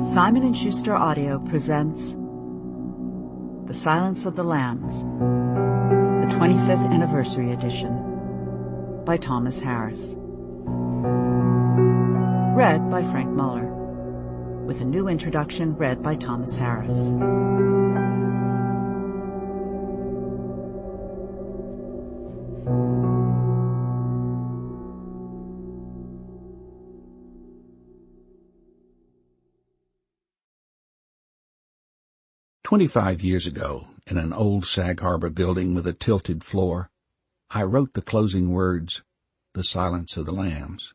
Simon & Schuster Audio presents The Silence of the Lambs, the 25th Anniversary Edition, by Thomas Harris. Read by Frank Muller, with a new introduction read by Thomas Harris. "25 years ago, in an old Sag Harbor building with a tilted floor, I wrote the closing words, 'The Silence of the Lambs.'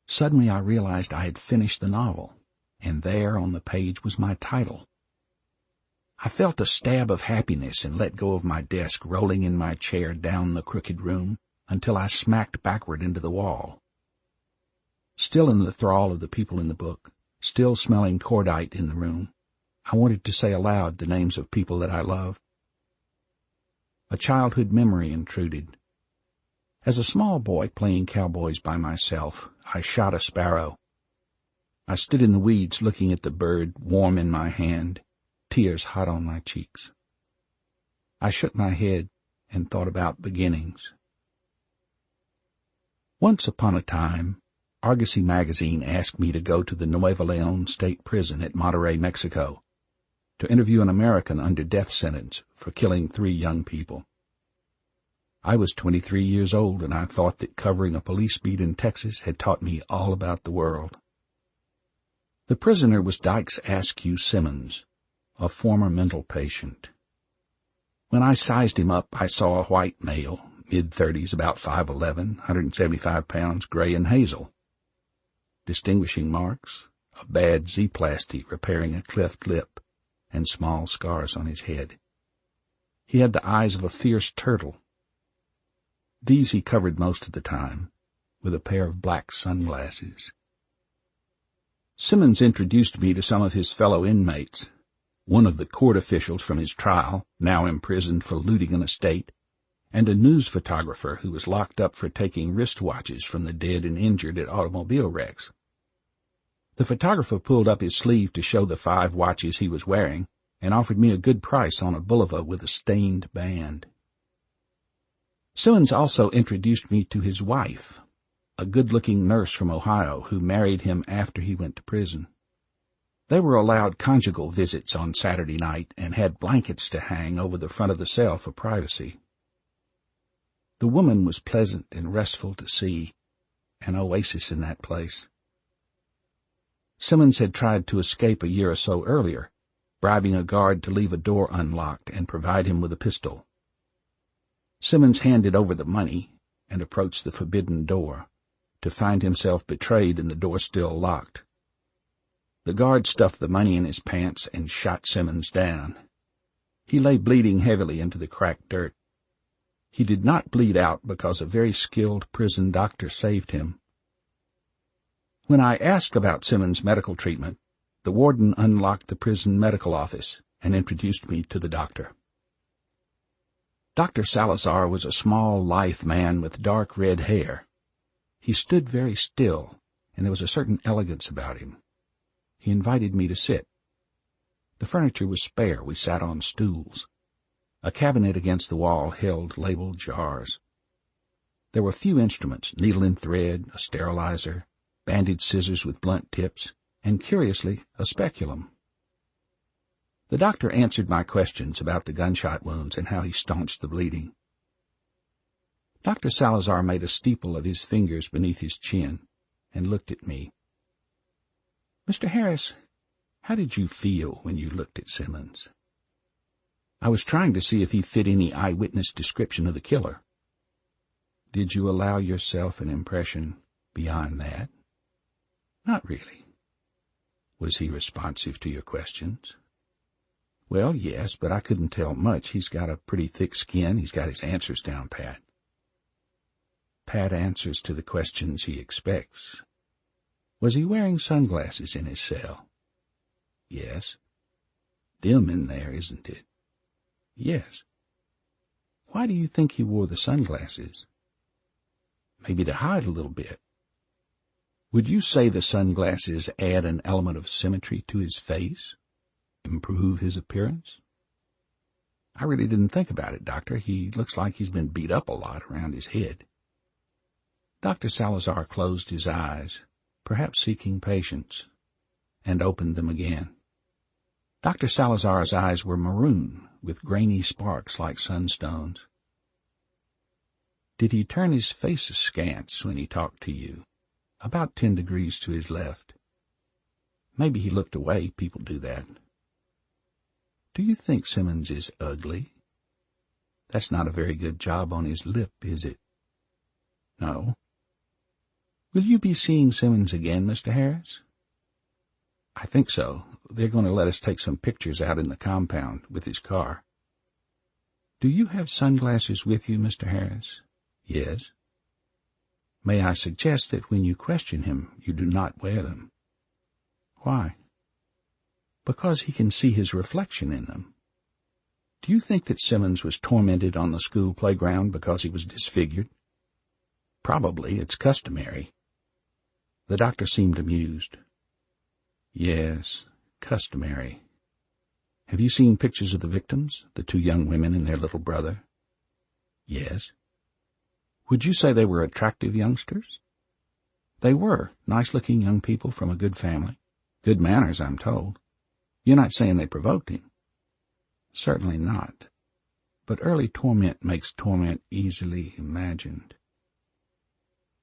Suddenly I realized I had finished the novel, and there on the page was my title. I felt a stab of happiness and let go of my desk, rolling in my chair down the crooked room until I smacked backward into the wall. Still in the thrall of the people in the book, still smelling cordite in the room, I wanted to say aloud the names of people that I love. A childhood memory intruded. As a small boy playing cowboys by myself, I shot a sparrow. I stood in the weeds looking at the bird, warm in my hand, tears hot on my cheeks. I shook my head and thought about beginnings. Once upon a time, Argosy magazine asked me to go to the Nuevo Leon State Prison at Monterrey, Mexico, to interview an American under death sentence for killing 3 young people. I was 23 years old, and I thought that covering a police beat in Texas had taught me all about the world. The prisoner was Dykes Askew Simmons, a former mental patient. When I sized him up, I saw a white male, mid-30s, about 5'11", 175 pounds, gray and hazel. Distinguishing marks: a bad Z-plasty repairing a cleft lip, and small scars on his head. He had the eyes of a fierce turtle. These he covered most of the time, with a pair of black sunglasses. Simmons introduced me to some of his fellow inmates, one of the court officials from his trial, now imprisoned for looting an estate, and a news photographer who was locked up for taking wristwatches from the dead and injured at automobile wrecks. The photographer pulled up his sleeve to show the 5 watches he was wearing and offered me a good price on a bulova with a stained band. Simmons also introduced me to his wife, a good-looking nurse from Ohio who married him after he went to prison. They were allowed conjugal visits on Saturday night and had blankets to hang over the front of the cell for privacy. The woman was pleasant and restful to see, an oasis in that place. Simmons had tried to escape a year or so earlier, bribing a guard to leave a door unlocked and provide him with a pistol. Simmons handed over the money and approached the forbidden door, to find himself betrayed and the door still locked. The guard stuffed the money in his pants and shot Simmons down. He lay bleeding heavily into the cracked dirt. He did not bleed out because a very skilled prison doctor saved him. When I asked about Simmons' medical treatment, the warden unlocked the prison medical office and introduced me to the doctor. Dr. Salazar was a small, lithe man with dark red hair. He stood very still, and there was a certain elegance about him. He invited me to sit. The furniture was spare. We sat on stools. A cabinet against the wall held labeled jars. There were few instruments: needle and thread, a sterilizer, banded scissors with blunt tips, and, curiously, a speculum. The doctor answered my questions about the gunshot wounds and how he staunched the bleeding. Dr. Salazar made a steeple of his fingers beneath his chin and looked at me. "Mr. Harris, how did you feel when you looked at Simmons?" I was trying to see if he fit any eyewitness description of the killer. "Did you allow yourself an impression beyond that?" "Not really." "Was he responsive to your questions?" "Well, yes, but I couldn't tell much. He's got a pretty thick skin. He's got his answers down pat." "Pat answers to the questions he expects." "Was he wearing sunglasses in his cell?" "Yes." "Dim in there, isn't it?" "Yes." "Why do you think he wore the sunglasses?" "Maybe to hide a little bit." Would you say the sunglasses add an element of symmetry to his face? Improve his appearance? I really didn't think about it, Doctor. He looks like he's been beat up a lot around his head. Dr. Salazar closed his eyes, perhaps seeking patience, and opened them again. Dr. Salazar's eyes were maroon, with grainy sparks like sunstones. Did he turn his face askance when he talked to you? About 10 degrees to his left. Maybe he looked away. People do that. Do you think Simmons is ugly? That's not a very good job on his lip, is it? No. Will you be seeing Simmons again, Mr. Harris? I think so. They're going to let us take some pictures out in the compound with his car. Do you have sunglasses with you, Mr. Harris? Yes. May I suggest that when you question him, you do not wear them? Why? Because he can see his reflection in them. Do you think that Simmons was tormented on the school playground because he was disfigured? Probably. It's customary. The doctor seemed amused. Yes, customary. Have you seen pictures of the victims, the 2 young women and their little brother? Yes. Would you say they were attractive youngsters? They were, nice-looking young people from a good family. Good manners, I'm told. You're not saying they provoked him? Certainly not. But early torment makes torment easily imagined.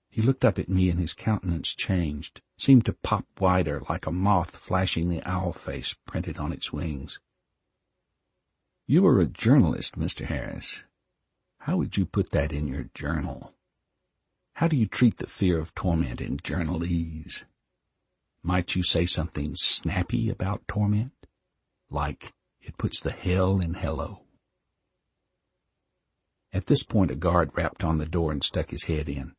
He looked up at me and his countenance changed, seemed to pop wider like a moth flashing the owl face printed on its wings. You are a journalist, Mr. Harris. How would you put that in your journal? How do you treat the fear of torment in journalese? Might you say something snappy about torment? Like, it puts the hell in hello. At this point a guard rapped on the door and stuck his head in.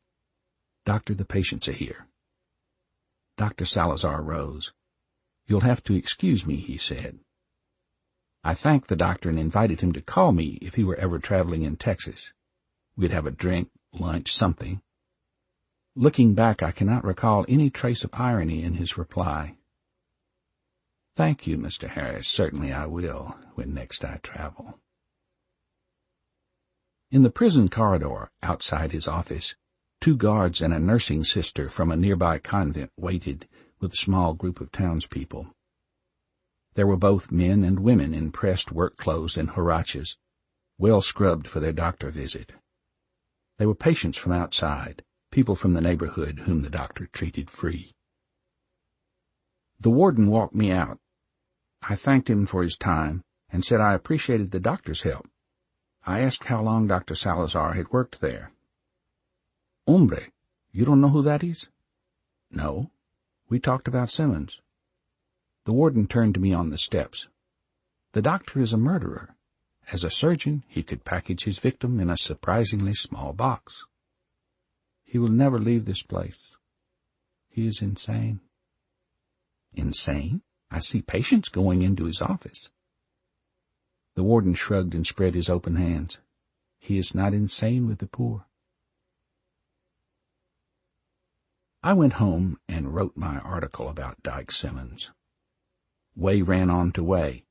Doctor, the patients are here. Dr. Salazar rose. You'll have to excuse me, he said. I thanked the doctor and invited him to call me if he were ever traveling in Texas. We'd have a drink, lunch, something. Looking back, I cannot recall any trace of irony in his reply. Thank you, Mr. Harris. Certainly I will, when next I travel. In the prison corridor, outside his office, 2 guards and a nursing sister from a nearby convent waited with a small group of townspeople. There were both men and women in pressed work clothes and huaraches, well scrubbed for their doctor visit. They were patients from outside, people from the neighborhood whom the doctor treated free. The warden walked me out. I thanked him for his time and said I appreciated the doctor's help. I asked how long Dr. Salazar had worked there. Hombre, you don't know who that is? No. We talked about Simmons. The warden turned to me on the steps. The doctor is a murderer. As a surgeon, he could package his victim in a surprisingly small box. He will never leave this place. He is insane. Insane? I see patients going into his office. The warden shrugged and spread his open hands. He is not insane with the poor. I went home and wrote my article about Dyke Simmons. Way ran on to Way.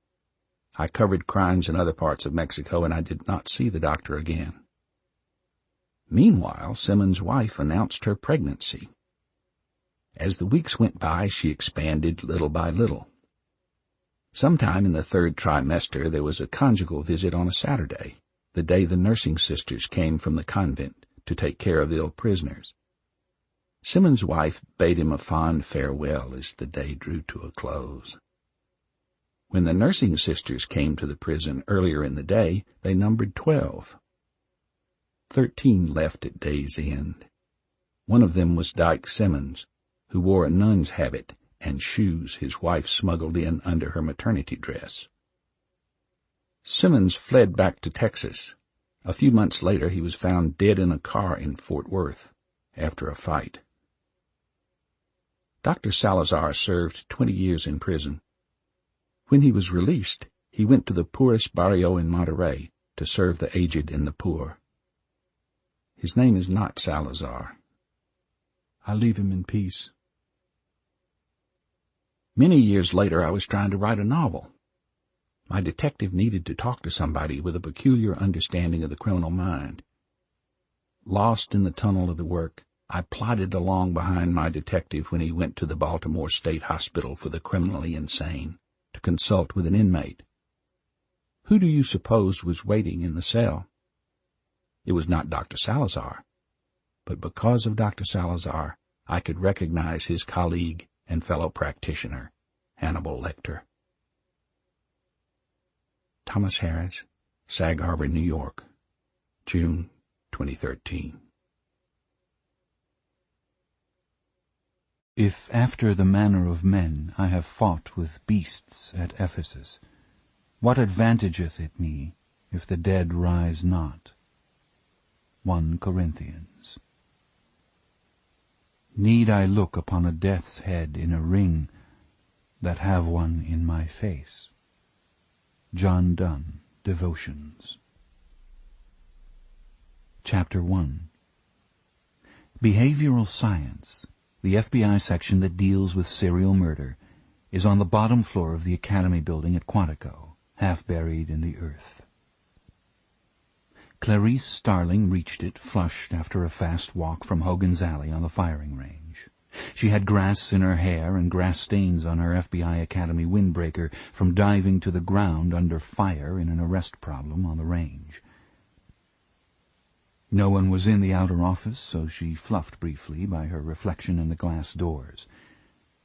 I covered crimes in other parts of Mexico, and I did not see the doctor again. Meanwhile, Simmons' wife announced her pregnancy. As the weeks went by, she expanded little by little. Sometime in the 3rd trimester, there was a conjugal visit on a Saturday, the day the nursing sisters came from the convent to take care of ill prisoners. Simmons' wife bade him a fond farewell as the day drew to a close. When the nursing sisters came to the prison earlier in the day, they numbered 12. 13 left at day's end. One of them was Dyke Simmons, who wore a nun's habit and shoes his wife smuggled in under her maternity dress. Simmons fled back to Texas. A few months later, he was found dead in a car in Fort Worth after a fight. Dr. Salazar served 20 years in prison. When he was released, he went to the poorest barrio in Monterrey to serve the aged and the poor. His name is not Salazar. I leave him in peace. Many years later, I was trying to write a novel. My detective needed to talk to somebody with a peculiar understanding of the criminal mind. Lost in the tunnel of the work, I plodded along behind my detective when he went to the Baltimore State Hospital for the criminally insane to consult with an inmate. Who do you suppose was waiting in the cell? It was not Dr. Salazar, but because of Dr. Salazar, I could recognize his colleague and fellow practitioner, Hannibal Lecter. Thomas Harris, Sag Harbor, New York, June 2013. If after the manner of men I have fought with beasts at Ephesus, what advantageth it me if the dead rise not? 1 Corinthians. Need I look upon a death's head in a ring, that have one in my face? John Donne, Devotions. Chapter 1. Behavioral Science, the FBI section that deals with serial murder, is on the bottom floor of the Academy building at Quantico, half buried in the earth. Clarice Starling reached it, flushed after a fast walk from Hogan's Alley on the firing range. She had grass in her hair and grass stains on her FBI Academy windbreaker from diving to the ground under fire in an arrest problem on the range. No one was in the outer office, so she fluffed briefly by her reflection in the glass doors.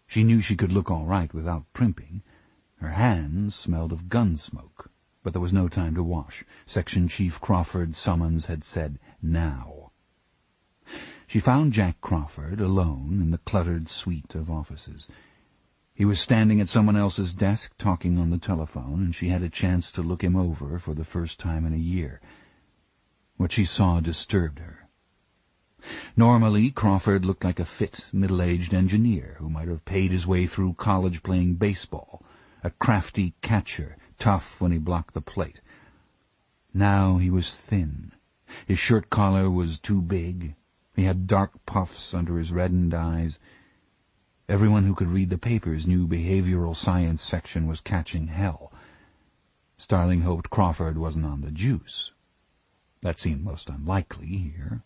She knew she could look all right without primping. Her hands smelled of gun smoke, but there was no time to wash. Section Chief Crawford's summons had said, now. She found Jack Crawford alone in the cluttered suite of offices. He was standing at someone else's desk talking on the telephone, and she had a chance to look him over for the first time in a year. What she saw disturbed her. Normally, Crawford looked like a fit, middle-aged engineer who might have paid his way through college playing baseball, a crafty catcher, tough when he blocked the plate. Now he was thin. His shirt collar was too big. He had dark puffs under his reddened eyes. Everyone who could read the papers knew behavioral science section was catching hell. Starling hoped Crawford wasn't on the juice. That seemed most unlikely here.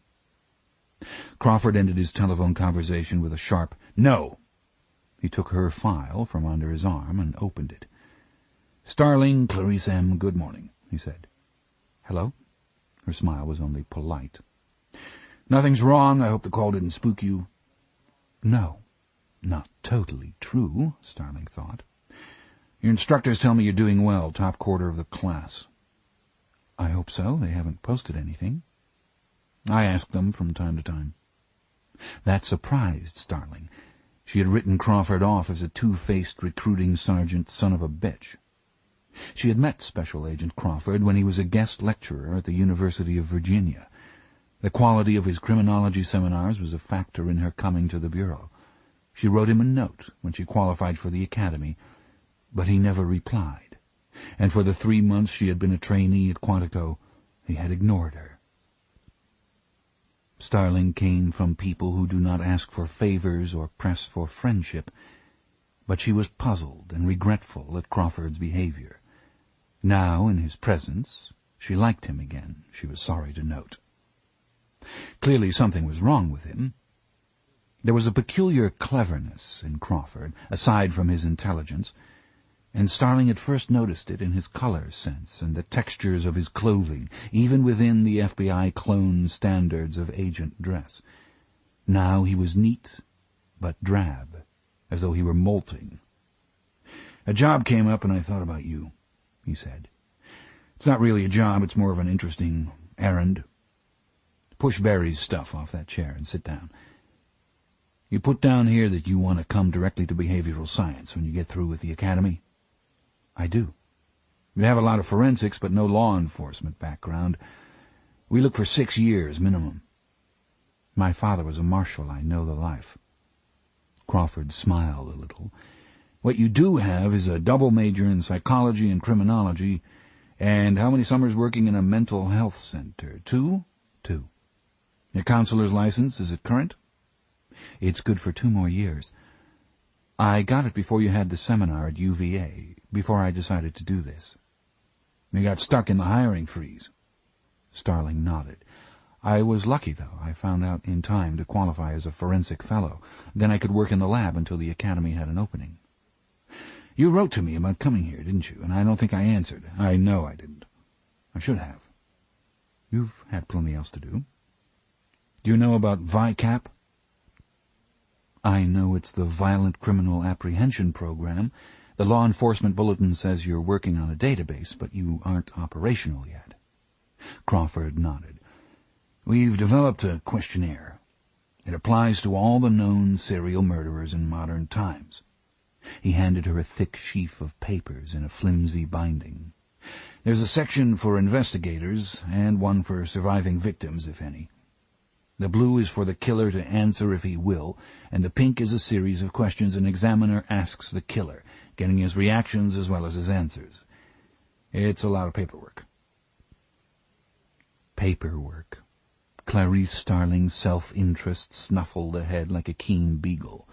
Crawford ended his telephone conversation with a sharp, "No!" He took her file from under his arm and opened it. "Starling, Clarice M., good morning," he said. "Hello?" Her smile was only polite. "Nothing's wrong. I hope the call didn't spook you." No. Not totally true, Starling thought. "Your instructors tell me you're doing well, top quarter of the class." "I hope so. They haven't posted anything." "I ask them from time to time." That surprised Starling. She had written Crawford off as a two-faced recruiting sergeant son of a bitch. She had met Special Agent Crawford when he was a guest lecturer at the University of Virginia. The quality of his criminology seminars was a factor in her coming to the Bureau. She wrote him a note when she qualified for the Academy, but he never replied, and for the 3 months she had been a trainee at Quantico, he had ignored her. Starling came from people who do not ask for favors or press for friendship, but she was puzzled and regretful at Crawford's behavior. Now, in his presence, she liked him again, she was sorry to note. Clearly something was wrong with him. There was a peculiar cleverness in Crawford, aside from his intelligence, and Starling had first noticed it in his color sense and the textures of his clothing, even within the FBI clone standards of agent dress. Now he was neat, but drab, as though he were molting. "A job came up and I thought about you," he said. "It's not really a job, it's more of an interesting errand. Push Barry's stuff off that chair and sit down. You put down here that you want to come directly to behavioral science when you get through with the Academy?" "I do." "You have a lot of forensics, but no law enforcement background. We look for 6 years minimum." "My father was a marshal. I know the life." Crawford smiled a little. "What you do have is a double major in psychology and criminology, and how many summers working in a mental health center? 2? 2. Your counselor's license, is it current?" "It's good for 2 more years." I got it before you had the seminar at UVA, before I decided to do this. You got stuck in the hiring freeze. Starling nodded. I was lucky, though. I found out in time to qualify as a forensic fellow. Then I could work in the lab until the academy had an opening. You wrote to me about coming here, didn't you? And I don't think I answered. I know I didn't. I should have. You've had plenty else to do. Do you know about VICAP? I know it's the Violent Criminal Apprehension Program. The Law Enforcement Bulletin says you're working on a database, but you aren't operational yet. Crawford nodded. We've developed a questionnaire. It applies to all the known serial murderers in modern times. He handed her a thick sheaf of papers in a flimsy binding. There's a section for investigators and one for surviving victims, if any. The blue is for the killer to answer if he will, and the pink is a series of questions an examiner asks the killer, getting his reactions as well as his answers. It's a lot of paperwork. Paperwork. Clarice Starling's self-interest snuffled ahead like a keen beagle.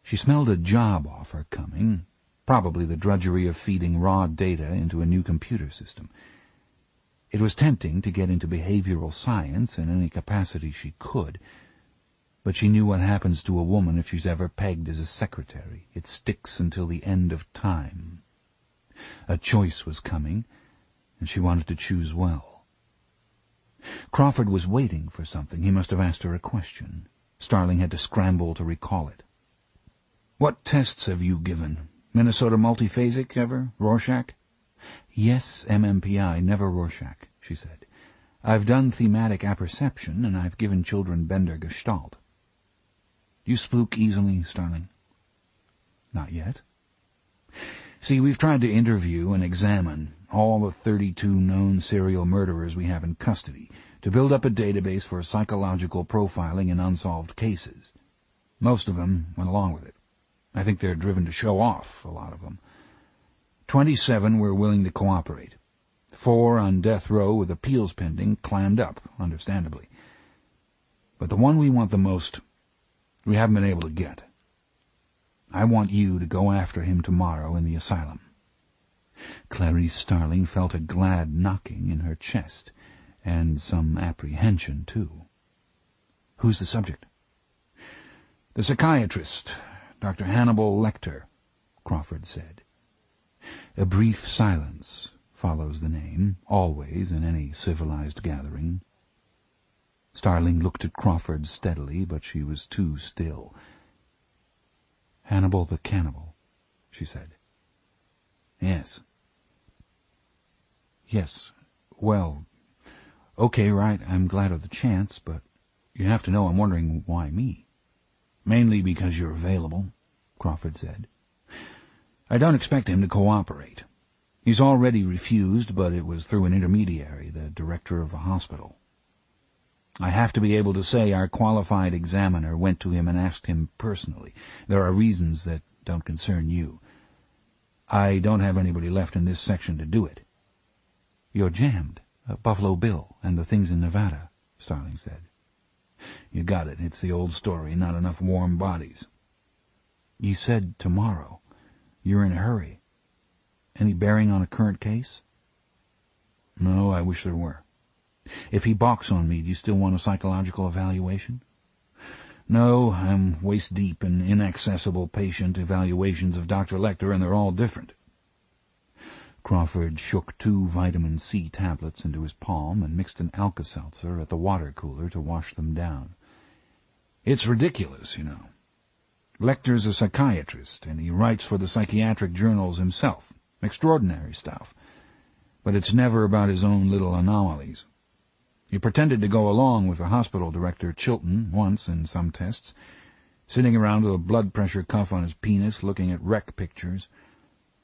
She smelled a job offer coming, probably the drudgery of feeding raw data into a new computer system. It was tempting to get into behavioral science in any capacity she could, but she knew what happens to a woman if she's ever pegged as a secretary. It sticks until the end of time. A choice was coming, and she wanted to choose well. Crawford was waiting for something. He must have asked her a question. Starling had to scramble to recall it. What tests have you given? Minnesota multiphasic ever? Rorschach? Yes, MMPI, never Rorschach, she said. I've done thematic apperception, and I've given children Bender Gestalt. You spook easily, Starling? Not yet. See, we've tried to interview and examine all the 32 known serial murderers we have in custody to build up a database for psychological profiling in unsolved cases. Most of them went along with it. I think they're driven to show off, a lot of them. 27 were willing to cooperate. 4 on death row with appeals pending clammed up, understandably. But the one we want the most, we haven't been able to get. I want you to go after him tomorrow in the asylum. Clarice Starling felt a glad knocking in her chest, and some apprehension, too. Who's the subject? The psychiatrist, Dr. Hannibal Lecter, Crawford said. A brief silence follows the name, always in any civilized gathering. Starling looked at Crawford steadily, but she was too still. Hannibal the cannibal, she said. Yes. Yes. Well, okay, right, I'm glad of the chance, but you have to know I'm wondering why me. Mainly because you're available, Crawford said. I don't expect him to cooperate. He's already refused, but it was through an intermediary, the director of the hospital. I have to be able to say our qualified examiner went to him and asked him personally. There are reasons that don't concern you. I don't have anybody left in this section to do it. You're jammed. Buffalo Bill and the things in Nevada, Starling said. You got it. It's the old story. Not enough warm bodies. You said tomorrow. You're in a hurry. Any bearing on a current case? No, I wish there were. If he balks on me, do you still want a psychological evaluation? No, I'm waist-deep in inaccessible patient evaluations of Dr. Lecter, and they're all different. Crawford shook 2 vitamin C tablets into his palm and mixed an Alka-Seltzer at the water cooler to wash them down. It's ridiculous, you know. Lecter's a psychiatrist, and he writes for the psychiatric journals himself. Extraordinary stuff. But it's never about his own little anomalies. He pretended to go along with the hospital director, Chilton, once in some tests, sitting around with a blood pressure cuff on his penis looking at wreck pictures.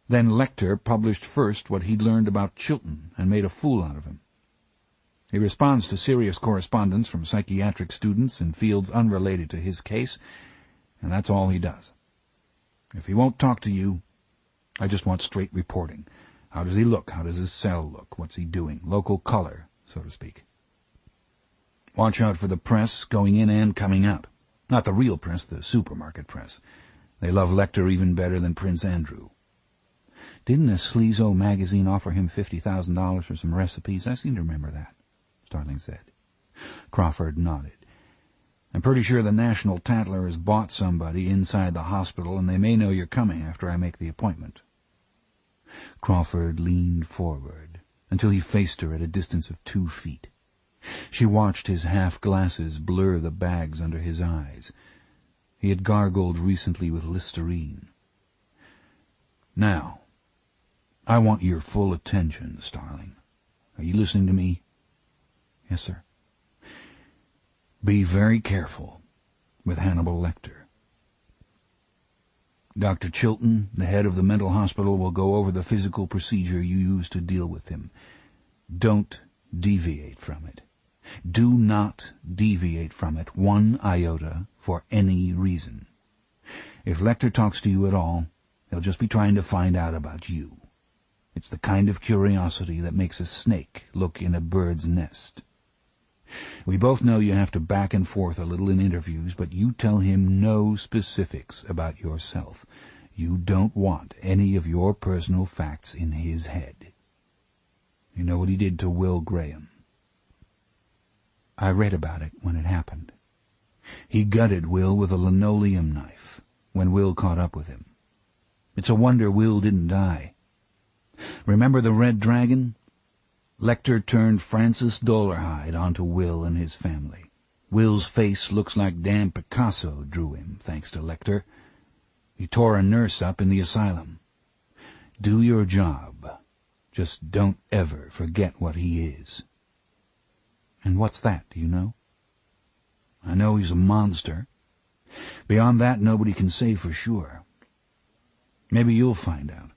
Then Lecter published first what he'd learned about Chilton and made a fool out of him. He responds to serious correspondence from psychiatric students in fields unrelated to his case, and that's all he does. If he won't talk to you, I just want straight reporting. How does he look? How does his cell look? What's he doing? Local color, so to speak. Watch out for the press going in and coming out. Not the real press, the supermarket press. They love Lecter even better than Prince Andrew. Didn't a sleazo magazine offer him $50,000 for some recipes? I seem to remember that, Starling said. Crawford nodded. I'm pretty sure the National Tattler has bought somebody inside the hospital, and they may know you're coming after I make the appointment. Crawford leaned forward until he faced her at a distance of 2 feet. She watched his half-glasses blur the bags under his eyes. He had gargled recently with Listerine. Now, I want your full attention, Starling. Are you listening to me? Yes, sir. Be very careful with Hannibal Lecter. Dr. Chilton, the head of the mental hospital, will go over the physical procedure you used to deal with him. Don't deviate from it. Do not deviate from it 1 iota for any reason. If Lecter talks to you at all, he'll just be trying to find out about you. It's the kind of curiosity that makes a snake look in a bird's nest. We both know you have to back and forth a little in interviews, but you tell him no specifics about yourself. You don't want any of your personal facts in his head. You know what he did to Will Graham? I read about it when it happened. He gutted Will with a linoleum knife when Will caught up with him. It's a wonder Will didn't die. Remember the Red Dragon? Lecter turned Francis Dolarhyde onto Will and his family. Will's face looks like Dan Picasso drew him, thanks to Lecter. He tore a nurse up in the asylum. Do your job. Just don't ever forget what he is. And what's that, do you know? I know he's a monster. Beyond that, nobody can say for sure. Maybe you'll find out.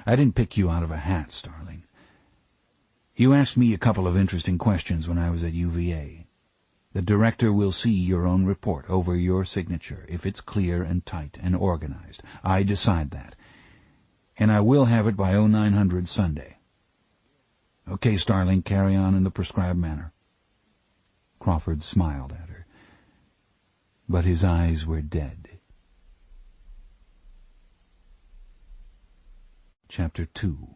I didn't pick you out of a hat, Starling. You asked me a couple of interesting questions when I was at UVA. The director will see your own report over your signature, if it's clear and tight and organized. I decide that. And I will have it by 0900 Sunday. Okay, Starling, carry on in the prescribed manner. Crawford smiled at her, but his eyes were dead. Chapter 2.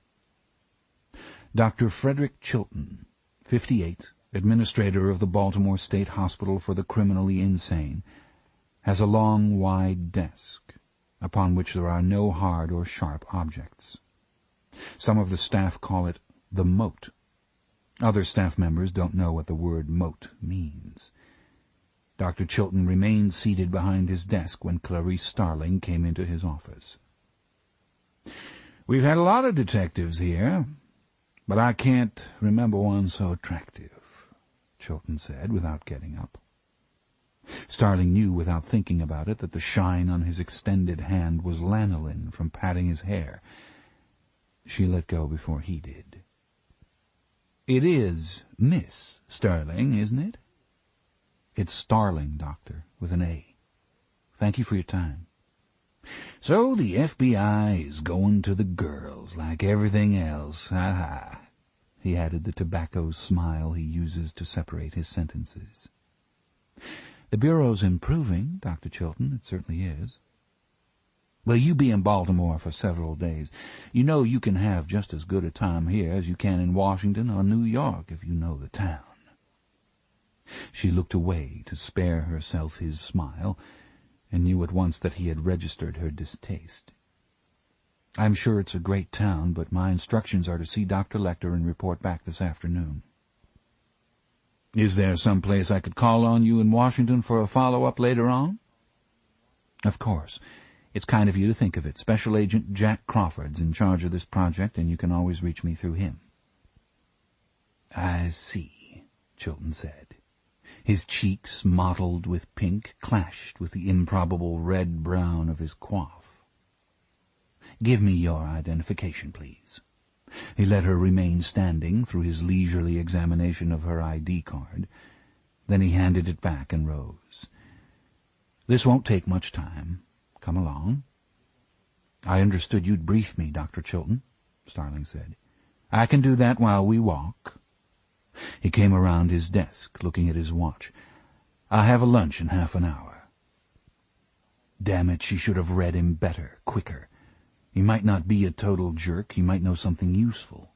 Dr. Frederick Chilton, 58, administrator of the Baltimore State Hospital for the Criminally Insane, has a long, wide desk, upon which there are no hard or sharp objects. Some of the staff call it the moat. Other staff members don't know what the word moat means. Dr. Chilton remained seated behind his desk when Clarice Starling came into his office. We've had a lot of detectives here, but I can't remember one so attractive, Chilton said without getting up. Starling knew without thinking about it that the shine on his extended hand was lanolin from patting his hair. She let go before he did. It is Miss Starling, isn't it? It's Starling, Doctor, with an A. Thank you for your time. So the FBI is going to the girls, like everything else. Ha-ha. He added the tobacco smile he uses to separate his sentences. The Bureau's improving, Dr. Chilton, it certainly is. Well, you be in Baltimore for several days. You know you can have just as good a time here as you can in Washington or New York if you know the town. She looked away to spare herself his smile, and knew at once that he had registered her distaste. I'm sure it's a great town, but my instructions are to see Dr. Lecter and report back this afternoon. Is there some place I could call on you in Washington for a follow-up later on? Of course. It's kind of you to think of it. Special Agent Jack Crawford's in charge of this project, and you can always reach me through him. I see, Chilton said. His cheeks, mottled with pink, clashed with the improbable red-brown of his coif. Give me your identification, please. He let her remain standing through his leisurely examination of her ID card. Then he handed it back and rose. This won't take much time. Come along. I understood you'd brief me, Dr. Chilton, Starling said. I can do that while we walk. He came around his desk, looking at his watch. I'll have a lunch in half an hour. Damn it, she should have read him better, quicker. He might not be a total jerk, he might know something useful.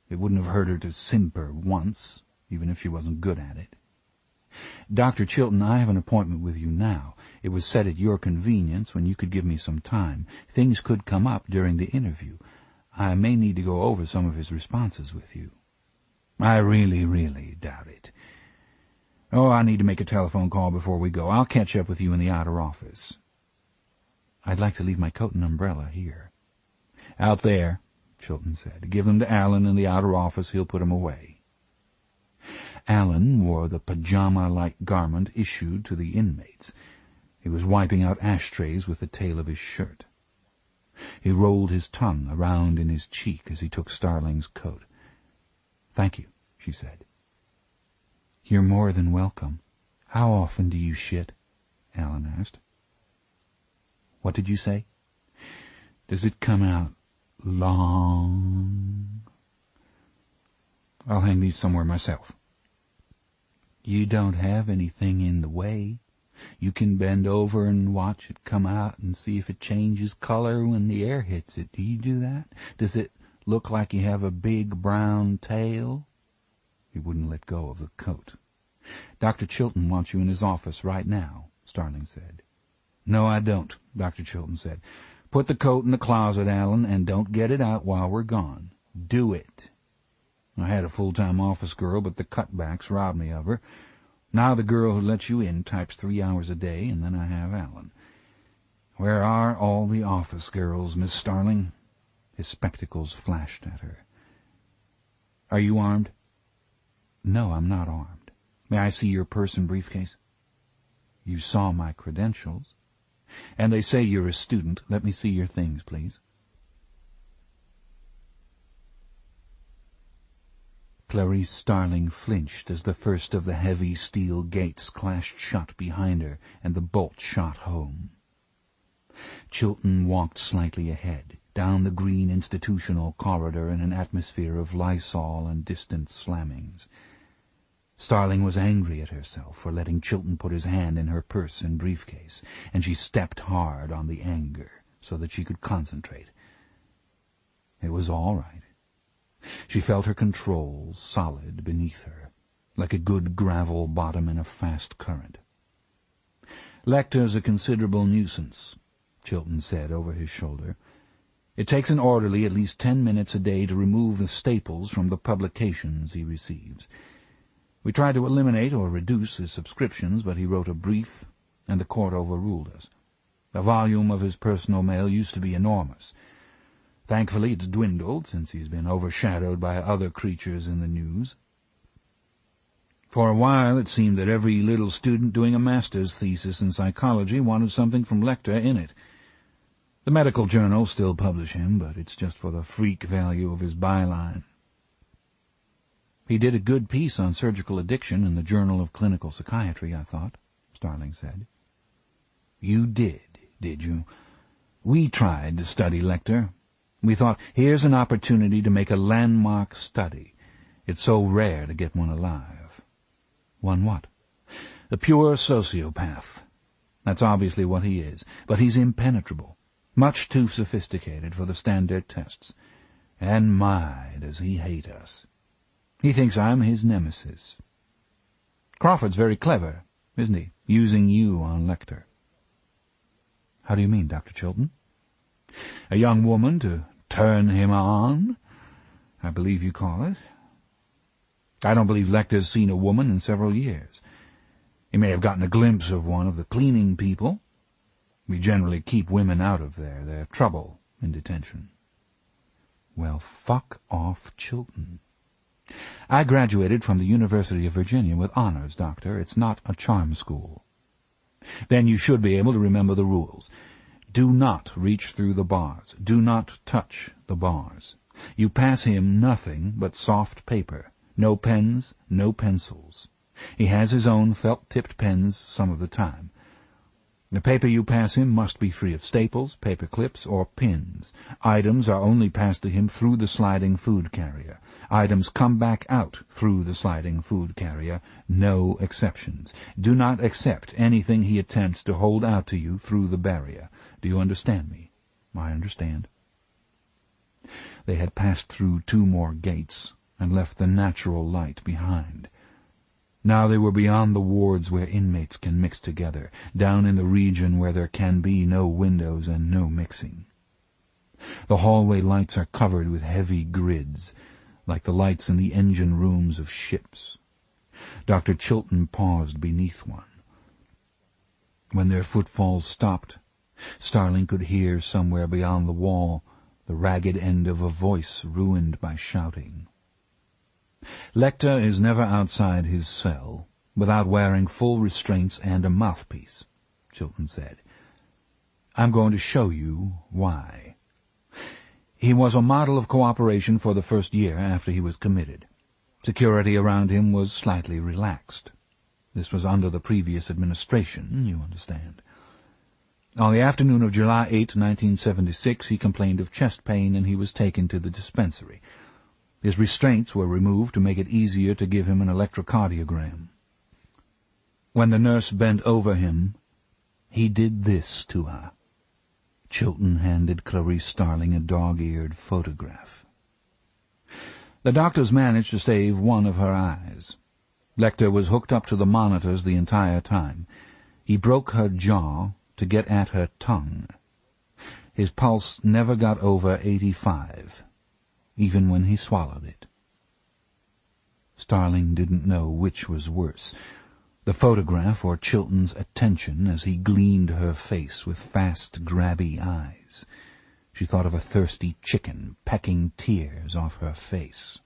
It wouldn't have hurt her to simper once, even if she wasn't good at it. Dr. Chilton, I have an appointment with you now. It was set at your convenience when you could give me some time. Things could come up during the interview. I may need to go over some of his responses with you. I really doubt it. Oh, I need to make a telephone call before we go. I'll catch up with you in the outer office. I'd like to leave my coat and umbrella here. Out there, Chilton said. Give them to Alan in the outer office. He'll put them away. Alan wore the pajama-like garment issued to the inmates. He was wiping out ashtrays with the tail of his shirt. He rolled his tongue around in his cheek as he took Starling's coat. "Thank you," she said. "You're more than welcome. How often do you shit?" Alan asked. "What did you say?" "Does it come out long?" "I'll hang these somewhere myself." "You don't have anything in the way. You can bend over and watch it come out and see if it changes color when the air hits it. Do you do that? Does it look like you have a big brown tail?" He wouldn't let go of the coat. "Dr. Chilton wants you in his office right now," Starling said. "No, I don't," Dr. Chilton said. "Put the coat in the closet, Alan, and don't get it out while we're gone. Do it. I had a full-time office girl, but the cutbacks robbed me of her. Now the girl who lets you in types 3 hours a day, and then I have Alan. Where are all the office girls, Miss Starling?" His spectacles flashed at her. "Are you armed?" "No, I'm not armed. May I see your purse and briefcase?" "You saw my credentials. And they say you're a student. Let me see your things, please." Clarice Starling flinched as the first of the heavy steel gates clashed shut behind her and the bolt shot home. Chilton walked slightly ahead, down the green institutional corridor in an atmosphere of Lysol and distant slammings. Starling was angry at herself for letting Chilton put his hand in her purse and briefcase, and she stepped hard on the anger so that she could concentrate. It was all right. She felt her controls solid beneath her, like a good gravel bottom in a fast current. "Lecter's a considerable nuisance," Chilton said over his shoulder. "It takes an orderly at least 10 minutes a day to remove the staples from the publications he receives. We tried to eliminate or reduce his subscriptions, but he wrote a brief, and the court overruled us. The volume of his personal mail used to be enormous. Thankfully it's dwindled since he's been overshadowed by other creatures in the news. For a while it seemed that every little student doing a master's thesis in psychology wanted something from Lecter in it. The medical journals still publish him, but it's just for the freak value of his byline." "He did a good piece on surgical addiction in the Journal of Clinical Psychiatry, I thought," Starling said. "You did you? We tried to study Lecter. We thought, here's an opportunity to make a landmark study. It's so rare to get one alive." "One what?" "A pure sociopath. That's obviously what he is, but he's impenetrable, much too sophisticated for the standard tests. And my, does he hate us. He thinks I'm his nemesis. Crawford's very clever, isn't he, using you on Lecter?" "How do you mean, Dr. Chilton?" "A young woman to turn him on, I believe you call it. I don't believe Lecter's seen a woman in several years. He may have gotten a glimpse of one of the cleaning people. We generally keep women out of there. They're trouble in detention." "Well, fuck off, Chilton. I graduated from the University of Virginia with honors, Doctor. It's not a charm school." "Then you should be able to remember the rules. Do not reach through the bars. Do not touch the bars. You pass him nothing but soft paper. No pens, no pencils. He has his own felt-tipped pens some of the time. The paper you pass him must be free of staples, paper clips, or pins. Items are only passed to him through the sliding food carrier. Items come back out through the sliding food carrier. No exceptions. Do not accept anything he attempts to hold out to you through the barrier. Do you understand me? I understand. They had passed through 2 more gates and left the natural light behind. Now they were beyond the wards where inmates can mix together, down in the region where there can be no windows and no mixing. The hallway lights are covered with heavy grids, like the lights in the engine rooms of ships. Dr. Chilton paused beneath one. When their footfalls stopped, Starling could hear somewhere beyond the wall the ragged end of a voice ruined by shouting. Lecter is never outside his cell without wearing full restraints and a mouthpiece, Chilton said. I'm going to show you why. He was a model of cooperation for the first year after he was committed. Security around him was slightly relaxed. This was under the previous administration, you understand. On the afternoon of July 8, 1976, he complained of chest pain and he was taken to the dispensary. His restraints were removed to make it easier to give him an electrocardiogram. When the nurse bent over him, he did this to her. Chilton handed Clarice Starling a dog-eared photograph. The doctors managed to save one of her eyes. Lecter was hooked up to the monitors the entire time. He broke her jaw to get at her tongue. His pulse never got over 85. Even when he swallowed it. Starling didn't know which was worse, the photograph or Chilton's attention as he gleaned her face with fast, grabby eyes. She thought of a thirsty chicken pecking tears off her face.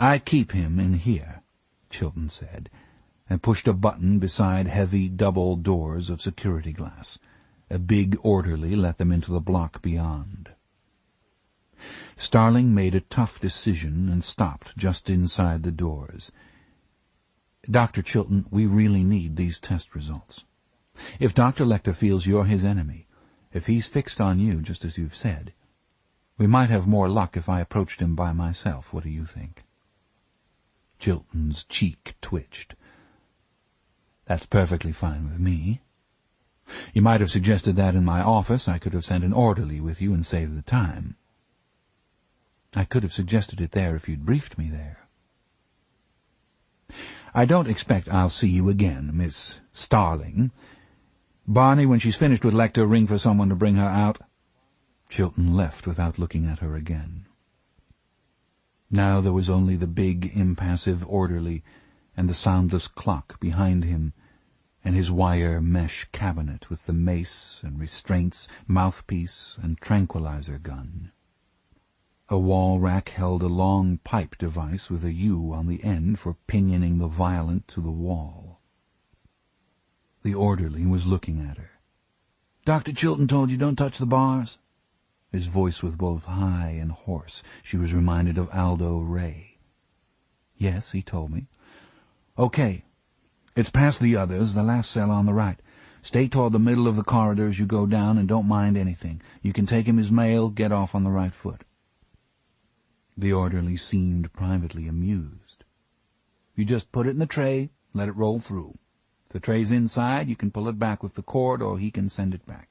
I keep him in here, Chilton said, and pushed a button beside heavy double doors of security glass. A big orderly let them into the block beyond. Starling made a tough decision and stopped just inside the doors. Dr. Chilton, we really need these test results. If Dr. Lecter feels you're his enemy, if he's fixed on you, just as you've said, we might have more luck if I approached him by myself. What do you think? Chilton's cheek twitched. That's perfectly fine with me. You might have suggested that in my office. I could have sent an orderly with you and saved the time. I could have suggested it there if you'd briefed me there. I don't expect I'll see you again, Miss Starling. Barney, when she's finished with Lecter, ring for someone to bring her out. Chilton left without looking at her again. Now there was only the big, impassive orderly and the soundless clock behind him, and his wire mesh cabinet with the mace and restraints, mouthpiece and tranquilizer gun. A wall rack held a long pipe device with a U on the end for pinioning the violent to the wall. The orderly was looking at her. Dr. Chilton told you don't touch the bars? His voice was both high and hoarse. She was reminded of Aldo Ray. Yes, he told me. Okay. It's past the others, the last cell on the right. Stay toward the middle of the corridor as you go down and don't mind anything. You can take him his mail, get off on the right foot. The orderly seemed privately amused. You just put it in the tray, let it roll through. If the tray's inside, you can pull it back with the cord or he can send it back.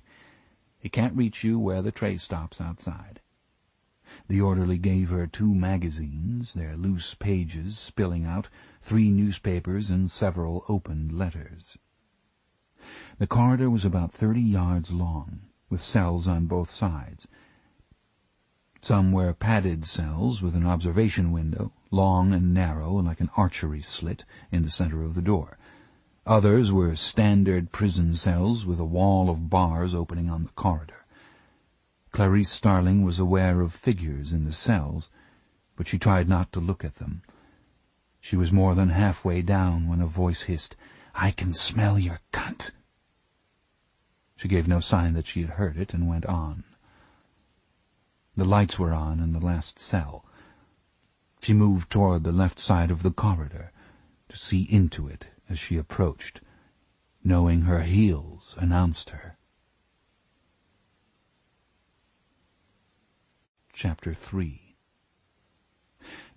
He can't reach you where the tray stops outside. The orderly gave her 2 magazines, their loose pages spilling out, 3 newspapers and several opened letters. The corridor was about 30 yards long, with cells on both sides. Some were padded cells with an observation window, long and narrow like an archery slit, in the center of the door. Others were standard prison cells with a wall of bars opening on the corridor. Clarice Starling was aware of figures in the cells, but she tried not to look at them. She was more than halfway down when a voice hissed, "I can smell your cunt." She gave no sign that she had heard it and went on. The lights were on in the last cell. She moved toward the left side of the corridor, to see into it as she approached. knowing her heels announced her. Chapter 3.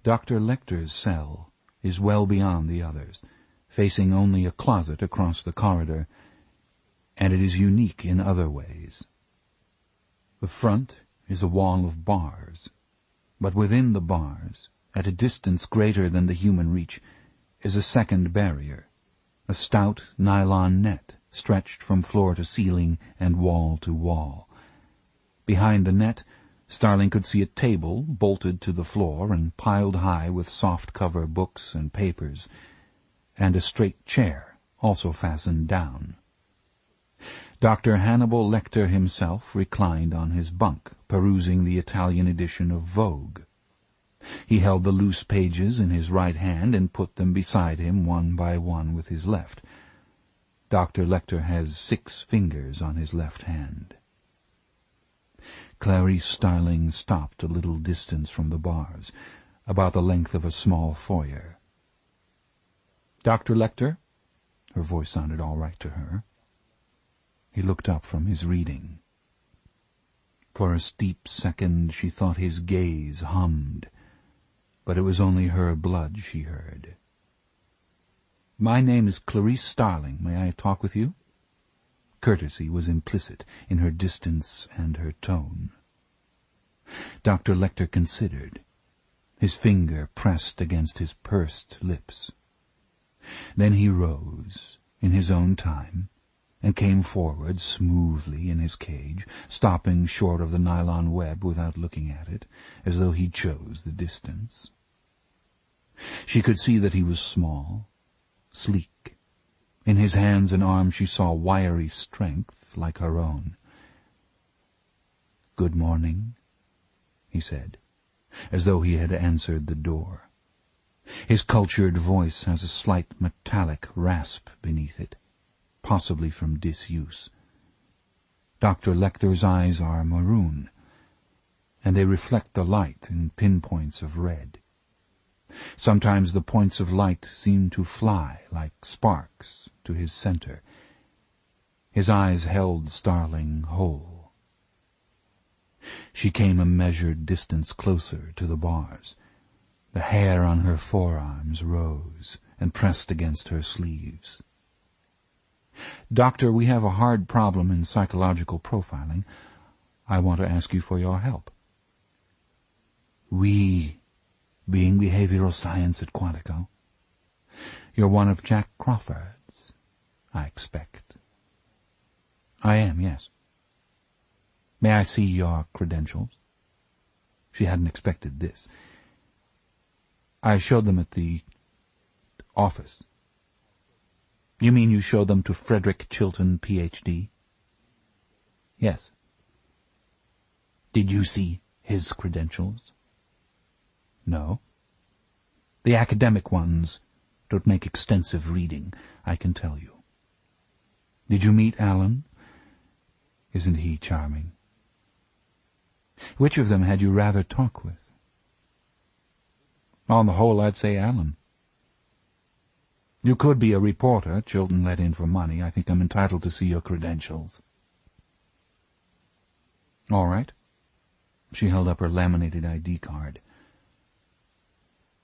Dr. Lecter's cell is well beyond the others, facing only a closet across the corridor, and it is unique in other ways. The front is a wall of bars, but within the bars, at a distance greater than the human reach, is a second barrier, a stout nylon net stretched from floor to ceiling and wall to wall. Behind the net, Starling could see a table bolted to the floor and piled high with soft-cover books and papers, and a straight chair, also fastened down. Dr. Hannibal Lecter himself reclined on his bunk, perusing the Italian edition of Vogue. He held the loose pages in his right hand and put them beside him one by one with his left. Dr. Lecter has 6 fingers on his left hand. Clarice Starling stopped a little distance from the bars, about the length of a small foyer. "Dr. Lecter?" Her voice sounded all right to her. He looked up from his reading. For a steep second she thought his gaze hummed, but it was only her blood she heard. "My name is Clarice Starling. May I talk with you?" Courtesy was implicit in her distance and her tone. Dr. Lecter considered, his finger pressed against his pursed lips. Then he rose, in his own time, and came forward smoothly in his cage, stopping short of the nylon web without looking at it, as though he chose the distance. She could see that he was small, sleek. In his hands and arms she saw wiry strength like her own. "Good morning," he said, as though he had answered the door. His cultured voice has a slight metallic rasp beneath it, possibly from disuse. Dr. Lecter's eyes are maroon, and they reflect the light in pinpoints of red. Sometimes the points of light seem to fly like sparks to his center. His eyes held Starling whole. She came a measured distance closer to the bars. The hair on her forearms rose and pressed against her sleeves. "Doctor, we have a hard problem in psychological profiling. I want to ask you for your help." "We, being behavioral science at Quantico." "You're one of Jack Crawford's, I expect." "I am, yes." "May I see your credentials?" She hadn't expected this. "I showed them at the office." "You mean you showed them to Frederick Chilton, Ph.D.? "Yes." "Did you see his credentials?" "No." "The academic ones don't make extensive reading, I can tell you." "Did you meet Alan? Isn't he charming?" "Which of them had you rather talk with?" "On the whole, I'd say Alan." "You could be a reporter. Chilton let in for money. I think I'm entitled to see your credentials." "All right." She held up her laminated ID card.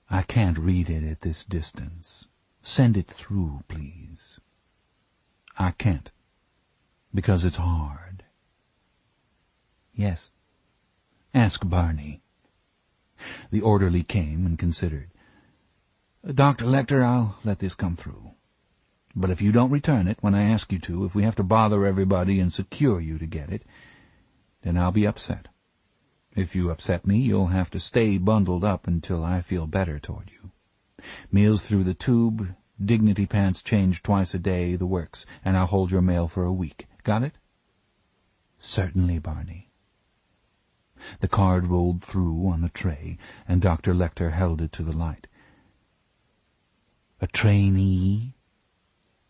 "I can't read it at this distance. Send it through, please." "I can't, because it's hard." "Yes. Ask Barney." The orderly came and considered. "Dr. Lecter, I'll let this come through. But if you don't return it when I ask you to, if we have to bother everybody and secure you to get it, then I'll be upset. If you upset me, you'll have to stay bundled up until I feel better toward you. Meals through the tube, dignity pants changed twice a day, the works, and I'll hold your mail for a week. Got it?" "Certainly, Barney." The card rolled through on the tray, and Dr. Lecter held it to the light. "A trainee?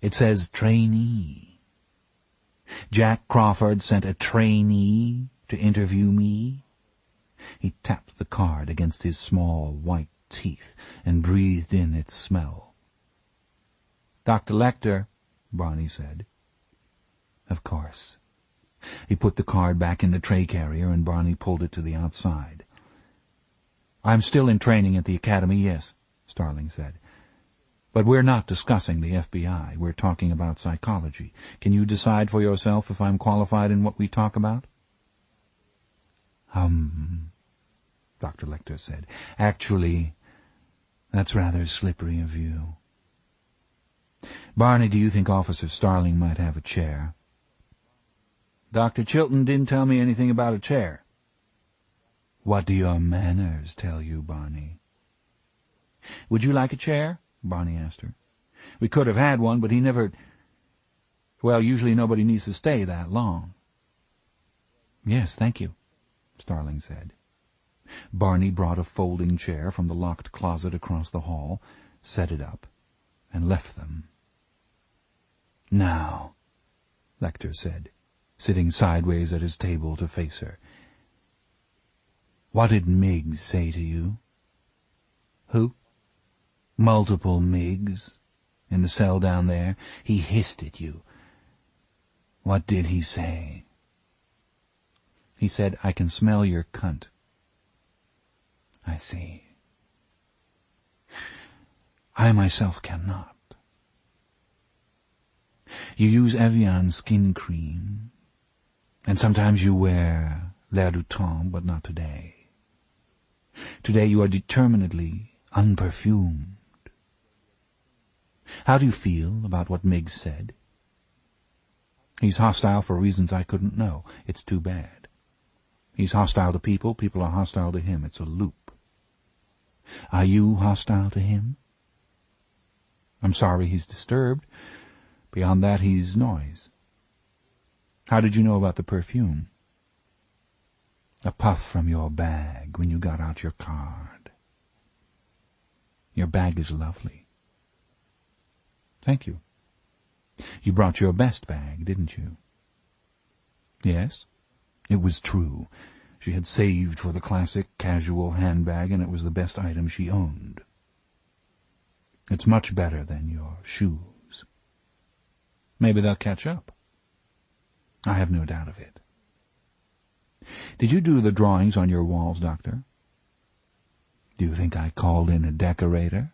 It says trainee. Jack Crawford sent a trainee to interview me?" He tapped the card against his small white teeth and breathed in its smell. "Dr. Lecter," Barney said. Of course. He put the card back in the tray carrier and Barney pulled it to the outside. I'm still in training at the academy, yes, Starling said. But we're not discussing the FBI. We're talking about psychology. Can you decide for yourself if I'm qualified in what we talk about? Dr. Lecter said. Actually, that's rather slippery of you. Barney, do you think Officer Starling might have a chair? Dr. Chilton didn't tell me anything about a chair. What do your manners tell you, Barney? Would you like a chair? Barney asked her. We could have had one, but he never... Well, usually nobody needs to stay that long. Yes, thank you, Starling said. Barney brought a folding chair from the locked closet across the hall, set it up, and left them. Now, Lecter said, sitting sideways at his table to face her. What did Miggs say to you? Who? Multiple Miggs, in the cell down there. He hissed at you. What did he say? He said, I can smell your cunt. I see. I myself cannot. You use Evian skin cream, and sometimes you wear l'air du temps, but not today. Today you are determinedly unperfumed. How do you feel about what Miggs said? He's hostile for reasons I couldn't know. It's too bad. He's hostile to people. People are hostile to him. It's a loop. Are you hostile to him? I'm sorry he's disturbed. Beyond that, he's noise. How did you know about the perfume? A puff from your bag when you got out your card. Your bag is lovely. Thank you. You brought your best bag, didn't you? Yes, it was true. She had saved for the classic casual handbag, and it was the best item she owned. It's much better than your shoes. Maybe they'll catch up. I have no doubt of it. Did you do the drawings on your walls, Doctor? Do you think I called in a decorator?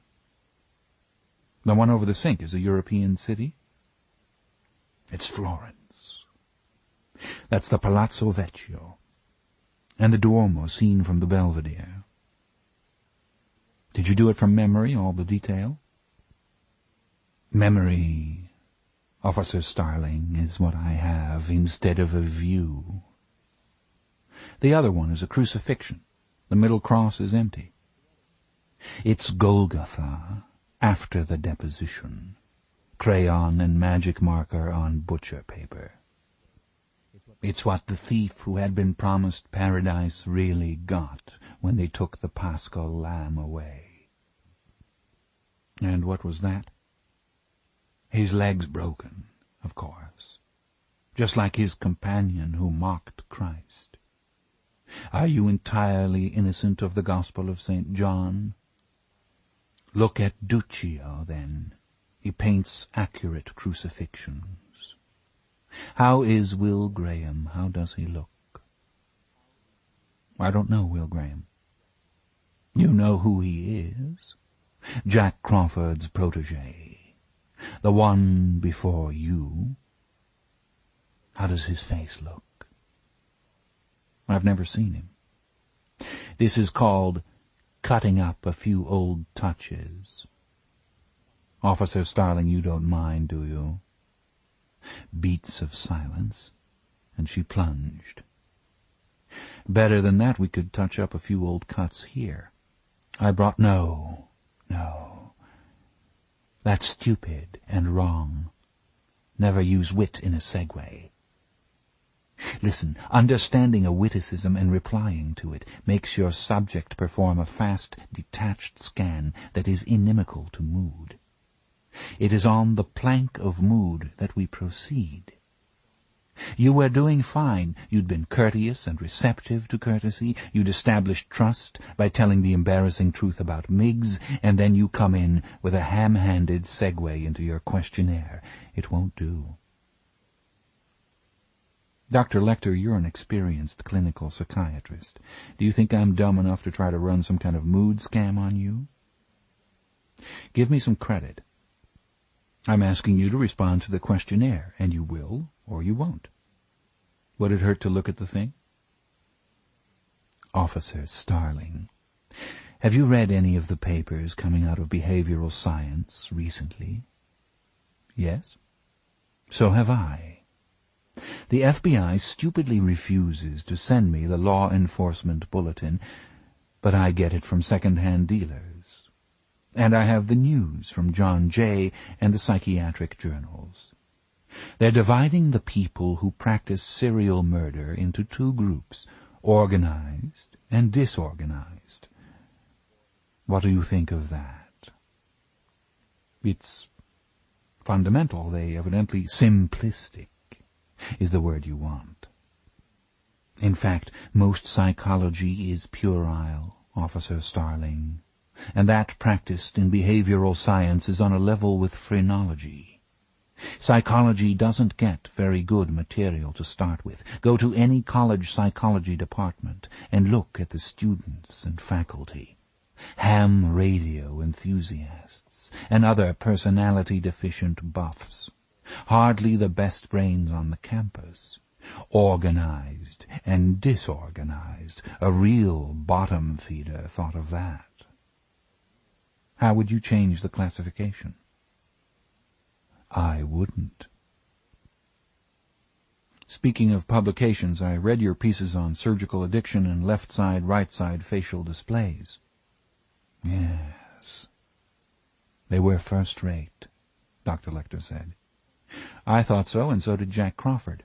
The one over the sink is a European city? It's Florence. That's the Palazzo Vecchio, and the Duomo seen from the Belvedere. Did you do it from memory, all the detail? Memory, Officer Starling, is what I have instead of a view. The other one is a crucifixion. The middle cross is empty. It's Golgotha after the deposition. Crayon and magic marker on butcher paper. It's what the thief who had been promised paradise really got when they took the Paschal lamb away. And what was that? His leg's broken, of course, just like his companion who mocked Christ. Are you entirely innocent of the Gospel of St. John? Look at Duccio, then. He paints accurate crucifixions. How is Will Graham? How does he look? I don't know Will Graham. You know who he is? Jack Crawford's protégé. The one before you. How does his face look? I've never seen him. This is called cutting up a few old touches. Officer Starling, you don't mind, do you? Beats of silence, and she plunged. Better than that, we could touch up a few old cuts here. I brought... No. That's stupid and wrong. Never use wit in a segue. Listen, understanding a witticism and replying to it makes your subject perform a fast, detached scan that is inimical to mood. It is on the plank of mood that we proceed. You were doing fine. You'd been courteous and receptive to courtesy. You'd established trust by telling the embarrassing truth about Miggs, and then you come in with a ham-handed segue into your questionnaire. It won't do. Dr. Lecter, you're an experienced clinical psychiatrist. Do you think I'm dumb enough to try to run some kind of mood scam on you? Give me some credit. I'm asking you to respond to the questionnaire, and you will or you won't. Would it hurt to look at the thing? Officer Starling, have you read any of the papers coming out of behavioral science recently? Yes? So have I. The FBI stupidly refuses to send me the law enforcement bulletin, but I get it from second-hand dealers. And I have the news from John Jay and the psychiatric journals. They're dividing the people who practice serial murder into two groups, organized and disorganized. What do you think of that? It's fundamental, they evidently simplistic is the word you want. In fact, most psychology is puerile, Officer Starling, and that practiced in behavioral science is on a level with phrenology. Psychology doesn't get very good material to start with. Go to any college psychology department and look at the students and faculty. Ham radio enthusiasts and other personality-deficient buffs. Hardly the best brains on the campus. Organized and disorganized. A real bottom feeder thought of that. How would you change the classification? I wouldn't. Speaking of publications, I read your pieces on surgical addiction and left-side, right-side facial displays. Yes. They were first-rate, Dr. Lecter said. I thought so, and so did Jack Crawford.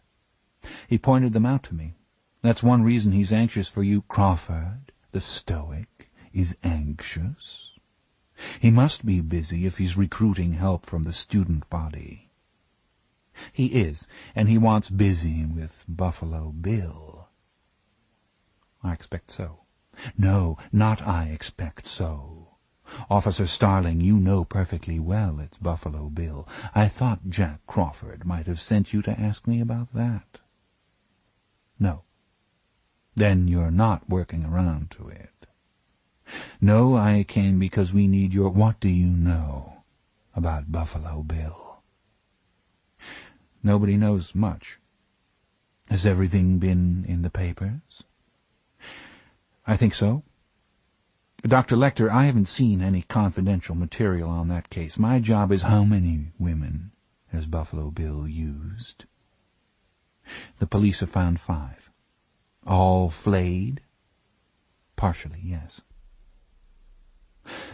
He pointed them out to me. That's one reason he's anxious for you. Crawford, the stoic, is anxious. He must be busy if he's recruiting help from the student body. He is, and he wants busy with Buffalo Bill. I expect so. No, not I expect so. Officer Starling, you know perfectly well it's Buffalo Bill. I thought Jack Crawford might have sent you to ask me about that. No. Then you're not working around to it. No, I came because we need your... What do you know about Buffalo Bill? Nobody knows much. Has everything been in the papers? I think so. Dr. Lecter, I haven't seen any confidential material on that case. My job is how many women has Buffalo Bill used? The police have found 5. All flayed? Partially, yes.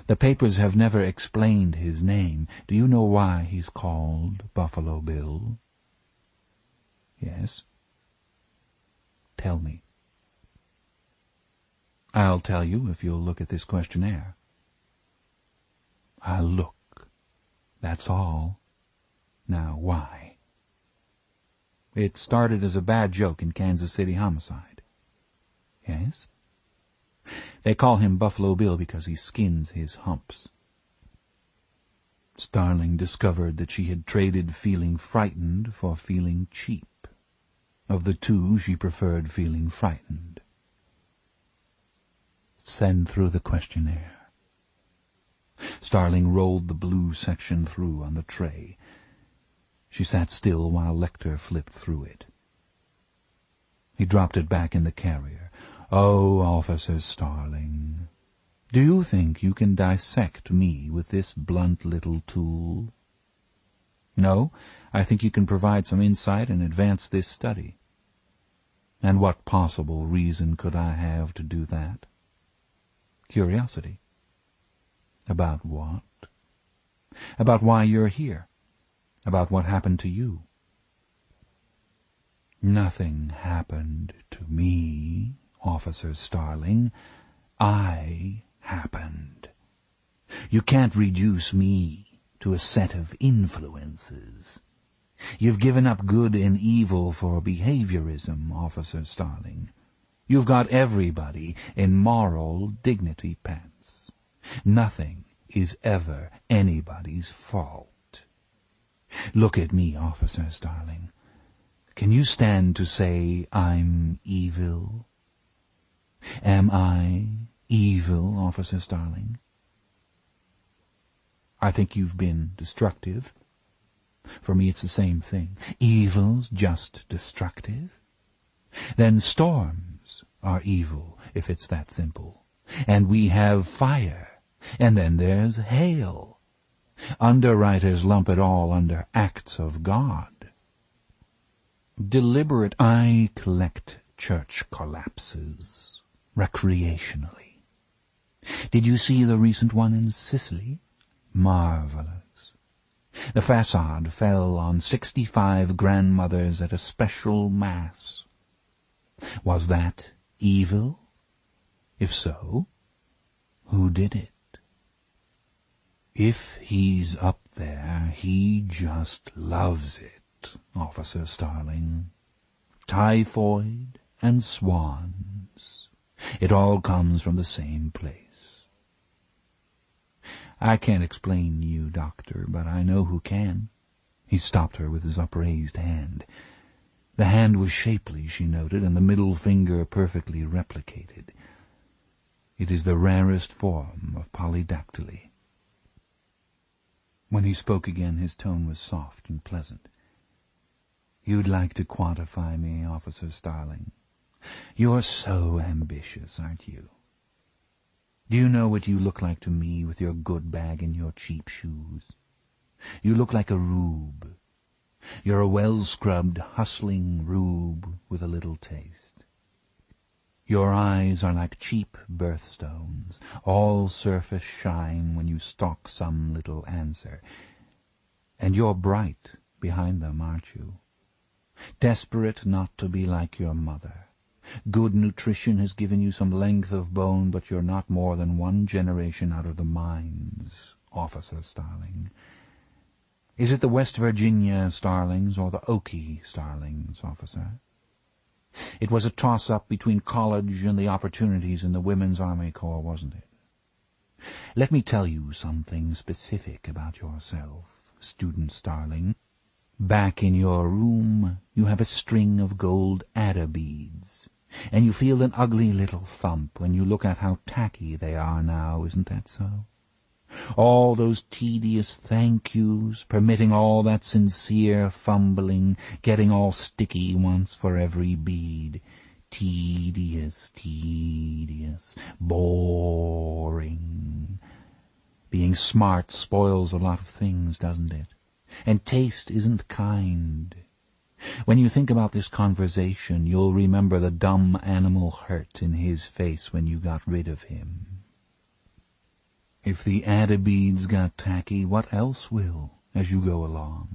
The papers have never explained his name. Do you know why he's called Buffalo Bill? Yes. Tell me. I'll tell you if you'll look at this questionnaire. I'll look. That's all. Now, why? It started as a bad joke in Kansas City homicide. Yes? They call him Buffalo Bill because he skins his humps. Starling discovered that she had traded feeling frightened for feeling cheap. Of the two, she preferred feeling frightened. Send through the questionnaire. Starling rolled the blue section through on the tray. She sat still while Lecter flipped through it. He dropped it back in the carrier. Oh, Officer Starling, do you think you can dissect me with this blunt little tool? No, I think you can provide some insight and advance this study. And what possible reason could I have to do that? Curiosity. About what? About why you're here. About what happened to you. Nothing happened to me, Officer Starling. I happened. You can't reduce me to a set of influences. You've given up good and evil for behaviorism, Officer Starling. You've got everybody in moral dignity pants. Nothing is ever anybody's fault. Look at me, Officer Starling. Can you stand to say I'm evil? Am I evil, Officer Starling? I think you've been destructive. For me, it's the same thing. Evil's just destructive. Then storms are evil, if it's that simple. And we have fire. And then there's hail. Underwriters lump it all under acts of God. Deliberate. I collect church collapses recreationally. Did you see the recent one in Sicily? Marvelous. The facade fell on 65 grandmothers at a special mass. Was that evil? If so, who did it? If he's up there, he just loves it, Officer Starling. Typhoid and swans. It all comes from the same place. I can't explain you, Doctor, but I know who can. He stopped her with his upraised hand. The hand was shapely, she noted, and the middle finger perfectly replicated. It is the rarest form of polydactyly. When he spoke again, his tone was soft and pleasant. You'd like to quantify me, Officer Starling. You're so ambitious, aren't you? Do you know what you look like to me with your good bag and your cheap shoes? You look like a rube. You're a well-scrubbed, hustling rube with a little taste. Your eyes are like cheap birthstones, all surface shine when you stalk some little answer. And you're bright behind them, aren't you? Desperate not to be like your mother. Good nutrition has given you some length of bone, but you're not more than one generation out of the mines, Officer Starling. Is it the West Virginia Starlings or the Okie Starlings, Officer? It was a toss-up between college and the opportunities in the Women's Army Corps, wasn't it? Let me tell you something specific about yourself, Student Starling. Back in your room, you have a string of gold adder beads, and you feel an ugly little thump when you look at how tacky they are now, isn't that so? All those tedious thank yous, permitting all that sincere fumbling, getting all sticky once for every bead. Tedious, boring. Being smart spoils a lot of things, doesn't it? And taste isn't kind. When you think about this conversation, you'll remember the dumb animal hurt in his face when you got rid of him. If the adder beads got tacky, what else will, as you go along?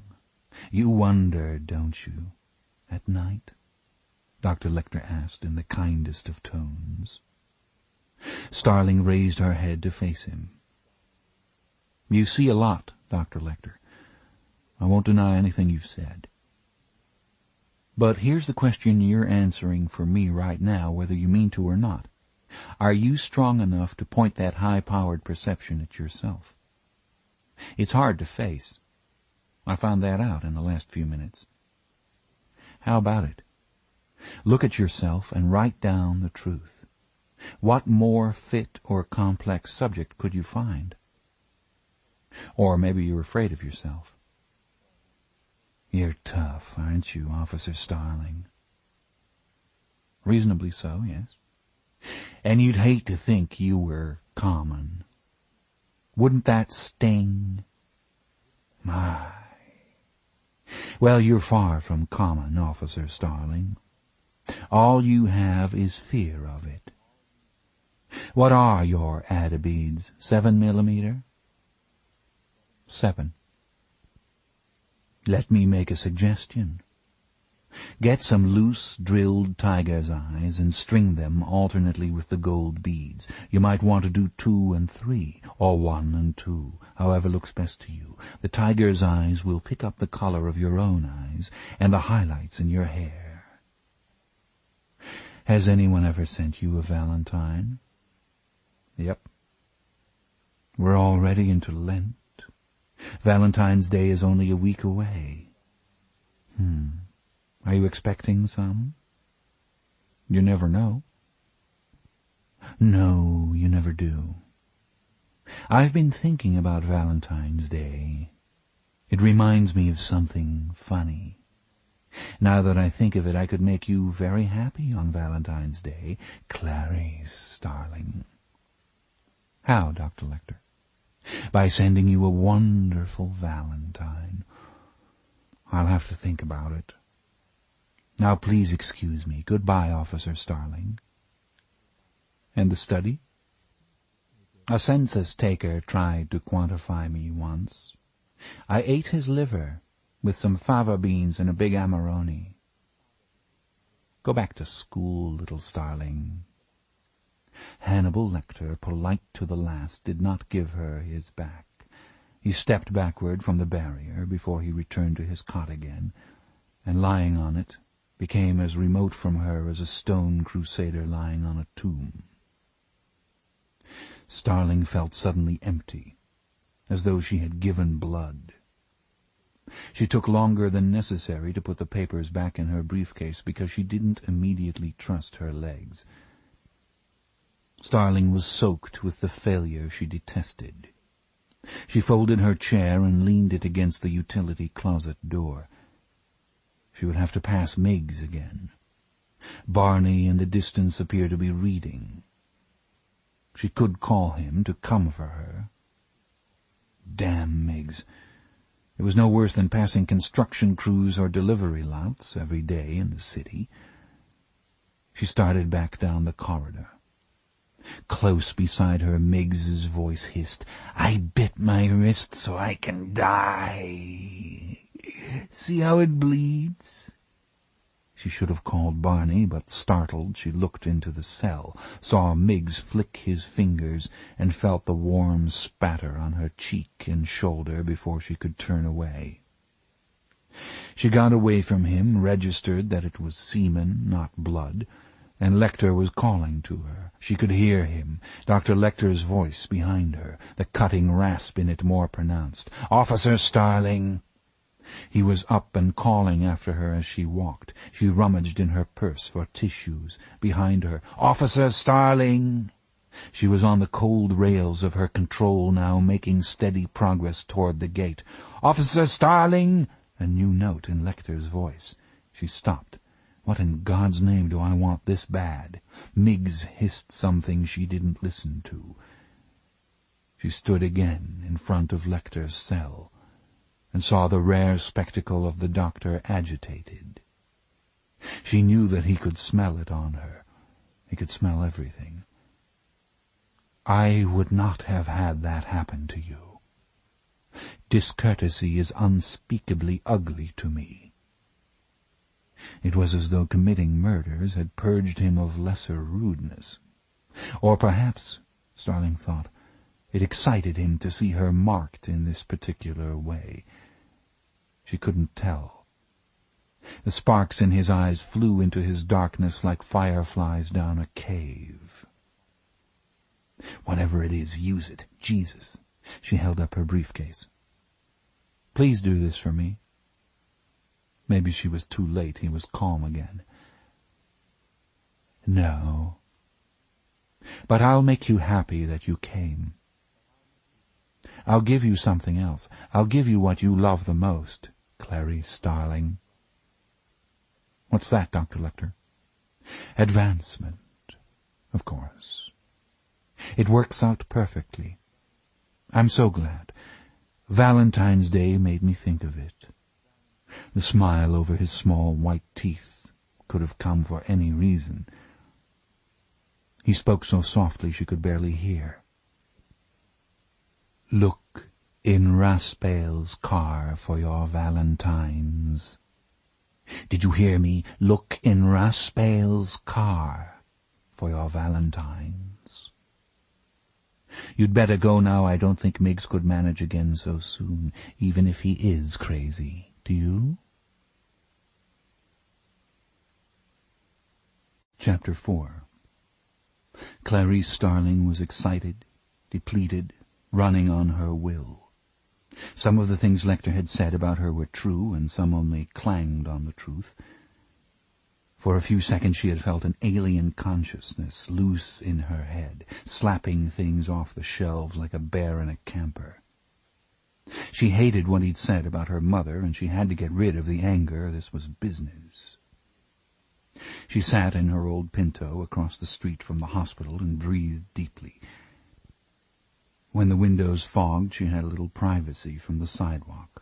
You wonder, don't you, at night? Dr. Lecter asked in the kindest of tones. Starling raised her head to face him. You see a lot, Dr. Lecter. I won't deny anything you've said. But here's the question you're answering for me right now, whether you mean to or not. Are you strong enough to point that high-powered perception at yourself? It's hard to face. I found that out in the last few minutes. How about it? Look at yourself and write down the truth. What more fit or complex subject could you find? Or maybe you're afraid of yourself. You're tough, aren't you, Officer Starling? Reasonably so, yes. And you'd hate to think you were common. Wouldn't that sting? My. Well, you're far from common, Officer Starling. All you have is fear of it. What are your adder beads? 7 millimeter? 7. Let me make a suggestion. Get some loose, drilled tiger's eyes and string them alternately with the gold beads. You might want to do 2 and 3, or 1 and 2, however looks best to you. The tiger's eyes will pick up the color of your own eyes and the highlights in your hair. Has anyone ever sent you a valentine? Yep. We're already into Lent. Valentine's Day is only a week away. Are you expecting some? You never know. No, you never do. I've been thinking about Valentine's Day. It reminds me of something funny. Now that I think of it, I could make you very happy on Valentine's Day, Clarice, darling. How, Dr. Lecter? By sending you a wonderful valentine. I'll have to think about it. Now please excuse me. Goodbye, Officer Starling. And the study? A census-taker tried to quantify me once. I ate his liver with some fava beans and a big Amarone. Go back to school, little Starling. Hannibal Lecter, polite to the last, did not give her his back. He stepped backward from the barrier before he returned to his cot again, and lying on it, became as remote from her as a stone crusader lying on a tomb. Starling felt suddenly empty, as though she had given blood. She took longer than necessary to put the papers back in her briefcase because she didn't immediately trust her legs. Starling was soaked with the failure she detested. She folded her chair and leaned it against the utility closet door. She would have to pass Miggs again. Barney in the distance appeared to be reading. She could call him to come for her. Damn Miggs. It was no worse than passing construction crews or delivery louts every day in the city. She started back down the corridor. Close beside her, Miggs's voice hissed, "I bit my wrist so I can die. See how it bleeds?" She should have called Barney, but startled, she looked into the cell, saw Miggs flick his fingers, and felt the warm spatter on her cheek and shoulder before she could turn away. She got away from him, registered that it was semen, not blood, and Lecter was calling to her. She could hear him, Dr. Lecter's voice behind her, the cutting rasp in it more pronounced. "Officer Starling!" He was up and calling after her as she walked. She rummaged in her purse for tissues. Behind her, "Officer Starling!" She was on the cold rails of her control now, making steady progress toward the gate. "Officer Starling!" A new note in Lecter's voice. She stopped. What in God's name do I want this bad? Miggs hissed something she didn't listen to. She stood again in front of Lecter's cell and saw the rare spectacle of the doctor agitated. She knew that he could smell it on her. He could smell everything. "I would not have had that happen to you. Discourtesy is unspeakably ugly to me." It was as though committing murders had purged him of lesser rudeness. Or perhaps, Starling thought, it excited him to see her marked in this particular way. She couldn't tell. The sparks in his eyes flew into his darkness like fireflies down a cave. "Whatever it is, use it. Jesus." She held up her briefcase. "Please do this for me." Maybe she was too late. He was calm again. "No. But I'll make you happy that you came. I'll give you something else. I'll give you what you love the most, Clarice Starling." "What's that, Dr. Lecter?" "Advancement, of course. It works out perfectly. I'm so glad. Valentine's Day made me think of it." The smile over his small white teeth could have come for any reason. He spoke so softly she could barely hear. "Look in Raspail's car for your valentines." Did you hear me? Look in Raspail's car for your valentines. You'd better go now. I don't think Miggs could manage again so soon, even if he is crazy. Do you? Chapter 4. Clarice Starling was excited, depleted, running on her will. Some of the things Lecter had said about her were true, and some only clanged on the truth. For a few seconds she had felt an alien consciousness loose in her head, slapping things off the shelves like a bear in a camper. She hated what he'd said about her mother, and she had to get rid of the anger. This was business. She sat in her old Pinto across the street from the hospital and breathed deeply. When the windows fogged, she had a little privacy from the sidewalk.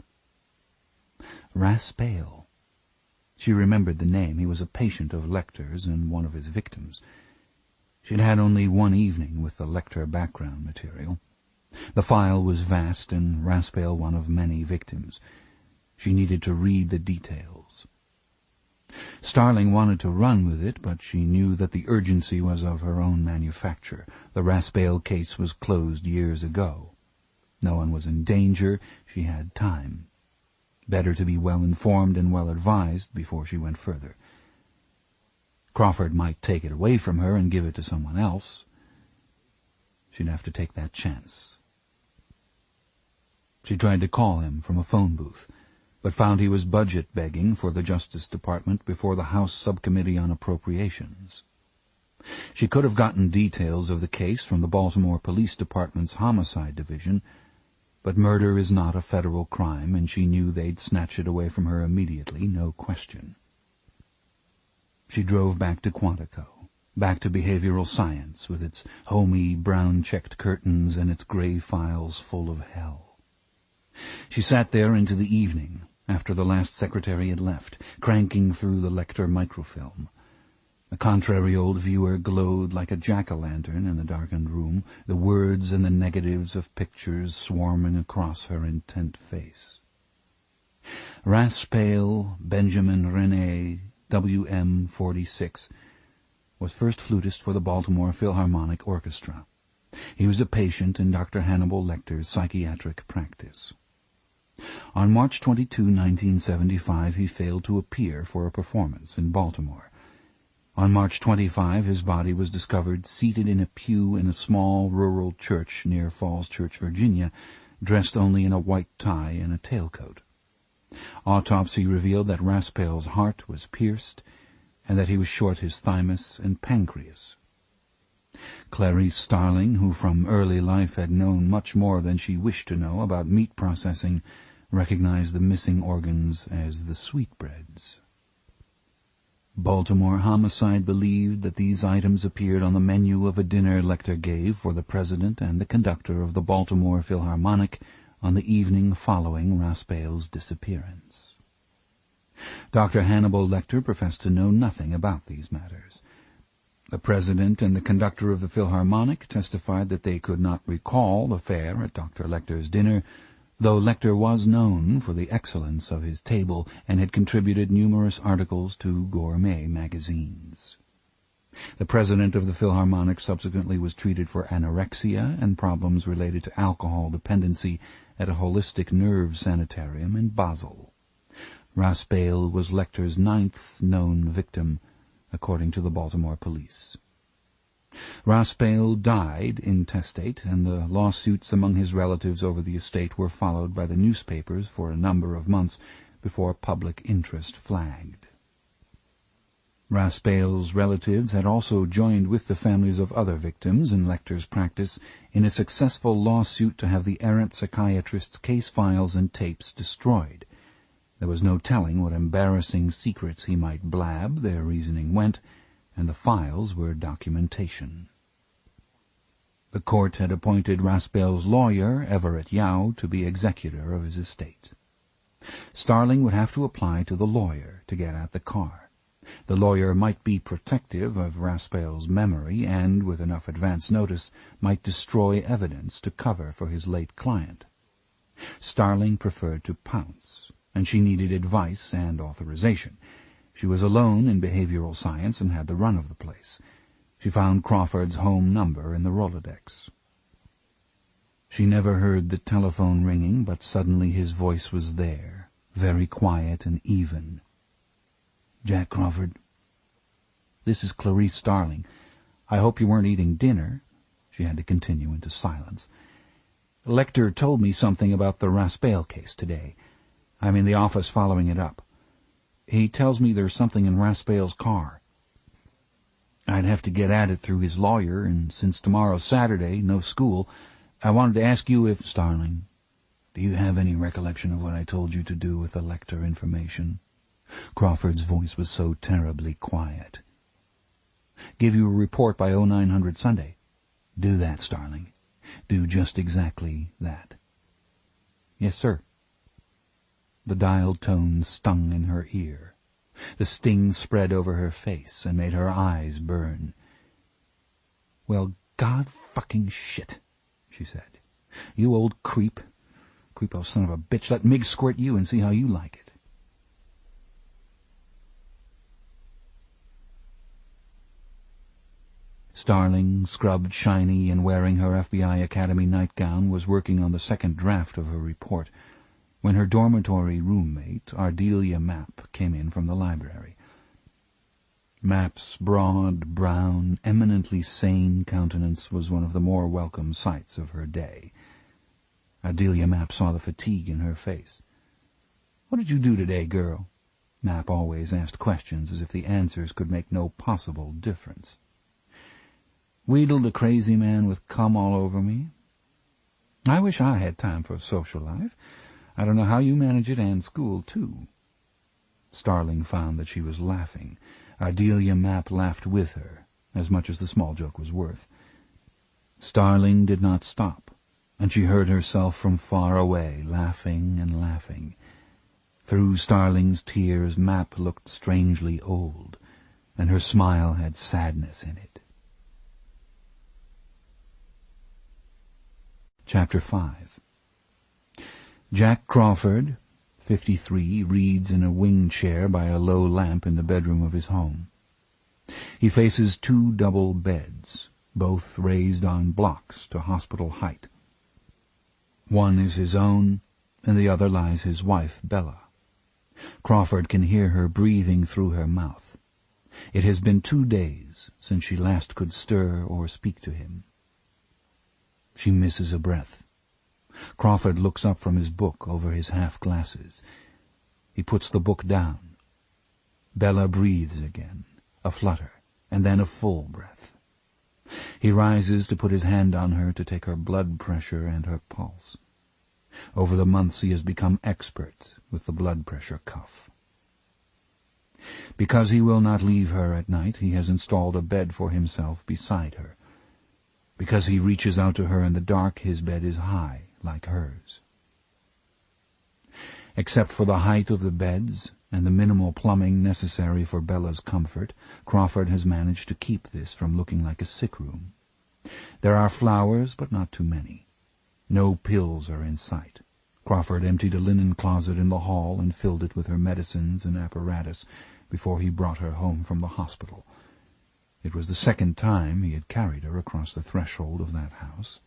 Raspail. She remembered the name. He was a patient of Lecter's and one of his victims. She'd had only one evening with the Lecter background material. The file was vast, and Raspail one of many victims. She needed to read the details. Starling wanted to run with it, but she knew that the urgency was of her own manufacture. The Raspail case was closed years ago. No one was in danger. She had time. Better to be well-informed and well-advised before she went further. Crawford might take it away from her and give it to someone else. She'd have to take that chance. She tried to call him from a phone booth, but found he was budget begging for the Justice Department before the House Subcommittee on Appropriations. She could have gotten details of the case from the Baltimore Police Department's Homicide Division, but murder is not a federal crime, and she knew they'd snatch it away from her immediately, no question. She drove back to Quantico, back to behavioral science, with its homey brown-checked curtains and its grey files full of hell. She sat there into the evening, after the last secretary had left, cranking through the Lecter microfilm. The contrary old viewer glowed like a jack-o'-lantern in the darkened room, the words and the negatives of pictures swarming across her intent face. Raspail Benjamin René, W.M. 46, was first flutist for the Baltimore Philharmonic Orchestra. He was a patient in Dr. Hannibal Lecter's psychiatric practice. On March 22, 1975, he failed to appear for a performance in Baltimore. On March 25, his body was discovered seated in a pew in a small rural church near Falls Church, Virginia, dressed only in a white tie and a tailcoat. Autopsy revealed that Raspail's heart was pierced and that he was short his thymus and pancreas. Clarice Starling, who from early life had known much more than she wished to know about meat processing, recognized the missing organs as the sweetbreads. Baltimore Homicide believed that these items appeared on the menu of a dinner Lecter gave for the president and the conductor of the Baltimore Philharmonic on the evening following Raspail's disappearance. Dr. Hannibal Lecter professed to know nothing about these matters. The president and the conductor of the Philharmonic testified that they could not recall the fare at Dr. Lecter's dinner, though Lecter was known for the excellence of his table and had contributed numerous articles to gourmet magazines. The president of the Philharmonic subsequently was treated for anorexia and problems related to alcohol dependency at a holistic nerve sanitarium in Basel. Raspail was Lecter's 9th known victim, according to the Baltimore police. Raspail died intestate, and the lawsuits among his relatives over the estate were followed by the newspapers for a number of months before public interest flagged. Raspail's relatives had also joined with the families of other victims in Lecter's practice in a successful lawsuit to have the errant psychiatrist's case files and tapes destroyed. There was no telling what embarrassing secrets he might blab, their reasoning went, and the files were documentation. The court had appointed Raspail's lawyer, Everett Yao, to be executor of his estate. Starling would have to apply to the lawyer to get at the car. The lawyer might be protective of Raspail's memory and, with enough advance notice, might destroy evidence to cover for his late client. Starling preferred to pounce, and she needed advice and authorization. She was alone in behavioral science and had the run of the place. She found Crawford's home number in the Rolodex. She never heard the telephone ringing, but suddenly his voice was there, very quiet and even. "Jack Crawford, this is Clarice Starling. I hope you weren't eating dinner." She had to continue into silence. "Lecter told me something about the Raspail case today. I'm in the office following it up. He tells me there's something in Raspail's car. I'd have to get at it through his lawyer, and since tomorrow's Saturday, no school, I wanted to ask you if—" "Starling, do you have any recollection of what I told you to do with the Lecter information?" Crawford's voice was so terribly quiet. "Give you a report by 0900 Sunday. Do that, Starling. Do just exactly that." "Yes, sir." The dialed tone stung in her ear. The sting spread over her face and made her eyes burn. "Well, God fucking shit," she said. "You old creep. Creepo son of a bitch, let Mig squirt you and see how you like it." Starling, scrubbed shiny and wearing her FBI Academy nightgown, was working on the second draft of her report when her dormitory roommate, Ardelia Mapp, came in from the library. Mapp's broad, brown, eminently sane countenance was one of the more welcome sights of her day. Ardelia Mapp saw the fatigue in her face. "What did you do today, girl?" Mapp always asked questions as if the answers could make no possible difference. "Wheedled a crazy man with cum all over me. I wish I had time for a social life. I don't know how you manage it and school, too." Starling found that she was laughing. Ardelia Mapp laughed with her, as much as the small joke was worth. Starling did not stop, and she heard herself from far away, laughing and laughing. Through Starling's tears, Mapp looked strangely old, and her smile had sadness in it. Chapter 5. Jack Crawford, 53, reads in a wing chair by a low lamp in the bedroom of his home. He faces two double beds, both raised on blocks to hospital height. One is his own, and the other lies his wife, Bella. Crawford can hear her breathing through her mouth. It has been 2 days since she last could stir or speak to him. She misses a breath. Crawford looks up from his book over his half-glasses. He puts the book down. Bella breathes again, a flutter, and then a full breath. He rises to put his hand on her to take her blood pressure and her pulse. Over the months he has become expert with the blood pressure cuff. Because he will not leave her at night, he has installed a bed for himself beside her. Because he reaches out to her in the dark, his bed is high, like hers. Except for the height of the beds and the minimal plumbing necessary for Bella's comfort, Crawford has managed to keep this from looking like a sick room. There are flowers, but not too many. No pills are in sight. Crawford emptied a linen closet in the hall and filled it with her medicines and apparatus before he brought her home from the hospital. It was the second time he had carried her across the threshold of that house,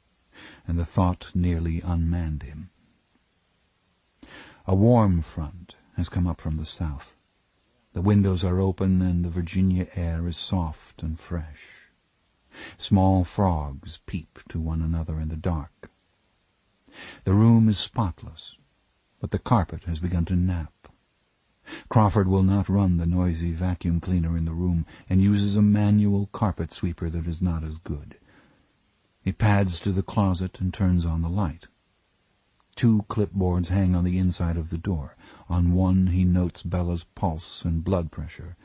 and the thought nearly unmanned him. A warm front has come up from the south. The windows are open and the Virginia air is soft and fresh. Small frogs peep to one another in the dark. The room is spotless, but the carpet has begun to nap. Crawford will not run the noisy vacuum cleaner in the room and uses a manual carpet sweeper that is not as good. He pads to the closet and turns on the light. 2 clipboards hang on the inside of the door. On one he notes Bella's pulse and blood pressure.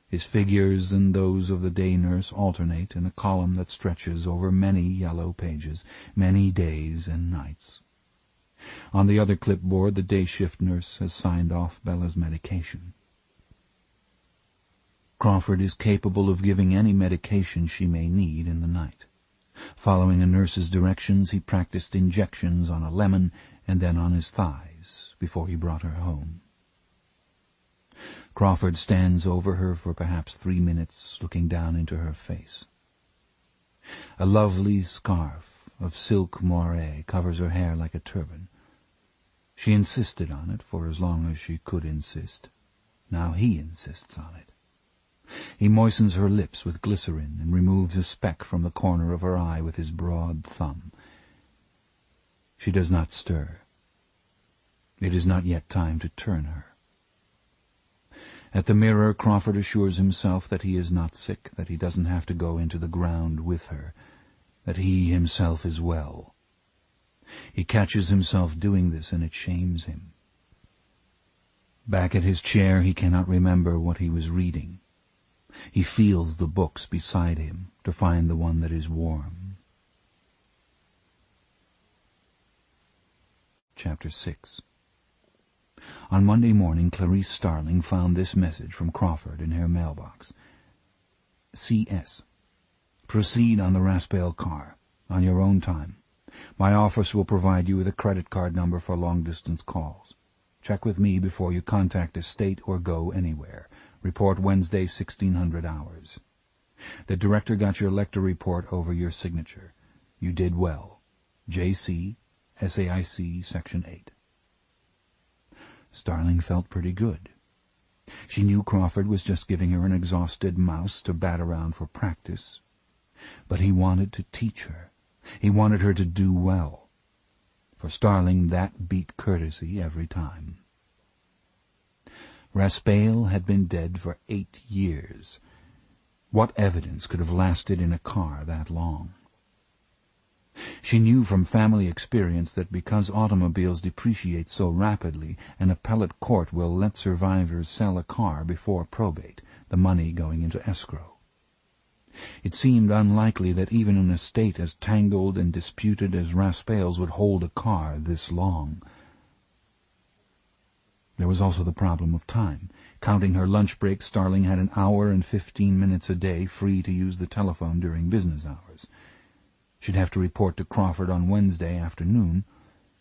His figures and those of the day nurse alternate in a column that stretches over many yellow pages, many days and nights. On the other clipboard the day shift nurse has signed off Bella's medication. Crawford is capable of giving any medication she may need in the night. Following a nurse's directions, he practiced injections on a lemon and then on his thighs, before he brought her home. Crawford stands over her for perhaps 3 minutes, looking down into her face. A lovely scarf of silk moire covers her hair like a turban. She insisted on it for as long as she could insist. Now he insists on it. He moistens her lips with glycerin and removes a speck from the corner of her eye with his broad thumb. She does not stir. It is not yet time to turn her. At the mirror, Crawford assures himself that he is not sick, that he doesn't have to go into the ground with her, that he himself is well. He catches himself doing this, and it shames him. Back at his chair, he cannot remember what he was reading. He feels the books beside him to find the one that is warm. Chapter 6. On Monday morning, Clarice Starling found this message from Crawford in her mailbox. C.S. Proceed on the Raspail car, on your own time. My office will provide you with a credit card number for long-distance calls. Check with me before you contact Estate or go anywhere. Report Wednesday, 1600 hours. The director got your lecture report over your signature. You did well. J.C., SAIC, Section 8. Starling felt pretty good. She knew Crawford was just giving her an exhausted mouse to bat around for practice. But he wanted to teach her. He wanted her to do well. For Starling, that beat courtesy every time. Raspail had been dead for 8 years. What evidence could have lasted in a car that long? She knew from family experience that because automobiles depreciate so rapidly, an appellate court will let survivors sell a car before probate, the money going into escrow. It seemed unlikely that even an estate as tangled and disputed as Raspail's would hold a car this long. There was also the problem of time. Counting her lunch break, Starling had an hour and 15 minutes a day free to use the telephone during business hours. She'd have to report to Crawford on Wednesday afternoon,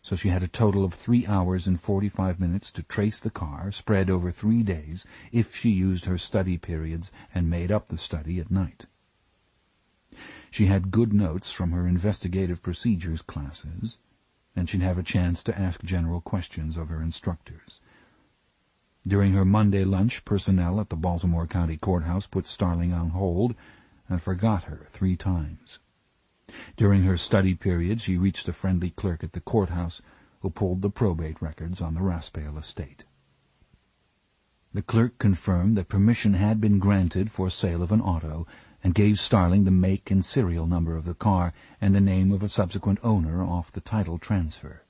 so she had a total of 3 hours and 45 minutes to trace the car, spread over 3 days, if she used her study periods and made up the study at night. She had good notes from her investigative procedures classes, and she'd have a chance to ask general questions of her instructors. During her Monday lunch, personnel at the Baltimore County Courthouse put Starling on hold and forgot her 3 times. During her study period, she reached a friendly clerk at the courthouse who pulled the probate records on the Raspail estate. The clerk confirmed that permission had been granted for sale of an auto and gave Starling the make and serial number of the car and the name of a subsequent owner off the title transfer.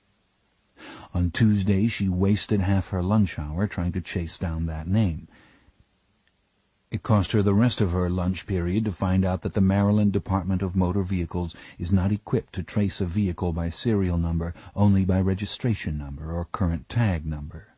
On Tuesday, she wasted half her lunch hour trying to chase down that name. It cost her the rest of her lunch period to find out that the Maryland Department of Motor Vehicles is not equipped to trace a vehicle by serial number, only by registration number or current tag number.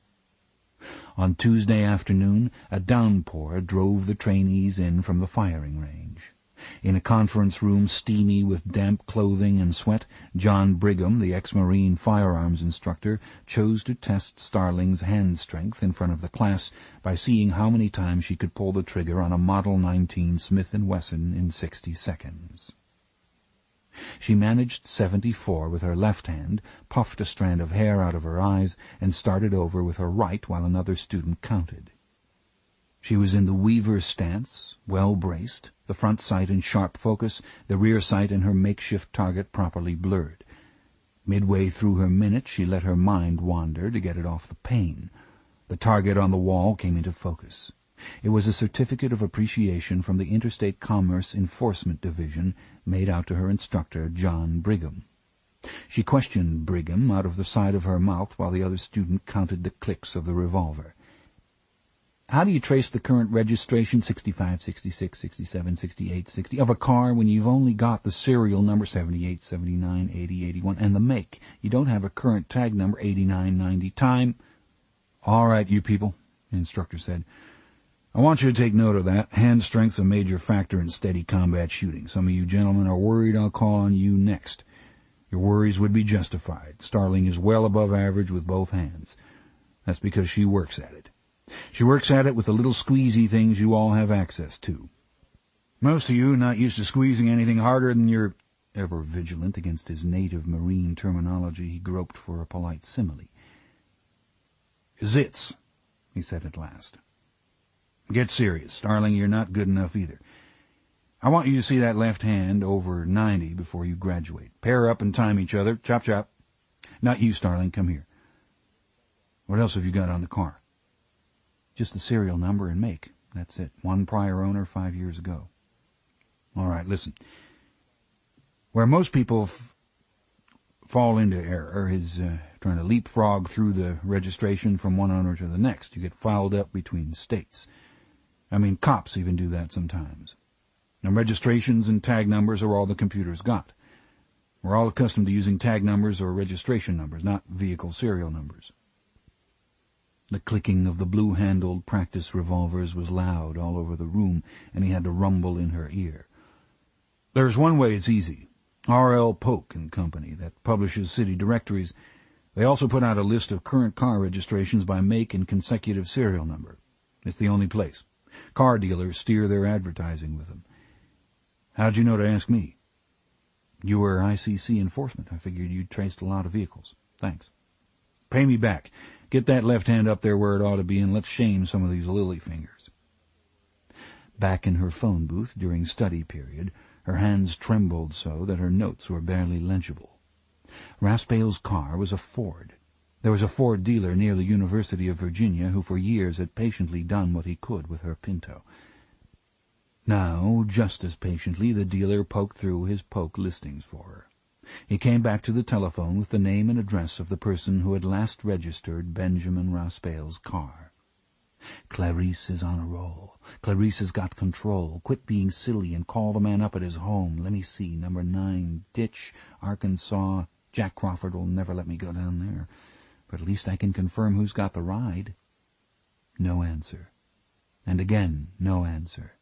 On Tuesday afternoon, a downpour drove the trainees in from the firing range. In a conference room steamy with damp clothing and sweat, John Brigham, the ex-Marine firearms instructor, chose to test Starling's hand strength in front of the class by seeing how many times she could pull the trigger on a Model 19 Smith & Wesson in 60 seconds. She managed 74 with her left hand, puffed a strand of hair out of her eyes, and started over with her right while another student counted. She was in the Weaver stance, well braced, the front sight in sharp focus, the rear sight and her makeshift target properly blurred. Midway through her minute, she let her mind wander to get it off the pane. The target on the wall came into focus. It was a certificate of appreciation from the Interstate Commerce Enforcement Division, made out to her instructor, John Brigham. She questioned Brigham out of the side of her mouth while the other student counted the clicks of the revolver. How do you trace the current registration, 65, 66, 67, 68, 60, of a car when you've only got the serial number 78, 79, 80, 81, and the make? You don't have a current tag number 89, 90. Time. All right, you people, the instructor said. I want you to take note of that. Hand strength's a major factor in steady combat shooting. Some of you gentlemen are worried I'll call on you next. Your worries would be justified. Starling is well above average with both hands. That's because she works at it. She works at it with the little squeezy things you all have access to. Most of you not used to squeezing anything harder than your... Ever vigilant against his native marine terminology, he groped for a polite simile. Zits, he said at last. Get serious, Starling, you're not good enough either. I want you to see that left hand over 90 before you graduate. Pair up and time each other. Chop, chop. Not you, Starling. Come here. What else have you got on the car? Just the serial number and make. That's it. One prior owner 5 years ago. All right, listen. Where most people fall into error is trying to leapfrog through the registration from one owner to the next. You get filed up between states. I mean, cops even do that sometimes. Now, registrations and tag numbers are all the computers got. We're all accustomed to using tag numbers or registration numbers, not vehicle serial numbers. The clicking of the blue-handled practice revolvers was loud all over the room, and he had to rumble in her ear. There's one way it's easy. R.L. Polk and Company, that publishes city directories. They also put out a list of current car registrations by make and consecutive serial number. It's the only place. Car dealers steer their advertising with them. How'd you know to ask me? You were ICC enforcement. I figured you'd traced a lot of vehicles. Thanks. Pay me back. Get that left hand up there where it ought to be, and let's shame some of these lily fingers. Back in her phone booth during study period, her hands trembled so that her notes were barely legible. Raspale's car was a Ford. There was a Ford dealer near the University of Virginia who for years had patiently done what he could with her Pinto. Now, just as patiently, the dealer poked through his Polk listings for her. He came back to the telephone with the name and address of the person who had last registered Benjamin Raspale's car. Clarice is on a roll. Clarice has got control. Quit being silly and call the man up at his home. Let me see, number 9, Ditch, Arkansas. Jack Crawford will never let me go down there. But at least I can confirm who's got the ride. No answer. And again, no answer.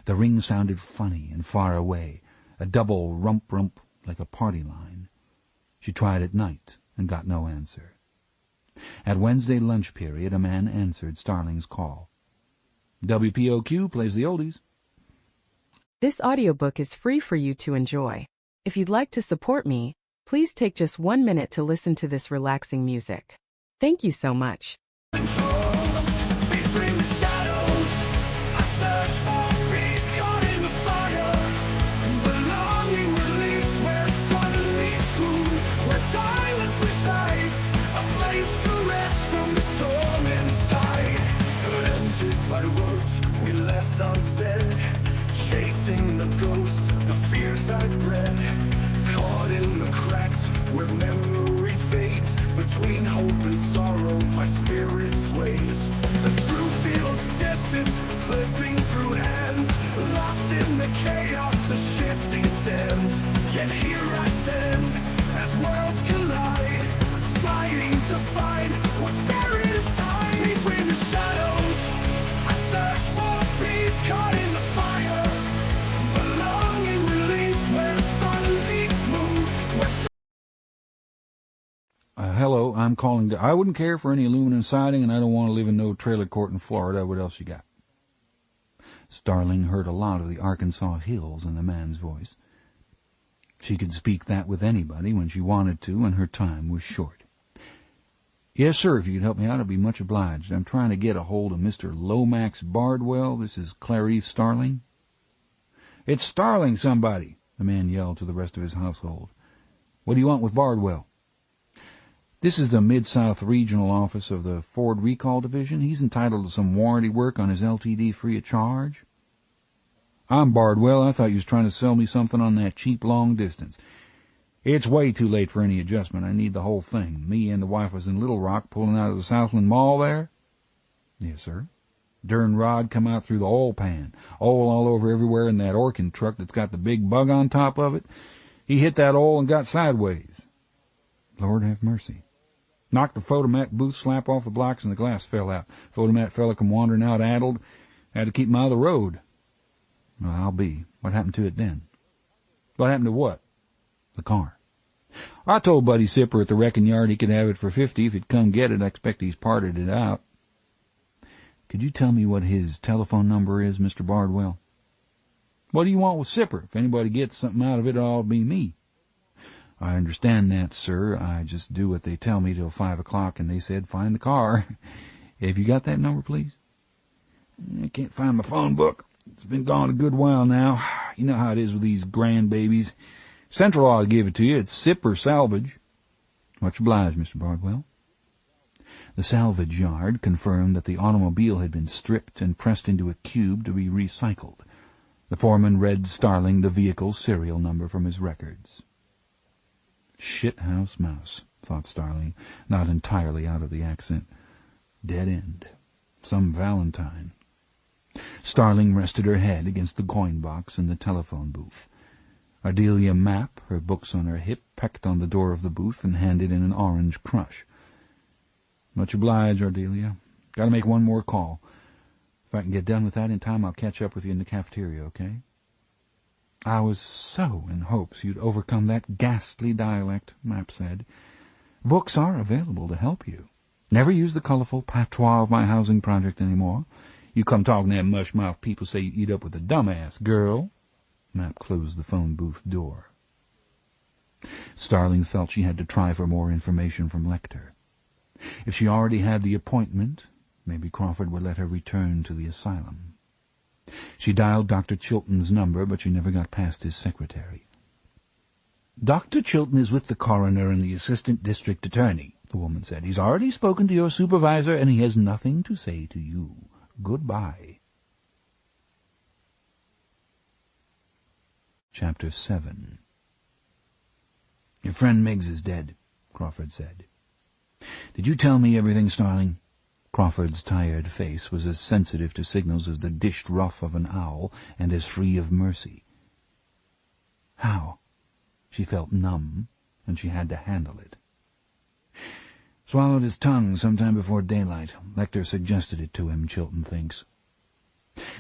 The ring sounded funny and far away, a double rump-rump like a party line. She tried at night and got no answer. At Wednesday lunch period, a man answered Starling's call. WPOQ plays the oldies. This audiobook is free for you to enjoy. If you'd like to support me, please take just 1 minute to listen to this relaxing music. Thank you so much. Between the shadows, I search for peace caught in the fire. Belonging release where sun meets moon, where silence resides, a place to rest from the storm inside. Emptied by words we left unsaid, chasing the ghosts, the fears I bred. Caught in the cracks where memory fades, between hope and sorrow my spirit sways. The truth feels distant, slipping through hands, lost in the chaos, the shifting sands. Yet here I stand, as worlds collide, fighting to find what's buried inside. Between the shadows, I search for peace caught in the fire. Belonging release where sun meets moon, where Hello, I'm calling I wouldn't care for any aluminum siding, and I don't want to live in no trailer court in Florida. What else you got? Starling heard a lot of the Arkansas hills in the man's voice. She could speak that with anybody when she wanted to, and her time was short. Yes, sir, if you could help me out, I'd be much obliged. I'm trying to get a hold of Mr. Lomax Bardwell. This is Clarice Starling. It's Starling, somebody, the man yelled to the rest of his household. What do you want with Bardwell? This is the Mid-South Regional Office of the Ford Recall Division. He's entitled to some warranty work on his LTD free of charge. I'm Bardwell. I thought you was trying to sell me something on that cheap long distance. It's way too late for any adjustment. I need the whole thing. Me and the wife was in Little Rock pulling out of the Southland Mall there. Yes, sir. Dern rod come out through the oil pan. Oil all over everywhere in that Orkin truck that's got the big bug on top of it. He hit that oil and got sideways. Lord have mercy. Knocked the photomat booth slap off the blocks and the glass fell out. Photomat fella come wandering out addled. Had to keep him out of the road. Well, I'll be. What happened to it then? What happened to what? The car. I told Buddy Sipper at the wrecking yard he could have it for $50 if he'd come get it. I expect he's parted it out. Could you tell me what his telephone number is, Mr. Bardwell? What do you want with Sipper? If anybody gets something out of it, it'll all be me. I understand that, sir. I just do what they tell me till 5 o'clock, and they said find the car. Have you got that number, please? I can't find my phone book. It's been gone a good while now. You know how it is with these grandbabies. Central ought to give it to you. It's Sipper Salvage. Much obliged, Mr. Bardwell. The salvage yard confirmed that the automobile had been stripped and pressed into a cube to be recycled. The foreman read Starling the vehicle's serial number from his records. Shithouse mouse, thought Starling, not entirely out of the accent. Dead end. Some Valentine. Starling rested her head against the coin box in the telephone booth. Ardelia Mapp, her books on her hip, pecked on the door of the booth and handed in an orange crush. Much obliged, Ardelia. Gotta make one more call. If I can get done with that in time, I'll catch up with you in the cafeteria, okay? I was so in hopes you'd overcome that ghastly dialect, Mapp said. Books are available to help you. Never use the colourful patois of my housing project any more. You come talking to them mush-mouth people say you eat up with a dumbass girl. Mapp closed the phone booth door. Starling felt she had to try for more information from Lecter. If she already had the appointment, maybe Crawford would let her return to the asylum. She dialed Dr. Chilton's number, but she never got past his secretary. Dr. Chilton is with the coroner and the assistant district attorney, the woman said. He's already spoken to your supervisor, and he has nothing to say to you. Goodbye. Chapter 7. Your friend Miggs is dead, Crawford said. Did you tell me everything, Starling? Crawford's tired face was as sensitive to signals as the dished ruff of an owl, and as free of mercy. How? She felt numb, and she had to handle it. Swallowed his tongue sometime before daylight. Lecter suggested it to him, Chilton thinks.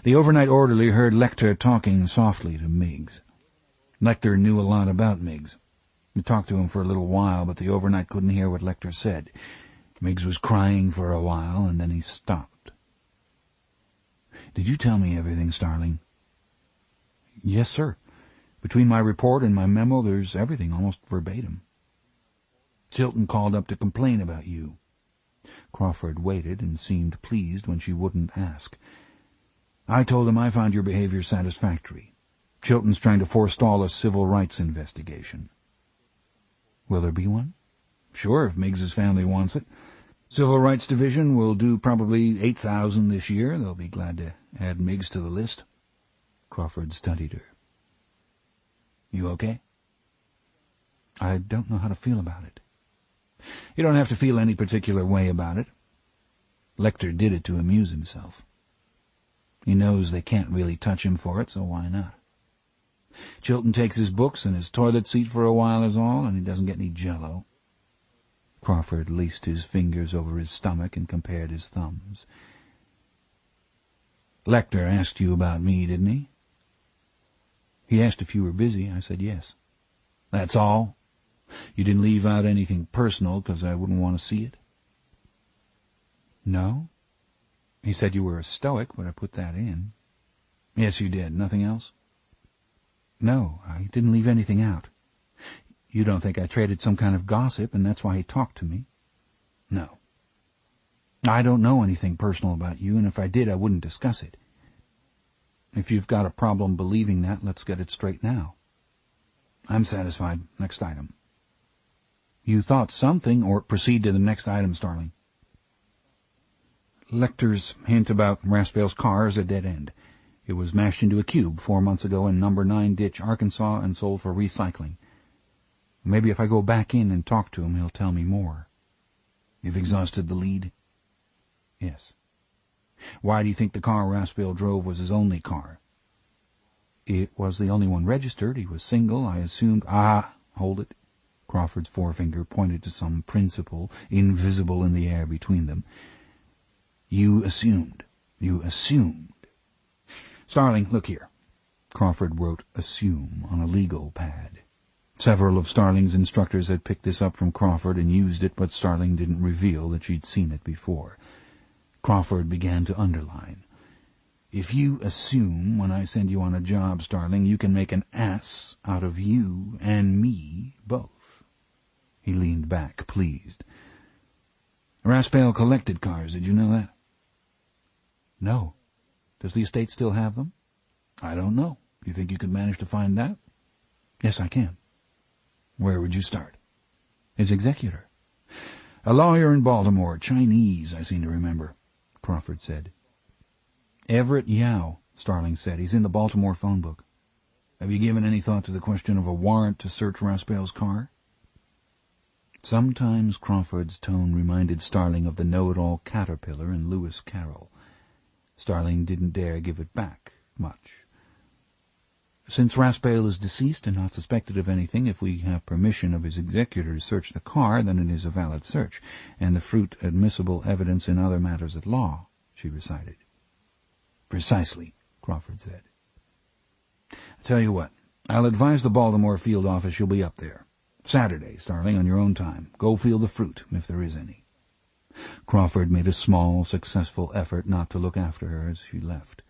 The overnight orderly heard Lecter talking softly to Miggs. Lecter knew a lot about Miggs. He talked to him for a little while, but the overnight couldn't hear what Lecter said. Miggs was crying for a while, and then he stopped. Did you tell me everything, Starling? Yes, sir. Between my report and my memo, there's everything, almost verbatim. Chilton called up to complain about you. Crawford waited and seemed pleased when she wouldn't ask. I told him I found your behavior satisfactory. Chilton's trying to forestall a civil rights investigation. Will there be one? Sure, if Miggs's family wants it. Civil Rights Division will do probably 8,000 this year. They'll be glad to add Miggs to the list. Crawford studied her. You okay? I don't know how to feel about it. You don't have to feel any particular way about it. Lecter did it to amuse himself. He knows they can't really touch him for it, so why not? Chilton takes his books and his toilet seat for a while is all, and he doesn't get any jello. Crawford laced his fingers over his stomach and compared his thumbs. Lecter asked you about me, didn't he? He asked if you were busy. I said yes. That's all? You didn't leave out anything personal because I wouldn't want to see it? No. He said you were a stoic, but I put that in. Yes, you did. Nothing else? No, I didn't leave anything out. You don't think I traded some kind of gossip, and that's why he talked to me? No. I don't know anything personal about you, and if I did, I wouldn't discuss it. If you've got a problem believing that, let's get it straight now. I'm satisfied. Next item. You thought something, or proceed to the next item, Starling. Lecter's hint about Raspale's car is a dead end. It was mashed into a cube 4 months ago in No. 9 Ditch, Arkansas, and sold for recycling. Maybe if I go back in and talk to him, he'll tell me more. You've exhausted the lead? Yes. Why do you think the car Raspale drove was his only car? It was the only one registered. He was single. I assumed— hold it. Crawford's forefinger pointed to some principle invisible in the air between them. You assumed. Starling, look here. Crawford wrote assume on a legal pad. Several of Starling's instructors had picked this up from Crawford and used it, but Starling didn't reveal that she'd seen it before. Crawford began to underline. "If you assume when I send you on a job, Starling, you can make an ass out of you and me both." He leaned back, pleased. "Raspail collected cars, did you know that?" "No. Does the estate still have them?" "I don't know. You think you could manage to find that?" "Yes, I can." "Where would you start?" "His executor." "A lawyer in Baltimore, Chinese, I seem to remember," Crawford said. "Everett Yao," Starling said. "He's in the Baltimore phone book." "Have you given any thought to the question of a warrant to search Raspail's car?" Sometimes Crawford's tone reminded Starling of the know-it-all caterpillar in Lewis Carroll. Starling didn't dare give it back much. "Since Raspail is deceased and not suspected of anything, if we have permission of his executor to search the car, then it is a valid search, and the fruit admissible evidence in other matters at law," she recited. "Precisely," Crawford said. "I tell you what, I'll advise the Baltimore field office you'll be up there. Saturday, Starling, on your own time. Go feel the fruit, if there is any." Crawford made a small, successful effort not to look after her as she left.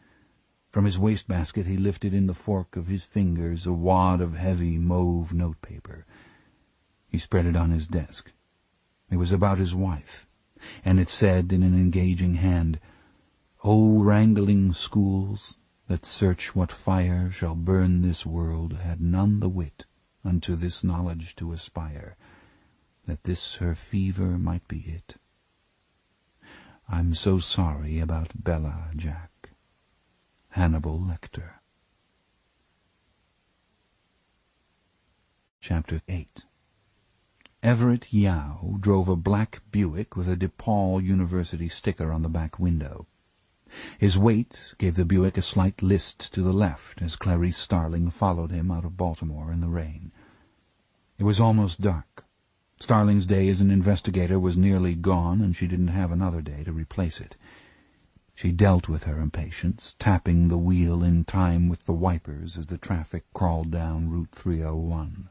From his wastebasket he lifted in the fork of his fingers a wad of heavy mauve notepaper. He spread it on his desk. It was about his wife, and it said in an engaging hand, "O wrangling schools, that search what fire shall burn this world, had none the wit unto this knowledge to aspire, that this her fever might be it. I'm so sorry about Bella, Jack. Hannibal Lecter." Chapter 8. Everett Yao drove a black Buick with a DePaul University sticker on the back window. His weight gave the Buick a slight list to the left as Clarice Starling followed him out of Baltimore in the rain. It was almost dark. Starling's day as an investigator was nearly gone, and she didn't have another day to replace it. She dealt with her impatience, tapping the wheel in time with the wipers as the traffic crawled down Route 301.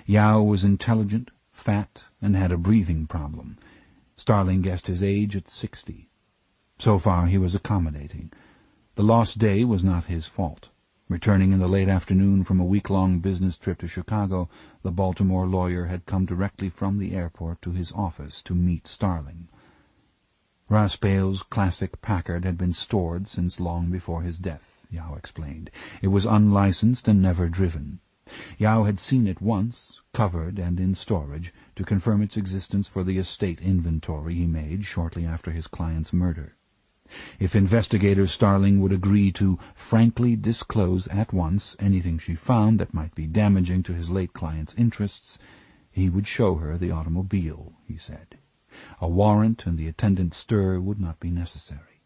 Yao was intelligent, fat, and had a breathing problem. Starling guessed his age at 60. So far he was accommodating. The lost day was not his fault. Returning in the late afternoon from a week-long business trip to Chicago, the Baltimore lawyer had come directly from the airport to his office to meet Starling. Raspail's classic Packard had been stored since long before his death, Yao explained. It was unlicensed and never driven. Yao had seen it once, covered and in storage, to confirm its existence for the estate inventory he made shortly after his client's murder. If investigator Starling would agree to frankly disclose at once anything she found that might be damaging to his late client's interests, he would show her the automobile, he said. A warrant and the attendant stir would not be necessary.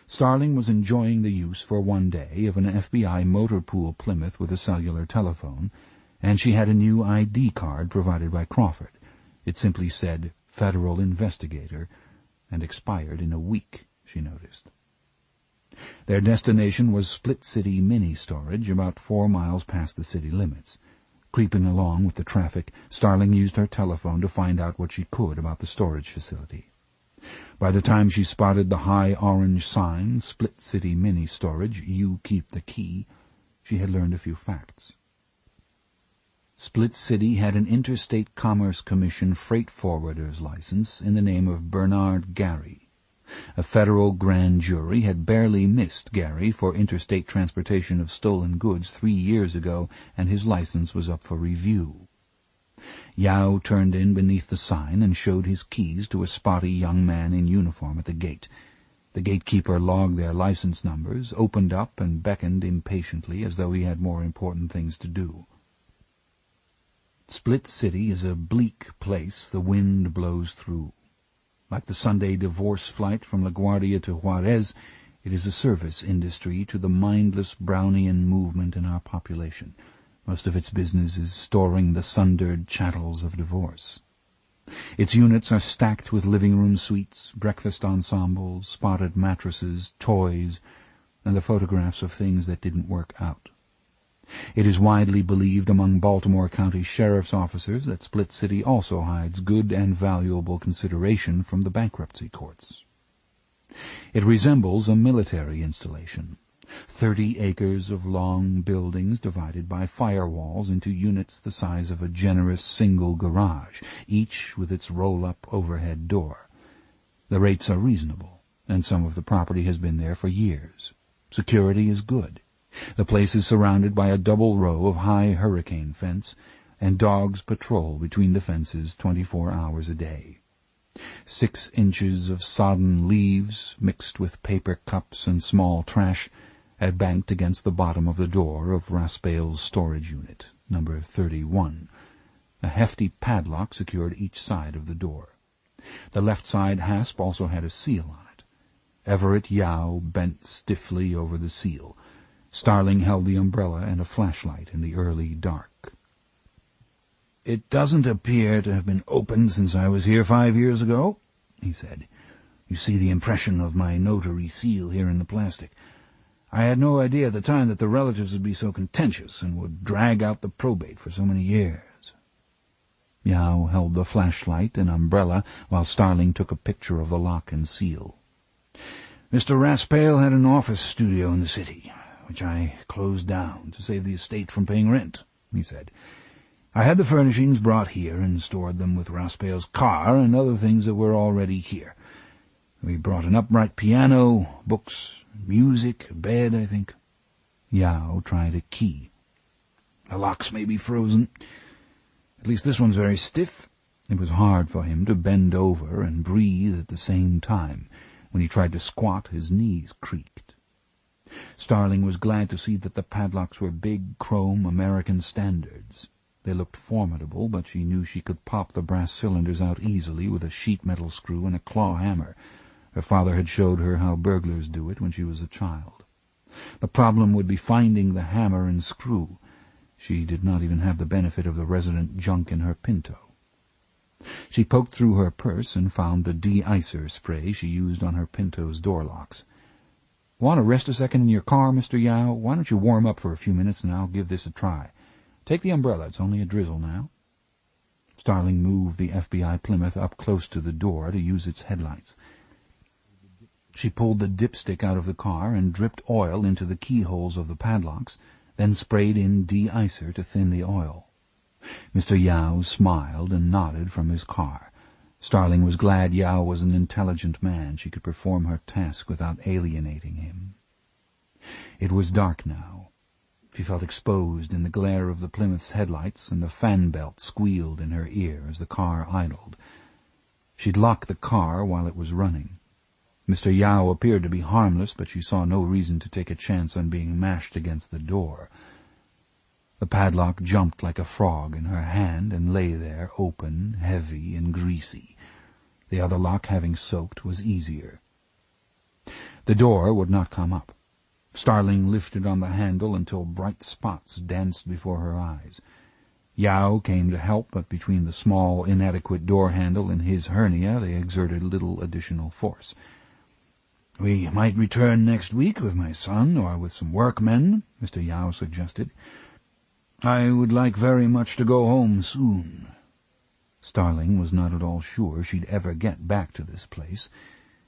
Starling was enjoying the use for one day of an FBI motor pool Plymouth with a cellular telephone, and she had a new ID card provided by Crawford. It simply said, "Federal Investigator," and expired in a week, she noticed. Their destination was Split City Mini Storage, about 4 miles past the city limits. Creeping along with the traffic, Starling used her telephone to find out what she could about the storage facility. By the time she spotted the high orange sign, Split City Mini Storage, You Keep the Key, she had learned a few facts. Split City had an Interstate Commerce Commission freight forwarder's license in the name of Bernard Gary. A federal grand jury had barely missed Gary for interstate transportation of stolen goods 3 years ago, and his license was up for review. Yao turned in beneath the sign and showed his keys to a spotty young man in uniform at the gate. The gatekeeper logged their license numbers, opened up, and beckoned impatiently as though he had more important things to do. Split City is a bleak place the wind blows through. Like the Sunday divorce flight from LaGuardia to Juarez, it is a service industry to the mindless Brownian movement in our population. Most of its business is storing the sundered chattels of divorce. Its units are stacked with living room suites, breakfast ensembles, spotted mattresses, toys, and the photographs of things that didn't work out. It is widely believed among Baltimore County sheriff's officers that Split City also hides good and valuable consideration from the bankruptcy courts. It resembles a military installation. 30 acres of long buildings divided by firewalls into units the size of a generous single garage, each with its roll-up overhead door. The rates are reasonable, and some of the property has been there for years. Security is good. The place is surrounded by a double row of high hurricane fence, and dogs patrol between the fences 24 hours a day. 6 inches of sodden leaves, mixed with paper cups and small trash, had banked against the bottom of the door of Raspail's storage unit, number 31. A hefty padlock secured each side of the door. The left side hasp also had a seal on it. Everett Yao bent stiffly over the seal. Starling held the umbrella and a flashlight in the early dark. "It doesn't appear to have been opened since I was here 5 years ago," he said. "You see the impression of my notary seal here in the plastic. I had no idea at the time that the relatives would be so contentious and would drag out the probate for so many years." Yao held the flashlight and umbrella while Starling took a picture of the lock and seal. "Mr. Raspail had an office studio in the city, which I closed down to save the estate from paying rent," he said. "I had the furnishings brought here and stored them with Raspail's car and other things that were already here. We brought an upright piano, books, music, a bed, I think." Yao tried a key. "The locks may be frozen. At least this one's very stiff." It was hard for him to bend over and breathe at the same time. When he tried to squat, his knees creaked. Starling was glad to see that the padlocks were big, chrome American standards. They looked formidable, but she knew she could pop the brass cylinders out easily with a sheet metal screw and a claw hammer. Her father had showed her how burglars do it when she was a child. The problem would be finding the hammer and screw. She did not even have the benefit of the resident junk in her Pinto. She poked through her purse and found the de-icer spray she used on her Pinto's door locks. "Want to rest a second in your car, Mr. Yao? Why don't you warm up for a few minutes and I'll give this a try. Take the umbrella, it's only a drizzle now." Starling moved the FBI Plymouth up close to the door to use its headlights. She pulled the dipstick out of the car and dripped oil into the keyholes of the padlocks, then sprayed in de-icer to thin the oil. Mr. Yao smiled and nodded from his car. Starling was glad Yao was an intelligent man. She could perform her task without alienating him. It was dark now. She felt exposed in the glare of the Plymouth's headlights, and the fan belt squealed in her ear as the car idled. She'd locked the car while it was running. Mr. Yao appeared to be harmless, but she saw no reason to take a chance on being mashed against the door. The padlock jumped like a frog in her hand and lay there, open, heavy, and greasy. The other lock, having soaked, was easier. The door would not come up. Starling lifted on the handle until bright spots danced before her eyes. Yao came to help, but between the small, inadequate door handle and his hernia they exerted little additional force. "We might return next week with my son, or with some workmen," Mr. Yao suggested. "I would like very much to go home soon." Starling was not at all sure she'd ever get back to this place.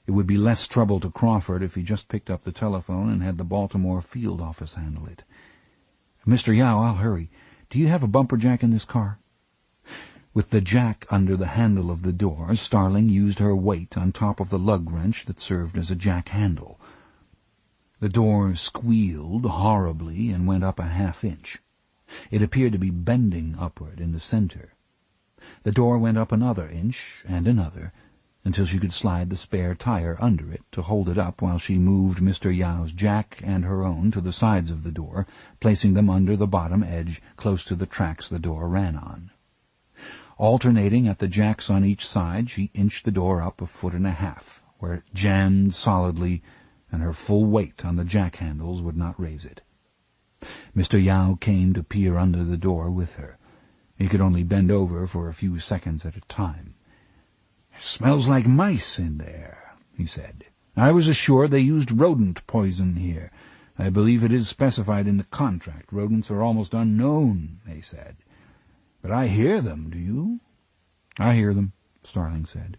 It would be less trouble to Crawford if he just picked up the telephone and had the Baltimore field office handle it. "Mr. Yao, I'll hurry. Do you have a bumper jack in this car?" With the jack under the handle of the door, Starling used her weight on top of the lug wrench that served as a jack handle. The door squealed horribly and went up a half-inch. It appeared to be bending upward in the center. The door went up another inch and another, until she could slide the spare tire under it to hold it up while she moved Mr. Yao's jack and her own to the sides of the door, placing them under the bottom edge close to the tracks the door ran on. Alternating at the jacks on each side, she inched the door up 1.5 feet, where it jammed solidly, and her full weight on the jack handles would not raise it. Mr. Yao came to peer under the door with her. He could only bend over for a few seconds at a time. "It smells like mice in there," he said. "I was assured they used rodent poison here. I believe it is specified in the contract. Rodents are almost unknown, they said. But I hear them, do you? I hear them, Starling said.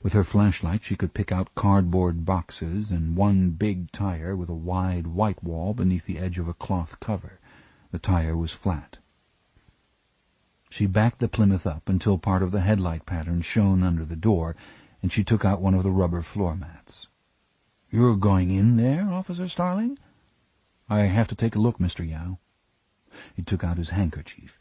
With her flashlight she could pick out cardboard boxes and one big tire with a wide white wall beneath the edge of a cloth cover. The tire was flat. She backed the Plymouth up until part of the headlight pattern shone under the door, and she took out one of the rubber floor mats. "You're going in there, Officer Starling?" "I have to take a look, Mr. Yao." He took out his handkerchief.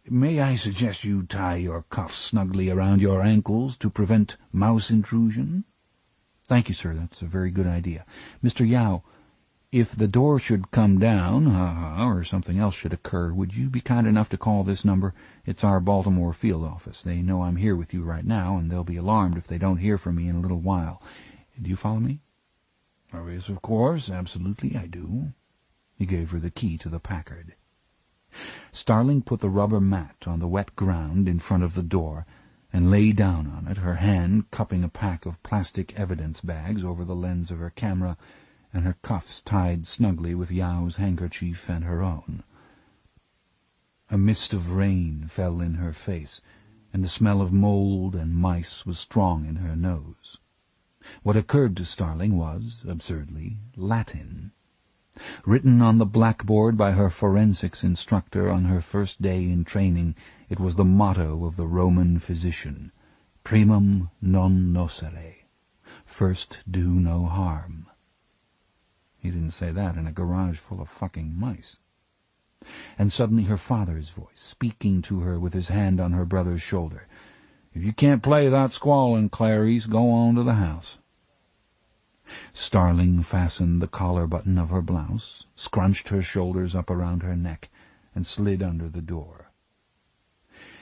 "May I suggest you tie your cuffs snugly around your ankles to prevent mouse intrusion?" "Thank you, sir. That's a very good idea. Mr. Yao, if the door should come down, or something else should occur, would you be kind enough to call this number? It's our Baltimore field office. They know I'm here with you right now, and they'll be alarmed if they don't hear from me in a little while. Do you follow me?" "Oh, yes, of course. Absolutely, I do." He gave her the key to the Packard. Starling put the rubber mat on the wet ground in front of the door and lay down on it, her hand cupping a pack of plastic evidence bags over the lens of her camera, and her cuffs tied snugly with Yao's handkerchief and her own. A mist of rain fell in her face, and the smell of mold and mice was strong in her nose. What occurred to Starling was, absurdly, Latin. Written on the blackboard by her forensics instructor on her first day in training, it was the motto of the Roman physician, primum non nocere, first do no harm. He didn't say that in a garage full of fucking mice. And suddenly her father's voice, speaking to her with his hand on her brother's shoulder. "If you can't play without squalling, Clarice, go on to the house." Starling fastened the collar button of her blouse, scrunched her shoulders up around her neck, and slid under the door.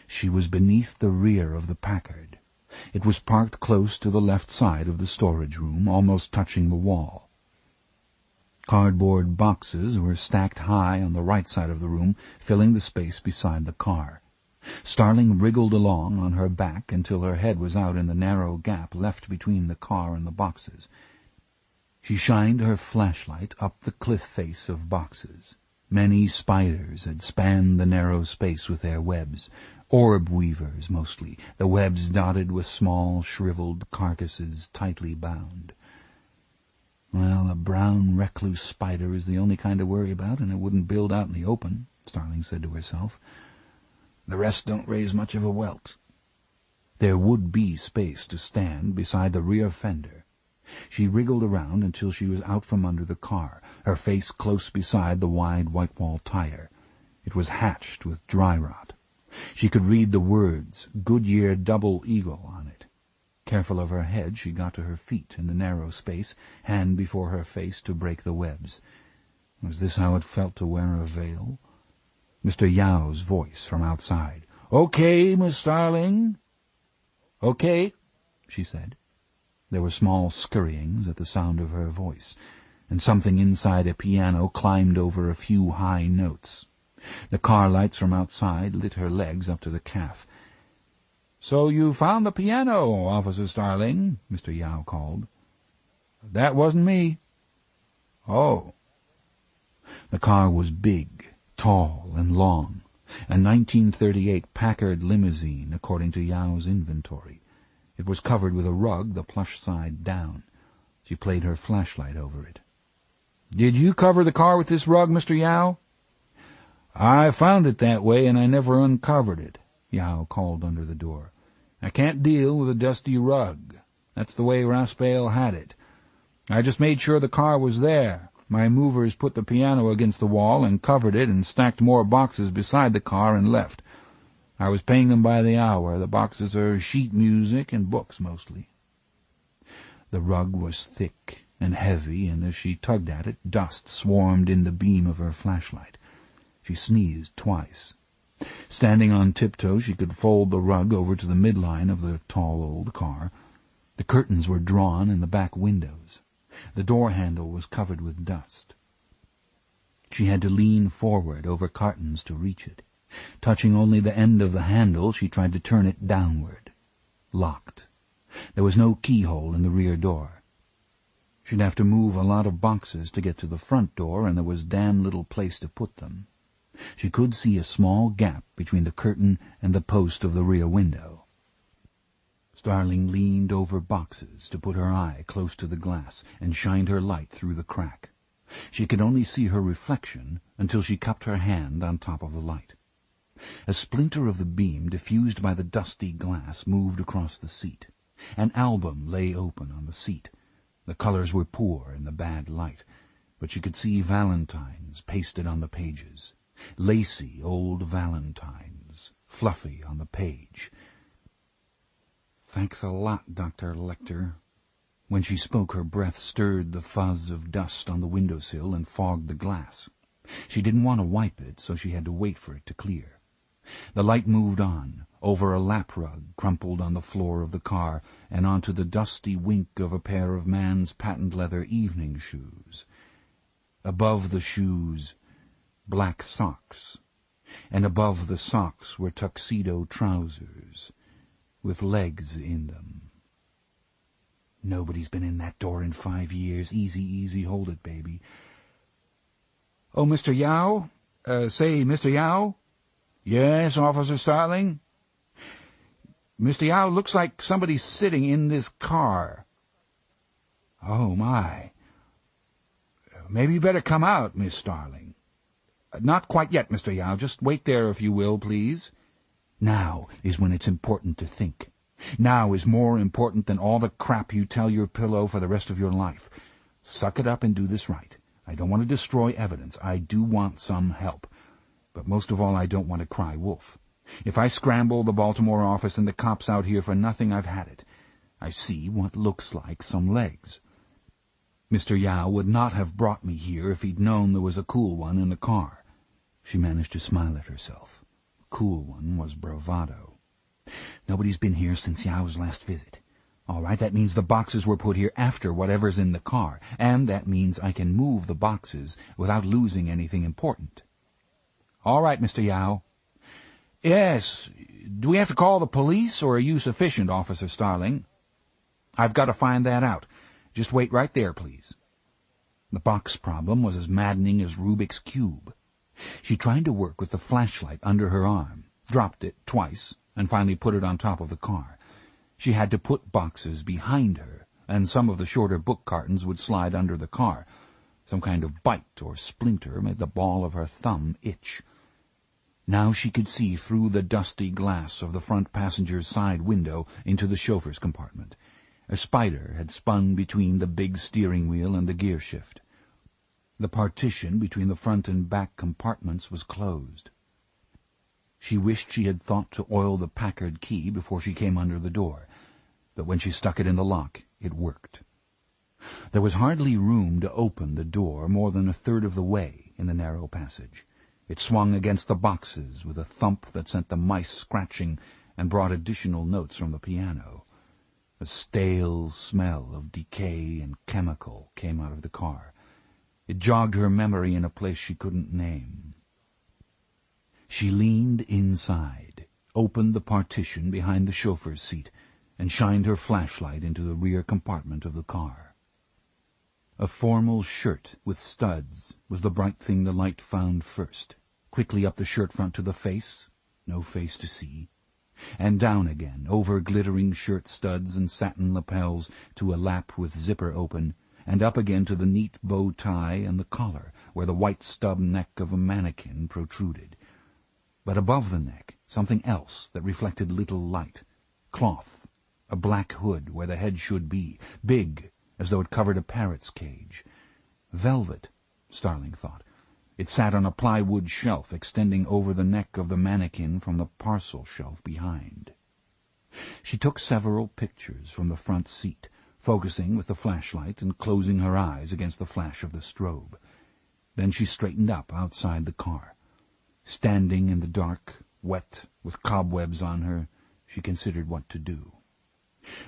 She was beneath the rear of the Packard. It was parked close to the left side of the storage room, almost touching the wall. Cardboard boxes were stacked high on the right side of the room, filling the space beside the car. Starling wriggled along on her back until her head was out in the narrow gap left between the car and the boxes. She shined her flashlight up the cliff face of boxes. Many spiders had spanned the narrow space with their webs, orb weavers mostly, the webs dotted with small, shriveled carcasses tightly bound. "Well, a brown recluse spider is the only kind to worry about, and it wouldn't build out in the open," Starling said to herself. "The rest don't raise much of a welt." There would be space to stand beside the rear fender. She wriggled around until she was out from under the car, her face close beside the wide white-wall tire. It was hatched with dry rot. She could read the words, "Goodyear Double Eagle," on it. Careful of her head, she got to her feet in the narrow space, hand before her face to break the webs. Was this how it felt to wear a veil? Mr. Yao's voice from outside. "Okay, Miss Starling." "Okay," she said. There were small scurryings at the sound of her voice, and something inside a piano climbed over a few high notes. The car lights from outside lit her legs up to the calf. "So you found the piano, Officer Starling," Mr. Yao called. "That wasn't me." "Oh." The car was big, tall, and long, a 1938 Packard limousine, according to Yao's inventory. It was covered with a rug, the plush side down. She played her flashlight over it. "Did you cover the car with this rug, Mr. Yao?" "I found it that way, and I never uncovered it," Yao called under the door. "I can't deal with a dusty rug. That's the way Raspail had it. I just made sure the car was there. My movers put the piano against the wall and covered it and stacked more boxes beside the car and left. I was paying them by the hour. The boxes are sheet music and books mostly." The rug was thick and heavy, and as she tugged at it, dust swarmed in the beam of her flashlight. She sneezed twice. Standing on tiptoe, she could fold the rug over to the midline of the tall old car. The curtains were drawn in the back windows. The door handle was covered with dust. She had to lean forward over cartons to reach it. Touching only the end of the handle, she tried to turn it downward. Locked. There was no keyhole in the rear door. She'd have to move a lot of boxes to get to the front door, and there was damn little place to put them. She could see a small gap between the curtain and the post of the rear window. Starling leaned over boxes to put her eye close to the glass and shined her light through the crack. She could only see her reflection until she cupped her hand on top of the light. A splinter of the beam diffused by the dusty glass moved across the seat. An album lay open on the seat. The colors were poor in the bad light, but she could see valentines pasted on the pages. Lacy old valentines, fluffy on the page. "Thanks a lot, Dr. Lecter." When she spoke, her breath stirred the fuzz of dust on the windowsill and fogged the glass. She didn't want to wipe it, so she had to wait for it to clear. The light moved on, over a lap rug crumpled on the floor of the car, and onto the dusty wink of a pair of man's patent leather evening shoes. Above the shoes, black socks, and above the socks were tuxedo trousers, with legs in them. "Nobody's been in that door in 5 years. Easy, easy, hold it, baby." "Oh, Mr. Yao? Say, Mr. Yao?" "Yes, Officer Starling?" "Mr. Yao, looks like somebody's sitting in this car." "Oh, my. Maybe you better come out, Miss Starling." "Not quite yet, Mr. Yao. Just wait there, if you will, please." Now is when it's important to think. Now is more important than all the crap you tell your pillow for the rest of your life. Suck it up and do this right. I don't want to destroy evidence. I do want some help. But most of all, I don't want to cry wolf. If I scramble the Baltimore office and the cops out here for nothing, I've had it. I see what looks like some legs. Mr. Yao would not have brought me here if he'd known there was a cool one in the car. She managed to smile at herself. Cool one was bravado. Nobody's been here since Yao's last visit. All right, that means the boxes were put here after whatever's in the car, and that means I can move the boxes without losing anything important. All right, Mr. Yao. Yes. Do we have to call the police, or are you sufficient, Officer Starling? I've got to find that out. Just wait right there, please. The box problem was as maddening as Rubik's Cube. She tried to work with the flashlight under her arm, dropped it twice, and finally put it on top of the car. She had to put boxes behind her, and some of the shorter book cartons would slide under the car. Some kind of bite or splinter made the ball of her thumb itch. Now she could see through the dusty glass of the front passenger's side window into the chauffeur's compartment. A spider had spun between the big steering wheel and the gear shift. The partition between the front and back compartments was closed. She wished she had thought to oil the Packard key before she came under the door, but when she stuck it in the lock, it worked. There was hardly room to open the door more than a third of the way in the narrow passage. It swung against the boxes with a thump that sent the mice scratching and brought additional notes from the piano. A stale smell of decay and chemical came out of the car. It jogged her memory in a place she couldn't name. She leaned inside, opened the partition behind the chauffeur's seat, and shined her flashlight into the rear compartment of the car. A formal shirt with studs was the bright thing the light found first. Quickly up the shirt front to the face, no face to see, and down again, over glittering shirt studs and satin lapels to a lap with zipper open, and up again to the neat bow tie and the collar, where the white stub neck of a mannequin protruded. But above the neck, something else that reflected little light. Cloth, a black hood where the head should be, big, as though it covered a parrot's cage. Velvet, Starling thought. It sat on a plywood shelf extending over the neck of the mannequin from the parcel shelf behind. She took several pictures from the front seat, focusing with the flashlight and closing her eyes against the flash of the strobe. Then she straightened up outside the car. Standing in the dark, wet, with cobwebs on her, she considered what to do.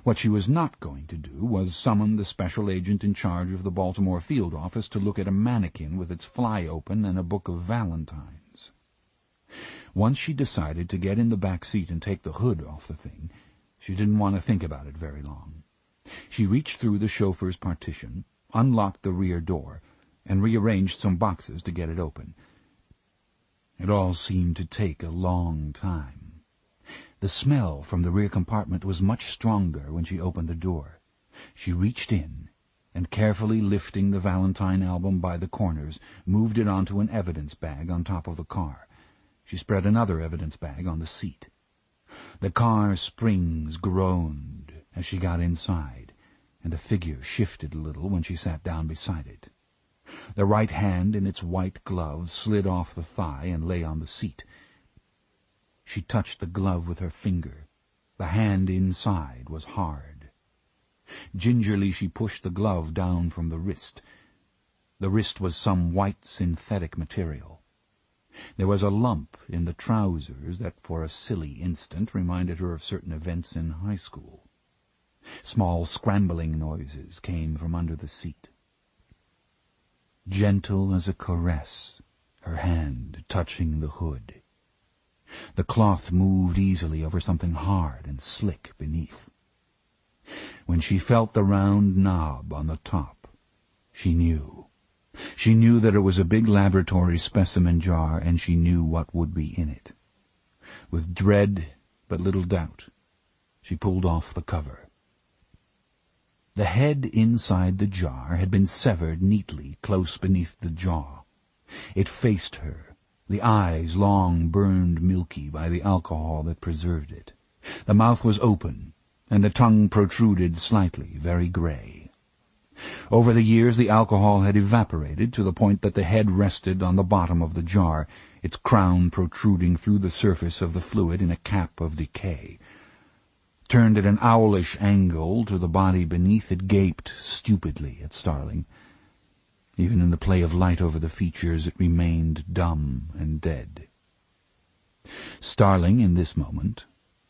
What she was not going to do was summon the special agent in charge of the Baltimore field office to look at a mannequin with its fly open and a book of valentines. Once she decided to get in the back seat and take the hood off the thing, she didn't want to think about it very long. She reached through the chauffeur's partition, unlocked the rear door, and rearranged some boxes to get it open. It all seemed to take a long time. The smell from the rear compartment was much stronger when she opened the door. She reached in, and carefully lifting the Valentine album by the corners, moved it onto an evidence bag on top of the car. She spread another evidence bag on the seat. The car springs groaned as she got inside, and the figure shifted a little when she sat down beside it. The right hand in its white glove slid off the thigh and lay on the seat. She touched the glove with her finger. The hand inside was hard. Gingerly she pushed the glove down from the wrist. The wrist was some white synthetic material. There was a lump in the trousers that for a silly instant reminded her of certain events in high school. Small scrambling noises came from under the seat. Gentle as a caress, her hand touching the hood. The cloth moved easily over something hard and slick beneath. When she felt the round knob on the top, she knew. She knew that it was a big laboratory specimen jar, and she knew what would be in it. With dread but little doubt, she pulled off the cover. The head inside the jar had been severed neatly close beneath the jaw. It faced her, the eyes long burned milky by the alcohol that preserved it. The mouth was open, and the tongue protruded slightly, very gray. Over the years the alcohol had evaporated to the point that the head rested on the bottom of the jar, its crown protruding through the surface of the fluid in a cap of decay. Turned at an owlish angle to the body beneath, it gaped stupidly at Starling. Even in the play of light over the features it remained dumb and dead. Starling, in this moment,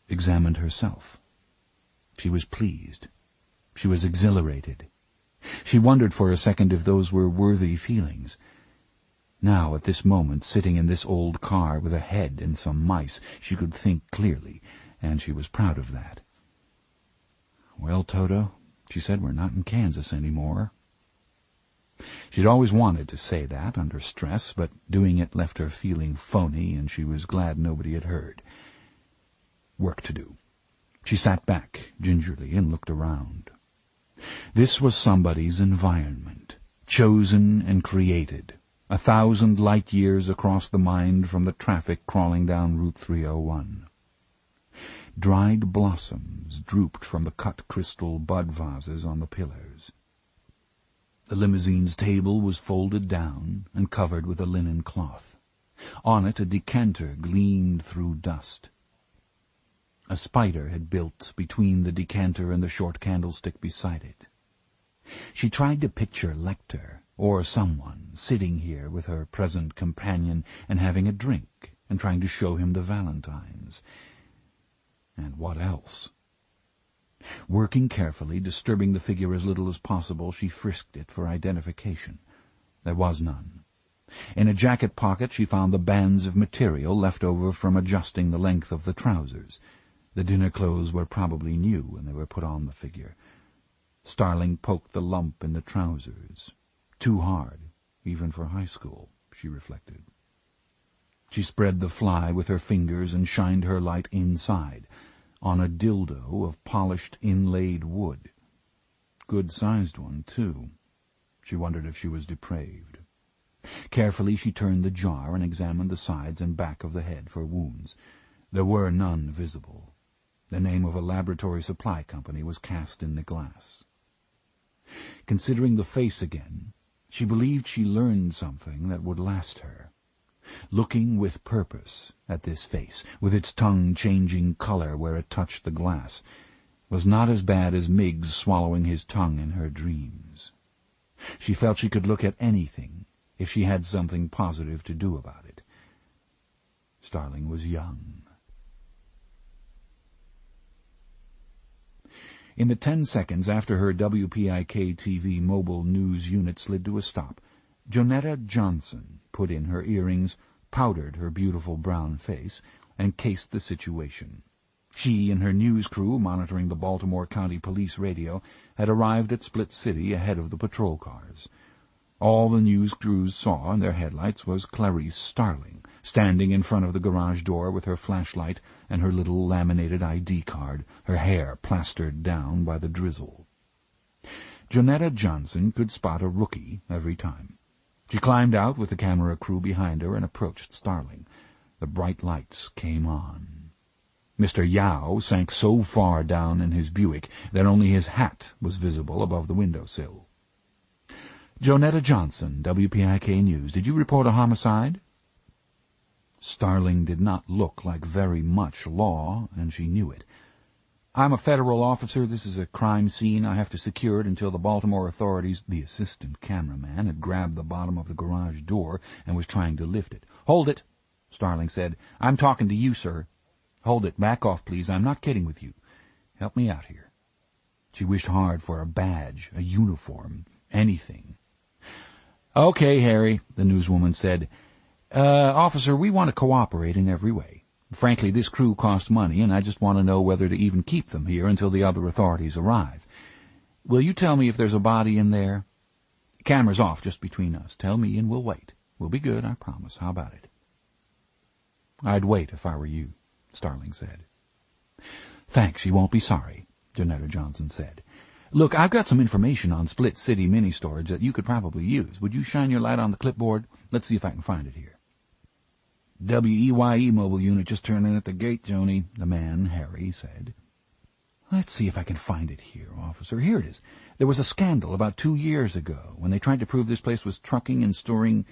examined herself. She was pleased. She was exhilarated. She wondered for a second if those were worthy feelings. Now, at this moment, sitting in this old car with a head and some mice, she could think clearly, and she was proud of that. "Well, Toto," she said, "we're not in Kansas anymore." She'd always wanted to say that under stress, but doing it left her feeling phony, and she was glad nobody had heard. Work to do. She sat back gingerly and looked around. This was somebody's environment, chosen and created, 1,000 light-years across the mind from the traffic crawling down Route 301. Dried blossoms drooped from the cut crystal bud vases on the pillars. The limousine's table was folded down and covered with a linen cloth. On it a decanter gleamed through dust. A spider had built between the decanter and the short candlestick beside it. She tried to picture Lecter, or someone, sitting here with her present companion and having a drink and trying to show him the valentines. And what else? Working carefully, disturbing the figure as little as possible, she frisked it for identification. There was none. In a jacket pocket she found the bands of material left over from adjusting the length of the trousers. The dinner clothes were probably new when they were put on the figure. Starling poked the lump in the trousers. Too hard, even for high school, she reflected. She spread the fly with her fingers and shined her light inside, on a dildo of polished inlaid wood. Good-sized one, too. She wondered if she was depraved. Carefully she turned the jar and examined the sides and back of the head for wounds. There were none visible. The name of a laboratory supply company was cast in the glass. Considering the face again, she believed she learned something that would last her. Looking with purpose at this face, with its tongue changing color where it touched the glass, was not as bad as Miggs swallowing his tongue in her dreams. She felt she could look at anything if she had something positive to do about it. Starling was young. In the 10 seconds after her WPIK-TV mobile news unit slid to a stop, Jonetta Johnson put in her earrings, powdered her beautiful brown face, and cased the situation. She and her news crew, monitoring the Baltimore County Police radio, had arrived at Split City ahead of the patrol cars. All the news crews saw in their headlights was Clarice Starling, standing in front of the garage door with her flashlight and her little laminated ID card, her hair plastered down by the drizzle. Jonetta Johnson could spot a rookie every time. She climbed out with the camera crew behind her and approached Starling. The bright lights came on. Mr. Yao sank so far down in his Buick that only his hat was visible above the windowsill. "Jonetta Johnson, WPIK News. Did you report a homicide?" Starling did not look like very much law, and she knew it. "I'm a federal officer. This is a crime scene. I have to secure it until the Baltimore authorities—" The assistant cameraman had grabbed the bottom of the garage door and was trying to lift it. "Hold it," Starling said. "I'm talking to you, sir." "Hold it. Back off, please. I'm not kidding with you. Help me out here." She wished hard for a badge, a uniform, anything. "Okay, Harry," the newswoman said. Officer, we want to cooperate in every way. Frankly, this crew costs money, and I just want to know whether to even keep them here until the other authorities arrive. Will you tell me if there's a body in there? Camera's off just between us. Tell me and we'll wait. We'll be good, I promise. How about it?" "I'd wait if I were you," Starling said. "Thanks, you won't be sorry," Jonetta Johnson said. "Look, I've got some information on Split City mini-storage that you could probably use. Would you shine your light on the clipboard? Let's see if I can find it here." "WEYE mobile unit just turned in at the gate, Joni," the man, Harry, said. "Let's see if I can find it here, officer. Here it is. There was a scandal about 2 years ago when they tried to prove this place was trucking and storing—"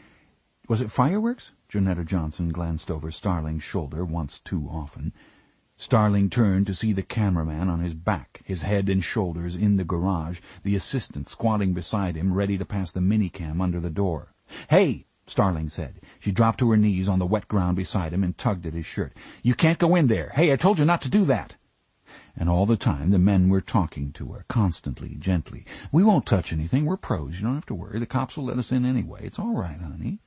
"Was it fireworks?" Jonetta Johnson glanced over Starling's shoulder once too often. Starling turned to see the cameraman on his back, his head and shoulders in the garage, the assistant squatting beside him, ready to pass the minicam under the door. "Hey!" Starling said. She dropped to her knees on the wet ground beside him and tugged at his shirt. "You can't go in there! Hey, I told you not to do that!" And all the time the men were talking to her, constantly, gently. "We won't touch anything. We're pros. You don't have to worry. The cops will let us in anyway. It's all right, honey."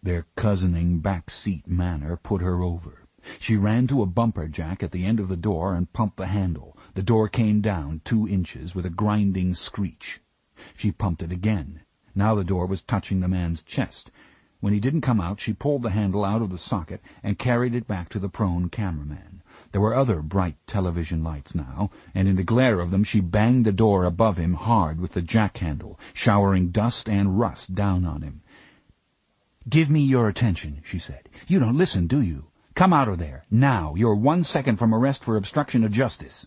Their cousining back-seat manner put her over. She ran to a bumper jack at the end of the door and pumped the handle. The door came down 2 inches with a grinding screech. She pumped it again. Now the door was touching the man's chest. When he didn't come out, she pulled the handle out of the socket and carried it back to the prone cameraman. There were other bright television lights now, and in the glare of them she banged the door above him hard with the jack-handle, showering dust and rust down on him. "Give me your attention," she said. "You don't listen, do you? Come out of there, now. You're 1 second from arrest for obstruction of justice."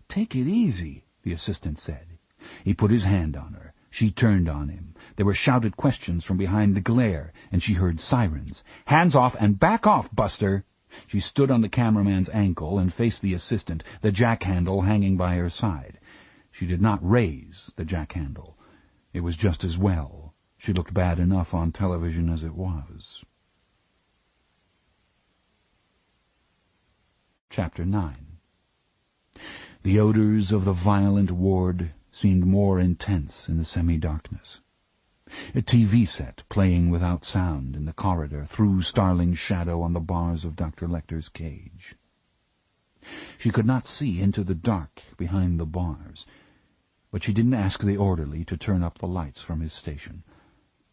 "Take it easy," the assistant said. He put his hand on her. She turned on him. There were shouted questions from behind the glare, and she heard sirens. "Hands off and back off, Buster!" She stood on the cameraman's ankle and faced the assistant, the jack-handle hanging by her side. She did not raise the jack-handle. It was just as well. She looked bad enough on television as it was. Chapter 9. The odors of the violent ward seemed more intense in the semi-darkness. A TV set playing without sound in the corridor threw Starling's shadow on the bars of Dr. Lecter's cage. She could not see into the dark behind the bars, but she didn't ask the orderly to turn up the lights from his station.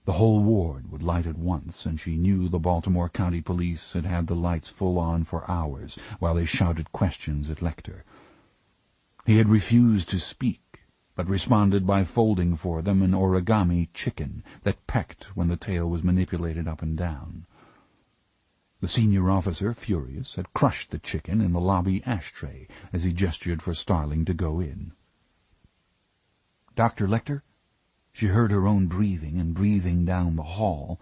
The whole ward would light at once, and she knew the Baltimore County Police had had the lights full on for hours while they shouted questions at Lecter. He had refused to speak, but responded by folding for them an origami chicken that pecked when the tail was manipulated up and down. The senior officer, furious, had crushed the chicken in the lobby ashtray as he gestured for Starling to go in. "Dr. Lecter?" She heard her own breathing and breathing down the hall,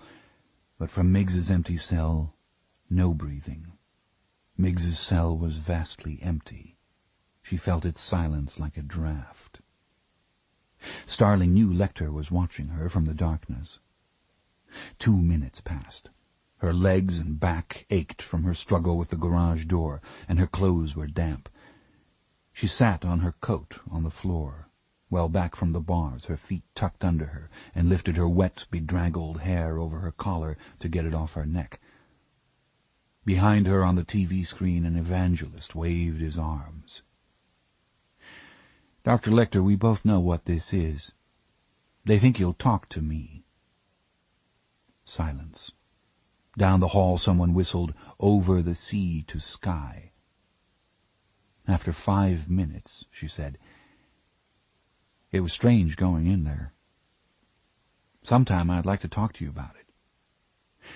but from Miggs's empty cell, no breathing. Miggs's cell was vastly empty. She felt its silence like a draft. Starling knew Lecter was watching her from the darkness. 2 minutes passed. Her legs and back ached from her struggle with the garage door, and her clothes were damp. She sat on her coat on the floor, well back from the bars, her feet tucked under her, and lifted her wet, bedraggled hair over her collar to get it off her neck. Behind her on the TV screen, an evangelist waved his arms. "Dr. Lecter, we both know what this is. They think you'll talk to me." Silence. Down the hall someone whistled, "Over the sea to sky." After 5 minutes, she said, "It was strange going in there. Sometime I'd like to talk to you about it."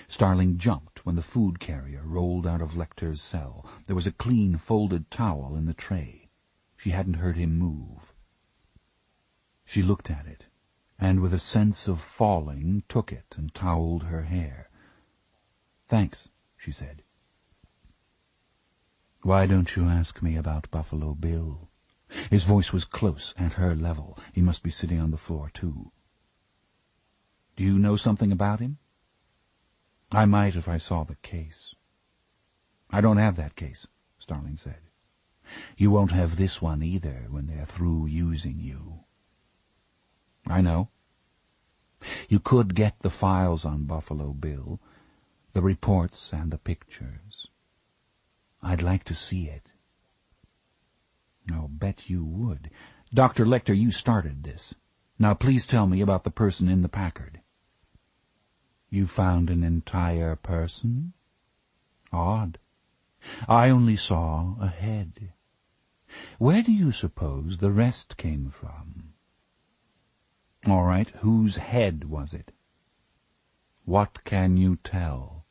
Starling jumped when the food carrier rolled out of Lecter's cell. There was a clean, folded towel in the tray. She hadn't heard him move. She looked at it, and with a sense of falling, took it and toweled her hair. "Thanks," she said. "Why don't you ask me about Buffalo Bill?" His voice was close, at her level. He must be sitting on the floor, too. "Do you know something about him?" "I might if I saw the case." "I don't have that case," Starling said. "You won't have this one either when they're through using you." "I know." "You could get the files on Buffalo Bill, the reports and the pictures. I'd like to see it." "I'll bet you would. Dr. Lecter, you started this. Now please tell me about the person in the Packard." "You found an entire person? Odd. I only saw a head. Where do you suppose the rest came from?" "All right, whose head was it?" "What can you tell?"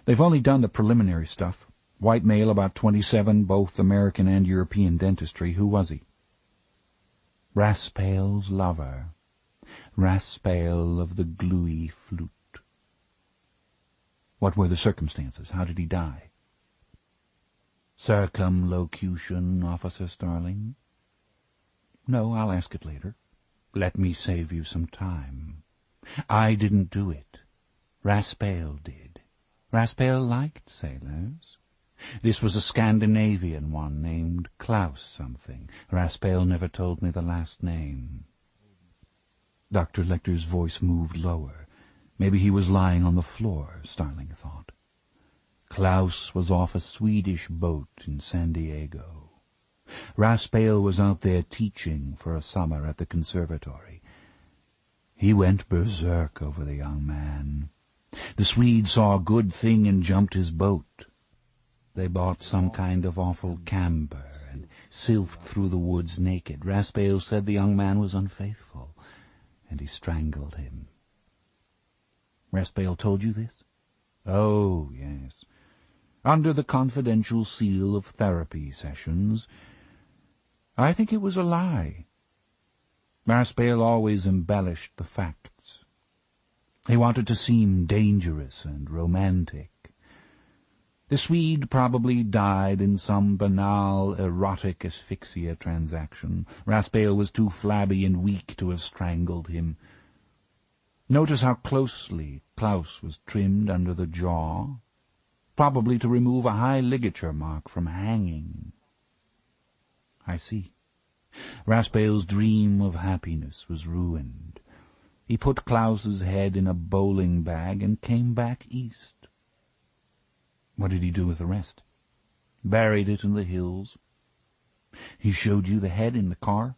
"They've only done the preliminary stuff. White male, about 27, both American and European dentistry. Who was he?" "Raspail's lover. Raspail of the gluey flute." "What were the circumstances? How did he die?" "Circumlocution, Officer Starling?" "No, I'll ask it later. Let me save you some time. I didn't do it. Raspail did. Raspail liked sailors. This was a Scandinavian one named Klaus something. Raspail never told me the last name." Dr. Lecter's voice moved lower. Maybe he was lying on the floor, Starling thought. "Klaus was off a Swedish boat in San Diego. Raspail was out there teaching for a summer at the conservatory. He went berserk over the young man. The Swede saw a good thing and jumped his boat. They bought some kind of awful camber and sylphed through the woods naked. Raspail said the young man was unfaithful, and he strangled him." "Raspail told you this?" "Oh, yes. Under the confidential seal of therapy sessions. I think it was a lie. Raspail always embellished the facts. He wanted to seem dangerous and romantic. The Swede probably died in some banal, erotic asphyxia transaction. Raspail was too flabby and weak to have strangled him. Notice how closely Klaus was trimmed under the jaw, probably to remove a high ligature mark from hanging." "I see. Raspail's dream of happiness was ruined. He put Klaus's head in a bowling bag and came back east." "What did he do with the rest?" "Buried it in the hills." "He showed you the head in the car?"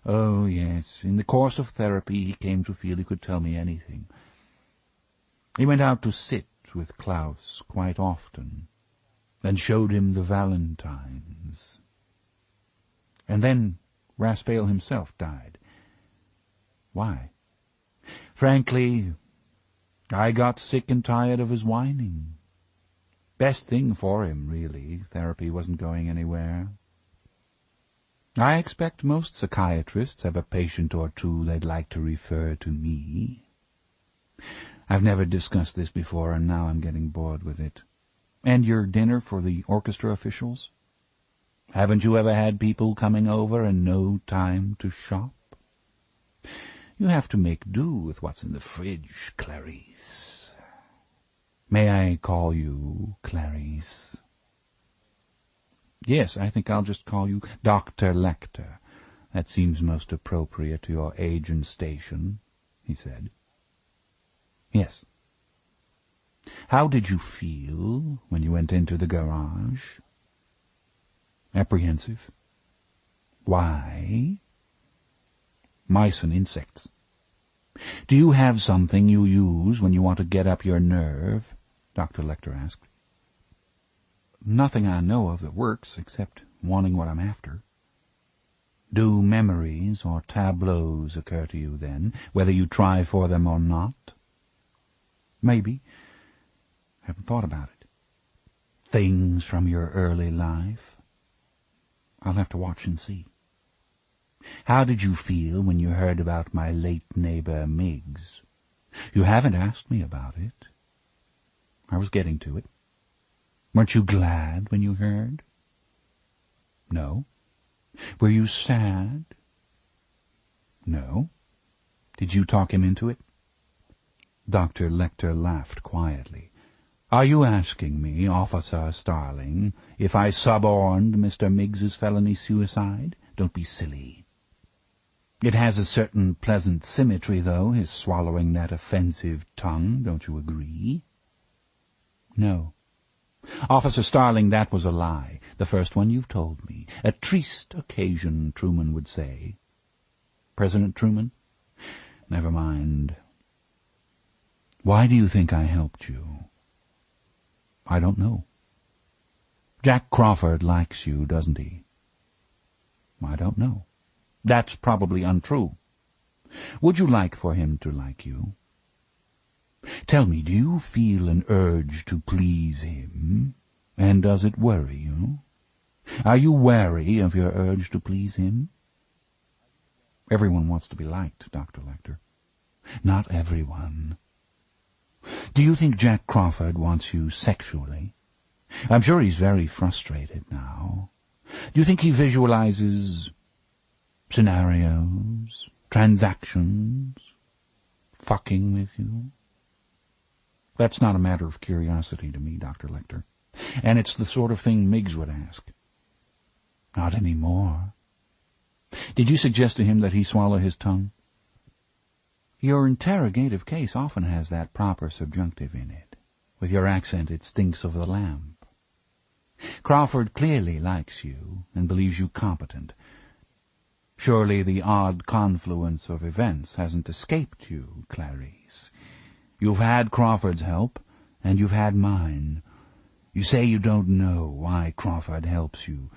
"Oh, yes. In the course of therapy he came to feel he could tell me anything. He went out to sit with Klaus quite often, and showed him the valentines. And then Raspail himself died." "Why?" "Frankly, I got sick and tired of his whining. Best thing for him, really. Therapy wasn't going anywhere. I expect most psychiatrists have a patient or two they'd like to refer to me. I've never discussed this before, and now I'm getting bored with it. And your dinner for the orchestra officials? Haven't you ever had people coming over and no time to shop? You have to make do with what's in the fridge, Clarice. May I call you Clarice?" "Yes, I think I'll just call you Dr. Lecter. That seems most appropriate to your age and station," he said. "Yes." How did you feel when you went into the garage? Apprehensive. Why? Mice and insects. Do you have something you use when you want to get up your nerve? Dr. Lecter asked. Nothing I know of that works, except wanting what I'm after. Do memories or tableaus occur to you then, whether you try for them or not? Maybe. Haven't thought about it. Things from your early life? I'll have to watch and see. How did you feel when you heard about my late neighbor Miggs? You haven't asked me about it. I was getting to it. Weren't you glad when you heard? No. Were you sad? No. Did you talk him into it? Dr. Lecter laughed quietly. Are you asking me, Officer Starling, if I suborned Mr. Miggs's felony suicide? Don't be silly. It has a certain pleasant symmetry, though, his swallowing that offensive tongue, don't you agree? No. Officer Starling, that was a lie, the first one you've told me. A triste occasion, Truman would say. President Truman? Never mind. Why do you think I helped you? I don't know. Jack Crawford likes you, doesn't he? I don't know. That's probably untrue. Would you like for him to like you? Tell me, do you feel an urge to please him? And does it worry you? Are you wary of your urge to please him? Everyone wants to be liked, Dr. Lecter. Not everyone. Do you think Jack Crawford wants you sexually? I'm sure he's very frustrated now. Do you think he visualizes scenarios, transactions, fucking with you? That's not a matter of curiosity to me, Dr. Lecter. And it's the sort of thing Miggs would ask. Not anymore. Did you suggest to him that he swallow his tongue? Your interrogative case often has that proper subjunctive in it. With your accent it stinks of the lamp. Crawford clearly likes you and believes you competent. Surely the odd confluence of events hasn't escaped you, Clarice. You've had Crawford's help, and you've had mine. You say you don't know why Crawford helps you.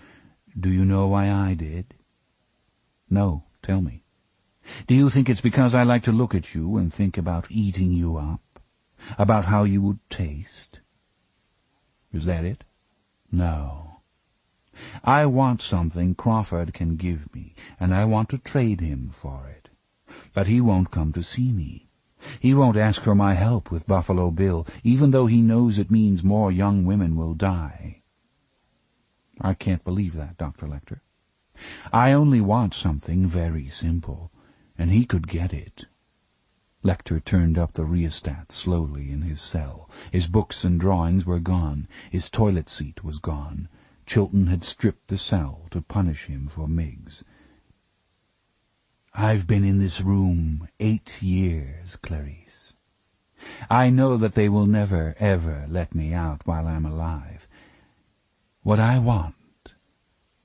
Do you know why I did? No, tell me. Do you think it's because I like to look at you and think about eating you up? About how you would taste? Is that it? No. I want something Crawford can give me, and I want to trade him for it. But he won't come to see me. He won't ask for my help with Buffalo Bill, even though he knows it means more young women will die. I can't believe that, Dr. Lecter. I only want something very simple, and he could get it. Lecter turned up the rheostat slowly in his cell. His books and drawings were gone. His toilet seat was gone. Chilton had stripped the cell to punish him for Miggs. I've been in this room 8 years, Clarice. I know that they will never, ever let me out while I'm alive. What I want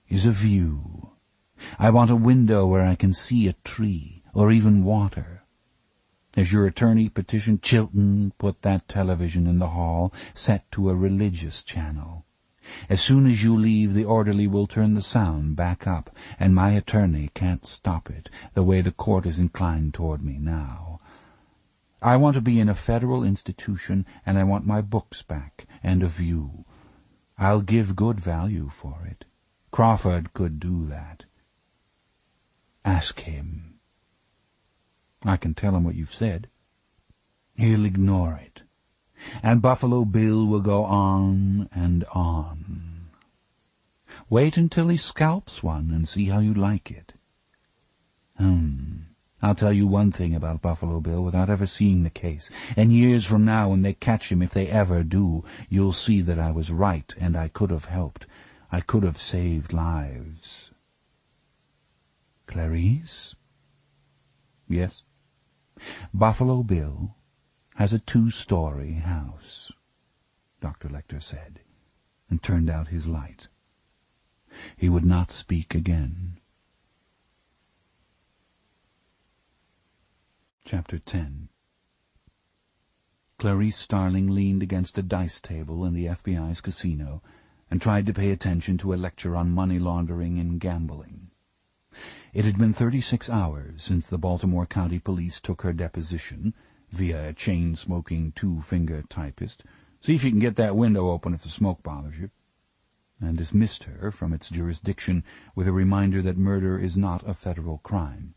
is a view. I want a window where I can see a tree, or even water. As your attorney petitioned, Chilton put that television in the hall, set to a religious channel. As soon as you leave, the orderly will turn the sound back up, and my attorney can't stop it, the way the court is inclined toward me now. I want to be in a federal institution, and I want my books back, and a view. I'll give good value for it. Crawford could do that. Ask him. I can tell him what you've said. He'll ignore it. And Buffalo Bill will go on and on. Wait until he scalps one and see how you like it. I'll tell you one thing about Buffalo Bill without ever seeing the case, and years from now when they catch him, if they ever do, you'll see that I was right and I could have helped. I could have saved lives. Clarice? Yes? Buffalo Bill has a 2-story house, Dr. Lecter said, and turned out his light. He would not speak again. Chapter 10. Clarice Starling leaned against a dice table in the FBI's casino and tried to pay attention to a lecture on money laundering and gambling. It had been 36 hours since the Baltimore County Police took her deposition via a chain-smoking 2-finger typist, see if you can get that window open if the smoke bothers you, and dismissed her from its jurisdiction with a reminder that murder is not a federal crime.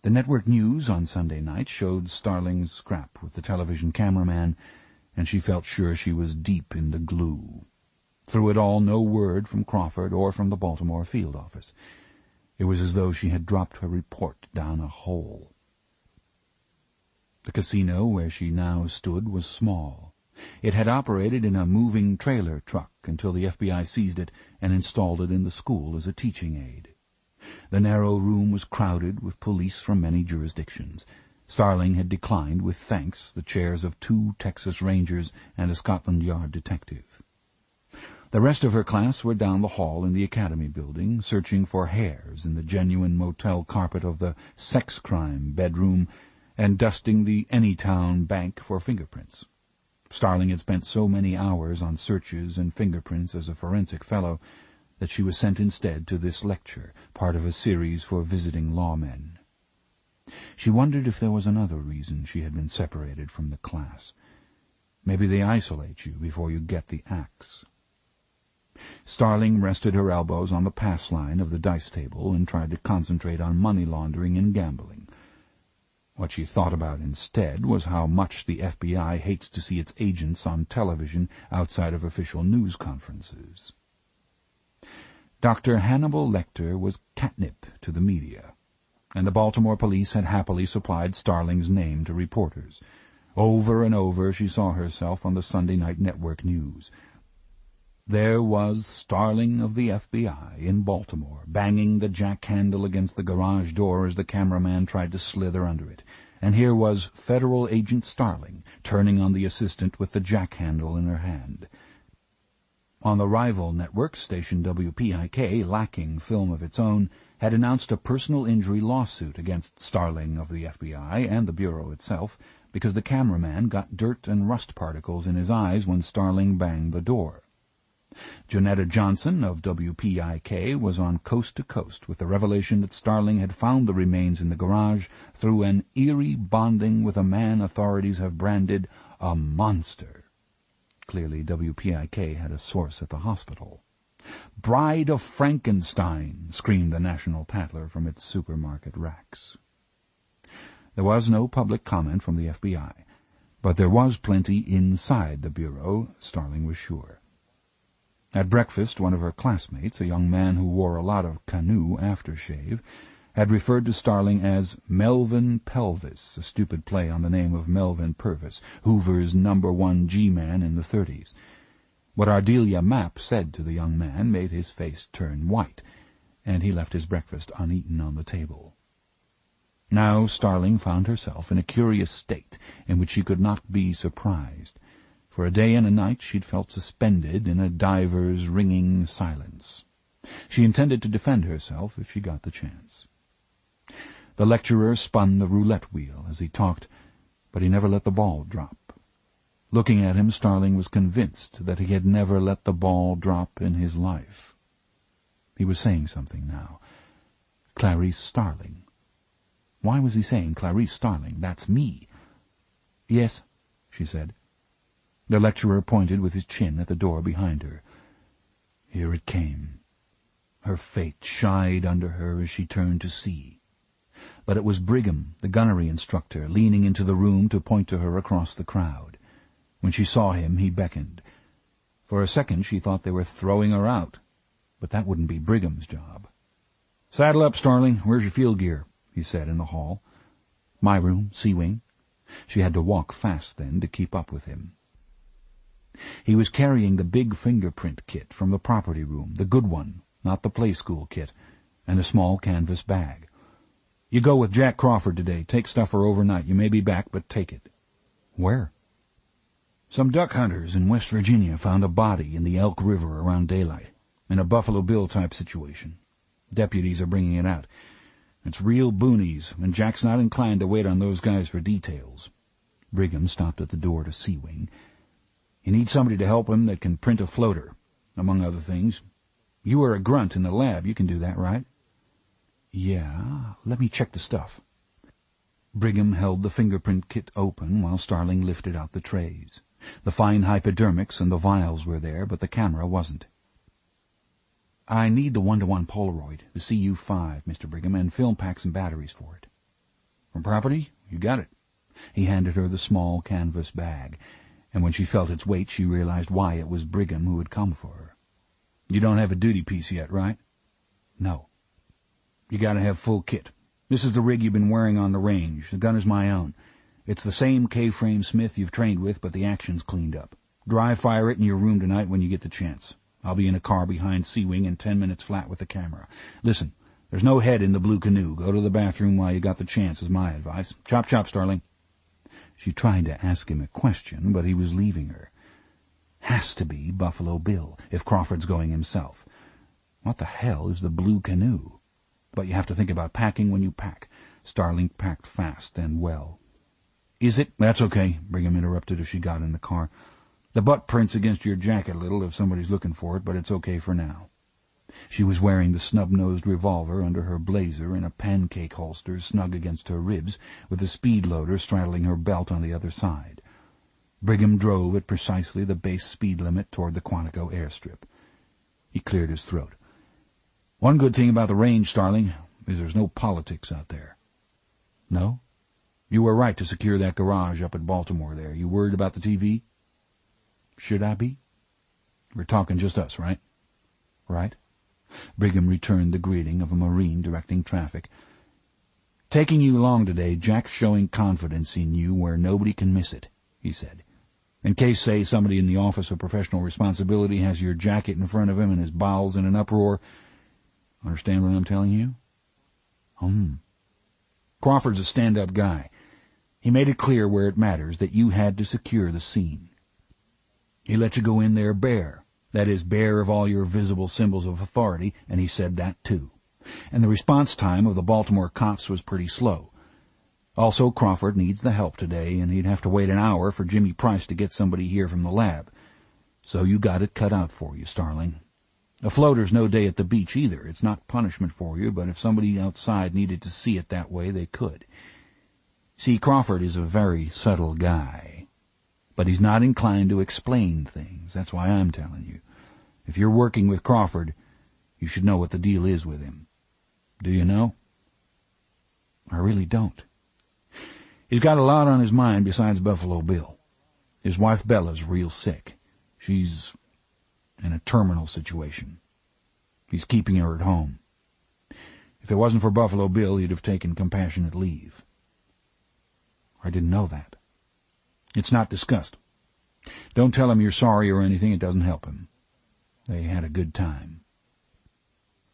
The network news on Sunday night showed Starling's scrap with the television cameraman, and she felt sure she was deep in the glue. Through it all, no word from Crawford or from the Baltimore field office. It was as though she had dropped her report down a hole. The casino where she now stood was small. It had operated in a moving trailer truck until the FBI seized it and installed it in the school as a teaching aid. The narrow room was crowded with police from many jurisdictions. Starling had declined with thanks the chairs of 2 Texas Rangers and a Scotland Yard detective. The rest of her class were down the hall in the Academy building, searching for hairs in the genuine motel carpet of the sex crime bedroom and dusting the Anytown bank for fingerprints. Starling had spent so many hours on searches and fingerprints as a forensic fellow that she was sent instead to this lecture, part of a series for visiting lawmen. She wondered if there was another reason she had been separated from the class. Maybe they isolate you before you get the axe. Starling rested her elbows on the pass line of the dice table and tried to concentrate on money laundering and gambling. What she thought about instead was how much the FBI hates to see its agents on television outside of official news conferences. Dr. Hannibal Lecter was catnip to the media, and the Baltimore police had happily supplied Starling's name to reporters. Over and over she saw herself on the Sunday night network news. There was Starling of the FBI in Baltimore, banging the jack-handle against the garage door as the cameraman tried to slither under it, and here was Federal Agent Starling turning on the assistant with the jack-handle in her hand. On the rival network, station WPIK, lacking film of its own, had announced a personal injury lawsuit against Starling of the FBI and the Bureau itself because the cameraman got dirt and rust particles in his eyes when Starling banged the door. Janetta Johnson of WPIK was on coast to coast with the revelation that Starling had found the remains in the garage through an eerie bonding with a man authorities have branded a monster. Clearly WPIK had a source at the hospital. "Bride of Frankenstein!" screamed the national tattler from its supermarket racks. There was no public comment from the FBI, but there was plenty inside the Bureau, Starling was sure. At breakfast, one of her classmates, a young man who wore a lot of canoe aftershave, had referred to Starling as Melvin Pelvis, a stupid play on the name of Melvin Purvis, Hoover's #1 G-man in the 30s. What Ardelia Mapp said to the young man made his face turn white, and he left his breakfast uneaten on the table. Now Starling found herself in a curious state in which she could not be surprised. For a day and a night she'd felt suspended in a diver's ringing silence. She intended to defend herself if she got the chance. The lecturer spun the roulette wheel as he talked, but he never let the ball drop. Looking at him, Starling was convinced that he had never let the ball drop in his life. He was saying something now. Clarice Starling. Why was he saying Clarice Starling? That's me. Yes, she said. The lecturer pointed with his chin at the door behind her. Here it came. Her fate shied under her as she turned to see. But it was Brigham, the gunnery instructor, leaning into the room to point to her across the crowd. When she saw him, he beckoned. For a second she thought they were throwing her out, but that wouldn't be Brigham's job. "Saddle up, Starling. Where's your field gear?" he said in the hall. "My room, C-wing." She had to walk fast then to keep up with him. He was carrying the big fingerprint kit from the property room, the good one, not the play school kit, and a small canvas bag. "You go with Jack Crawford today. Take stuff for overnight. You may be back, but take it." Where? Some duck hunters in West Virginia found a body in the Elk River around daylight, in a Buffalo Bill-type situation. Deputies are bringing it out. It's real boonies, and Jack's not inclined to wait on those guys for details. Brigham stopped at the door to Sea Wing. He needs somebody to help him that can print a floater, among other things. You were a grunt in the lab. You can do that, right? Yeah, let me check the stuff. Brigham held the fingerprint kit open while Starling lifted out the trays. The fine hypodermics and the vials were there, but the camera wasn't. I need the 1:1 Polaroid, the CU-5, Mr. Brigham, and film packs and batteries for it. From property? You got it. He handed her the small canvas bag, and when she felt its weight, she realized why it was Brigham who had come for her. You don't have a duty piece yet, right? No. You gotta have full kit. This is the rig you've been wearing on the range. The gun is my own. It's the same K-frame Smith you've trained with, but the action's cleaned up. Dry fire it in your room tonight when you get the chance. I'll be in a car behind Sea Wing in 10 minutes flat with the camera. Listen, there's no head in the blue canoe. Go to the bathroom while you got the chance is my advice. Chop chop, Starling. She tried to ask him a question, but he was leaving her. Has to be Buffalo Bill, if Crawford's going himself. What the hell is the blue canoe? But you have to think about packing when you pack. Starling packed fast and well. Is it? That's okay, Brigham interrupted as she got in the car. The butt prints against your jacket a little if somebody's looking for it, but it's okay for now. She was wearing the snub-nosed revolver under her blazer in a pancake holster snug against her ribs, with the speed loader straddling her belt on the other side. Brigham drove at precisely the base speed limit toward the Quantico airstrip. He cleared his throat. One good thing about the range, Starling, is there's no politics out there. No? You were right to secure that garage up at Baltimore there. You worried about the TV? Should I be? We're talking just us, right? Right. Brigham returned the greeting of a Marine directing traffic. Taking you along today, Jack's showing confidence in you where nobody can miss it, he said. In case, say, somebody in the Office of Professional Responsibility has your jacket in front of him and his bowels in an uproar. Understand what I'm telling you? Crawford's a stand-up guy. He made it clear where it matters that you had to secure the scene. He let you go in there bare. That is, bare of all your visible symbols of authority, and he said that too. And the response time of the Baltimore cops was pretty slow. Also, Crawford needs the help today, and he'd have to wait an hour for Jimmy Price to get somebody here from the lab. So you got it cut out for you, Starling. A floater's no day at the beach either. It's not punishment for you, but if somebody outside needed to see it that way, they could. See, Crawford is a very subtle guy, but he's not inclined to explain things. That's why I'm telling you. If you're working with Crawford, you should know what the deal is with him. Do you know? I really don't. He's got a lot on his mind besides Buffalo Bill. His wife Bella's real sick. She's in a terminal situation. He's keeping her at home. If it wasn't for Buffalo Bill, he'd have taken compassionate leave. I didn't know that. It's not discussed. Don't tell him you're sorry or anything. It doesn't help him. They had a good time.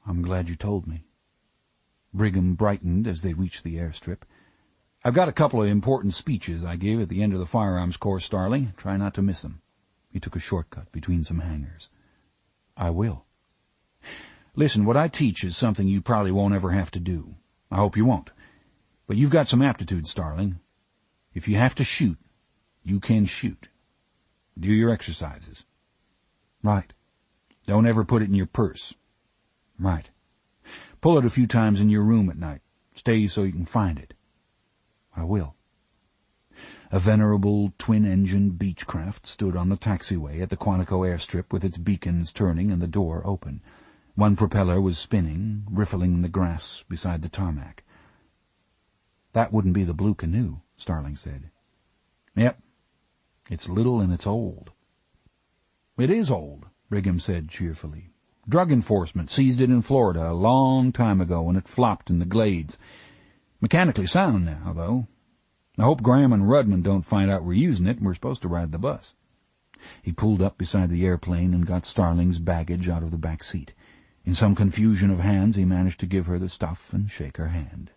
I'm glad you told me. Brigham brightened as they reached the airstrip. I've got a couple of important speeches I gave at the end of the firearms course, Starling. Try not to miss them. He took a shortcut between some hangars. I will. Listen, what I teach is something you probably won't ever have to do. I hope you won't. But you've got some aptitude, Starling. If you have to shoot, you can shoot. Do your exercises. Right. Don't ever put it in your purse. Right. Pull it a few times in your room at night. Stay so you can find it. I will. A venerable twin-engined Beechcraft stood on the taxiway at the Quantico airstrip with its beacons turning and the door open. One propeller was spinning, riffling the grass beside the tarmac. That wouldn't be the blue canoe, Starling said. Yep. It's little and it's old. It is old, Brigham said cheerfully. Drug enforcement seized it in Florida a long time ago when it flopped in the glades. Mechanically sound now, though. I hope Graham and Rudman don't find out we're using it and we're supposed to ride the bus. He pulled up beside the airplane and got Starling's baggage out of the back seat. In some confusion of hands, he managed to give her the stuff and shake her hand.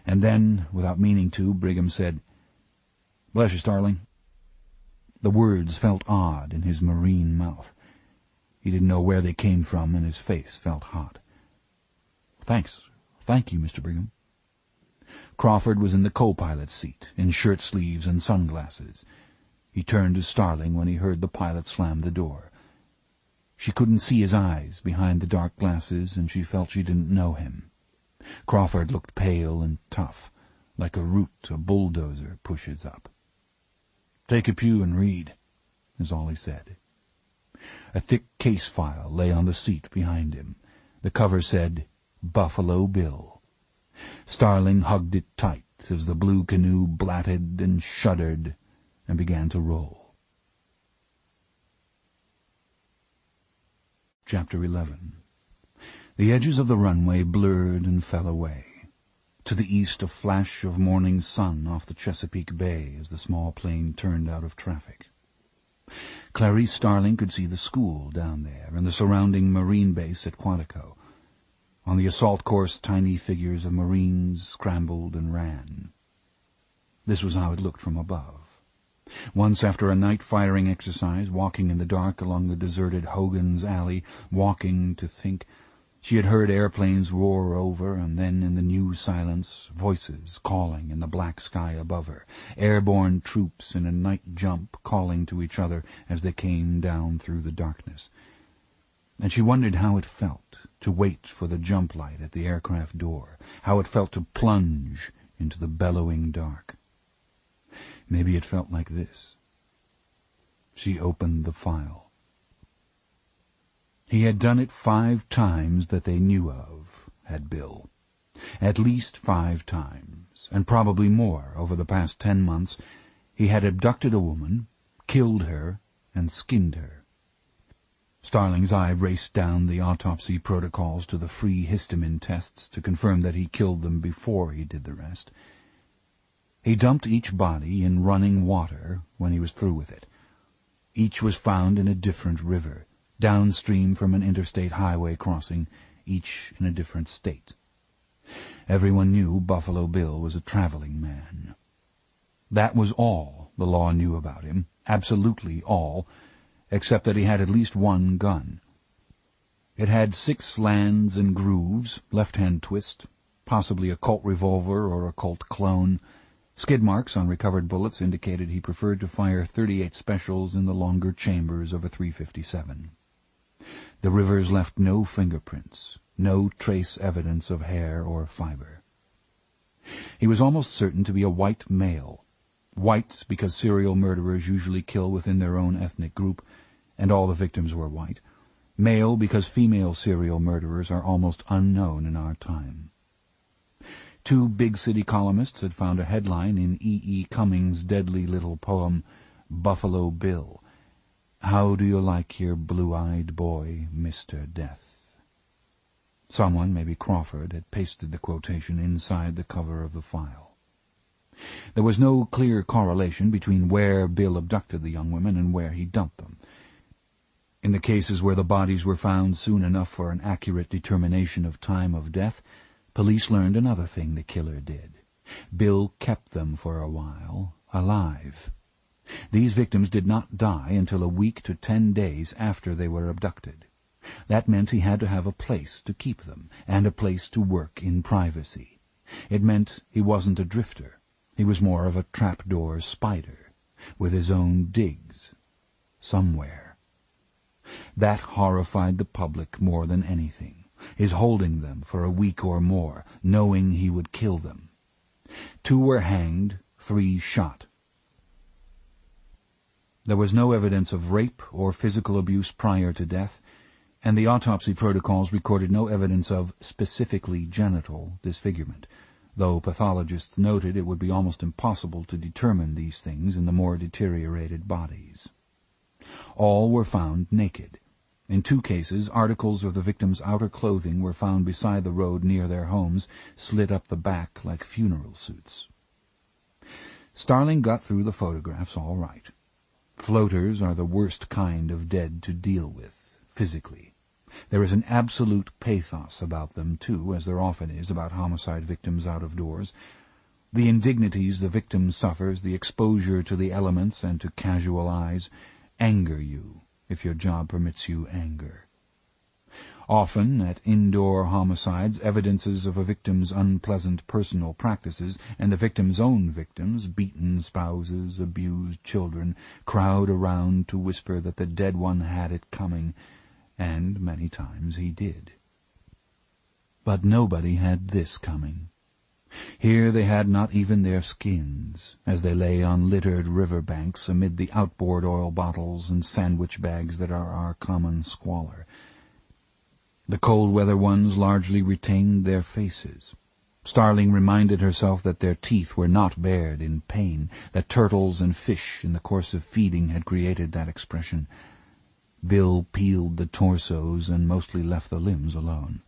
And then, without meaning to, Brigham said, "Bless you, Starling." The words felt odd in his marine mouth. He didn't know where they came from, and his face felt hot. "Thanks. Thank you, Mr. Brigham." Crawford was in the co-pilot's seat, in shirt-sleeves and sunglasses. He turned to Starling when he heard the pilot slam the door. She couldn't see his eyes behind the dark glasses, and she felt she didn't know him. Crawford looked pale and tough, like a root a bulldozer pushes up. "Take a pew and read," is all he said. A thick case file lay on the seat behind him. The cover said, "Buffalo Bill." Starling hugged it tight as the blue canoe blatted and shuddered and began to roll. Chapter 11. The edges of the runway blurred and fell away. To the east a flash of morning sun off the Chesapeake Bay as the small plane turned out of traffic. Clarice Starling could see the school down there and the surrounding Marine base at Quantico. On the assault course, tiny figures of Marines scrambled and ran. This was how it looked from above. Once, after a night firing exercise, walking in the dark along the deserted Hogan's Alley, walking to think, she had heard airplanes roar over, and then in the new silence, voices calling in the black sky above her, airborne troops in a night jump calling to each other as they came down through the darkness. And she wondered how it felt to wait for the jump light at the aircraft door, how it felt to plunge into the bellowing dark. Maybe it felt like this. She opened the file. He had done it 5 times that they knew of, had Bill. At least 5 times, and probably more over the past 10 months, he had abducted a woman, killed her, and skinned her. Starling's eye raced down the autopsy protocols to the free histamine tests to confirm that he killed them before he did the rest. He dumped each body in running water when he was through with it. Each was found in a different river, downstream from an interstate highway crossing, each in a different state. Everyone knew Buffalo Bill was a traveling man. That was all the law knew about him, absolutely all, except that he had at least 1 gun. It had 6 lands and grooves, left-hand twist, possibly a Colt revolver or a Colt clone. Skid marks on recovered bullets indicated he preferred to fire .38 specials in the longer chambers of a .357. The rivers left no fingerprints, no trace evidence of hair or fiber. He was almost certain to be a white male. White because serial murderers usually kill within their own ethnic group, and all the victims were white. Male because female serial murderers are almost unknown in our time. 2 big city columnists had found a headline in E. Cummings' deadly little poem, Buffalo Bill. How do you like your blue-eyed boy, Mr. Death? Someone, maybe Crawford, had pasted the quotation inside the cover of the file. There was no clear correlation between where Bill abducted the young women and where he dumped them. In the cases where the bodies were found soon enough for an accurate determination of time of death, police learned another thing the killer did. Bill kept them for a while, alive. These victims did not die until a week to 10 days after they were abducted. That meant he had to have a place to keep them, and a place to work in privacy. It meant he wasn't a drifter. He was more of a trapdoor spider, with his own digs, somewhere. That horrified the public more than anything, his holding them for a week or more, knowing he would kill them. 2 were hanged, 3 shot. There was no evidence of rape or physical abuse prior to death, and the autopsy protocols recorded no evidence of specifically genital disfigurement, though pathologists noted it would be almost impossible to determine these things in the more deteriorated bodies. All were found naked. In 2 cases, articles of the victims' outer clothing were found beside the road near their homes, slit up the back like funeral suits. Starling got through the photographs all right. Floaters are the worst kind of dead to deal with, physically. There is an absolute pathos about them, too, as there often is about homicide victims out of doors. The indignities the victim suffers, the exposure to the elements and to casual eyes, anger you, if your job permits you anger. Often, at indoor homicides, evidences of a victim's unpleasant personal practices and the victim's own victims, beaten spouses, abused children, crowd around to whisper that the dead one had it coming, and many times he did. But nobody had this coming. Here they had not even their skins, as they lay on littered river banks amid the outboard oil bottles and sandwich bags that are our common squalor. The cold-weather ones largely retained their faces. Starling reminded herself that their teeth were not bared in pain, that turtles and fish in the course of feeding had created that expression. Bill peeled the torsos and mostly left the limbs alone.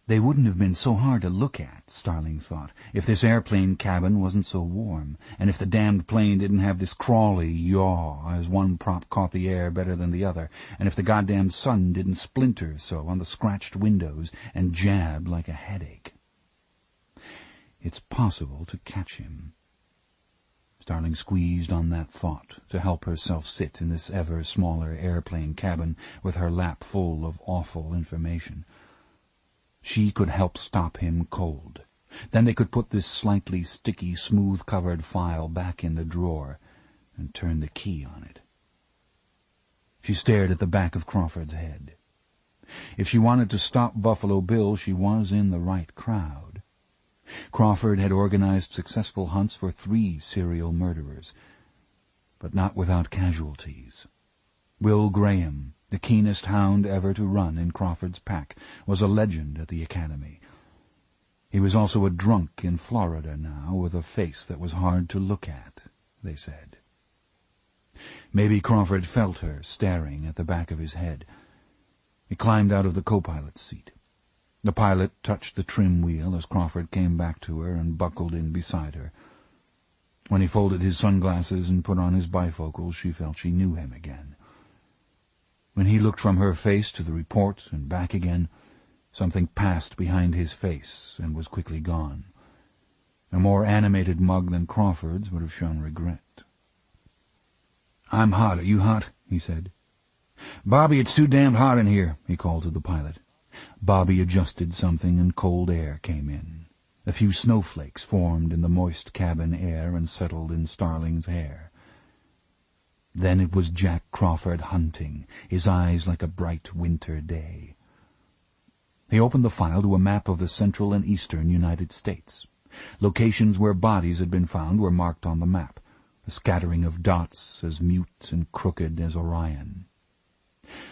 They wouldn't have been so hard to look at, Starling thought, if this airplane cabin wasn't so warm, and if the damned plane didn't have this crawly yaw as one prop caught the air better than the other, and if the goddamn sun didn't splinter so on the scratched windows and jab like a headache. It's possible to catch him. Starling squeezed on that thought to help herself sit in this ever smaller airplane cabin with her lap full of awful information. She could help stop him cold. Then they could put this slightly sticky, smooth-covered file back in the drawer and turn the key on it. She stared at the back of Crawford's head. If she wanted to stop Buffalo Bill, she was in the right crowd. Crawford had organized successful hunts for 3 serial murderers, but not without casualties. Will Graham, the keenest hound ever to run in Crawford's pack, was a legend at the academy. He was also a drunk in Florida now, with a face that was hard to look at, they said. Maybe Crawford felt her staring at the back of his head. He climbed out of the co-pilot's seat. The pilot touched the trim wheel as Crawford came back to her and buckled in beside her. When he folded his sunglasses and put on his bifocals, she felt she knew him again. When he looked from her face to the report and back again, something passed behind his face and was quickly gone. A more animated mug than Crawford's would have shown regret. "I'm hot. Are you hot?" he said. "Bobby, it's too damned hot in here," he called to the pilot. Bobby adjusted something and cold air came in. A few snowflakes formed in the moist cabin air and settled in Starling's hair. Then it was Jack Crawford hunting, his eyes like a bright winter day. He opened the file to a map of the central and eastern United States. Locations where bodies had been found were marked on the map, a scattering of dots as mute and crooked as Orion.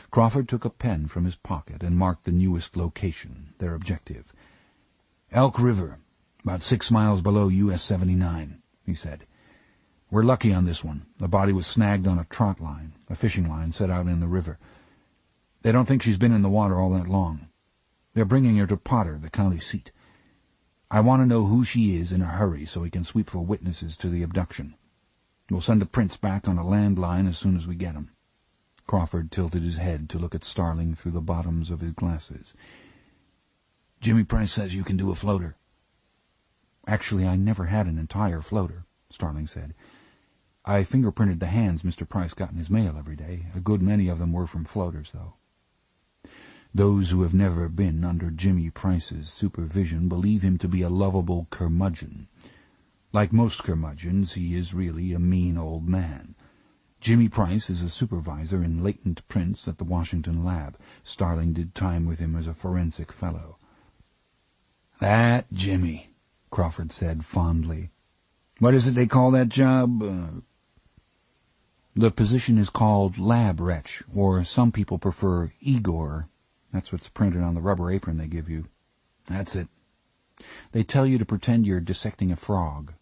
Crawford took a pen from his pocket and marked the newest location, their objective. "Elk River, about 6 miles below US 79, he said. "We're lucky on this one. The body was snagged on a trot line, a fishing line set out in the river. They don't think she's been in the water all that long. They're bringing her to Potter, the county seat. I want to know who she is in a hurry so we can sweep for witnesses to the abduction. We'll send the prints back on a landline as soon as we get 'em." Crawford tilted his head to look at Starling through the bottoms of his glasses. "Jimmy Price says you can do a floater." "Actually, I never had an entire floater," Starling said. "I fingerprinted the hands Mr. Price got in his mail every day. A good many of them were from floaters, though." Those who have never been under Jimmy Price's supervision believe him to be a lovable curmudgeon. Like most curmudgeons, he is really a mean old man. Jimmy Price is a supervisor in latent prints at the Washington lab. Starling did time with him as a forensic fellow. "That Jimmy," Crawford said fondly. "What is it they call that job?" "The position is called lab wretch, or some people prefer Igor. That's what's printed on the rubber apron they give you." "That's it." "They tell you to pretend you're dissecting a frog."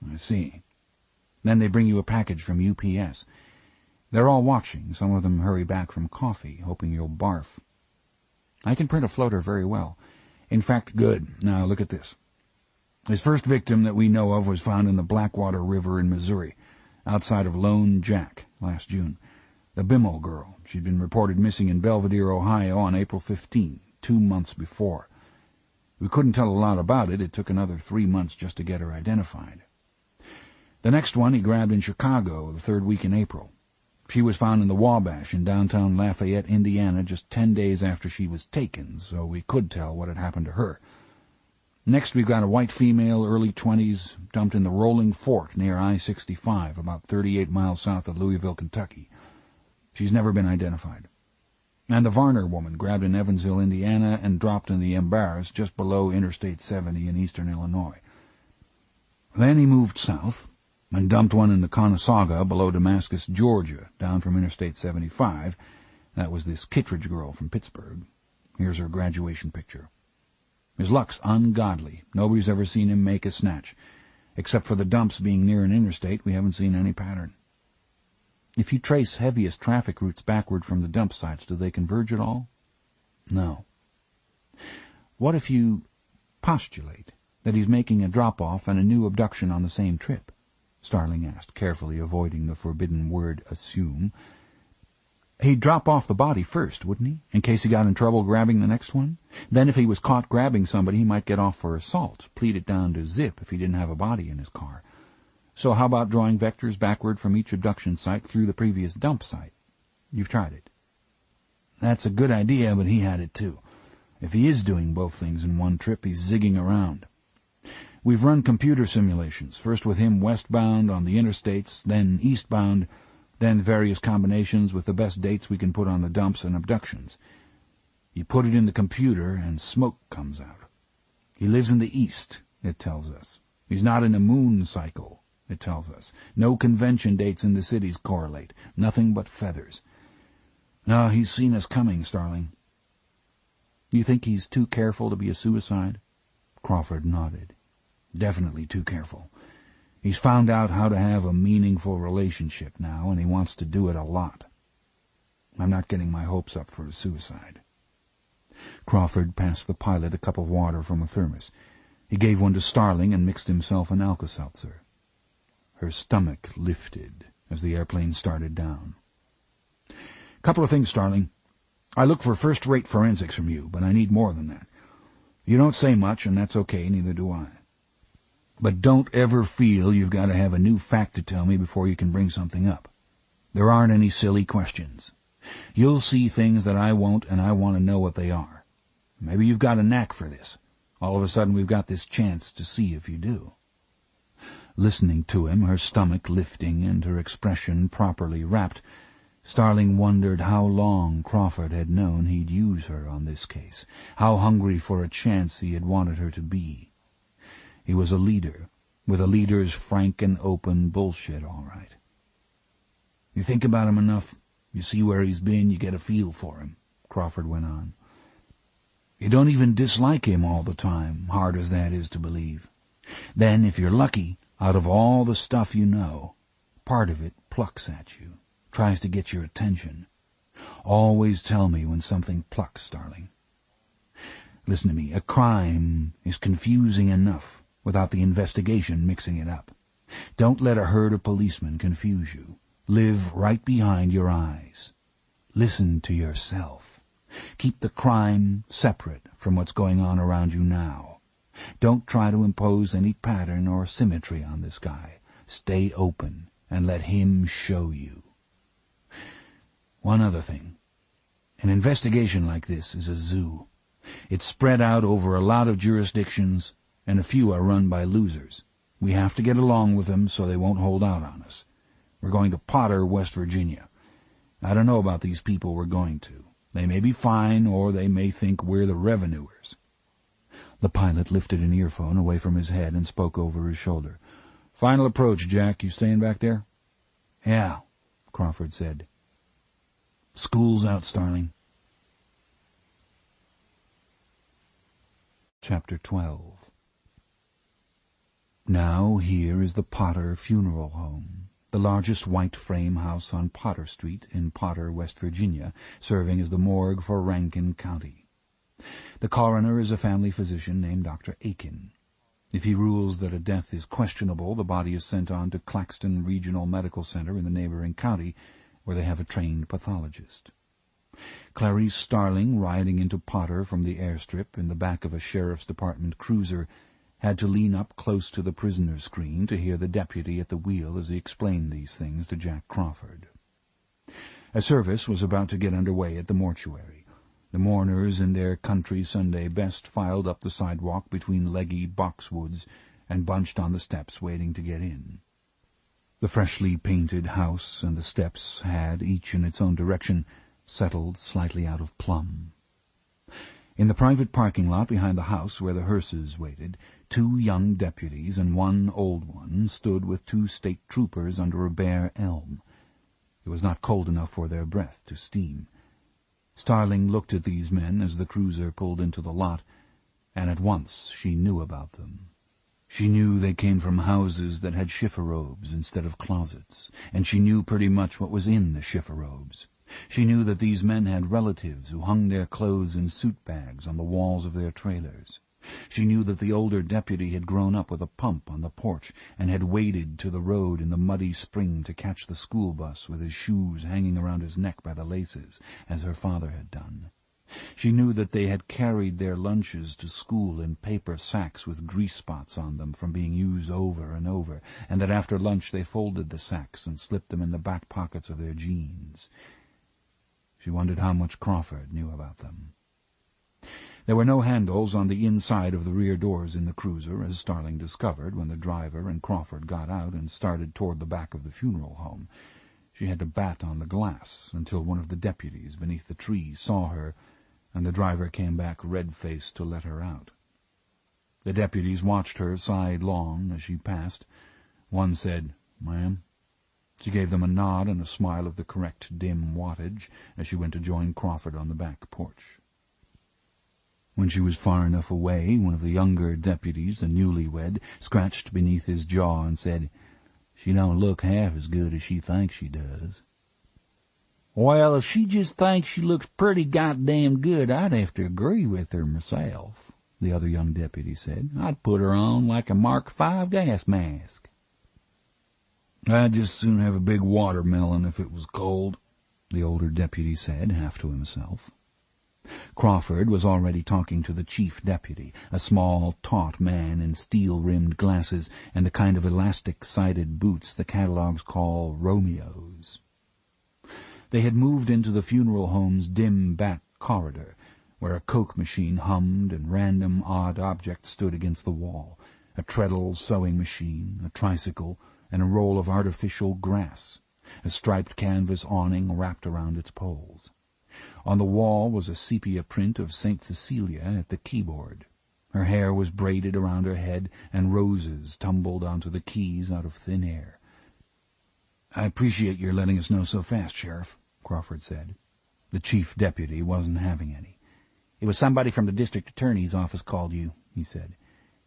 "I see." "Then they bring you a package from UPS. They're all watching. Some of them hurry back from coffee, hoping you'll barf. I can print a floater very well. In fact, good. Now look at this. His first victim that we know of was found in the Blackwater River in Missouri, outside of Lone Jack, last June. The Bimmel girl. She'd been reported missing in Belvedere, Ohio on April 15, 2 months before. We couldn't tell a lot about it. It took another 3 months just to get her identified. The next one he grabbed in Chicago the 3rd week in April. She was found in the Wabash in downtown Lafayette, Indiana, just 10 days after she was taken, so we could tell what had happened to her. Next we've got a white female, early 20s, dumped in the Rolling Fork near I-65, about 38 miles south of Louisville, Kentucky. She's never been identified. And the Varner woman, grabbed in Evansville, Indiana, and dropped in the Embarrass just below Interstate 70 in eastern Illinois. Then he moved south and dumped one in the Conasauga below Damascus, Georgia, down from Interstate 75. That was this Kittredge girl from Pittsburgh. Here's her graduation picture. His luck's ungodly. Nobody's ever seen him make a snatch. Except for the dumps being near an interstate, we haven't seen any pattern. If you trace heaviest traffic routes backward from the dump sites, do they converge at all? No. What if you postulate that he's making a drop-off and a new abduction on the same trip? Starling asked, carefully avoiding the forbidden word assume. He'd drop off the body first, wouldn't he, in case he got in trouble grabbing the next one? Then if he was caught grabbing somebody, he might get off for assault, plead it down to zip if he didn't have a body in his car. So how about drawing vectors backward from each abduction site through the previous dump site? You've tried it. That's a good idea, but he had it too. If he is doing both things in one trip, he's zigging around. We've run computer simulations, first with him westbound on the interstates, then eastbound, then various combinations with the best dates we can put on the dumps and abductions. You put it in the computer and smoke comes out. He lives in the east, it tells us. He's not in a moon cycle, it tells us. No convention dates in the cities correlate. Nothing but feathers. No, he's seen us coming, Starling. You think he's too careful to be a suicide? Crawford nodded. Definitely too careful. He's found out how to have a meaningful relationship now, and he wants to do it a lot. I'm not getting my hopes up for a suicide. Crawford passed the pilot a cup of water from a thermos. He gave one to Starling and mixed himself an Alka-Seltzer. Her stomach lifted as the airplane started down. Couple of things, Starling. I look for first-rate forensics from you, but I need more than that. You don't say much, and that's okay, neither do I. But don't ever feel you've got to have a new fact to tell me before you can bring something up. There aren't any silly questions. You'll see things that I won't, and I want to know what they are. Maybe you've got a knack for this. All of a sudden we've got this chance to see if you do. Listening to him, her stomach lifting and her expression properly wrapped, Starling wondered how long Crawford had known he'd use her on this case, how hungry for a chance he had wanted her to be. He was a leader, with a leader's frank and open bullshit, all right. You think about him enough, you see where he's been, you get a feel for him, Crawford went on. You don't even dislike him all the time, hard as that is to believe. Then, if you're lucky, out of all the stuff you know, part of it plucks at you, tries to get your attention. Always tell me when something plucks, Starling. Listen to me, a crime is confusing enough without the investigation mixing it up. Don't let a herd of policemen confuse you. Live right behind your eyes. Listen to yourself. Keep the crime separate from what's going on around you now. Don't try to impose any pattern or symmetry on this guy. Stay open and let him show you. One other thing. An investigation like this is a zoo. It's spread out over a lot of jurisdictions, and a few are run by losers. We have to get along with them so they won't hold out on us. We're going to Potter, West Virginia. I don't know about these people we're going to. They may be fine, or they may think we're the revenuers. The pilot lifted an earphone away from his head and spoke over his shoulder. Final approach, Jack. You staying back there? Yeah, Crawford said. School's out, Starling. Chapter 12. Now here is the Potter Funeral Home, the largest white frame house on Potter Street in Potter, West Virginia, serving as the morgue for Rankin County. The coroner is a family physician named Dr. Aiken. If he rules that a death is questionable, the body is sent on to Claxton Regional Medical Center in the neighboring county, where they have a trained pathologist. Clarice Starling, riding into Potter from the airstrip in the back of a Sheriff's Department cruiser, had to lean up close to the prisoner screen to hear the deputy at the wheel as he explained these things to Jack Crawford. A service was about to get under way at the mortuary. The mourners in their country Sunday best filed up the sidewalk between leggy boxwoods and bunched on the steps waiting to get in. The freshly painted house and the steps had, each in its own direction, settled slightly out of plumb. In the private parking lot behind the house where the hearses waited, 2 young deputies and 1 old one stood with 2 state troopers under a bare elm. It was not cold enough for their breath to steam. Starling looked at these men as the cruiser pulled into the lot, and at once she knew about them. She knew they came from houses that had chiffon-robes instead of closets, and she knew pretty much what was in the chiffon-robes. She knew that these men had relatives who hung their clothes in suit bags on the walls of their trailers. She knew that the older deputy had grown up with a pump on the porch and had waded to the road in the muddy spring to catch the school bus with his shoes hanging around his neck by the laces, as her father had done. She knew that they had carried their lunches to school in paper sacks with grease spots on them from being used over and over, and that after lunch they folded the sacks and slipped them in the back pockets of their jeans. She wondered how much Crawford knew about them. There were no handles on the inside of the rear doors in the cruiser, as Starling discovered when the driver and Crawford got out and started toward the back of the funeral home. She had to bat on the glass until one of the deputies beneath the tree saw her, and the driver came back red-faced to let her out. The deputies watched her sidelong as she passed. One said, "Ma'am." She gave them a nod and a smile of the correct dim wattage as she went to join Crawford on the back porch. When she was far enough away, one of the younger deputies, a newlywed, scratched beneath his jaw and said, "She don't look half as good as she thinks she does." "Well, if she just thinks she looks pretty goddamn good, I'd have to agree with her myself," the other young deputy said. "I'd put her on like a Mark V gas mask." "I'd just soon have a big watermelon if it was cold," the older deputy said, half to himself. Crawford was already talking to the chief deputy, a small, taut man in steel-rimmed glasses and the kind of elastic-sided boots the catalogues call Romeos. They had moved into the funeral home's dim back corridor, where a Coke machine hummed and random odd objects stood against the wall, a treadle sewing machine, a tricycle, and a roll of artificial grass, a striped canvas awning wrapped around its poles. On the wall was a sepia print of St. Cecilia at the keyboard. Her hair was braided around her head, and roses tumbled onto the keys out of thin air. "I appreciate your letting us know so fast, Sheriff," Crawford said. The chief deputy wasn't having any. "It was somebody from the district attorney's office called you," he said.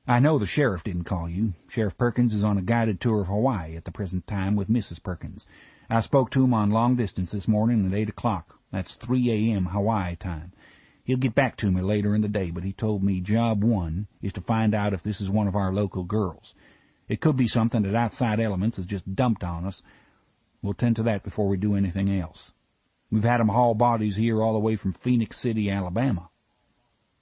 "I know the sheriff didn't call you. Sheriff Perkins is on a guided tour of Hawaii at the present time with Mrs. Perkins. I spoke to him on long distance this morning at 8 o'clock. That's 3 a.m. Hawaii time. He'll get back to me later in the day, but he told me job 1 is to find out if this is one of our local girls. It could be something that outside elements has just dumped on us. We'll tend to that before we do anything else. We've had 'em haul bodies here all the way from Phoenix City, Alabama."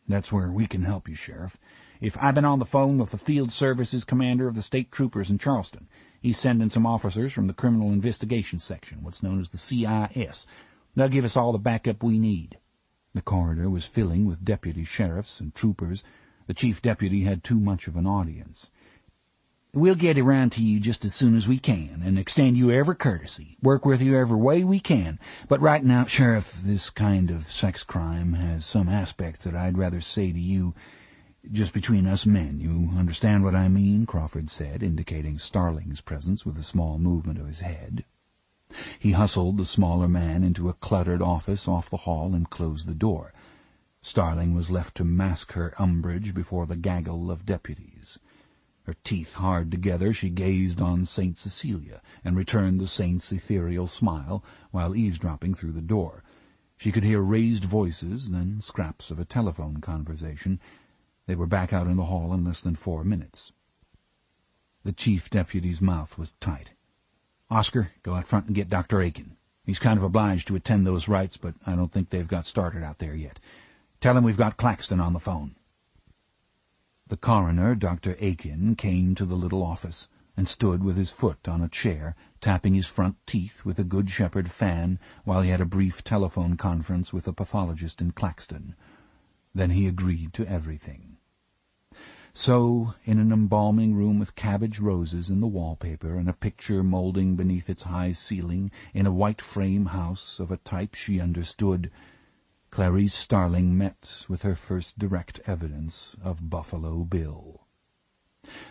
"That's where we can help you, Sheriff. If I've been on the phone with the Field Services Commander of the State Troopers in Charleston. He's sending some officers from the Criminal Investigation Section, what's known as the CIS. They'll give us all the backup we need." The corridor was filling with deputy sheriffs and troopers. The chief deputy had too much of an audience. "We'll get around to you just as soon as we can, and extend you every courtesy. Work with you every way we can. But right now, Sheriff, this kind of sex crime has some aspects that I'd rather say to you just between us men. You understand what I mean?" Crawford said, indicating Starling's presence with a small movement of his head. He hustled the smaller man into a cluttered office off the hall and closed the door. Starling was left to mask her umbrage before the gaggle of deputies. Her teeth hard together, she gazed on St. Cecilia and returned the saint's ethereal smile while eavesdropping through the door. She could hear raised voices, then scraps of a telephone conversation. They were back out in the hall in less than 4 minutes. The chief deputy's mouth was tight. "Oscar, go out front and get Dr. Aiken." He's kind of obliged to attend those rites, but I don't think they've got started out there yet. Tell him we've got Claxton on the phone." The coroner, Dr. Aiken, came to the little office and stood with his foot on a chair, tapping his front teeth with a Good Shepherd fan while he had a brief telephone conference with a pathologist in Claxton. Then he agreed to everything. So, in an embalming room with cabbage roses in the wallpaper and a picture moulding beneath its high ceiling, in a white-frame house of a type she understood, Clarice Starling met with her first direct evidence of Buffalo Bill.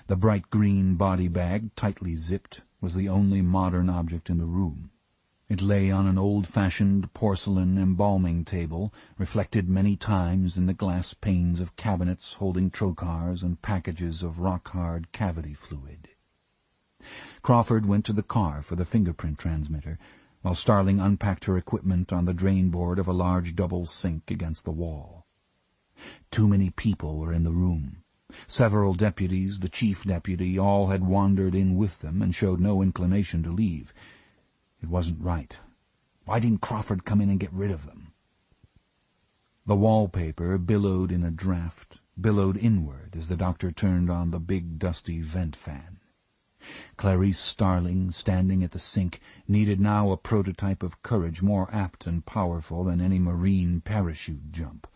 The bright green body bag, tightly zipped, was the only modern object in the room. It lay on an old-fashioned porcelain embalming table, reflected many times in the glass panes of cabinets holding trocars and packages of rock-hard cavity fluid. Crawford went to the car for the fingerprint transmitter, while Starling unpacked her equipment on the drain board of a large double sink against the wall. Too many people were in the room. Several deputies, the chief deputy, all had wandered in with them and showed no inclination to leave. It wasn't right. Why didn't Crawford come in and get rid of them? The wallpaper billowed in a draught, billowed inward as the doctor turned on the big dusty vent fan. Clarice Starling, standing at the sink, needed now a prototype of courage more apt and powerful than any Marine parachute jump.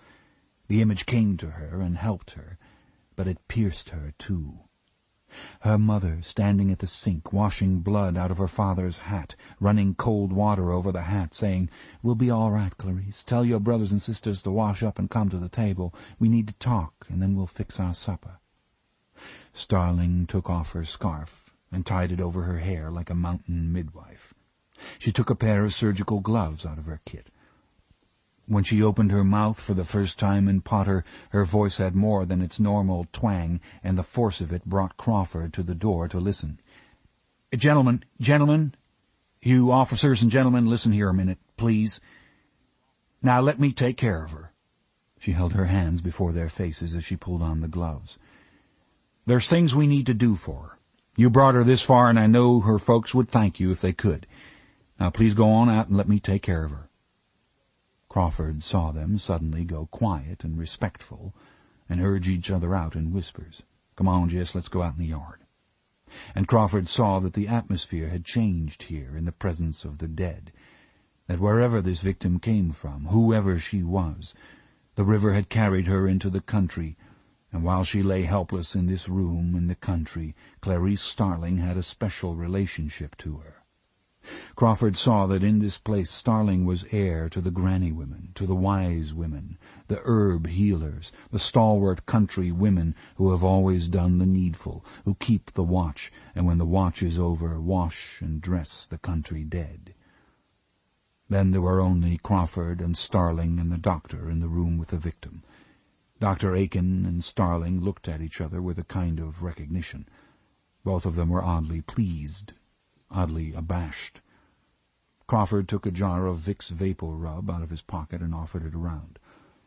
The image came to her and helped her, but it pierced her too. Her mother, standing at the sink, washing blood out of her father's hat, running cold water over the hat, saying, "We'll be all right, Clarice. Tell your brothers and sisters to wash up and come to the table. We need to talk, and then we'll fix our supper." Starling took off her scarf and tied it over her hair like a mountain midwife. She took a pair of surgical gloves out of her kit. When she opened her mouth for the first time in Potter, her voice had more than its normal twang, and the force of it brought Crawford to the door to listen. Gentlemen, you officers and gentlemen, listen here a minute, please. Now let me take care of her." She held her hands before their faces as she pulled on the gloves. "There's things we need to do for her. You brought her this far, and I know her folks would thank you if they could. Now please go on out and let me take care of her." Crawford saw them suddenly go quiet and respectful and urge each other out in whispers. "Come on, Jess, let's go out in the yard." And Crawford saw that the atmosphere had changed here in the presence of the dead, that wherever this victim came from, whoever she was, the river had carried her into the country, and while she lay helpless in this room in the country, Clarice Starling had a special relationship to her. Crawford saw that in this place Starling was heir to the granny women, to the wise women, the herb healers, the stalwart country women who have always done the needful, who keep the watch, and when the watch is over, wash and dress the country dead. Then there were only Crawford and Starling and the doctor in the room with the victim. Dr. Aiken and Starling looked at each other with a kind of recognition. Both of them were oddly pleased, oddly abashed. Crawford took a jar of Vicks Vapor Rub out of his pocket and offered it around.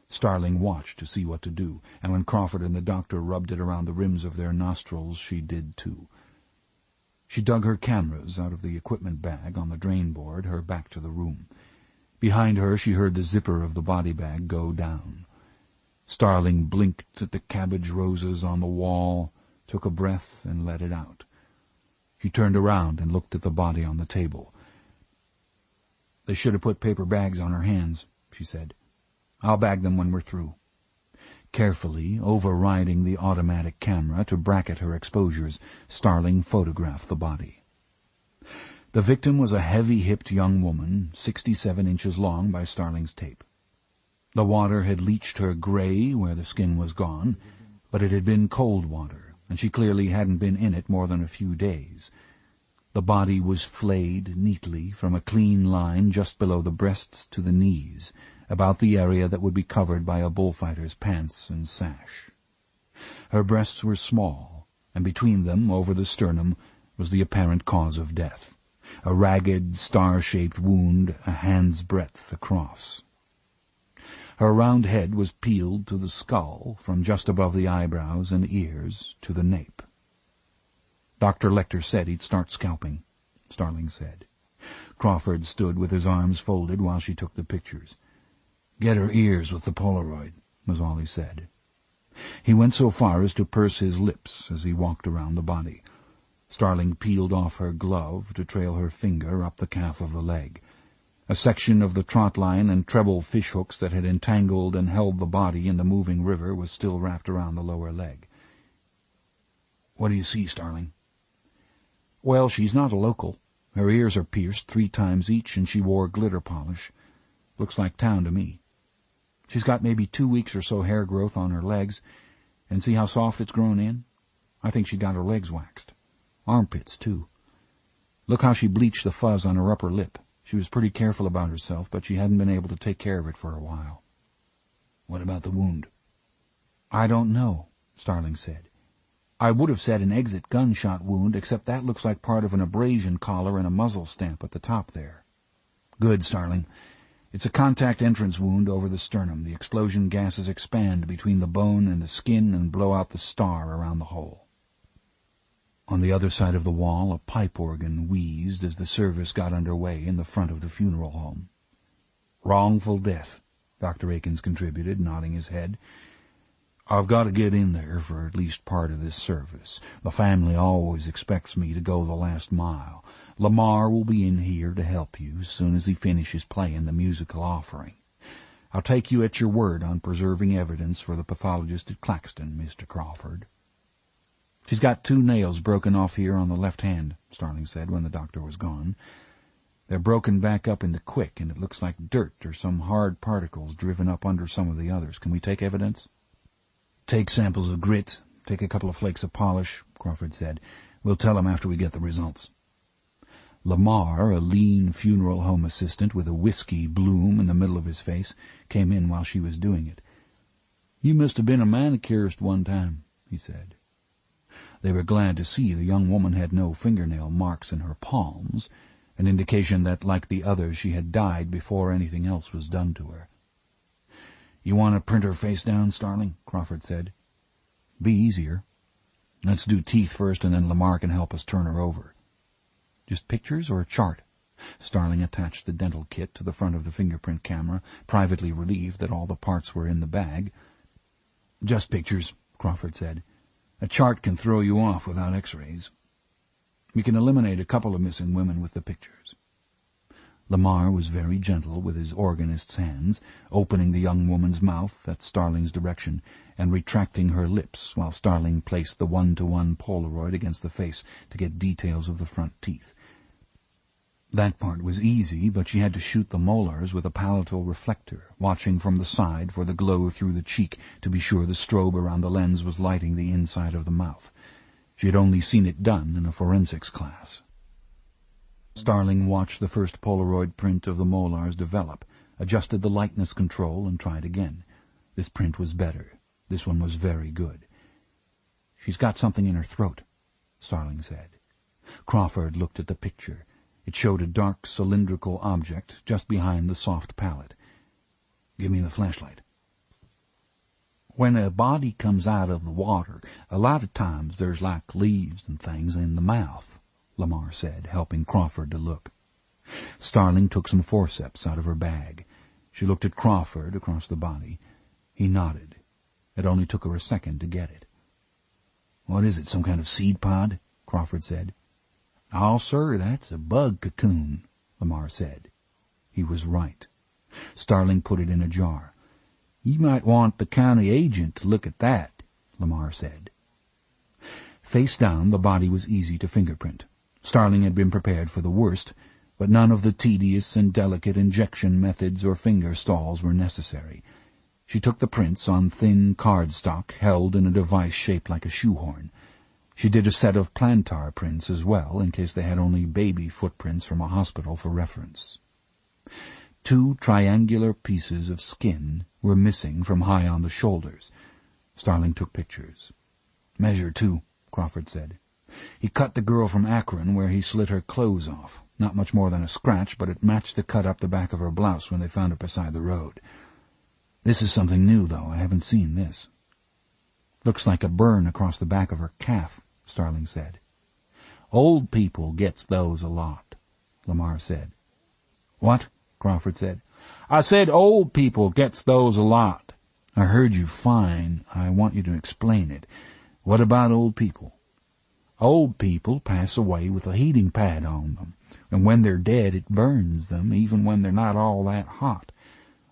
Starling watched to see what to do, and when Crawford and the doctor rubbed it around the rims of their nostrils, she did too. She dug her cameras out of the equipment bag on the drain board, her back to the room. Behind her she heard the zipper of the body bag go down. Starling blinked at the cabbage roses on the wall, took a breath, and let it out. She turned around and looked at the body on the table. "They should have put paper bags on her hands," she said. "I'll bag them when we're through." Carefully, overriding the automatic camera to bracket her exposures, Starling photographed the body. The victim was a heavy-hipped young woman, 67 inches long by Starling's tape. The water had leached her gray where the skin was gone, but it had been cold water, and she clearly hadn't been in it more than a few days. The body was flayed neatly from a clean line just below the breasts to the knees, about the area that would be covered by a bullfighter's pants and sash. Her breasts were small, and between them, over the sternum, was the apparent cause of death, a ragged, star-shaped wound a hand's breadth across. Her round head was peeled to the skull, from just above the eyebrows and ears to the nape. "Dr. Lecter said he'd start scalping," Starling said. Crawford stood with his arms folded while she took the pictures. "Get her ears with the Polaroid," was all he said. He went so far as to purse his lips as he walked around the body. Starling peeled off her glove to trail her finger up the calf of the leg. A section of the trot line and treble fishhooks that had entangled and held the body in the moving river was still wrapped around the lower leg. "What do you see, Starling?" "Well, she's not a local. Her ears are pierced 3 times each, and she wore glitter polish. Looks like town to me. She's got maybe 2 weeks or so hair growth on her legs, and see how soft it's grown in? I think she got her legs waxed. Armpits, too. Look how she bleached the fuzz on her upper lip. She was pretty careful about herself, but she hadn't been able to take care of it for a while." "What about the wound?" "I don't know," Starling said. "I would have said an exit gunshot wound, except that looks like part of an abrasion collar and a muzzle stamp at the top there." "Good, Starling. It's a contact entrance wound over the sternum. The explosion gases expand between the bone and the skin and blow out the star around the hole." On the other side of the wall, a pipe organ wheezed as the service got under way in the front of the funeral home. "Wrongful death," Dr. Akins contributed, nodding his head. "I've got to get in there for at least part of this service. The family always expects me to go the last mile. Lamar will be in here to help you as soon as he finishes playing the musical offering. I'll take you at your word on preserving evidence for the pathologist at Claxton, Mr. Crawford." "She's got 2 nails broken off here on the left hand," Starling said when the doctor was gone. "They're broken back up in the quick, and it looks like dirt or some hard particles driven up under some of the others. Can we take evidence?" "Take samples of grit. Take a couple of flakes of polish," Crawford said. "We'll tell him after we get the results." Lamar, a lean funeral home assistant with a whiskey bloom in the middle of his face, came in while she was doing it. "You must have been a manicurist one time," he said. They were glad to see the young woman had no fingernail marks in her palms, an indication that, like the others, she had died before anything else was done to her. "You want to print her face down, Starling?" Crawford said. "Be easier. Let's do teeth first, and then Lamar can help us turn her over." "Just pictures or a chart?" Starling attached the dental kit to the front of the fingerprint camera, privately relieved that all the parts were in the bag. "Just pictures," Crawford said. "A chart can throw you off without x-rays. We can eliminate a couple of missing women with the pictures." Lamar was very gentle with his organist's hands, opening the young woman's mouth at Starling's direction and retracting her lips while Starling placed the 1-to-1 Polaroid against the face to get details of the front teeth. That part was easy, but she had to shoot the molars with a palatal reflector, watching from the side for the glow through the cheek to be sure the strobe around the lens was lighting the inside of the mouth. She had only seen it done in a forensics class. Starling watched the first Polaroid print of the molars develop, adjusted the lightness control, and tried again. This print was better. This one was very good. "She's got something in her throat," Starling said. Crawford looked at the picture. It showed a dark cylindrical object just behind the soft palate. "Give me the flashlight." "When a body comes out of the water, a lot of times there's like leaves and things in the mouth," Lamar said, helping Crawford to look. Starling took some forceps out of her bag. She looked at Crawford across the body. He nodded. It only took her a second to get it. "What is it, some kind of seed pod?" Crawford said. "Oh, sir, that's a bug cocoon," Lamar said. He was right. Starling put it in a jar. "You might want the county agent to look at that," Lamar said. Face down, the body was easy to fingerprint. Starling had been prepared for the worst, but none of the tedious and delicate injection methods or finger stalls were necessary. She took the prints on thin cardstock held in a device shaped like a shoehorn. She did a set of plantar prints as well, in case they had only baby footprints from a hospital for reference. 2 triangular pieces of skin were missing from high on the shoulders. Starling took pictures. "Measure 2, Crawford said. "He cut the girl from Akron where he slit her clothes off. Not much more than a scratch, but it matched the cut up the back of her blouse when they found it beside the road. This is something new, though. I haven't seen this." "Looks like a burn across the back of her calf," Starling said. "Old people gets those a lot," Lamar said. What? Crawford said. I said old people gets those a lot. I heard you fine. I want you to explain it. What about old people? Old people pass away with a heating pad on them, and when they're dead it burns them, even when they're not all that hot.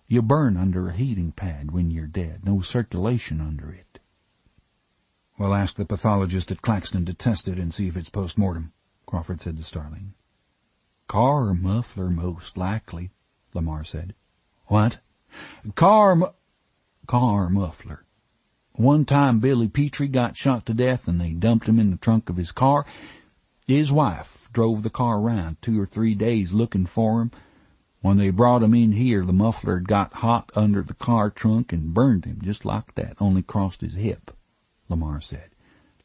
You burn under a heating pad when you're dead, no circulation under it. Well, ask the pathologist at Claxton to test it and see if it's post-mortem, Crawford said to Starling. Car muffler, most likely, Lamar said. What? Car muffler. One time Billy Petrie got shot to death and they dumped him in the trunk of his car. His wife drove the car around 2 or 3 days looking for him. When they brought him in here, the muffler had got hot under the car trunk and burned him just like that, only crossed his hip, Lamar said.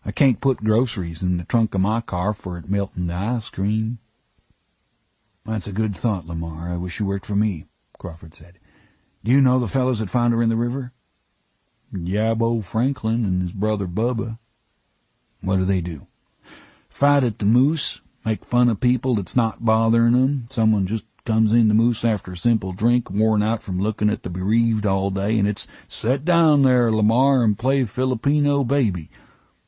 I can't put groceries in the trunk of my car for it melting the ice cream. That's a good thought, Lamar. I wish you worked for me, Crawford said. Do you know the fellows that found her in the river? Yabo Franklin and his brother Bubba. What do they do? Fight at the Moose, make fun of people that's not bothering them. Someone just comes in the Moose after a simple drink, worn out from looking at the bereaved all day, and it's, "Sit down there, Lamar, and play Filipino Baby."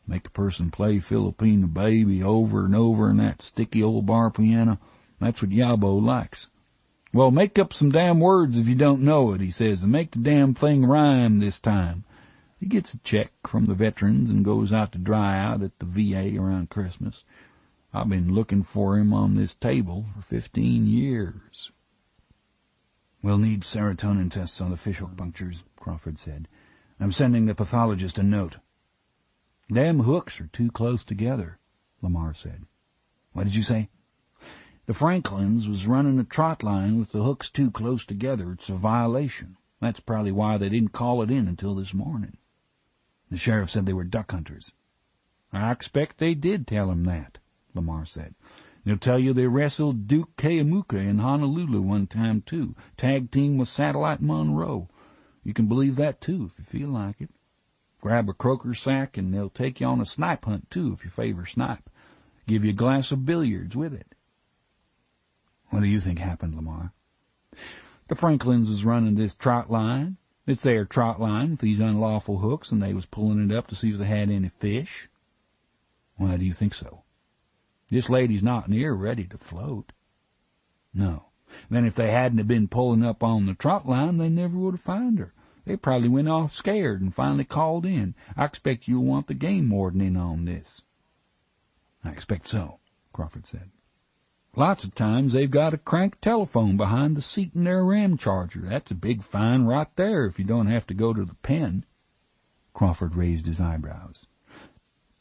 Make a person play Filipino Baby over and over in that sticky old bar piano. That's what Yabo likes. "Well, make up some damn words if you don't know it," he says, "and make the damn thing rhyme this time." He gets a check from the veterans and goes out to dry out at the VA around Christmas. I've been looking for him on this table for 15 years. We'll need serotonin tests on the fishhook punctures, Crawford said. I'm sending the pathologist a note. Them hooks are too close together, Lamar said. What did you say? The Franklins was running a trot line with the hooks too close together. It's a violation. That's probably why they didn't call it in until this morning. The sheriff said they were duck hunters. I expect they did tell him that, Lamar said. They'll tell you they wrestled Duke Keamuka in Honolulu one time, too. Tag team with Satellite Monroe. You can believe that, too, if you feel like it. Grab a croaker sack and they'll take you on a snipe hunt, too, if you favor snipe. Give you a glass of billiards with it. What do you think happened, Lamar? The Franklins was running this trot line. It's their trot line with these unlawful hooks, and they was pulling it up to see if they had any fish. Why do you think so? This lady's not near ready to float. No. Then if they hadn't have been pulling up on the trot line, they never would have found her. They probably went off scared and finally called in. I expect you'll want the game warden in on this. I expect so, Crawford said. Lots of times they've got a crank telephone behind the seat in their ram charger. That's a big fine right there if you don't have to go to the pen. Crawford raised his eyebrows.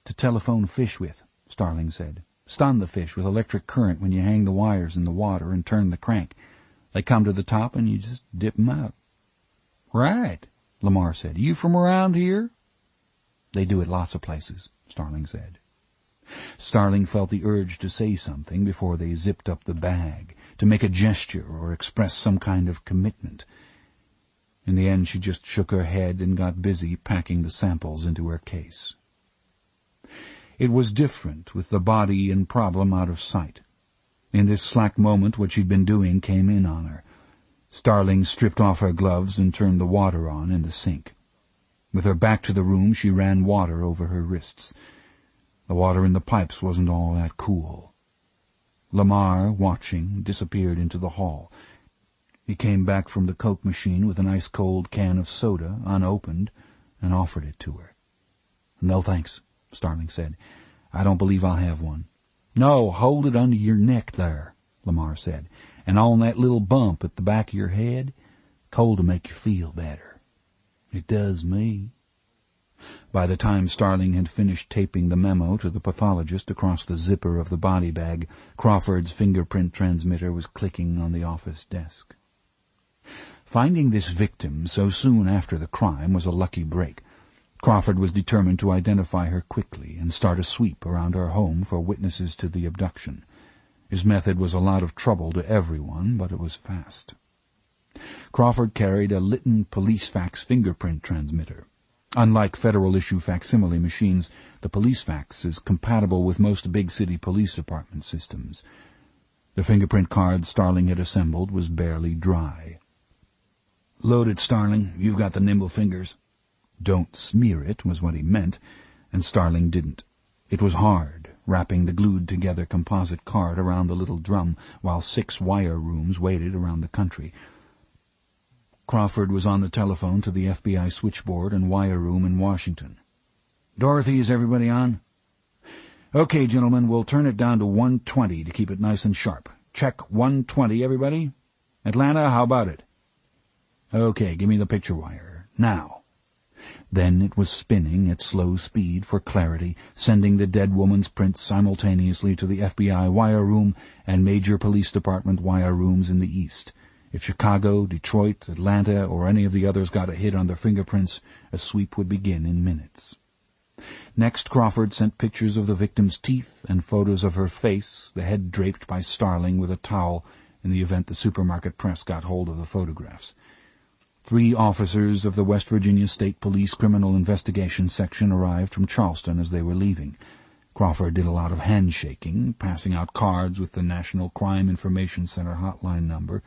To telephone fish with, Starling said. Stun the fish with electric current when you hang the wires in the water and turn the crank. They come to the top and you just dip 'em out. Right, Lamar said. You from around here? They do it lots of places, Starling said. Starling felt the urge to say something before they zipped up the bag, to make a gesture or express some kind of commitment. In the end, she just shook her head and got busy packing the samples into her case. It was different with the body and problem out of sight. In this slack moment, what she'd been doing came in on her. Starling stripped off her gloves and turned the water on in the sink. With her back to the room, she ran water over her wrists. The water in the pipes wasn't all that cool. Lamar, watching, disappeared into the hall. He came back from the Coke machine with an ice-cold can of soda, unopened, and offered it to her. "No, thanks," Starling said. "I don't believe I'll have one." "No, hold it under your neck there," Lamar said, "and on that little bump at the back of your head. Cold to make you feel better. It does me." By the time Starling had finished taping the memo to the pathologist across the zipper of the body bag, Crawford's fingerprint transmitter was clicking on the office desk. Finding this victim so soon after the crime was a lucky break. Crawford was determined to identify her quickly and start a sweep around her home for witnesses to the abduction. His method was a lot of trouble to everyone, but it was fast. Crawford carried a Lytton police fax fingerprint transmitter. Unlike federal-issue facsimile machines, the police fax is compatible with most big city police department systems. The fingerprint card Starling had assembled was barely dry. "Load it, Starling. You've got the nimble fingers." "Don't smear it," was what he meant, and Starling didn't. It was hard, wrapping the glued-together composite card around the little drum while 6 wire rooms waited around the country. Crawford was on the telephone to the FBI switchboard and wire room in Washington. "Dorothy, is everybody on?" "Okay, gentlemen, we'll turn it down to 120 to keep it nice and sharp. Check 120, everybody. Atlanta, how about it?" "Okay, give me the picture wire. Now." Then it was spinning at slow speed for clarity, sending the dead woman's prints simultaneously to the FBI wire room and major police department wire rooms in the east. If Chicago, Detroit, Atlanta, or any of the others got a hit on their fingerprints, a sweep would begin in minutes. Next, Crawford sent pictures of the victim's teeth and photos of her face, the head draped by Starling with a towel in the event the supermarket press got hold of the photographs. 3 officers of the West Virginia State Police Criminal Investigation Section arrived from Charleston as they were leaving. Crawford did a lot of handshaking, passing out cards with the National Crime Information Center hotline number.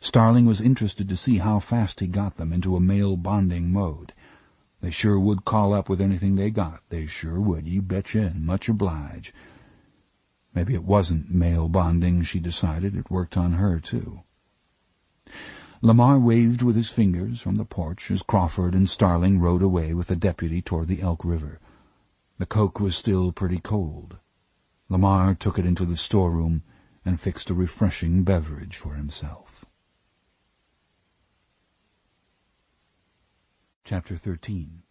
Starling was interested to see how fast he got them into a mail bonding mode. They sure would call up with anything they got. They sure would, you betcha, and much oblige. Maybe it wasn't mail bonding, she decided. It worked on her, too. Lamar waved with his fingers from the porch as Crawford and Starling rode away with the deputy toward the Elk River. The Coke was still pretty cold. Lamar took it into the storeroom and fixed a refreshing beverage for himself. Chapter 13.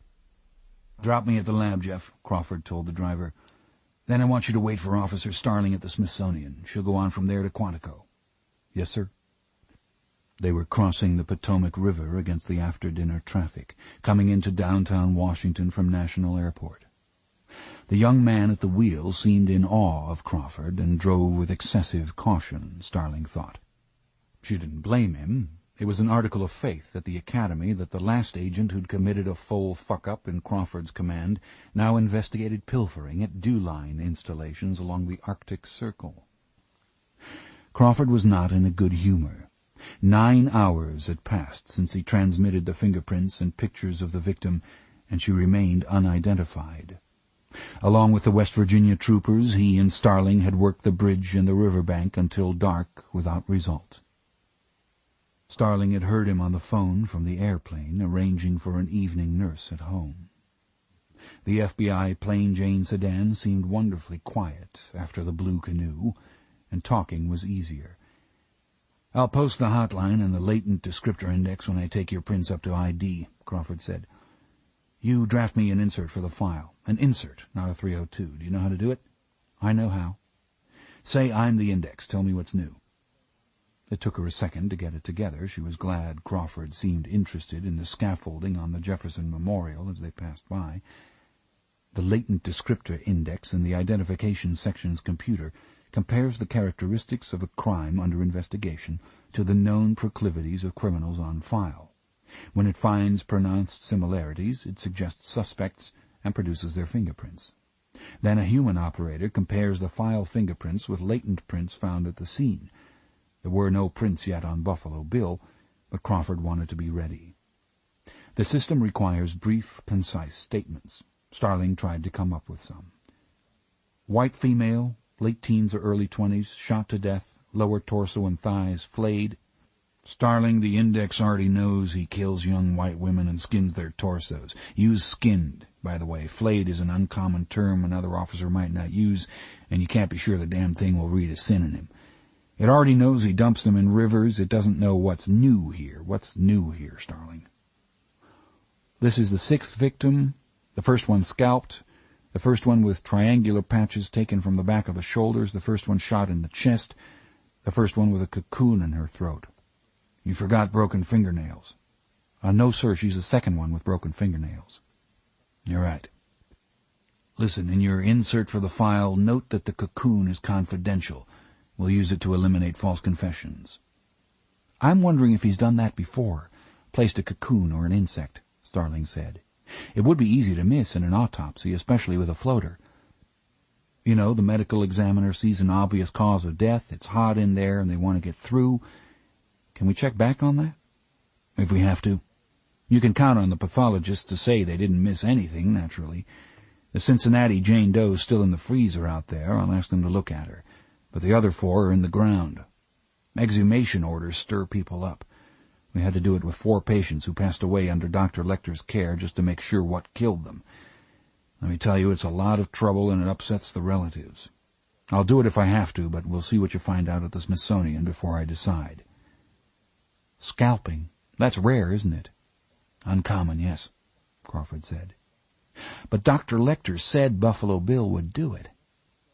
"Drop me at the lab, Jeff," Crawford told the driver. "Then I want you to wait for Officer Starling at the Smithsonian. She'll go on from there to Quantico." "Yes, sir." They were crossing the Potomac River against the after-dinner traffic, coming into downtown Washington from National Airport. The young man at the wheel seemed in awe of Crawford and drove with excessive caution, Starling thought. She didn't blame him. It was an article of faith at the Academy that the last agent who'd committed a full fuck-up in Crawford's command now investigated pilfering at dew-line installations along the Arctic Circle. Crawford was not in a good humor. 9 hours had passed since he transmitted the fingerprints and pictures of the victim, and she remained unidentified. Along with the West Virginia troopers, he and Starling had worked the bridge and the riverbank until dark without result. Starling had heard him on the phone from the airplane, arranging for an evening nurse at home. The FBI Plain Jane sedan seemed wonderfully quiet after the Blue Canoe, and talking was easier. "I'll post the hotline and the latent descriptor index when I take your prints up to ID," Crawford said. "You draft me an insert for the file. An insert, not a 302. Do you know how to do it?" "I know how." "Say I'm the index. Tell me what's new." It took her a second to get it together. She was glad Crawford seemed interested in the scaffolding on the Jefferson Memorial as they passed by. The latent descriptor index in the identification section's computer compares the characteristics of a crime under investigation to the known proclivities of criminals on file. When it finds pronounced similarities, it suggests suspects and produces their fingerprints. Then a human operator compares the file fingerprints with latent prints found at the scene. There were no prints yet on Buffalo Bill, but Crawford wanted to be ready. The system requires brief, concise statements. Starling tried to come up with some. "White female, late teens or early 20s, shot to death, lower torso and thighs flayed." "Starling, the index already knows he kills young white women and skins their torsos. Use skinned, by the way. Flayed is an uncommon term another officer might not use, and you can't be sure the damn thing will read a synonym. It already knows he dumps them in rivers. It doesn't know what's new here. What's new here, Starling?" "This is the 6th victim. The first one scalped. The first one with triangular patches taken from the back of the shoulders. The first one shot in the chest. The first one with a cocoon in her throat." "You forgot broken fingernails." No, sir, she's the second one with broken fingernails." "You're right. Listen, in your insert for the file, note that the cocoon is confidential. We'll use it to eliminate false confessions." "I'm wondering if he's done that before, placed a cocoon or an insect," Starling said. "It would be easy to miss in an autopsy, especially with a floater." You know, the medical examiner sees an obvious cause of death, it's hot in there, and they want to get through. Can we check back on that? If we have to. You can count on the pathologists to say they didn't miss anything, naturally. The Cincinnati Jane Doe's still in the freezer out there. I'll ask them to look at her. But the other 4 are in the ground. Exhumation orders stir people up. We had to do it with 4 patients who passed away under Dr. Lecter's care just to make sure what killed them. Let me tell you, it's a lot of trouble and it upsets the relatives. I'll do it if I have to, but we'll see what you find out at the Smithsonian before I decide. Scalping. That's rare, isn't it? Uncommon, yes, Crawford said. But Dr. Lecter said Buffalo Bill would do it.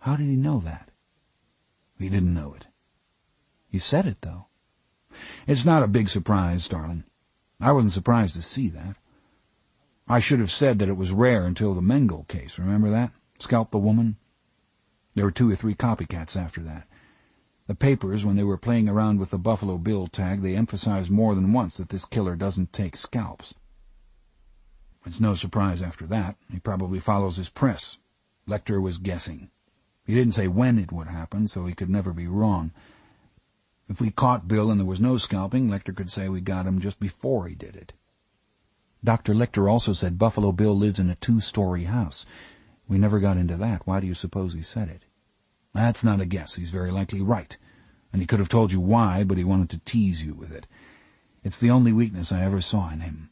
How did he know that? He didn't know it. He said it, though. It's not a big surprise, darling. I wasn't surprised to see that. I should have said that it was rare until the Mengel case, remember that? Scalp the woman? There were 2 or 3 copycats after that. The papers, when they were playing around with the Buffalo Bill tag, they emphasized more than once that this killer doesn't take scalps. It's no surprise after that. He probably follows his press. Lecter was guessing. He didn't say when it would happen, so he could never be wrong. If we caught Bill and there was no scalping, Lecter could say we got him just before he did it. Dr. Lecter also said Buffalo Bill lives in a 2-story house. We never got into that. Why do you suppose he said it? That's not a guess. He's very likely right. And he could have told you why, but he wanted to tease you with it. It's the only weakness I ever saw in him.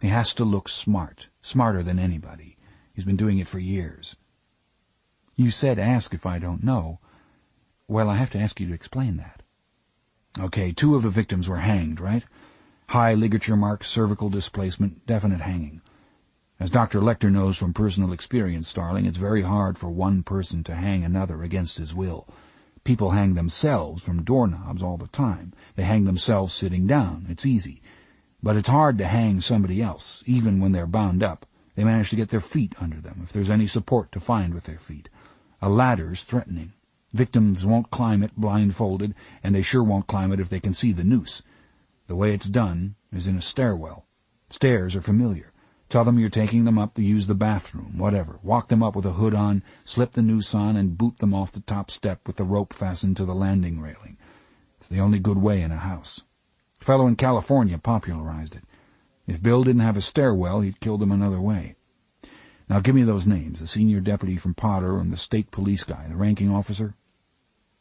He has to look smart, smarter than anybody. He's been doing it for years. You said ask if I don't know. Well, I have to ask you to explain that. Okay, 2 of the victims were hanged, right? High ligature marks, cervical displacement, definite hanging. As Dr. Lecter knows from personal experience, darling, it's very hard for one person to hang another against his will. People hang themselves from doorknobs all the time. They hang themselves sitting down. It's easy. But it's hard to hang somebody else, even when they're bound up. They manage to get their feet under them, if there's any support to find with their feet. A ladder's threatening. Victims won't climb it blindfolded, and they sure won't climb it if they can see the noose. The way it's done is in a stairwell. Stairs are familiar. Tell them you're taking them up to use the bathroom, whatever. Walk them up with a hood on, slip the noose on, and boot them off the top step with the rope fastened to the landing railing. It's the only good way in a house. A fellow in California popularized it. If Bill didn't have a stairwell, he'd kill them another way. Now give me those names, the senior deputy from Potter and the state police guy, the ranking officer.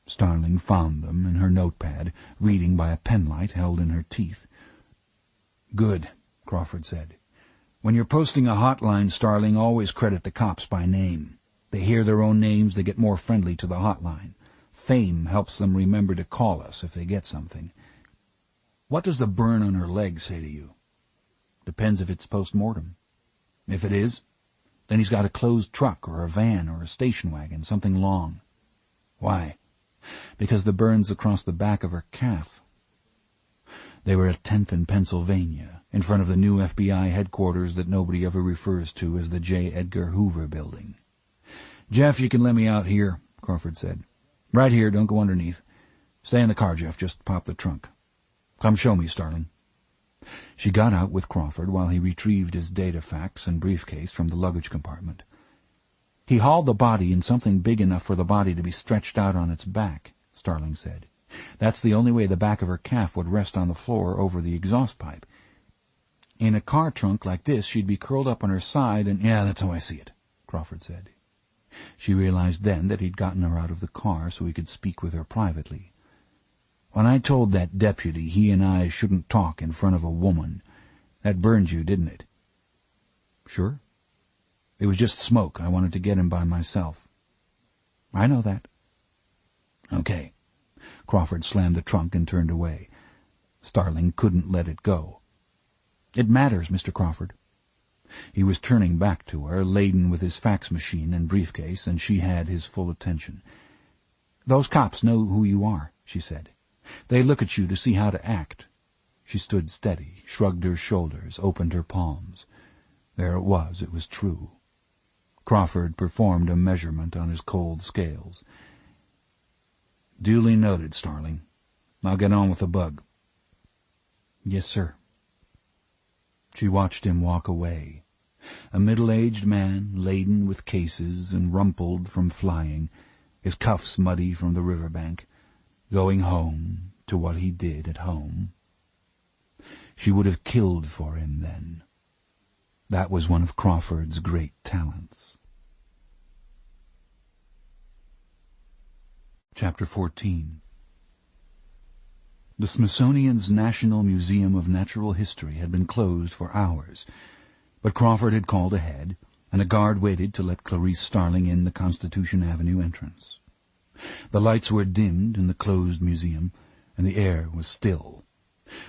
Starling found them in her notepad, reading by a penlight held in her teeth. Good, Crawford said. When you're posting a hotline, Starling, always credit the cops by name. They hear their own names, they get more friendly to the hotline. Fame helps them remember to call us if they get something. What does the burn on her leg say to you? Depends if it's post-mortem. If it is, then he's got a closed truck or a van or a station wagon, something long. Why? Because the burn's across the back of her calf. They were at 10th and Pennsylvania, in front of the new FBI headquarters that nobody ever refers to as the J. Edgar Hoover building. Jeff, you can let me out here, Crawford said. Right here, don't go underneath. Stay in the car, Jeff, just pop the trunk. Come show me, Starling. She got out with Crawford while he retrieved his data fax and briefcase from the luggage compartment. He hauled the body in something big enough for the body to be stretched out on its back, Starling said. That's the only way the back of her calf would rest on the floor over the exhaust pipe. In a car trunk like this, she'd be curled up on her side and— Yeah, that's how I see it, Crawford said. She realized then that he'd gotten her out of the car so he could speak with her privately. When I told that deputy he and I shouldn't talk in front of a woman, that burned you, didn't it? Sure. It was just smoke. I wanted to get him by myself. I know that. Okay. Crawford slammed the trunk and turned away. Starling couldn't let it go. It matters, Mr. Crawford. He was turning back to her, laden with his fax machine and briefcase, and she had his full attention. Those cops know who you are, she said. They look at you to see how to act. She stood steady, shrugged her shoulders, opened her palms. There it was true. Crawford performed a measurement on his cold scales. Duly noted, Starling. I'll get on with the bug. Yes, sir. She watched him walk away. A middle-aged man, laden with cases and rumpled from flying, his cuffs muddy from the riverbank, going home to what he did at home. She would have killed for him then. That was one of Crawford's great talents. Chapter 14. The Smithsonian's National Museum of Natural History had been closed for hours, but Crawford had called ahead, and a guard waited to let Clarice Starling in the Constitution Avenue entrance. The lights were dimmed in the closed museum, and the air was still.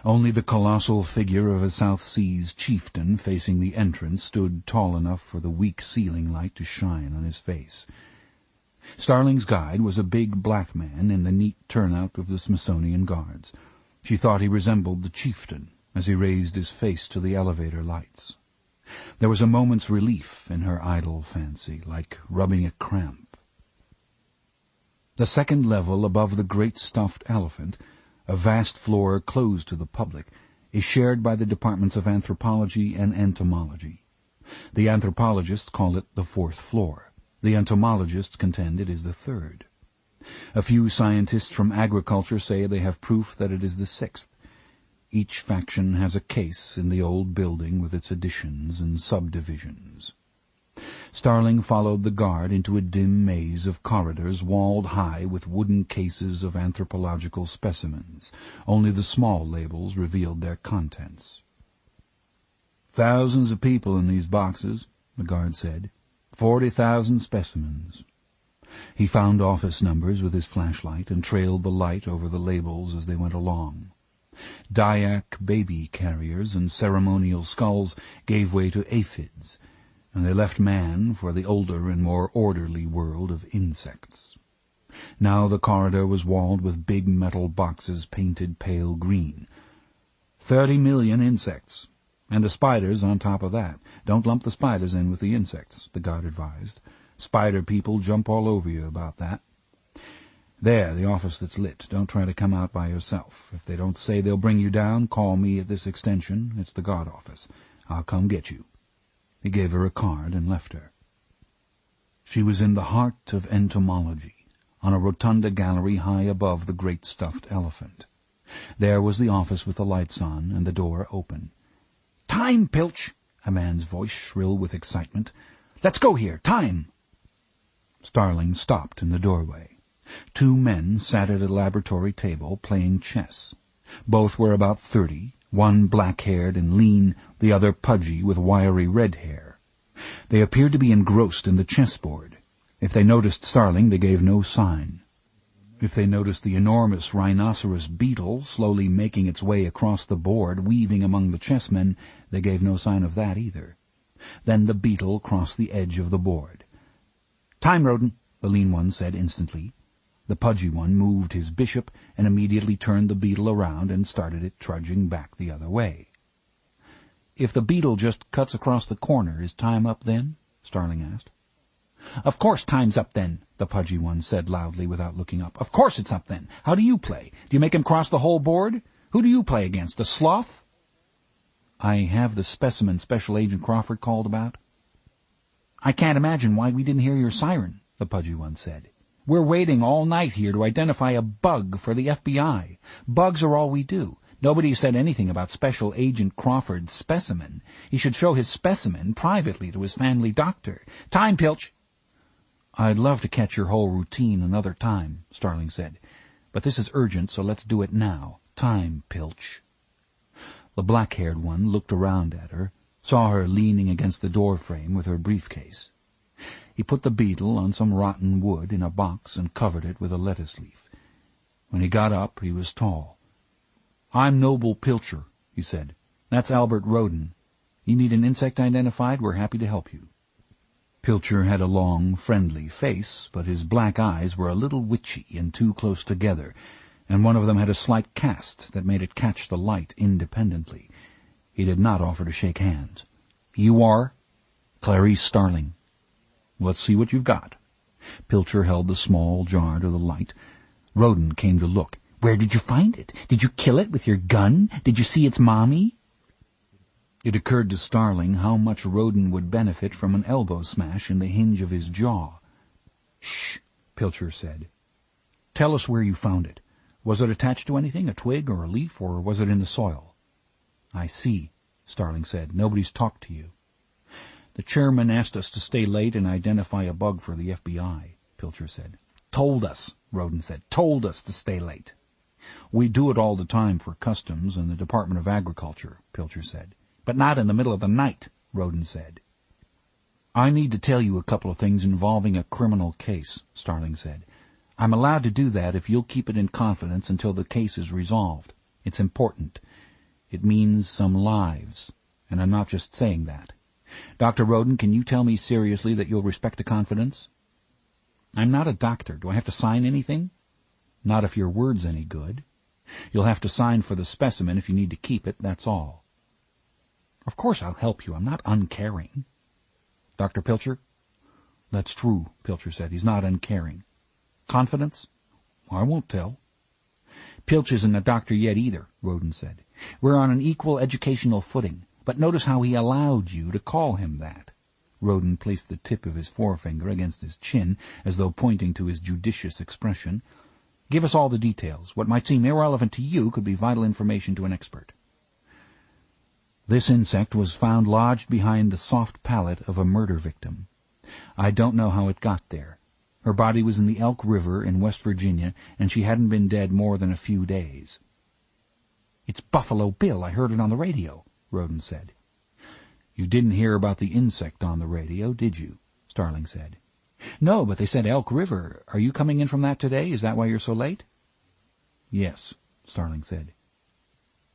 Only the colossal figure of a South Seas chieftain facing the entrance stood tall enough for the weak ceiling light to shine on his face. Starling's guide was a big black man in the neat turnout of the Smithsonian Guards. She thought he resembled the chieftain as he raised his face to the elevator lights. There was a moment's relief in her idle fancy, like rubbing a cramp. The second level above the great stuffed elephant, a vast floor closed to the public, is shared by the departments of anthropology and entomology. The anthropologists call it the fourth floor. The entomologists contend it is the third. A few scientists from agriculture say they have proof that it is the sixth. Each faction has a case in the old building with its additions and subdivisions. Starling followed the guard into a dim maze of corridors walled high with wooden cases of anthropological specimens. Only the small labels revealed their contents. "Thousands of people in these boxes," the guard said. 40,000 specimens. He found office numbers with his flashlight and trailed the light over the labels as they went along. Dyak baby carriers and ceremonial skulls gave way to aphids, and they left man for the older and more orderly world of insects. Now the corridor was walled with big metal boxes painted pale green. 30 million insects. And the spiders on top of that. Don't lump the spiders in with the insects, the guard advised. Spider people jump all over you about that. There, the office that's lit. Don't try to come out by yourself. If they don't say they'll bring you down, call me at this extension. It's the guard office. I'll come get you. He gave her a card and left her. She was in the heart of entomology, on a rotunda gallery high above the great stuffed elephant. There was the office with the lights on and the door open. "Time, Pilch!" a man's voice shrill with excitement. "Let's go here! Time!" Starling stopped in the doorway. Two men sat at a laboratory table playing chess. Both were about 30, one black-haired and lean, the other pudgy with wiry red hair. They appeared to be engrossed in the chessboard. If they noticed Starling, they gave no sign. If they noticed the enormous rhinoceros beetle slowly making its way across the board, weaving among the chessmen, they gave no sign of that either. Then the beetle crossed the edge of the board. "Time, Roden," the lean one said instantly. The pudgy one moved his bishop and immediately turned the beetle around and started it trudging back the other way. "If the beetle just cuts across the corner, is time up then?" Starling asked. "Of course time's up then," the pudgy one said loudly without looking up. "Of course it's up then. How do you play? Do you make him cross the whole board? Who do you play against, a sloth?" "I have the specimen Special Agent Crawford called about." "I can't imagine why we didn't hear your siren," the pudgy one said. "We're waiting all night here to identify a bug for the FBI. Bugs are all we do. Nobody said anything about Special Agent Crawford's specimen. He should show his specimen privately to his family doctor. Time, Pilch!" "I'd love to catch your whole routine another time," Starling said. "But this is urgent, so let's do it now. Time, Pilch." The black-haired one looked around at her, saw her leaning against the doorframe with her briefcase. He put the beetle on some rotten wood in a box and covered it with a lettuce leaf. When he got up, he was tall. "I'm Noble Pilcher," he said. "That's Albert Roden. You need an insect identified? We're happy to help you." Pilcher had a long, friendly face, but his black eyes were a little witchy and too close together, and one of them had a slight cast that made it catch the light independently. He did not offer to shake hands. "You are?" "Clarice Starling." "Let's see what you've got." Pilcher held the small jar to the light. Roden came to look. "Where did you find it? Did you kill it with your gun? Did you see its mommy?" It occurred to Starling how much Roden would benefit from an elbow smash in the hinge of his jaw. "Shh," Pilcher said. "Tell us where you found it. Was it attached to anything, a twig or a leaf, or was it in the soil?" "I see," Starling said. "Nobody's talked to you." "The chairman asked us to stay late and identify a bug for the FBI," Pilcher said. "Told us," Roden said. "Told us to stay late." "We do it all the time for Customs and the Department of Agriculture," Pilcher said. "But not in the middle of the night," Roden said. "I need to tell you a couple of things involving a criminal case," Starling said. "I'm allowed to do that if you'll keep it in confidence until the case is resolved. It's important. It means some lives, and I'm not just saying that. Dr. Roden, can you tell me seriously that you'll respect the confidence?" "I'm not a doctor. Do I have to sign anything?" "Not if your word's any good. You'll have to sign for the specimen if you need to keep it, that's all." "Of course I'll help you. I'm not uncaring." "Dr. Pilcher?" "That's true," Pilcher said. "He's not uncaring." "Confidence?" "I won't tell." "Pilch isn't a doctor yet either," Roden said. "We're on an equal educational footing, but notice how he allowed you to call him that." Roden placed the tip of his forefinger against his chin, as though pointing to his judicious expression. "Give us all the details. What might seem irrelevant to you could be vital information to an expert." "This insect was found lodged behind the soft palate of a murder victim. I don't know how it got there. Her body was in the Elk River in West Virginia, and she hadn't been dead more than a few days." "It's Buffalo Bill. I heard it on the radio," Roden said. "You didn't hear about the insect on the radio, did you?" Starling said. "No, but they said Elk River. Are you coming in from that today? Is that why you're so late?" "Yes," Starling said.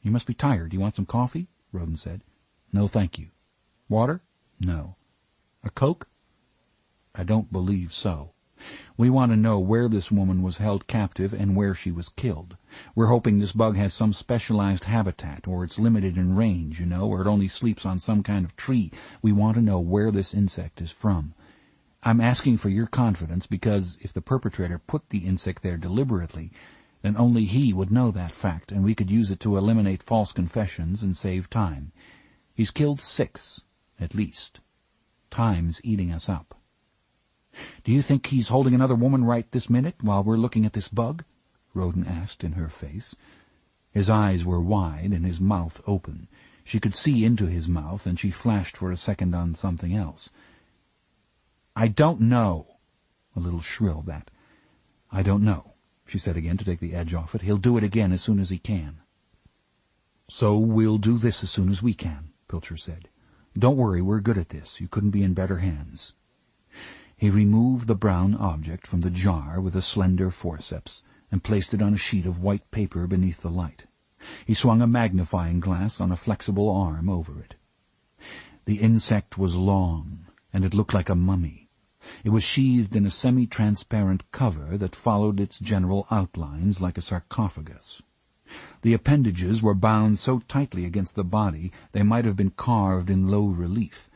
"You must be tired. Do you want some coffee?" Roden said. "No, thank you." "Water?" "No." "A Coke?" "I don't believe so. We want to know where this woman was held captive and where she was killed. We're hoping this bug has some specialized habitat, or it's limited in range, or it only sleeps on some kind of tree. We want to know where this insect is from. I'm asking for your confidence because if the perpetrator put the insect there deliberately, then only he would know that fact, and we could use it to eliminate false confessions and save time. He's killed 6, at least. Time's eating us up." "Do you think he's holding another woman right this minute while we're looking at this bug?" Roden asked in her face. His eyes were wide and his mouth open. She could see into his mouth, and she flashed for a second on something else. "I don't know." A little shrill, that. "I don't know," she said again to take the edge off it. "He'll do it again as soon as he can." "So we'll do this as soon as we can," Pilcher said. "Don't worry, we're good at this. You couldn't be in better hands." He removed the brown object from the jar with a slender forceps and placed it on a sheet of white paper beneath the light. He swung a magnifying glass on a flexible arm over it. The insect was long, and it looked like a mummy. It was sheathed in a semi-transparent cover that followed its general outlines like a sarcophagus. The appendages were bound so tightly against the body they might have been carved in low relief.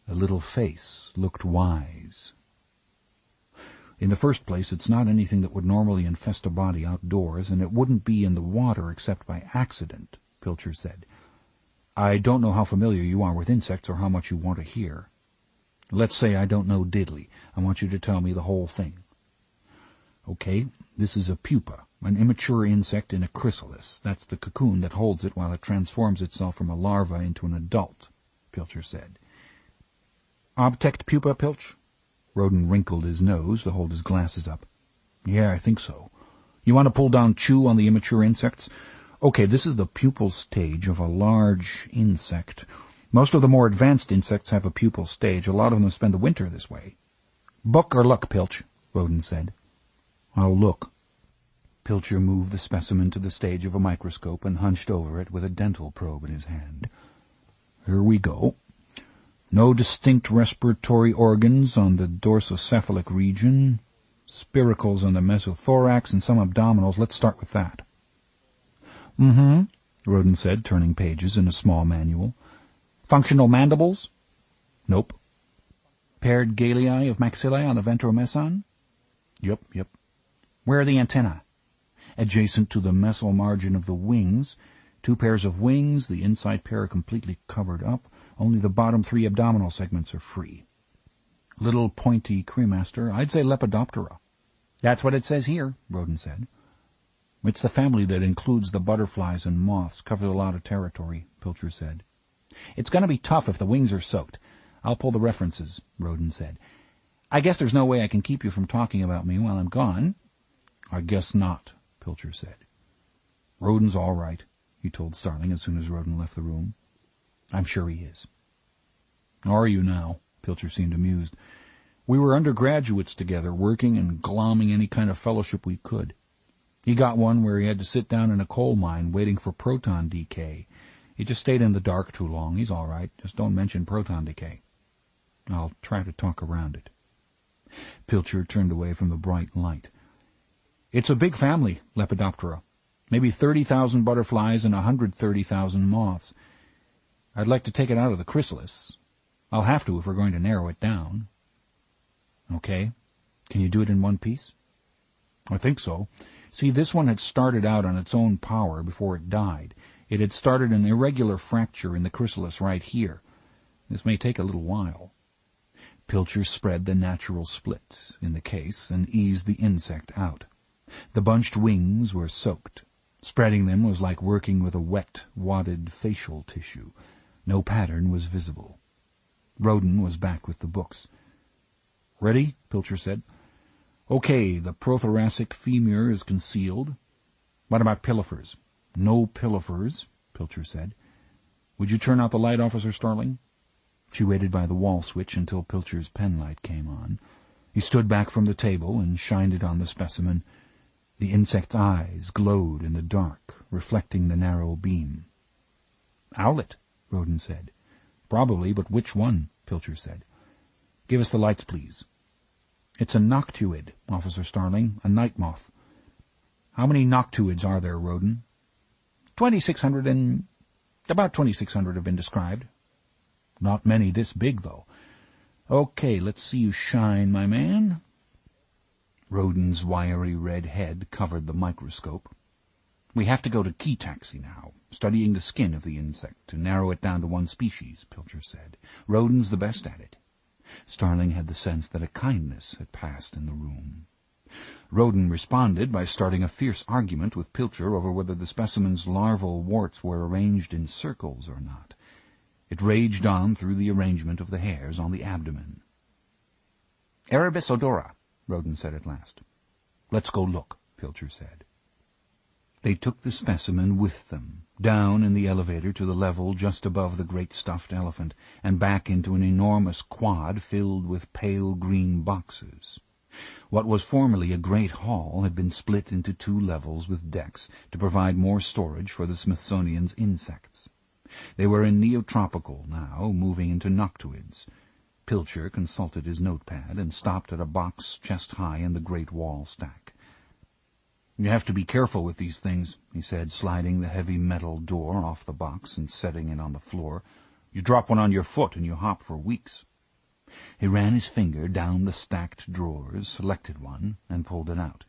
The little face looked wise. "In the first place, it's not anything that would normally infest a body outdoors, and it wouldn't be in the water except by accident," Pilcher said. "I don't know how familiar you are with insects or how much you want to hear." "Let's say I don't know diddly. I want you to tell me the whole thing." "Okay, this is a pupa, an immature insect in a chrysalis. That's the cocoon that holds it while it transforms itself from a larva into an adult," Pilcher said. "Obtect pupa, Pilch?" Roden wrinkled his nose to hold his glasses up. "Yeah, I think so. You want to pull down chew on the immature insects? Okay, this is the pupal stage of a large insect. Most of the more advanced insects have a pupal stage. A lot of them spend the winter this way." "Book or look, Pilch?" Roden said. "I'll look." Pilcher moved the specimen to the stage of a microscope and hunched over it with a dental probe in his hand. "Here we go. No distinct respiratory organs on the dorsocephalic region. Spiracles on the mesothorax and some abdominals. Let's start with that." "Mm-hmm," Roden said, turning pages in a small manual. "Functional mandibles?" "Nope." "Paired galei of maxillae on the ventromeson?" Yep. "Where are the antennae?" "Adjacent to the mesial margin of the wings, 2 pairs of wings, the inside pair completely covered up. Only the bottom 3 abdominal segments are free. Little pointy cremaster. I'd say Lepidoptera. That's what it says here, Roden said. It's the family that includes the butterflies and moths. Covers a lot of territory, Pilcher said. It's going to be tough if the wings are soaked. I'll pull the references, Roden said. I guess there's no way I can keep you from talking about me while I'm gone. I guess not, Pilcher said. Roden's all right, he told Starling as soon as Roden left the room. I'm sure he is. Are you now? Pilcher seemed amused. We were undergraduates together, working and glomming any kind of fellowship we could. He got one where he had to sit down in a coal mine waiting for proton decay. He just stayed in the dark too long. He's all right. Just don't mention proton decay. I'll try to talk around it. Pilcher turned away from the bright light. It's a big family, Lepidoptera. Maybe 30,000 butterflies and 130,000 moths. I'd like to take it out of the chrysalis. I'll have to if we're going to narrow it down. Okay. Can you do it in one piece? I think so. See, this one had started out on its own power before it died. It had started an irregular fracture in the chrysalis right here. This may take a little while. Pilcher spread the natural split in the case and eased the insect out. The bunched wings were soaked. Spreading them was like working with a wet, wadded facial tissue. No pattern was visible. Roden was back with the books. Ready? Pilcher said. Okay, the prothoracic femur is concealed. What about pilifers? No pilifers, Pilcher said. Would you turn out the light, Officer Starling? She waited by the wall switch until Pilcher's penlight came on. He stood back from the table and shined it on the specimen. The insect's eyes glowed in the dark, reflecting the narrow beam. Owlet, Roden said. Probably, but which one? Pilcher said. Give us the lights, please. It's a noctuid, Officer Starling, a night moth. How many noctuids are there, Roden? 2,600 and... about 2,600 have been described. Not many this big, though. Okay, let's see you shine, my man. Roden's wiry red head covered the microscope. We have to go to key taxi now, studying the skin of the insect to narrow it down to one species, Pilcher said. Roden's the best at it. Starling had the sense that a kindness had passed in the room. Roden responded by starting a fierce argument with Pilcher over whether the specimen's larval warts were arranged in circles or not. It raged on through the arrangement of the hairs on the abdomen. Erebus odora, Roden said at last. Let's go look, Pilcher said. They took the specimen with them, down in the elevator to the level just above the great stuffed elephant, and back into an enormous quad filled with pale green boxes. What was formerly a great hall had been split into 2 levels with decks to provide more storage for the Smithsonian's insects. They were in Neotropical now, moving into noctuids. Pilcher consulted his notepad and stopped at a box chest-high in the great wall stack. You have to be careful with these things, he said, sliding the heavy metal door off the box and setting it on the floor. You drop one on your foot and you hop for weeks. He ran his finger down the stacked drawers, selected one, and pulled it out.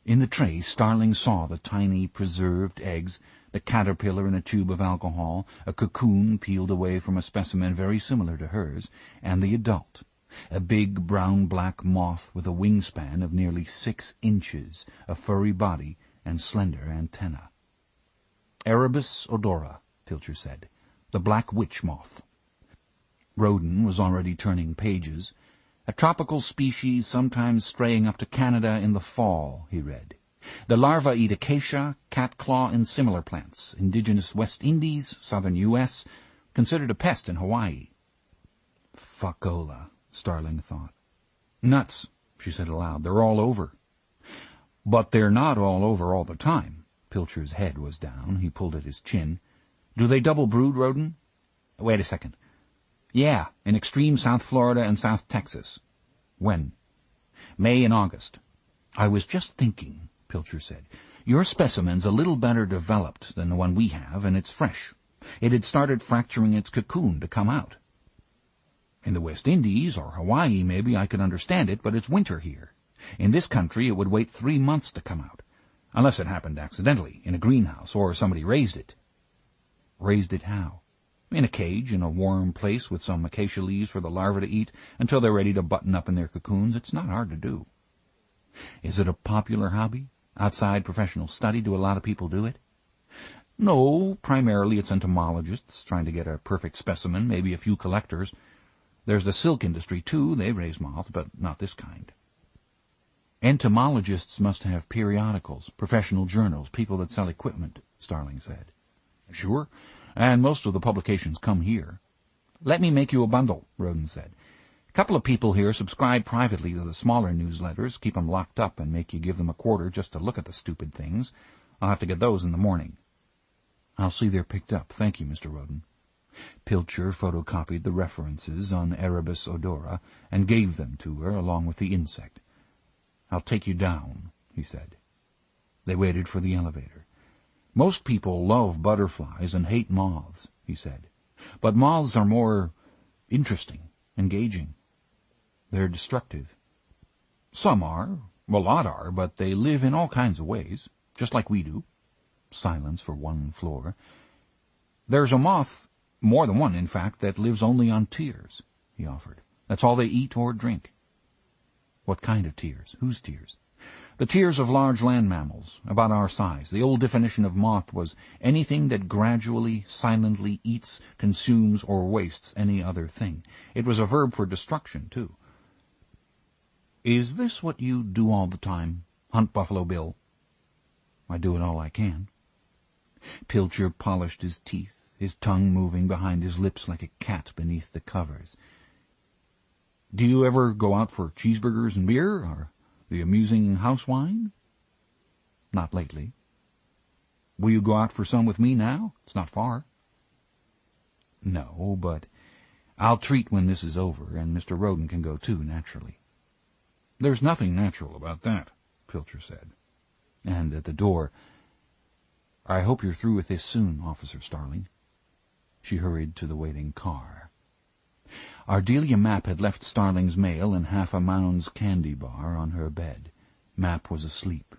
In the tray, Starling saw the tiny preserved eggs, the caterpillar in a tube of alcohol, a cocoon peeled away from a specimen very similar to hers, and the adult, a big brown-black moth with a wingspan of nearly 6 inches, a furry body, and slender antennae. Erebus odora, Pilcher said, the black witch moth. Roden was already turning pages. A tropical species sometimes straying up to Canada in the fall, he read. The larvae eat acacia, catclaw, and similar plants. Indigenous West Indies, southern U.S., considered a pest in Hawaii. Fuckola, Starling thought. Nuts, she said aloud. They're all over. But they're not all over all the time. Pilcher's head was down. He pulled at his chin. Do they double brood, Roden? Wait a second. Yeah, in extreme South Florida and South Texas. When? May and August. I was just thinking, Pilcher said. Your specimen's a little better developed than the one we have, and it's fresh. It had started fracturing its cocoon to come out. In the West Indies, or Hawaii maybe, I could understand it, but it's winter here. In this country it would wait 3 months to come out, unless it happened accidentally, in a greenhouse, or somebody raised it. Raised it how? In a cage, in a warm place with some acacia leaves for the larvae to eat until they're ready to button up in their cocoons. It's not hard to do. Is it a popular hobby? Outside professional study? Do a lot of people do it? No, primarily it's entomologists trying to get a perfect specimen, maybe a few collectors. There's the silk industry, too. They raise moths, but not this kind. Entomologists must have periodicals, professional journals, people that sell equipment, Starling said. Sure, and most of the publications come here. Let me make you a bundle, Roden said. A couple of people here subscribe privately to the smaller newsletters, keep them locked up and make you give them a quarter just to look at the stupid things. I'll have to get those in the morning. I'll see they're picked up. Thank you, Mr. Roden. Pilcher photocopied the references on Erebus odora and gave them to her along with the insect. I'll take you down, he said. They waited for the elevator. Most people love butterflies and hate moths, he said. But moths are more interesting, engaging. They're destructive. Some are, a lot are, but they live in all kinds of ways, just like we do. Silence for one floor. There's a moth, more than one, in fact, that lives only on tears, he offered. That's all they eat or drink. What kind of tears? Whose tears? The tears of large land mammals, about our size. The old definition of moth was anything that gradually, silently eats, consumes, or wastes any other thing. It was a verb for destruction, too. Is this what you do all the time? Hunt Buffalo Bill? I do it all I can. Pilcher polished his teeth, his tongue moving behind his lips like a cat beneath the covers. Do you ever go out for cheeseburgers and beer, or the amusing house wine? Not lately. Will you go out for some with me now? It's not far. No, but I'll treat when this is over, and Mr. Roden can go too, naturally. There's nothing natural about that, Pilcher said. And at the door, I hope you're through with this soon, Officer Starling. She hurried to the waiting car. Ardelia Mapp had left Starling's mail and half a Mound's candy bar on her bed. Mapp was asleep.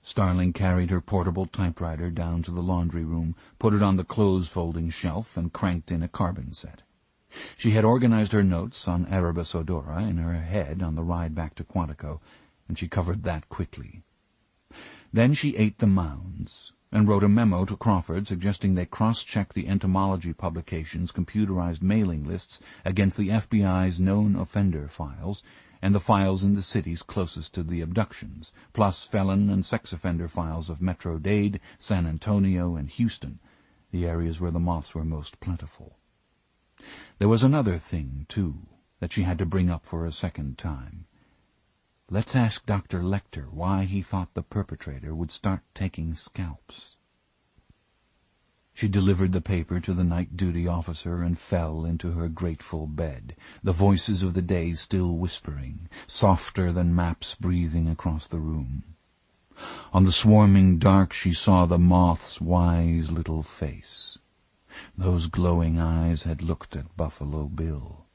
Starling carried her portable typewriter down to the laundry room, put it on the clothes-folding shelf, and cranked in a carbon set. She had organized her notes on Erebus odora in her head on the ride back to Quantico, and she covered that quickly. Then she ate the Mounds, and wrote a memo to Crawford suggesting they cross-check the entomology publications' computerized mailing lists against the FBI's known offender files and the files in the cities closest to the abductions, plus felon and sex offender files of Metro-Dade, San Antonio, and Houston, the areas where the moths were most plentiful. There was another thing, too, that she had to bring up for a second time. Let's ask Dr. Lecter why he thought the perpetrator would start taking scalps. She delivered the paper to the night-duty officer and fell into her grateful bed, the voices of the day still whispering, softer than Mapp's breathing across the room. On the swarming dark she saw the moth's wise little face. Those glowing eyes had looked at Buffalo Bill.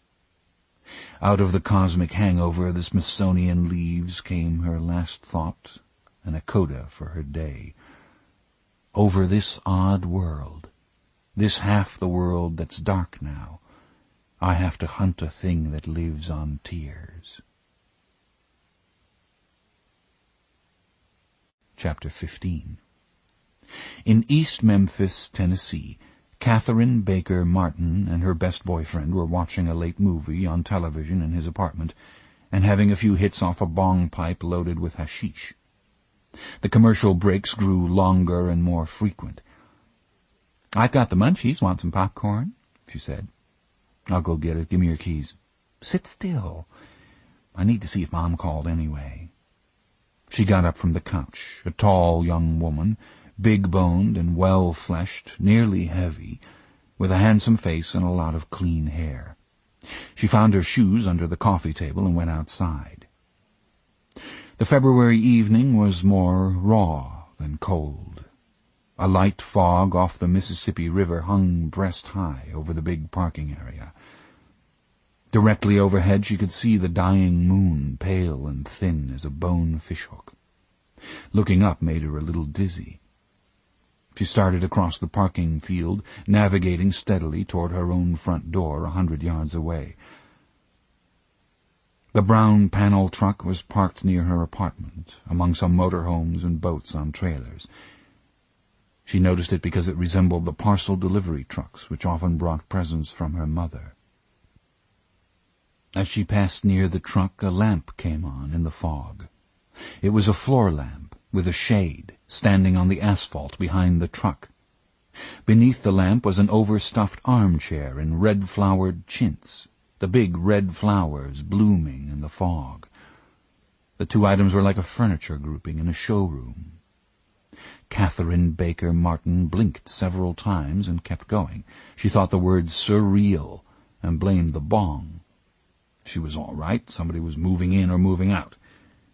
Out of the cosmic hangover of the Smithsonian leaves came her last thought and a coda for her day. Over this odd world, this half the world that's dark now, I have to hunt a thing that lives on tears. Chapter 15. In East Memphis, Tennessee, Catherine Baker Martin and her best boyfriend were watching a late movie on television in his apartment and having a few hits off a bong pipe loaded with hashish. The commercial breaks grew longer and more frequent. "I've got the munchies. Want some popcorn?" she said. "I'll go get it. Give me your keys." "Sit still. I need to see if Mom called anyway." She got up from the couch, a tall young woman, big-boned and well-fleshed, nearly heavy, with a handsome face and a lot of clean hair. She found her shoes under the coffee table and went outside. The February evening was more raw than cold. A light fog off the Mississippi River hung breast-high over the big parking area. Directly overhead she could see the dying moon, pale and thin as a bone fishhook. Looking up made her a little dizzy. She started across the parking field, navigating steadily toward her own front door 100 yards away. The brown panel truck was parked near her apartment, among some motorhomes and boats on trailers. She noticed it because it resembled the parcel delivery trucks which often brought presents from her mother. As she passed near the truck, a lamp came on in the fog. It was a floor lamp with a shade, standing on the asphalt behind the truck. Beneath the lamp was an overstuffed armchair in red-flowered chintz, the big red flowers blooming in the fog. The two items were like a furniture grouping in a showroom. Catherine Baker Martin blinked several times and kept going. She thought the word surreal and blamed the bong. She was all right. Somebody was moving in or moving out.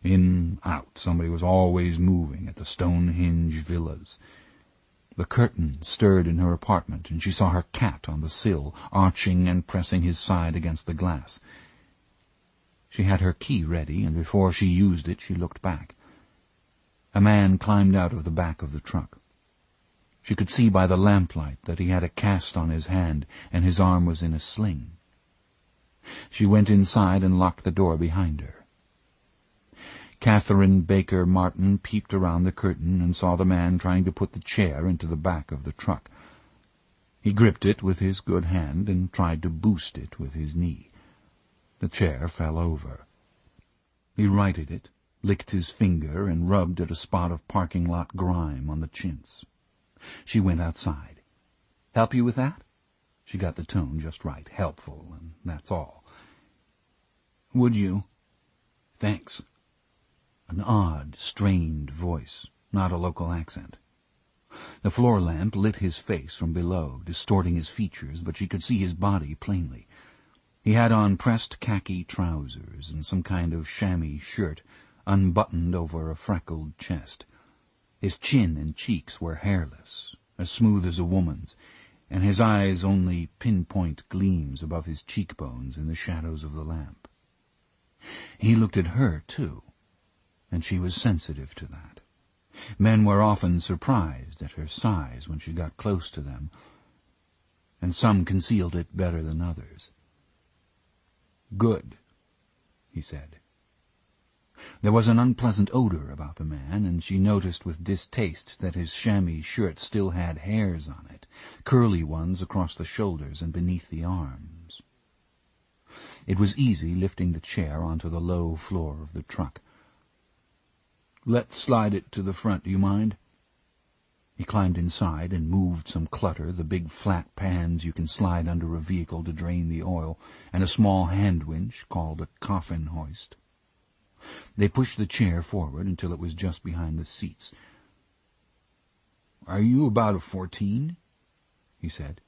In, out. Somebody was always moving at the Stonehenge villas. The curtain stirred in her apartment, and she saw her cat on the sill, arching and pressing his side against the glass. She had her key ready, and before she used it, she looked back. A man climbed out of the back of the truck. She could see by the lamplight that he had a cast on his hand, and his arm was in a sling. She went inside and locked the door behind her. Catherine Baker Martin peeped around the curtain and saw the man trying to put the chair into the back of the truck. He gripped it with his good hand and tried to boost it with his knee. The chair fell over. He righted it, licked his finger, and rubbed at a spot of parking lot grime on the chintz. She went outside. "Help you with that?" She got the tone just right, helpful, and that's all. "Would you?" "Thanks." An odd, strained voice, not a local accent. The floor lamp lit his face from below, distorting his features, but she could see his body plainly. He had on pressed khaki trousers and some kind of chamois shirt, unbuttoned over a freckled chest. His chin and cheeks were hairless, as smooth as a woman's, and his eyes only pinpoint gleams above his cheekbones in the shadows of the lamp. He looked at her, too, and she was sensitive to that. Men were often surprised at her size when she got close to them, and some concealed it better than others. "Good," he said. There was an unpleasant odor about the man, and she noticed with distaste that his chamois shirt still had hairs on it, curly ones across the shoulders and beneath the arms. It was easy lifting the chair onto the low floor of the truck. "Let's slide it to the front, do you mind?" He climbed inside and moved some clutter, the big flat pans you can slide under a vehicle to drain the oil, and a small hand winch called a coffin hoist. They pushed the chair forward until it was just behind the seats. "Are you about a 14? He said.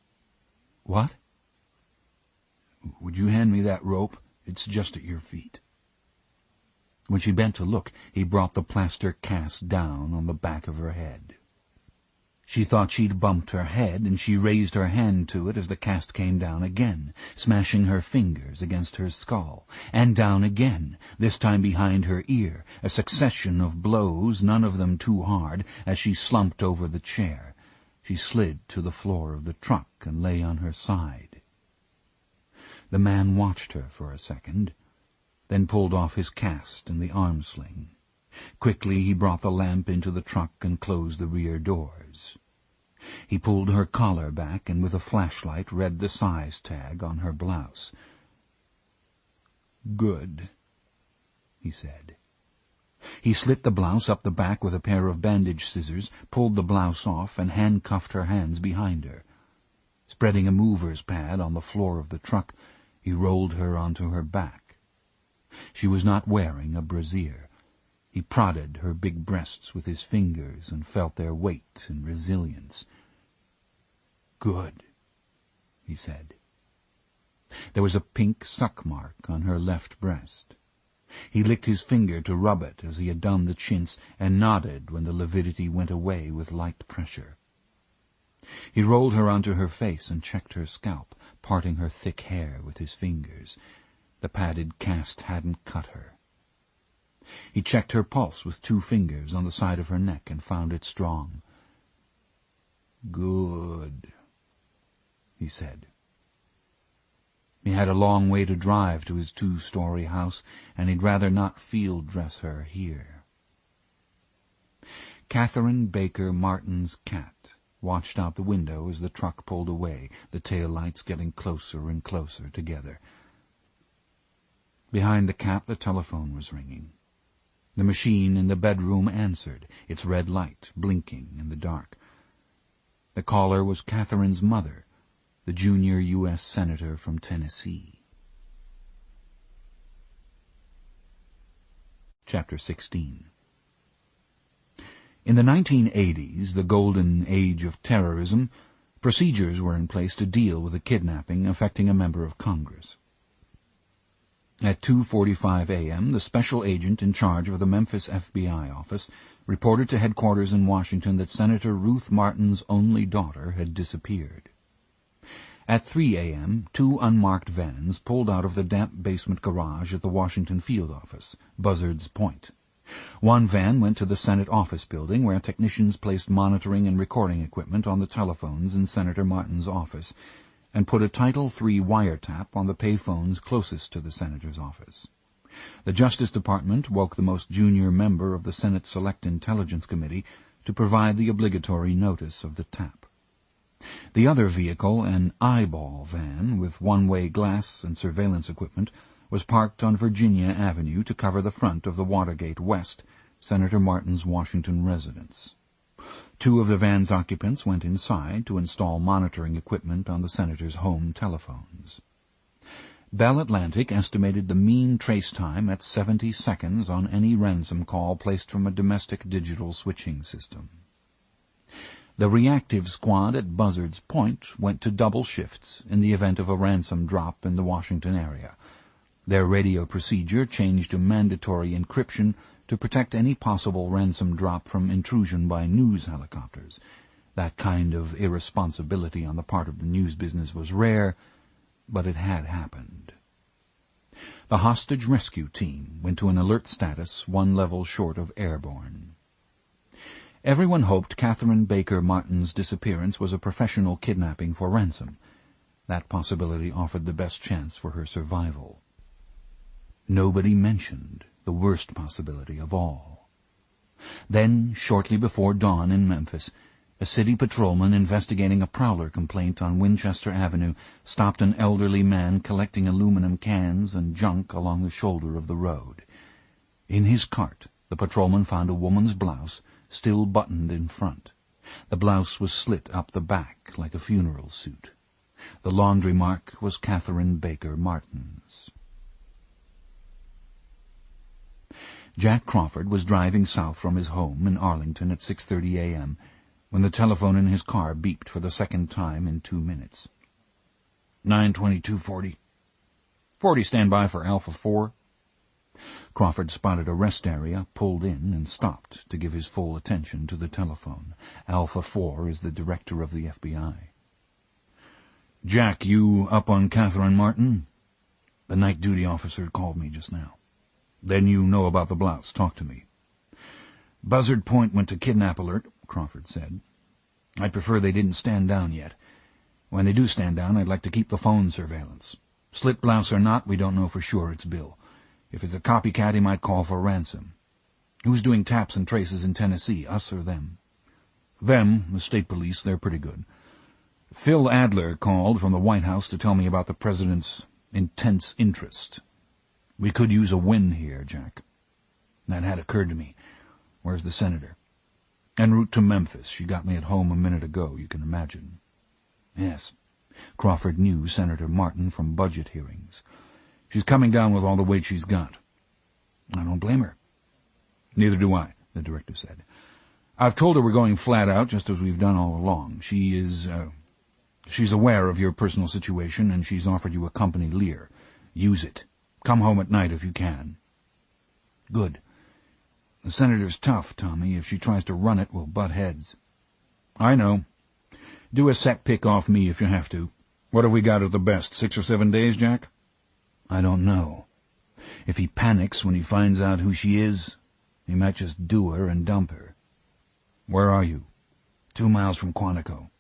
"What?" "Would you hand me that rope? It's just at your feet." When she bent to look, he brought the plaster cast down on the back of her head. She thought she'd bumped her head, and she raised her hand to it as the cast came down again, smashing her fingers against her skull, and down again, this time behind her ear, a succession of blows, none of them too hard, as she slumped over the chair. She slid to the floor of the truck and lay on her side. The man watched her for a second, then pulled off his cast and the arm sling. Quickly he brought the lamp into the truck and closed the rear doors. He pulled her collar back and with a flashlight read the size tag on her blouse. "Good," he said. He slit the blouse up the back with a pair of bandage scissors, pulled the blouse off, and handcuffed her hands behind her. Spreading a mover's pad on the floor of the truck, he rolled her onto her back. She was not wearing a brassiere. He prodded her big breasts with his fingers and felt their weight and resilience. "Good," he said. There was a pink suck mark on her left breast. He licked his finger to rub it as he had done the chintz, and nodded when the lividity went away with light pressure. He rolled her onto her face and checked her scalp, parting her thick hair with his fingers. The padded cast hadn't cut her. He checked her pulse with 2 fingers on the side of her neck and found it strong. "Good," he said. He had a long way to drive to his 2-story house, and he'd rather not field dress her here. Catherine Baker Martin's cat watched out the window as the truck pulled away, the tail lights getting closer and closer together. Behind the cat the telephone was ringing. The machine in the bedroom answered, its red light blinking in the dark. The caller was Catherine's mother, the junior U.S. Senator from Tennessee. Chapter 16. In the 1980s, the golden age of terrorism, procedures were in place to deal with a kidnapping affecting a member of Congress. At 2:45 a.m., the special agent in charge of the Memphis FBI office reported to headquarters in Washington that Senator Ruth Martin's only daughter had disappeared. At 3 a.m., 2 unmarked vans pulled out of the damp basement garage at the Washington field office, Buzzard's Point. One van went to the Senate office building, where technicians placed monitoring and recording equipment on the telephones in Senator Martin's office, and put a Title III wiretap on the payphones closest to the senator's office. The Justice Department woke the most junior member of the Senate Select Intelligence Committee to provide the obligatory notice of the tap. The other vehicle, an eyeball van with one-way glass and surveillance equipment, was parked on Virginia Avenue to cover the front of the Watergate West, Senator Martin's Washington residence. 2 of the van's occupants went inside to install monitoring equipment on the senator's home telephones. Bell Atlantic estimated the mean trace time at 70 seconds on any ransom call placed from a domestic digital switching system. The reactive squad at Buzzard's Point went to double shifts in the event of a ransom drop in the Washington area. Their radio procedure changed to mandatory encryption to protect any possible ransom drop from intrusion by news helicopters. That kind of irresponsibility on the part of the news business was rare, but it had happened. The hostage rescue team went to an alert status 1 level short of airborne. Everyone hoped Catherine Baker Martin's disappearance was a professional kidnapping for ransom. That possibility offered the best chance for her survival. Nobody mentioned the worst possibility of all. Then, shortly before dawn in Memphis, a city patrolman investigating a prowler complaint on Winchester Avenue stopped an elderly man collecting aluminum cans and junk along the shoulder of the road. In his cart, the patrolman found a woman's blouse, still buttoned in front. The blouse was slit up the back like a funeral suit. The laundry mark was Catherine Baker Martin's. Jack Crawford was driving south from his home in Arlington at 6:30 a.m. when the telephone in his car beeped for the second time in 2 minutes. 9:22:40. 40 stand by for Alpha 4. Crawford spotted a rest area, pulled in, and stopped to give his full attention to the telephone. Alpha 4 is the director of the FBI. "Jack, you up on Catherine Martin?" "The night duty officer called me just now." "Then you know about the blouse. Talk to me." "Buzzard Point went to kidnap alert," Crawford said. "I'd prefer they didn't stand down yet. When they do stand down, I'd like to keep the phone surveillance. Slit blouse or not, we don't know for sure it's Bill. If it's a copycat, he might call for ransom. Who's doing taps and traces in Tennessee, us or them?" "Them, the state police, they're pretty good. Phil Adler called from the White House to tell me about the president's intense interest. We could use a win here, Jack." "That had occurred to me. Where's the senator?" "En route to Memphis. She got me at home a minute ago, you can imagine." Yes. Crawford knew Senator Martin from budget hearings. "She's coming down with all the weight she's got." "I don't blame her." "Neither do I," the director said. "I've told her we're going flat out, just as we've done all along. She's aware of your personal situation, and she's offered you a company leer. Use it. Come home at night if you can." "Good. The senator's tough, Tommy. If she tries to run it, we'll butt heads." "I know. Do a set pick off me if you have to. What have we got at the best, 6 or 7 days, Jack?" "I don't know. If he panics when he finds out who she is, he might just do her and dump her." "Where are you?" 2 miles from Quantico.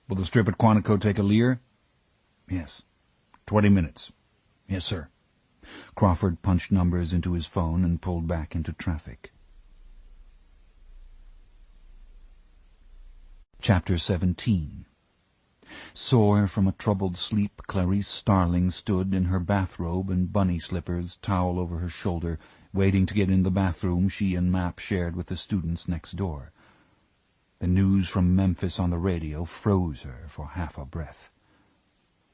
Will the strip at Quantico take a Lear? Yes. 20 minutes. Yes, sir. Crawford punched numbers into his phone and pulled back into traffic. Chapter 17. Sore from a troubled sleep, Clarice Starling stood in her bathrobe and bunny slippers, towel over her shoulder, waiting to get in the bathroom she and Mapp shared with the students next door. The news from Memphis on the radio froze her for half a breath.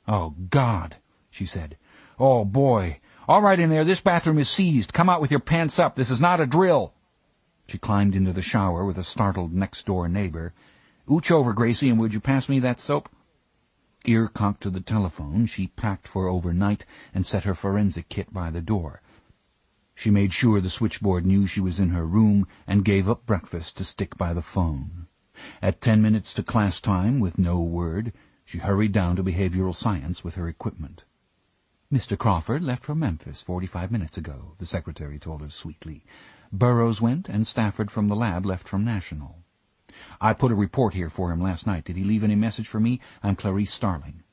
"Oh, God," she said. "Oh, boy. All right in there, this bathroom is seized. Come out with your pants up. This is not a drill." She climbed into the shower with a startled next-door neighbor. "Ooch over, Gracie, and would you pass me that soap?" Ear cocked to the telephone, she packed for overnight and set her forensic kit by the door. She made sure the switchboard knew she was in her room and gave up breakfast to stick by the phone. At 10 minutes to class time, with no word, she hurried down to behavioral science with her equipment. "Mr. Crawford left for Memphis 45 minutes ago," the secretary told her sweetly. "Burroughs went, and Stafford from the lab left from National. I put a report here for him last night. Did he leave any message for me? I'm Clarice Starling."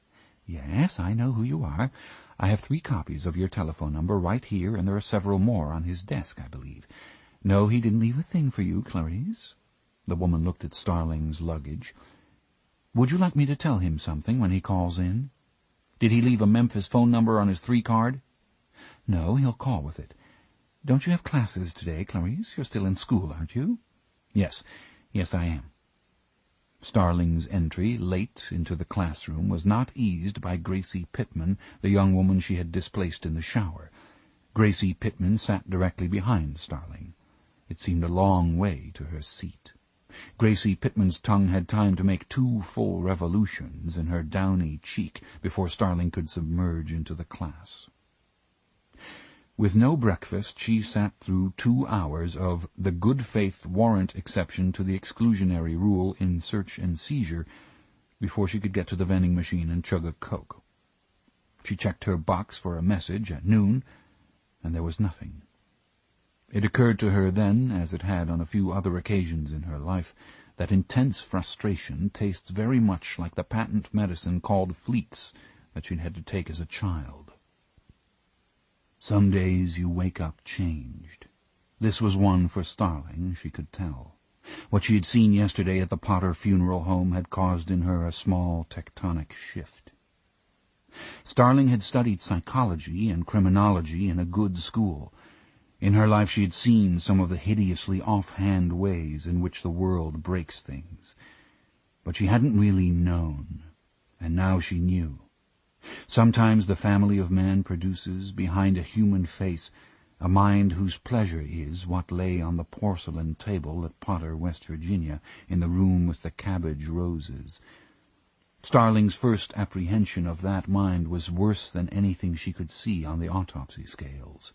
"Yes, I know who you are. I have 3 copies of your telephone number right here, and there are several more on his desk, I believe. No, he didn't leave a thing for you, Clarice." The woman looked at Starling's luggage. "Would you like me to tell him something when he calls in?" "Did he leave a Memphis phone number on his 3 card?" "No, he'll call with it. Don't you have classes today, Clarice? You're still in school, aren't you?" "Yes, I am." Starling's entry, late into the classroom, was not eased by Gracie Pittman, the young woman she had displaced in the shower. Gracie Pittman sat directly behind Starling. It seemed a long way to her seat. Gracie Pittman's tongue had time to make 2 full revolutions in her downy cheek before Starling could submerge into the class. With no breakfast, she sat through 2 hours of the good-faith warrant exception to the exclusionary rule in search and seizure before she could get to the vending machine and chug a Coke. She checked her box for a message at noon, and there was nothing. It occurred to her then, as it had on a few other occasions in her life, that intense frustration tastes very much like the patent medicine called Fleets that she'd had to take as a child. Some days you wake up changed. This was one for Starling, she could tell. What she had seen yesterday at the Potter funeral home had caused in her a small tectonic shift. Starling had studied psychology and criminology in a good school. In her life she had seen some of the hideously offhand ways in which the world breaks things. But she hadn't really known, and now she knew. Sometimes the family of man produces, behind a human face, a mind whose pleasure is what lay on the porcelain table at Potter, West Virginia, in the room with the cabbage roses. Starling's first apprehension of that mind was worse than anything she could see on the autopsy scales.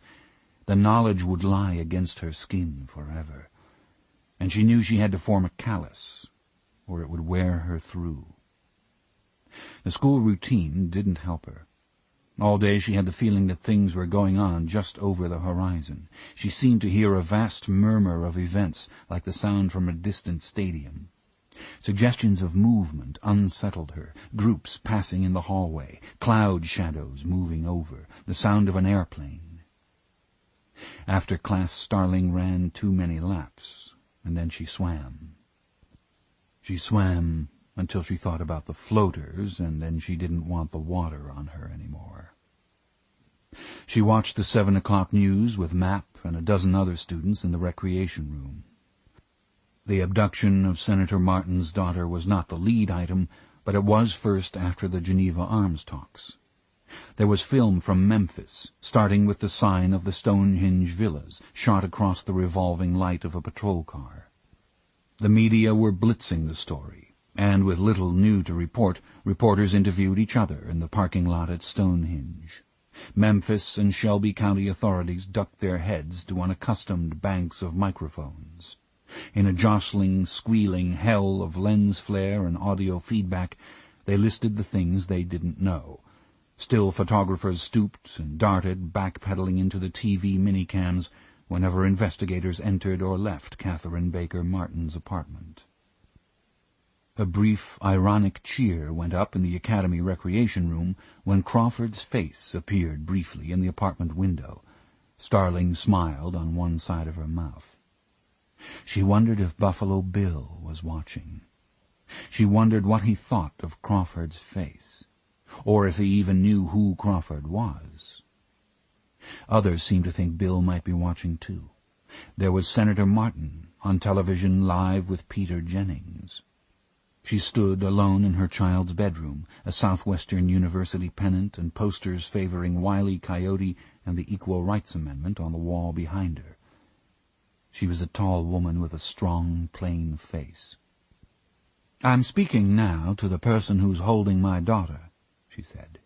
The knowledge would lie against her skin forever, and she knew she had to form a callus, or it would wear her through. The school routine didn't help her. All day she had the feeling that things were going on just over the horizon. She seemed to hear a vast murmur of events, like the sound from a distant stadium. Suggestions of movement unsettled her, groups passing in the hallway, cloud shadows moving over, the sound of an airplane. After class, Starling ran too many laps, and then she swam. She swam until she thought about the floaters, and then she didn't want the water on her anymore. She watched the 7 o'clock news with Mapp and a dozen other students in the recreation room. The abduction of Senator Martin's daughter was not the lead item, but it was first after the Geneva arms talks. There was film from Memphis, starting with the sign of the Stonehenge villas, shot across the revolving light of a patrol car. The media were blitzing the story, and with little new to report, reporters interviewed each other in the parking lot at Stonehenge. Memphis and Shelby County authorities ducked their heads to unaccustomed banks of microphones. In a jostling, squealing hell of lens flare and audio feedback, they listed the things they didn't know. Still photographers stooped and darted, backpedaling into the TV minicams whenever investigators entered or left Catherine Baker Martin's apartment. A brief, ironic cheer went up in the Academy recreation room when Crawford's face appeared briefly in the apartment window. Starling smiled on one side of her mouth. She wondered if Buffalo Bill was watching. She wondered what he thought of Crawford's face, or if he even knew who Crawford was. Others seemed to think Bill might be watching too. There was Senator Martin, on television live with Peter Jennings. She stood alone in her child's bedroom, a Southwestern University pennant and posters favoring Wile E. Coyote and the Equal Rights Amendment on the wall behind her. She was a tall woman with a strong, plain face. "I'm speaking now to the person who's holding my daughter," she said.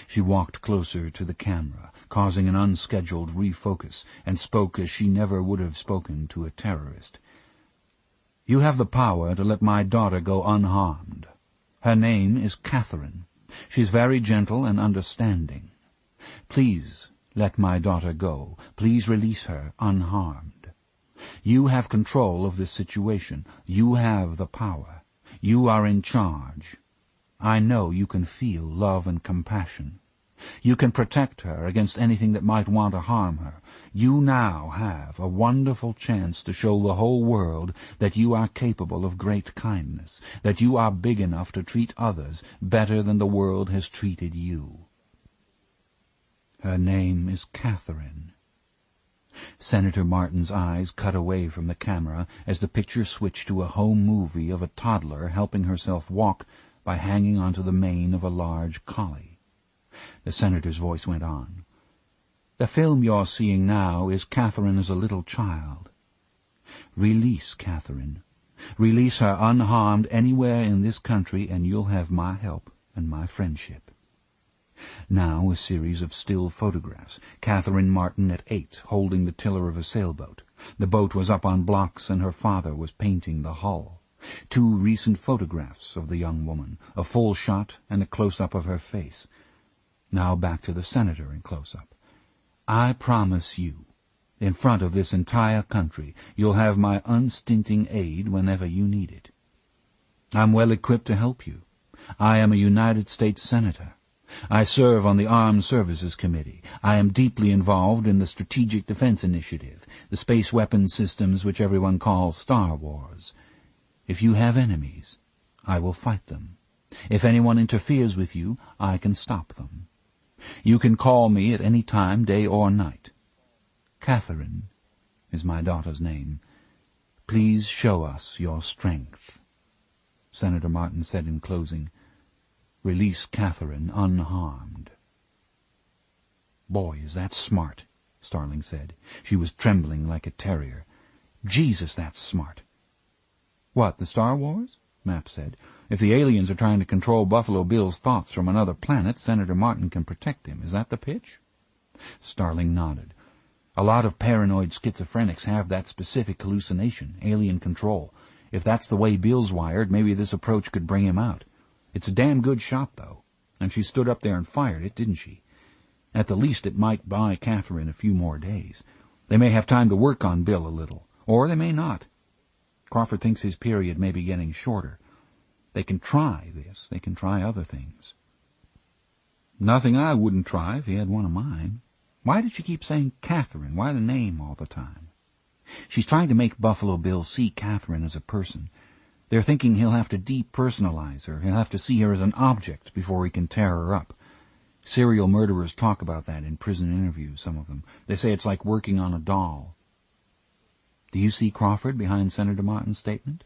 She walked closer to the camera, causing an unscheduled refocus, and spoke as she never would have spoken to a terrorist. "You have the power to let my daughter go unharmed. Her name is Catherine. She's very gentle and understanding. Please let my daughter go. Please release her unharmed. You have control of this situation. You have the power. You are in charge. I know you can feel love and compassion. You can protect her against anything that might want to harm her. You now have a wonderful chance to show the whole world that you are capable of great kindness, that you are big enough to treat others better than the world has treated you. Her name is Catherine." Senator Martin's eyes cut away from the camera as the picture switched to a home movie of a toddler helping herself walk by hanging onto the mane of a large collie. The senator's voice went on. "The film you're seeing now is Catherine as a little child. Release Catherine. Release her unharmed anywhere in this country, and you'll have my help and my friendship." Now a series of still photographs. Catherine Martin at 8, holding the tiller of a sailboat. The boat was up on blocks, and her father was painting the hull. 2 recent photographs of the young woman, a full shot and a close-up of her face. Now back to the senator in close-up. "I promise you, in front of this entire country, you'll have my unstinting aid whenever you need it. I'm well equipped to help you. I am a United States Senator. I serve on the Armed Services Committee. I am deeply involved in the Strategic Defense Initiative, the space weapons systems which everyone calls Star Wars. If you have enemies, I will fight them. If anyone interferes with you, I can stop them. You can call me at any time, day or night. Catherine is my daughter's name. Please show us your strength." Senator Martin said in closing, "Release Catherine unharmed." "Boy, is that smart," Starling said. She was trembling like a terrier. "Jesus, that's smart." "What, the Star Wars?" Mapp said. "If the aliens are trying to control Buffalo Bill's thoughts from another planet, Senator Martin can protect him. Is that the pitch?" Starling nodded. "A lot of paranoid schizophrenics have that specific hallucination, alien control. If that's the way Bill's wired, maybe this approach could bring him out. It's a damn good shot, though. And she stood up there and fired it, didn't she? At the least it might buy Catherine a few more days. They may have time to work on Bill a little, or they may not. Crawford thinks his period may be getting shorter. They can try this. They can try other things." "Nothing I wouldn't try if he had one of mine. Why did she keep saying Catherine? Why the name all the time?" "She's trying to make Buffalo Bill see Catherine as a person. They're thinking he'll have to depersonalize her. He'll have to see her as an object before he can tear her up. Serial murderers talk about that in prison interviews, some of them. They say it's like working on a doll." "Do you see Crawford behind Senator Martin's statement?"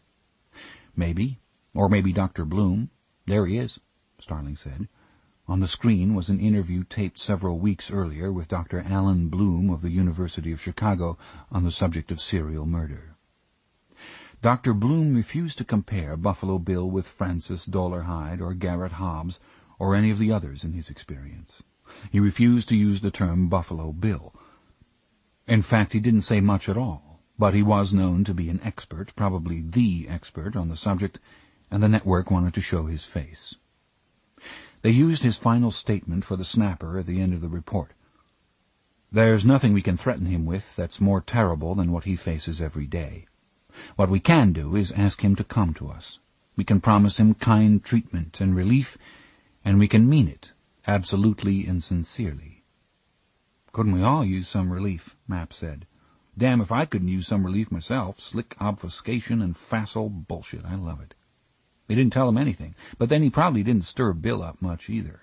"Maybe. Or maybe Dr. Bloom. There he is," Starling said. On the screen was an interview taped several weeks earlier with Dr. Alan Bloom of the University of Chicago on the subject of serial murder. Dr. Bloom refused to compare Buffalo Bill with Francis Dolarhyde or Garrett Hobbs or any of the others in his experience. He refused to use the term Buffalo Bill. In fact, he didn't say much at all, but he was known to be an expert, probably the expert on the subject, and the network wanted to show his face. They used his final statement for the snapper at the end of the report. "There's nothing we can threaten him with that's more terrible than what he faces every day. What we can do is ask him to come to us. We can promise him kind treatment and relief, and we can mean it, absolutely and sincerely. Couldn't we all use some relief, Map said. Damn if I couldn't use some relief myself. Slick obfuscation and facile bullshit. I love it. He didn't tell him anything, but then he probably didn't stir Bill up much either.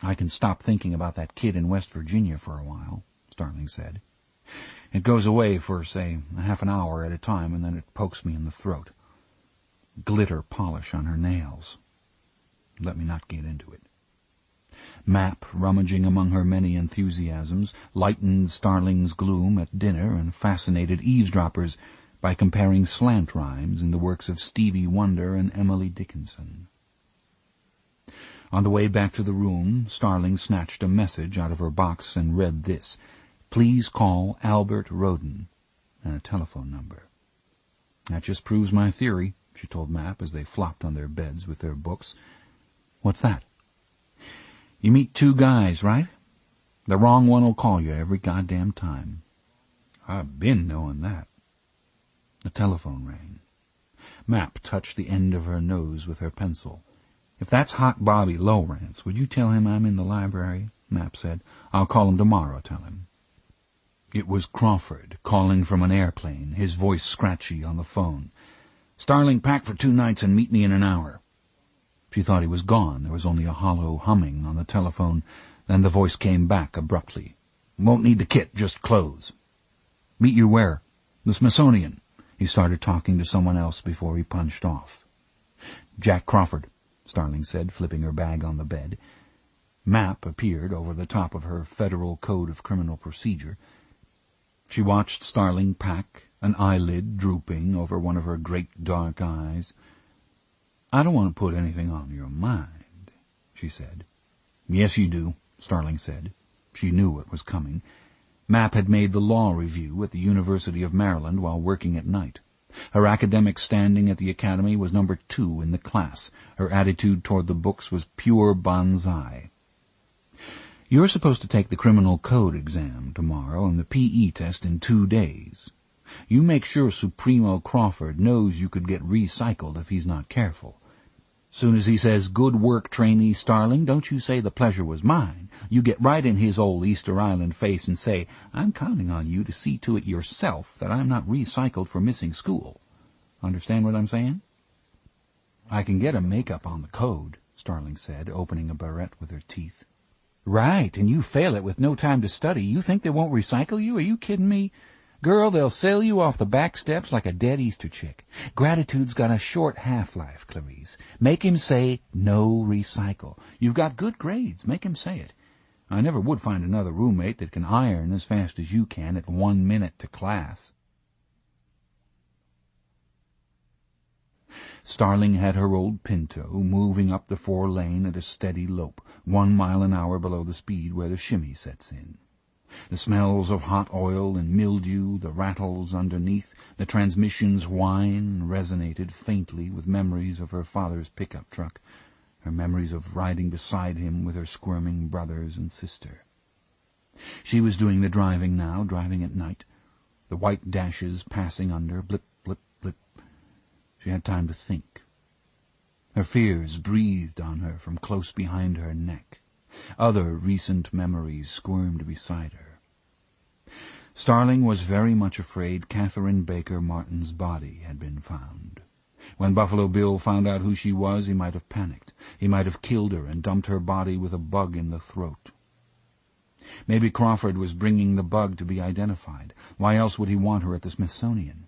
I can stop thinking about that kid in West Virginia for a while, Starling said. It goes away for, say, a half an hour at a time, and then it pokes me in the throat. Glitter polish on her nails. Let me not get into it. Map, rummaging among her many enthusiasms, lightened Starling's gloom at dinner and fascinated eavesdroppers by comparing slant rhymes in the works of Stevie Wonder and Emily Dickinson. On the way back to the room, Starling snatched a message out of her box and read this: "Please call Albert Roden," and a telephone number. "That just proves my theory," she told Map as they flopped on their beds with their books. "What's that?" "You meet two guys, right? The wrong one'll call you every goddamn time." "I've been knowing that." The telephone rang. Map touched the end of her nose with her pencil. "If that's Hot Bobby Lowrance, would you tell him I'm in the library?" Map said. "I'll call him tomorrow, tell him." It was Crawford, calling from an airplane, his voice scratchy on the phone. "Starling, pack for 2 nights and meet me in an hour." She thought he was gone. There was only a hollow humming on the telephone. Then the voice came back abruptly. "Won't need the kit, just clothes." "Meet you where?" "The Smithsonian." He started talking to someone else before he punched off. "Jack Crawford," Starling said, flipping her bag on the bed. Map appeared over the top of her Federal Code of Criminal Procedure. She watched Starling pack, an eyelid drooping over one of her great dark eyes. "I don't want to put anything on your mind," she said. "Yes, you do," Starling said. She knew it was coming. Map had made the law review at the University of Maryland while working at night. Her academic standing at the academy was number 2 in the class. Her attitude toward the books was pure bonsai. "You're supposed to take the criminal code exam tomorrow and the PE test in 2 days. You make sure Supremo Crawford knows you could get recycled if he's not careful. Soon as he says, 'Good work, trainee Starling,' don't you say 'the pleasure was mine.' You get right in his old Easter Island face and say, 'I'm counting on you to see to it yourself that I'm not recycled for missing school.' Understand what I'm saying?" "I can get a make-up on the code," Starling said, opening a barrette with her teeth. "Right, and you fail it with no time to study. You think they won't recycle you? Are you kidding me? Girl, they'll sail you off the back steps like a dead Easter chick. Gratitude's got a short half-life, Clarice. Make him say, 'No recycle.' You've got good grades. Make him say it. I never would find another roommate that can iron as fast as you can at 1 minute to class." Starling had her old Pinto moving up the 4-lane at a steady lope, 1 mile an hour below the speed where the shimmy sets in. The smells of hot oil and mildew, the rattles underneath, the transmission's whine resonated faintly with memories of her father's pickup truck, her memories of riding beside him with her squirming brothers and sister. She was doing the driving now, driving at night, the white dashes passing under, blip, blip, blip. She had time to think. Her fears breathed on her from close behind her neck. Other recent memories squirmed beside her. Starling was very much afraid Catherine Baker Martin's body had been found. When Buffalo Bill found out who she was, he might have panicked. He might have killed her and dumped her body with a bug in the throat. Maybe Crawford was bringing the bug to be identified. Why else would he want her at the Smithsonian?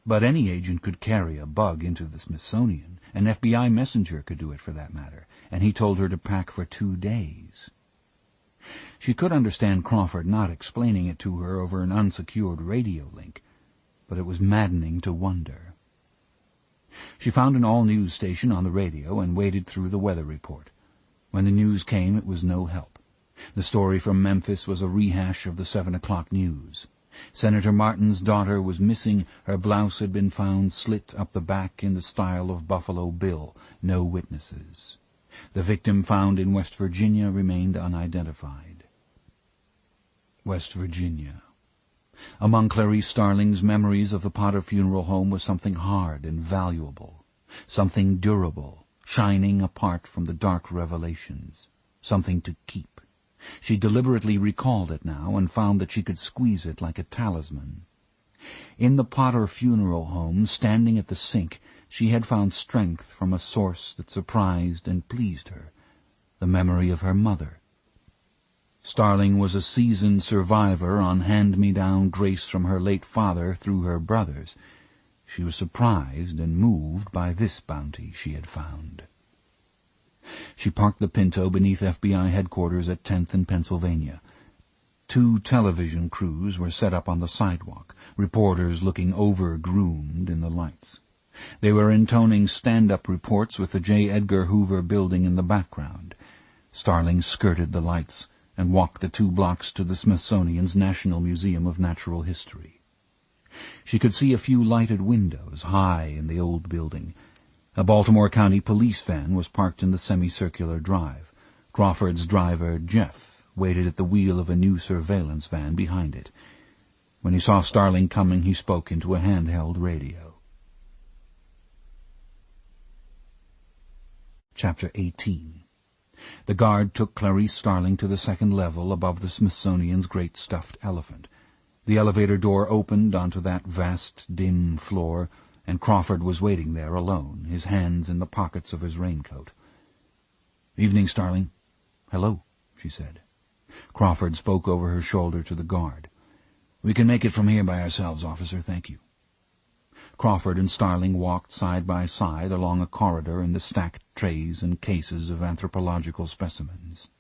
But any agent could carry a bug into the Smithsonian. An FBI messenger could do it for that matter, and he told her to pack for 2 days. She could understand Crawford not explaining it to her over an unsecured radio link, but it was maddening to wonder. She found an all-news station on the radio and waded through the weather report. When the news came, it was no help. The story from Memphis was a rehash of the 7 o'clock news. Senator Martin's daughter was missing. Her blouse had been found slit up the back in the style of Buffalo Bill. No witnesses. The victim found in West Virginia remained unidentified. West Virginia. Among Clarice Starling's memories of the Potter Funeral Home was something hard and valuable, something durable, shining apart from the dark revelations, something to keep. She deliberately recalled it now and found that she could squeeze it like a talisman. In the Potter Funeral Home, standing at the sink, she had found strength from a source that surprised and pleased her, the memory of her mother. Starling was a seasoned survivor on hand-me-down grace from her late father through her brothers. She was surprised and moved by this bounty she had found. She parked the Pinto beneath FBI headquarters at 10th and Pennsylvania. 2 television crews were set up on the sidewalk, reporters looking over-groomed in the lights. They were intoning stand-up reports with the J. Edgar Hoover building in the background. Starling skirted the lights and walked the 2 blocks to the Smithsonian's National Museum of Natural History. She could see a few lighted windows high in the old building. A Baltimore County police van was parked in the semicircular drive. Crawford's driver, Jeff, waited at the wheel of a new surveillance van behind it. When he saw Starling coming, he spoke into a handheld radio. Chapter 18. The guard took Clarice Starling to the 2nd level above the Smithsonian's great stuffed elephant. The elevator door opened onto that vast, dim floor, and Crawford was waiting there alone, his hands in the pockets of his raincoat. "Evening, Starling." "Hello," she said. Crawford spoke over her shoulder to the guard. "We can make it from here by ourselves, officer, thank you." Crawford and Starling walked side by side along a corridor in the stacked trays and cases of anthropological specimens.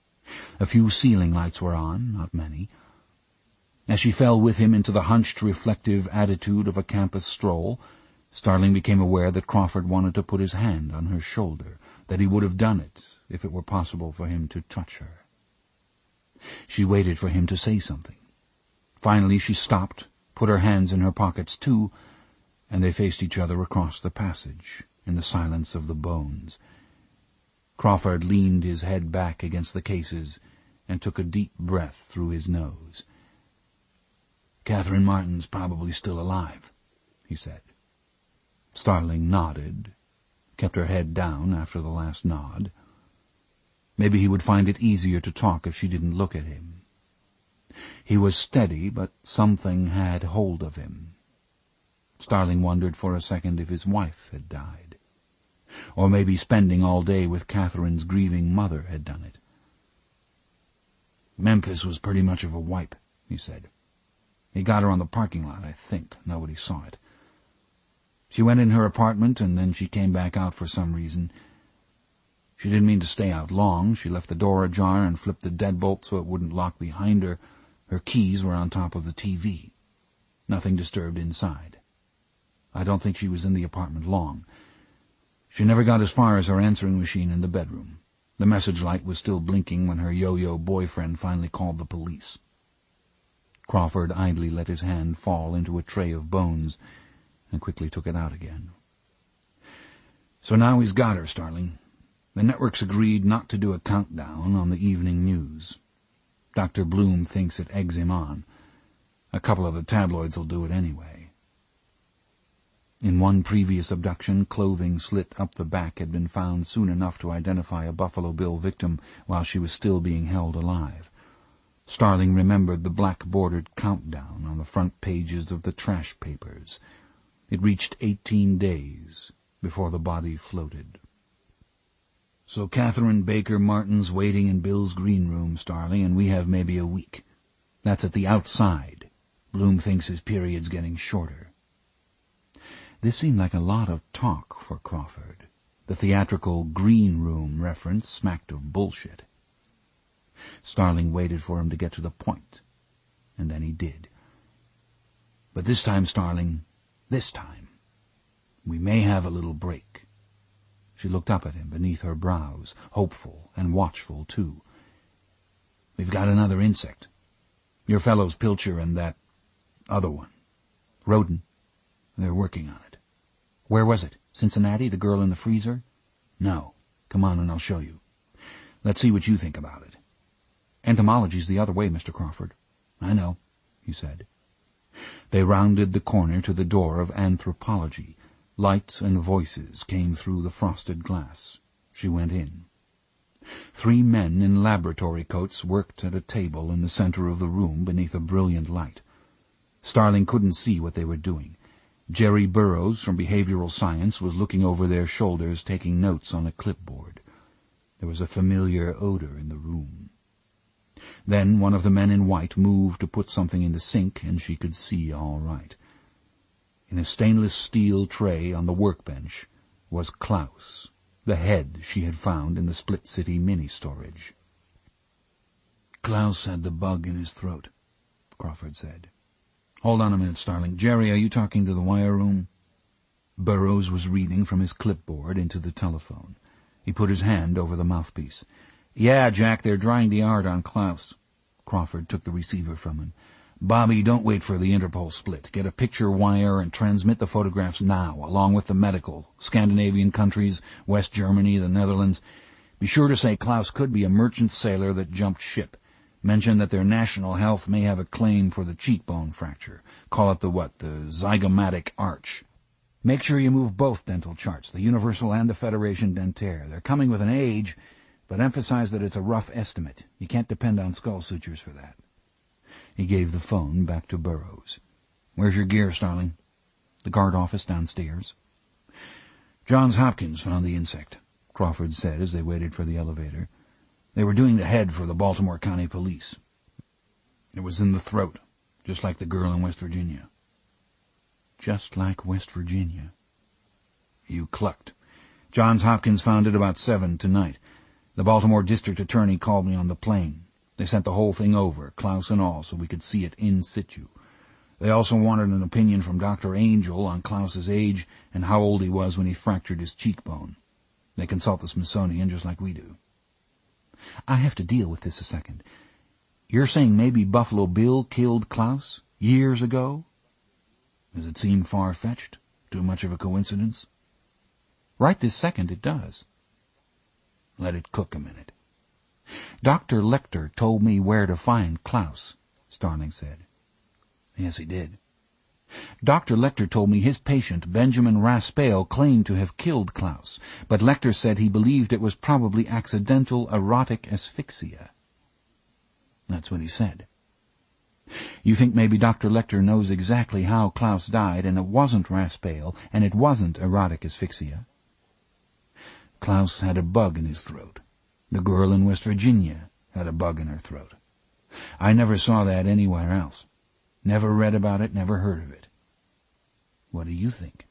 A few ceiling lights were on, not many. As she fell with him into the hunched, reflective attitude of a campus stroll, Starling became aware that Crawford wanted to put his hand on her shoulder, that he would have done it if it were possible for him to touch her. She waited for him to say something. Finally she stopped, put her hands in her pockets too, and they faced each other across the passage, in the silence of the bones. Crawford leaned his head back against the cases and took a deep breath through his nose. "Catherine Martin's probably still alive," he said. Starling nodded, kept her head down after the last nod. Maybe he would find it easier to talk if she didn't look at him. He was steady, but something had hold of him. Starling wondered for a second if his wife had died. Or maybe spending all day with Catherine's grieving mother had done it. "Memphis was pretty much of a wipe," he said. "He got her on the parking lot, I think. Nobody saw it. She went in her apartment, and then she came back out for some reason. She didn't mean to stay out long. She left the door ajar and flipped the deadbolt so it wouldn't lock behind her. Her keys were on top of the TV. Nothing disturbed inside. I don't think she was in the apartment long. She never got as far as her answering machine in the bedroom. The message light was still blinking when her yo-yo boyfriend finally called the police." Crawford idly let his hand fall into a tray of bones and quickly took it out again. "So now he's got her, Starling. The networks agreed not to do a countdown on the evening news. Dr. Bloom thinks it eggs him on. A couple of the tabloids will do it anyway." In one previous abduction, clothing slit up the back had been found soon enough to identify a Buffalo Bill victim while she was still being held alive. Starling remembered the black-bordered countdown on the front pages of the trash papers. It reached 18 days before the body floated. "So Catherine Baker Martin's waiting in Bill's green room, Starling, and we have maybe a week. That's at the outside. Bloom thinks his period's getting shorter." This seemed like a lot of talk for Crawford. The theatrical green room reference smacked of bullshit. Starling waited for him to get to the point, and then he did. "But this time, Starling, this time, we may have a little break." She looked up at him beneath her brows, hopeful and watchful, too. "We've got another insect. Your fellows Pilcher and that other one. Roden. They're working on it." "Where was it? Cincinnati, the girl in the freezer?" "No. Come on and I'll show you. Let's see what you think about it." "Entomology's the other way, Mr. Crawford." "I know," he said. They rounded the corner to the door of anthropology. Light and voices came through the frosted glass. She went in. 3 men in laboratory coats worked at a table in the center of the room beneath a brilliant light. Starling couldn't see what they were doing. Jerry Burroughs from behavioral science was looking over their shoulders, taking notes on a clipboard. There was a familiar odor in the room. Then one of the men in white moved to put something in the sink, and she could see all right. In a stainless steel tray on the workbench was Klaus, the head she had found in the Split City mini-storage. "Klaus had the bug in his throat," Crawford said. "Hold on a minute, Starling. Jerry, are you talking to the wire room?" Burroughs was reading from his clipboard into the telephone. He put his hand over the mouthpiece. "Yeah, Jack, they're drying the art on Klaus." Crawford took the receiver from him. "Bobby, don't wait for the Interpol split. Get a picture wire and transmit the photographs now, along with the medical. Scandinavian countries, West Germany, the Netherlands. Be sure to say Klaus could be a merchant sailor that jumped ship. Mention that their national health may have a claim for the cheekbone fracture. Call it the zygomatic arch. Make sure you move both dental charts, the Universal and the Federation Dentaire. They're coming with an age, but emphasize that it's a rough estimate. You can't depend on skull sutures for that." He gave the phone back to Burroughs. "Where's your gear, Starling?" "The guard office downstairs." "Johns Hopkins found the insect," Crawford said as they waited for the elevator. "They were doing the head for the Baltimore County Police. It was in the throat, just like the girl in West Virginia." "Just like West Virginia." "You clucked. Johns Hopkins found it about 7 tonight. The Baltimore district attorney called me on the plane. They sent the whole thing over, Klaus and all, so we could see it in situ. They also wanted an opinion from Dr. Angel on Klaus's age and how old he was when he fractured his cheekbone. They consult the Smithsonian just like we do." "I have to deal with this a second. You're saying maybe Buffalo Bill killed Klaus years ago?" "Does it seem far-fetched? Too much of a coincidence?" "Right this second it does." "Let it cook a minute." "Dr. Lecter told me where to find Klaus," Starling said. "Yes, he did." "Dr. Lecter told me his patient, Benjamin Raspail, claimed to have killed Klaus, but Lecter said he believed it was probably accidental erotic asphyxia." "That's what he said." "You think maybe Dr. Lecter knows exactly how Klaus died, and it wasn't Raspail, and it wasn't erotic asphyxia?" "Klaus had a bug in his throat. The girl in West Virginia had a bug in her throat. I never saw that anywhere else. Never read about it, never heard of it. What do you think?"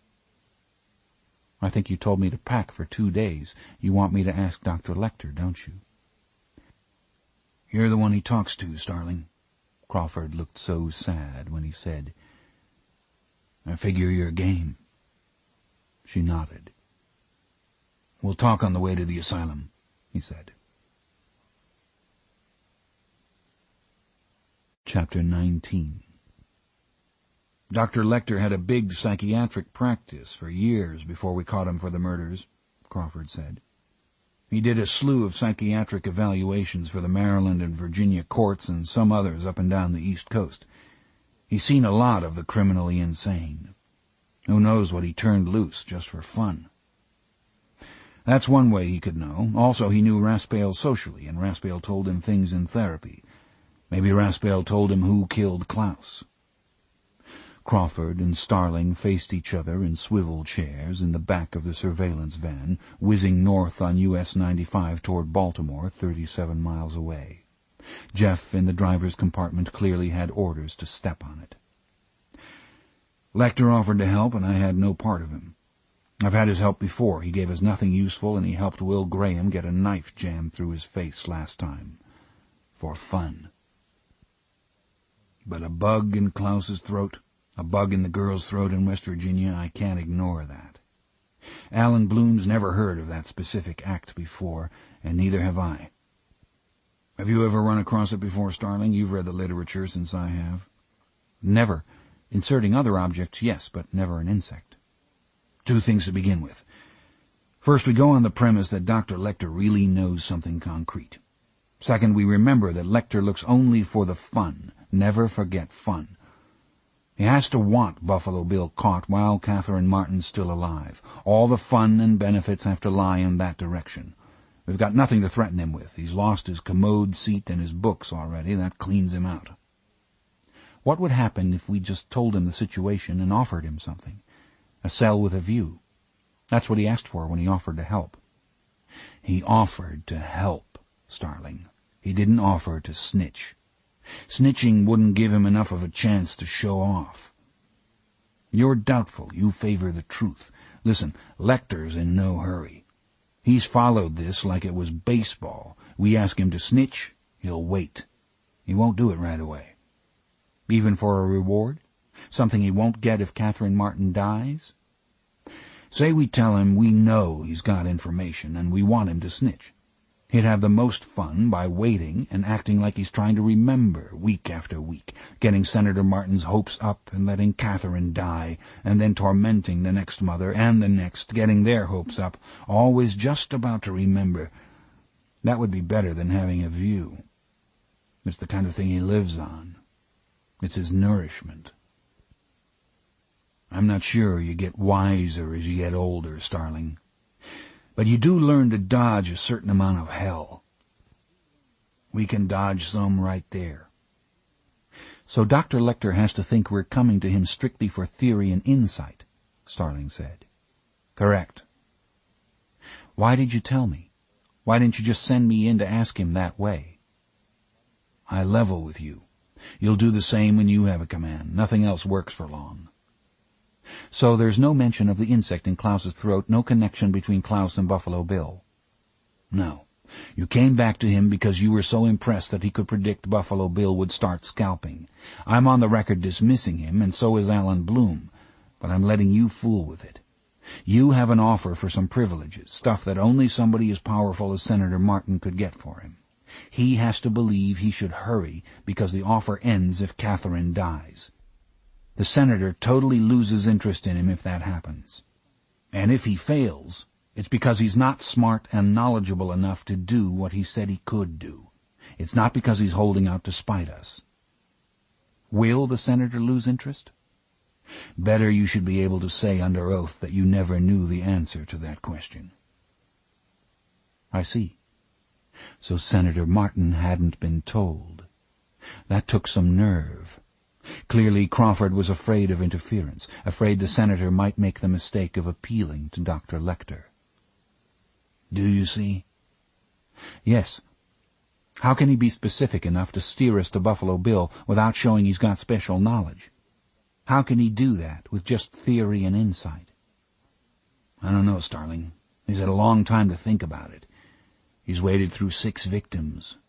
"I think you told me to pack for 2 days. You want me to ask Dr. Lecter, don't you?" "You're the one he talks to, Starling." Crawford looked so sad when he said, "I figure you're game." She nodded. "We'll talk on the way to the asylum," he said. Chapter 19. "Dr. Lecter had a big psychiatric practice for years before we caught him for the murders," Crawford said. "He did a slew of psychiatric evaluations for the Maryland and Virginia courts and some others up and down the East Coast. He's seen a lot of the criminally insane. Who knows what he turned loose just for fun. That's one way he could know. Also, he knew Raspail socially, and Raspail told him things in therapy. Maybe Raspail told him who killed Klaus." Crawford and Starling faced each other in swivel chairs in the back of the surveillance van, whizzing north on US 95 toward Baltimore, 37 miles away. Jeff in the driver's compartment clearly had orders to step on it. "Lecter offered to help, and I had no part of him. I've had his help before. He gave us nothing useful, and he helped Will Graham get a knife jammed through his face last time. For fun. But a bug in Klaus's throat, a bug in the girl's throat in West Virginia, I can't ignore that. Alan Bloom's never heard of that specific act before, and neither have I. Have you ever run across it before, Starling? You've read the literature since I have." "Never. Inserting other objects, yes, but never an insect." "Two things to begin with. First, we go on the premise that Dr. Lecter really knows something concrete. Second, we remember that Lecter looks only for the fun. Never forget fun. He has to want Buffalo Bill caught while Catherine Martin's still alive. All the fun and benefits have to lie in that direction. We've got nothing to threaten him with. He's lost his commode seat and his books already. That cleans him out. What would happen if we just told him the situation and offered him something? A cell with a view. That's what he asked for when he offered to help. He offered to help, Starling. He didn't offer to snitch. Snitching wouldn't give him enough of a chance to show off. You're doubtful. You favor the truth. Listen, Lecter's in no hurry. He's followed this like it was baseball. We ask him to snitch, he'll wait. He won't do it right away. Even for a reward? Something he won't get if Catherine Martin dies? Say we tell him we know he's got information and we want him to snitch. He'd have the most fun by waiting and acting like he's trying to remember week after week, getting Senator Martin's hopes up and letting Catherine die, and then tormenting the next mother and the next, getting their hopes up, always just about to remember. That would be better than having a view. It's the kind of thing he lives on. It's his nourishment. I'm not sure you get wiser as you get older, Starling. But you do learn to dodge a certain amount of hell. We can dodge some right there. So Dr. Lecter has to think we're coming to him strictly for theory and insight, Starling said. Correct. Why did you tell me? Why didn't you just send me in to ask him that way? I level with you. You'll do the same when you have a command. Nothing else works for long. So there's no mention of the insect in Klaus's throat, no connection between Klaus and Buffalo Bill. No. You came back to him because you were so impressed that he could predict Buffalo Bill would start scalping. I'm on the record dismissing him, and so is Alan Bloom, but I'm letting you fool with it. You have an offer for some privileges, stuff that only somebody as powerful as Senator Martin could get for him. He has to believe he should hurry because the offer ends if Catherine dies. The senator totally loses interest in him if that happens. And if he fails, it's because he's not smart and knowledgeable enough to do what he said he could do. It's not because he's holding out to spite us. Will the senator lose interest? Better you should be able to say under oath that you never knew the answer to that question. I see. So Senator Martin hadn't been told. That took some nerve. Clearly Crawford was afraid of interference, afraid the senator might make the mistake of appealing to Dr. Lecter. Do you see? Yes. How can he be specific enough to steer us to Buffalo Bill without showing he's got special knowledge? How can he do that with just theory and insight? I don't know, Starling. He's had a long time to think about it. He's waded through 6 victims.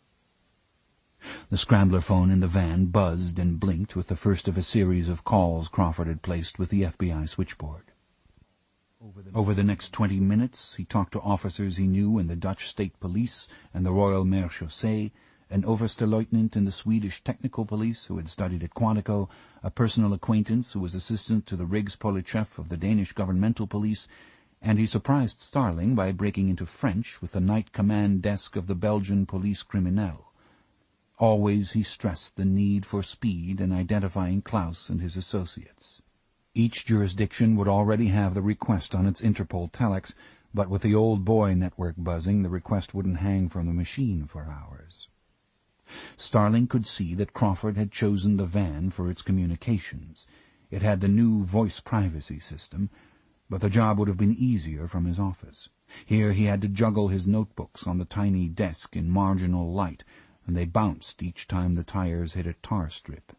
The scrambler phone in the van buzzed and blinked with the first of a series of calls Crawford had placed with the FBI switchboard. Over the next 20 minutes, he talked to officers he knew in the Dutch State Police and the Royal Marechaussee, an Overste-Leutnant in the Swedish Technical Police who had studied at Quantico, a personal acquaintance who was assistant to the Rigspolichef of the Danish Governmental Police, and he surprised Starling by breaking into French with the night command desk of the Belgian Police Criminelle. Always he stressed the need for speed in identifying Klaus and his associates. Each jurisdiction would already have the request on its Interpol telex, but with the old boy network buzzing, the request wouldn't hang from the machine for hours. Starling could see that Crawford had chosen the van for its communications. It had the new voice privacy system, but the job would have been easier from his office. Here he had to juggle his notebooks on the tiny desk in marginal light, and they bounced each time the tires hit a tar strip.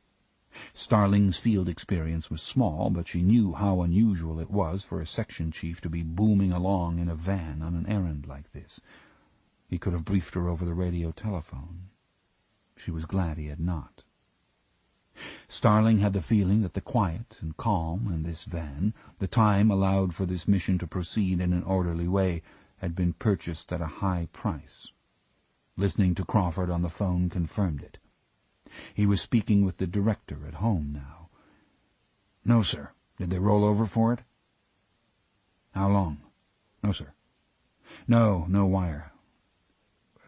Starling's field experience was small, but she knew how unusual it was for a section chief to be booming along in a van on an errand like this. He could have briefed her over the radio telephone. She was glad he had not. Starling had the feeling that the quiet and calm in this van, the time allowed for this mission to proceed in an orderly way, had been purchased at a high price. Listening to Crawford on the phone confirmed it. He was speaking with the director at home now. No, sir. Did they roll over for it? How long? No, sir. No wire.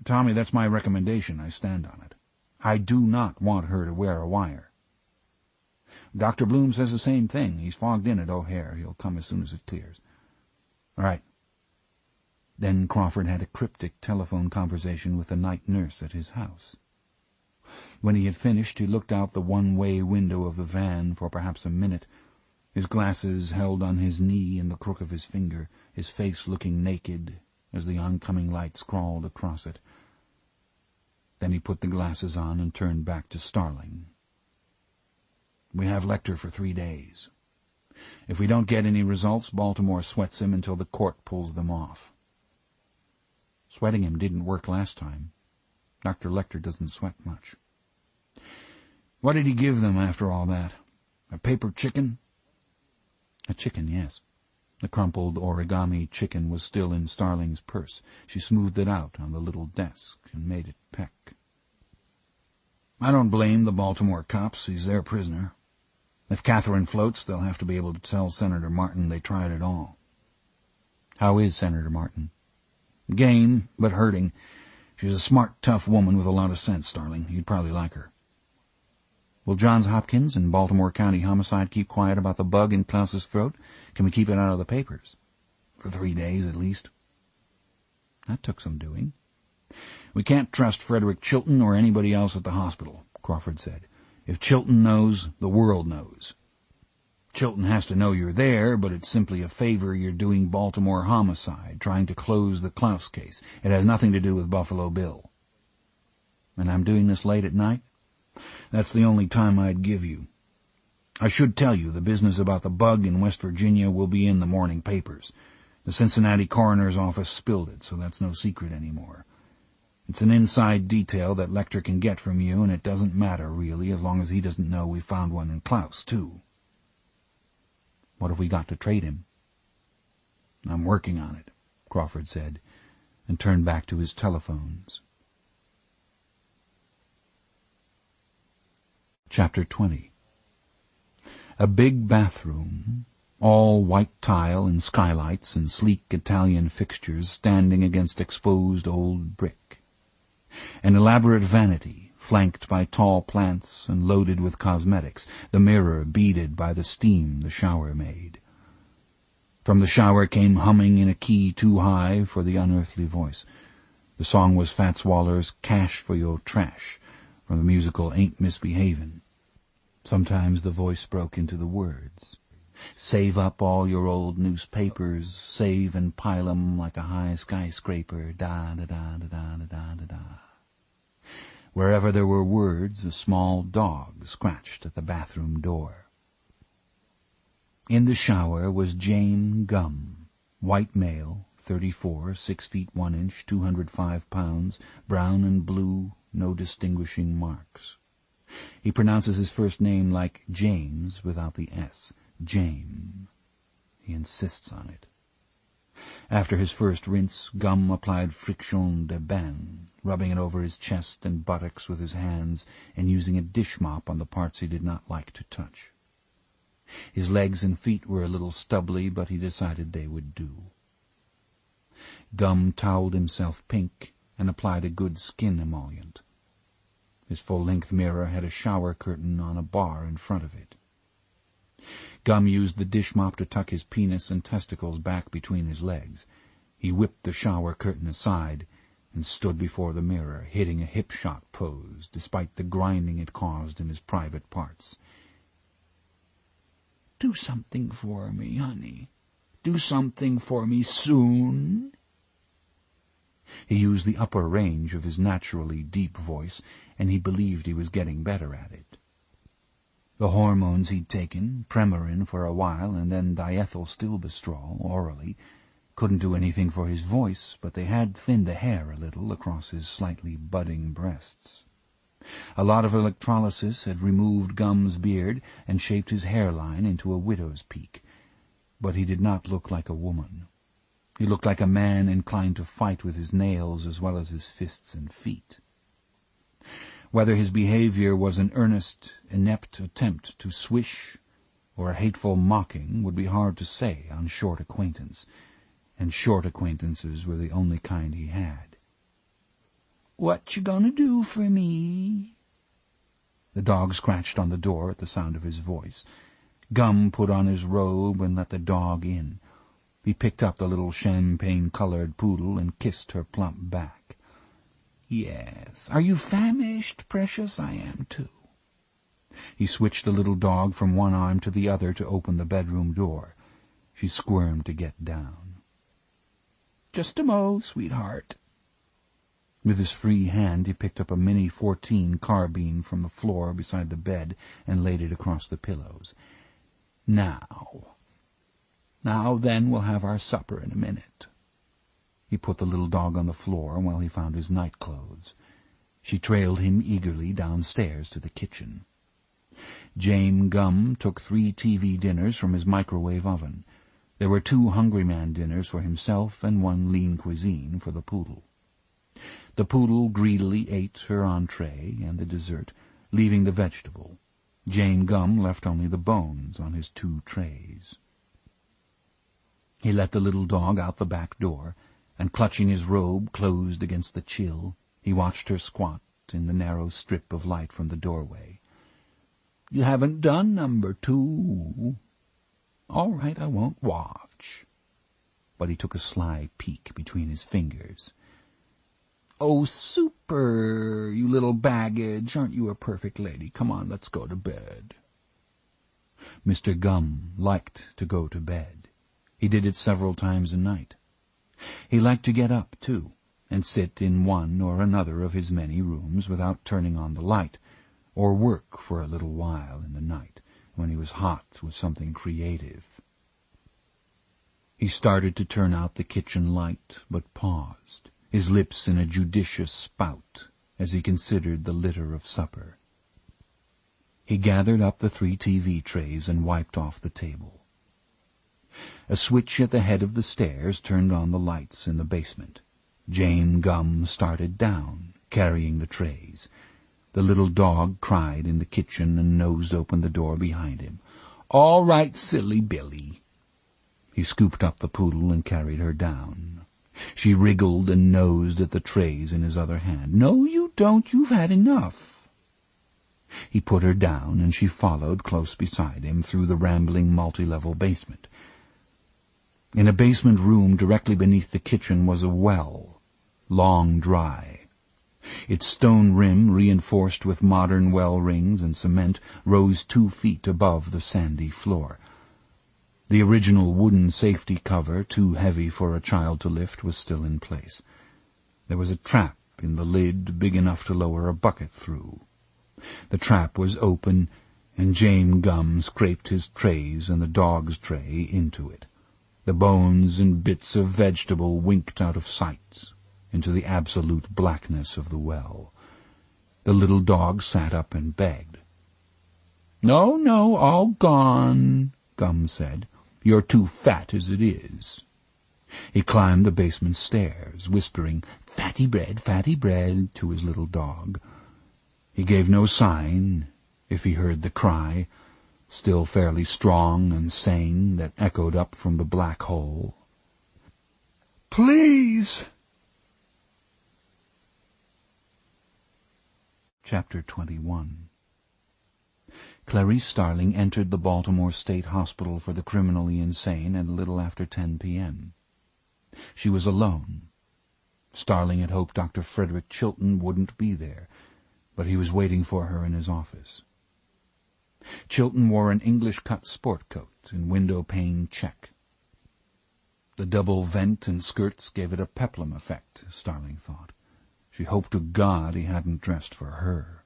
Tommy, that's my recommendation. I stand on it. I do not want her to wear a wire. Dr. Bloom says the same thing. He's fogged in at O'Hare. He'll come as soon as it clears. All right. Then Crawford had a cryptic telephone conversation with the night nurse at his house. When he had finished, he looked out the one-way window of the van for perhaps a minute, his glasses held on his knee in the crook of his finger, his face looking naked as the oncoming lights crawled across it. Then he put the glasses on and turned back to Starling. We have Lecter for 3 days. If we don't get any results, Baltimore sweats him until the court pulls them off. Sweating him didn't work last time. Dr. Lecter doesn't sweat much. What did he give them after all that? A paper chicken? A chicken, yes. The crumpled origami chicken was still in Starling's purse. She smoothed it out on the little desk and made it peck. I don't blame the Baltimore cops. He's their prisoner. If Catherine floats, they'll have to be able to tell Senator Martin they tried it all. How is Senator Martin? Game, but hurting. She's a smart, tough woman with a lot of sense, Starling. You'd probably like her. Will Johns Hopkins and Baltimore County Homicide keep quiet about the bug in Klaus's throat? Can we keep it out of the papers? For 3 days, at least. That took some doing. We can't trust Frederick Chilton or anybody else at the hospital, Crawford said. If Chilton knows, the world knows. Chilton has to know you're there, but it's simply a favor you're doing Baltimore Homicide, trying to close the Klaus case. It has nothing to do with Buffalo Bill. And I'm doing this late at night? That's the only time I'd give you. I should tell you the business about the bug in West Virginia will be in the morning papers. The Cincinnati coroner's office spilled it, so that's no secret anymore. It's an inside detail that Lecter can get from you, and it doesn't matter, really, as long as he doesn't know we found one in Klaus, too. What have we got to trade him? I'm working on it, Crawford said, and turned back to his telephones. Chapter 20. A big bathroom, all white tile and skylights and sleek Italian fixtures standing against exposed old brick. An elaborate vanity, flanked by tall plants and loaded with cosmetics, the mirror beaded by the steam the shower made. From the shower came humming in a key too high for the unearthly voice. The song was Fats Waller's Cash for Your Trash, from the musical Ain't Misbehavin'. Sometimes the voice broke into the words. Save up all your old newspapers, save and pile 'em like a high skyscraper, da-da-da-da-da-da-da-da. Wherever there were words, a small dog scratched at the bathroom door. In the shower was Jane Gum, white male, 34, 6 feet 1 inch, 205 pounds, brown and blue, no distinguishing marks. He pronounces his first name like James without the S. Jame. He insists on it. After his first rinse, Gum applied friction de bain, rubbing it over his chest and buttocks with his hands and using a dish mop on the parts he did not like to touch. His legs and feet were a little stubbly, but he decided they would do. Gum toweled himself pink and applied a good skin emollient. His full-length mirror had a shower curtain on a bar in front of it. Gum used the dish mop to tuck his penis and testicles back between his legs. He whipped the shower curtain aside and stood before the mirror, hitting a hip-shot pose, despite the grinding it caused in his private parts. "Do something for me, honey. Do something for me soon." He used the upper range of his naturally deep voice, and he believed he was getting better at it. The hormones he'd taken, Premarin for a while and then diethylstilbestrol orally, couldn't do anything for his voice, but they had thinned the hair a little across his slightly budding breasts. A lot of electrolysis had removed Gum's beard and shaped his hairline into a widow's peak, but he did not look like a woman. He looked like a man inclined to fight with his nails as well as his fists and feet. Whether his behavior was an earnest, inept attempt to swish or a hateful mocking would be hard to say on short acquaintance, and short acquaintances were the only kind he had. "What you gonna do for me?" The dog scratched on the door at the sound of his voice. Gum put on his robe and let the dog in. He picked up the little champagne-colored poodle and kissed her plump back. "Yes. Are you famished, precious? I am, too." He switched the little dog from one arm to the other to open the bedroom door. She squirmed to get down. "Just a mo, sweetheart." With his free hand he picked up a Mini 14 carbine from the floor beside the bed and laid it across the pillows. Now then, we'll have our supper in a minute." He put the little dog on the floor while he found his nightclothes. She trailed him eagerly downstairs to the kitchen. James Gum took 3 TV dinners from his microwave oven. There were 2 Hungry Man dinners for himself and 1 lean cuisine for the poodle. The poodle greedily ate her entree and the dessert, leaving the vegetable. James Gum left only the bones on his 2 trays. He let the little dog out the back door, and clutching his robe closed against the chill, he watched her squat in the narrow strip of light from the doorway. "You haven't done number 2. All right, I won't watch." But he took a sly peek between his fingers. "Oh, super, you little baggage. Aren't you a perfect lady? Come on, let's go to bed." Mr. Gum liked to go to bed. He did it several times a night. He liked to get up, too, and sit in one or another of his many rooms without turning on the light, or work for a little while in the night when he was hot with something creative. He started to turn out the kitchen light, but paused, his lips in a judicious spout, as he considered the litter of supper. He gathered up the 3 TV trays and wiped off the table. A switch at the head of the stairs turned on the lights in the basement. James Gum started down, carrying the trays. The little dog cried in the kitchen and nosed open the door behind him. "All right, silly Billy." He scooped up the poodle and carried her down. She wriggled and nosed at the trays in his other hand. "No, you don't. You've had enough." He put her down, and she followed close beside him through the rambling multi-level basement. In a basement room directly beneath the kitchen was a well, long dry. Its stone rim, reinforced with modern well rings and cement, rose 2 feet above the sandy floor. The original wooden safety cover, too heavy for a child to lift, was still in place. There was a trap in the lid big enough to lower a bucket through. The trap was open, and James Gum scraped his trays and the dog's tray into it. The bones and bits of vegetable winked out of sight into the absolute blackness of the well. The little dog sat up and begged. "No, all gone," Gum said. "You're too fat as it is." He climbed the basement stairs, whispering, fatty bread," to his little dog. He gave no sign if he heard the cry, still fairly strong and sane, that echoed up from the black hole. "Please!" Chapter 21. Clarice Starling entered the Baltimore State Hospital for the Criminally Insane at a little after 10 p.m. She was alone. Starling had hoped Dr. Frederick Chilton wouldn't be there, but he was waiting for her in his office. Chilton wore an English-cut sport coat in window-pane check. The double vent and skirts gave it a peplum effect, Starling thought. She hoped to God he hadn't dressed for her.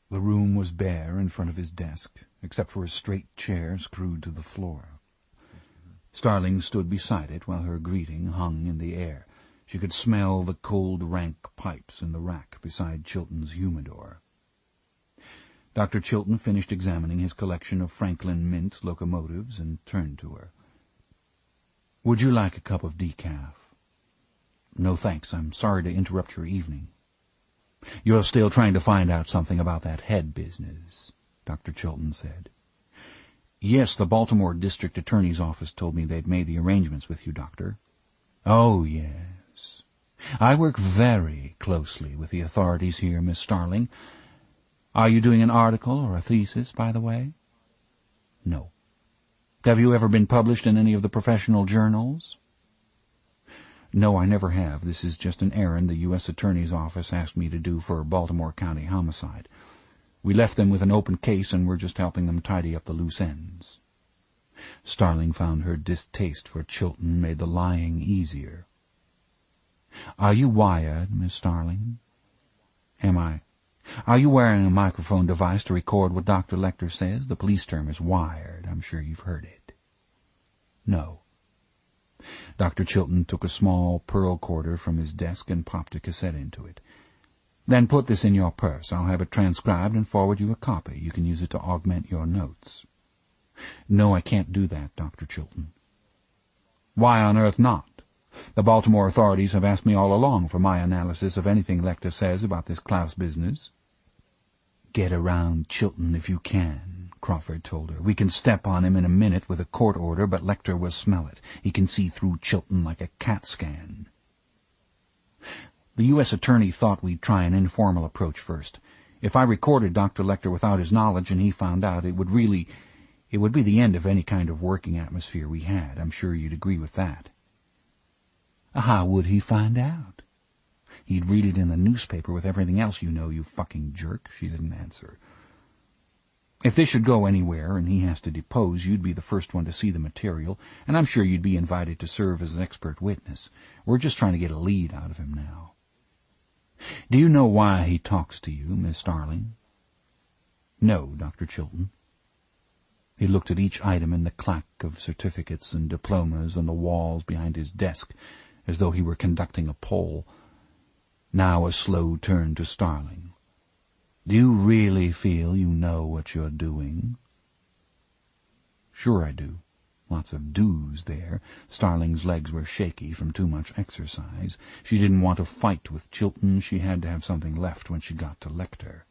The room was bare in front of his desk, except for a straight chair screwed to the floor. Starling stood beside it while her greeting hung in the air. She could smell the cold, rank pipes in the rack beside Chilton's humidor. Dr. Chilton finished examining his collection of Franklin Mint locomotives and turned to her. "Would you like a cup of decaf?" "No, thanks. I'm sorry to interrupt your evening." "You're still trying to find out something about that head business," Dr. Chilton said. "Yes, the Baltimore District Attorney's Office told me they'd made the arrangements with you, Doctor." "Oh, yes. I work very closely with the authorities here, Miss Starling. Are you doing an article or a thesis, by the way? No. Have you ever been published in any of the professional journals? No, I never have. This is just an errand the U.S. Attorney's Office asked me to do for Baltimore County homicide. We left them with an open case, and we're just helping them tidy up the loose ends. Starling found her distaste for Chilton made the lying easier. Are you wired, Miss Starling? Am I? Are you wearing a microphone device to record what Dr. Lecter says? The police term is wired. I'm sure you've heard it. No. Dr. Chilton took a small pearl quarter from his desk and popped a cassette into it. Then put this in your purse. I'll have it transcribed and forward you a copy. You can use it to augment your notes. No, I can't do that, Dr. Chilton. Why on earth not? The Baltimore authorities have asked me all along for my analysis of anything Lecter says about this Klaus business. Get around Chilton if you can, Crawford told her. We can step on him in a minute with a court order, but Lecter will smell it. He can see through Chilton like a CAT scan. The U.S. attorney thought we'd try an informal approach first. If I recorded Dr. Lecter without his knowledge and he found out, it would be the end of any kind of working atmosphere we had. I'm sure you'd agree with that. How would he find out? He'd read it in the newspaper with everything else you know, you fucking jerk. She didn't answer. If this should go anywhere and he has to depose, you'd be the first one to see the material, and I'm sure you'd be invited to serve as an expert witness. We're just trying to get a lead out of him now. Do you know why he talks to you, Miss Starling? No, Dr. Chilton. He looked at each item in the clack of certificates and diplomas on the walls behind his desk, as though he were conducting a poll. Now a slow turn to Starling. Do you really feel you know what you're doing? Sure I do. Lots of do's there. Starling's legs were shaky from too much exercise. She didn't want to fight with Chilton. She had to have something left when she got to Lecter.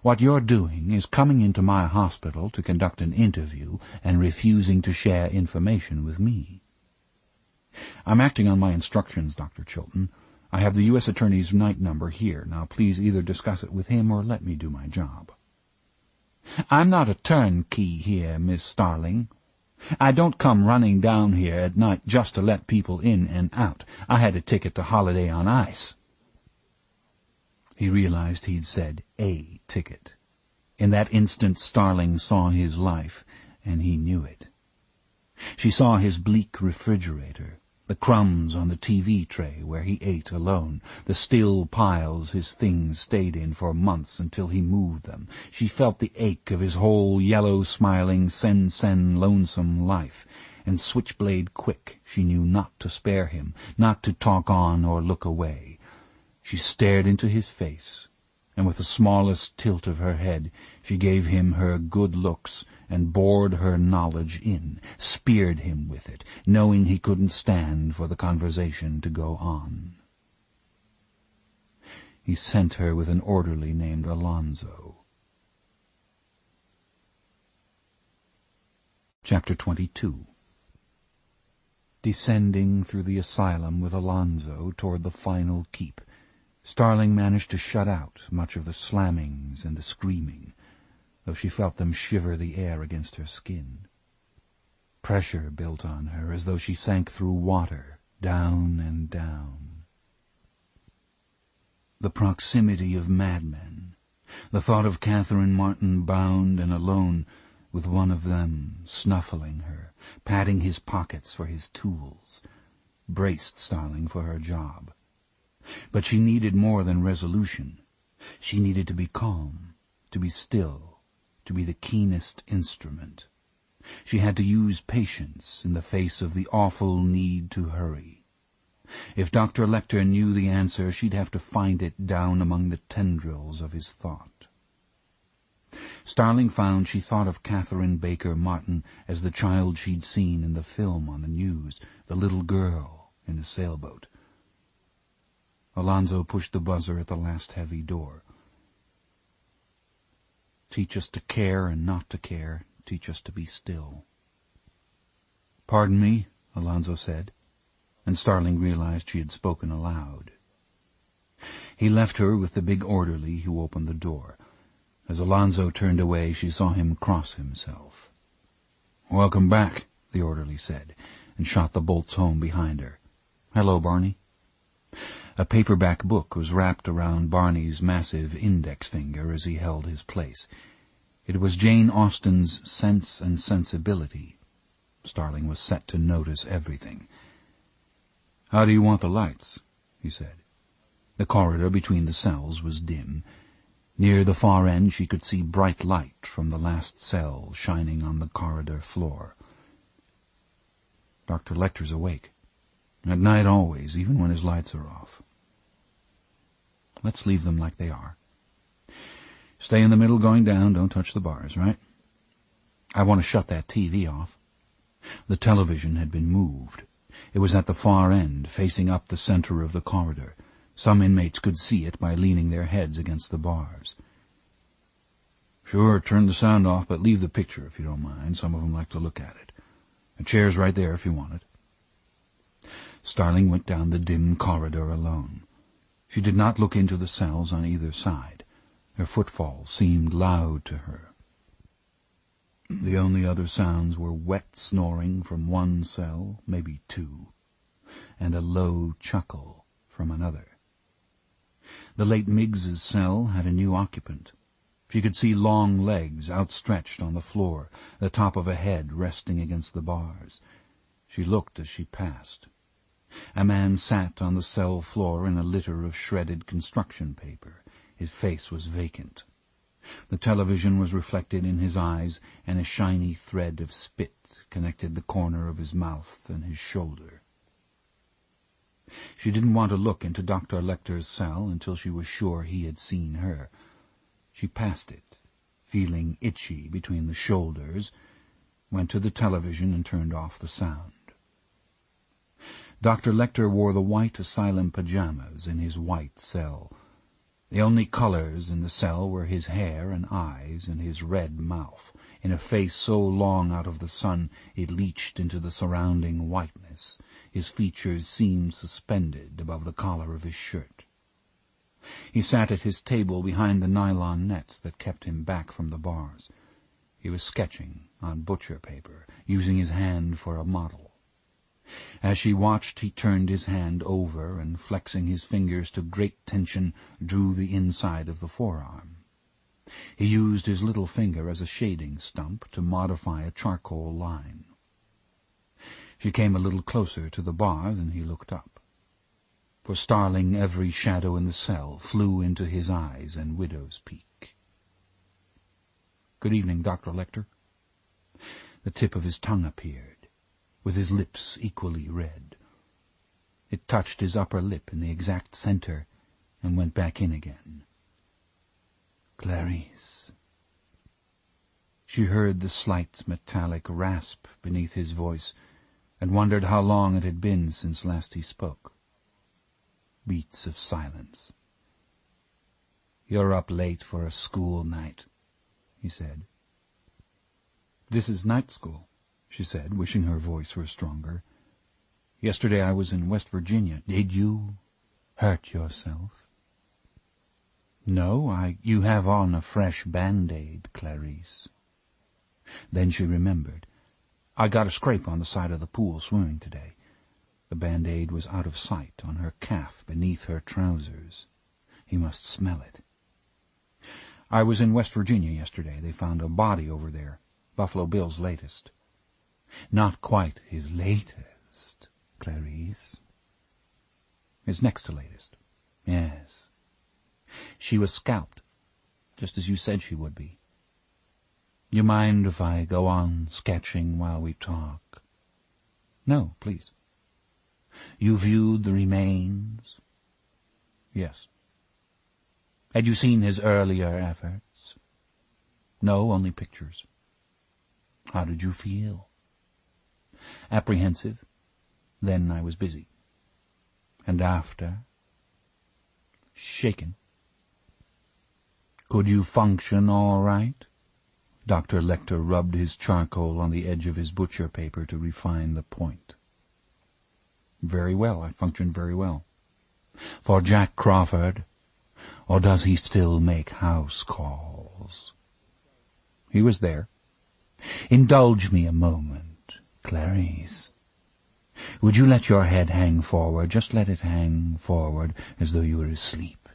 What you're doing is coming into my hospital to conduct an interview and refusing to share information with me. I'm acting on my instructions, Dr. Chilton. I have the U.S. Attorney's night number here. Now please either discuss it with him or let me do my job. I'm not a turnkey here, Miss Starling. I don't come running down here at night just to let people in and out. I had a ticket to Holiday on Ice. He realized he'd said a ticket. In that instant Starling saw his life, and he knew it. She saw his bleak refrigerator, the crumbs on the TV tray where he ate alone, the still piles his things stayed in for months until he moved them. She felt the ache of his whole yellow-smiling, sen-sen lonesome life, and switchblade quick she knew not to spare him, not to talk on or look away. She stared into his face, and with the smallest tilt of her head she gave him her good looks and bored her knowledge in, speared him with it, knowing he couldn't stand for the conversation to go on. He sent her with an orderly named Alonzo. Chapter 22. Descending through the asylum with Alonzo toward the final keep, Starling managed to shut out much of the slammings and the screaming, though she felt them shiver the air against her skin. Pressure built on her as though she sank through water, down and down. The proximity of madmen, the thought of Catherine Martin bound and alone, with one of them snuffling her, patting his pockets for his tools, braced Starling for her job. But she needed more than resolution. She needed to be calm, to be still, to be the keenest instrument. She had to use patience in the face of the awful need to hurry. If Dr. Lecter knew the answer, she'd have to find it down among the tendrils of his thought. Starling found she thought of Catherine Baker Martin as the child she'd seen in the film on the news, the little girl in the sailboat. Alonzo pushed the buzzer at the last heavy door. Teach us to care and not to care. Teach us to be still. Pardon me, Alonzo said, and Starling realized she had spoken aloud. He left her with the big orderly who opened the door. As Alonzo turned away, she saw him cross himself. "Welcome back," the orderly said, and shot the bolts home behind her. "Hello, Barney." A paperback book was wrapped around Barney's massive index finger as he held his place. It was Jane Austen's Sense and Sensibility. Starling was set to notice everything. "How do you want the lights?" he said. The corridor between the cells was dim. Near the far end she could see bright light from the last cell shining on the corridor floor. "Dr. Lecter's awake. At night always, even when his lights are off." "Let's leave them like they are. Stay in the middle going down, don't touch the bars, right? I want to shut that TV off." The television had been moved. It was at the far end, facing up the center of the corridor. Some inmates could see it by leaning their heads against the bars. "Sure, turn the sound off, but leave the picture if you don't mind. Some of them like to look at it. A chair's right there if you want it." Starling went down the dim corridor alone. She did not look into the cells on either side. Her footfalls seemed loud to her. The only other sounds were wet snoring from one cell, maybe two, and a low chuckle from another. The late Miggs's cell had a new occupant. She could see long legs outstretched on the floor, the top of a head resting against the bars. She looked as she passed. A man sat on the cell floor in a litter of shredded construction paper. His face was vacant. The television was reflected in his eyes, and a shiny thread of spit connected the corner of his mouth and his shoulder. She didn't want to look into Dr. Lecter's cell until she was sure he had seen her. She passed it, feeling itchy between the shoulders, went to the television and turned off the sound. Dr. Lecter wore the white asylum pajamas in his white cell. The only colors in the cell were his hair and eyes and his red mouth, in a face so long out of the sun it leached into the surrounding whiteness. His features seemed suspended above the collar of his shirt. He sat at his table behind the nylon net that kept him back from the bars. He was sketching on butcher paper, using his hand for a model. As she watched, he turned his hand over and, flexing his fingers to great tension, drew the inside of the forearm. He used his little finger as a shading stump to modify a charcoal line. She came a little closer to the bar, then he looked up. For Starling, every shadow in the cell flew into his eyes and widow's peak. "Good evening, Dr. Lecter." The tip of his tongue appeared, with his lips equally red. It touched his upper lip in the exact center and went back in again. "Clarice." She heard the slight metallic rasp beneath his voice and wondered how long it had been since last he spoke. Beats of silence. "You're up late for a school night," he said. "This is night school," she said, wishing her voice were stronger. "Yesterday I was in West Virginia." "Did you hurt yourself?" "No, you have on a fresh Band-Aid, Clarice." Then she remembered. "I got a scrape on the side of the pool swimming today." The Band-Aid was out of sight on her calf beneath her trousers. He must smell it. "I was in West Virginia yesterday. They found a body over there. Buffalo Bill's latest." "Not quite his latest, Clarice." "His next to latest." "Yes. She was scalped, just as you said she would be." "You mind if I go on sketching while we talk?" "No, please." "You viewed the remains?" "Yes." "Had you seen his earlier efforts?" "No, only pictures." "How did you feel?" "Apprehensive. Then I was busy." "And after?" "Shaken." "Could you function all right?" Dr. Lecter rubbed his charcoal on the edge of his butcher paper to refine the point. "Very well. I functioned very well." "For Jack Crawford? Or does he still make house calls?" Charles. He was there. "Indulge me a moment, Clarice. Would you let your head hang forward? Just let it hang forward as though you were asleep.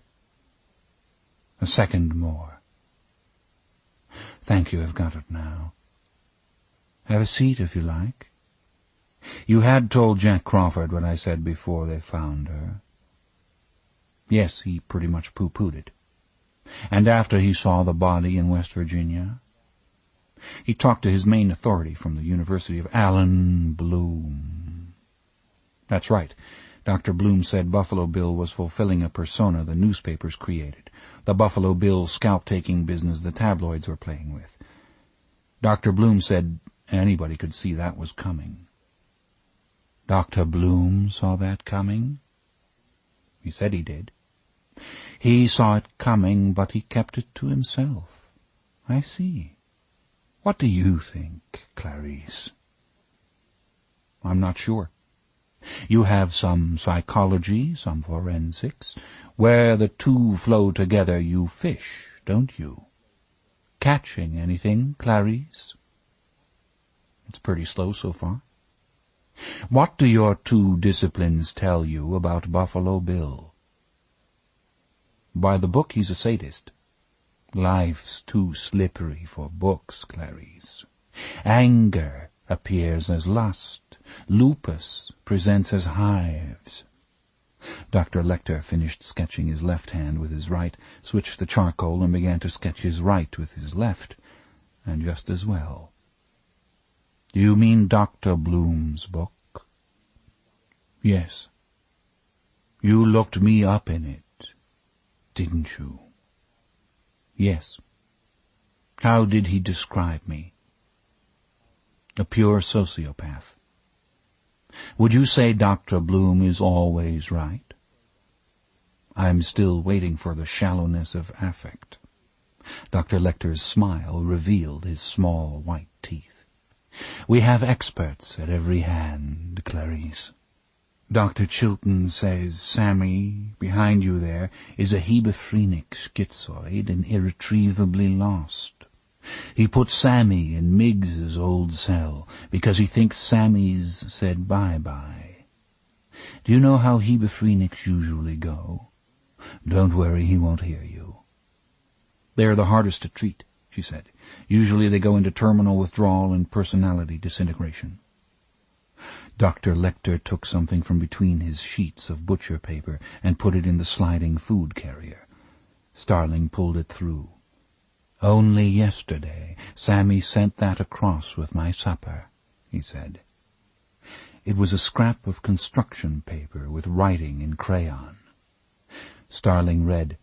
A second more. Thank you, I've got it now. Have a seat if you like. You had told Jack Crawford what I said before they found her." "Yes, he pretty much pooh-poohed it." "And after he saw the body in West Virginia?" "He talked to his main authority from the University of Allen Bloom." "That's right. Dr. Bloom said Buffalo Bill was fulfilling a persona the newspapers created, the Buffalo Bill scalp-taking business the tabloids were playing with. Dr. Bloom said anybody could see that was coming." "Dr. Bloom saw that coming?" "He said he did." "He saw it coming, but he kept it to himself." "I see. What do you think, Clarice?" "I'm not sure. You have some psychology, some forensics. Where the two flow together you fish, don't you? Catching anything, Clarice?" "It's pretty slow so far." "What do your two disciplines tell you about Buffalo Bill?" "By the book, he's a sadist." "Life's too slippery for books, Clarice. Anger appears as lust. Lupus presents as hives." Dr. Lecter finished sketching his left hand with his right, switched the charcoal, and began to sketch his right with his left, and just as well. "Do you mean Dr. Bloom's book?" "Yes." "You looked me up in it, didn't you?" "Yes." "How did he describe me?" "A pure sociopath." "Would you say Dr. Bloom is always right?" "I'm still waiting for the shallowness of affect." Dr. Lecter's smile revealed his small white teeth. "We have experts at every hand, Clarice. Dr. Chilton says Sammy, behind you there, is a hebephrenic schizoid and irretrievably lost. He put Sammy in Miggs's old cell because he thinks Sammy's said bye-bye. Do you know how hebephrenics usually go? Don't worry, he won't hear you." "They're the hardest to treat," she said. "Usually they go into terminal withdrawal and personality disintegration." Dr. Lecter took something from between his sheets of butcher paper and put it in the sliding food carrier. Starling pulled it through. "Only yesterday Sammy sent that across with my supper," he said. It was a scrap of construction paper with writing in crayon. Starling read,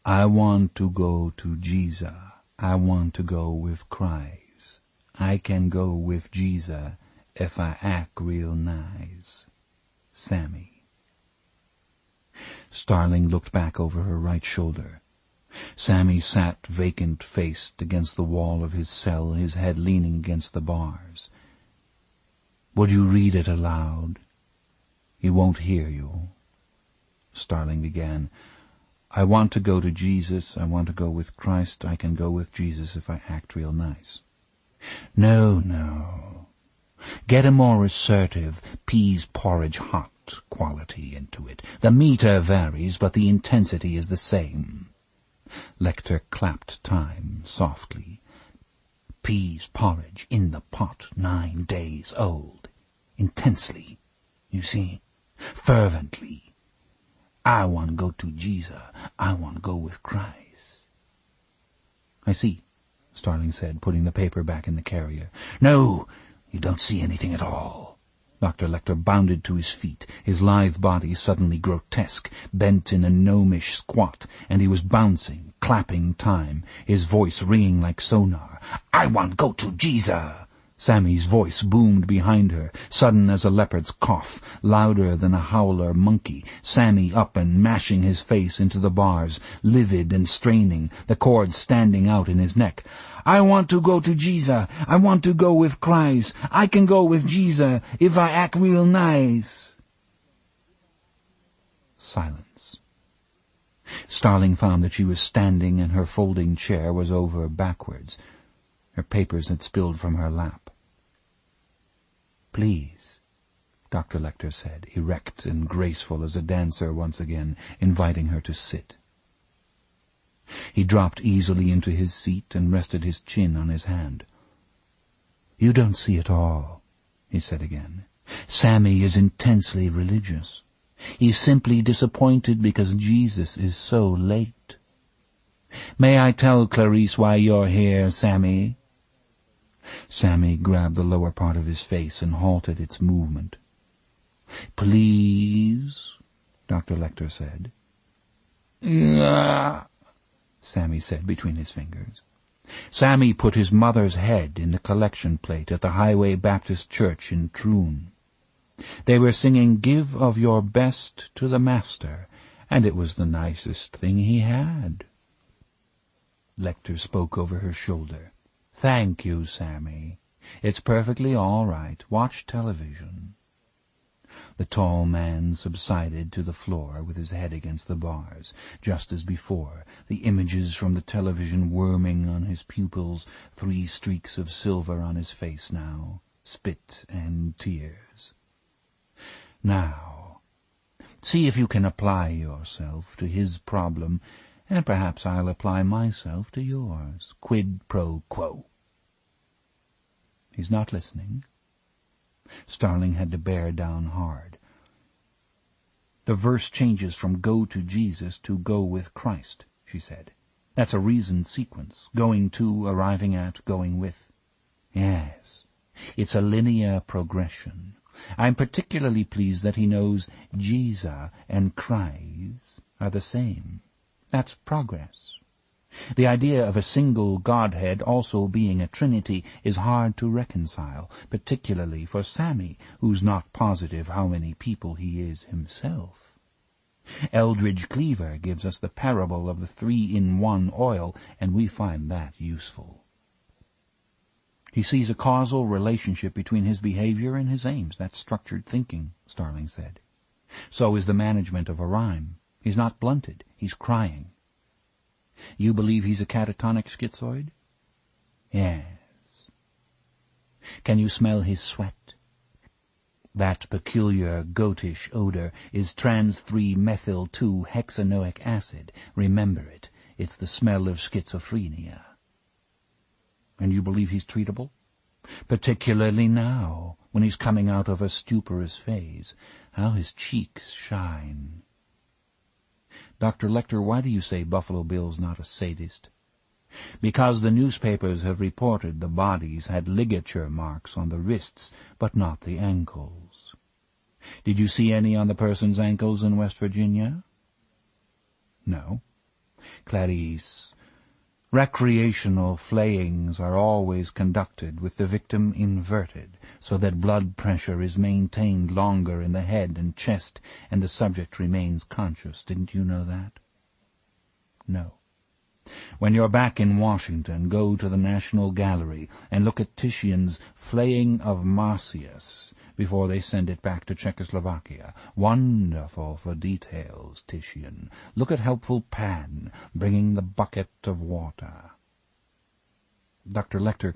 "I want to go to Jesus. I want to go with Christ. I can go with Jesus if I act real nice. Sammy." Starling looked back over her right shoulder. Sammy sat vacant-faced against the wall of his cell, his head leaning against the bars. "Would you read it aloud?" "He won't hear you." Starling began, "I want to go to Jesus. I want to go with Christ. I can go with Jesus if I act real nice." No. Get a more assertive, peas porridge hot quality into it. The meter varies, but the intensity is the same." Lecter clapped time softly. "Peas porridge in the pot, 9 days old. Intensely, you see, fervently. I want to go to Jesus. I want to go with Christ." "I see," Starling said, putting the paper back in the carrier. "No, you don't see anything at all." Dr. Lecter bounded to his feet, his lithe body suddenly grotesque, bent in a gnomish squat, and he was bouncing, clapping time, his voice ringing like sonar. "I want go to Jesus." Sammy's voice boomed behind her, sudden as a leopard's cough, louder than a howler monkey. Sammy up and mashing his face into the bars, livid and straining, the cords standing out in his neck. "I want to go to Jesus. I want to go with Christ. I can go with Jesus if I act real nice." Silence. Starling found that she was standing and her folding chair was over backwards. Her papers had spilled from her lap. "Please," Dr. Lecter said, erect and graceful as a dancer once again, inviting her to sit. He dropped easily into his seat and rested his chin on his hand. "You don't see it all," he said again. "Sammy is intensely religious. He's simply disappointed because Jesus is so late. May I tell Clarice why you're here, Sammy?" Sammy grabbed the lower part of his face and halted its movement. "Please," Dr. Lecter said. Sammy said between his fingers. Sammy put his mother's head in the collection plate at the Highway Baptist Church in Troon. They were singing "Give of Your Best to the Master," and it was the nicest thing he had. Lecter spoke over her shoulder. "Thank you, Sammy. It's perfectly all right. Watch television." The tall man subsided to the floor with his head against the bars, just as before, the images from the television worming on his pupils, 3 streaks of silver on his face now, spit and tears. "Now, see if you can apply yourself to his problem, and perhaps I'll apply myself to yours. Quid pro quo." "He's not listening." Starling had to bear down hard. "The verse changes from go to Jesus to go with Christ," she said. "That's a reasoned sequence. Going to, arriving at, going with." "Yes, it's a linear progression. I'm particularly pleased that he knows Jesus and Christ are the same. That's progress. The idea of a single Godhead also being a Trinity is hard to reconcile, particularly for Sammy, who's not positive how many people he is himself. Eldridge Cleaver gives us the parable of the 3-in-1 oil, and we find that useful. He sees a causal relationship between his behavior and his aims. That's structured thinking, Starling said. So is the management of a rhyme. He's not blunted. He's crying. You believe he's a catatonic schizoid? Yes. Can you smell his sweat? That peculiar goatish odor is trans-3-methyl-2-hexanoic acid. Remember it. It's the smell of schizophrenia. And you believe he's treatable? Particularly now, when he's coming out of a stuporous phase. How his cheeks shine. Dr. Lecter, why do you say Buffalo Bill's not a sadist? Because the newspapers have reported the bodies had ligature marks on the wrists, but not the ankles. Did you see any on the person's ankles in West Virginia? No. Clarice, recreational flayings are always conducted with the victim inverted, so that blood pressure is maintained longer in the head and chest, and the subject remains conscious. Didn't you know that? No. When you're back in Washington, go to the National Gallery and look at Titian's Flaying of Marsyas before they send it back to Czechoslovakia. Wonderful for details, Titian. Look at helpful Pan bringing the bucket of water. Dr. Lecter,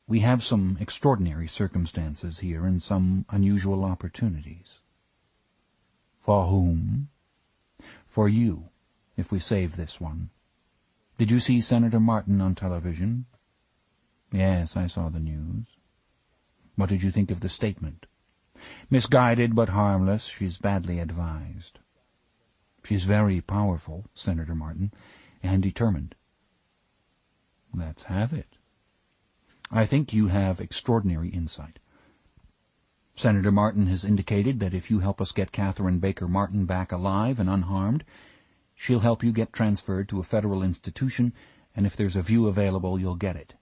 we have some extraordinary circumstances here and some unusual opportunities. For whom? For you, if we save this one. Did you see Senator Martin on television? Yes, I saw the news. What did you think of the statement? Misguided but harmless. She's badly advised. She's very powerful, Senator Martin, and determined. Let's have it. I think you have extraordinary insight. Senator Martin has indicated that if you help us get Catherine Baker Martin back alive and unharmed, she'll help you get transferred to a federal institution, and if there's a view available, you'll get it.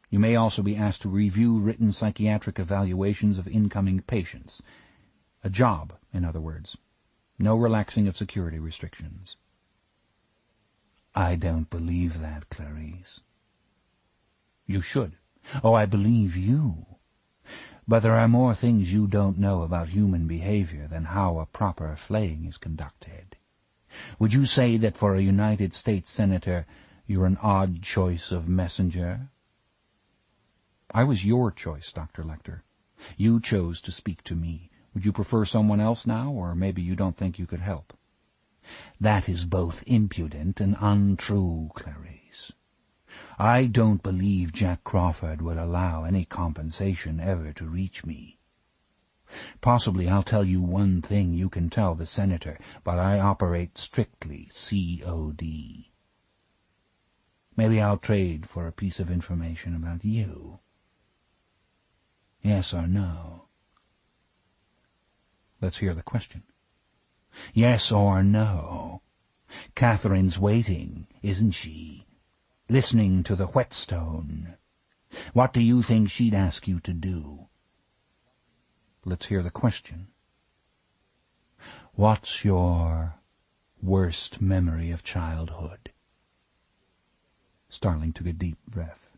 You may also be asked to review written psychiatric evaluations of incoming patients. A job, in other words. No relaxing of security restrictions. I don't believe that, Clarice. You should. Oh, I believe you. But there are more things you don't know about human behavior than how a proper flaying is conducted. Would you say that for a United States Senator you're an odd choice of messenger?" "I was your choice, Dr. Lecter. You chose to speak to me. Would you prefer someone else now, or maybe you don't think you could help?" "That is both impudent and untrue, Clarice. I don't believe Jack Crawford would allow any compensation ever to reach me. Possibly I'll tell you one thing you can tell the Senator, but I operate strictly COD. Maybe I'll trade for a piece of information about you. Yes or no?" "Let's hear the question." "Yes or no? Catherine's waiting, isn't she? Listening to the whetstone. What do you think she'd ask you to do?" "Let's hear the question." "What's your worst memory of childhood?" Starling took a deep breath.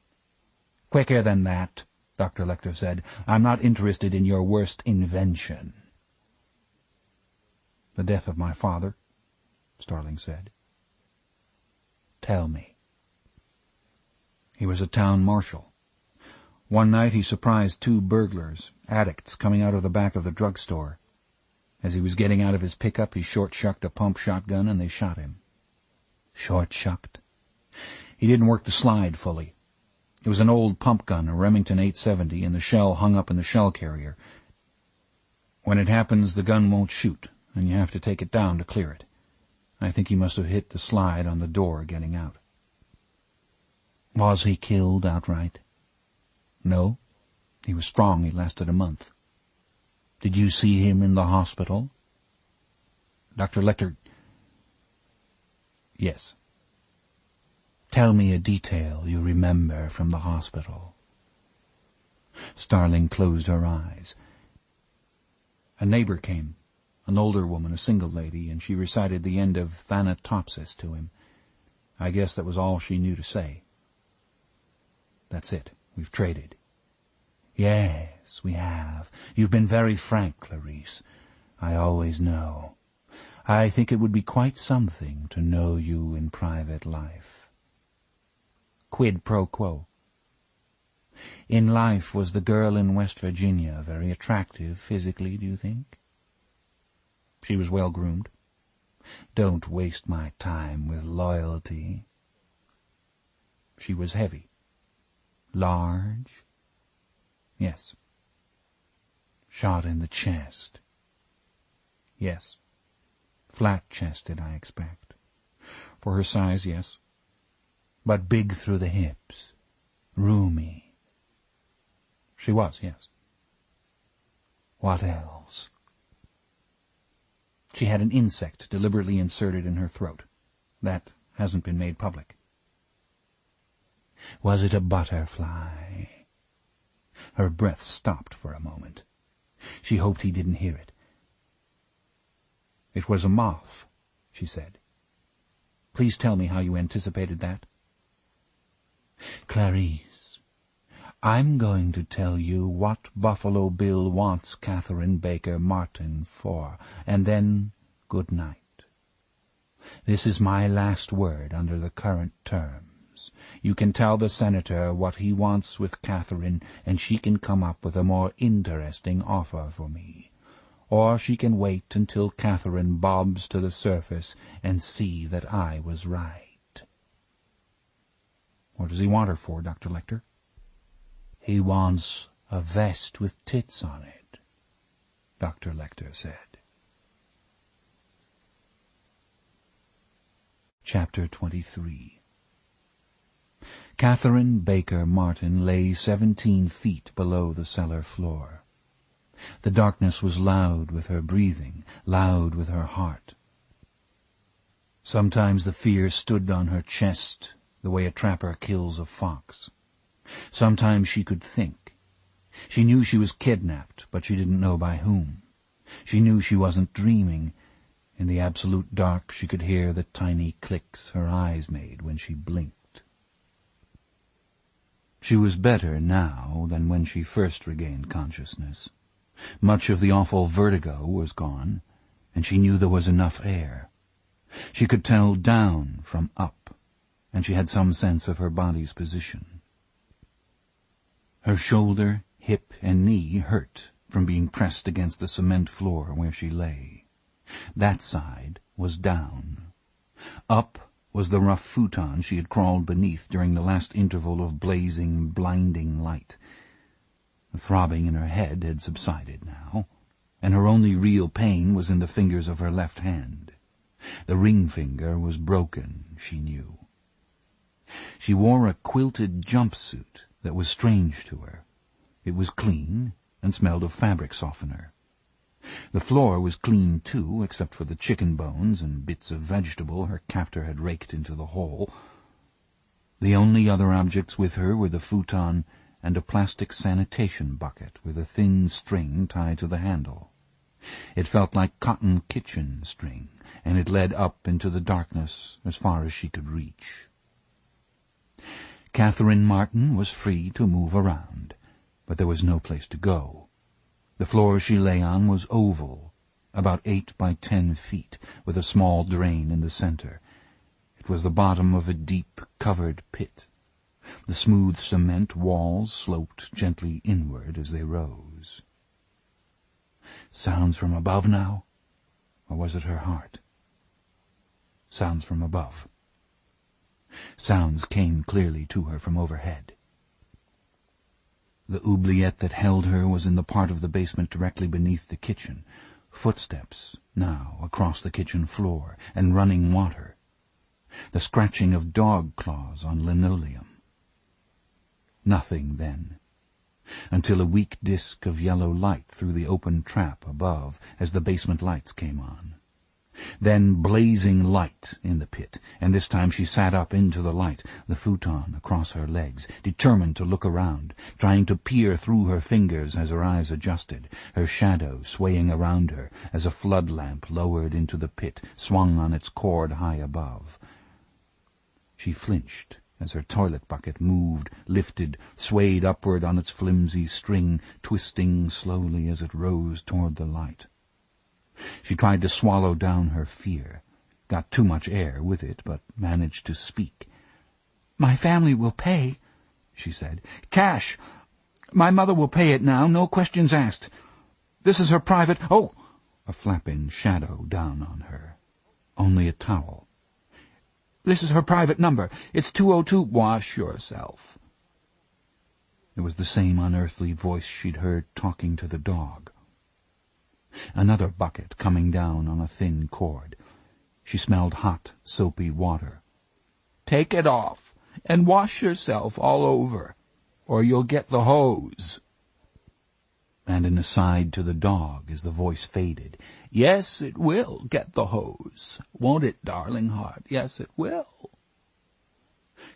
"Quicker than that," Dr. Lecter said. "I'm not interested in your worst invention." "The death of my father," Starling said. "Tell me." "He was a town marshal. One night he surprised 2 burglars, addicts, coming out of the back of the drugstore. As he was getting out of his pickup, he short-shucked a pump shotgun and they shot him." "Short-shucked?" "He didn't work the slide fully. It was an old pump gun, a Remington 870, and the shell hung up in the shell carrier. When it happens, the gun won't shoot, and you have to take it down to clear it. I think he must have hit the slide on the door getting out." "Was he killed outright?" "No. He was strong. He lasted a month." "Did you see him in the hospital?" "Dr. Lecter—" "Yes." "Tell me a detail you remember from the hospital." Starling closed her eyes. "A neighbor came, an older woman, a single lady, and she recited the end of Thanatopsis to him. I guess that was all she knew to say. That's it. We've traded." "Yes, we have. You've been very frank, Clarice. I always know. I think it would be quite something to know you in private life." "Quid pro quo." "In life, was the girl in West Virginia very attractive physically, do you think?" "She was well groomed." "Don't waste my time with loyalty." "She was heavy." "Large?" "Yes." "Shot in the chest?" "Yes." "Flat-chested, I expect." "For her size, yes." "But big through the hips? Roomy?" "She was, yes." "What else?" "She had an insect deliberately inserted in her throat. That hasn't been made public." "Was it a butterfly?" Her breath stopped for a moment. She hoped he didn't hear it. "It was a moth," she said. "Please tell me how you anticipated that." "Clarice, I'm going to tell you what Buffalo Bill wants Catherine Baker Martin for, and then good night. This is my last word under the current terms. You can tell the Senator what he wants with Catherine, and she can come up with a more interesting offer for me. Or she can wait until Catherine bobs to the surface and see that I was right." "What does he want her for, Dr. Lecter?" "He wants a vest with tits on it," Dr. Lecter said. Chapter 23. Catherine Baker Martin lay 17 feet below the cellar floor. The darkness was loud with her breathing, loud with her heart. Sometimes the fear stood on her chest, the way a trapper kills a fox. Sometimes she could think. She knew she was kidnapped, but she didn't know by whom. She knew she wasn't dreaming. In the absolute dark she could hear the tiny clicks her eyes made when she blinked. She was better now than when she first regained consciousness. Much of the awful vertigo was gone, and she knew there was enough air. She could tell down from up, and she had some sense of her body's position. Her shoulder, hip, and knee hurt from being pressed against the cement floor where she lay. That side was down. Up was the rough futon she had crawled beneath during the last interval of blazing, blinding light. The throbbing in her head had subsided now, and her only real pain was in the fingers of her left hand. The ring finger was broken, she knew. She wore a quilted jumpsuit that was strange to her. It was clean and smelled of fabric softener. The floor was clean, too, except for the chicken bones and bits of vegetable her captor had raked into the hole. The only other objects with her were the futon and a plastic sanitation bucket with a thin string tied to the handle. It felt like cotton kitchen string, and it led up into the darkness as far as she could reach. Catherine Martin was free to move around, but there was no place to go. The floor she lay on was oval, about 8 by 10 feet, with a small drain in the center. It was the bottom of a deep, covered pit. The smooth cement walls sloped gently inward as they rose. Sounds from above now? Or was it her heart? Sounds from above. Sounds came clearly to her from overhead. The oubliette that held her was in the part of the basement directly beneath the kitchen. Footsteps, now, across the kitchen floor, and running water. The scratching of dog claws on linoleum. Nothing, then, until a weak disk of yellow light through the open trap above as the basement lights came on. Then blazing light in the pit, and this time she sat up into the light, the futon across her legs, determined to look around, trying to peer through her fingers as her eyes adjusted, her shadow swaying around her as a flood lamp lowered into the pit, swung on its cord high above. She flinched as her toilet bucket moved, lifted, swayed upward on its flimsy string, twisting slowly as it rose toward the light. She tried to swallow down her fear, got too much air with it, but managed to speak. "My family will pay," she said. "Cash. My mother will pay it now, no questions asked. This is her private—" "Oh!" A flapping shadow down on her. Only a towel. "This is her private number. It's 202— "Wash yourself." It was the same unearthly voice she'd heard talking to the dog. Another bucket coming down on a thin cord. She smelled hot, soapy water. "Take it off and wash yourself all over, or you'll get the hose." And an aside to the dog as the voice faded. "Yes, it will get the hose. Won't it, darling heart? Yes, it will."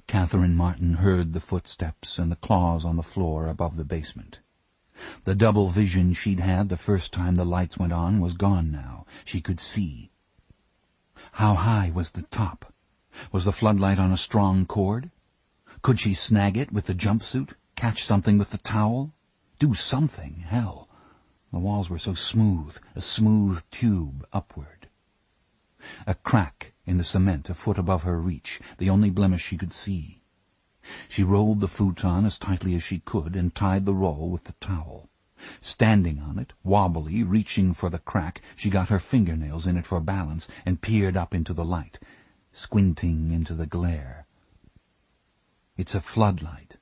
Catherine Martin heard the footsteps and the claws on the floor above the basement. The double vision she'd had the first time the lights went on was gone now. She could see. How high was the top? Was the floodlight on a strong cord? Could she snag it with the jumpsuit? Catch something with the towel? Do something, hell. The walls were so smooth, a smooth tube upward. A crack in the cement a foot above her reach, the only blemish she could see. She rolled the futon as tightly as she could and tied the roll with the towel. Standing on it, wobbly, reaching for the crack, she got her fingernails in it for balance and peered up into the light, squinting into the glare. It's a floodlight,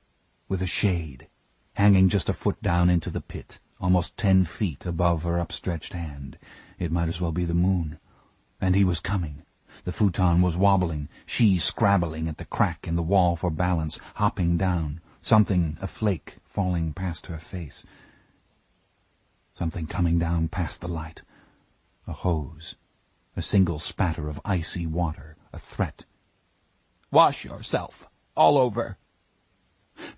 with a shade, hanging just a foot down into the pit, almost 10 feet above her upstretched hand. It might as well be the moon. And he was coming. The futon was wobbling, she scrabbling at the crack in the wall for balance, hopping down, something, a flake, falling past her face. Something coming down past the light. A hose. A single spatter of icy water. A threat. "Wash yourself. All over."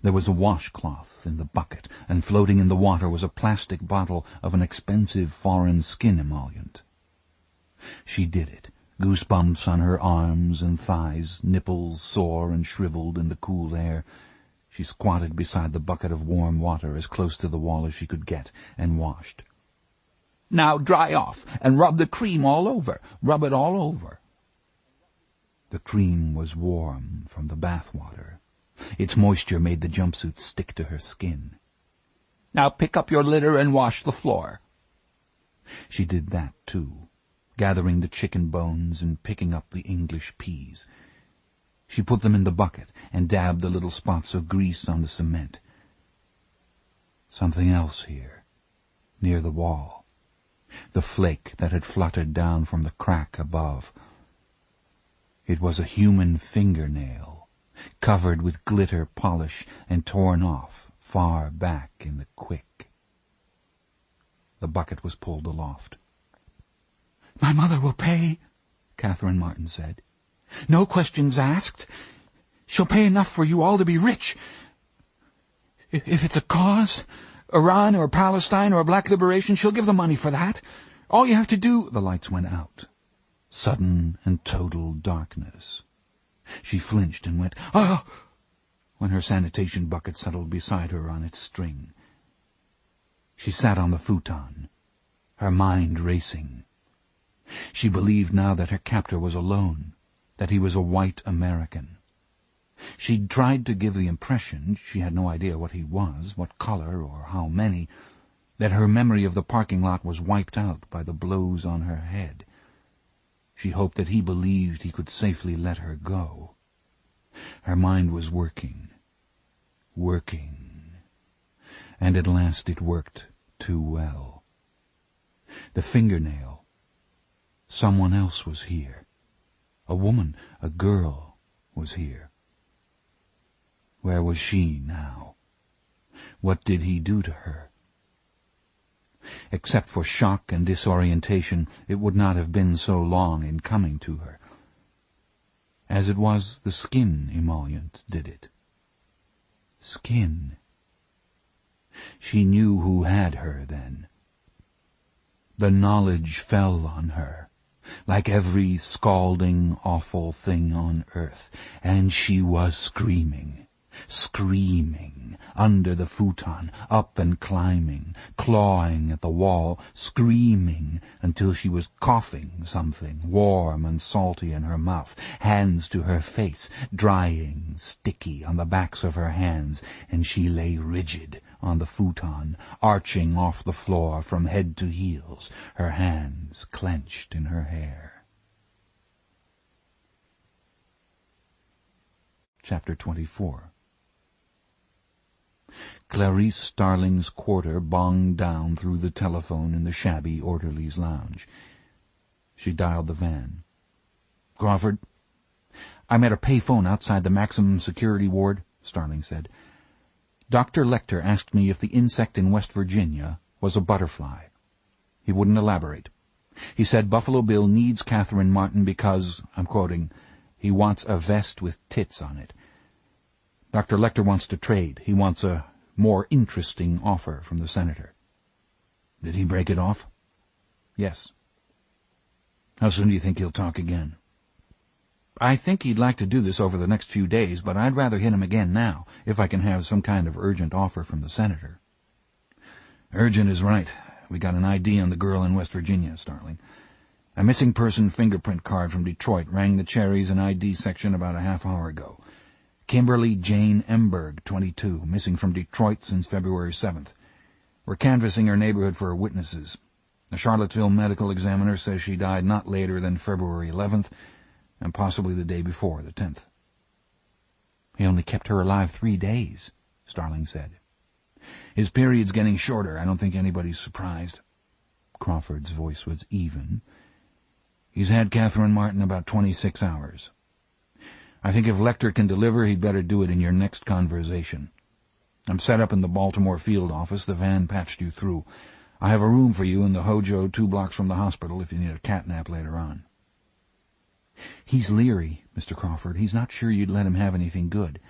There was a washcloth in the bucket, and floating in the water was a plastic bottle of an expensive foreign skin emollient. She did it. Goosebumps on her arms and thighs, nipples sore and shriveled in the cool air. She squatted beside the bucket of warm water as close to the wall as she could get, and washed. "Now dry off, and rub the cream all over. Rub it all over." The cream was warm from the bath water. Its moisture made the jumpsuit stick to her skin. "Now pick up your litter and wash the floor." She did that, too, gathering the chicken bones and picking up the English peas. She put them in the bucket and dabbed the little spots of grease on the cement. Something else here, near the wall. The flake that had fluttered down from the crack above. It was a human fingernail, covered with glitter polish and torn off far back in the quick. The bucket was pulled aloft. "My mother will pay," Catherine Martin said. "No questions asked. She'll pay enough for you all to be rich. If it's a cause, Iran or Palestine or black liberation, she'll give the money for that. All you have to do—" The lights went out. Sudden and total darkness. She flinched and went, "Oh!" when her sanitation bucket settled beside her on its string. She sat on the futon, her mind racing. She believed now that her captor was alone, that he was a white American. She'd tried to give the impression, she had no idea what he was, what color, or how many, that her memory of the parking lot was wiped out by the blows on her head. She hoped that he believed he could safely let her go. Her mind was working, and at last it worked too well. The fingernail. Someone else was here. A woman, a girl, was here. Where was she now? What did he do to her? Except for shock and disorientation, it would not have been so long in coming to her. As it was, the skin emollient did it. Skin. She knew who had her then. The knowledge fell on her, like every scalding, awful thing on earth, and she was screaming, under the futon, up and climbing, clawing at the wall, screaming until she was coughing something warm and salty in her mouth, hands to her face, drying, sticky on the backs of her hands, and she lay rigid on the futon, arching off the floor from head to heels, her hands clenched in her hair. Chapter 24. Clarice Starling's quarter bonged down through the telephone in the shabby orderly's lounge. She dialed the van. "Crawford?" "I'm at a payphone outside the maximum security ward," Starling said. "Dr. Lecter asked me if the insect in West Virginia was a butterfly. He wouldn't elaborate. He said Buffalo Bill needs Catherine Martin because, I'm quoting, he wants a vest with tits on it. Dr. Lecter wants to trade. He wants a more interesting offer from the senator." "Did he break it off?" "Yes." "How soon do you think he'll talk again?" "I think he'd like to do this over the next few days, but I'd rather hit him again now, if I can have some kind of urgent offer from the senator." "Urgent is right. We got an ID on the girl in West Virginia, Starling. A missing person fingerprint card from Detroit rang the Cherries and ID section about a half hour ago. Kimberly Jane Emberg, 22, missing from Detroit since February 7th. We're canvassing her neighborhood for witnesses. The Charlottesville medical examiner says she died not later than February 11th, and possibly the day before, the 10th. "He only kept her alive 3 days, Starling said. "His period's getting shorter. I don't think anybody's surprised." Crawford's voice was even. "He's had Catherine Martin about 26 hours. I think if Lecter can deliver, he'd better do it in your next conversation. I'm set up in the Baltimore field office. The van patched you through. I have a room for you in the Hojo 2 blocks from the hospital if you need a cat nap later on." "He's leery, Mr. Crawford. He's not sure you'd let him have anything good.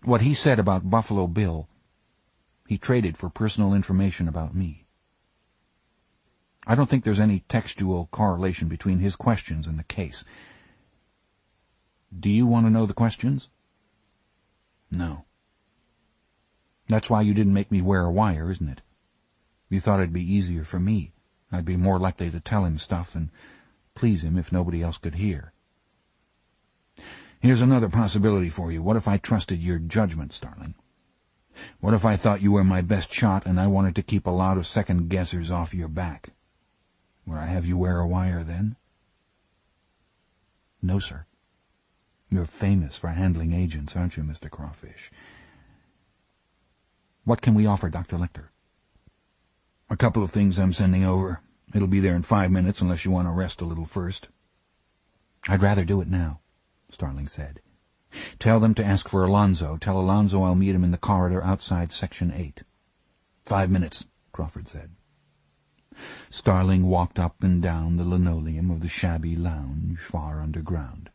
What he said about Buffalo Bill, he traded for personal information about me. I don't think there's any textual correlation between his questions and the case. Do you want to know the questions?" "No." "That's why you didn't make me wear a wire, isn't it? You thought it'd be easier for me. I'd be more likely to tell him stuff and please him if nobody else could hear." Here's another possibility for you. What if I trusted your judgment, Starling? What if I thought you were my best shot and I wanted to keep a lot of second-guessers off your back? Would I have you wear a wire then? No, sir. You're famous for handling agents, aren't you, Mr. Crawfish? What can we offer, Dr. Lecter? A couple of things I'm sending over. It'll be there in 5 minutes unless you want to rest a little first. I'd rather do it now, Starling said. Tell them to ask for Alonzo. Tell Alonzo I'll meet him in the corridor outside Section 8. 5 minutes, Crawford said. Starling walked up and down the linoleum of the shabby lounge far underground.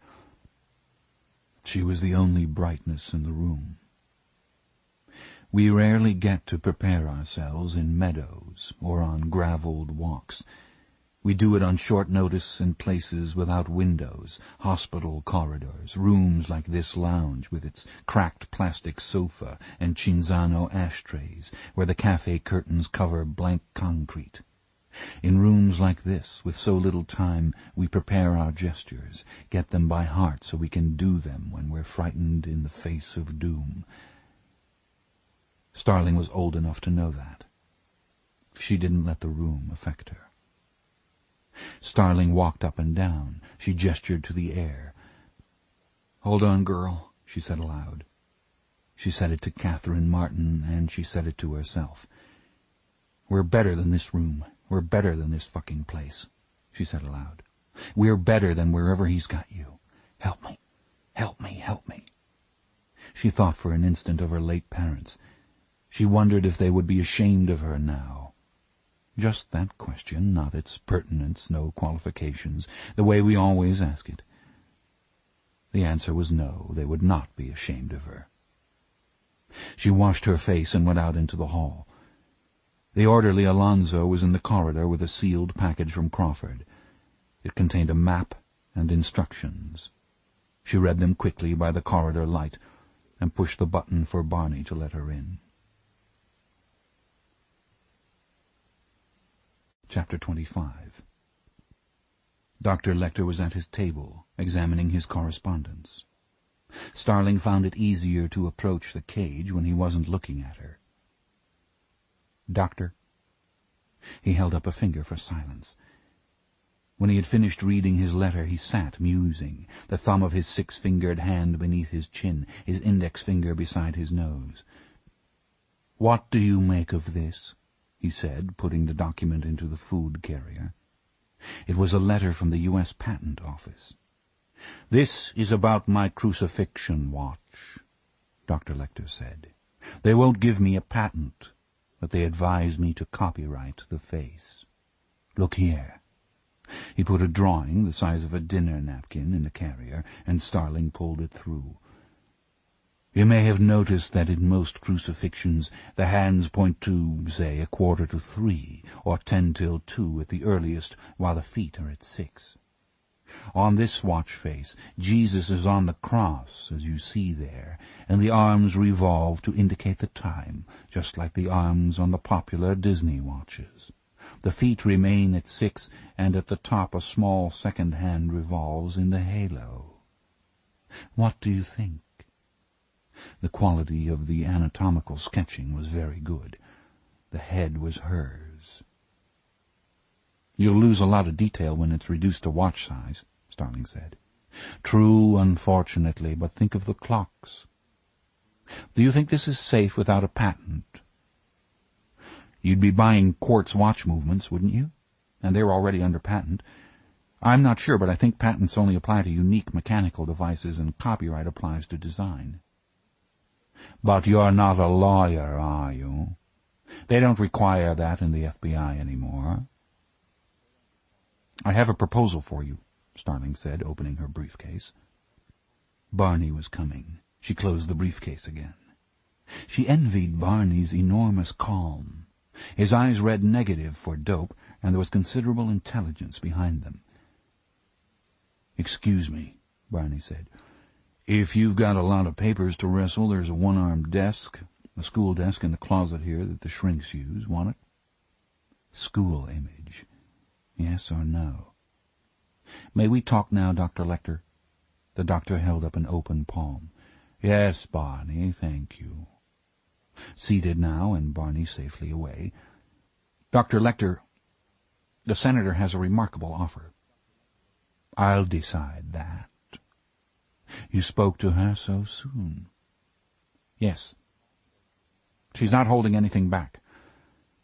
She was the only brightness in the room. We rarely get to prepare ourselves in meadows or on gravelled walks. We do it on short notice in places without windows, hospital corridors, rooms like this lounge with its cracked plastic sofa and Cinzano ashtrays, where the cafe curtains cover blank concrete. In rooms like this, with so little time, we prepare our gestures, get them by heart so we can do them when we're frightened in the face of doom. Starling was old enough to know that. She didn't let the room affect her. Starling walked up and down. She gestured to the air. "Hold on, girl," she said aloud. She said it to Catherine Martin, and she said it to herself. "We're better than this room. We're better than this fucking place," she said aloud. "We're better than wherever he's got you. Help me, help me, help me." She thought for an instant of her late parents. She wondered if they would be ashamed of her now. Just that question, not its pertinence, no qualifications, the way we always ask it. The answer was no, they would not be ashamed of her. She washed her face and went out into the hall. The orderly Alonzo was in the corridor with a sealed package from Crawford. It contained a map and instructions. She read them quickly by the corridor light and pushed the button for Barney to let her in. Chapter 25. Dr. Lecter was at his table, examining his correspondence. Starling found it easier to approach the cage when he wasn't looking at her. "Doctor?" He held up a finger for silence. When he had finished reading his letter, he sat musing, the thumb of his six-fingered hand beneath his chin, his index finger beside his nose. "What do you make of this?" he said, putting the document into the food carrier. It was a letter from the U.S. Patent Office. "This is about my crucifixion watch," Dr. Lecter said. "They won't give me a patent, but they advise me to copyright the face. Look here." He put a drawing the size of a dinner napkin in the carrier, and Starling pulled it through. "You may have noticed that in most crucifixions the hands point to, say, 2:45, or 10 till 2 at the earliest, while the feet are at 6. On this watch face, Jesus is on the cross, as you see there, and the arms revolve to indicate the time, just like the arms on the popular Disney watches. The feet remain at 6, and at the top a small second hand revolves in the halo. What do you think?" The quality of the anatomical sketching was very good. The head was hers. "You'll lose a lot of detail when it's reduced to watch size," Starling said. "True, unfortunately, but think of the clocks. Do you think this is safe without a patent? You'd be buying quartz watch movements, wouldn't you? And they're already under patent. I'm not sure, but I think patents only apply to unique mechanical devices and copyright applies to design." "But you're not a lawyer, are you? They don't require that in the FBI anymore." "I have a proposal for you," Starling said, opening her briefcase. Barney was coming. She closed the briefcase again. She envied Barney's enormous calm. His eyes read negative for dope, and there was considerable intelligence behind them. "Excuse me," Barney said. "If you've got a lot of papers to wrestle, there's a one-armed desk, a school desk in the closet here that the shrinks use. Want it?" School image. Yes or no? "May we talk now, Dr. Lecter?" The doctor held up an open palm. "Yes, Barney, thank you." Seated now, and Barney safely away. "Dr. Lecter, the senator has a remarkable offer." "I'll decide that." "You spoke to her so soon?" "Yes. She's not holding anything back.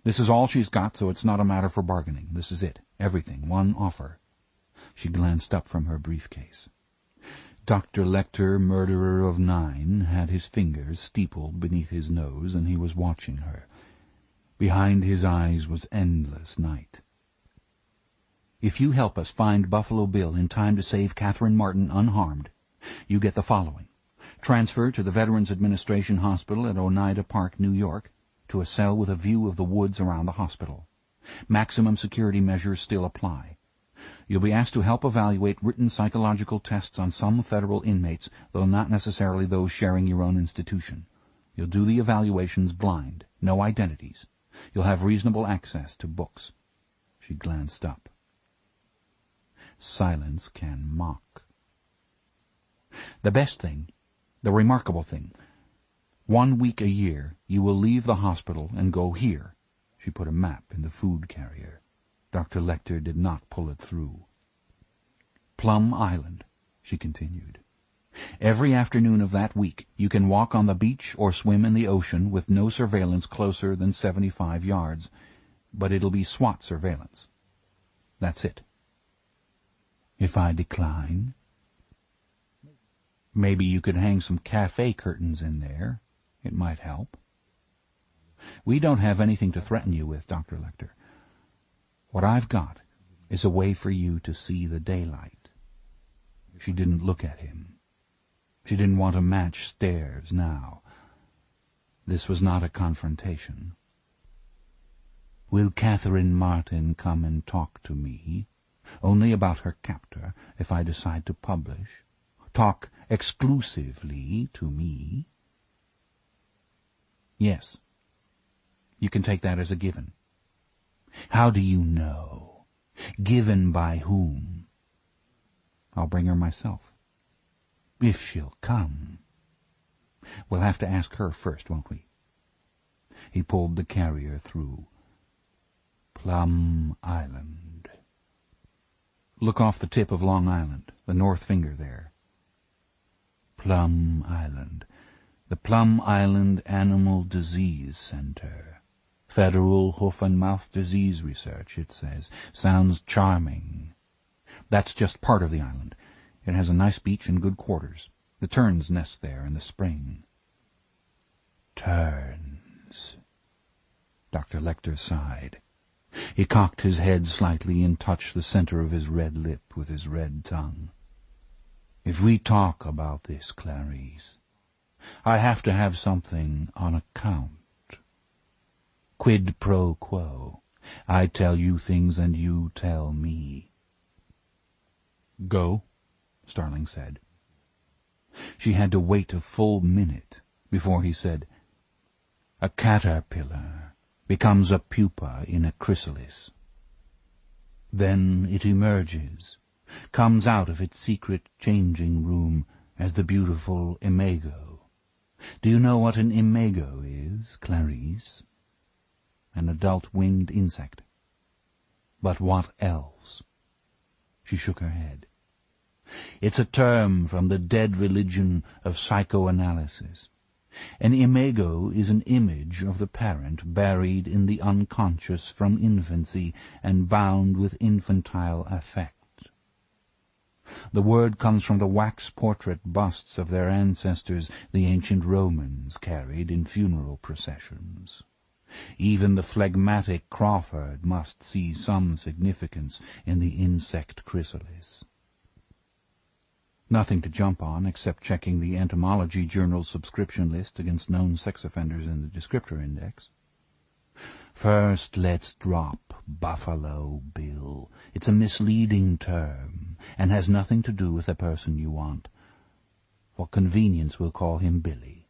This is all she's got, so it's not a matter for bargaining. This is it. Everything. One offer." She glanced up from her briefcase. Dr. Lecter, murderer of 9, had his fingers steepled beneath his nose, and he was watching her. Behind his eyes was endless night. "If you help us find Buffalo Bill in time to save Catherine Martin unharmed, you get the following. Transfer to the Veterans Administration Hospital at Oneida Park, New York, to a cell with a view of the woods around the hospital. Maximum security measures still apply. You'll be asked to help evaluate written psychological tests on some federal inmates, though not necessarily those sharing your own institution. You'll do the evaluations blind, no identities. You'll have reasonable access to books." She glanced up. Silence can mock. "The best thing, the remarkable thing, 1 week a year you will leave the hospital and go here." She put a map in the food carrier. Dr. Lecter did not pull it through. "Plum Island," she continued. "Every afternoon of that week you can walk on the beach or swim in the ocean with no surveillance closer than 75 yards, but it'll be SWAT surveillance. That's it." "If I decline?" "Maybe you could hang some cafe curtains in there. It might help." "We don't have anything to threaten you with, Dr. Lecter. What I've got is a way for you to see the daylight." She didn't look at him. She didn't want to match stares now. This was not a confrontation. "Will Catherine Martin come and talk to me? Only about her captor, if I decide to publish? Talk exclusively to me?" "Yes. You can take that as a given." "How do you know? Given by whom?" "I'll bring her myself." "If she'll come." "We'll have to ask her first, won't we?" He pulled the carrier through. Plum Island. "Look off the tip of Long Island, the north finger there." Plum Island. The Plum Island Animal Disease Center. Federal Hoof and Mouth Disease Research, it says. Sounds charming. That's just part of the island. It has a nice beach and good quarters. The terns nest there in the spring." "Terns." Dr. Lecter sighed. He cocked his head slightly and touched the center of his red lip with his red tongue. "If we talk about this, Clarice, I have to have something on account. Quid pro quo. I tell you things and you tell me." "Go," Starling said. She had to wait a full minute before he said, "A caterpillar becomes a pupa in a chrysalis. Then it emerges, comes out of its secret changing room as the beautiful imago. Do you know what an imago is, Clarice?" "An adult winged insect." "But what else?" She shook her head. "It's a term from the dead religion of psychoanalysis. An imago is an image of the parent buried in the unconscious from infancy and bound with infantile affect. The word comes from the wax portrait busts of their ancestors the ancient Romans carried in funeral processions. Even the phlegmatic Crawford must see some significance in the insect chrysalis." Nothing to jump on except checking the Entomology Journal's subscription list against known sex offenders in the descriptor index. "First, let's drop Buffalo Bill. It's a misleading term and has nothing to do with the person you want. For convenience, we'll call him Billy.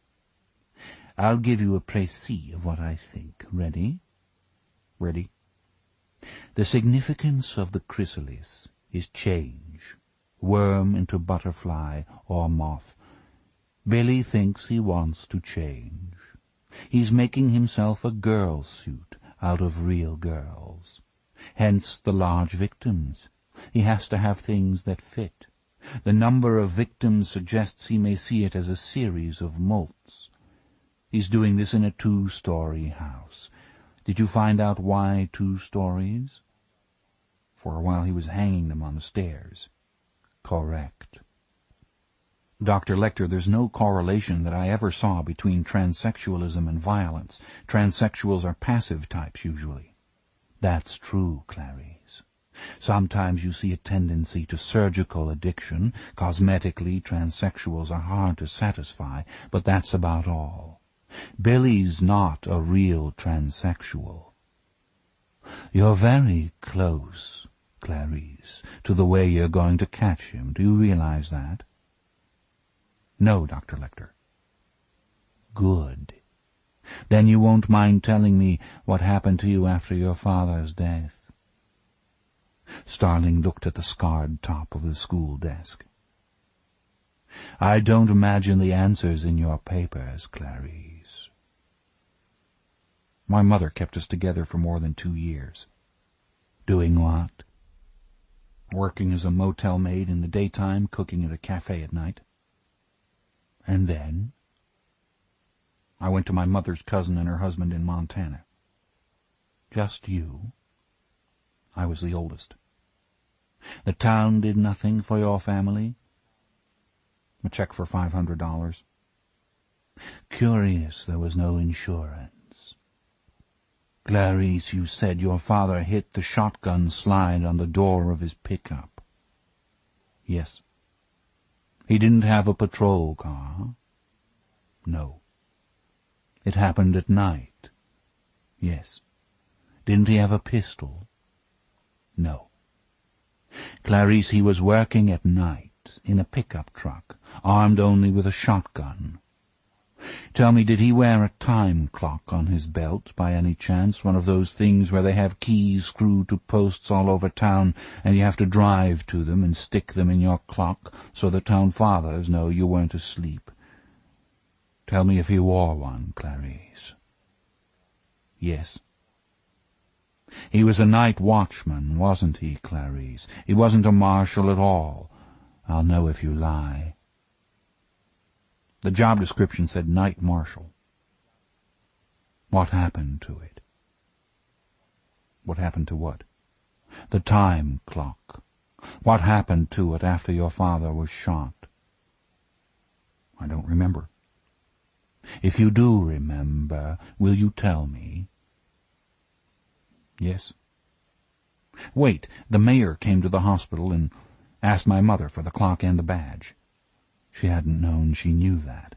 I'll give you a précis of what I think. Ready?" "Ready." "The significance of the chrysalis is change, worm into butterfly or moth. Billy thinks he wants to change. He's making himself a girl suit out of real girls. Hence the large victims. He has to have things that fit. The number of victims suggests he may see it as a series of molts. He's doing this in a 2-story house. Did you find out why 2 stories? For a while he was hanging them on the stairs. Correct. Dr. Lecter, there's no correlation that I ever saw between transsexualism and violence. Transsexuals are passive types, usually. That's true, Clarice. Sometimes you see a tendency to surgical addiction. Cosmetically, transsexuals are hard to satisfy, but that's about all. Billy's not a real transsexual. You're very close, Clarice, to the way you're going to catch him. Do you realize that? No, Dr. Lecter. Good. Then you won't mind telling me what happened to you after your father's death. Starling looked at the scarred top of the school desk. I don't imagine the answers in your papers, Clarice. My mother kept us together for more than 2 years. Doing what? Working as a motel maid in the daytime, cooking at a cafe at night. And then? I went to my mother's cousin and her husband in Montana. Just you? I was the oldest. The town did nothing for your family? A check for $500. Curious there was no insurance. Clarice, you said your father hit the shotgun slide on the door of his pickup. Yes. He didn't have a patrol car? No. It happened at night? Yes. Didn't he have a pistol? No. Clarice, he was working at night in a pickup truck, armed only with a shotgun. Tell me, did he wear a time clock on his belt, by any chance, one of those things where they have keys screwed to posts all over town, and you have to drive to them and stick them in your clock so the town fathers know you weren't asleep? Tell me if he wore one, Clarice. Yes. He was a night watchman, wasn't he, Clarice? He wasn't a marshal at all. I'll know if you lie. The job description said night marshal. What happened to it? What happened to what? The time clock. What happened to it after your father was shot? I don't remember. If you do remember, will you tell me? Yes. Wait, the mayor came to the hospital and asked my mother for the clock and the badge. She hadn't known she knew that.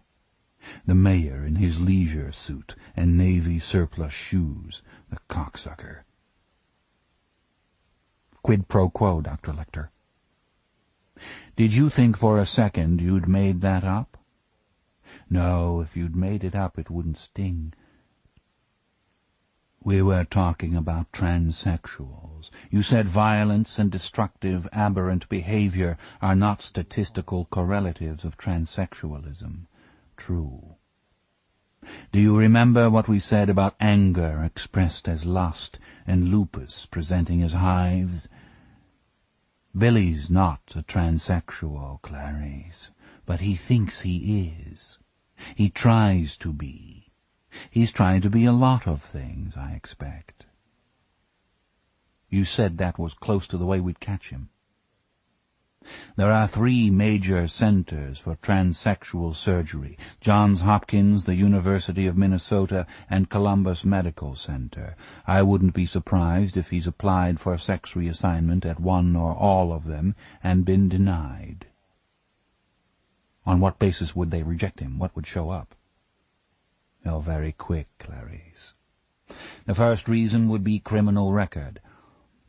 The mayor in his leisure suit and navy surplus shoes, the cocksucker. Quid pro quo, Dr. Lecter. Did you think for a second you'd made that up? No, if you'd made it up, it wouldn't sting. We were talking about transsexuals. You said violence and destructive, aberrant behavior are not statistical correlatives of transsexualism. True. Do you remember what we said about anger expressed as lust and lupus presenting as hives? Billy's not a transsexual, Clarice, but he thinks he is. He tries to be. He's trying to be a lot of things, I expect. You said that was close to the way we'd catch him. There are 3 major centers for transsexual surgery: Johns Hopkins, the University of Minnesota, and Columbus Medical Center. I wouldn't be surprised if he's applied for sex reassignment at one or all of them and been denied. On what basis would they reject him? What would show up? Oh, very quick, Clarice. The first reason would be criminal record.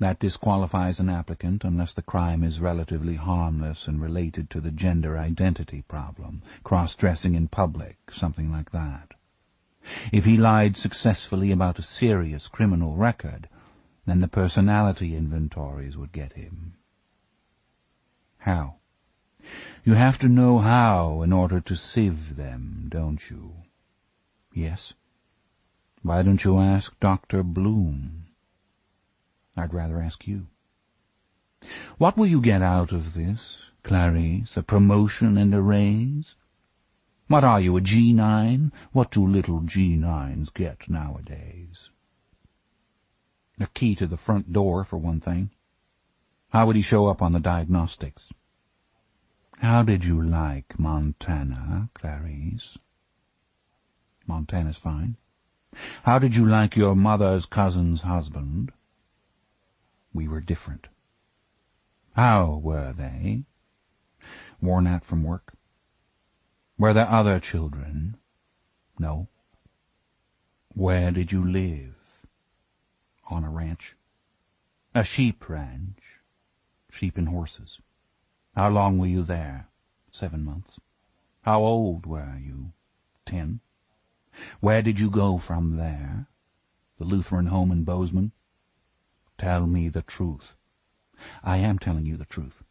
That disqualifies an applicant unless the crime is relatively harmless and related to the gender identity problem, cross-dressing in public, something like that. If he lied successfully about a serious criminal record, then the personality inventories would get him. How? You have to know how in order to sieve them, don't you? Yes? Why don't you ask Dr. Bloom? I'd rather ask you. What will you get out of this, Clarice? A promotion and a raise? What are you, a G9? What do little G9s get nowadays? A key to the front door, for one thing. How would he show up on the diagnostics? How did you like Montana, Clarice? Montana's fine. How did you like your mother's cousin's husband? We were different. How were they? Worn out from work? Were there other children? No. Where did you live? On a ranch. A sheep ranch. Sheep and horses. How long were you there? 7 months. How old were you? 10. Where did you go from there? The Lutheran home in Bozeman? Tell me the truth. I am telling you the truth.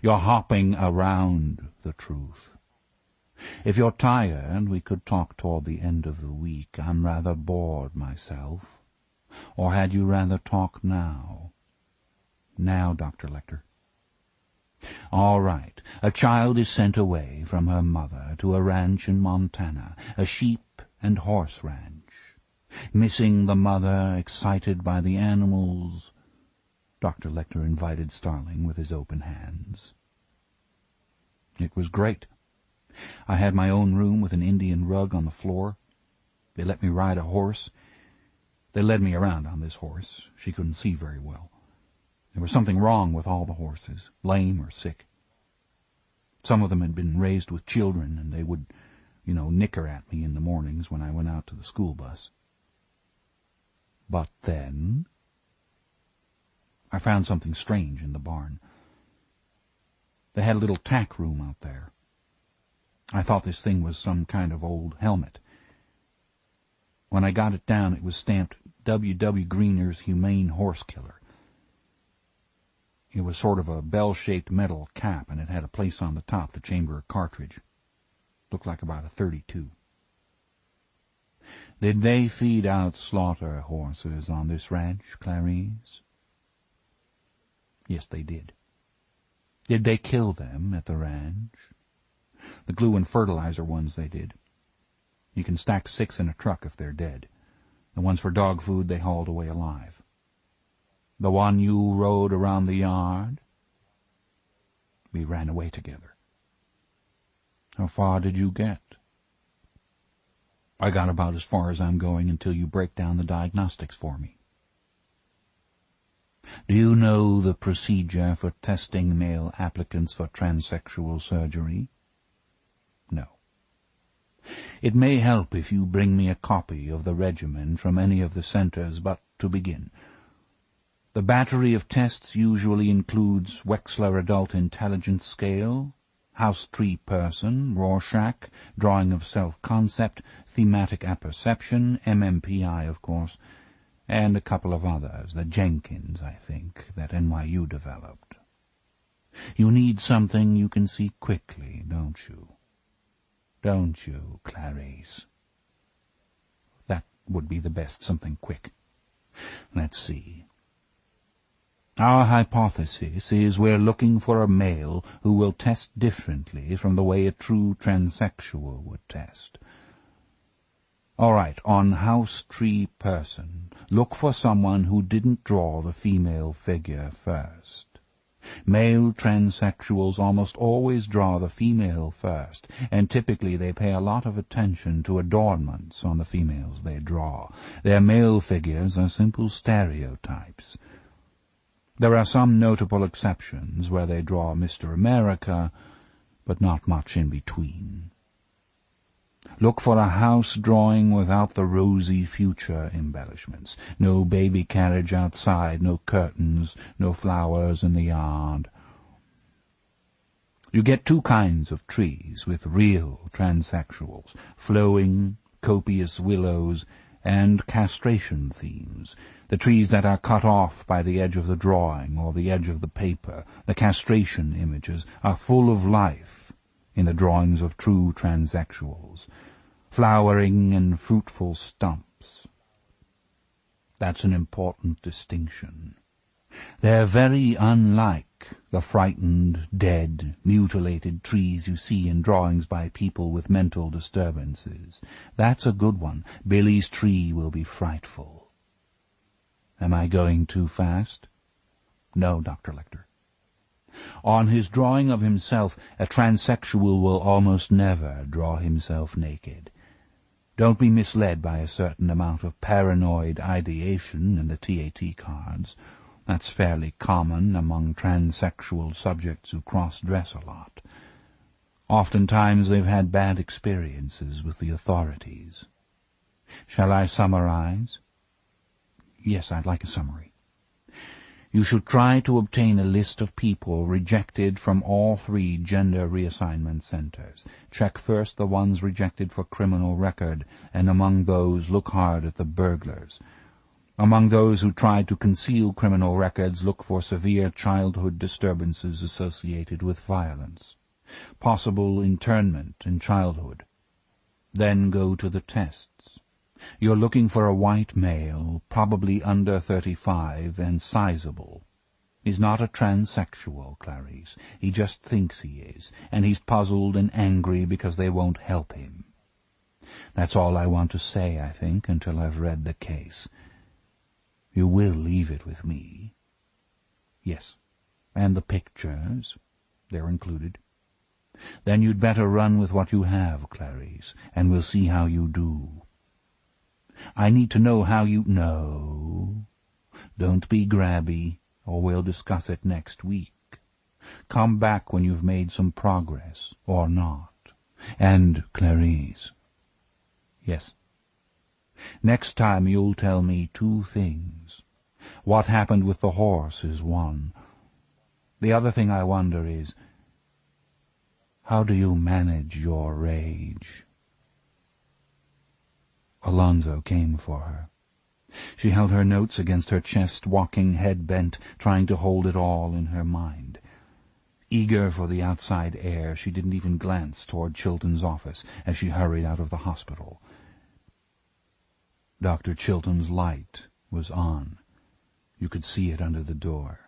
You're hopping around the truth. If you're tired, we could talk toward the end of the week. I'm rather bored myself. Or had you rather talk now? Now, Dr. Lecter. All right. A child is sent away from her mother to a ranch in Montana, a sheep and horse ranch. Missing the mother, excited by the animals. Dr. Lecter invited Starling with his open hands. It was great. I had my own room with an Indian rug on the floor. They let me ride a horse. They led me around on this horse. She couldn't see very well. There was something wrong with all the horses, lame or sick. Some of them had been raised with children, and they would, nicker at me in the mornings when I went out to the school bus. But then I found something strange in the barn. They had a little tack room out there. I thought this thing was some kind of old helmet. When I got it down, it was stamped W. W. Greener's Humane Horse Killer. It was sort of a bell-shaped metal cap, and it had a place on the top to chamber a cartridge. Looked like about a .32. Did they feed out slaughter horses on this ranch, Clarice? Yes, they did. Did they kill them at the ranch? The glue and fertilizer ones they did. You can stack 6 in a truck if they're dead. The ones for dog food they hauled away alive. The one you rode around the yard? We ran away together. How far did you get? I got about as far as I'm going until you break down the diagnostics for me. Do you know the procedure for testing male applicants for transsexual surgery? No. It may help if you bring me a copy of the regimen from any of the centers, but to begin, the battery of tests usually includes Wechsler Adult Intelligence Scale, House Tree Person, Rorschach, Drawing of Self-Concept, Thematic Apperception, MMPI, of course, and a couple of others, the Jenkins, I think, that NYU developed. You need something you can see quickly, don't you? Don't you, Clarice? That would be the best, something quick. Let's see. Our hypothesis is we're looking for a male who will test differently from the way a true transsexual would test. All right, on House Tree Person, look for someone who didn't draw the female figure first. Male transsexuals almost always draw the female first, and typically they pay a lot of attention to adornments on the females they draw. Their male figures are simple stereotypes. There are some notable exceptions where they draw Mr. America, but not much in between. Look for a house drawing without the rosy future embellishments. No baby carriage outside, no curtains, no flowers in the yard. You get 2 kinds of trees with real transsexuals, flowing, copious willows and castration themes, the trees that are cut off by the edge of the drawing or the edge of the paper. The castration images are full of life in the drawings of true transsexuals, flowering and fruitful stumps. That's an important distinction. They're very unlike the frightened, dead, mutilated trees you see in drawings by people with mental disturbances. That's a good one. Billy's tree will be frightful. Am I going too fast? No, Dr. Lecter. On his drawing of himself, a transsexual will almost never draw himself naked. Don't be misled by a certain amount of paranoid ideation in the TAT cards. That's fairly common among transsexual subjects who cross-dress a lot. Oftentimes they've had bad experiences with the authorities. Shall I summarize? Yes, I'd like a summary. You should try to obtain a list of people rejected from all 3 gender reassignment centers. Check first the ones rejected for criminal record, and among those look hard at the burglars. Among those who tried to conceal criminal records, look for severe childhood disturbances associated with violence, possible internment in childhood. Then go to the tests. You're looking for a white male, probably under 35 and sizable. He's not a transsexual, Clarice. He just thinks he is, and he's puzzled and angry because they won't help him. That's all I want to say, I think, until I've read the case. You will leave it with me? Yes. And the pictures? They're included. Then you'd better run with what you have, Clarice, and we'll see how you do. I need to know how you... No. Don't be grabby, or we'll discuss it next week. Come back when you've made some progress, or not. And, Clarice. Yes. Next time you'll tell me 2 things. What happened with the horse is one. The other thing I wonder is, how do you manage your rage? Alonzo came for her. She held her notes against her chest, walking head bent, trying to hold it all in her mind. Eager for the outside air, she didn't even glance toward Chilton's office as she hurried out of the hospital. Dr. Chilton's light was on. You could see it under the door.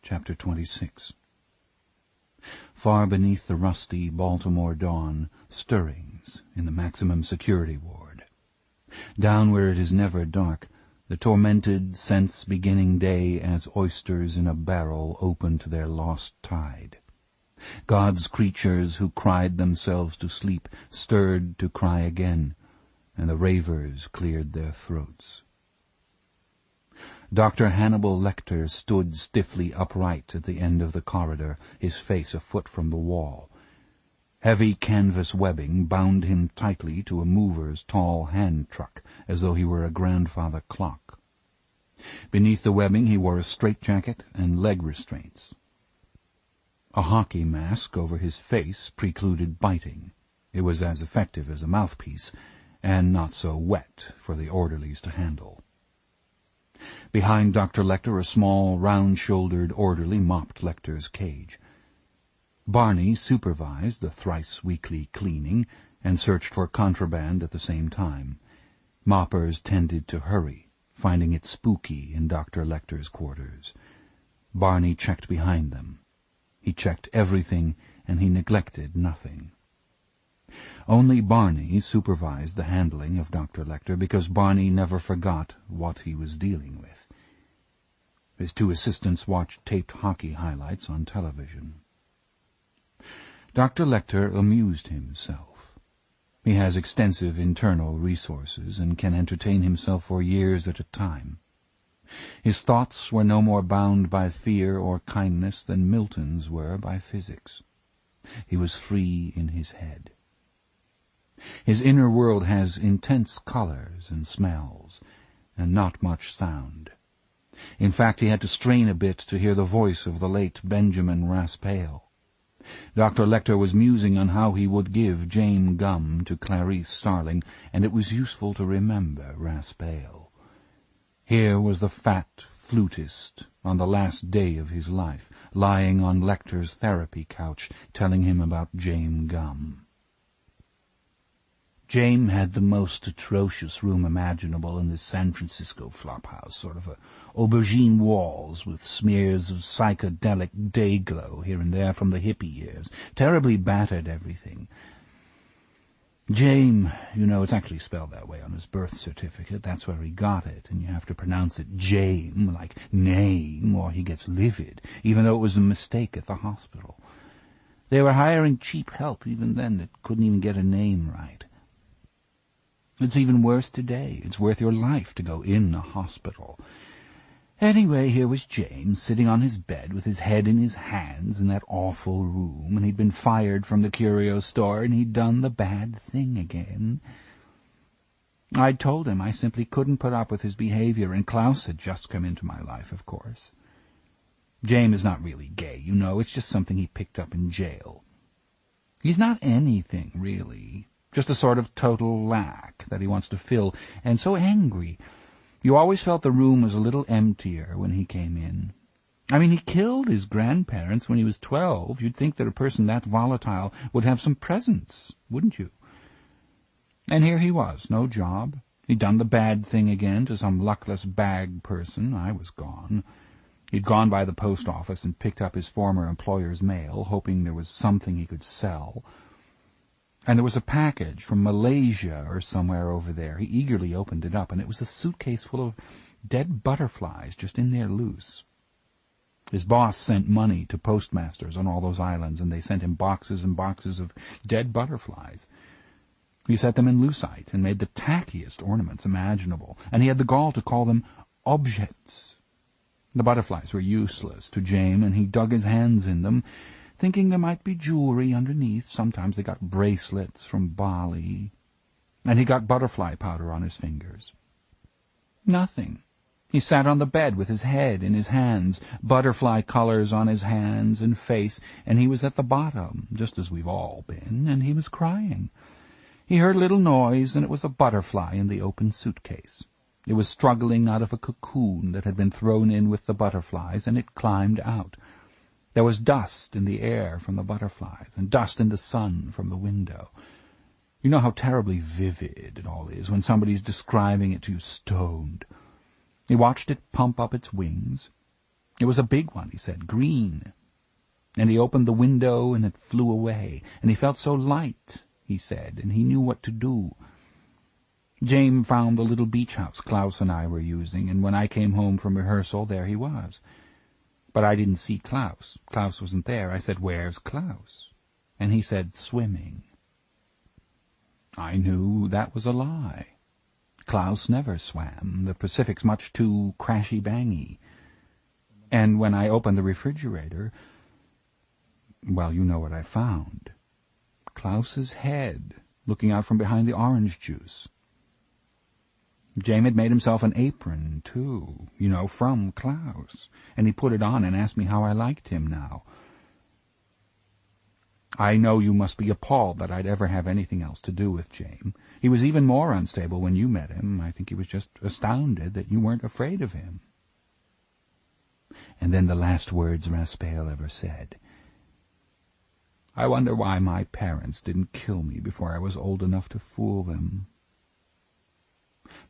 Chapter 26. Far beneath the rusty Baltimore dawn, stirrings in the maximum security ward. Down where it is never dark, the tormented sense-beginning day as oysters in a barrel open to their lost tide. God's creatures who cried themselves to sleep stirred to cry again, and the ravers cleared their throats. Dr. Hannibal Lecter stood stiffly upright at the end of the corridor, his face a foot from the wall. Heavy canvas webbing bound him tightly to a mover's tall hand truck, as though he were a grandfather clock. Beneath the webbing he wore a straitjacket and leg restraints. A hockey mask over his face precluded biting. It was as effective as a mouthpiece, and not so wet for the orderlies to handle. Behind Dr. Lecter, a small, round-shouldered orderly mopped Lecter's cage. Barney supervised the thrice-weekly cleaning and searched for contraband at the same time. Moppers tended to hurry, finding it spooky in Dr. Lecter's quarters. Barney checked behind them. He checked everything, and he neglected nothing. Only Barney supervised the handling of Dr. Lecter, because Barney never forgot what he was dealing with. His 2 assistants watched taped hockey highlights on television. Dr. Lecter amused himself. He has extensive internal resources and can entertain himself for years at a time. His thoughts were no more bound by fear or kindness than Milton's were by physics. He was free in his head. His inner world has intense colors and smells, and not much sound. In fact, he had to strain a bit to hear the voice of the late Benjamin Raspail. Dr. Lecter was musing on how he would give Jane Gum to Clarice Starling, and it was useful to remember Raspail. Here was the fat flutist on the last day of his life, lying on Lecter's therapy couch, telling him about Jane Gum. Jane had the most atrocious room imaginable in this San Francisco flophouse, sort of aubergine walls with smears of psychedelic day-glow here and there from the hippie years, terribly battered everything. Jame, you know, it's actually spelled that way on his birth certificate. That's where he got it, and you have to pronounce it Jame, like name, or he gets livid, even though it was a mistake at the hospital. They were hiring cheap help even then that couldn't even get a name right. It's even worse today. It's worth your life to go in a hospital. Anyway, here was James, sitting on his bed with his head in his hands in that awful room, and he'd been fired from the curio store, and he'd done the bad thing again. I'd told him I simply couldn't put up with his behavior, and Klaus had just come into my life, of course. James is not really gay, you know. It's just something he picked up in jail. He's not anything, really. Just a sort of total lack that he wants to fill, and so angry. You always felt the room was a little emptier when he came in. I mean, he killed his grandparents when he was 12. You'd think that a person that volatile would have some presence, wouldn't you? And here he was, no job. He'd done the bad thing again to some luckless bag person. I was gone. He'd gone by the post office and picked up his former employer's mail, hoping there was something he could sell. And there was a package from Malaysia or somewhere over there. He eagerly opened it up, and it was a suitcase full of dead butterflies just in there loose. His boss sent money to postmasters on all those islands, and they sent him boxes and boxes of dead butterflies. He set them in lucite and made the tackiest ornaments imaginable, and he had the gall to call them objects. The butterflies were useless to James, and he dug his hands in them, thinking there might be jewelry underneath. Sometimes they got bracelets from Bali, and he got butterfly powder on his fingers. Nothing. He sat on the bed with his head in his hands, butterfly colors on his hands and face, and he was at the bottom, just as we've all been, and he was crying. He heard a little noise, and it was a butterfly in the open suitcase. It was struggling out of a cocoon that had been thrown in with the butterflies, and it climbed out. There was dust in the air from the butterflies, and dust in the sun from the window. You know how terribly vivid it all is when somebody's describing it to you stoned. He watched it pump up its wings. It was a big one, he said, green. And he opened the window, and it flew away. And he felt so light, he said, and he knew what to do. James found the little beach house Klaus and I were using, and when I came home from rehearsal, there he was. But I didn't see Klaus. Klaus wasn't there. I said, "Where's Klaus?" And he said, "Swimming." I knew that was a lie. Klaus never swam. The Pacific's much too crashy-bangy. And when I opened the refrigerator, well, you know what I found. Klaus's head, looking out from behind the orange juice. James had made himself an apron, too, you know, from Klaus, and he put it on and asked me how I liked him now. I know you must be appalled that I'd ever have anything else to do with James. He was even more unstable when you met him. I think he was just astounded that you weren't afraid of him. And then the last words Raspail ever said. I wonder why my parents didn't kill me before I was old enough to fool them.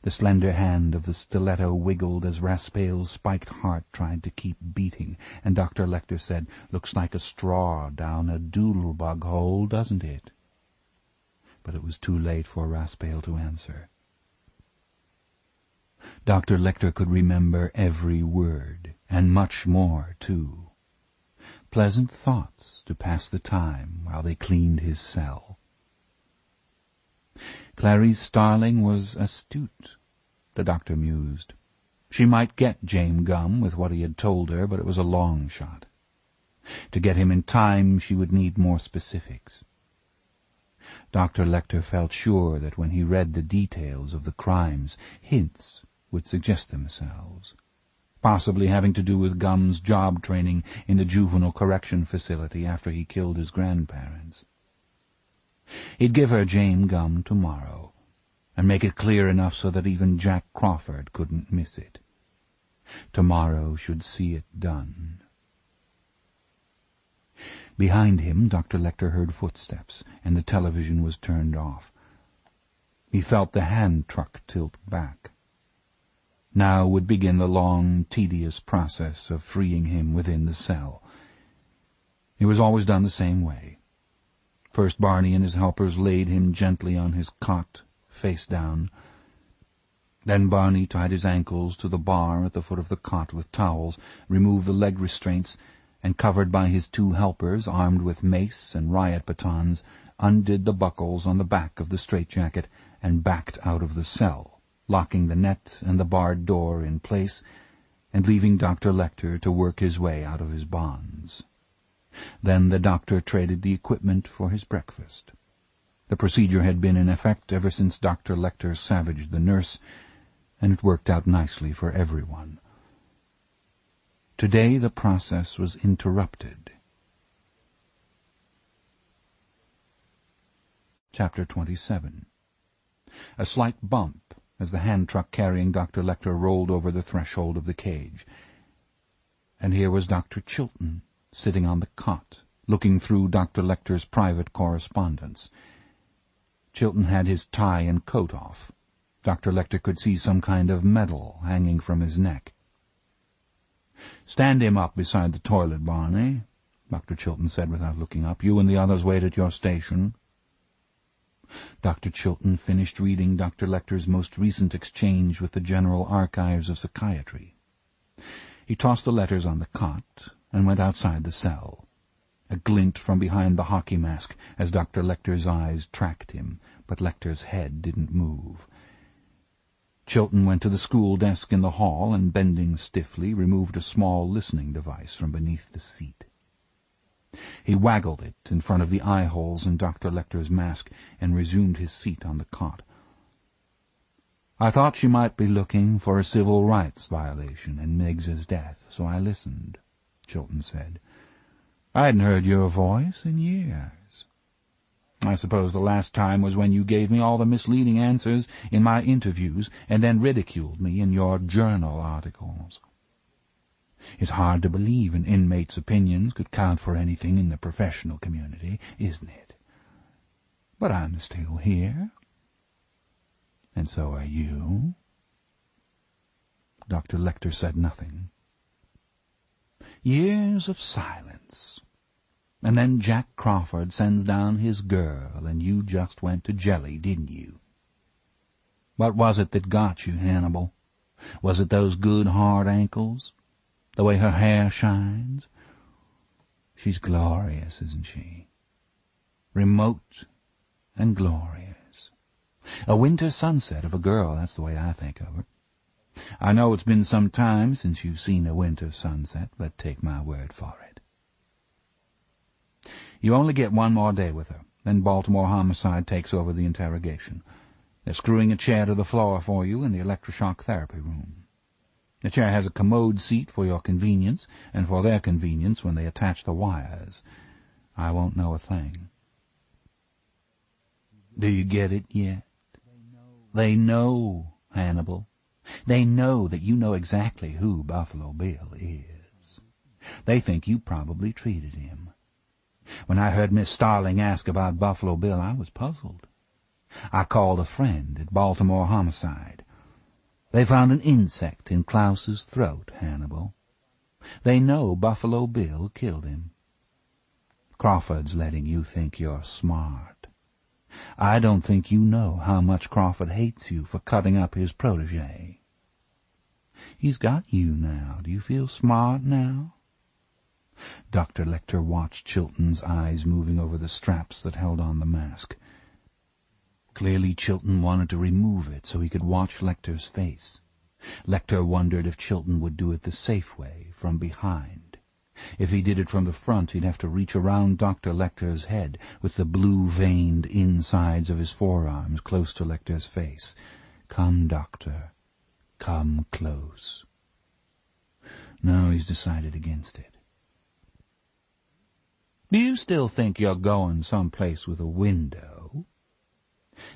The slender hand of the stiletto wiggled as Raspail's spiked heart tried to keep beating, and Dr. Lecter said, "Looks like a straw down a doodle-bug hole, doesn't it?" But it was too late for Raspail to answer. Dr. Lecter could remember every word, and much more, too. Pleasant thoughts to pass the time while they cleaned his cell. Clarice Starling was astute, the doctor mused. She might get James Gum with what he had told her, but it was a long shot. To get him in time, she would need more specifics. Dr. Lecter felt sure that when he read the details of the crimes, hints would suggest themselves. possibly having to do with Gum's job training in the juvenile correction facility after he killed his grandparents. He'd give her Jane Gum tomorrow, and make it clear enough so that even Jack Crawford couldn't miss it. Tomorrow should see it done. Behind him, Dr. Lecter heard footsteps, and the television was turned off. He felt the hand truck tilt back. Now would begin the long, tedious process of freeing him within the cell. It was always done the same way. First Barney and his helpers laid him gently on his cot, face down. Then Barney tied his ankles to the bar at the foot of the cot with towels, removed the leg restraints, and, covered by his two helpers, armed with mace and riot batons, undid the buckles on the back of the straitjacket and backed out of the cell, locking the net and the barred door in place, and leaving Dr. Lecter to work his way out of his bonds. Then the doctor traded the equipment for his breakfast. The procedure had been in effect ever since Dr. Lecter savaged the nurse, and it worked out nicely for everyone. Today the process was interrupted. Chapter 27. A slight bump as the hand truck carrying Dr. Lecter rolled over the threshold of the cage. And here was Dr. Chilton, sitting on the cot, looking through Dr. Lecter's private correspondence. Chilton had his tie and coat off. Dr. Lecter could see some kind of medal hanging from his neck. "Stand him up beside the toilet, Barney," Dr. Chilton said without looking up. "You and the others wait at your station." Dr. Chilton finished reading Dr. Lecter's most recent exchange with the General Archives of Psychiatry. He tossed the letters on the cot and went outside the cell. A glint from behind the hockey mask as Dr. Lecter's eyes tracked him, but Lecter's head didn't move. Chilton went to the school desk in the hall and, bending stiffly, removed a small listening device from beneath the seat. He waggled it in front of the eye holes in Dr. Lecter's mask and resumed his seat on the cot. "I thought she might be looking for a civil rights violation in Miggs's death, so I listened," Chilton said. "I hadn't heard your voice in years. I suppose the last time was when you gave me all the misleading answers in my interviews and then ridiculed me in your journal articles. It's hard to believe an inmate's opinions could count for anything in the professional community, isn't it? But I'm still here. And so are you." Dr. Lecter said nothing. Years of silence. And then Jack Crawford sends down his girl, and you just went to jelly, didn't you? What was it that got you, Hannibal? Was it those good hard ankles? The way her hair shines? She's glorious, isn't she? Remote and glorious. A winter sunset of a girl, that's the way I think of her. I know it's been some time since you've seen a winter sunset, but take my word for it. You only get one more day with her, then Baltimore Homicide takes over the interrogation. They're screwing a chair to the floor for you in the electroshock therapy room. The chair has a commode seat for your convenience, and for their convenience when they attach the wires. I won't know a thing. Do you get it yet? They know, Hannibal. They know that you know exactly who Buffalo Bill is. They think you probably treated him. When I heard Miss Starling ask about Buffalo Bill, I was puzzled. I called a friend at Baltimore Homicide. They found an insect in Klaus's throat, Hannibal. They know Buffalo Bill killed him. Crawford's letting you think you're smart. I don't think you know how much Crawford hates you for cutting up his protégé. He's got you now. Do you feel smart now? Dr. Lecter watched Chilton's eyes moving over the straps that held on the mask. Clearly Chilton wanted to remove it so he could watch Lecter's face. Lecter wondered if Chilton would do it the safe way, from behind. If he did it from the front, he'd have to reach around Dr. Lecter's head, with the blue-veined insides of his forearms close to Lecter's face. "Come, Doctor. Come close." No, he's decided against it. Do you still think you're going someplace with a window?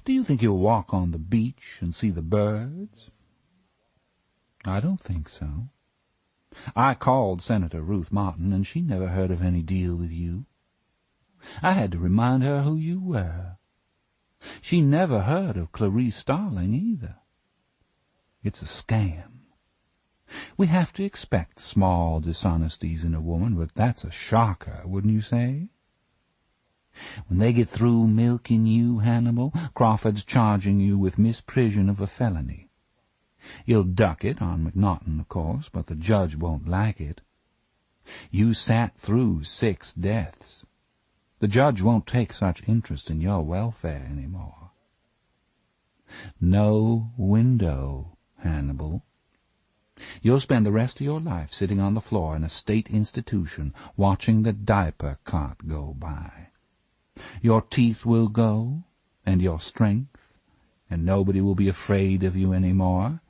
Do you think you'll walk on the beach and see the birds? I don't think so. I called Senator Ruth Martin, and she never heard of any deal with you. I had to remind her who you were. She never heard of Clarice Starling either. It's a scam. We have to expect small dishonesties in a woman, but that's a shocker, wouldn't you say? When they get through milking you, Hannibal, Crawford's charging you with misprision of a felony. You'll duck it on McNaughton, of course, but the judge won't like it. You sat through 6 deaths. The judge won't take such interest in your welfare anymore. No window, Hannibal. You'll spend the rest of your life sitting on the floor in a state institution watching the diaper cart go by. Your teeth will go, and your strength, and nobody will be afraid of you any more,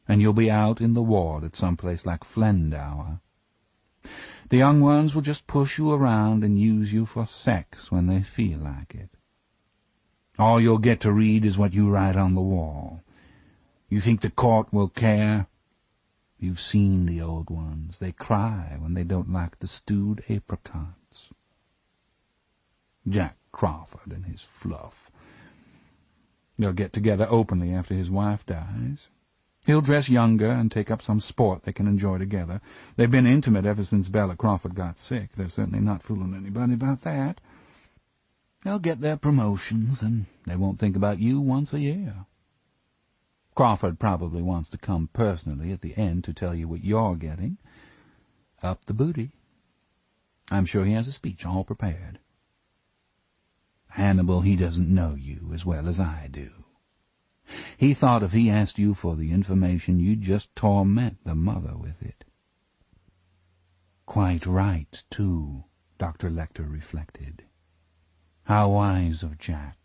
and you'll be out in the ward at some place like Flendower. The young ones will just push you around and use you for sex when they feel like it. All you'll get to read is what you write on the wall. You think the court will care? You've seen the old ones. They cry when they don't like the stewed apricots. Jack Crawford and his fluff. They'll get together openly after his wife dies. He'll dress younger and take up some sport they can enjoy together. They've been intimate ever since Bella Crawford got sick. They're certainly not fooling anybody about that. They'll get their promotions, and they won't think about you once a year. Crawford probably wants to come personally at the end to tell you what you're getting. Up the booty. I'm sure he has a speech all prepared. Hannibal, he doesn't know you as well as I do. He thought if he asked you for the information, you'd just torment the mother with it. Quite right, too, Dr. Lecter reflected. How wise of Jack.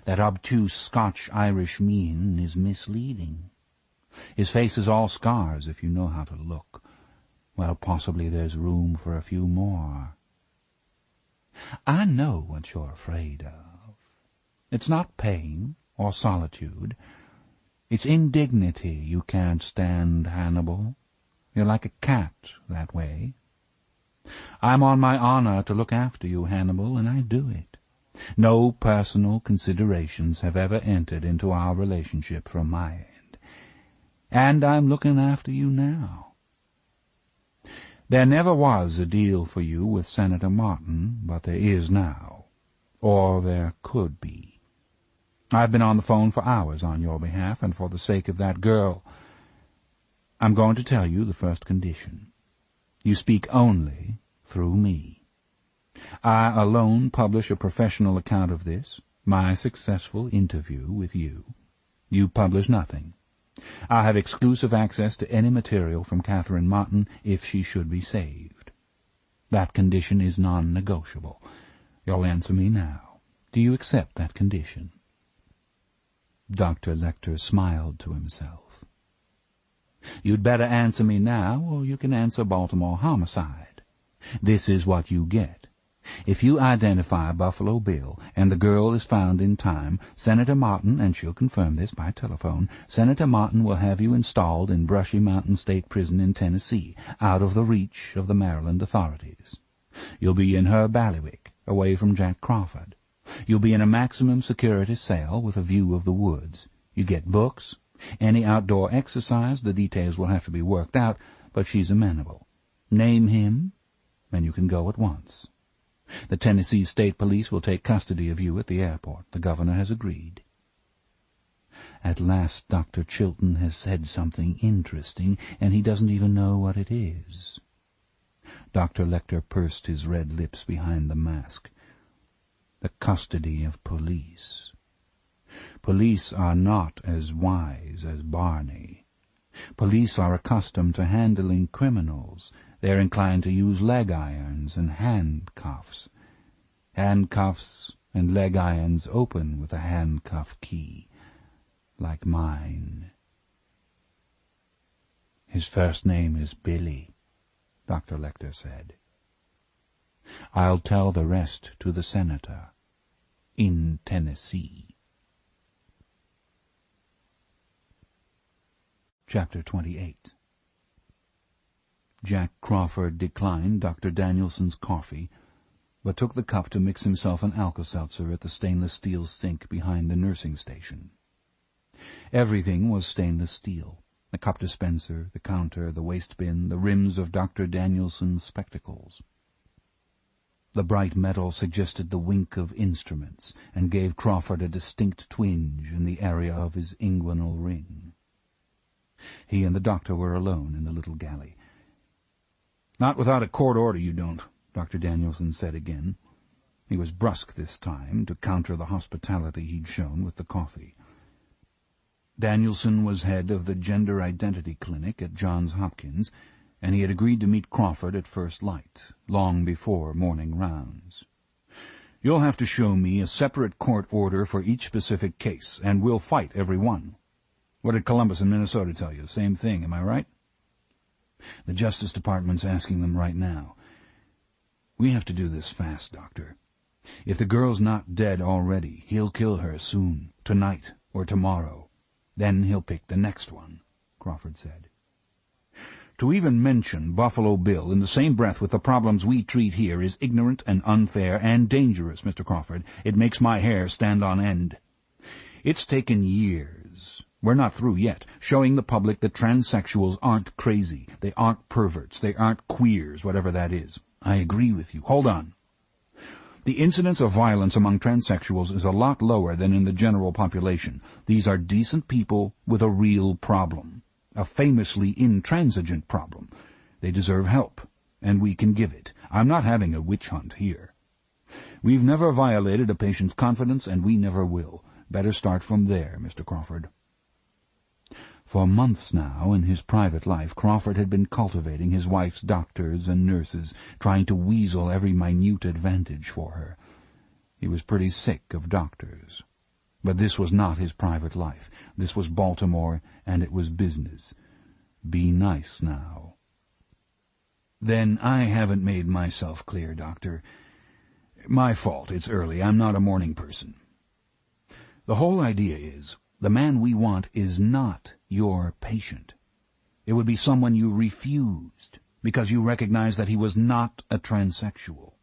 That obtuse Scotch-Irish mien is misleading. His face is all scars if you know how to look. Well, possibly there's room for a few more. I know what you're afraid of. It's not pain or solitude. It's indignity you can't stand, Hannibal. You're like a cat that way. I'm on my honor to look after you, Hannibal, and I do it. No personal considerations have ever entered into our relationship from my end. And I'm looking after you now. There never was a deal for you with Senator Martin, but there is now. Or there could be. I've been on the phone for hours on your behalf, and for the sake of that girl, I'm going to tell you the first condition. You speak only through me. I alone publish a professional account of this, my successful interview with you. You publish nothing. I have exclusive access to any material from Catherine Martin if she should be saved. That condition is non-negotiable. You'll answer me now. Do you accept that condition? Dr. Lecter smiled to himself. You'd better answer me now, or you can answer Baltimore homicide. This is what you get. If you identify Buffalo Bill and the girl is found in time, Senator Martin, and she'll confirm this by telephone, Senator Martin will have you installed in Brushy Mountain State Prison in Tennessee, out of the reach of the Maryland authorities. You'll be in her bailiwick, away from Jack Crawford. You'll be in a maximum security cell with a view of the woods. You get books, any outdoor exercise. The details will have to be worked out, but she's amenable. Name him, and you can go at once. The Tennessee State Police will take custody of you at the airport. The governor has agreed. At last Dr. Chilton has said something interesting, and he doesn't even know what it is. Dr. Lecter pursed his red lips behind the mask. The custody of police. Police are not as wise as Barney. Police are accustomed to handling criminals. They're inclined to use leg irons and handcuffs. Handcuffs and leg irons open with a handcuff key, like mine. His first name is Billy, Dr. Lecter said. "I'll tell the rest to the senator in Tennessee." Chapter 28. Jack Crawford declined Dr. Danielson's coffee, but took the cup to mix himself an Alka-Seltzer at the stainless steel sink behind the nursing station. Everything was stainless steel: the cup dispenser, the counter, the waste bin, the rims of Dr. Danielson's spectacles. The bright metal suggested the wink of instruments, and gave Crawford a distinct twinge in the area of his inguinal ring. He and the doctor were alone in the little galley. "Not without a court order, you don't," Dr. Danielson said again. He was brusque this time, to counter the hospitality he'd shown with the coffee. Danielson was head of the Gender Identity Clinic at Johns Hopkins, and he had agreed to meet Crawford at first light, long before morning rounds. "You'll have to show me a separate court order for each specific case, and we'll fight every one. What did Columbus and Minnesota tell you? Same thing, am I right?" "The Justice Department's asking them right now. We have to do this fast, Doctor. If the girl's not dead already, he'll kill her soon, tonight or tomorrow. Then he'll pick the next one," Crawford said. "To even mention Buffalo Bill in the same breath with the problems we treat here is ignorant and unfair and dangerous, Mr. Crawford. It makes my hair stand on end. It's taken years. We're not through yet, showing the public that transsexuals aren't crazy, they aren't perverts, they aren't queers, whatever that is. I agree with you. Hold on. The incidence of violence among transsexuals is a lot lower than in the general population. These are decent people with a real problem, a famously intransigent problem. They deserve help, and we can give it. I'm not having a witch hunt here. We've never violated a patient's confidence, and we never will. Better start from there, Mr. Crawford." For months now, in his private life, Crawford had been cultivating his wife's doctors and nurses, trying to weasel every minute advantage for her. He was pretty sick of doctors. But this was not his private life. This was Baltimore, and it was business. Be nice now. "Then I haven't made myself clear, Doctor. My fault, it's early. I'm not a morning person. The whole idea is, the man we want is not your patient. It would be someone you refused, because you recognize that he was not a transsexual.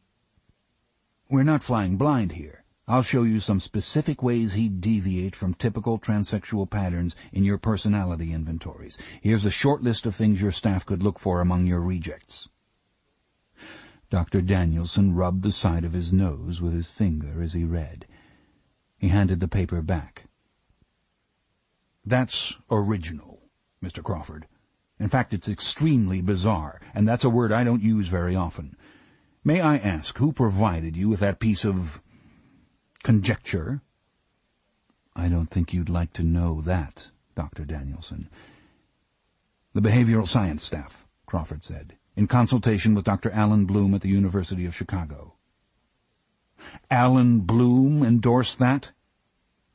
We're not flying blind here. I'll show you some specific ways he'd deviate from typical transsexual patterns in your personality inventories. Here's a short list of things your staff could look for among your rejects." Dr. Danielson rubbed the side of his nose with his finger as he read. He handed the paper back. "That's original, Mr. Crawford. In fact, it's extremely bizarre, and that's a word I don't use very often. May I ask who provided you with that piece of conjecture?" "I don't think you'd like to know that, Dr. Danielson." "The behavioral science staff," Crawford said, "in consultation with Dr. Alan Bloom at the University of Chicago." "Alan Bloom endorsed that?"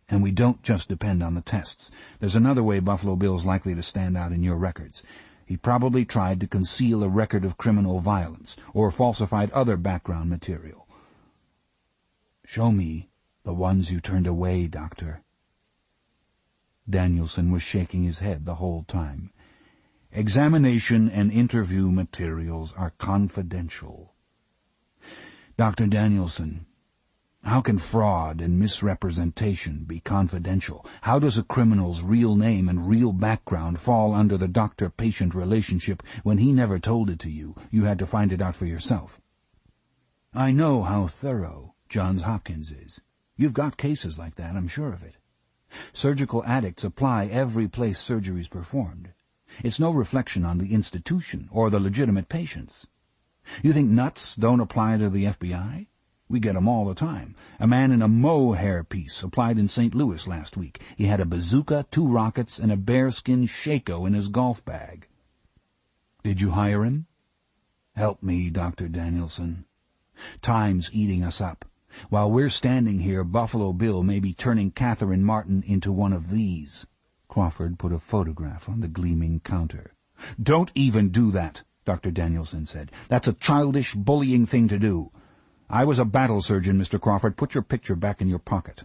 "And we don't just depend on the tests. There's another way Buffalo Bill's likely to stand out in your records. He probably tried to conceal a record of criminal violence, or falsified other background material." "Show me the ones you turned away, Doctor." Danielson was shaking his head the whole time. "Examination and interview materials are confidential." "Dr. Danielson, how can fraud and misrepresentation be confidential? How does a criminal's real name and real background fall under the doctor-patient relationship when he never told it to you? You had to find it out for yourself." "I know how thorough Johns Hopkins is. You've got cases like that, I'm sure of it. Surgical addicts apply every place surgery's performed. It's no reflection on the institution or the legitimate patients. You think nuts don't apply to the FBI? We get 'em all the time. A man in a mohair piece applied in St. Louis last week. He had a bazooka, 2 rockets, and a bearskin shako in his golf bag." "Did you hire him?" "Help me, Dr. Danielson. Time's eating us up. While we're standing here, Buffalo Bill may be turning Catherine Martin into one of these." Crawford put a photograph on the gleaming counter. "Don't even do that," Dr. Danielson said. "That's a childish, bullying thing to do. I was a battle surgeon, Mr. Crawford. Put your picture back in your pocket."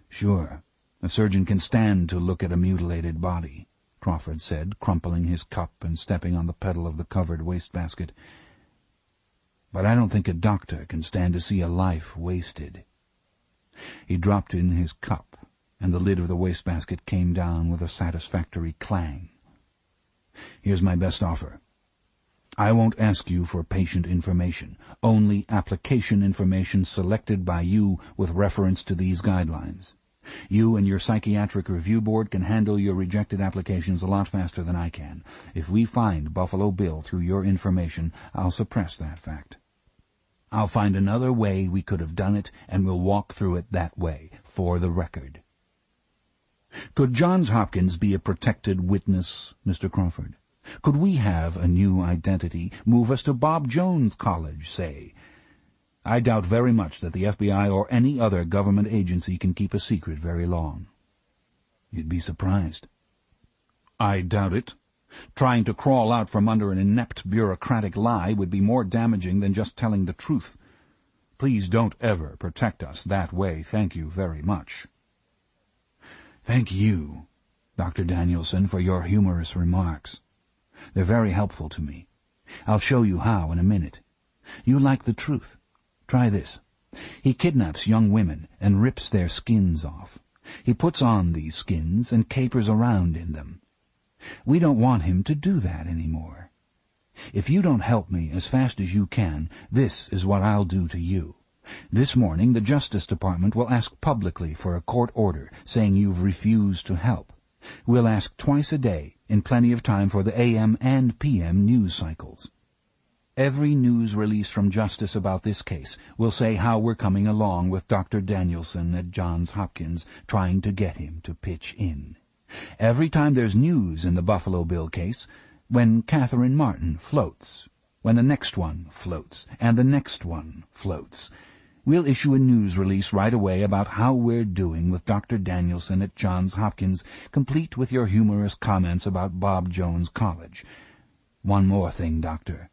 "Sure, a surgeon can stand to look at a mutilated body," Crawford said, crumpling his cup and stepping on the pedal of the covered wastebasket. "But I don't think a doctor can stand to see a life wasted." He dropped in his cup, and the lid of the wastebasket came down with a satisfactory clang. "Here's my best offer. I won't ask you for patient information, only application information selected by you with reference to these guidelines. You and your psychiatric review board can handle your rejected applications a lot faster than I can. If we find Buffalo Bill through your information, I'll suppress that fact. I'll find another way we could have done it, and we'll walk through it that way, for the record." "Could Johns Hopkins be a protected witness, Mr. Crawford? Could we have a new identity, move us to Bob Jones College, say? I doubt very much that the FBI or any other government agency can keep a secret very long." "You'd be surprised." "I doubt it. Trying to crawl out from under an inept bureaucratic lie would be more damaging than just telling the truth. Please don't ever protect us that way. Thank you very much." "Thank you, Dr. Danielson, for your humorous remarks. They're very helpful to me. I'll show you how in a minute. You like the truth. Try this. He kidnaps young women and rips their skins off. He puts on these skins and capers around in them. We don't want him to do that anymore. If you don't help me as fast as you can, this is what I'll do to you. This morning the Justice Department will ask publicly for a court order saying you've refused to help. We'll ask twice a day, in plenty of time for the AM and PM news cycles. Every news release from Justice about this case will say how we're coming along with Dr. Danielson at Johns Hopkins, trying to get him to pitch in. Every time there's news in the Buffalo Bill case, when Catherine Martin floats, when the next one floats, and the next one floats, we'll issue a news release right away about how we're doing with Dr. Danielson at Johns Hopkins, complete with your humorous comments about Bob Jones College. One more thing, Doctor.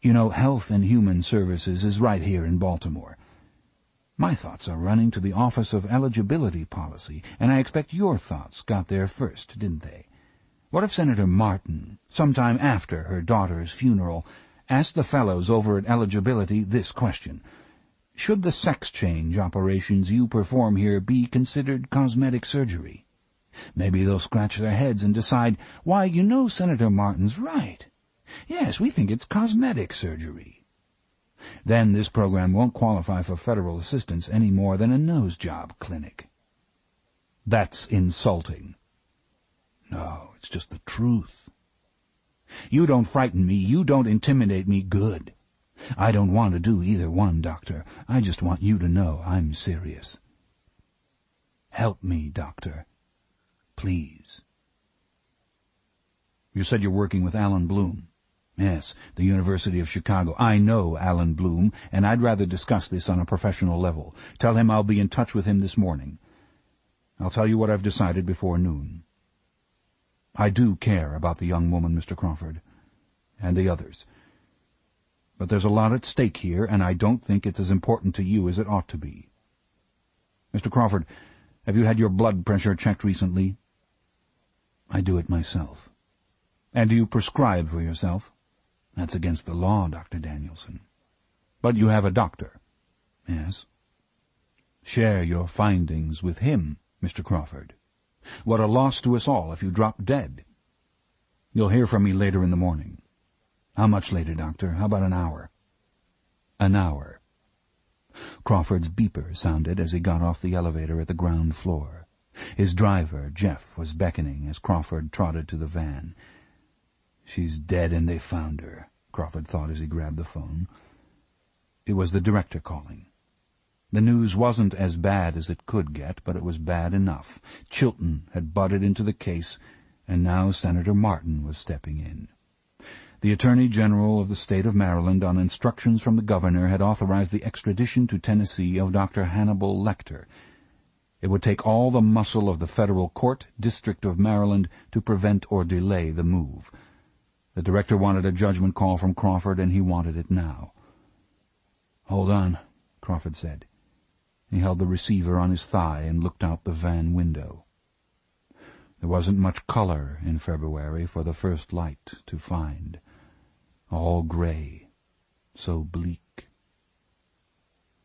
You know, Health and Human Services is right here in Baltimore. My thoughts are running to the Office of Eligibility Policy, and I expect your thoughts got there first, didn't they? What if Senator Martin, sometime after her daughter's funeral, asked the fellows over at Eligibility this question: should the sex change operations you perform here be considered cosmetic surgery? Maybe they'll scratch their heads and decide, why, you know, Senator Martin's right. Yes, we think it's cosmetic surgery. Then this program won't qualify for federal assistance any more than a nose job clinic. That's insulting. No, it's just the truth. You don't frighten me, you don't intimidate me, good. I don't want to do either one, Doctor. I just want you to know I'm serious. Help me, Doctor. Please. You said you're working with Alan Bloom. Yes, the University of Chicago. I know Alan Bloom, and I'd rather discuss this on a professional level. Tell him I'll be in touch with him this morning. I'll tell you what I've decided before noon. I do care about the young woman, Mr. Crawford, and the others. But there's a lot at stake here, and I don't think it's as important to you as it ought to be. Mr. Crawford, have you had your blood pressure checked recently? I do it myself. And do you prescribe for yourself? That's against the law, Dr. Danielson. But you have a doctor. Yes. Share your findings with him, Mr. Crawford. What a loss to us all if you drop dead. You'll hear from me later in the morning. How much later, Doctor? How about an hour? An hour. Crawford's beeper sounded as he got off the elevator at the ground floor. His driver, Jeff, was beckoning as Crawford trotted to the van. She's dead and they found her, Crawford thought as he grabbed the phone. It was the director calling. The news wasn't as bad as it could get, but it was bad enough. Chilton had butted into the case, and now Senator Martin was stepping in. The Attorney General of the state of Maryland, on instructions from the governor, had authorized the extradition to Tennessee of Dr. Hannibal Lecter. It would take all the muscle of the federal court, District of Maryland, to prevent or delay the move. The director wanted a judgment call from Crawford, and he wanted it now. "Hold on," Crawford said. He held the receiver on his thigh and looked out the van window. There wasn't much color in February for the first light to find. All gray, so bleak.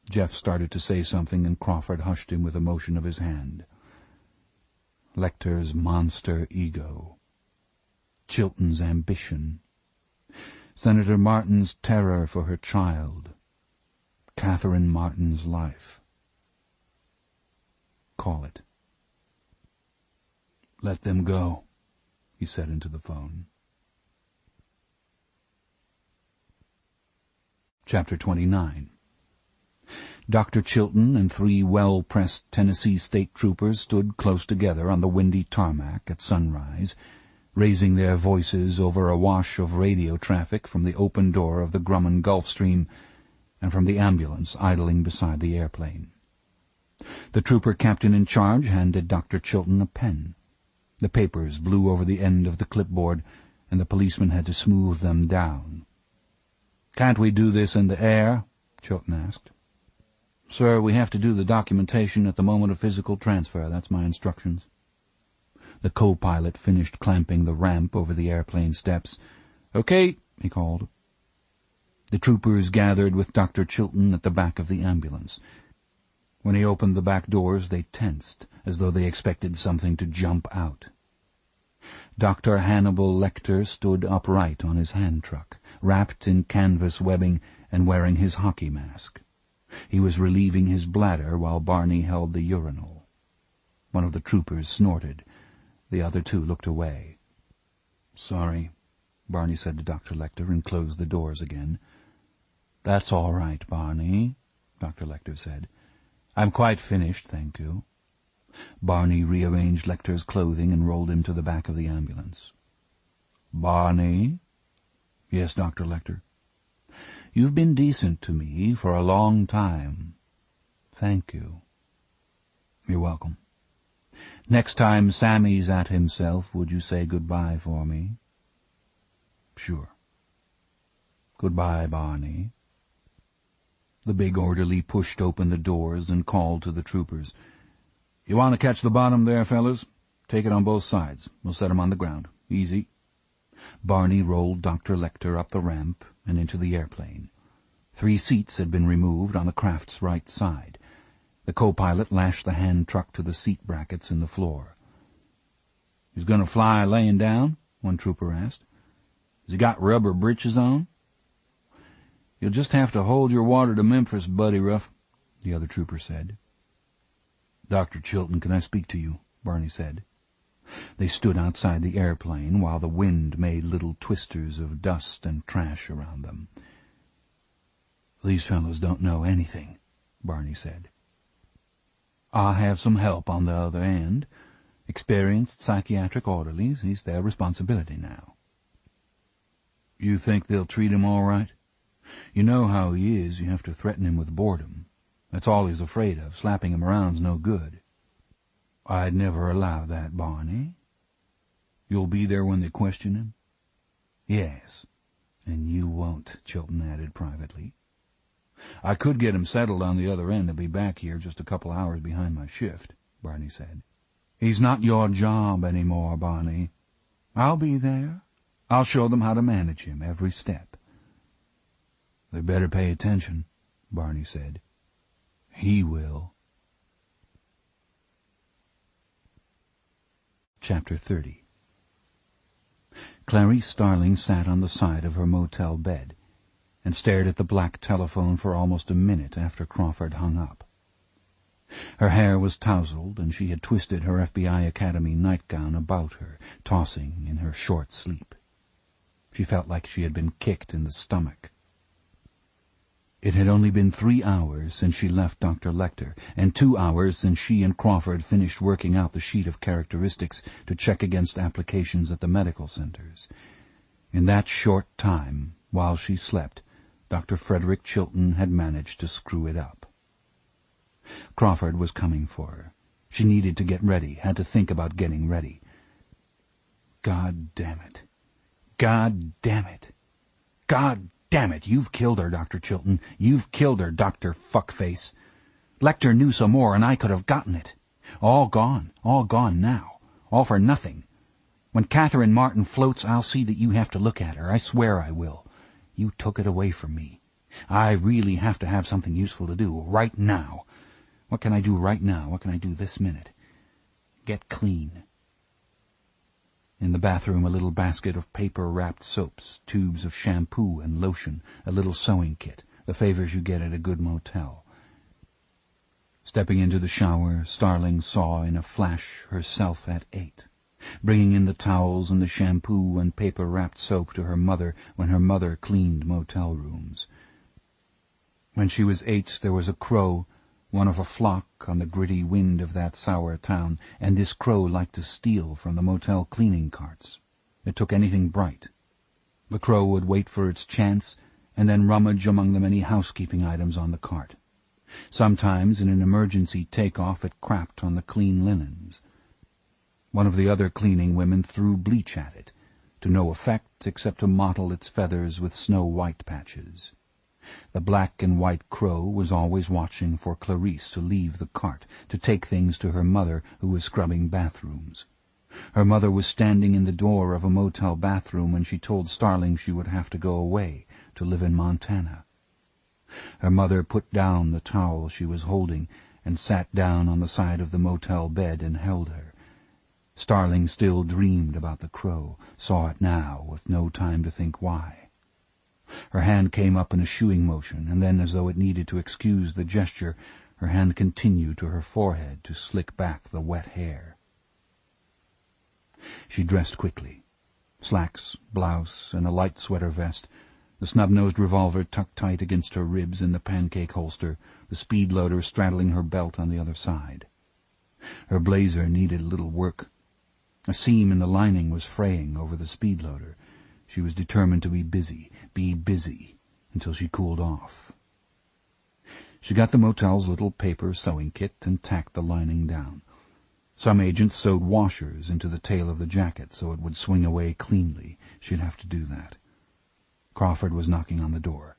Jeff started to say something, and Crawford hushed him with a motion of his hand. Lecter's monster ego. Chilton's ambition. Senator Martin's terror for her child. Catherine Martin's life. Call it. "Let them go," he said into the phone. Chapter 29. Dr. Chilton and 3 well-pressed Tennessee state troopers stood close together on the windy tarmac at sunrise, raising their voices over a wash of radio traffic from the open door of the Grumman Gulfstream and from the ambulance idling beside the airplane. The trooper captain in charge handed Dr. Chilton a pen. The papers blew over the end of the clipboard, and the policeman had to smooth them down. "Can't we do this in the air?" Chilton asked. "Sir, we have to do the documentation at the moment of physical transfer. That's my instructions." The co-pilot finished clamping the ramp over the airplane steps. "Okay," he called. The troopers gathered with Dr. Chilton at the back of the ambulance. When he opened the back doors, they tensed, as though they expected something to jump out. Dr. Hannibal Lecter stood upright on his hand truck, wrapped in canvas webbing and wearing his hockey mask. He was relieving his bladder while Barney held the urinal. One of the troopers snorted. The other 2 looked away. "Sorry," Barney said to Dr. Lecter, and closed the doors again. "That's all right, Barney," Dr. Lecter said. "I'm quite finished, thank you." Barney rearranged Lecter's clothing and rolled him to the back of the ambulance. "Barney?" "Yes, Dr. Lecter." "You've been decent to me for a long time. Thank you." "You're welcome. Next time Sammy's at himself, would you say goodbye for me?" "Sure." "Goodbye, Barney." The big orderly pushed open the doors and called to the troopers. "You want to catch the bottom there, fellas? Take it on both sides. We'll set 'em on the ground. Easy." Barney rolled Dr. Lecter up the ramp and into the airplane. 3 seats had been removed on the craft's right side. The co-pilot lashed the hand truck to the seat brackets in the floor. "He's going to fly laying down?" one trooper asked. "Has he got rubber breeches on?" "You'll just have to hold your water to Memphis, Buddy Ruff," the other trooper said. "Dr. Chilton, can I speak to you?" Barney said. They stood outside the airplane while the wind made little twisters of dust and trash around them. "These fellows don't know anything," Barney said. "I have some help on the other end. Experienced psychiatric orderlies. He's their responsibility now." "You think they'll treat him all right? You know how he is. You have to threaten him with boredom. That's all he's afraid of. Slapping him around's no good." "I'd never allow that, Barney." "You'll be there when they question him?" "Yes, and you won't," Chilton added privately. "I could get him settled on the other end and be back here just a couple hours behind my shift," Barney said. "He's not your job anymore, Barney. I'll be there. I'll show them how to manage him every step." "They better pay attention," Barney said. "He will." Chapter 30. Clarice Starling sat on the side of her motel bed and stared at the black telephone for almost a minute after Crawford hung up. Her hair was tousled, and she had twisted her FBI Academy nightgown about her, tossing in her short sleep. She felt like she had been kicked in the stomach. It had only been 3 hours since she left Dr. Lecter, and 2 hours since she and Crawford finished working out the sheet of characteristics to check against applications at the medical centers. In that short time, while she slept, Dr. Frederick Chilton had managed to screw it up. Crawford was coming for her. She needed to get ready, had to think about getting ready. God damn it. God damn it. God damn it, you've killed her, Dr. Chilton. You've killed her, Dr. Fuckface. Lecter knew some more, and I could have gotten it. All gone now. All for nothing. When Catherine Martin floats, I'll see that you have to look at her. I swear I will. You took it away from me. I really have to have something useful to do, right now. What can I do right now? What can I do this minute? Get clean. In the bathroom, a little basket of paper-wrapped soaps, tubes of shampoo and lotion, a little sewing kit, the favors you get at a good motel. Stepping into the shower, Starling saw in a flash herself at 8, bringing in the towels and the shampoo and paper-wrapped soap to her mother when her mother cleaned motel rooms. When she was 8, there was a crow, one of a flock, on the gritty wind of that sour town, and this crow liked to steal from the motel cleaning carts. It took anything bright. The crow would wait for its chance, and then rummage among the many housekeeping items on the cart. Sometimes, in an emergency take-off, it crapped on the clean linens. One of the other cleaning women threw bleach at it, to no effect except to mottle its feathers with snow-white patches. The black and white crow was always watching for Clarice to leave the cart, to take things to her mother, who was scrubbing bathrooms. Her mother was standing in the door of a motel bathroom when she told Starling she would have to go away, to live in Montana. Her mother put down the towel she was holding and sat down on the side of the motel bed and held her. Starling still dreamed about the crow, saw it now, with no time to think why. Her hand came up in a shooing motion, and then, as though it needed to excuse the gesture, her hand continued to her forehead to slick back the wet hair. She dressed quickly. Slacks, blouse, and a light sweater vest, the snub-nosed revolver tucked tight against her ribs in the pancake holster, the speed loader straddling her belt on the other side. Her blazer needed a little work. A seam in the lining was fraying over the speed loader. She was determined to be busy, until she cooled off. She got the motel's little paper sewing kit and tacked the lining down. Some agents sewed washers into the tail of the jacket so it would swing away cleanly. She'd have to do that. Crawford was knocking on the door.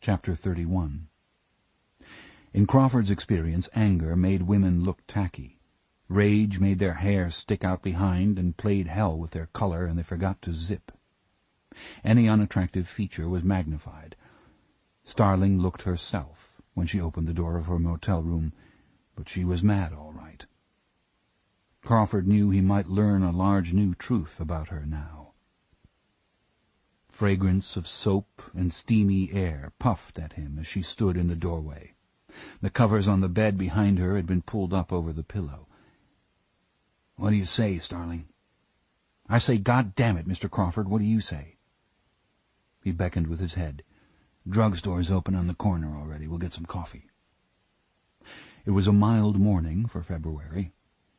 Chapter 31. In Crawford's experience, anger made women look tacky. Rage made their hair stick out behind and played hell with their color, and they forgot to zip. Any unattractive feature was magnified. Starling looked herself when she opened the door of her motel room, but she was mad all right. Crawford knew he might learn a large new truth about her now. Fragrance of soap and steamy air puffed at him as she stood in the doorway. The covers on the bed behind her had been pulled up over the pillow. "What do you say, Starling?" "I say, God damn it, Mr. Crawford, what do you say?" He beckoned with his head. "Drugstore's open on the corner already. We'll get some coffee." It was a mild morning for February.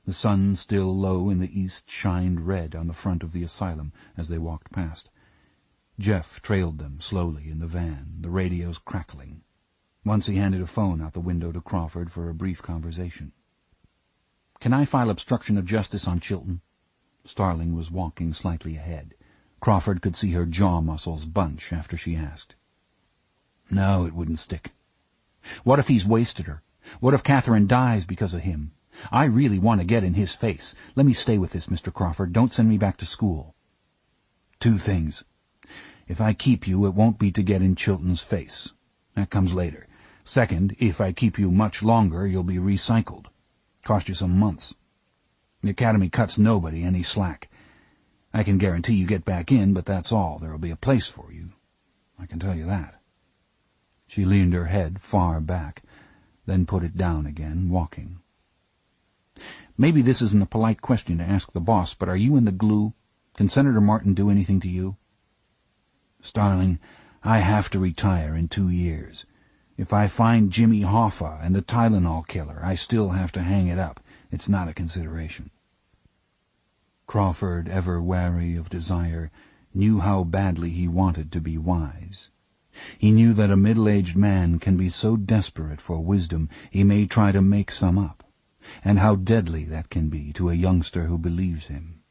The sun, still low in the east, shined red on the front of the asylum as they walked past. Jeff trailed them slowly in the van, the radios crackling. Once he handed a phone out the window to Crawford for a brief conversation. "Can I file obstruction of justice on Chilton?" Starling was walking slightly ahead. Crawford could see her jaw muscles bunch after she asked. "No, it wouldn't stick." "What if he's wasted her? What if Catherine dies because of him? I really want to get in his face. Let me stay with this, Mr. Crawford. Don't send me back to school." "Two things. If I keep you, it won't be to get in Chilton's face. That comes later. Second, if I keep you much longer, you'll be recycled. Cost you some months. The academy cuts nobody any slack. I can guarantee you get back in, but that's all. There'll be a place for you. I can tell you that." She leaned her head far back, then put it down again, walking. "Maybe this isn't a polite question to ask the boss, but are you in the glue? Can Senator Martin do anything to you?" "Starling, I have to retire in 2 years. If I find Jimmy Hoffa and the Tylenol killer, I still have to hang it up. It's not a consideration." Crawford, ever wary of desire, knew how badly he wanted to be wise. He knew that a middle-aged man can be so desperate for wisdom he may try to make some up. and how deadly that can be to a youngster who believes him.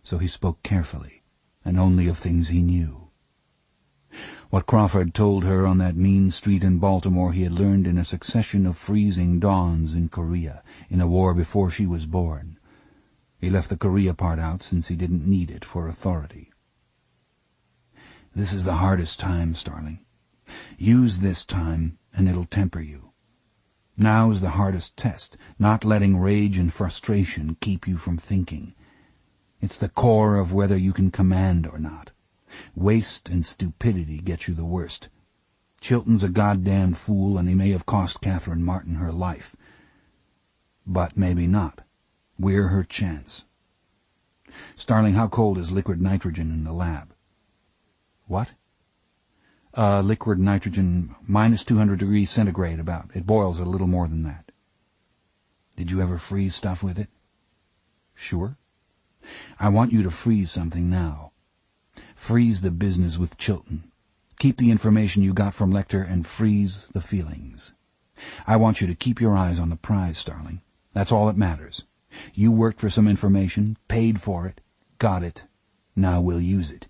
So he spoke carefully, and only of things he knew. What Crawford told her on that mean street in Baltimore he had learned in a succession of freezing dawns in Korea, in a war before she was born. He left the Korea part out since he didn't need it for authority. This is the hardest time, Starling. Use this time, and it'll temper you. Now is the hardest test, not letting rage and frustration keep you from thinking. It's the core of whether you can command or not. Waste and stupidity get you the worst. Chilton's a goddamn fool, and he may have cost Catherine Martin her life. But maybe not. We're her chance. Starling, how cold is liquid nitrogen in the lab? What? Liquid nitrogen, minus 200 degrees centigrade about. It boils a little more than that. Did you ever freeze stuff with it? Sure. I want you to freeze something now. Freeze the business with Chilton. Keep the information you got from Lecter and freeze the feelings. I want you to keep your eyes on the prize, Starling. That's all that matters. You worked for some information, paid for it, got it. Now we'll use it.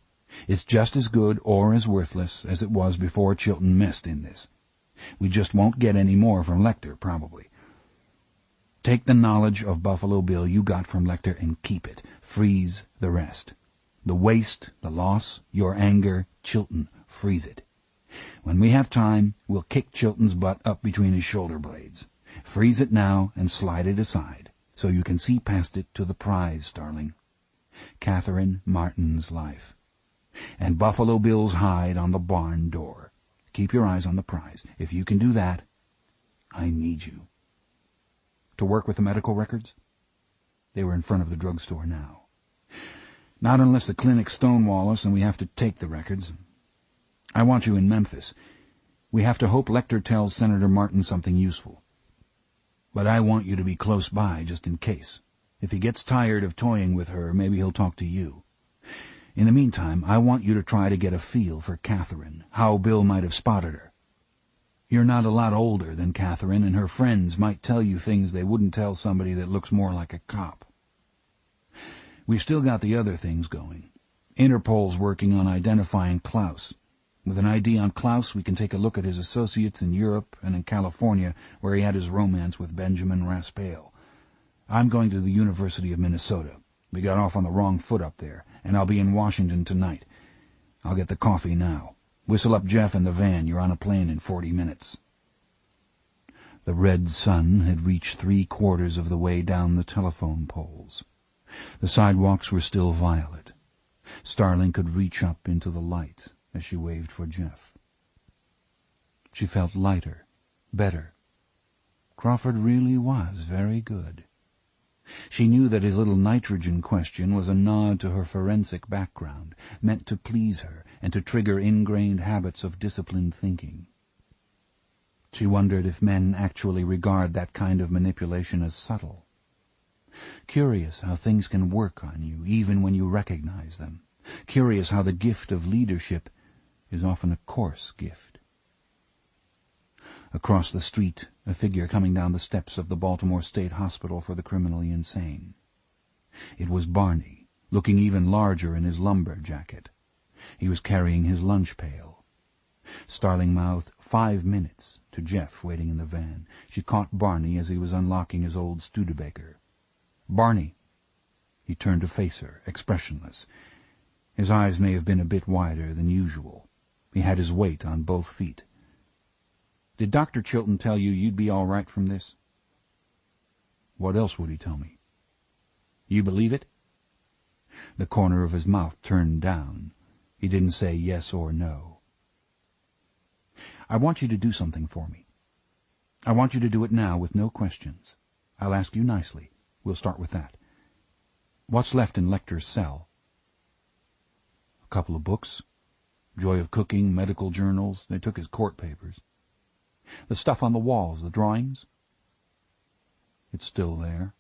It's just as good or as worthless as it was before Chilton messed in this. We just won't get any more from Lecter, probably. Take the knowledge of Buffalo Bill you got from Lecter and keep it. Freeze the rest. The waste, the loss, your anger, Chilton, freeze it. When we have time, we'll kick Chilton's butt up between his shoulder blades. Freeze it now and slide it aside, so you can see past it to the prize, Starling. Catherine Martin's life. And Buffalo Bill's hide on the barn door. Keep your eyes on the prize. If you can do that, I need you. To work with the medical records? They were in front of the drugstore now. Not unless the clinic stonewall us and we have to take the records. I want you in Memphis. We have to hope Lecter tells Senator Martin something useful. But I want you to be close by, just in case. If he gets tired of toying with her, maybe he'll talk to you. In the meantime, I want you to try to get a feel for Catherine, how Bill might have spotted her. You're not a lot older than Catherine, and her friends might tell you things they wouldn't tell somebody that looks more like a cop. We've still got the other things going. Interpol's working on identifying Klaus. With an ID on Klaus, we can take a look at his associates in Europe and in California, where he had his romance with Benjamin Raspail. I'm going to the University of Minnesota. We got off on the wrong foot up there, and I'll be in Washington tonight. I'll get the coffee now. Whistle up Jeff in the van. You're on a plane in 40 minutes. The red sun had reached 3/4 of the way down the telephone poles. The sidewalks were still violet. Starling could reach up into the light as she waved for Jeff. She felt lighter, better. Crawford really was very good. She knew that his little nitrogen question was a nod to her forensic background, meant to please her and to trigger ingrained habits of disciplined thinking. She wondered if men actually regard that kind of manipulation as subtle. Curious how things can work on you, even when you recognize them. Curious how the gift of leadership is often a coarse gift. Across the street, a figure coming down the steps of the Baltimore State Hospital for the Criminally Insane. It was Barney, looking even larger in his lumber jacket. He was carrying his lunch pail. Starling mouthed 5 minutes to Jeff waiting in the van. She caught Barney as he was unlocking his old Studebaker. "Barney." He turned to face her, expressionless. His eyes may have been a bit wider than usual. He had his weight on both feet. "Did Dr. Chilton tell you you'd be all right from this?" "What else would he tell me?" "You believe it?" The corner of his mouth turned down. He didn't say yes or no. "I want you to do something for me. I want you to do it now with no questions. I'll ask you nicely. We'll start with that. What's left in Lecter's cell?" "A couple of books. Joy of Cooking, medical journals. They took his court papers." "The stuff on the walls, the drawings?" "It's still there.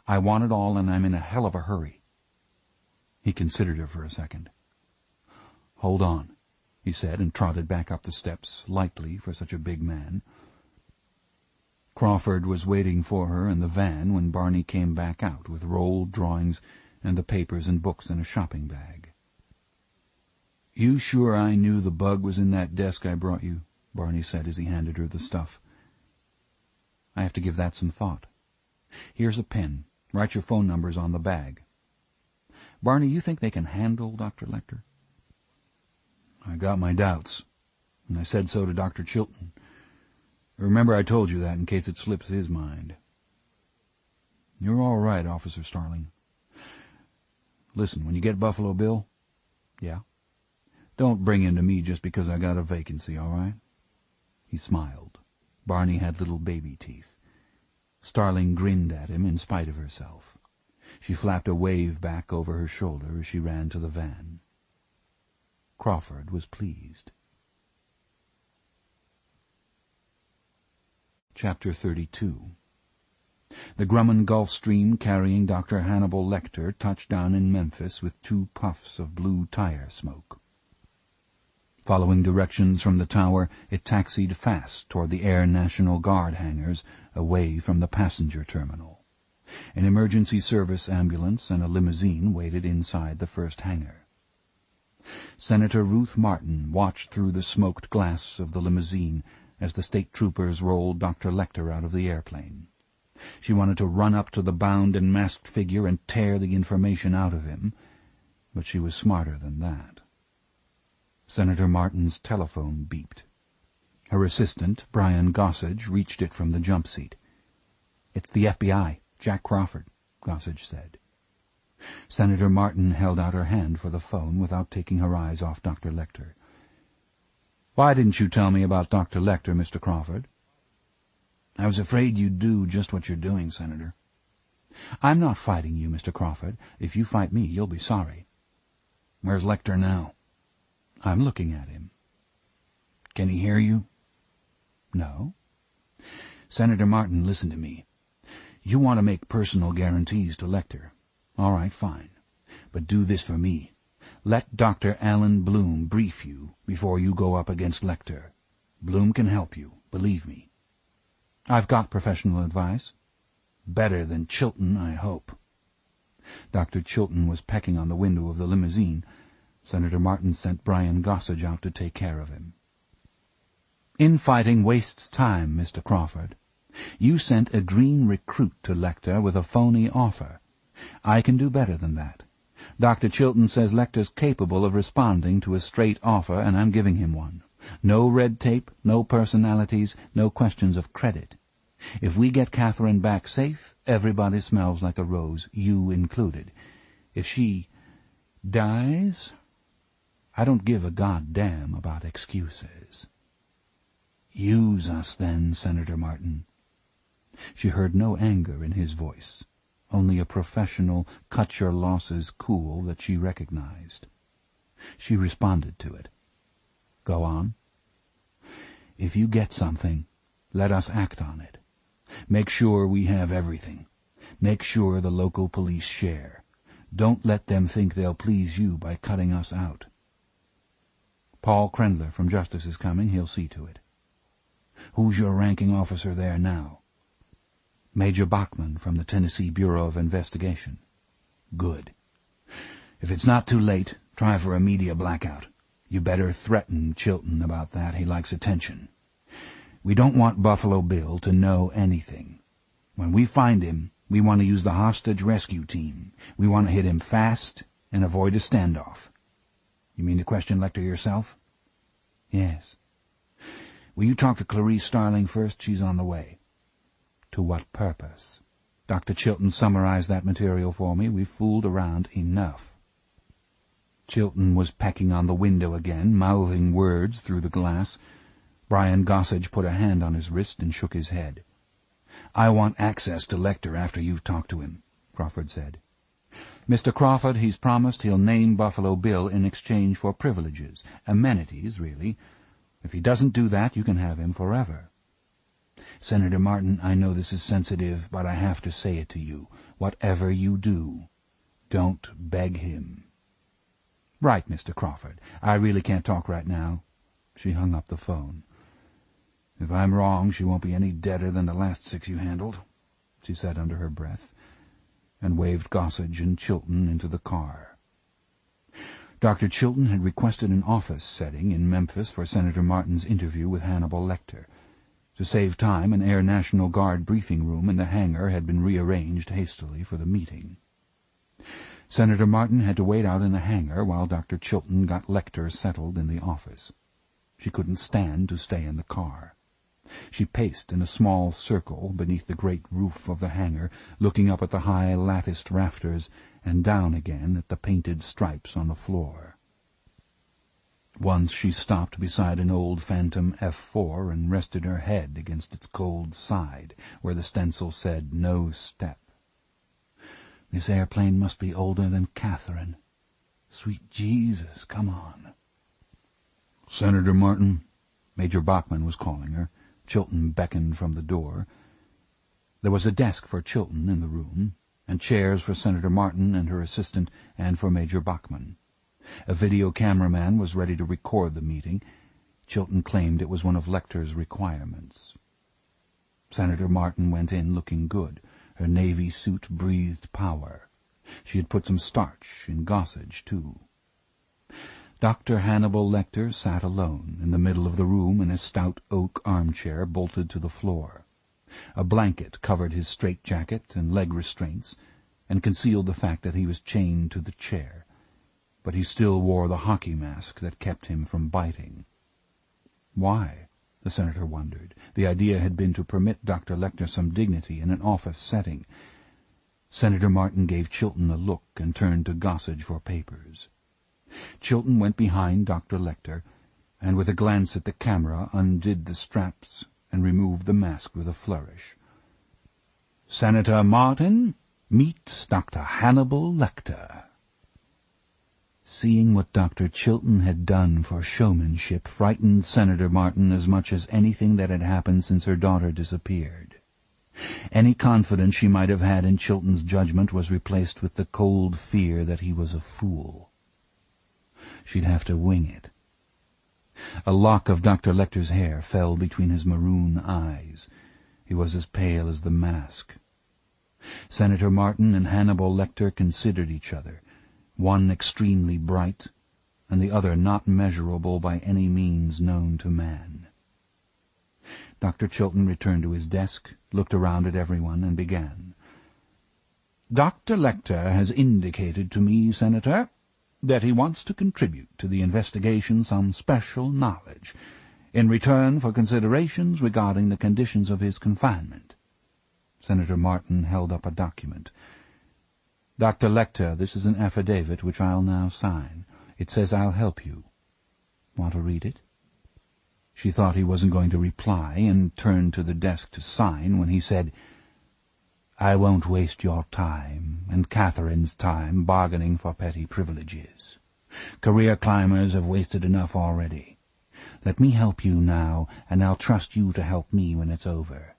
I want it all, and I'm in a hell of a hurry." He considered her for a second. "Hold on," he said, and trotted back up the steps, lightly for such a big man. Crawford was waiting for her in the van when Barney came back out with rolled drawings and the papers and books in a shopping bag. "You sure I knew the bug was in that desk I brought you?" Barney said as he handed her the stuff. "I have to give that some thought. Here's a pen. Write your phone numbers on the bag. Barney, you think they can handle Dr. Lecter?" "I got my doubts, and I said so to Dr. Chilton. Remember I told you that in case it slips his mind." "You're all right, Officer Starling. Listen, when you get Buffalo Bill—" "Yeah?" "Don't bring him to me just because I got a vacancy, all right?" He smiled. Barney had little baby teeth. Starling grinned at him in spite of herself. She flapped a wave back over her shoulder as she ran to the van. Crawford was pleased. Chapter 32. The Grumman Gulf Stream carrying Dr. Hannibal Lecter touched down in Memphis with 2 puffs of blue tire smoke. Following directions from the tower, it taxied fast toward the Air National Guard hangars, away from the passenger terminal. An emergency service ambulance and a limousine waited inside the first hangar. Senator Ruth Martin watched through the smoked glass of the limousine as the state troopers rolled Dr. Lecter out of the airplane. She wanted to run up to the bound and masked figure and tear the information out of him, but she was smarter than that. Senator Martin's telephone beeped. Her assistant, Brian Gossage, reached it from the jump seat. "It's the FBI, Jack Crawford," Gossage said. Senator Martin held out her hand for the phone without taking her eyes off Dr. Lecter. "Why didn't you tell me about Dr. Lecter, Mr. Crawford?" "I was afraid you'd do just what you're doing, Senator." "I'm not fighting you, Mr. Crawford. If you fight me, you'll be sorry." "Where's Lecter now?" "I'm looking at him." "Can he hear you?" "No." "Senator Martin, listen to me. You want to make personal guarantees to Lecter. All right, fine. But do this for me. Let Dr. Alan Bloom brief you before you go up against Lecter. Bloom can help you, believe me." "I've got professional advice." "Better than Chilton, I hope." Dr. Chilton was pecking on the window of the limousine. Senator Martin sent Brian Gossage out to take care of him. "Infighting wastes time, Mr. Crawford. You sent a green recruit to Lecter with a phony offer. I can do better than that. Dr. Chilton says Lecter's capable of responding to a straight offer, and I'm giving him one. No red tape, no personalities, no questions of credit. If we get Catherine back safe, everybody smells like a rose, you included. If she dies, I don't give a goddamn about excuses." "Use us, then, Senator Martin." She heard no anger in his voice, only a professional, cut-your-losses cool that she recognized. She responded to it. "Go on." "If you get something, let us act on it. Make sure we have everything. Make sure the local police share. Don't let them think they'll please you by cutting us out." "Paul Krendler from Justice is coming. He'll see to it." "Who's your ranking officer there now?" "Major Bachman from the Tennessee Bureau of Investigation." "Good. If it's not too late, try for a media blackout. You better threaten Chilton about that. He likes attention. We don't want Buffalo Bill to know anything. When we find him, we want to use the hostage rescue team. We want to hit him fast and avoid a standoff." "You mean to question Lecter yourself?" "Yes." "Will you talk to Clarice Starling first? She's on the way." "To what purpose?" "Dr. Chilton summarized that material for me. We've fooled around enough." Chilton was pecking on the window again, mouthing words through the glass. Brian Gossage put a hand on his wrist and shook his head. "I want access to Lecter after you've talked to him," Crawford said. "Mr. Crawford, he's promised he'll name Buffalo Bill in exchange for privileges. Amenities, really. If he doesn't do that, you can have him forever." "Senator Martin, I know this is sensitive, but I have to say it to you. Whatever you do, don't beg him." "Right, Mr. Crawford. I really can't talk right now." She hung up the phone. "If I'm wrong, she won't be any deader than the last 6 you handled," she said under her breath, and waved Gossage and Chilton into the car. Dr. Chilton had requested an office setting in Memphis for Senator Martin's interview with Hannibal Lecter. To save time, an Air National Guard briefing room in the hangar had been rearranged hastily for the meeting. Senator Martin had to wait out in the hangar while Dr. Chilton got Lecter settled in the office. She couldn't stand to stay in the car. She paced in a small circle beneath the great roof of the hangar, looking up at the high latticed rafters and down again at the painted stripes on the floor. Once she stopped beside an old Phantom F4 and rested her head against its cold side, where the stencil said, "No step." This airplane must be older than Catherine. Sweet Jesus, come on. "Senator Martin," Major Bachman was calling her. Chilton beckoned from the door. There was a desk for Chilton in the room, and chairs for Senator Martin and her assistant and for Major Bachman. A video cameraman was ready to record the meeting. Chilton claimed it was one of Lecter's requirements. Senator Martin went in looking good. Her navy suit breathed power. She had put some starch in Gossage, too. Dr. Hannibal Lecter sat alone in the middle of the room in a stout oak armchair bolted to the floor. A blanket covered his straitjacket and leg restraints and concealed the fact that he was chained to the chair, but he still wore the hockey mask that kept him from biting. Why? The senator wondered. The idea had been to permit Dr. Lecter some dignity in an office setting. Senator Martin gave Chilton a look and turned to Gossage for papers. Chilton went behind Dr. Lecter, and with a glance at the camera undid the straps and removed the mask with a flourish. "Senator Martin, meet Dr. Hannibal Lecter." Seeing what Dr. Chilton had done for showmanship frightened Senator Martin as much as anything that had happened since her daughter disappeared. Any confidence she might have had in Chilton's judgment was replaced with the cold fear that he was a fool. She'd have to wing it. A lock of Dr. Lecter's hair fell between his maroon eyes. He was as pale as the mask. Senator Martin and Hannibal Lecter considered each other, one extremely bright, and the other not measurable by any means known to man. Dr. Chilton returned to his desk, looked around at everyone, and began. "Dr. Lecter has indicated to me, Senator, that he wants to contribute to the investigation some special knowledge, in return for considerations regarding the conditions of his confinement." Senator Martin held up a document. "Dr. Lecter, this is an affidavit which I'll now sign. It says I'll help you. Want to read it?" She thought he wasn't going to reply, and turned to the desk to sign when he said, "I won't waste your time and Catherine's time bargaining for petty privileges. Career climbers have wasted enough already. Let me help you now, and I'll trust you to help me when it's over."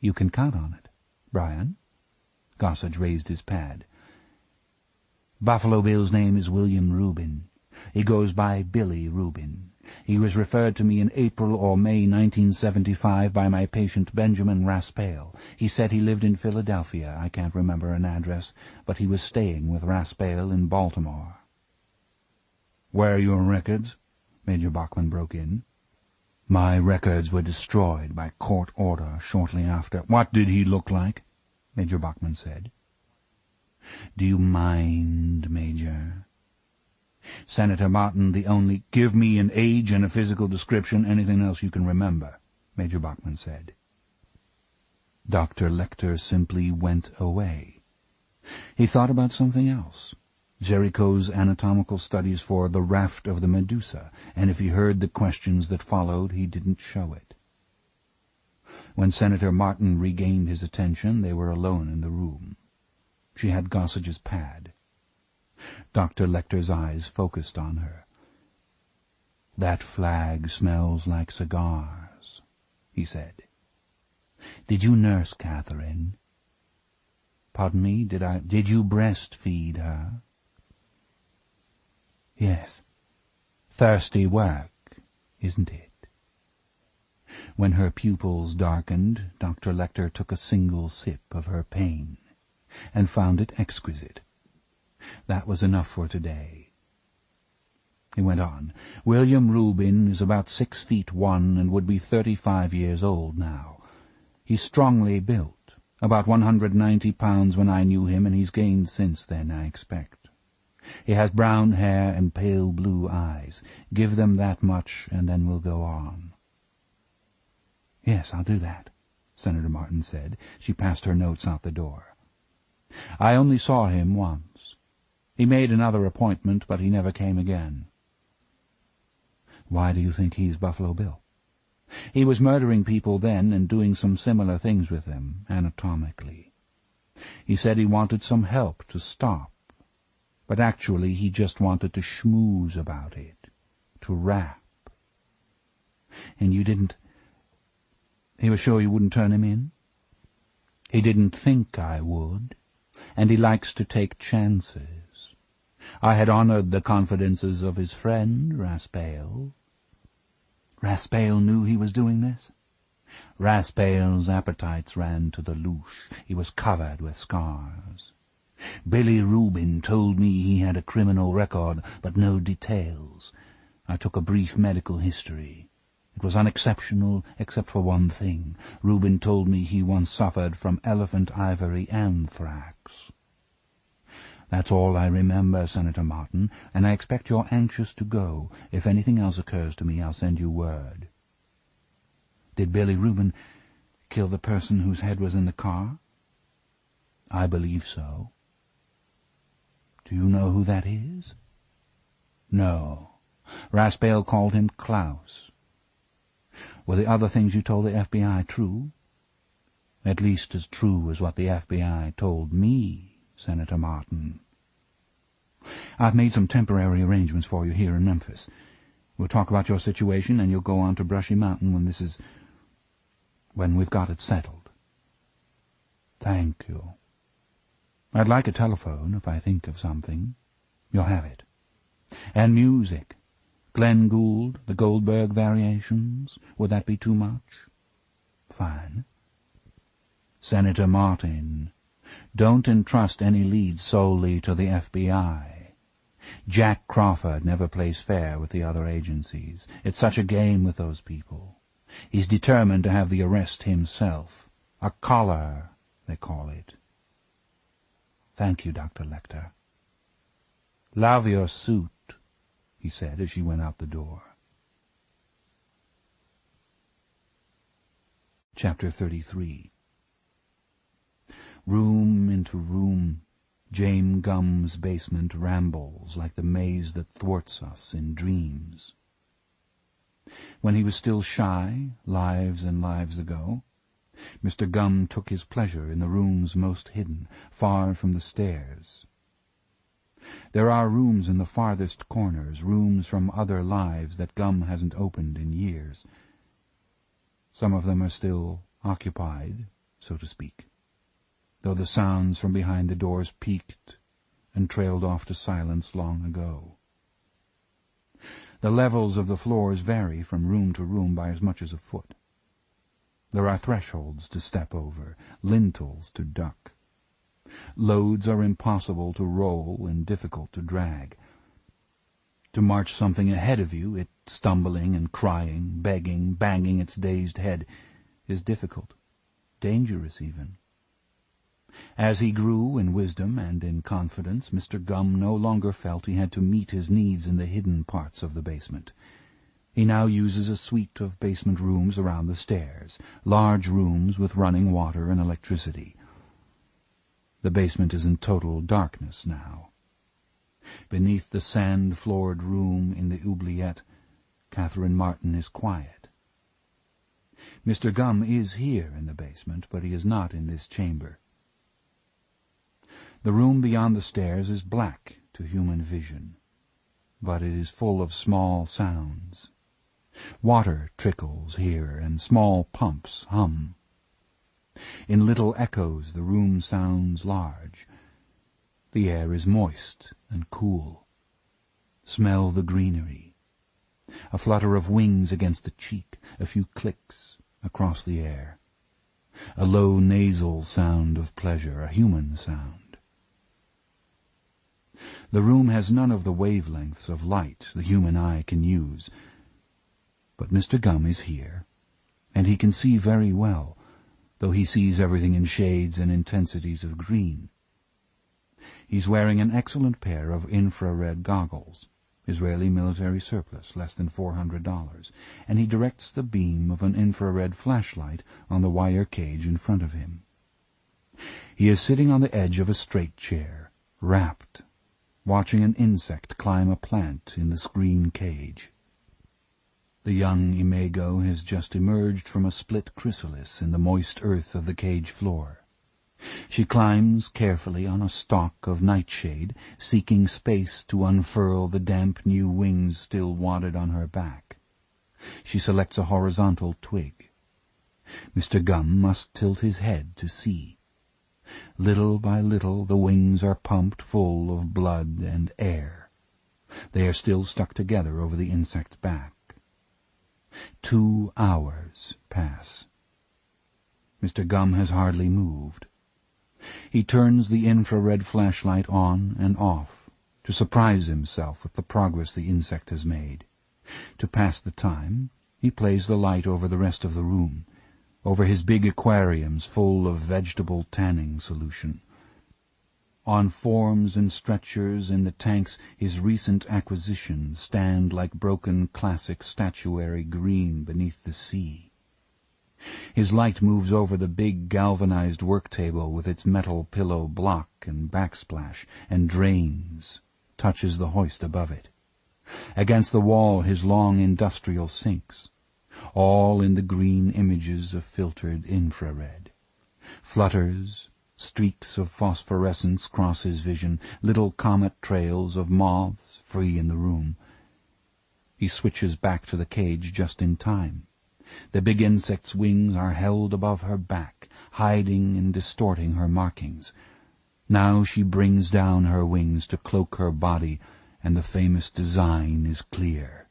"You can count on it, Brian." Gossage raised his pad. "Buffalo Bill's name is William Rubin. He goes by Billy Rubin. He was referred to me in April or May 1975 by my patient Benjamin Raspail. He said he lived in Philadelphia. I can't remember an address, but he was staying with Raspail in Baltimore." "Where are your records?" Major Bachman broke in. "My records were destroyed by court order shortly after." "What did he look like?" Major Bachman said. "Do you mind, Major?" "Senator Martin, the only—" "Give me an age and a physical description, anything else you can remember," Major Bachman said. Dr. Lecter simply went away. He thought about something else. Jericho's anatomical studies for The Raft of the Medusa, and if he heard the questions that followed, he didn't show it. When Senator Martin regained his attention, they were alone in the room. She had Gossage's pad. Dr. Lecter's eyes focused on her. "That flag smells like cigars," he said. "Did you nurse Catherine?" "Pardon me, did you breastfeed her?" "Yes. Thirsty work, isn't it?" When her pupils darkened, Dr. Lecter took a single sip of her pain, and found it exquisite. That was enough for today. He went on. William Rubin is about 6'1" and would be 35 years old now. He's strongly built, about 190 pounds when I knew him, and he's gained since then, I expect. He has brown hair and pale blue eyes. Give them that much, and then we'll go on. Yes, I'll do that, Senator Martin said. She passed her notes out the door. I only saw him once. He made another appointment, but he never came again. Why do you think he's Buffalo Bill? He was murdering people then and doing some similar things with them, anatomically. He said he wanted some help to stop, but actually he just wanted to schmooze about it, to rap. And you didn't... He was sure you wouldn't turn him in? He didn't think I would, and he likes to take chances. I had honored the confidences of his friend, Raspail. Raspail knew he was doing this? Raspail's appetites ran to the louche. He was covered with scars. Billy Rubin told me he had a criminal record, but no details. I took a brief medical history. It was unexceptional, except for one thing. Rubin told me he once suffered from elephant ivory anthrax. That's all I remember, Senator Martin, and I expect you're anxious to go. If anything else occurs to me, I'll send you word. Did Billy Rubin kill the person whose head was in the car? I believe so. Do you know who that is? No. Raspail called him Klaus. Were the other things you told the FBI true? At least as true as what the FBI told me, Senator Martin. I've made some temporary arrangements for you here in Memphis. We'll talk about your situation, and you'll go on to Brushy Mountain when we've got it settled. Thank you. I'd like a telephone if I think of something. You'll have it. And music. Glenn Gould, the Goldberg Variations. Would that be too much? Fine. Senator Martin, don't entrust any leads solely to the FBI. Jack Crawford never plays fair with the other agencies. It's such a game with those people. He's determined to have the arrest himself. A collar, they call it. Thank you, Dr. Lecter. Love your suit, he said as she went out the door. Chapter 33. Room into room, James Gumm's basement rambles like the maze that thwarts us in dreams. When he was still shy, lives and lives ago, Mr. Gumm took his pleasure in the rooms most hidden, far from the stairs. There are rooms in the farthest corners, rooms from other lives that Gumm hasn't opened in years. Some of them are still occupied, so to speak, though the sounds from behind the doors peaked and trailed off to silence long ago. The levels of the floors vary from room to room by as much as a foot. There are thresholds to step over, lintels to duck. Loads are impossible to roll and difficult to drag. To march something ahead of you, it stumbling and crying, begging, banging its dazed head, is difficult, dangerous even. As he grew in wisdom and in confidence, Mr. Gumm no longer felt he had to meet his needs in the hidden parts of the basement. He now uses a suite of basement rooms around the stairs, large rooms with running water and electricity. The basement is in total darkness now. Beneath the sand-floored room in the oubliette, Catherine Martin is quiet. Mr. Gumm is here in the basement, but he is not in this chamber. The room beyond the stairs is black to human vision, but it is full of small sounds. Water trickles here, and small pumps hum. In little echoes the room sounds large. The air is moist and cool. Smell the greenery. A flutter of wings against the cheek, a few clicks across the air. A low nasal sound of pleasure, a human sound. The room has none of the wavelengths of light the human eye can use, but Mr. Gumm is here, and he can see very well, though he sees everything in shades and intensities of green. He's wearing an excellent pair of infrared goggles, Israeli military surplus, less than $400, and he directs the beam of an infrared flashlight on the wire cage in front of him. He is sitting on the edge of a straight chair, rapt, watching an insect climb a plant in the screen cage. The young imago has just emerged from a split chrysalis in the moist earth of the cage floor. She climbs carefully on a stalk of nightshade, seeking space to unfurl the damp new wings still wadded on her back. She selects a horizontal twig. Mr. Gumm must tilt his head to see. Little by little the wings are pumped full of blood and air. They are still stuck together over the insect's back. 2 hours pass. Mr. Gumm has hardly moved. He turns the infrared flashlight on and off to surprise himself with the progress the insect has made. To pass the time, he plays the light over the rest of the room, over his big aquariums full of vegetable tanning solution. On forms and stretchers in the tanks his recent acquisitions stand like broken classic statuary green beneath the sea. His light moves over the big galvanized work table with its metal pillow block and backsplash and drains, touches the hoist above it. Against the wall his long industrial sinks, all in the green images of filtered infrared. Flutters, streaks of phosphorescence cross his vision, little comet trails of moths free in the room. He switches back to the cage just in time. The big insect's wings are held above her back, hiding and distorting her markings. Now she brings down her wings to cloak her body, and the famous design is clear.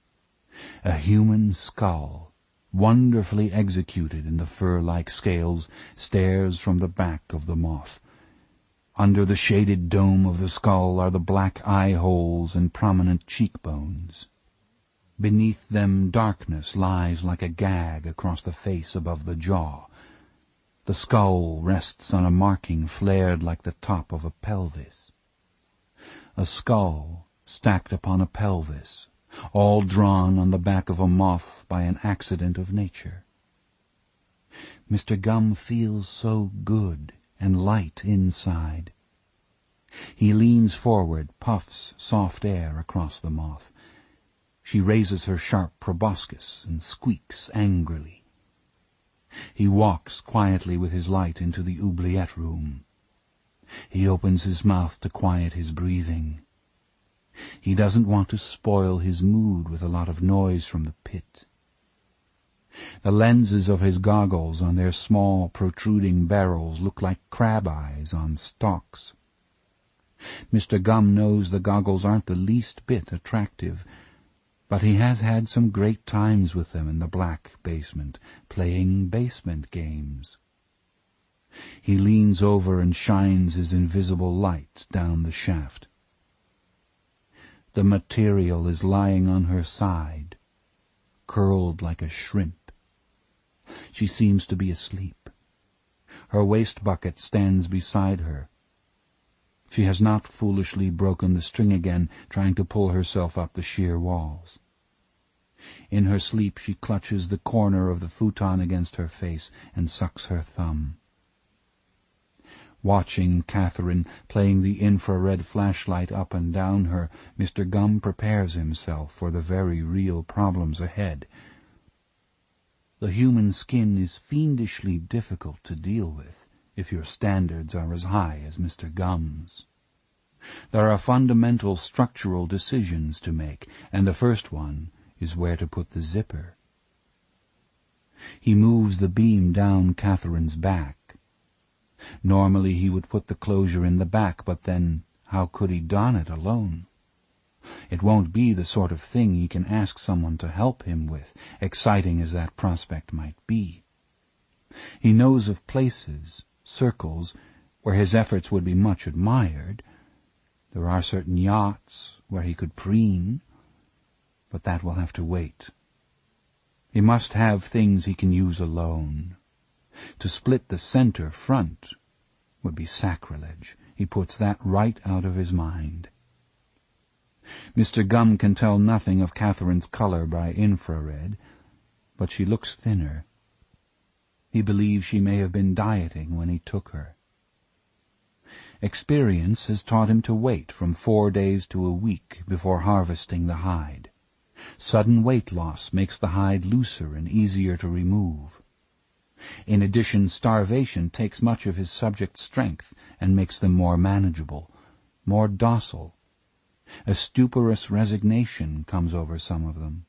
A human skull, wonderfully executed in the fur-like scales, stares from the back of the moth. Under the shaded dome of the skull are the black eye holes and prominent cheekbones. Beneath them darkness lies like a gag across the face above the jaw. The skull rests on a marking flared like the top of a pelvis. A skull stacked upon a pelvis, all drawn on the back of a moth by an accident of nature. Mr. Gumm feels so good and light inside. He leans forward, puffs soft air across the moth. She raises her sharp proboscis and squeaks angrily. He walks quietly with his light into the oubliette room. He opens his mouth to quiet his breathing. He doesn't want to spoil his mood with a lot of noise from the pit. The lenses of his goggles on their small protruding barrels look like crab eyes on stalks. Mr. Gumm knows the goggles aren't the least bit attractive, but he has had some great times with them in the black basement, playing basement games. He leans over and shines his invisible light down the shaft. The material is lying on her side, curled like a shrimp. She seems to be asleep. Her waste bucket stands beside her. She has not foolishly broken the string again, trying to pull herself up the sheer walls. In her sleep she clutches the corner of the futon against her face and sucks her thumb. Watching Catherine playing the infrared flashlight up and down her, Mr. Gumm prepares himself for the very real problems ahead. The human skin is fiendishly difficult to deal with if your standards are as high as Mr. Gumm's. There are fundamental structural decisions to make, and the first one is where to put the zipper. He moves the beam down Catherine's back. Normally he would put the closure in the back, but then how could he don it alone? It won't be the sort of thing he can ask someone to help him with, exciting as that prospect might be. He knows of places, circles, where his efforts would be much admired. There are certain yachts where he could preen, but that will have to wait. He must have things he can use alone. To split the center front would be sacrilege. He puts that right out of his mind. Mr. Gum can tell nothing of Catherine's color by infrared, but she looks thinner. He believes she may have been dieting when he took her. Experience has taught him to wait from 4 days to a week before harvesting the hide. Sudden weight loss makes the hide looser and easier to remove. In addition, starvation takes much of his subject's strength and makes them more manageable, more docile. A stuporous resignation comes over some of them.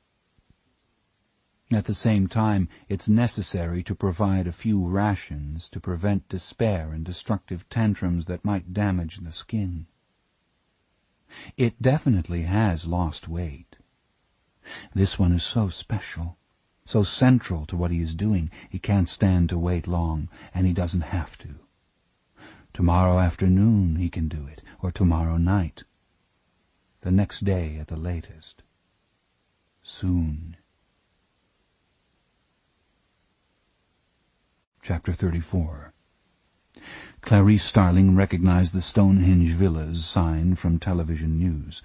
At the same time, it's necessary to provide a few rations to prevent despair and destructive tantrums that might damage the skin. It definitely has lost weight. This one is so special, so central to what he is doing. He can't stand to wait long, and he doesn't have to. Tomorrow afternoon he can do it, or tomorrow night. The next day at the latest. Soon. Chapter 34. Clarice Starling recognized the Stonehenge Villas sign from television news.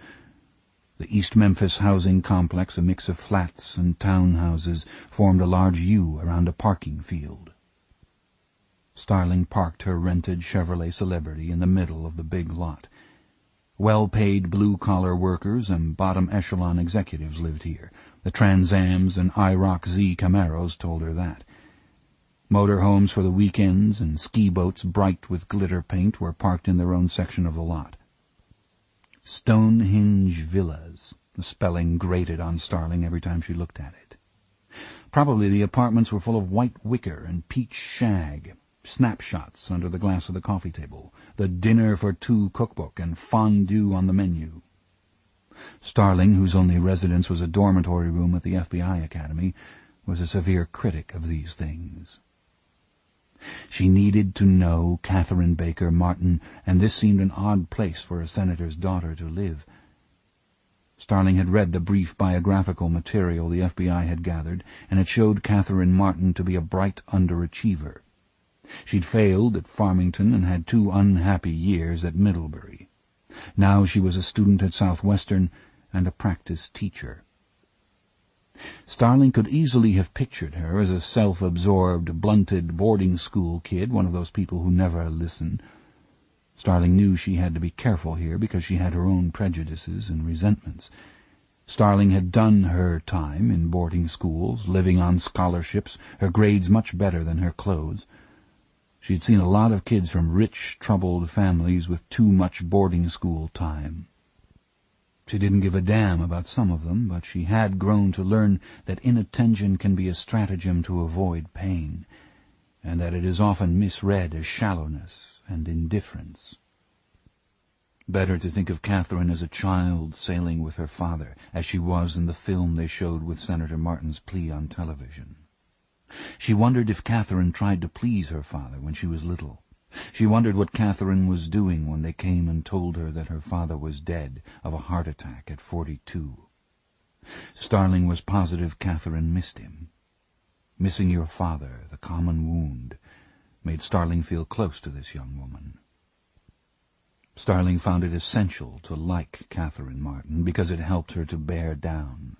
The East Memphis housing complex, a mix of flats and townhouses, formed a large U around a parking field. Starling parked her rented Chevrolet Celebrity in the middle of the big lot. Well-paid blue-collar workers and bottom-echelon executives lived here. The Trans Ams and IROC Z Camaros told her that. Motorhomes for the weekends and ski boats bright with glitter paint were parked in their own section of the lot. Stonehenge Villas. The spelling grated on Starling every time she looked at it. Probably the apartments were full of white wicker and peach shag, snapshots under the glass of the coffee table, the dinner-for-two cookbook, and fondue on the menu. Starling, whose only residence was a dormitory room at the FBI Academy, was a severe critic of these things. She needed to know Catherine Baker Martin, and this seemed an odd place for a senator's daughter to live. Starling had read the brief biographical material the FBI had gathered, and it showed Catherine Martin to be a bright underachiever. She'd failed at Farmington and had 2 unhappy years at Middlebury. Now she was a student at Southwestern and a practice teacher. Starling could easily have pictured her as a self-absorbed, blunted boarding-school kid, one of those people who never listen. Starling knew she had to be careful here because she had her own prejudices and resentments. Starling had done her time in boarding schools, living on scholarships, her grades much better than her clothes. She had seen a lot of kids from rich, troubled families with too much boarding school time. She didn't give a damn about some of them, but she had grown to learn that inattention can be a stratagem to avoid pain, and that it is often misread as shallowness and indifference. Better to think of Catherine as a child sailing with her father, as she was in the film they showed with Senator Martin's plea on television. She wondered if Catherine tried to please her father when she was little. She wondered what Catherine was doing when they came and told her that her father was dead of a heart attack at 42. Starling was positive Catherine missed him. Missing your father, the common wound, made Starling feel close to this young woman. Starling found it essential to like Catherine Martin because it helped her to bear down.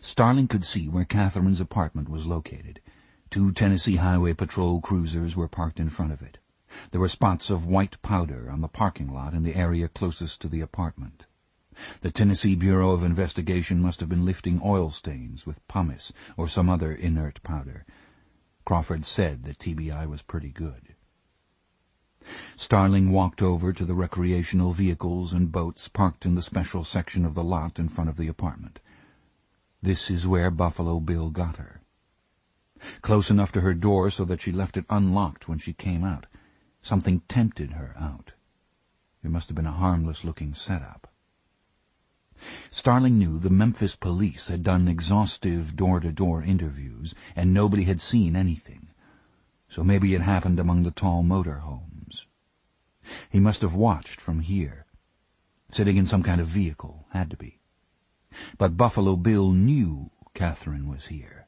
Starling could see where Catherine's apartment was located. 2 Tennessee Highway Patrol cruisers were parked in front of it. There were spots of white powder on the parking lot in the area closest to the apartment. The Tennessee Bureau of Investigation must have been lifting oil stains with pumice or some other inert powder. Crawford said that TBI was pretty good. Starling walked over to the recreational vehicles and boats parked in the special section of the lot in front of the apartment. This is where Buffalo Bill got her. Close enough to her door so that she left it unlocked when she came out. Something tempted her out. It must have been a harmless-looking setup. Starling knew the Memphis police had done exhaustive door-to-door interviews, and nobody had seen anything. So maybe it happened among the tall motor homes. He must have watched from here. Sitting in some kind of vehicle, had to be. But Buffalo Bill knew Catherine was here.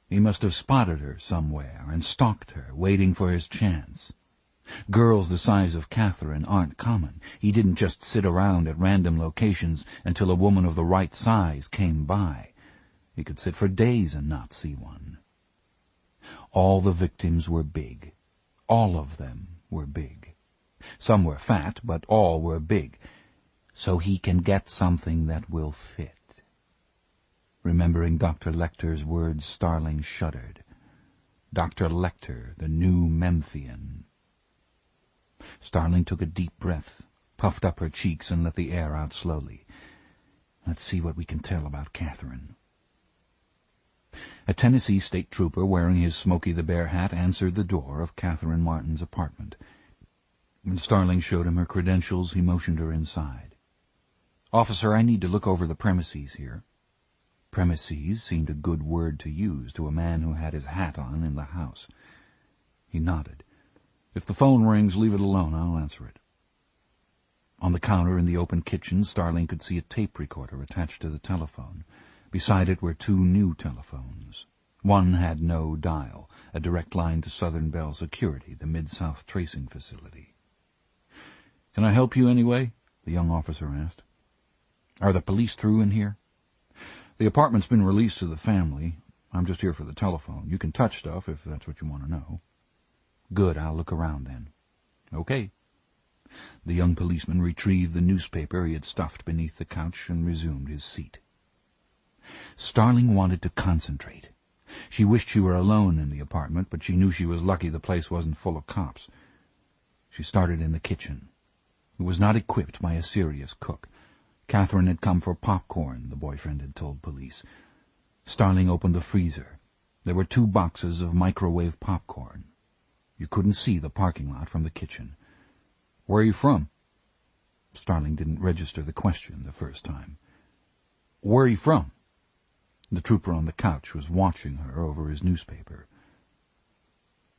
He must have spotted her somewhere and stalked her, waiting for his chance. Girls the size of Catherine aren't common. He didn't just sit around at random locations until a woman of the right size came by. He could sit for days and not see one. All the victims were big. All of them were big. Some were fat, but all were big. So he can get something that will fit. Remembering Dr. Lecter's words, Starling shuddered. Dr. Lecter, the new Memphian. Starling took a deep breath, puffed up her cheeks, and let the air out slowly. Let's see what we can tell about Catherine. A Tennessee state trooper wearing his Smokey the Bear hat answered the door of Catherine Martin's apartment. When Starling showed him her credentials, he motioned her inside. "Officer, I need to look over the premises here." Premises seemed a good word to use to a man who had his hat on in the house. He nodded. "If the phone rings, leave it alone. I'll answer it." On the counter in the open kitchen, Starling could see a tape recorder attached to the telephone. Beside it were two new telephones. One had no dial, a direct line to Southern Bell Security, the Mid-South tracing facility. "Can I help you anyway?" the young officer asked. "Are the police through in here?" "The apartment's been released to the family. I'm just here for the telephone. You can touch stuff if that's what you want to know." "Good, I'll look around then." "Okay." The young policeman retrieved the newspaper he had stuffed beneath the couch and resumed his seat. Starling wanted to concentrate. She wished she were alone in the apartment, but she knew she was lucky the place wasn't full of cops. She started in the kitchen. It was not equipped by a serious cook. Catherine had come for popcorn, the boyfriend had told police. Starling opened the freezer. There were 2 boxes of microwave popcorn. You couldn't see the parking lot from the kitchen. "Where are you from?" Starling didn't register the question the first time. "Where are you from?" The trooper on the couch was watching her over his newspaper.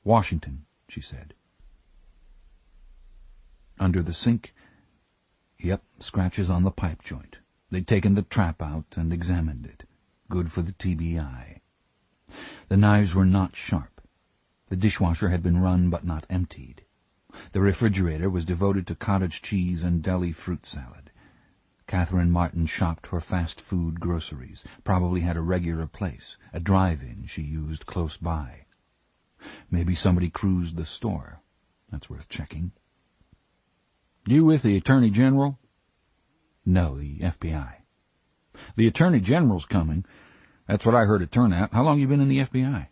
"Washington," she said. Under the sink? Yep, scratches on the pipe joint. They'd taken the trap out and examined it. Good for the TBI. The knives were not sharp. The dishwasher had been run but not emptied. The refrigerator was devoted to cottage cheese and deli fruit salad. Catherine Martin shopped for fast food groceries, probably had a regular place, a drive-in she used close by. Maybe somebody cruised the store. That's worth checking. "You with the Attorney General?" "No, the FBI." "The Attorney General's coming. That's what I heard at turnout. How long you been in the FBI?"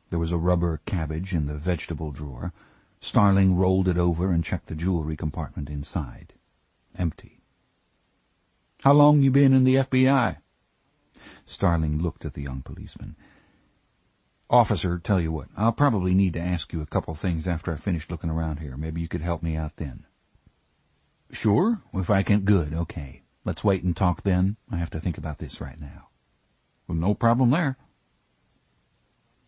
There was a rubber cabbage in the vegetable drawer. Starling rolled it over and checked the jewelry compartment inside. Empty. "How long you been in the FBI?" Starling looked at the young policeman. "Officer, tell you what, I'll probably need to ask you a couple things after I finish looking around here. Maybe you could help me out then." "Sure, if I can." "Good, okay. Let's wait and talk then. I have to think about this right now." "Well, no problem there."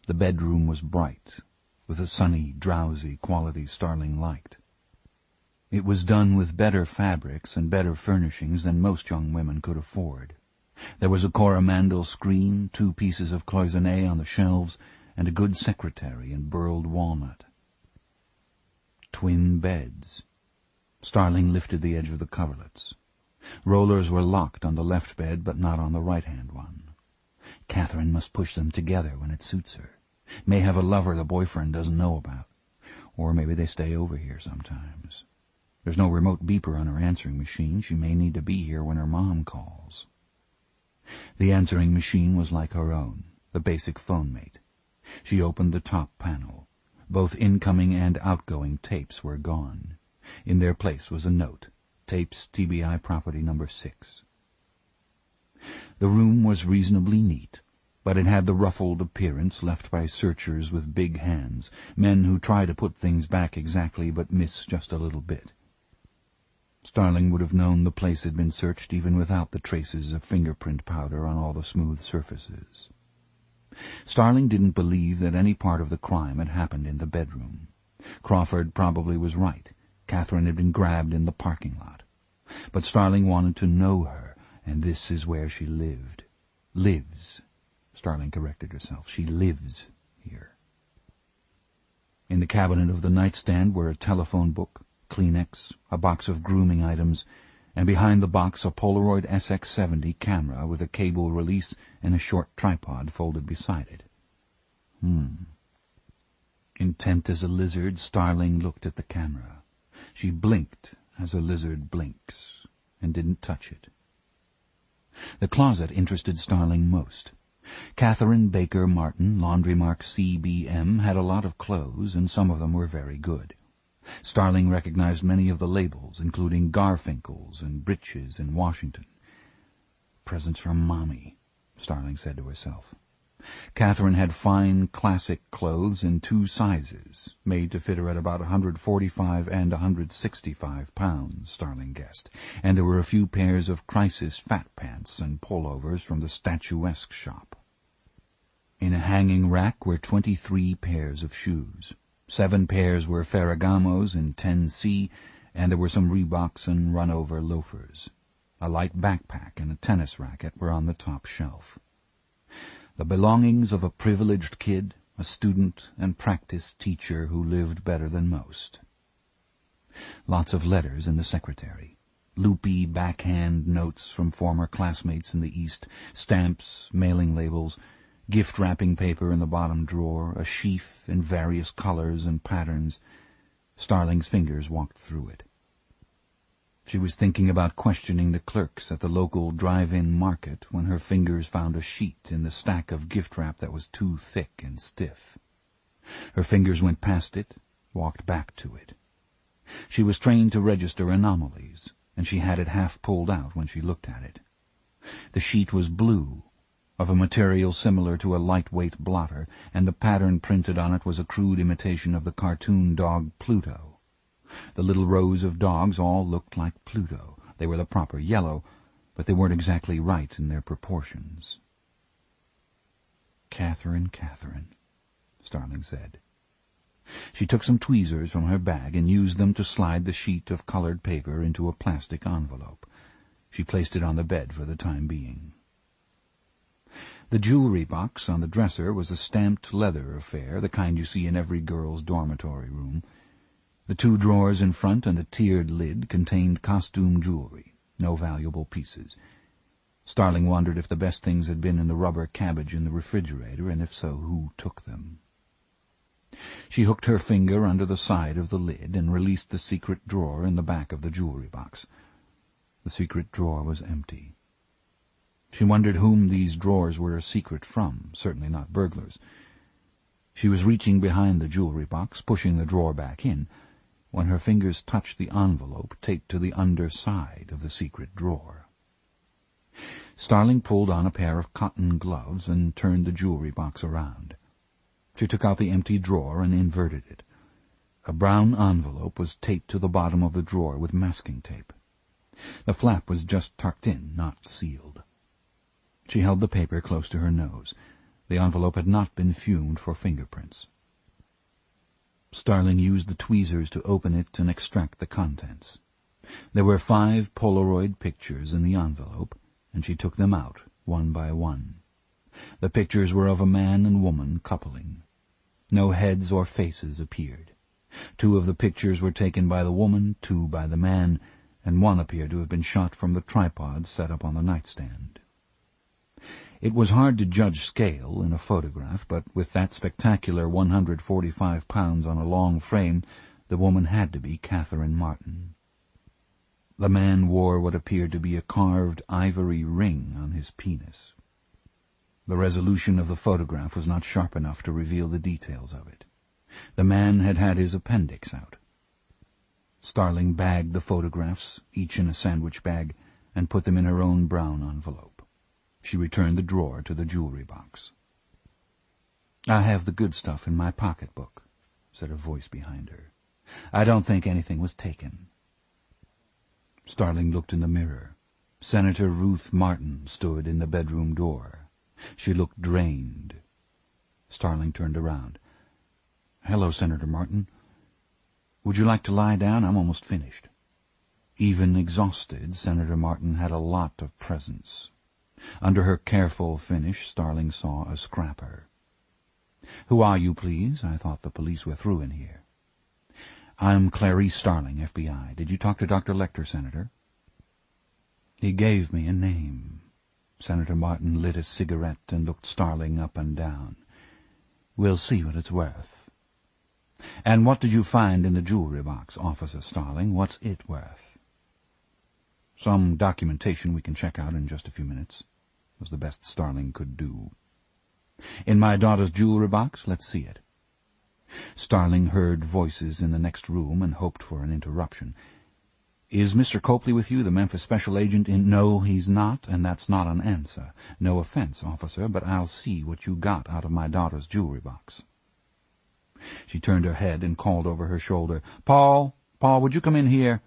The bedroom was bright, with a sunny, drowsy quality Starling liked. It was done with better fabrics and better furnishings than most young women could afford. There was a Coromandel screen, 2 pieces of cloisonne on the shelves, and a good secretary in burled walnut. Twin beds. Starling lifted the edge of the coverlets. Rollers were locked on the left bed, but not on the right-hand one. Catherine must push them together when it suits her. May have a lover the boyfriend doesn't know about. Or maybe they stay over here sometimes. There's no remote beeper on her answering machine. She may need to be here when her mom calls. The answering machine was like her own, the basic phone mate. She opened the top panel. Both incoming and outgoing tapes were gone. In their place was a note, "Tapes TBI property number 6. The room was reasonably neat, but it had the ruffled appearance left by searchers with big hands, men who try to put things back exactly but miss just a little bit. Starling would have known the place had been searched even without the traces of fingerprint powder on all the smooth surfaces. Starling didn't believe that any part of the crime had happened in the bedroom. Crawford probably was right. Catherine had been grabbed in the parking lot. But Starling wanted to know her, and this is where she lived. Lives. Starling corrected herself. She lives here. In the cabinet of the nightstand were a telephone book, Kleenex, a box of grooming items, and behind the box a Polaroid SX-70 camera with a cable release and a short tripod folded beside it. Intent as a lizard, Starling looked at the camera. She blinked as a lizard blinks, and didn't touch it. The closet interested Starling most. Catherine Baker Martin, laundry mark CBM, had a lot of clothes, and some of them were very good. Starling recognized many of the labels, including Garfinkel's and Britches in Washington. Presents from Mommy, Starling said to herself. Catherine had fine, classic clothes in 2 sizes, made to fit her at about 145 and 165 pounds, Starling guessed, and there were a few pairs of crisis fat pants and pullovers from the statuesque shop. In a hanging rack were 23 pairs of shoes. 7 pairs were Ferragamos in 10C, and there were some Reeboks and run-over loafers. A light backpack and a tennis racket were on the top shelf. The belongings of a privileged kid, a student and practice teacher who lived better than most. Lots of letters in the secretary. Loopy backhand notes from former classmates in the East, stamps, mailing labels, gift wrapping paper in the bottom drawer, a sheaf in various colors and patterns. Starling's fingers walked through it. She was thinking about questioning the clerks at the local drive-in market when her fingers found a sheet in the stack of gift wrap that was too thick and stiff. Her fingers went past it, walked back to it. She was trained to register anomalies, and she had it half pulled out when she looked at it. The sheet was blue, of a material similar to a lightweight blotter, and the pattern printed on it was a crude imitation of the cartoon dog Pluto. The little rows of dogs all looked like Pluto. They were the proper yellow, but they weren't exactly right in their proportions. Catherine, Starling said. She took some tweezers from her bag and used them to slide the sheet of colored paper into a plastic envelope. She placed it on the bed for the time being. The jewelry box on the dresser was a stamped leather affair, the kind you see in every girl's dormitory room. The 2 drawers in front and the tiered lid contained costume jewelry, no valuable pieces. Starling wondered if the best things had been in the rubber cabbage in the refrigerator, and if so, who took them. She hooked her finger under the side of the lid and released the secret drawer in the back of the jewelry box. The secret drawer was empty. She wondered whom these drawers were a secret from, certainly not burglars. She was reaching behind the jewelry box, pushing the drawer back in, when her fingers touched the envelope taped to the underside of the secret drawer. Starling pulled on a pair of cotton gloves and turned the jewelry box around. She took out the empty drawer and inverted it. A brown envelope was taped to the bottom of the drawer with masking tape. The flap was just tucked in, not sealed. She held the paper close to her nose. The envelope had not been fumed for fingerprints. Starling used the tweezers to open it and extract the contents. There were 5 Polaroid pictures in the envelope, and she took them out, one by one. The pictures were of a man and woman coupling. No heads or faces appeared. 2 of the pictures were taken by the woman, 2 by the man, and one appeared to have been shot from the tripod set up on the nightstand. It was hard to judge scale in a photograph, but with that spectacular 145 pounds on a long frame, the woman had to be Catherine Martin. The man wore what appeared to be a carved ivory ring on his penis. The resolution of the photograph was not sharp enough to reveal the details of it. The man had had his appendix out. Starling bagged the photographs, each in a sandwich bag, and put them in her own brown envelope. She returned the drawer to the jewelry box. "I have the good stuff in my pocketbook," said a voice behind her. "I don't think anything was taken." Starling looked in the mirror. Senator Ruth Martin stood in the bedroom door. She looked drained. Starling turned around. "Hello, Senator Martin. Would you like to lie down? I'm almost finished." Even exhausted, Senator Martin had a lot of presence. Under her careful finish, Starling saw a scrapper. "Who are you, please? I thought the police were through in here." "I'm Clarice Starling, FBI. Did you talk to Dr. Lecter, Senator?" "He gave me a name." Senator Martin lit a cigarette and looked Starling up and down. "We'll see what it's worth." "And what did you find in the jewelry box, Officer Starling? What's it worth?" "Some documentation we can check out in just a few minutes," was the best Starling could do. "In my daughter's jewelry box? Let's see it." Starling heard voices in the next room and hoped for an interruption. "Is Mr. Copley with you, the Memphis special agent in—" "No, he's not, and that's not an answer. No offense, officer, but I'll see what you got out of my daughter's jewelry box." She turned her head and called over her shoulder, Paul, would you come in here?"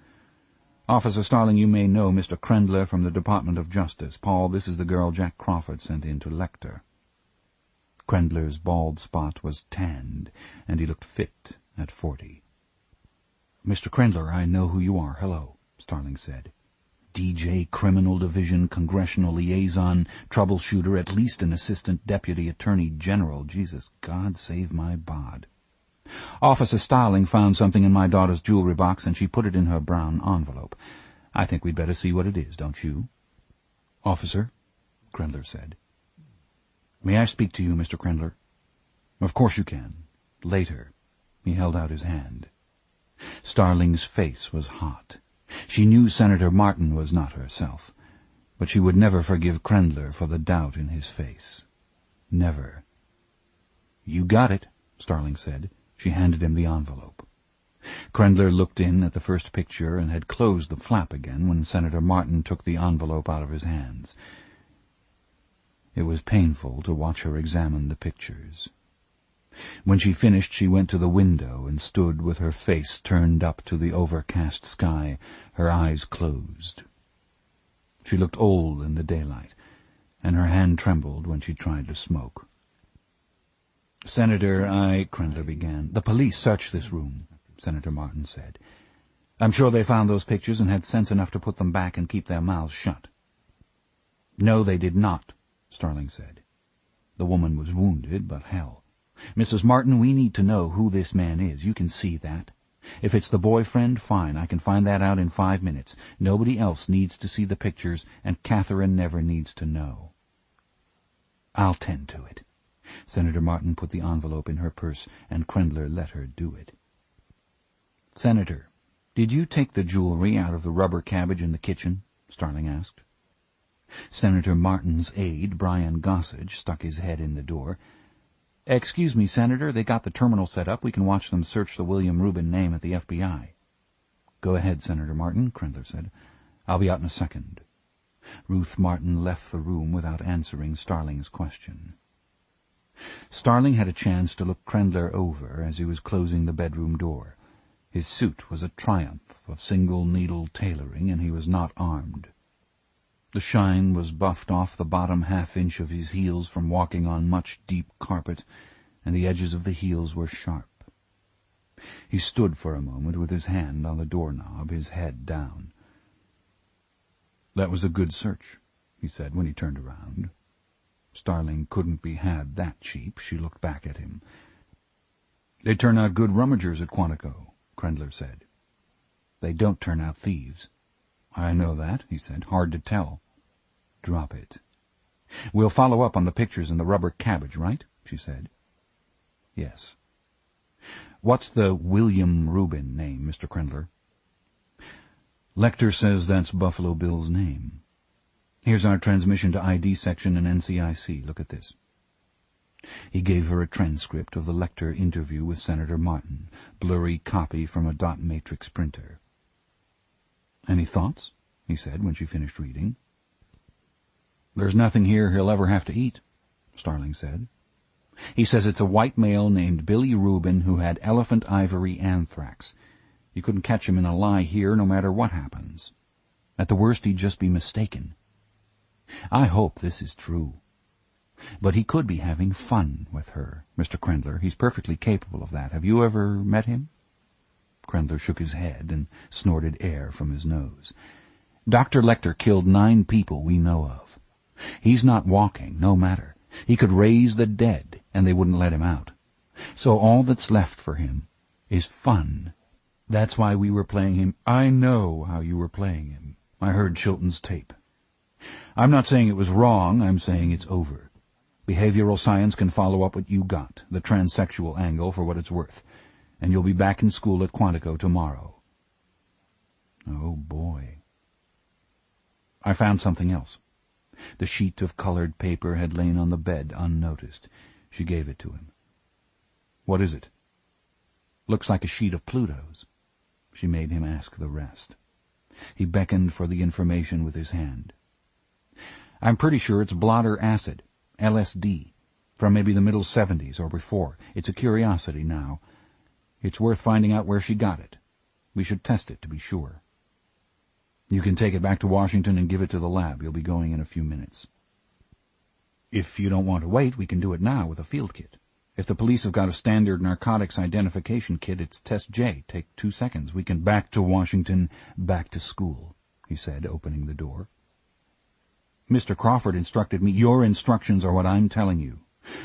"Officer Starling, you may know Mr. Krendler from the Department of Justice. Paul, this is the girl Jack Crawford sent in to Lecter." Krendler's bald spot was tanned, and he looked fit at 40. "Mr. Krendler, I know who you are. Hello," Starling said. DJ, Criminal Division, Congressional Liaison, troubleshooter, at least an Assistant Deputy Attorney General. Jesus, God save my bod. "Officer Starling found something in my daughter's jewelry box, and she put it in her brown envelope. I think we'd better see what it is, don't you?" "Officer," Krendler said. "May I speak to you, Mr. Krendler?" "Of course you can. Later." He held out his hand. Starling's face was hot. She knew Senator Martin was not herself, but she would never forgive Krendler for the doubt in his face. Never. "You got it," Starling said. She handed him the envelope. Krendler looked in at the first picture and had closed the flap again when Senator Martin took the envelope out of his hands. It was painful to watch her examine the pictures. When she finished, she went to the window and stood with her face turned up to the overcast sky, her eyes closed. She looked old in the daylight, and her hand trembled when she tried to smoke. "Senator, Krendler began. "The police searched this room," Senator Martin said. "I'm sure they found those pictures and had sense enough to put them back and keep their mouths shut." "No, they did not," Starling said. "The woman was wounded, but hell. Mrs. Martin, we need to know who this man is. You can see that. If it's the boyfriend, fine. I can find that out in 5 minutes. Nobody else needs to see the pictures, and Catherine never needs to know." "I'll tend to it." Senator Martin put the envelope in her purse, and Krendler let her do it. "Senator, did you take the jewelry out of the rubber cabbage in the kitchen?" Starling asked. Senator Martin's aide, Brian Gossage, stuck his head in the door. "Excuse me, Senator, they got the terminal set up. We can watch them search the William Rubin name at the FBI." "Go ahead, Senator Martin," Krendler said. "I'll be out in a second." Ruth Martin left the room without answering Starling's question. Starling had a chance to look Krendler over as he was closing the bedroom door. His suit was a triumph of single-needle tailoring, and he was not armed. The shine was buffed off the bottom half-inch of his heels from walking on much deep carpet, and the edges of the heels were sharp. He stood for a moment with his hand on the doorknob, his head down. "That was a good search," he said when he turned around. Starling couldn't be had that cheap. She looked back at him. "They turn out good rummagers at Quantico," Krendler said. "They don't turn out thieves." "I know that," he said. "Hard to tell." "Drop it." "We'll follow up on the pictures in the rubber cabbage, right?" she said. "Yes." "What's the William Rubin name, Mr. Krendler?" "Lecter says that's Buffalo Bill's name. Here's our transmission to ID section and NCIC. Look at this." He gave her a transcript of the Lecter interview with Senator Martin, blurry copy from a dot matrix printer. "Any thoughts?" he said when she finished reading. "There's nothing here he'll ever have to eat," Starling said. "He says it's a white male named Billy Rubin who had elephant ivory anthrax. You couldn't catch him in a lie here no matter what happens." At the worst, he'd just be mistaken. I hope this is true. But he could be having fun with her, Mr. Crendler. He's perfectly capable of that. Have you ever met him? Crendler shook his head and snorted air from his nose. Dr. Lecter killed 9 people we know of. He's not walking, no matter. He could raise the dead, and they wouldn't let him out. So all that's left for him is fun. That's why we were playing him. I know how you were playing him. I heard Chilton's tape. I'm not saying it was wrong, I'm saying it's over. Behavioral science can follow up what you got, the transsexual angle, for what it's worth, and you'll be back in school at Quantico tomorrow. Oh, boy. I found something else. The sheet of colored paper had lain on the bed unnoticed. She gave it to him. What is it? Looks like a sheet of Pluto's. She made him ask the rest. He beckoned for the information with his hand. I'm pretty sure it's blotter acid, LSD, from maybe the middle 70s or before. It's a curiosity now. It's worth finding out where she got it. We should test it to be sure. You can take it back to Washington and give it to the lab. You'll be going in a few minutes. If you don't want to wait, we can do it now with a field kit. If the police have got a standard narcotics identification kit, it's Test J. Take 2 seconds. We can back to Washington, back to school, he said, opening the door. Mr. Crawford instructed me. Your instructions are what I'm telling you.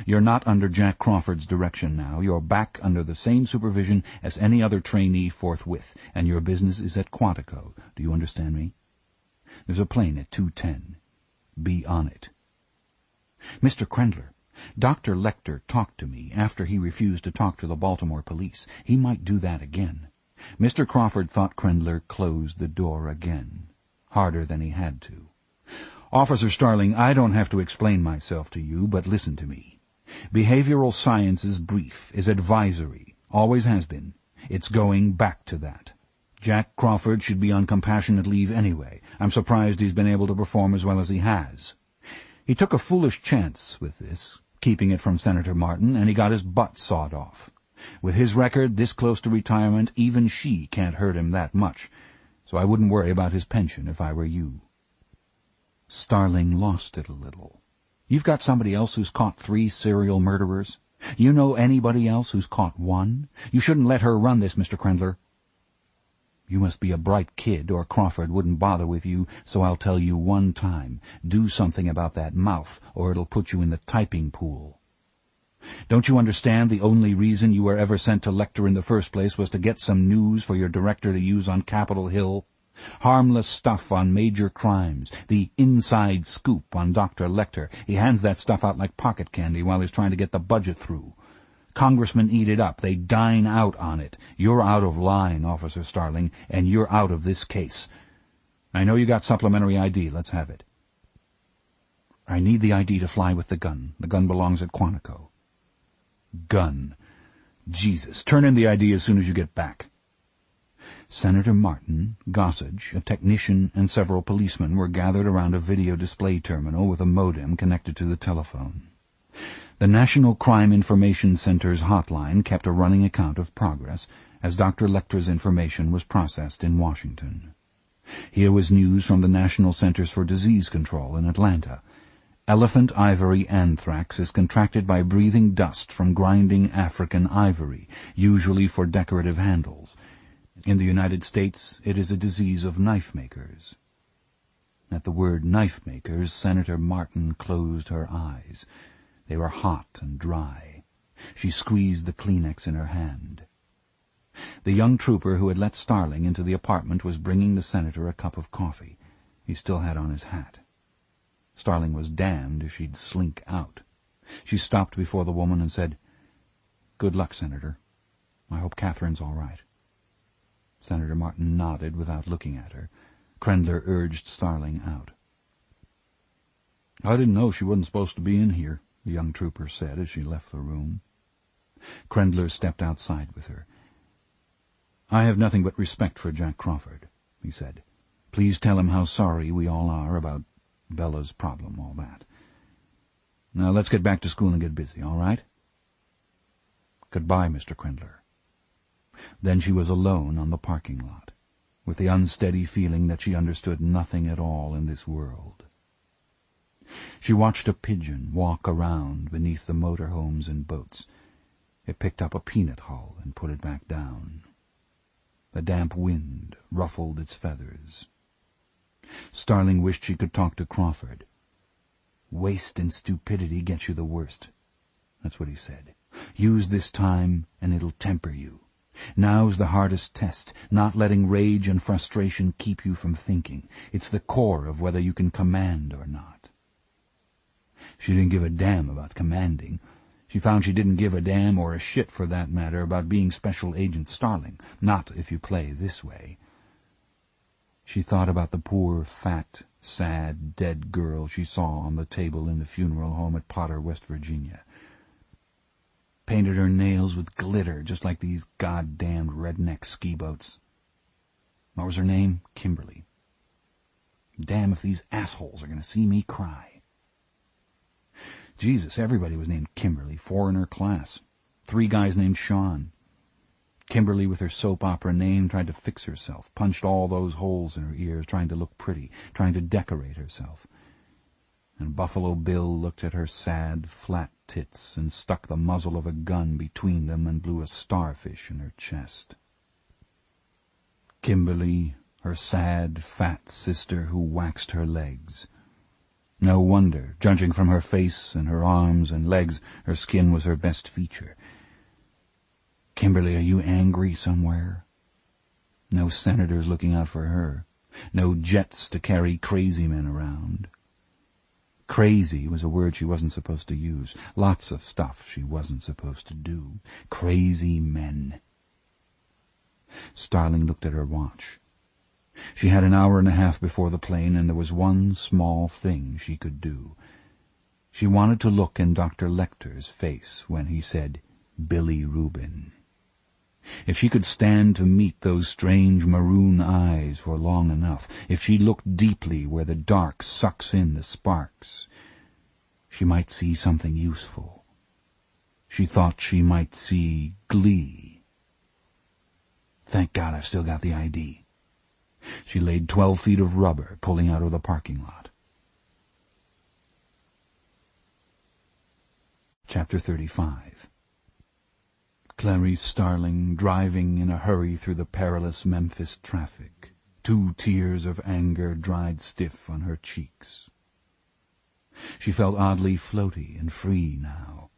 You're not under Jack Crawford's direction now. You're back under the same supervision as any other trainee forthwith, and your business is at Quantico. Do you understand me? There's a plane at 2:10. Be on it. Mr. Crendler, Dr. Lecter talked to me after he refused to talk to the Baltimore police. He might do that again. Mr. Crawford thought Crendler closed the door again, harder than he had to. Officer Starling, I don't have to explain myself to you, but listen to me. Behavioral science's brief is advisory, always has been. It's going back to that. Jack Crawford should be on compassionate leave anyway. I'm surprised he's been able to perform as well as he has. He took a foolish chance with this, keeping it from Senator Martin, and he got his butt sawed off. With his record this close to retirement, even she can't hurt him that much, so I wouldn't worry about his pension if I were you. Starling lost it a little. You've got somebody else who's caught 3 serial murderers? You know anybody else who's caught 1? You shouldn't let her run this, Mr. Crendler. You must be a bright kid, or Crawford wouldn't bother with you, so I'll tell you one time. Do something about that mouth, or it'll put you in the typing pool. Don't you understand the only reason you were ever sent to Lecter in the first place was to get some news for your director to use on Capitol Hill? Harmless stuff on major crimes, the inside scoop on Dr. Lecter. He hands that stuff out like pocket candy while he's trying to get the budget through. Congressmen eat it up. They dine out on it. You're out of line, Officer Starling, and you're out of this case. I know you got supplementary ID. Let's have it. I need the ID to fly with the gun. The gun belongs at Quantico. Gun. Jesus. Turn in the ID as soon as you get back. Senator Martin, Gossage, a technician, and several policemen were gathered around a video display terminal with a modem connected to the telephone. The National Crime Information Center's hotline kept a running account of progress as Dr. Lecter's information was processed in Washington. Here was news from the National Centers for Disease Control in Atlanta. Elephant ivory anthrax is contracted by breathing dust from grinding African ivory, usually for decorative handles. In the United States, it is a disease of knife-makers. At the word knife-makers, Senator Martin closed her eyes. They were hot and dry. She squeezed the Kleenex in her hand. The young trooper who had let Starling into the apartment was bringing the senator a cup of coffee. He still had on his hat. Starling was damned if she'd slink out. She stopped before the woman and said, "Good luck, Senator. I hope Catherine's all right." Senator Martin nodded without looking at her. Crendler urged Starling out. "I didn't know she wasn't supposed to be in here," the young trooper said as she left the room. Crendler stepped outside with her. "I have nothing but respect for Jack Crawford," he said. "Please tell him how sorry we all are about Bella's problem, all that. Now let's get back to school and get busy, all right?" "Goodbye, Mr. Crendler." Then she was alone on the parking lot. with the unsteady feeling that she understood nothing at all in this world. She watched a pigeon walk around beneath the motorhomes and boats. It picked up a peanut hull and put it back down. The damp wind ruffled its feathers. Starling wished she could talk to Crawford. "Waste and stupidity gets you the worst," that's what he said. "Use this time and it'll temper you. Now's the hardest test, not letting rage and frustration keep you from thinking. It's the core of whether you can command or not." She didn't give a damn about commanding. She found she didn't give a damn, or a shit for that matter, about being Special Agent Starling. Not if you play this way. She thought about the poor, fat, sad, dead girl she saw on the table in the funeral home at Potter, West Virginia. Painted her nails with glitter, just like these goddamned redneck ski boats. What was her name? Kimberly. Damn if these assholes are going to see me cry. Jesus, everybody was named Kimberly, 4 in her class. 3 guys named Sean. Kimberly, with her soap opera name, tried to fix herself, punched all those holes in her ears, trying to look pretty, trying to decorate herself. And Buffalo Bill looked at her sad, flat tits and stuck the muzzle of a gun between them and blew a starfish in her chest. Kimberly, her sad, fat sister who waxed her legs. No wonder, judging from her face and her arms and legs, her skin was her best feature. "Kimberly, are you angry somewhere?" No senators looking out for her. No jets to carry crazy men around. Crazy was a word she wasn't supposed to use. Lots of stuff she wasn't supposed to do. Crazy men. Starling looked at her watch. She had an hour and a half before the plane, and there was one small thing she could do. She wanted to look in Dr. Lecter's face when he said, "Billy Rubin." If she could stand to meet those strange maroon eyes for long enough, if she looked deeply where the dark sucks in the sparks, she might see something useful. She thought she might see glee. Thank God I've still got the ID. She laid 12 feet of rubber pulling out of the parking lot. Chapter 35. Clarice Starling, driving in a hurry through the perilous Memphis traffic, 2 tears of anger dried stiff on her cheeks. She felt oddly floaty and free now.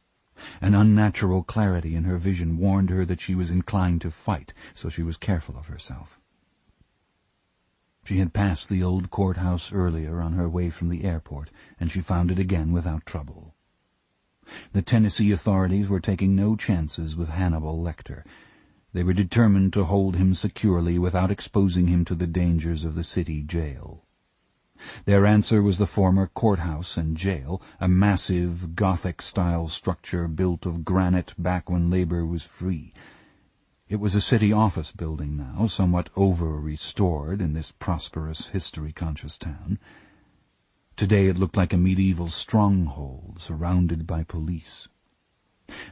An unnatural clarity in her vision warned her that she was inclined to fight, so she was careful of herself. She had passed the old courthouse earlier on her way from the airport, and she found it again without trouble. The Tennessee authorities were taking no chances with Hannibal Lecter. They were determined to hold him securely without exposing him to the dangers of the city jail. Their answer was the former courthouse and jail, a massive Gothic-style structure built of granite back when labor was free. It was a city office building now, somewhat over-restored in this prosperous, history-conscious town. Today it looked like a medieval stronghold surrounded by police.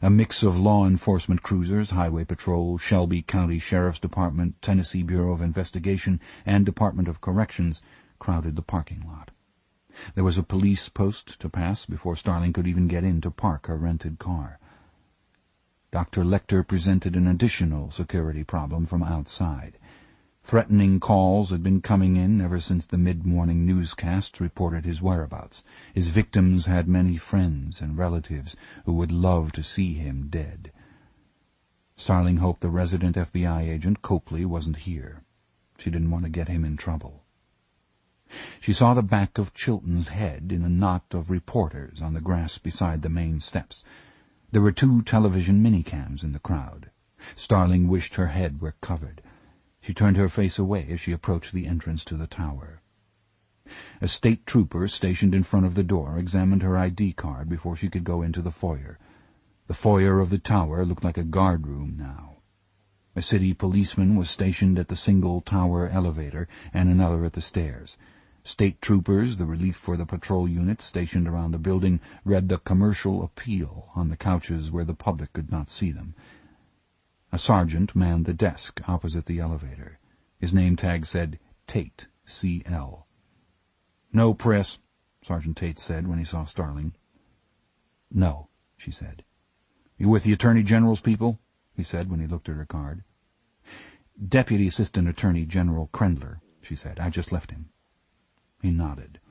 A mix of law enforcement cruisers, Highway Patrol, Shelby County Sheriff's Department, Tennessee Bureau of Investigation, and Department of Corrections crowded the parking lot. There was a police post to pass before Starling could even get in to park her rented car. Dr. Lecter presented an additional security problem from outside. Threatening calls had been coming in ever since the mid-morning newscasts reported his whereabouts. His victims had many friends and relatives who would love to see him dead. Starling hoped the resident FBI agent, Copley, wasn't here. She didn't want to get him in trouble. She saw the back of Chilton's head in a knot of reporters on the grass beside the main steps. There were 2 television minicams in the crowd. Starling wished her head were covered. She turned her face away as she approached the entrance to the tower. A state trooper stationed in front of the door examined her ID card before she could go into the foyer. The foyer of the tower looked like a guard room now. A city policeman was stationed at the single tower elevator and another at the stairs. State troopers, the relief for the patrol units stationed around the building, read the commercial appeal on the couches where the public could not see them. A sergeant manned the desk opposite the elevator. His name tag said Tate, C.L. "No press," Sergeant Tate said when he saw Starling. "No," she said. "You with the Attorney General's people?" he said when he looked at her card. "Deputy Assistant Attorney General Krendler," she said. "I just left him." He nodded.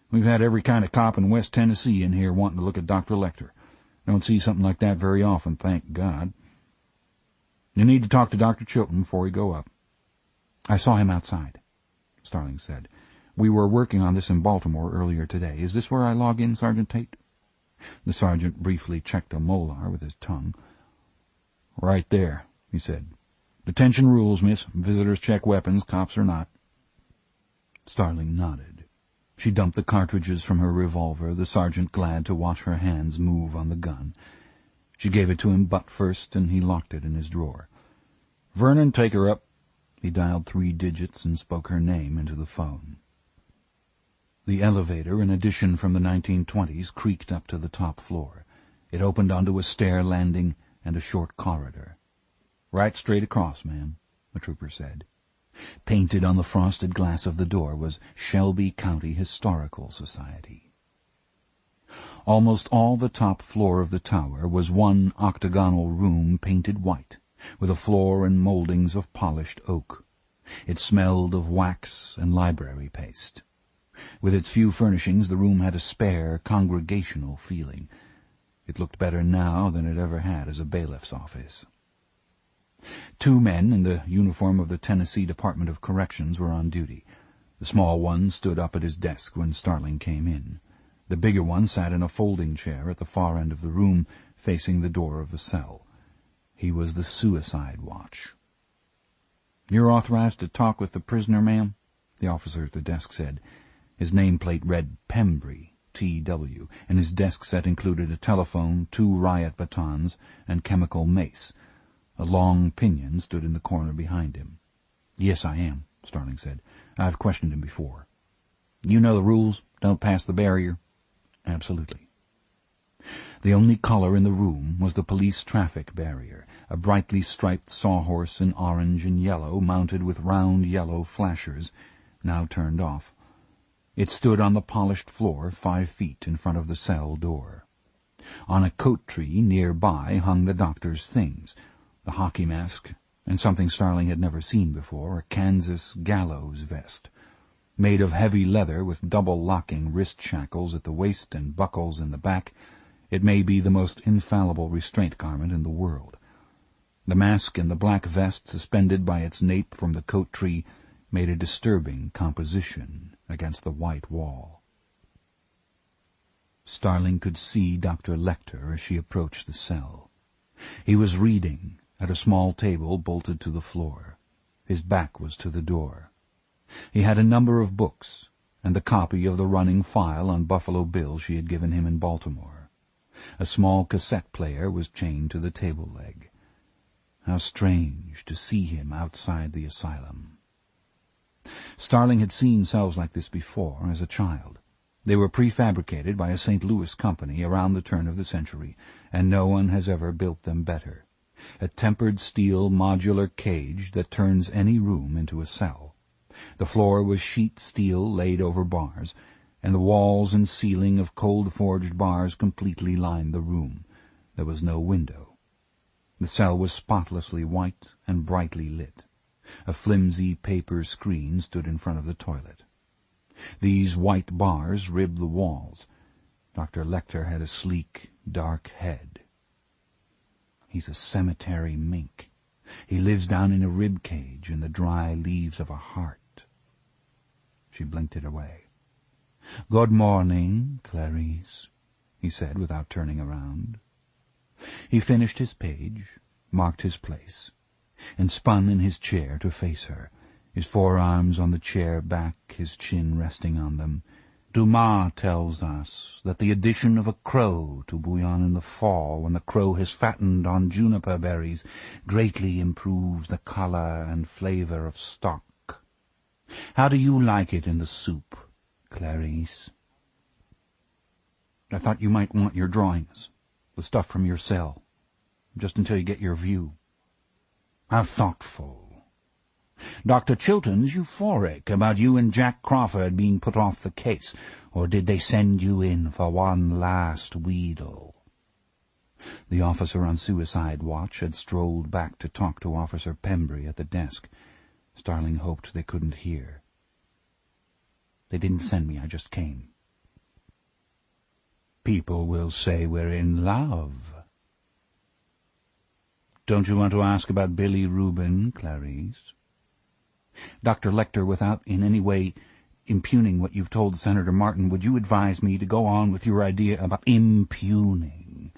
"We've had every kind of cop in West Tennessee in here wanting to look at Dr. Lecter. Don't see something like that very often, thank God. You need to talk to Dr. Chilton before you go up." "I saw him outside," Starling said. "We were working on this in Baltimore earlier today. Is this where I log in, Sergeant Tate?" The sergeant briefly checked a molar with his tongue. "Right there," he said. "Detention rules, miss. Visitors check weapons, cops or not." Starling nodded. She dumped the cartridges from her revolver, the sergeant glad to watch her hands move on the gun. She gave it to him butt first, and he locked it in his drawer. "Vernon, take her up." He dialed 3 digits and spoke her name into the phone. The elevator, an addition from the 1920s, creaked up to the top floor. It opened onto a stair landing and a short corridor. "Right straight across, ma'am," the trooper said. Painted on the frosted glass of the door was Shelby County Historical Society. Almost all the top floor of the tower was one octagonal room painted white, with a floor and moldings of polished oak. It smelled of wax and library paste. With its few furnishings, the room had a spare, congregational feeling. It looked better now than it ever had as a bailiff's office. 2 men in the uniform of the Tennessee Department of Corrections were on duty. The small one stood up at his desk when Starling came in. The bigger one sat in a folding chair at the far end of the room, facing the door of the cell. He was the suicide watch. "You're authorized to talk with the prisoner, ma'am," the officer at the desk said. His nameplate read Pembry, T.W., and his desk set included a telephone, 2 riot batons, and chemical mace. A long pinion stood in the corner behind him. "Yes, I am," Starling said. "I've questioned him before." "You know the rules? Don't pass the barrier?" "Absolutely." The only color in the room was the police traffic barrier, a brightly striped sawhorse in orange and yellow mounted with round yellow flashers, now turned off. It stood on the polished floor 5 feet in front of the cell door. On a coat tree nearby hung the doctor's things, the hockey mask, and something Starling had never seen before, a Kansas gallows vest. Made of heavy leather with double-locking wrist shackles at the waist and buckles in the back, it may be the most infallible restraint garment in the world. The mask and the black vest suspended by its nape from the coat tree made a disturbing composition against the white wall. Starling could see Dr. Lecter as she approached the cell. He was reading at a small table bolted to the floor. His back was to the door. He had a number of books and the copy of the running file on Buffalo Bill she had given him in Baltimore. A small cassette player was chained to the table leg. How strange to see him outside the asylum. Starling had seen cells like this before as a child. They were prefabricated by a St. Louis company around the turn of the century, and no one has ever built them better. A tempered steel modular cage that turns any room into a cell. The floor was sheet steel laid over bars, and the walls and ceiling of cold-forged bars completely lined the room. There was no window. The cell was spotlessly white and brightly lit. A flimsy paper screen stood in front of the toilet. These white bars ribbed the walls. Dr. Lecter had a sleek, dark head. "He's a cemetery mink. He lives down in a rib cage in the dry leaves of a heart." She blinked it away. "Good morning, Clarice," he said without turning around. He finished his page, marked his place, and spun in his chair to face her, his forearms on the chair back, his chin resting on them. Dumas tells us that the addition of a crow to bouillon in the fall, when the crow has fattened on juniper berries, greatly improves the color and flavor of stock. How do you like it in the soup, Clarice? "I thought you might want your drawings, the stuff from your cell, just until you get your view." "How thoughtful. Dr. Chilton's euphoric about you and Jack Crawford being put off the case, or did they send you in for one last wheedle?" The officer on suicide watch had strolled back to talk to Officer Pembry at the desk. Starling hoped they couldn't hear. "They didn't send me, I just came." "People will say we're in love." "Don't you want to ask about Billy Rubin, Clarice?" "Dr. Lecter, without in any way impugning what you've told Senator Martin, would you advise me to go on with your idea about—" "Impugning.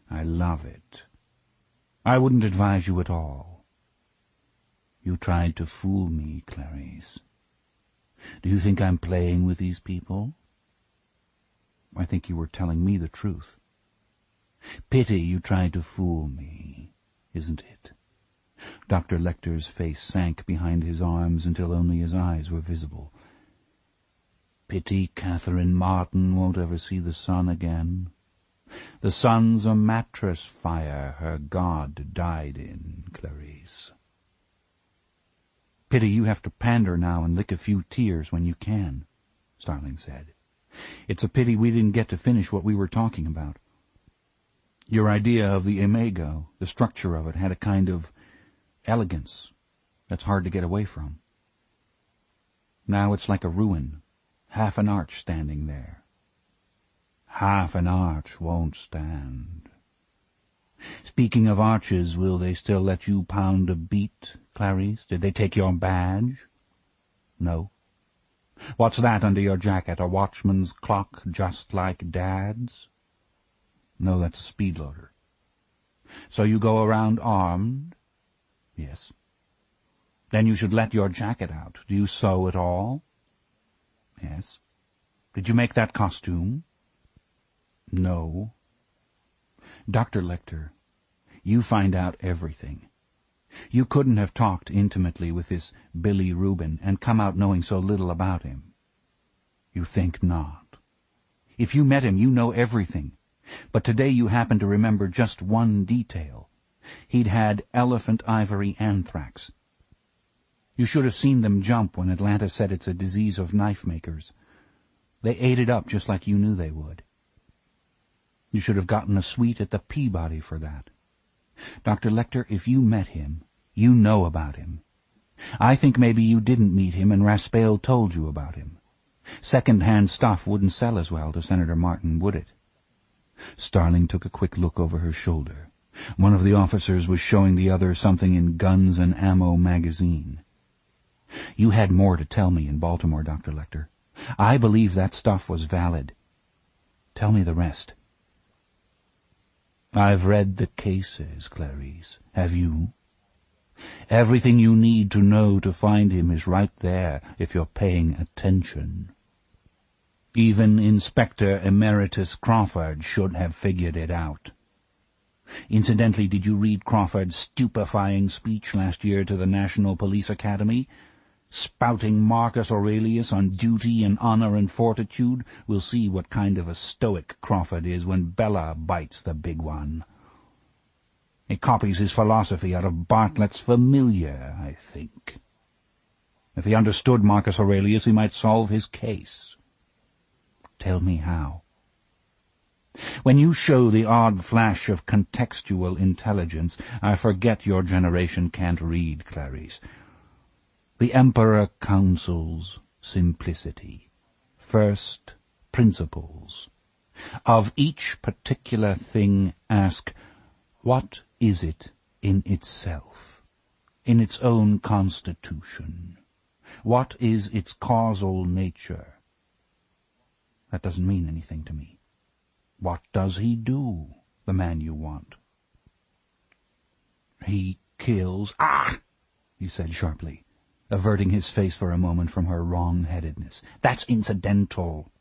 I love it. I wouldn't advise you at all. You tried to fool me, Clarice. Do you think I'm playing with these people?" "I think you were telling me the truth." "Pity you tried to fool me, isn't it?" Dr. Lecter's face sank behind his arms until only his eyes were visible. "Pity Catherine Martin won't ever see the sun again. The sun's a mattress fire her God died in, Clarice." "Pity you have to pander now and lick a few tears when you can," Starling said. "It's a pity we didn't get to finish what we were talking about. Your idea of the imago, the structure of it, had a kind of elegance that's hard to get away from. Now it's like a ruin, half an arch standing there." "Half an arch won't stand. Speaking of arches, will they still let you pound a beat, Clarice? Did they take your badge?" "No." "What's that under your jacket, a watchman's clock just like Dad's?" "No, that's a speed loader." "So you go around armed?" "Yes." "Then you should let your jacket out. Do you sew at all?" "Yes." "Did you make that costume?" "No." "Dr. Lecter, you find out everything. You couldn't have talked intimately with this Billy Rubin and come out knowing so little about him." "You think not? If you met him, you know everything. But today you happen to remember just one detail. He'd had elephant ivory anthrax. You should have seen them jump when Atlanta said it's a disease of knife-makers. They ate it up just like you knew they would. You should have gotten a suite at the Peabody for that. Dr. Lecter, if you met him, you know about him. I think maybe you didn't meet him and Raspail told you about him. Second-hand stuff wouldn't sell as well to Senator Martin, would it?" Starling took a quick look over her shoulder. One of the officers was showing the other something in Guns and Ammo magazine. "You had more to tell me in Baltimore, Dr. Lecter. I believe that stuff was valid. Tell me the rest." "I've read the cases, Clarice. Have you? Everything you need to know to find him is right there if you're paying attention. Even Inspector Emeritus Crawford should have figured it out. Incidentally, did you read Crawford's stupefying speech last year to the National Police Academy? Spouting Marcus Aurelius on duty and honor and fortitude? We'll see what kind of a stoic Crawford is when Bella bites the big one. He copies his philosophy out of Bartlett's Familiar, I think. If he understood Marcus Aurelius, he might solve his case. Tell me how." "When you show the odd flash of contextual intelligence, I forget your generation can't read, Clarice. The Emperor counsels simplicity. First principles. Of each particular thing ask, what is it in itself, in its own constitution? What is its causal nature? That doesn't mean anything to me. What does he do, the man you want?" "He kills—" "Ah!" he said sharply, averting his face for a moment from her wrong-headedness. "That's incidental.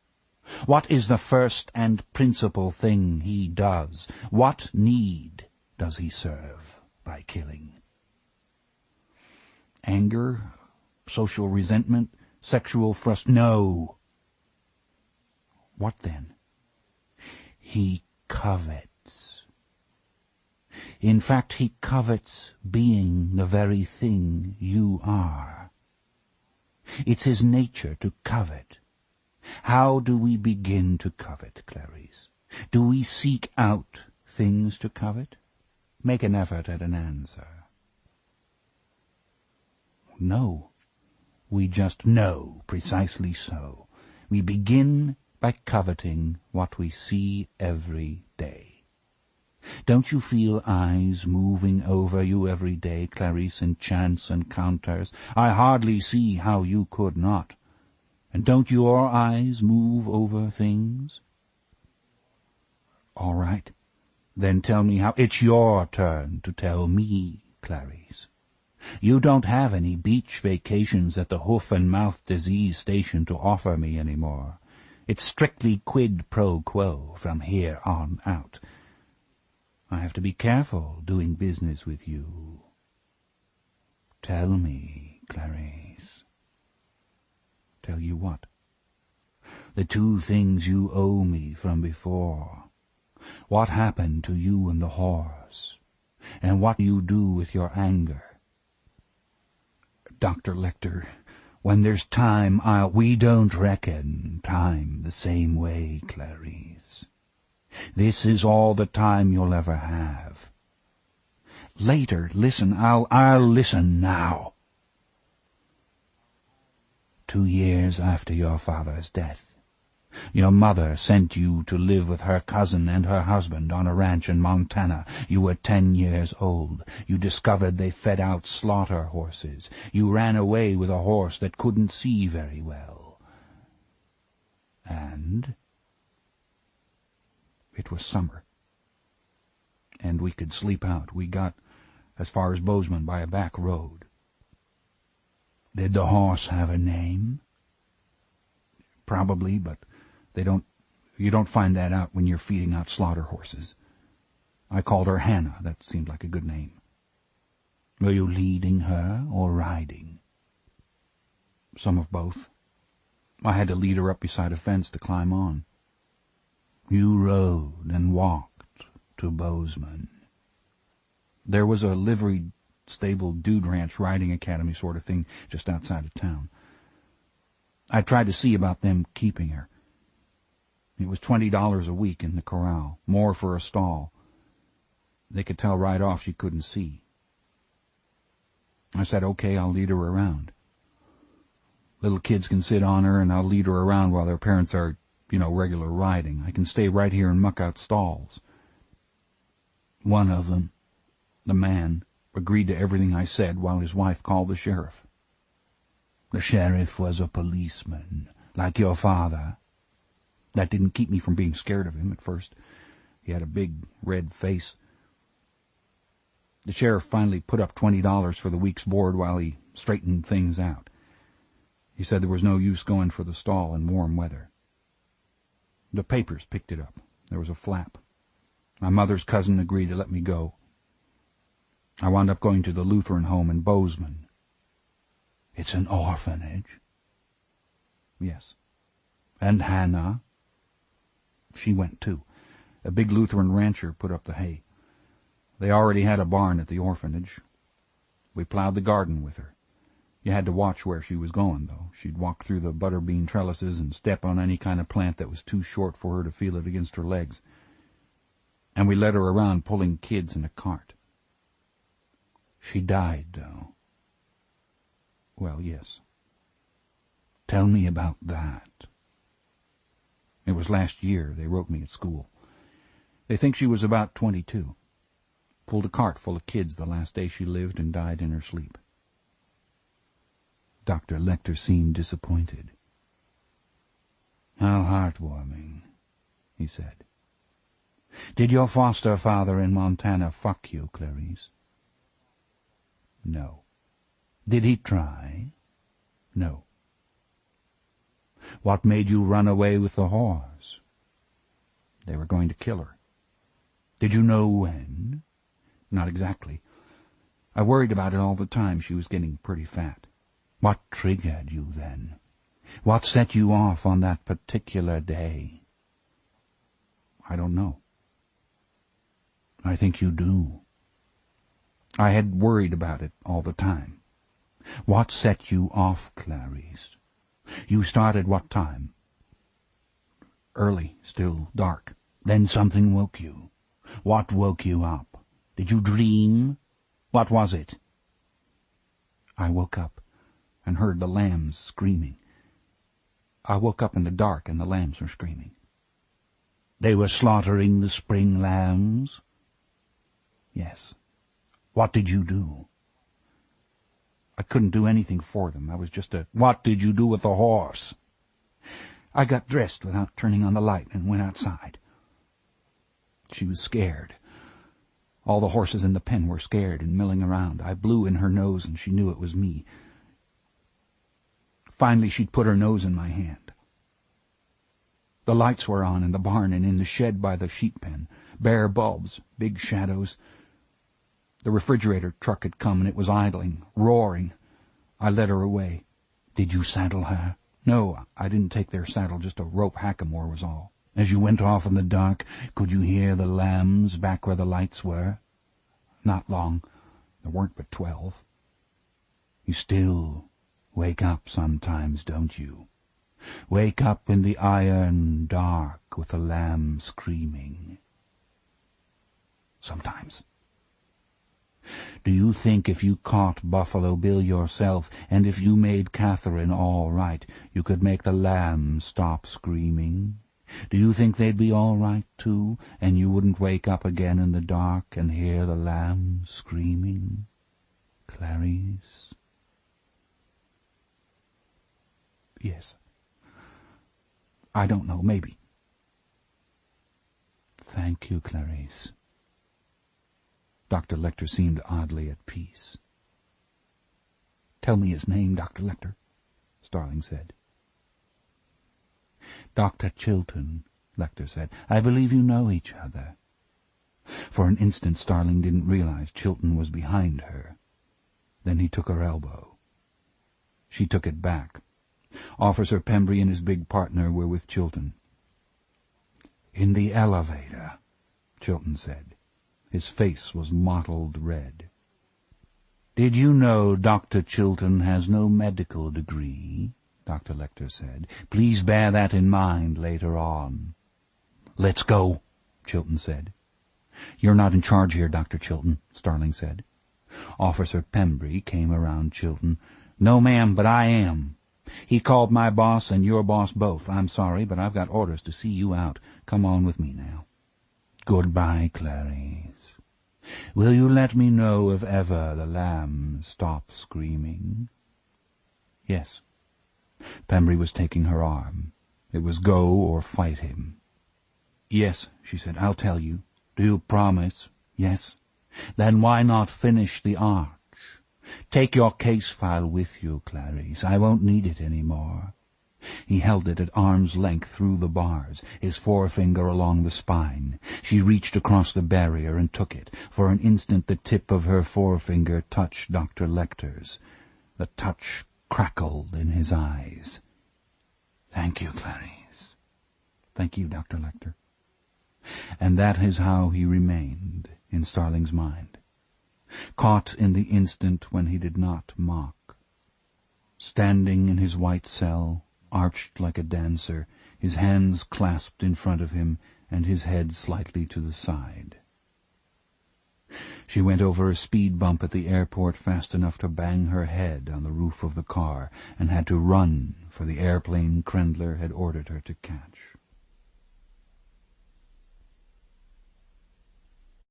What is the first and principal thing he does? What need does he serve by killing? Anger, social resentment, sexual frustration? No. What then? He covets. In fact, he covets being the very thing you are. It's his nature to covet. How do we begin to covet, Clarice? Do we seek out things to covet? Make an effort at an answer. No. We just know, precisely so. We begin by coveting what we see every day. Don't you feel eyes moving over you every day, Clarice, in chance encounters? I hardly see how you could not. And don't your eyes move over things? All right. Then tell me how. It's your turn to tell me, Clarice. You don't have any beach vacations at the hoof-and-mouth disease station to offer me any more. It's strictly quid pro quo from here on out. I have to be careful doing business with you. Tell me, Clarice. Tell you what? The two things you owe me from before. What happened to you and the horse? And what you do with your anger? Dr. Lecter, when there's time, we don't reckon time the same way, Clarice. This is all the time you'll ever have. Later, listen, I'll listen now. 2 years after your father's death, your mother sent you to live with her cousin and her husband on a ranch in Montana. You were 10 years old. You discovered they fed out slaughter horses. You ran away with a horse that couldn't see very well. And it was summer, and we could sleep out. We got as far as Bozeman by a back road. Did the horse have a name? Probably, but you don't find that out when you're feeding out slaughter horses. I called her Hannah. That seemed like a good name. Were you leading her or riding? Some of both. I had to lead her up beside a fence to climb on. You rode and walked to Bozeman. There was a liveried stable dude ranch riding academy sort of thing just outside of town. I tried to see about them keeping her. It was $20 a week in the corral, more for a stall. They could tell right off she couldn't see. I said, okay, I'll lead her around. Little kids can sit on her, and I'll lead her around while their parents are, regular riding. I can stay right here and muck out stalls. One of them, the man, agreed to everything I said while his wife called the sheriff. The sheriff was a policeman, like your father. That didn't keep me from being scared of him at first. He had a big, red face. The sheriff finally put up $20 for the week's board while he straightened things out. He said there was no use going for the stall in warm weather. The papers picked it up. There was a flap. My mother's cousin agreed to let me go. I wound up going to the Lutheran home in Bozeman. It's an orphanage? Yes. And Hannah? She went, too. A big Lutheran rancher put up the hay. They already had a barn at the orphanage. We plowed the garden with her. You had to watch where she was going, though. She'd walk through the butterbean trellises and step on any kind of plant that was too short for her to feel it against her legs. And we led her around pulling kids in a cart. She died, though. Well, yes. Tell me about that. It was last year. They wrote me at school. They think she was about 22. Pulled a cart full of kids the last day she lived and died in her sleep. Dr. Lecter seemed disappointed. How heartwarming, he said. Did your foster father in Montana fuck you, Clarice? No. Did he try? No. What made you run away with the horse? They were going to kill her. Did you know when? Not exactly. I worried about it all the time. She was getting pretty fat. What triggered you then? What set you off on that particular day? I don't know. I think you do. I had worried about it all the time. What set you off, Clarice? You started what time? Early, still dark. Then something woke you. What woke you up? Did you dream? What was it? I woke up and heard the lambs screaming. I woke up in the dark and the lambs were screaming. They were slaughtering the spring lambs? Yes. What did you do? I couldn't do anything for them. I was just a... What did you do with the horse? I got dressed without turning on the light and went outside. She was scared. All the horses in the pen were scared and milling around. I blew in her nose and she knew it was me. Finally, she'd put her nose in my hand. The lights were on in the barn and in the shed by the sheep pen. Bare bulbs, big shadows. The refrigerator truck had come and it was idling, roaring. I led her away. Did you saddle her? No, I didn't take their saddle, just a rope hackamore was all. As you went off in the dark, could you hear the lambs back where the lights were? Not long. There weren't but 12. You still wake up sometimes, don't you? Wake up in the iron dark with the lamb screaming. Sometimes. Do you think if you caught Buffalo Bill yourself, and if you made Catherine all right, you could make the lambs stop screaming? Do you think they'd be all right, too, and you wouldn't wake up again in the dark and hear the lambs screaming? Clarice? Yes. I don't know, maybe. Thank you, Clarice. Dr. Lecter seemed oddly at peace. Tell me his name, Dr. Lecter, Starling said. Dr. Chilton, Lecter said. I believe you know each other. For an instant Starling didn't realize Chilton was behind her. Then he took her elbow. She took it back. Officer Pembry and his big partner were with Chilton. In the elevator, Chilton said. His face was mottled red. Did you know Dr. Chilton has no medical degree? Dr. Lecter said. Please bear that in mind later on. Let's go, Chilton said. You're not in charge here, Dr. Chilton, Starling said. Officer Pembry came around Chilton. No, ma'am, but I am. He called my boss and your boss both. I'm sorry, but I've got orders to see you out. Come on with me now. Goodbye, Clarice. Will you let me know if ever the lambs stop screaming? Yes. Pembry was taking her arm. It was go or fight him. Yes, she said, I'll tell you. Do you promise? Yes. Then why not finish the arch? Take your case file with you, Clarice. I won't need it any more. He held it at arm's length through the bars, his forefinger along the spine. She reached across the barrier and took it. For an instant the tip of her forefinger touched Dr. Lecter's. The touch crackled in his eyes. Thank you, Clarice. Thank you, Dr. Lecter. And that is how he remained in Starling's mind, caught in the instant when he did not mock. Standing in his white cell, arched like a dancer, his hands clasped in front of him and his head slightly to the side. She went over a speed bump at the airport fast enough to bang her head on the roof of the car and had to run for the airplane Krendler had ordered her to catch.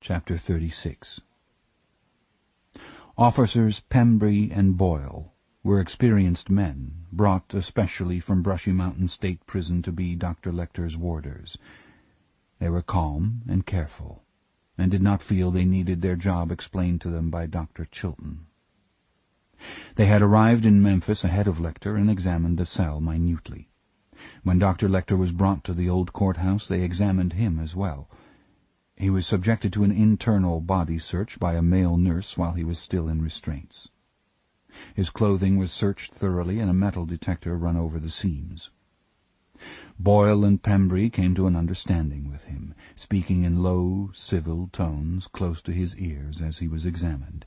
Chapter 36. Officers Pembry and Boyle were experienced men, brought especially from Brushy Mountain State Prison to be Dr. Lecter's warders. They were calm and careful, and did not feel they needed their job explained to them by Dr. Chilton. They had arrived in Memphis ahead of Lecter and examined the cell minutely. When Dr. Lecter was brought to the old courthouse, they examined him as well. He was subjected to an internal body search by a male nurse while he was still in restraints. His clothing was searched thoroughly and a metal detector run over the seams. Boyle and Pembry came to an understanding with him, speaking in low, civil tones close to his ears as he was examined.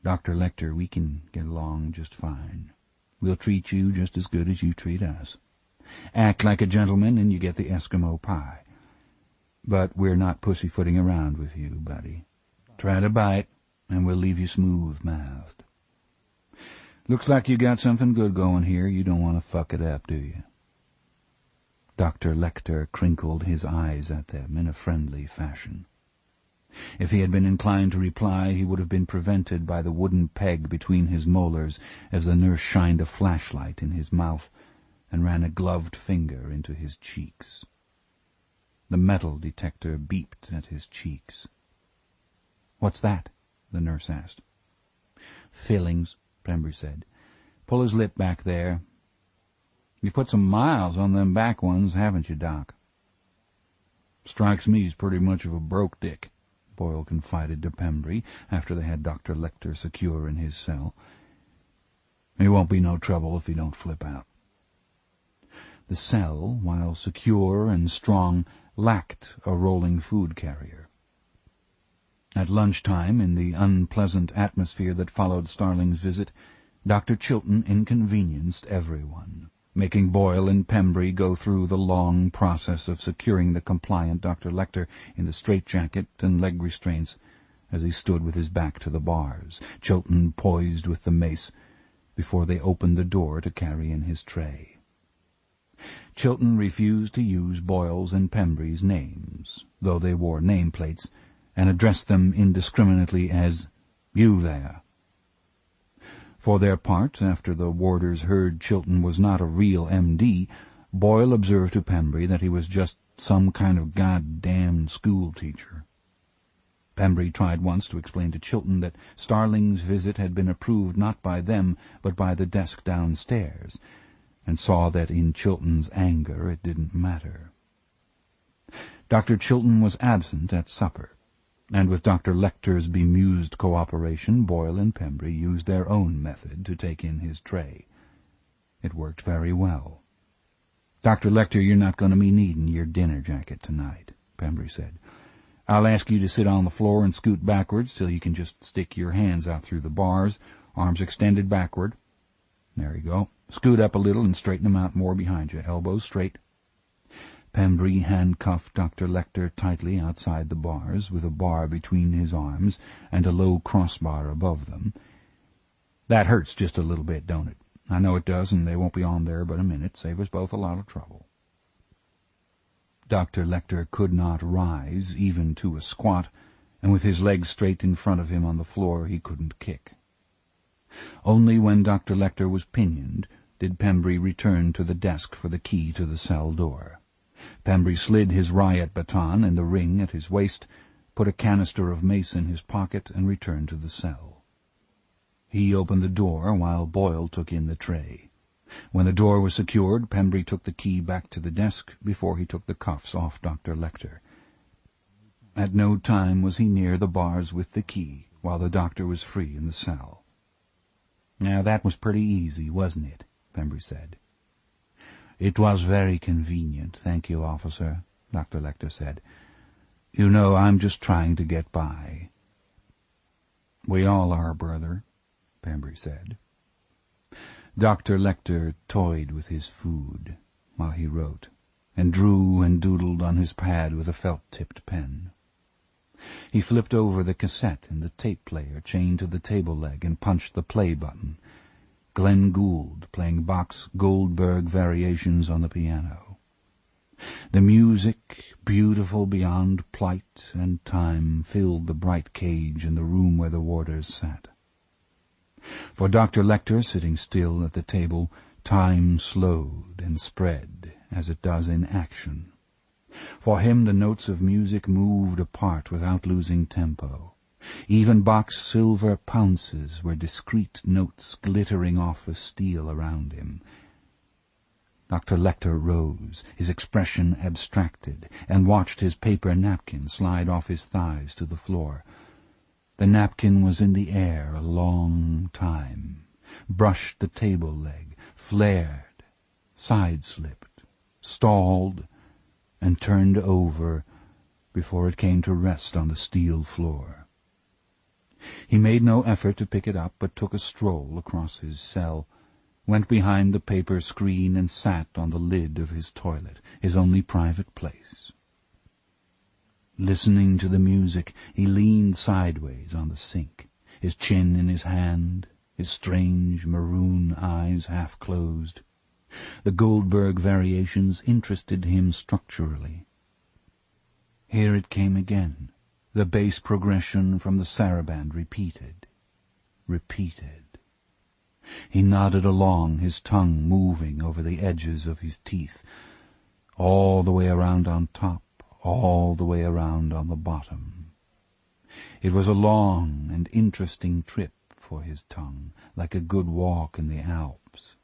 Dr. Lecter, we can get along just fine. We'll treat you just as good as you treat us. Act like a gentleman and you get the Eskimo pie. But we're not pussyfooting around with you, buddy. Try to bite, and we'll leave you smooth-mouthed. Looks like you got something good going here. You don't want to fuck it up, do you? Dr. Lecter crinkled his eyes at them in a friendly fashion. If he had been inclined to reply, he would have been prevented by the wooden peg between his molars as the nurse shined a flashlight in his mouth and ran a gloved finger into his cheeks. The metal detector beeped at his cheeks. "What's that?" the nurse asked. "Fillings," Pembry said. "Pull his lip back there. You put some miles on them back ones, haven't you, Doc?" "Strikes me he's pretty much of a broke dick," Boyle confided to Pembry after they had Dr. Lecter secure in his cell. "He won't be no trouble if he don't flip out." The cell, while secure and strong, lacked a rolling food carrier. At lunchtime, in the unpleasant atmosphere that followed Starling's visit, Dr. Chilton inconvenienced everyone, making Boyle and Pembry go through the long process of securing the compliant Dr. Lecter in the straitjacket and leg restraints as he stood with his back to the bars, Chilton poised with the mace, before they opened the door to carry in his tray. Chilton refused to use Boyle's and Pembry's names, though they wore nameplates, and addressed them indiscriminately as "You there." For their part, after the warders heard Chilton was not a real M.D., Boyle observed to Pembry that he was just some kind of goddamn school-teacher. Pembry tried once to explain to Chilton that Starling's visit had been approved not by them but by the desk downstairs, and saw that in Chilton's anger it didn't matter. Dr. Chilton was absent at supper, and with Dr. Lecter's bemused cooperation, Boyle and Pembry used their own method to take in his tray. It worked very well. "Dr. Lecter, you're not going to be needing your dinner jacket tonight," Pembry said. "I'll ask you to sit on the floor and scoot backwards till you can just stick your hands out through the bars, arms extended backward. There you go. Scoot up a little and straighten them out more behind you, elbows straight." Pembry handcuffed Dr. Lecter tightly outside the bars, with a bar between his arms and a low crossbar above them. "That hurts just a little bit, don't it? I know it does, and they won't be on there but a minute. Save us both a lot of trouble." Dr. Lecter could not rise, even to a squat, and with his legs straight in front of him on the floor he couldn't kick. Only when Dr. Lecter was pinioned did Pembry return to the desk for the key to the cell door. Pembry slid his riot baton in the ring at his waist, put a canister of mace in his pocket, and returned to the cell. He opened the door while Boyle took in the tray. When the door was secured, Pembry took the key back to the desk before he took the cuffs off Dr. Lecter. At no time was he near the bars with the key, while the doctor was free in the cell. "Now that was pretty easy, wasn't it?" Pembry said. "It was very convenient, thank you, officer," Dr. Lecter said. "You know, I'm just trying to get by." "We all are, brother," Pembry said. Dr. Lecter toyed with his food while he wrote, and drew and doodled on his pad with a felt-tipped pen. He flipped over the cassette in the tape player chained to the table leg and punched the play button. Glenn Gould playing Bach's Goldberg variations on the piano. The music, beautiful beyond plight and time, filled the bright cage in the room where the warders sat. For Dr. Lecter, sitting still at the table, time slowed and spread as it does in action. For him the notes of music moved apart without losing tempo. Even Bach's silver pounces were discreet notes glittering off the steel around him. Dr. Lecter rose, his expression abstracted, and watched his paper napkin slide off his thighs to the floor. The napkin was in the air a long time, brushed the table leg, flared, side-slipped, stalled, and turned over before it came to rest on the steel floor. He made no effort to pick it up, but took a stroll across his cell, went behind the paper screen and sat on the lid of his toilet, his only private place. Listening to the music, he leaned sideways on the sink, his chin in his hand, his strange maroon eyes half closed. The Goldberg variations interested him structurally. Here it came again, the bass progression from the saraband repeated. He nodded along, his tongue moving over the edges of his teeth, all the way around on top, all the way around on the bottom. It was a long and interesting trip for his tongue, like a good walk in the Alps.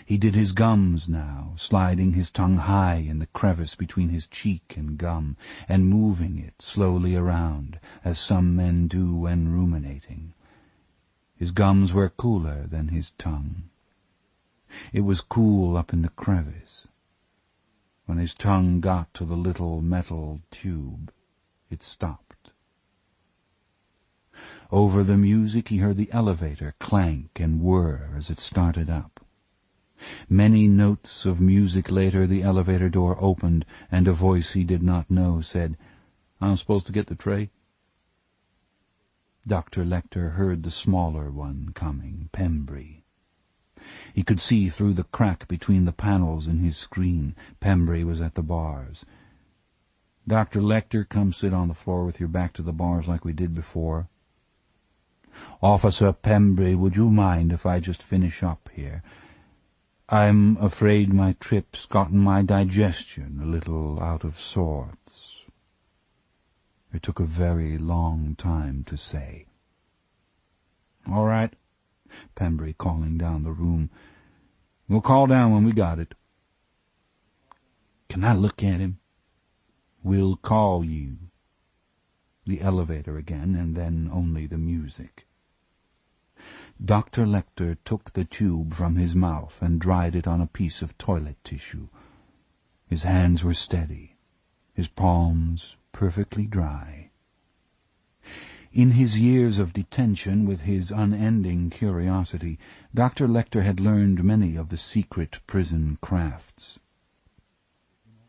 He did his gums now, sliding his tongue high in the crevice between his cheek and gum, and moving it slowly around, as some men do when ruminating. His gums were cooler than his tongue. It was cool up in the crevice. When his tongue got to the little metal tube, it stopped. Over the music he heard the elevator clank and whir as it started up. Many notes of music later, the elevator door opened, and a voice he did not know said, "I'm supposed to get the tray?" Dr. Lecter heard the smaller one coming, Pembry. He could see through the crack between the panels in his screen. Pembry was at the bars. "Dr. Lecter, come sit on the floor with your back to the bars like we did before." "Officer Pembry, would you mind if I just finish up here? I'm afraid my trip's gotten my digestion a little out of sorts." It took a very long time to say. "All right," Pembry calling down the room. "We'll call down when we got it." "Can I look at him?" "We'll call you." The elevator again, and then only the music. Dr. Lecter took the tube from his mouth and dried it on a piece of toilet tissue. His hands were steady, his palms perfectly dry. In his years of detention, with his unending curiosity, Dr. Lecter had learned many of the secret prison crafts.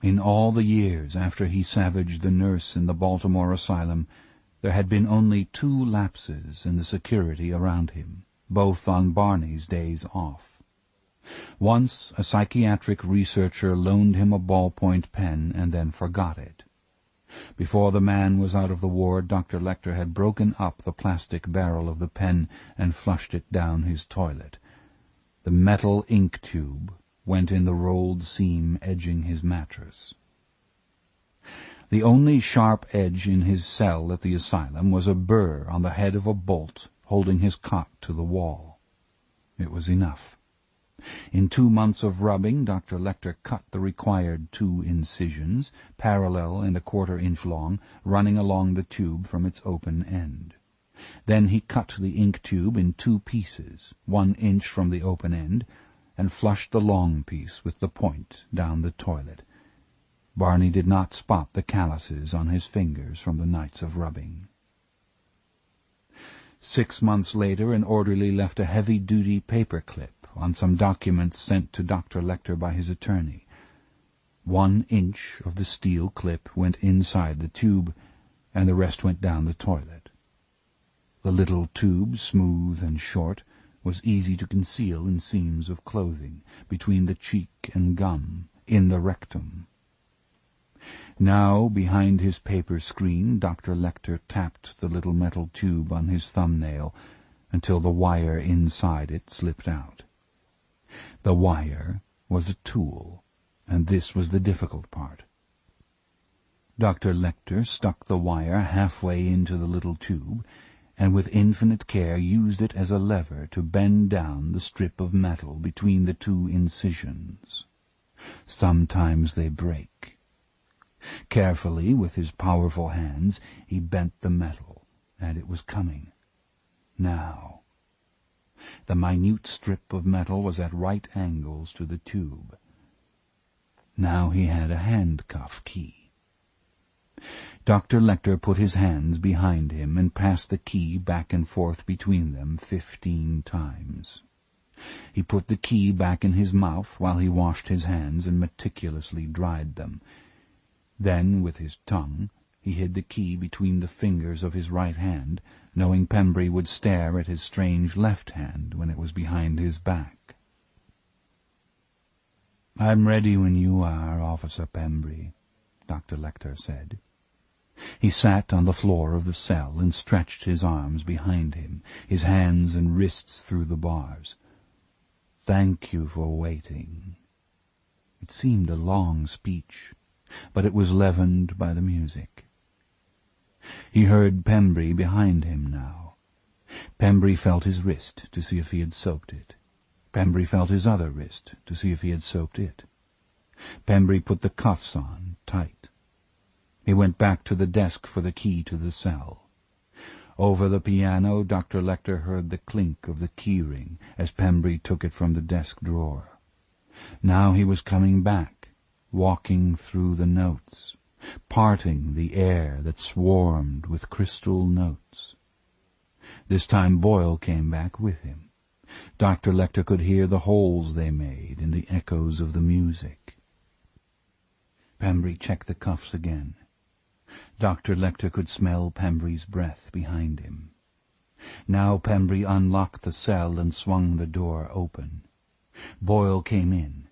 In all the years after he savaged the nurse in the Baltimore asylum, there had been only 2 lapses in the security around him, both on Barney's days off. Once a psychiatric researcher loaned him a ballpoint pen and then forgot it. Before the man was out of the ward, Dr. Lecter had broken up the plastic barrel of the pen and flushed it down his toilet. The metal ink tube went in the rolled seam edging his mattress. The only sharp edge in his cell at the asylum was a burr on the head of a bolt holding his cot to the wall. It was enough. In 2 months of rubbing, Dr. Lecter cut the required 2 incisions, parallel and 1/4 inch long, running along the tube from its open end. Then he cut the ink tube in 2 pieces, 1 inch from the open end, and flushed the long piece with the point down the toilet. Barney did not spot the calluses on his fingers from the nights of rubbing. 6 months later, an orderly left a heavy-duty paper clip on some documents sent to Dr. Lecter by his attorney. 1 inch of the steel clip went inside the tube, and the rest went down the toilet. The little tube, smooth and short, was easy to conceal in seams of clothing, between the cheek and gum, in the rectum. Now, behind his paper screen, Dr. Lecter tapped the little metal tube on his thumbnail until the wire inside it slipped out. The wire was a tool, and this was the difficult part. Dr. Lecter stuck the wire halfway into the little tube, and with infinite care used it as a lever to bend down the strip of metal between the 2 incisions. Sometimes they break. Carefully, with his powerful hands, he bent the metal, and it was coming. Now. The minute strip of metal was at right angles to the tube. Now he had a handcuff key. Dr. Lecter put his hands behind him and passed the key back and forth between them 15 times. He put the key back in his mouth while he washed his hands and meticulously dried them. Then, with his tongue, he hid the key between the fingers of his right hand, knowing Pembry would stare at his strange left hand when it was behind his back. "I'm ready when you are, Officer Pembry," Dr. Lecter said. He sat on the floor of the cell and stretched his arms behind him, his hands and wrists through the bars. "Thank you for waiting." It seemed a long speech, but it was leavened by the music. He heard Pembry behind him now. Pembry felt his wrist to see if he had soaked it. Pembry felt his other wrist to see if he had soaked it. Pembry put the cuffs on tight. He went back to the desk for the key to the cell. Over the piano, Dr. Lecter heard the clink of the key-ring as Pembry took it from the desk drawer. Now he was coming back, walking through the notes, parting the air that swarmed with crystal notes. This time Boyle came back with him. Dr. Lecter could hear the holes they made in the echoes of the music. Pembry checked the cuffs again. Dr. Lecter could smell Pembry's breath behind him. Now Pembry unlocked the cell and swung the door open. Boyle came in.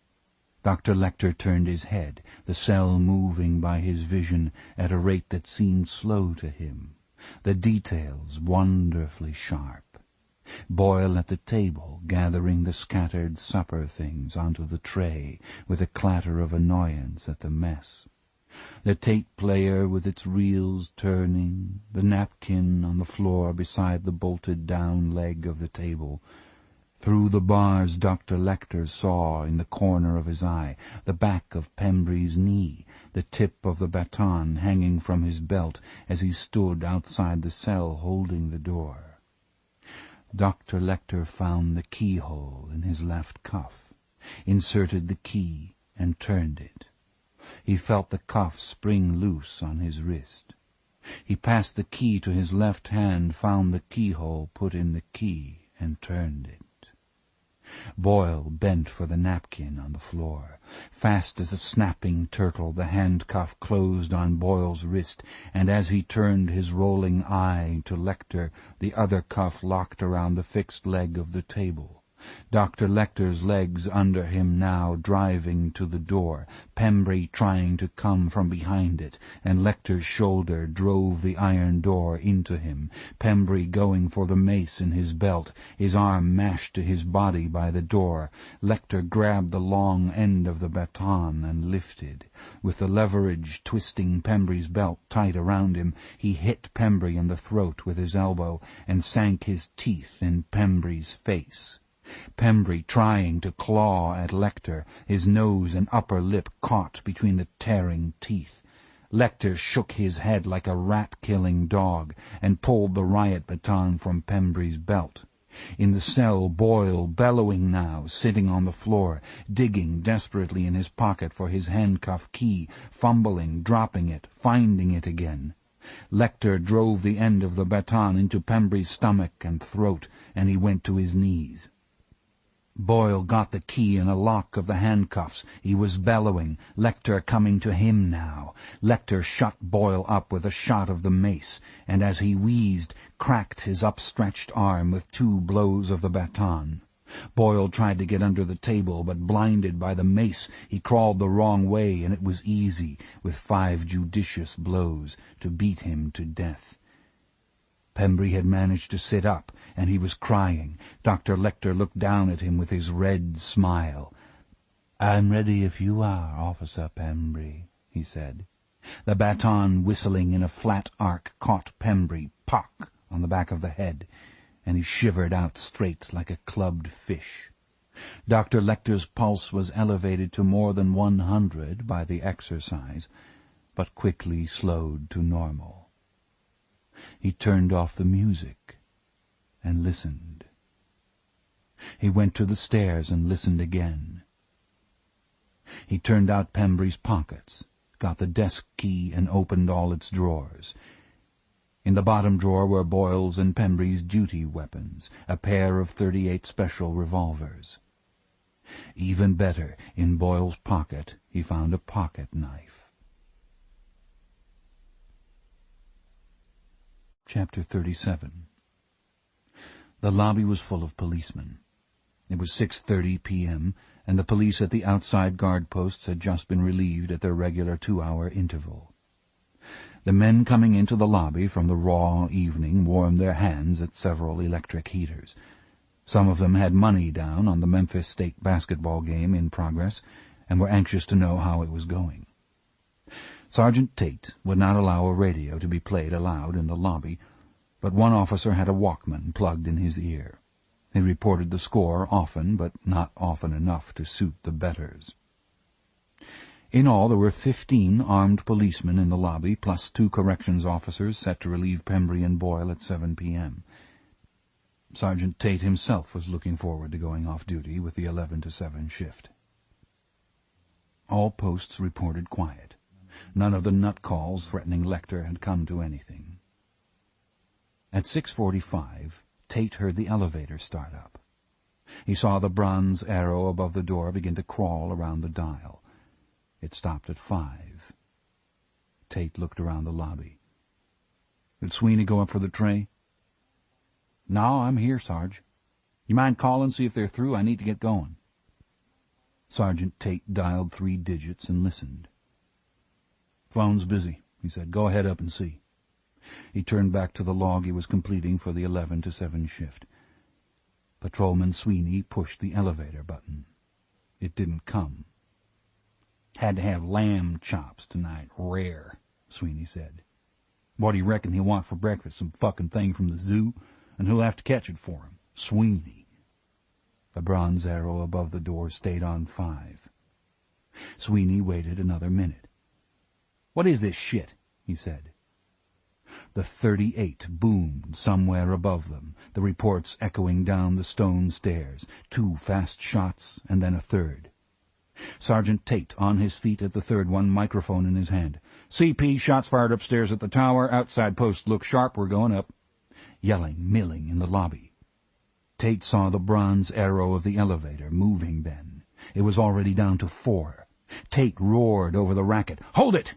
Dr. Lecter turned his head, the cell moving by his vision at a rate that seemed slow to him, the details wonderfully sharp. Boyle at the table, gathering the scattered supper things onto the tray with a clatter of annoyance at the mess. The tape-player with its reels turning, the napkin on the floor beside the bolted-down leg of the table. Through the bars Dr. Lecter saw, in the corner of his eye, the back of Pembry's knee, the tip of the baton hanging from his belt as he stood outside the cell holding the door. Dr. Lecter found the keyhole in his left cuff, inserted the key, and turned it. He felt the cuff spring loose on his wrist. He passed the key to his left hand, found the keyhole, put in the key, and turned it. Boyle bent for the napkin on the floor. Fast as a snapping turtle, the handcuff closed on Boyle's wrist, and as he turned his rolling eye to Lecter, the other cuff locked around the fixed leg of the table. Dr. Lecter's legs under him now, driving to the door, Pembry trying to come from behind it, and Lecter's shoulder drove the iron door into him, Pembry going for the mace in his belt, his arm mashed to his body by the door. Lecter grabbed the long end of the baton and lifted. With the leverage twisting Pembry's belt tight around him, he hit Pembry in the throat with his elbow and sank his teeth in Pembry's face. Pembry trying to claw at Lecter, his nose and upper lip caught between the tearing teeth. Lecter shook his head like a rat-killing dog and pulled the riot baton from Pembry's belt. In the cell, Boyle, bellowing now, sitting on the floor, digging desperately in his pocket for his handcuff key, fumbling, dropping it, finding it again. Lecter drove the end of the baton into Pembry's stomach and throat, and he went to his knees. Boyle got the key in a lock of the handcuffs. He was bellowing, Lecter coming to him now. Lecter shut Boyle up with a shot of the mace, and as he wheezed, cracked his upstretched arm with 2 blows of the baton. Boyle tried to get under the table, but blinded by the mace, he crawled the wrong way, and it was easy, with 5 judicious blows, to beat him to death. Pembry had managed to sit up, and he was crying. Dr. Lecter looked down at him with his red smile. "I'm ready if you are, Officer Pembry," he said. The baton, whistling in a flat arc, caught Pembry, pock, on the back of the head, and he shivered out straight like a clubbed fish. Dr. Lecter's pulse was elevated to more than 100 by the exercise, but quickly slowed to normal. He turned off the music and listened. He went to the stairs and listened again. He turned out Pembry's pockets, got the desk key and opened all its drawers. In the bottom drawer were Boyle's and Pembry's duty weapons, a pair of .38 special revolvers. Even better, in Boyle's pocket he found a pocket knife. Chapter 37. The lobby was full of policemen. It was 6:30 p.m., and the police at the outside guard posts had just been relieved at their regular 2-hour interval. The men coming into the lobby from the raw evening warmed their hands at several electric heaters. Some of them had money down on the Memphis State basketball game in progress and were anxious to know how it was going. Sergeant Tate would not allow a radio to be played aloud in the lobby, but one officer had a Walkman plugged in his ear. He reported the score often, but not often enough to suit the betters. In all, there were 15 armed policemen in the lobby, plus 2 corrections officers set to relieve Pembry and Boyle at 7 p.m. Sergeant Tate himself was looking forward to going off duty with the 11 to 7 shift. All posts reported quiet. None of the nut calls threatening Lecter had come to anything. At 6:45, Tate heard the elevator start up. He saw the bronze arrow above the door begin to crawl around the dial. It stopped at 5. Tate looked around the lobby. "Did Sweeney go up for the tray?" "No, I'm here, Sarge. You mind calling, see if they're through? I need to get going." Sergeant Tate dialed 3 digits and listened. "Phone's busy," he said. "Go ahead up and see." He turned back to the log he was completing for the 11 to 7 shift. Patrolman Sweeney pushed the elevator button. It didn't come. "Had to have lamb chops tonight, rare," Sweeney said. "What do you reckon he'll want for breakfast? Some fucking thing from the zoo? And who'll have to catch it for him? Sweeney." The bronze arrow above the door stayed on 5. Sweeney waited another minute. "What is this shit?" he said. The .38 boomed somewhere above them, the reports echoing down the stone stairs. 2 fast shots, and then a third. Sergeant Tate, on his feet at the third one, microphone in his hand. "CP, shots fired upstairs at the tower. Outside post look sharp. We're going up." Yelling, milling in the lobby. Tate saw the bronze arrow of the elevator moving then. It was already down to 4. Tate roared over the racket. "Hold it!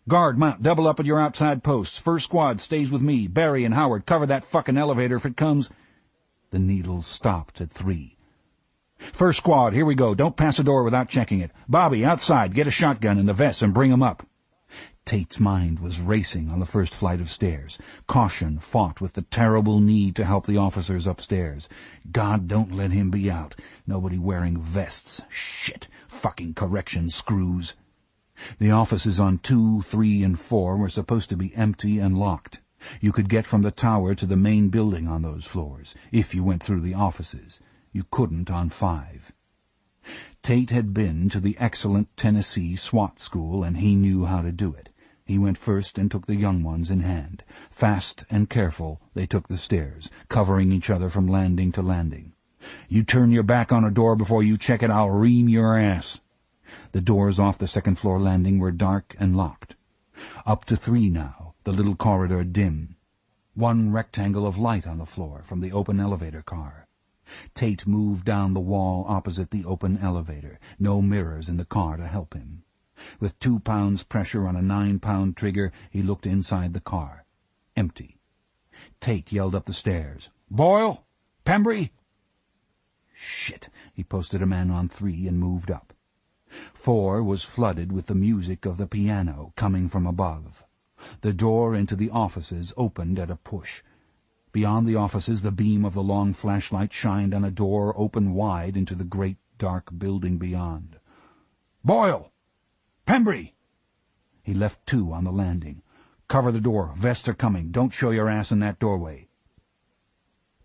Guard, mount, double up at your outside posts. First squad stays with me. Barry and Howard, cover that fucking elevator if it comes." The needles stopped at 3. "First squad, here we go. Don't pass a door without checking it. Bobby, outside, get a shotgun and the vest and bring 'em up." Tate's mind was racing on the first flight of stairs. Caution fought with the terrible need to help the officers upstairs. God, don't let him be out. Nobody wearing vests. Shit. Fucking correction screws. The offices on 2, 3, and 4 were supposed to be empty and locked. You could get from the tower to the main building on those floors, if you went through the offices. You couldn't on 5. Tate had been to the excellent Tennessee SWAT school, and he knew how to do it. He went first and took the young ones in hand. Fast and careful, they took the stairs, covering each other from landing to landing. "You turn your back on a door before you check it, I'll ream your ass." The doors off the second-floor landing were dark and locked. Up to 3 now, the little corridor dim. One rectangle of light on the floor from the open elevator car. Tate moved down the wall opposite the open elevator. No mirrors in the car to help him. With 2 pounds pressure on a 9-pound trigger, he looked inside the car. Empty. Tate yelled up the stairs. "Boyle? Pembry?" Shit. He posted a man on 3 and moved up. 4 was flooded with the music of the piano coming from above. The door into the offices opened at a push. Beyond the offices, the beam of the long flashlight shined on a door open wide into the great dark building beyond. "Boyle! Pembry!" He left 2 on the landing. "Cover the door. Vests are coming. Don't show your ass in that doorway."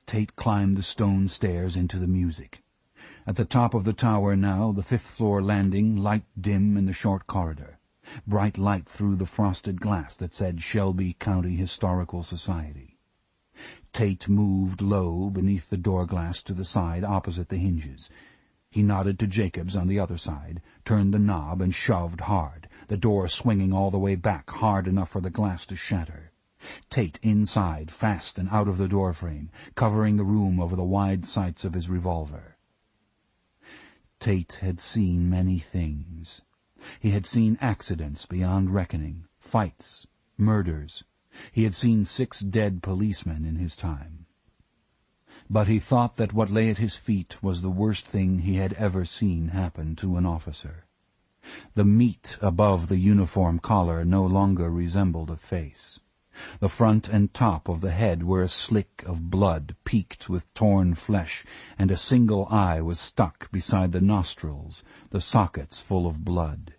Tate climbed the stone stairs into the music. At the top of the tower now, the 5th-floor landing, light dim in the short corridor. Bright light through the frosted glass that said Shelby County Historical Society. Tate moved low beneath the door glass to the side opposite the hinges. He nodded to Jacobs on the other side, turned the knob, and shoved hard, the door swinging all the way back, hard enough for the glass to shatter. Tate inside, fast and out of the doorframe, covering the room over the wide sights of his revolver. Tate had seen many things. He had seen accidents beyond reckoning, fights, murders. He had seen 6 dead policemen in his time. But he thought that what lay at his feet was the worst thing he had ever seen happen to an officer. The meat above the uniform collar no longer resembled a face. The front and top of the head were a slick of blood peaked with torn flesh, and a single eye was stuck beside the nostrils, the sockets full of blood.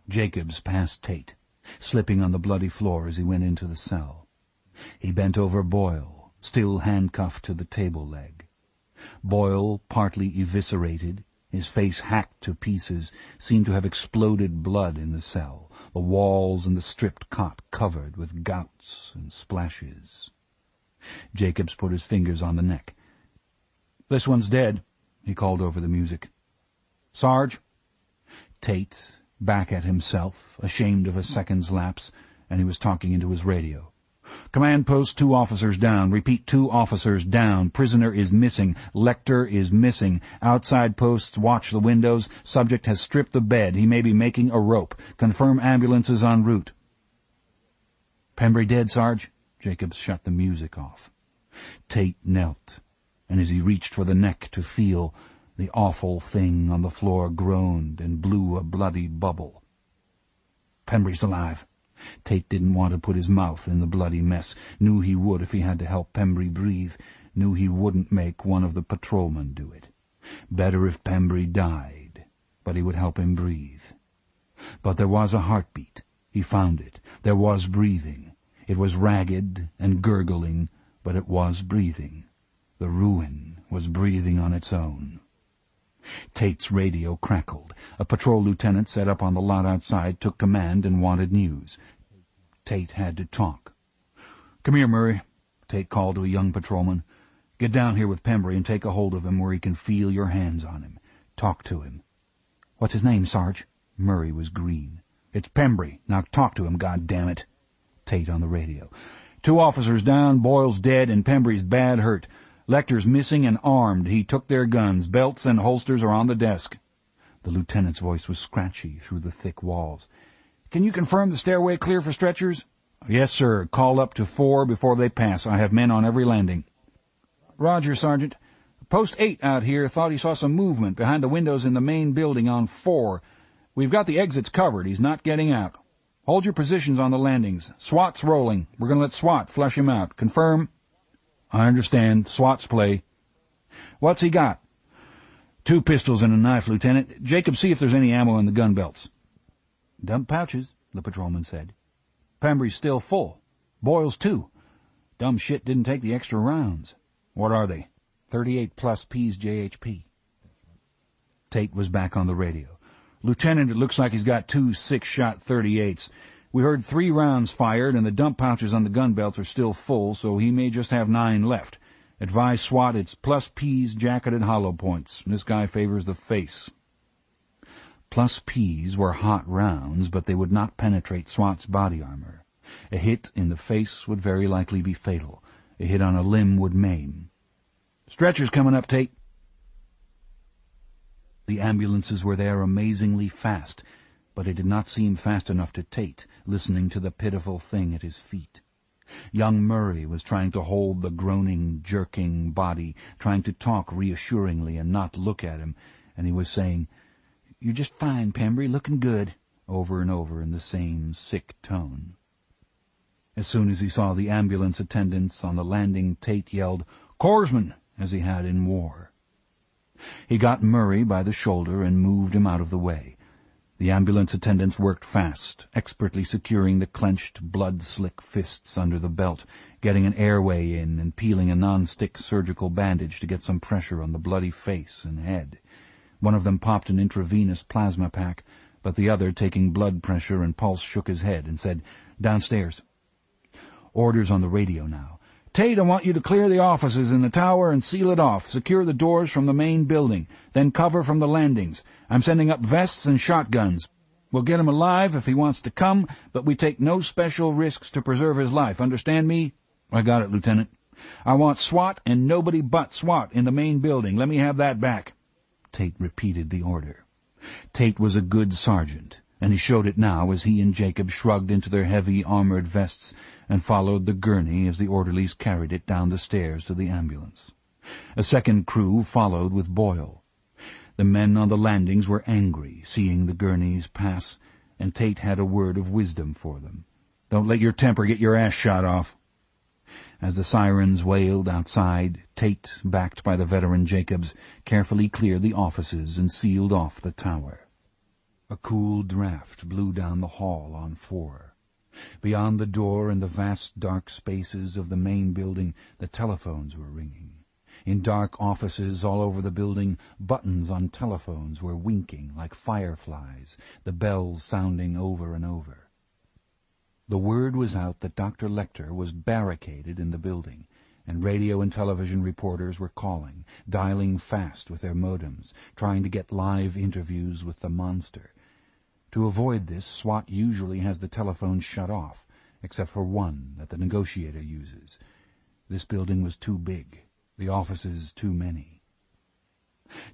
Jacobs passed Tate, slipping on the bloody floor as he went into the cell. He bent over Boyle, still handcuffed to the table leg. Boyle, partly eviscerated, his face hacked to pieces, seemed to have exploded blood in the cell, the walls and the stripped cot covered with gouts and splashes. Jacobs put his fingers on the neck. "This one's dead," he called over the music. "Sarge?" Tate, back at himself, ashamed of a second's lapse, and he was talking into his radio. "Command post, 2 officers down. Repeat, 2 officers down. Prisoner is missing. Lecter is missing. Outside posts, watch the windows. Subject has stripped the bed. He may be making a rope. Confirm ambulances en route." "Pembry dead, Sarge?" Jacobs shut the music off. Tate knelt, and as he reached for the neck to feel, the awful thing on the floor groaned and blew a bloody bubble. "Pembry's alive." Tate didn't want to put his mouth in the bloody mess, knew he would if he had to help Pembry breathe, knew he wouldn't make one of the patrolmen do it. Better if Pembry died, but he would help him breathe. But there was a heartbeat. He found it. There was breathing. It was ragged and gurgling, but it was breathing. The ruin was breathing on its own. Tate's radio crackled. A patrol lieutenant set up on the lot outside, took command, and wanted news. Tate had to talk. "Come here, Murray," Tate called to a young patrolman. "Get down here with Pembry and take a hold of him where he can feel your hands on him. Talk to him." "What's his name, Sarge?" Murray was green. "It's Pembry. Now talk to him, goddammit." Tate on the radio. "2 officers down, Boyle's dead, and Pembry's bad hurt. Lecter's missing and armed. He took their guns. Belts and holsters are on the desk." The lieutenant's voice was scratchy through the thick walls. "Can you confirm the stairway clear for stretchers?" "Yes, sir. Call up to 4 before they pass. I have men on every landing." "Roger, Sergeant. Post 8 out here thought he saw some movement behind the windows in the main building on 4. We've got the exits covered. He's not getting out. Hold your positions on the landings. SWAT's rolling. We're going to let SWAT flush him out. Confirm?" "I understand. SWAT's play." "What's he got?" "2 pistols and a knife, Lieutenant. Jacob, see if there's any ammo in the gun belts." "Dump pouches," the patrolman said. "Pembry's still full. Boyle's too. Dumb shit didn't take the extra rounds." "What are they?" 38 plus P's JHP. Tate was back on the radio. "Lieutenant, it looks like he's got 2 6-shot 38s. We heard 3 rounds fired, and the dump pouches on the gun belts are still full, so he may just have 9 left. Advise SWAT it's plus P's jacketed hollow points. This guy favors the face." Plus P's were hot rounds, but they would not penetrate SWAT's body armor. A hit in the face would very likely be fatal. A hit on a limb would maim. "Stretcher's coming up, Tate." The ambulances were there amazingly fast, but it did not seem fast enough to Tate, listening to the pitiful thing at his feet. Young Murray was trying to hold the groaning, jerking body, trying to talk reassuringly and not look at him, and he was saying, "You're just fine, Pembry, looking good," over and over in the same sick tone. As soon as he saw the ambulance attendants on the landing, Tate yelled, "Corpsman," as he had in war. He got Murray by the shoulder and moved him out of the way. The ambulance attendants worked fast, expertly securing the clenched, blood-slick fists under the belt, getting an airway in and peeling a non-stick surgical bandage to get some pressure on the bloody face and head. One of them popped an intravenous plasma pack, but the other, taking blood pressure and pulse, shook his head and said, "Downstairs." Orders on the radio now. Tate, I want you to clear the offices in the tower and seal it off. Secure the doors from the main building. Then cover from the landings. I'm sending up vests and shotguns. We'll get him alive if he wants to come, but we take no special risks to preserve his life. Understand me? I got it, Lieutenant. I want SWAT and nobody but SWAT in the main building. Let me have that back. Tate repeated the order. Tate was a good sergeant, and he showed it now as he and Jacob shrugged into their heavy armored vests and followed the gurney as the orderlies carried it down the stairs to the ambulance. A second crew followed with Boyle. The men on the landings were angry, seeing the gurneys pass, and Tate had a word of wisdom for them. Don't let your temper get your ass shot off. As the sirens wailed outside, Tate, backed by the veteran Jacobs, carefully cleared the offices and sealed off the tower. A cool draft blew down the hall on 4. Beyond the door in the vast dark spaces of the main building, the telephones were ringing. In dark offices all over the building, buttons on telephones were winking like fireflies, the bells sounding over and over. The word was out that Dr. Lecter was barricaded in the building, and radio and television reporters were calling, dialing fast with their modems, trying to get live interviews with the monster. To avoid this, SWAT usually has the telephone shut off, except for one that the negotiator uses. This building was too big, the offices too many.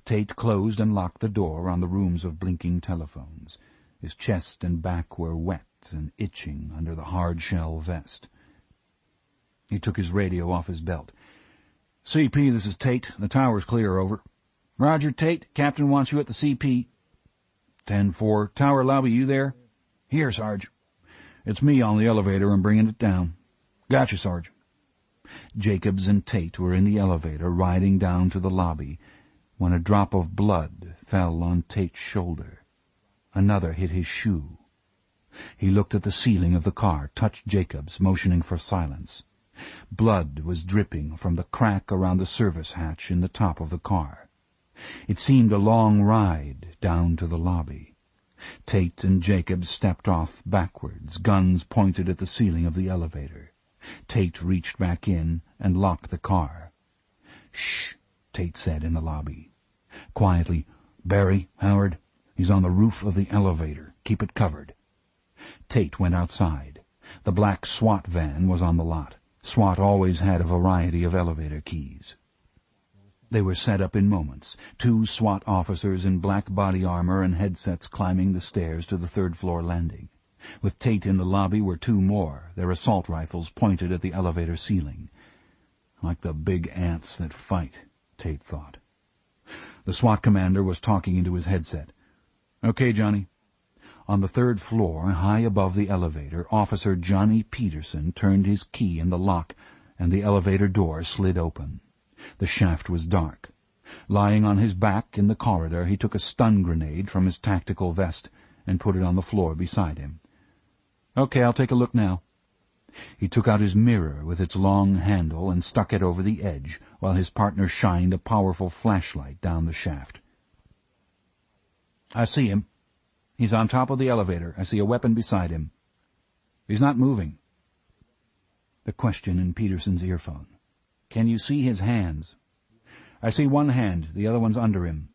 Tate closed and locked the door on the rooms of blinking telephones. His chest and back were wet and itching under the hard-shell vest. He took his radio off his belt. CP, this is Tate. The tower's clear, over. Roger, Tate. Captain wants you at the CP. 10-4. Tower lobby, you there? Here, Sarge. It's me on the elevator. I'm bringing it down. Gotcha, Sarge. Jacobs and Tate were in the elevator, riding down to the lobby, when a drop of blood fell on Tate's shoulder. Another hit his shoe. He looked at the ceiling of the car, touched Jacobs, motioning for silence. Blood was dripping from the crack around the service hatch in the top of the car. It seemed a long ride down to the lobby. Tate and Jacobs stepped off backwards, guns pointed at the ceiling of the elevator. Tate reached back in and locked the car. "Shh," Tate said in the lobby. Quietly, "Barry, Howard, he's on the roof of the elevator. Keep it covered." Tate went outside. The black SWAT van was on the lot. SWAT always had a variety of elevator keys. They were set up in moments, 2 SWAT officers in black body armor and headsets climbing the stairs to the third-floor landing. With Tate in the lobby were 2 more, their assault rifles pointed at the elevator ceiling. Like the big ants that fight, Tate thought. The SWAT commander was talking into his headset. "Okay, Johnny." On the 3rd floor, high above the elevator, Officer Johnny Peterson turned his key in the lock, and the elevator door slid open. The shaft was dark. Lying on his back in the corridor, he took a stun grenade from his tactical vest and put it on the floor beside him. "Okay, I'll take a look now." He took out his mirror with its long handle and stuck it over the edge, while his partner shined a powerful flashlight down the shaft. "I see him. He's on top of the elevator. I see a weapon beside him. He's not moving." The question in Peterson's earphone. "Can you see his hands?" "I see one hand. The other one's under him.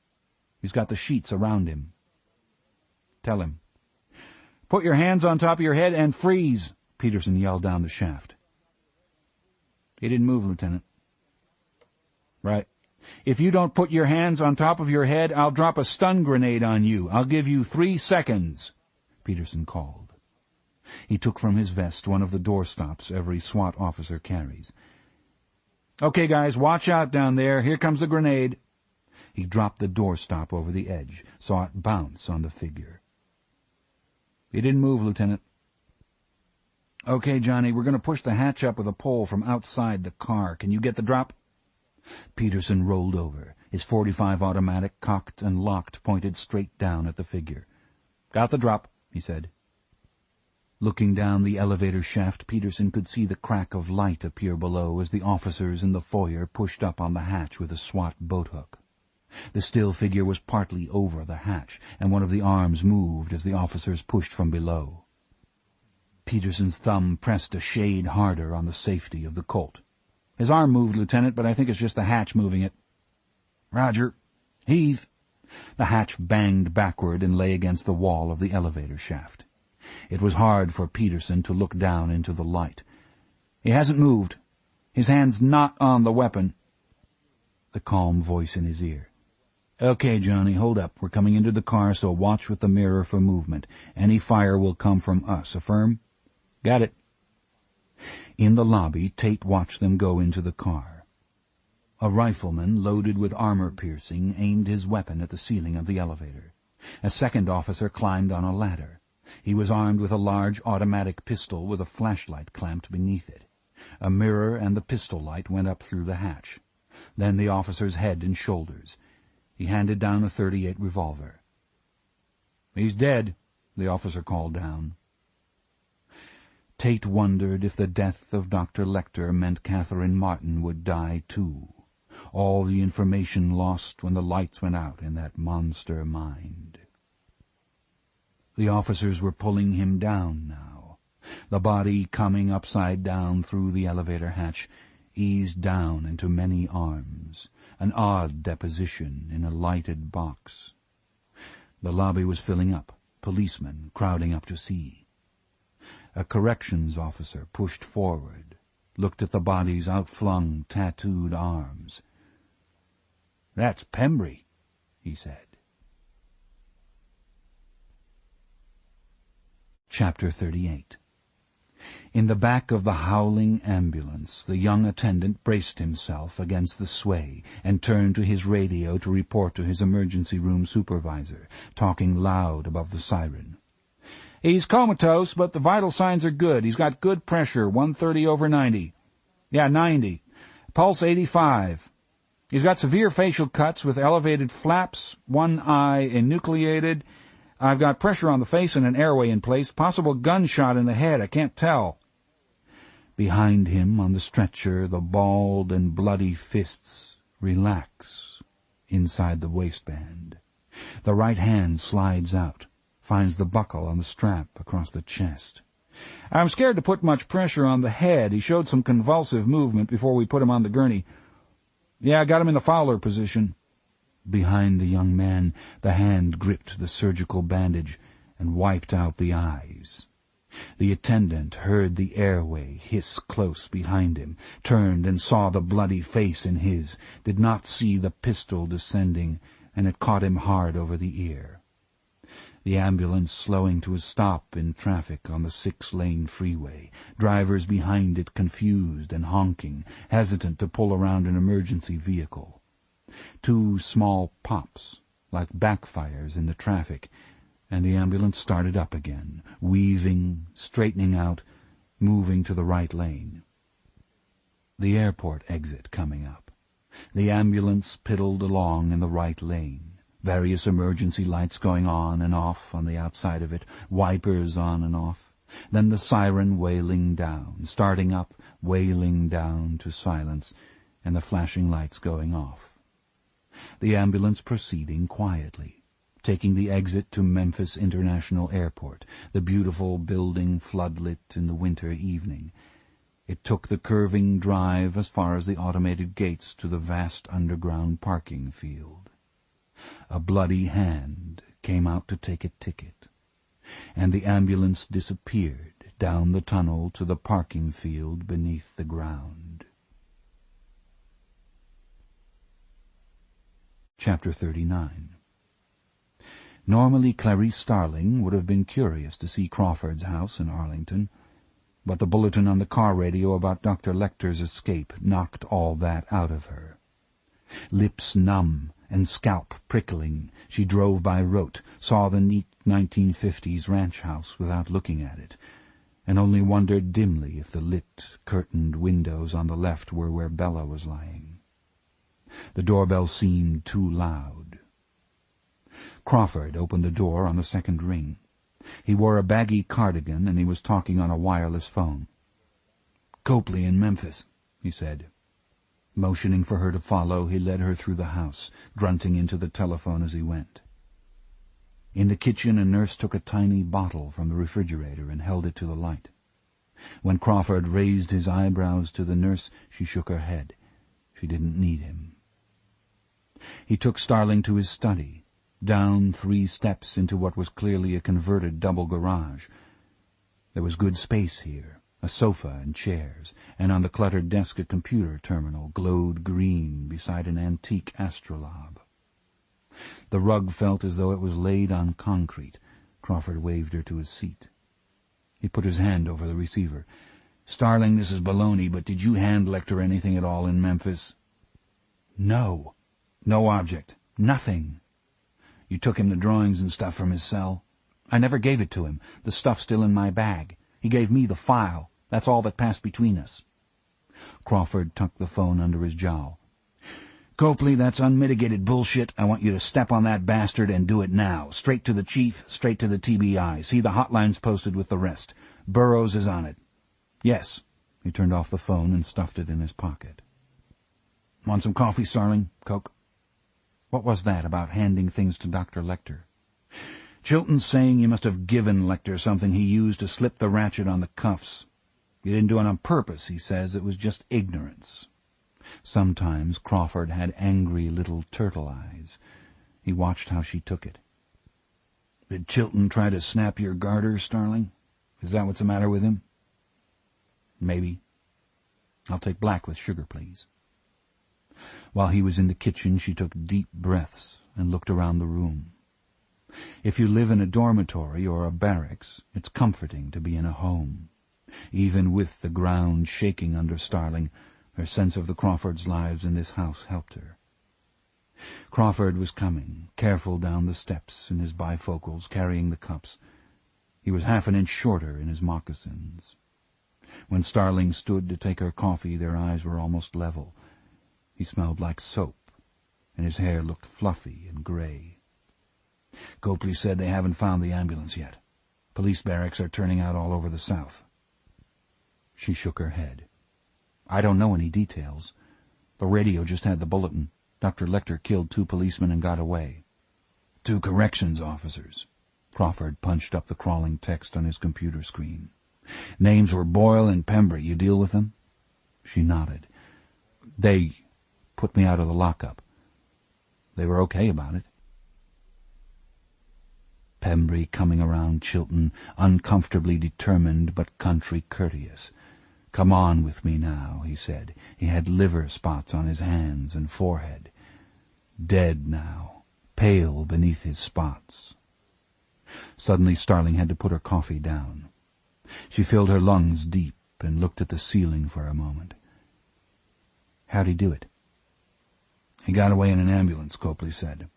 He's got the sheets around him." "Tell him." "Put your hands on top of your head and freeze," Peterson yelled down the shaft. "He didn't move, Lieutenant." "Right. If you don't put your hands on top of your head, I'll drop a stun grenade on you. I'll give you 3 seconds, Peterson called. He took from his vest one of the doorstops every SWAT officer carries. "Okay, guys, watch out down there. Here comes the grenade." He dropped the doorstop over the edge, saw it bounce on the figure. "He didn't move, Lieutenant." "Okay, Johnny, we're going to push the hatch up with a pole from outside the car. Can you get the drop?" Peterson rolled over, his .45 automatic cocked and locked, pointed straight down at the figure. "Got the drop," he said. Looking down the elevator shaft, Peterson could see the crack of light appear below as the officers in the foyer pushed up on the hatch with a SWAT boathook. The still figure was partly over the hatch, and one of the arms moved as the officers pushed from below. Peterson's thumb pressed a shade harder on the safety of the Colt. His arm moved, Lieutenant, but I think it's just the hatch moving it. Roger. Heave. The hatch banged backward and lay against the wall of the elevator shaft. It was hard for Peterson to look down into the light. He hasn't moved. His hand's not on the weapon. The calm voice in his ear. Okay, Johnny, hold up. We're coming into the car, so watch with the mirror for movement. Any fire will come from us. Affirm? Got it. In the lobby, Tate watched them go into the car. A rifleman, loaded with armor-piercing, aimed his weapon at the ceiling of the elevator. A second officer climbed on a ladder. He was armed with a large automatic pistol with a flashlight clamped beneath it. A mirror and the pistol light went up through the hatch. Then the officer's head and shoulders. He handed down a .38 revolver. "He's dead," the officer called down. Tate wondered if the death of Dr. Lecter meant Catherine Martin would die too. All the information lost when the lights went out in that monster mind. The officers were pulling him down now. The body, coming upside down through the elevator hatch, eased down into many arms, an odd deposition in a lighted box. The lobby was filling up, policemen crowding up to see. A corrections officer pushed forward, looked at the body's outflung, tattooed arms. "That's Pembry," he said. Chapter 38. In the back of the howling ambulance, the young attendant braced himself against the sway and turned to his radio to report to his emergency room supervisor, talking loud above the siren. "He's comatose, but the vital signs are good. He's got good pressure, 130/90. Yeah, 90. Pulse 85. He's got severe facial cuts with elevated flaps, one eye enucleated. I've got pressure on the face and an airway in place. Possible gunshot in the head. I can't tell." Behind him, on the stretcher, the bald and bloody fists relax inside the waistband. The right hand slides out, finds the buckle on the strap across the chest. "I'm scared to put much pressure on the head. He showed some convulsive movement before we put him on the gurney. Yeah, I got him in the Fowler position." Behind the young man, the hand gripped the surgical bandage and wiped out the eyes. The attendant heard the airway hiss close behind him, turned and saw the bloody face in his, did not see the pistol descending, and it caught him hard over the ear. The ambulance slowing to a stop in traffic on the 6-lane freeway, drivers behind it confused and honking, hesitant to pull around an emergency vehicle. 2 small pops, like backfires in the traffic, and the ambulance started up again, weaving, straightening out, moving to the right lane. The airport exit coming up. The ambulance piddled along in the right lane, various emergency lights going on the outside of it, wipers on and off, then the siren wailing down, starting up, wailing down to silence, and the flashing lights going off. The ambulance proceeding quietly, taking the exit to Memphis International Airport, the beautiful building floodlit in the winter evening. It took the curving drive as far as the automated gates to the vast underground parking field. A bloody hand came out to take a ticket, and the ambulance disappeared down the tunnel to the parking field beneath the ground. Chapter 39. Normally Clarice Starling would have been curious to see Crawford's house in Arlington, but the bulletin on the car radio about Dr. Lecter's escape knocked all that out of her. Lips numb and scalp prickling, she drove by rote, saw the neat 1950s ranch house without looking at it, and only wondered dimly if the lit, curtained windows on the left were where Bella was lying. The doorbell seemed too loud. Crawford opened the door on the second ring. He wore a baggy cardigan, and he was talking on a wireless phone. "Copley in Memphis," he said. Motioning for her to follow, he led her through the house, grunting into the telephone as he went. In the kitchen, a nurse took a tiny bottle from the refrigerator and held it to the light. When Crawford raised his eyebrows to the nurse, she shook her head. She didn't need him. He took Starling to his study, down 3 steps into what was clearly a converted double garage. There was good space here, a sofa and chairs, and on the cluttered desk a computer terminal glowed green beside an antique astrolabe. The rug felt as though it was laid on concrete. Crawford waved her to his seat. He put his hand over the receiver. "Starling, this is baloney, but did you hand Lecter anything at all in Memphis?" "No. No object. Nothing." "You took him the drawings and stuff from his cell?" "I never gave it to him. The stuff's still in my bag. He gave me the file. That's all that passed between us." Crawford tucked the phone under his jowl. "Copley, that's unmitigated bullshit. I want you to step on that bastard and do it now. Straight to the chief, straight to the TBI. See the hotlines posted with the rest. Burroughs is on it." "Yes." He turned off the phone and stuffed it in his pocket. "Want some coffee, Starling? Coke?" What was that about handing things to Dr. Lecter? "Chilton's saying you must have given Lecter something he used to slip the ratchet on the cuffs. You didn't do it on purpose, he says. It was just ignorance." Sometimes Crawford had angry little turtle eyes. He watched how she took it. "Did Chilton try to snap your garter, Starling? Is that what's the matter with him?" "Maybe. I'll take black with sugar, please." While he was in the kitchen, she took deep breaths and looked around the room. If you live in a dormitory or a barracks, it's comforting to be in a home. Even with the ground shaking under Starling, her sense of the Crawfords' lives in this house helped her. Crawford was coming, careful down the steps in his bifocals, carrying the cups. He was half an inch shorter in his moccasins. When Starling stood to take her coffee, their eyes were almost level. He smelled like soap, and his hair looked fluffy and gray. "Copley said they haven't found the ambulance yet. Police barracks are turning out all over the South." She shook her head. "I don't know any details. The radio just had the bulletin. Dr. Lecter killed 2 policemen and got away." 2 corrections officers." Crawford punched up the crawling text on his computer screen. "Names were Boyle and Pembry. You deal with them?" She nodded. "They put me out of the lockup. They were okay about it." Pembry coming around Chilton, uncomfortably determined but country courteous. "Come on with me now," he said. He had liver spots on his hands and forehead. Dead now, pale beneath his spots. Suddenly Starling had to put her coffee down. She filled her lungs deep and looked at the ceiling for a moment. "How'd he do it?" "He got away in an ambulance," Copley said.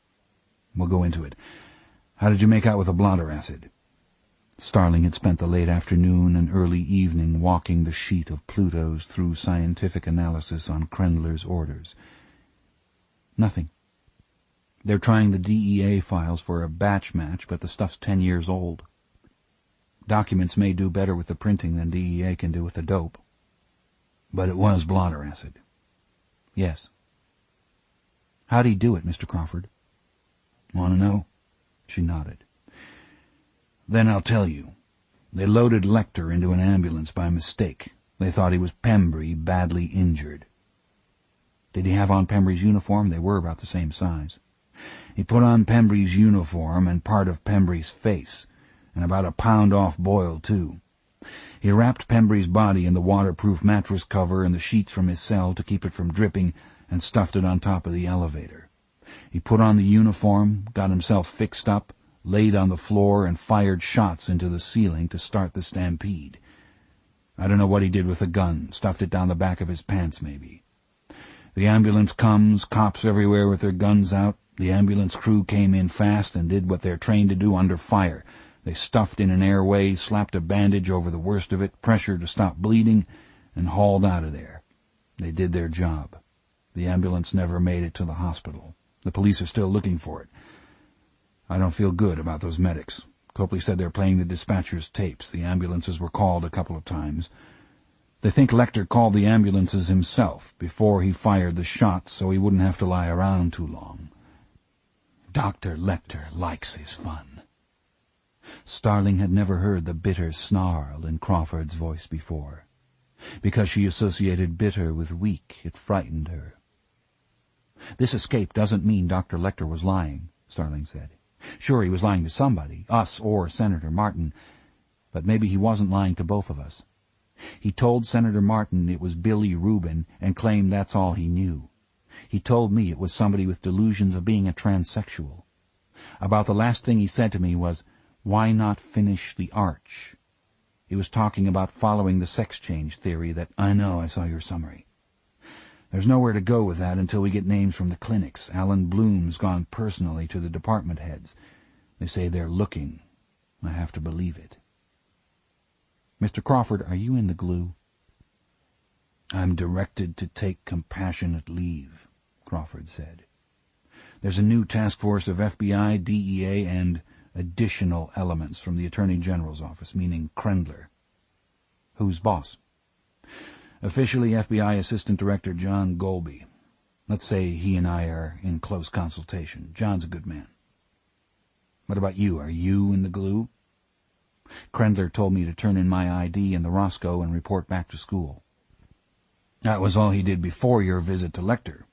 "We'll go into it. How did you make out with the blotter acid?" Starling had spent the late afternoon and early evening walking the sheet of Pluto's through scientific analysis on Krendler's orders. "Nothing. They're trying the DEA files for a batch match, but the stuff's 10 years old. Documents may do better with the printing than DEA can do with the dope." "But it was blotter acid." "Yes." "How'd he do it, Mr. Crawford?" "Want to know?" She nodded. "Then I'll tell you. They loaded Lecter into an ambulance by mistake. They thought he was Pembry, badly injured." "Did he have on Pembry's uniform? They were about the same size." "He put on Pembry's uniform and part of Pembry's face, and about a pound off Boyle, too. He wrapped Pembry's body in the waterproof mattress cover and the sheets from his cell to keep it from dripping, and stuffed it on top of the elevator. He put on the uniform, got himself fixed up, laid on the floor, and fired shots into the ceiling to start the stampede. I don't know what he did with the gun, stuffed it down the back of his pants, maybe. The ambulance comes, cops everywhere with their guns out. The ambulance crew came in fast and did what they're trained to do under fire. They stuffed in an airway, slapped a bandage over the worst of it, pressured to stop bleeding, and hauled out of there. They did their job. The ambulance never made it to the hospital. The police are still looking for it. I don't feel good about those medics. Copley said they're playing the dispatcher's tapes. The ambulances were called a couple of times. They think Lecter called the ambulances himself before he fired the shots so he wouldn't have to lie around too long. Dr. Lecter likes his fun. Starling had never heard the bitter snarl in Crawford's voice before. Because she associated bitter with weak, it frightened her. "This escape doesn't mean Dr. Lecter was lying," Starling said. "Sure, he was lying to somebody, us or Senator Martin, but maybe he wasn't lying to both of us. He told Senator Martin it was Billy Rubin and claimed that's all he knew. He told me it was somebody with delusions of being a transsexual. About the last thing he said to me was, 'Why not finish the arch?' He was talking about following the sex change theory that—" "I know, I saw your summary. There's nowhere to go with that until we get names from the clinics. Alan Bloom's gone personally to the department heads. They say they're looking. I have to believe it." "Mr. Crawford, are you in the glue?" "I'm directed to take compassionate leave," Crawford said. "There's a new task force of FBI, DEA, and additional elements from the Attorney General's office, meaning Krendler." "Who's boss?" "Officially FBI Assistant Director John Golby. Let's say he and I are in close consultation. John's a good man." "What about you? Are you in the glue?" "Krendler told me to turn in my ID and the Roscoe and report back to school." "That was all he did before your visit to Lecter.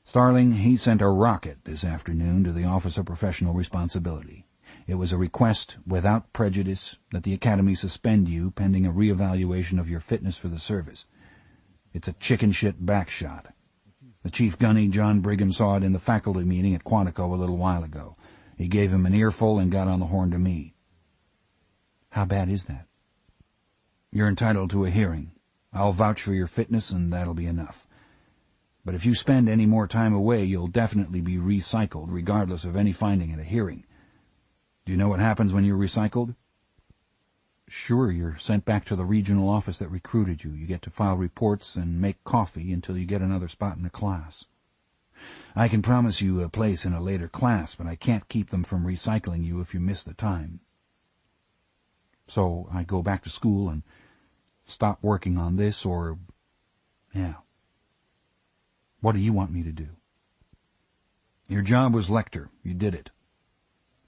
Starling, he sent a rocket this afternoon to the Office of Professional Responsibility. It was a request, without prejudice, that the Academy suspend you pending a reevaluation of your fitness for the service. It's a chicken-shit backshot. The chief gunny, John Brigham, saw it in the faculty meeting at Quantico a little while ago. He gave him an earful and got on the horn to me." "How bad is that?" "You're entitled to a hearing. I'll vouch for your fitness, and that'll be enough. But if you spend any more time away, you'll definitely be recycled, regardless of any finding at a hearing. Do you know what happens when you're recycled?" "Sure, you're sent back to the regional office that recruited you. You get to file reports and make coffee until you get another spot in a class." "I can promise you a place in a later class, but I can't keep them from recycling you if you miss the time." "So I go back to school and stop working on this, or—" "Yeah." "What do you want me to do?" "Your job was Lecter. You did it.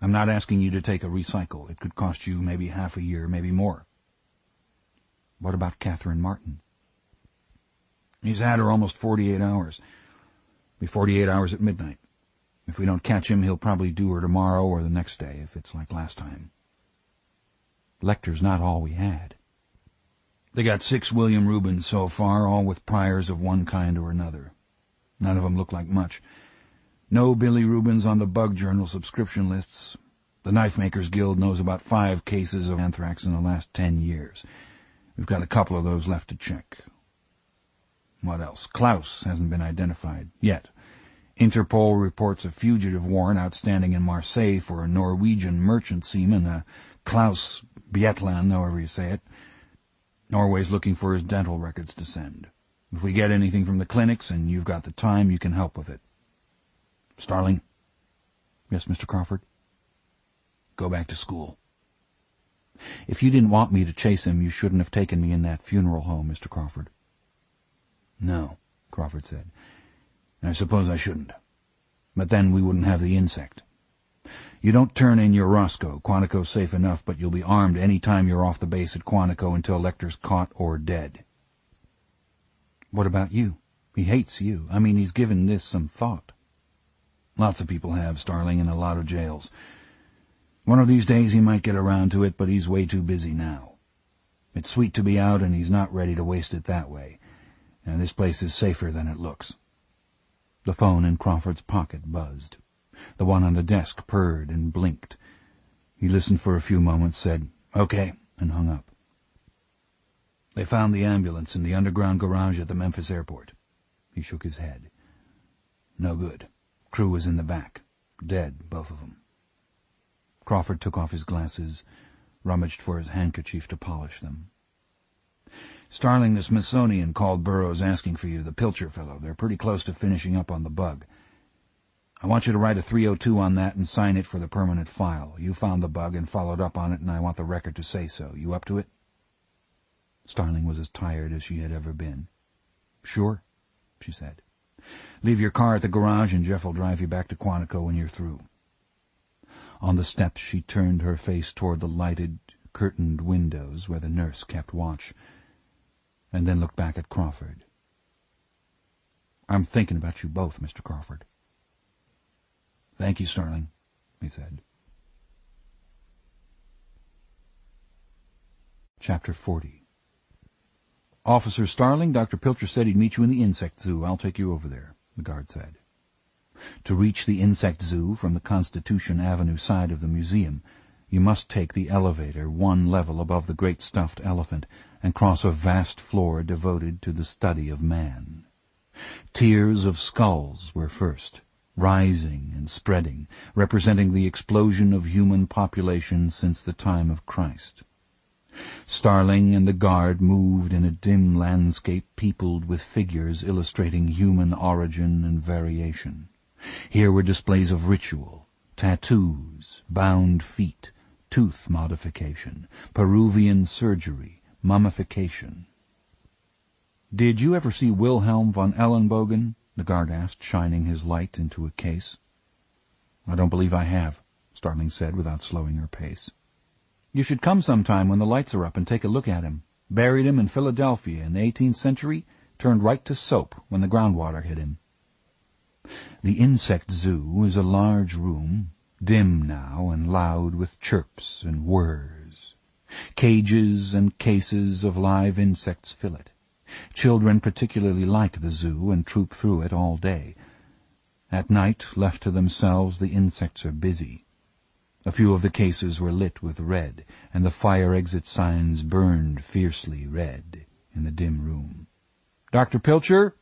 I'm not asking you to take a recycle. It could cost you maybe half a year, maybe more." "What about Catherine Martin?" "He's had her almost 48 hours. Be 48 hours at midnight. If we don't catch him, he'll probably do her tomorrow or the next day, if it's like last time." "Lecter's not all we had." "They got 6 William Rubins so far, all with priors of one kind or another. None of them look like much. No Billy Rubins on the Bug Journal subscription lists. The Knife Makers Guild knows about 5 cases of anthrax in the last 10 years. We've got a couple of those left to check. What else? Klaus hasn't been identified yet. Interpol reports a fugitive warrant outstanding in Marseille for a Norwegian merchant seaman, Klaus Bietland, however you say it. Norway's looking for his dental records to send. If we get anything from the clinics and you've got the time, you can help with it. Starling?" "Yes, Mr. Crawford?" "Go back to school." "If you didn't want me to chase him, you shouldn't have taken me in that funeral home, Mr. Crawford." "No," Crawford said. "I suppose I shouldn't. But then we wouldn't have the insect. You don't turn in your Roscoe. Quantico's safe enough, but you'll be armed any time you're off the base at Quantico until Lecter's caught or dead." "What about you? He hates you. I mean, he's given this some thought." "Lots of people have, Starling, in a lot of jails. One of these days he might get around to it, but he's way too busy now. It's sweet to be out, and he's not ready to waste it that way. And this place is safer than it looks." The phone in Crawford's pocket buzzed. The one on the desk purred and blinked. He listened for a few moments, said, "Okay," and hung up. "They found the ambulance in the underground garage at the Memphis airport." He shook his head. "No good. Crew was in the back. Dead, both of them." Crawford took off his glasses, rummaged for his handkerchief to polish them. "Starling, the Smithsonian called Burroughs asking for you, the Pilcher fellow. They're pretty close to finishing up on the bug. I want you to write a 302 on that and sign it for the permanent file. You found the bug and followed up on it, and I want the record to say so. You up to it?" Starling was as tired as she had ever been. "Sure," she said. "Leave your car at the garage, and Jeff will drive you back to Quantico when you're through." On the steps she turned her face toward the lighted, curtained windows where the nurse kept watch, and then looked back at Crawford. "I'm thinking about you both, Mr. Crawford." "Thank you, Starling," he said. Chapter 40. "Officer Starling, Dr. Pilcher said he'd meet you in the insect zoo. I'll take you over there," the guard said. To reach the insect zoo from the Constitution Avenue side of the museum, you must take the elevator one level above the great stuffed elephant and cross a vast floor devoted to the study of man. Tiers of skulls were first, rising and spreading, representing the explosion of human population since the time of Christ. Starling and the guard moved in a dim landscape peopled with figures illustrating human origin and variation. Here were displays of ritual, tattoos, bound feet, tooth modification, Peruvian surgery, mummification. "Did you ever see Wilhelm von Ellenbogen?" the guard asked, shining his light into a case. "I don't believe I have," Starling said without slowing her pace. "You should come sometime when the lights are up and take a look at him. Buried him in Philadelphia in the 18th century, turned right to soap when the groundwater hit him." The insect zoo is a large room, dim now and loud with chirps and whirs. Cages and cases of live insects fill it. Children particularly like the zoo and troop through it all day. At night, left to themselves, the insects are busy. A few of the cases were lit with red, and the fire exit signs burned fiercely red in the dim room. "Dr. Pilcher?"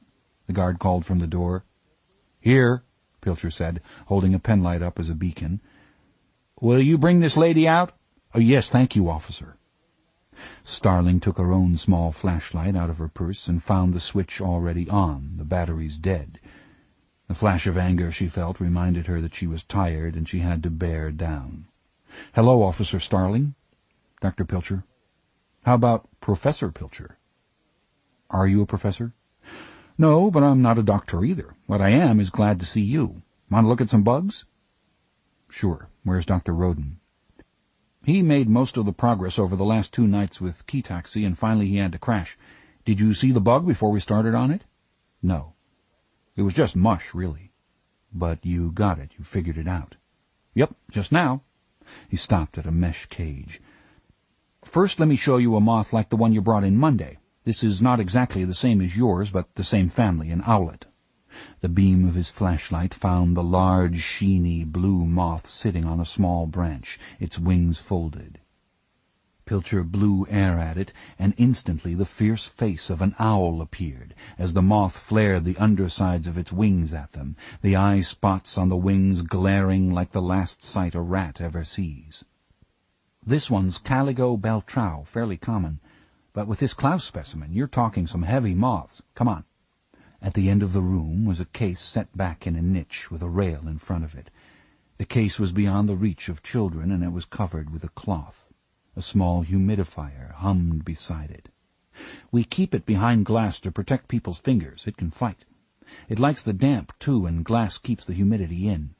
the guard called from the door. "Here," Pilcher said, holding a penlight up as a beacon. "Will you bring this lady out?" "Oh, yes, thank you, officer." Starling took her own small flashlight out of her purse and found the switch already on, the batteries dead. The flash of anger she felt reminded her that she was tired and she had to bear down. "Hello, Officer Starling." "Dr. Pilcher." "How about Professor Pilcher?" "Are you a professor?" "No, but I'm not a doctor either. What I am is glad to see you. Want to look at some bugs?" "Sure. Where's Dr. Roden?" "He made most of the progress over the last 2 nights with key taxi, and finally he had to crash. Did you see the bug before we started on it?" "No. It was just mush, really." "But you got it. You figured it out." "Yep, just now." He stopped at a mesh cage. "First let me show you a moth like the one you brought in Monday. This is not exactly the same as yours, but the same family, an owlet." The beam of his flashlight found the large, sheeny blue moth sitting on a small branch, its wings folded. Pilcher blew air at it, and instantly the fierce face of an owl appeared, as the moth flared the undersides of its wings at them, the eye spots on the wings glaring like the last sight a rat ever sees. "This one's Caligo beltrau, fairly common. But with this Klaus specimen, you're talking some heavy moths. Come on." At the end of the room was a case set back in a niche with a rail in front of it. The case was beyond the reach of children, and it was covered with a cloth. A small humidifier hummed beside it. "We keep it behind glass to protect people's fingers. It can fight. It likes the damp, too, and glass keeps the humidity in."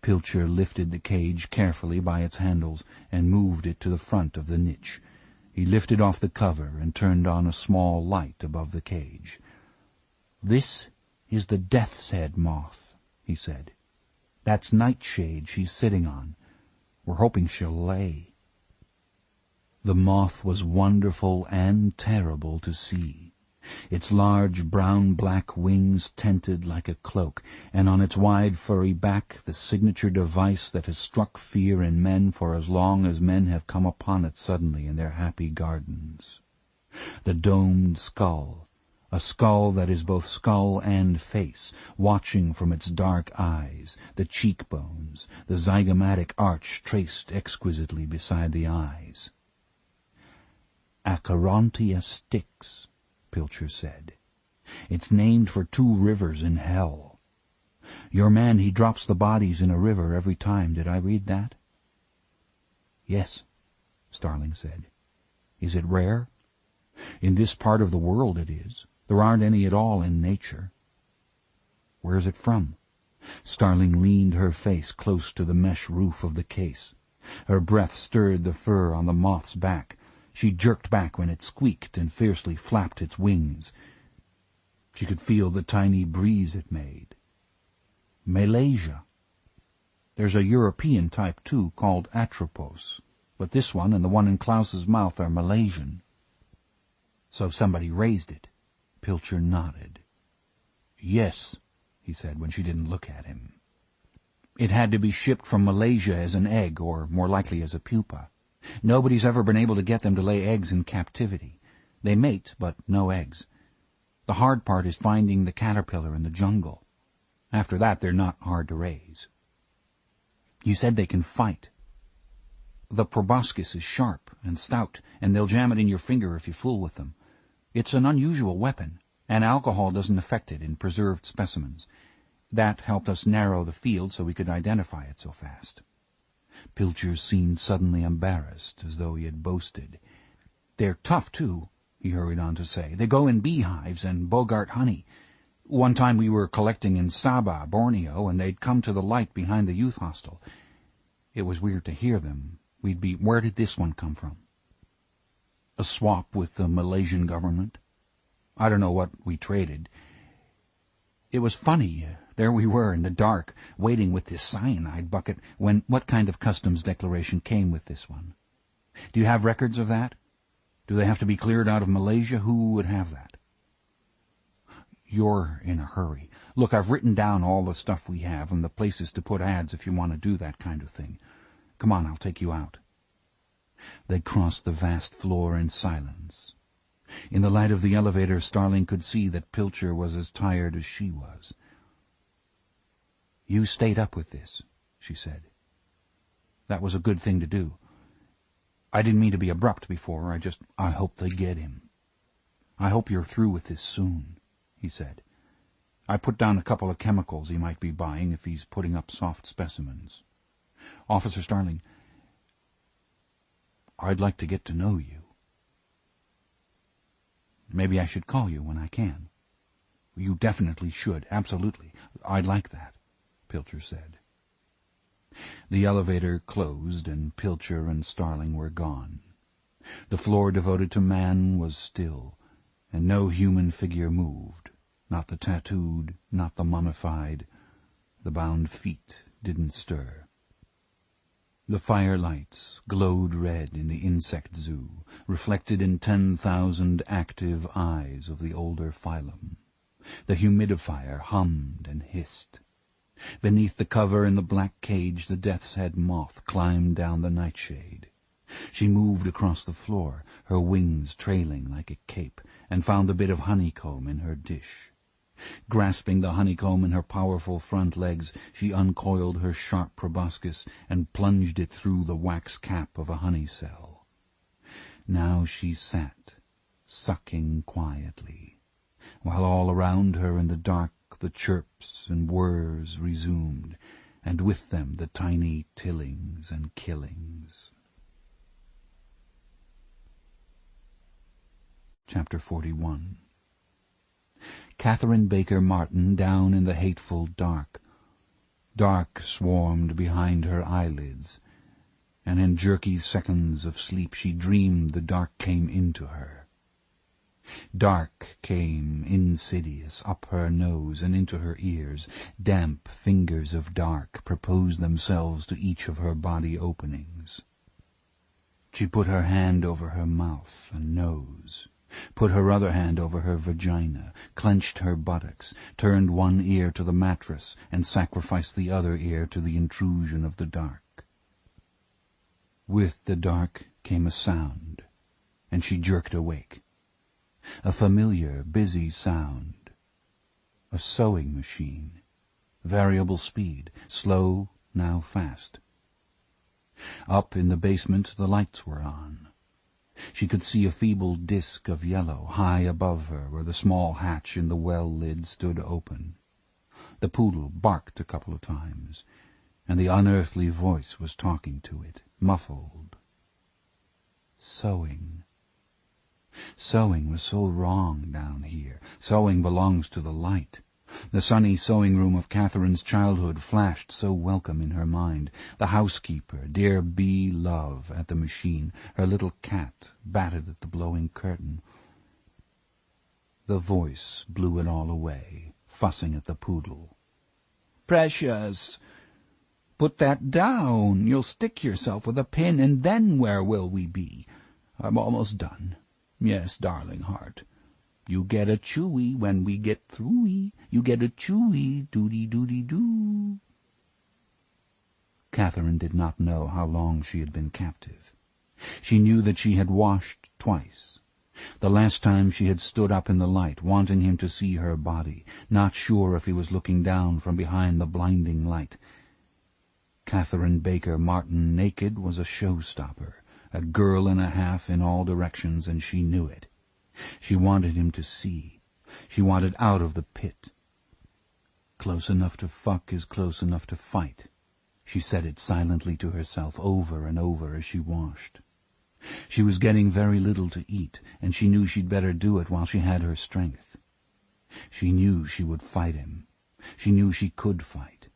Pilcher lifted the cage carefully by its handles and moved it to the front of the niche. He lifted off the cover and turned on a small light above the cage. "This is the death's head moth," he said. "That's Nightshade she's sitting on. We're hoping she'll lay." The moth was wonderful and terrible to see. Its large brown-black wings tented like a cloak, and on its wide furry back the signature device that has struck fear in men for as long as men have come upon it suddenly in their happy gardens. The domed skull, a skull that is both skull and face, watching from its dark eyes, the cheekbones, the zygomatic arch traced exquisitely beside the eyes. "Acherontia styx," Pilcher said. "It's named for 2 rivers in hell. Your man, he drops the bodies in a river every time. Did I read that?" "Yes," Starling said. "Is it rare?" "In this part of the world it is. There aren't any at all in nature." "Where's it from?" Starling leaned her face close to the mesh roof of the case. Her breath stirred the fur on the moth's back. She jerked back when it squeaked and fiercely flapped its wings. She could feel the tiny breeze it made. Malaysia. There's a European type, too, called Atropos, but this one and the one in Klaus's mouth are Malaysian. So somebody raised it. Pilcher nodded. Yes, he said when she didn't look at him. It had to be shipped from Malaysia as an egg, or more likely as a pupa. Nobody's ever been able to get them to lay eggs in captivity. They mate, but no eggs. The hard part is finding the caterpillar in the jungle. After that, they're not hard to raise. You said they can fight. The proboscis is sharp and stout, and they'll jam it in your finger if you fool with them. It's an unusual weapon, and alcohol doesn't affect it in preserved specimens. That helped us narrow the field so we could identify it so fast. Pilcher seemed suddenly embarrassed, as though he had boasted. They're tough, too, he hurried on to say. They go in beehives and bogart honey. One time we were collecting in Sabah, Borneo, and they'd come to the light behind the youth hostel. It was weird to hear them. We'd be, where did this one come from? A swap with the Malaysian government? I don't know what we traded. It was funny. There we were in the dark, waiting with this cyanide bucket, when what kind of customs declaration came with this one? Do you have records of that? Do they have to be cleared out of Malaysia? Who would have that? You're in a hurry. Look, I've written down all the stuff we have and the places to put ads if you want to do that kind of thing. Come on, I'll take you out. They crossed the vast floor in silence. In the light of the elevator, Starling could see that Pilcher was as tired as she was. You stayed up with this, she said. That was a good thing to do. I didn't mean to be abrupt before. I hope they get him. I hope you're through with this soon, he said. I put down a couple of chemicals he might be buying if he's putting up soft specimens. Officer Starling, I'd like to get to know you. Maybe I should call you when I can. You definitely should, absolutely. I'd like that, Pilcher said. The elevator closed, and Pilcher and Starling were gone. The floor devoted to man was still, and no human figure moved. Not the tattooed, not the mummified. The bound feet didn't stir. The firelights glowed red in the insect zoo, reflected in 10,000 active eyes of the older phylum. The humidifier hummed and hissed. Beneath the cover in the black cage, the death's head moth climbed down the nightshade. She moved across the floor, her wings trailing like a cape, and found the bit of honeycomb in her dish. Grasping the honeycomb in her powerful front legs, she uncoiled her sharp proboscis and plunged it through the wax cap of a honey cell. Now she sat, sucking quietly, while all around her in the dark the chirps and whirs resumed, and with them the tiny tillings and killings. Chapter 41. Catherine Baker Martin down in the hateful dark. Dark swarmed behind her eyelids, and in jerky seconds of sleep she dreamed the dark came into her. Dark came, insidious, up her nose and into her ears. Damp fingers of dark proposed themselves to each of her body openings. She put her hand over her mouth and nose, put her other hand over her vagina, clenched her buttocks, turned one ear to the mattress, and sacrificed the other ear to the intrusion of the dark. With the dark came a sound, and she jerked awake. A familiar, busy sound. A sewing machine. Variable speed, slow, now fast. Up in the basement the lights were on. She could see a feeble disk of yellow high above her where the small hatch in the well lid stood open. The poodle barked a couple of times, and the unearthly voice was talking to it, muffled. Sewing. Sewing was so wrong down here. Sewing belongs to the light. The sunny sewing-room of Catherine's childhood flashed so welcome in her mind. The housekeeper, dear B. Love, at the machine. Her little cat batted at the blowing curtain. The voice blew it all away, fussing at the poodle. "Precious! Put that down. You'll stick yourself with a pin, and then where will we be? I'm almost done. Yes, darling heart. You get a chewy when we get through-y. You get a chewy, doody-doody-doo." Catherine did not know how long she had been captive. She knew that she had washed twice. The last time she had stood up in the light, wanting him to see her body, not sure if he was looking down from behind the blinding light. Catherine Baker Martin naked was a showstopper, a girl and a half in all directions, and she knew it. She wanted him to see. She wanted out of the pit. Close enough to fuck is close enough to fight. She said it silently to herself over and over as she washed. She was getting very little to eat, and she knew she'd better do it while she had her strength. She knew she would fight him. She knew she could fight.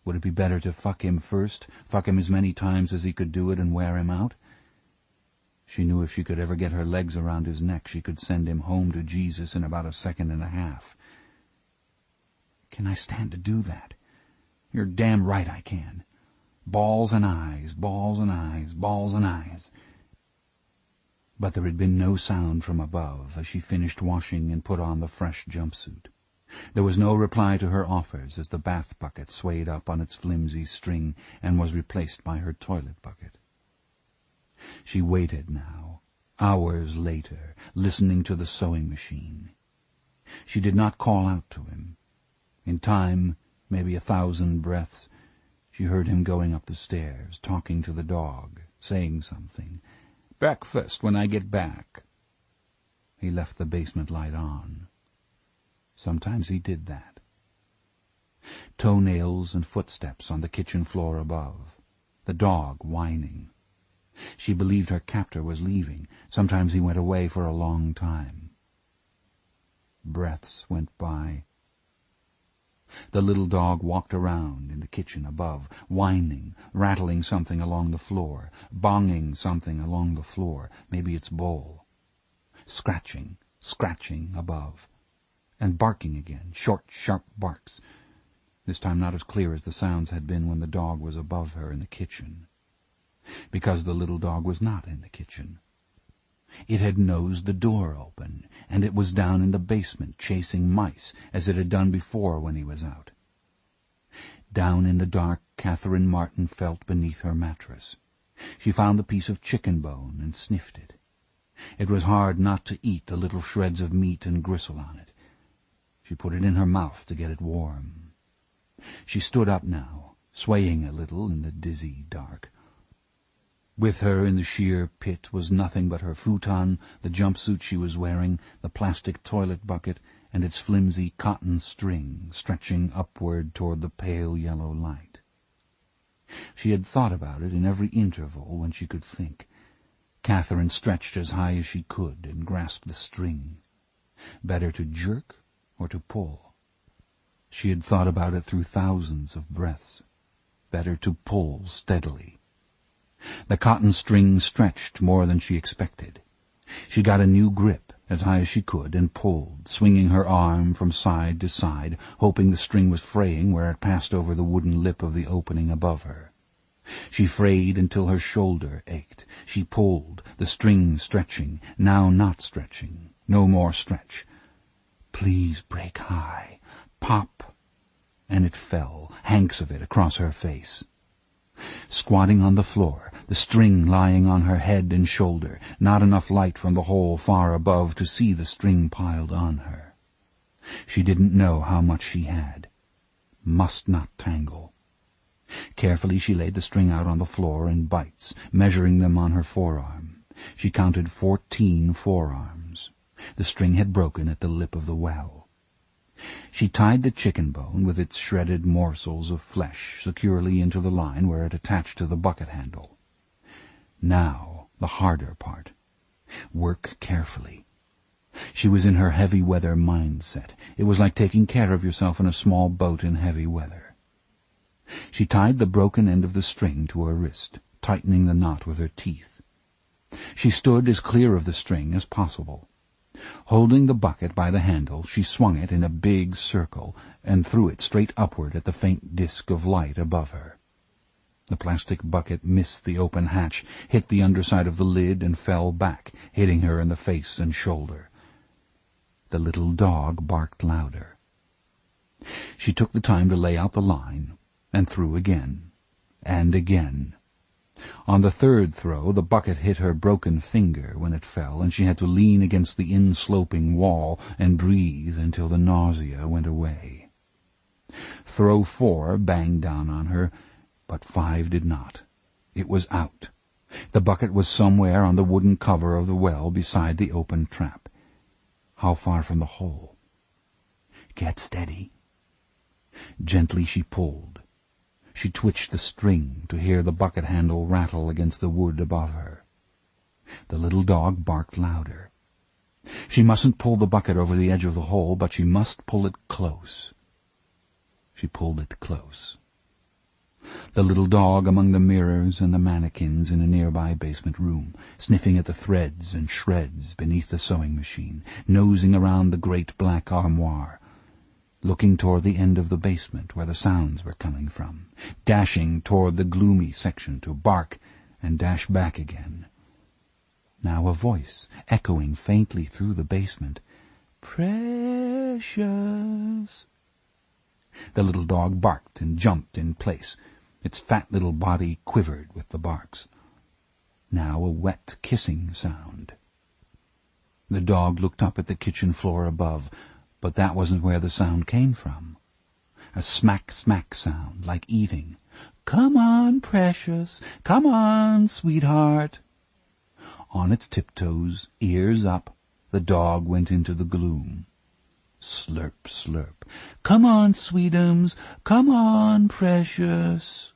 Would it be better to fuck him first, fuck him as many times as he could do it, and wear him out? She knew if she could ever get her legs around his neck, she could send him home to Jesus in about a second and a half. "Can I stand to do that?" "You're damn right I can. Balls and eyes, balls and eyes, balls and eyes." But there had been no sound from above as she finished washing and put on the fresh jumpsuit. There was no reply to her offers as the bath bucket swayed up on its flimsy string and was replaced by her toilet bucket. She waited now, hours later, listening to the sewing machine. She did not call out to him. In time, maybe 1,000 breaths, she heard him going up the stairs, talking to the dog, saying something. "Breakfast when I get back." He left the basement light on. Sometimes he did that. Toenails and footsteps on the kitchen floor above. The dog whining. She believed her captor was leaving. Sometimes he went away for a long time. Breaths went by. The little dog walked around in the kitchen above, whining, rattling something along the floor, bonging something along the floor, maybe its bowl. Scratching, scratching above. And barking again, short, sharp barks. This time not as clear as the sounds had been when the dog was above her in the kitchen. Because the little dog was not in the kitchen. It had nosed the door open, and it was down in the basement chasing mice, as it had done before when he was out. Down in the dark, Catherine Martin felt beneath her mattress. She found the piece of chicken bone and sniffed it. It was hard not to eat the little shreds of meat and gristle on it. She put it in her mouth to get it warm. She stood up now, swaying a little in the dizzy dark. With her in the sheer pit was nothing but her futon, the jumpsuit she was wearing, the plastic toilet bucket, and its flimsy cotton string stretching upward toward the pale yellow light. She had thought about it in every interval when she could think. Catherine stretched as high as she could and grasped the string. Better to jerk or to pull? She had thought about it through thousands of breaths. Better to pull steadily. The cotton string stretched more than she expected. She got a new grip, as high as she could, and pulled, swinging her arm from side to side, hoping the string was fraying where it passed over the wooden lip of the opening above her. She frayed until her shoulder ached. She pulled, the string stretching, now not stretching. No more stretch. Please break high. Pop. And it fell, hanks of it, across her face. Squatting on the floor, the string lying on her head and shoulder, not enough light from the hole far above to see the string piled on her. She didn't know how much she had. Must not tangle. Carefully she laid the string out on the floor in bites, measuring them on her forearm. She counted 14 forearms. The string had broken at the lip of the well. She tied the chicken bone with its shredded morsels of flesh securely into the line where it attached to the bucket handle. Now, the harder part. Work carefully. She was in her heavy weather mindset. It was like taking care of yourself in a small boat in heavy weather. She tied the broken end of the string to her wrist, tightening the knot with her teeth. She stood as clear of the string as possible. Holding the bucket by the handle, she swung it in a big circle and threw it straight upward at the faint disk of light above her. The plastic bucket missed the open hatch, hit the underside of the lid, and fell back, hitting her in the face and shoulder. The little dog barked louder. She took the time to lay out the line, and threw again, and again. On the third throw, the bucket hit her broken finger when it fell, and she had to lean against the in-sloping wall and breathe until the nausea went away. Throw 4 banged down on her, but 5 did not. It was out. The bucket was somewhere on the wooden cover of the well beside the open trap. How far from the hole? Get steady. Gently she pulled. She twitched the string to hear the bucket handle rattle against the wood above her. The little dog barked louder. She mustn't pull the bucket over the edge of the hole, but she must pull it close. She pulled it close. The little dog among the mirrors and the mannequins in a nearby basement room, sniffing at the threads and shreds beneath the sewing machine, nosing around the great black armoire, looking toward the end of the basement where the sounds were coming from, dashing toward the gloomy section to bark and dash back again. Now a voice, echoing faintly through the basement, "Precious." The little dog barked and jumped in place. Its fat little body quivered with the barks. Now a wet kissing sound. The dog looked up at the kitchen floor above, but that wasn't where the sound came from. A smack-smack sound, like eating. "Come on, precious. Come on, sweetheart." On its tiptoes, ears up, the dog went into the gloom. Slurp, slurp. "Come on, sweetums. Come on, precious."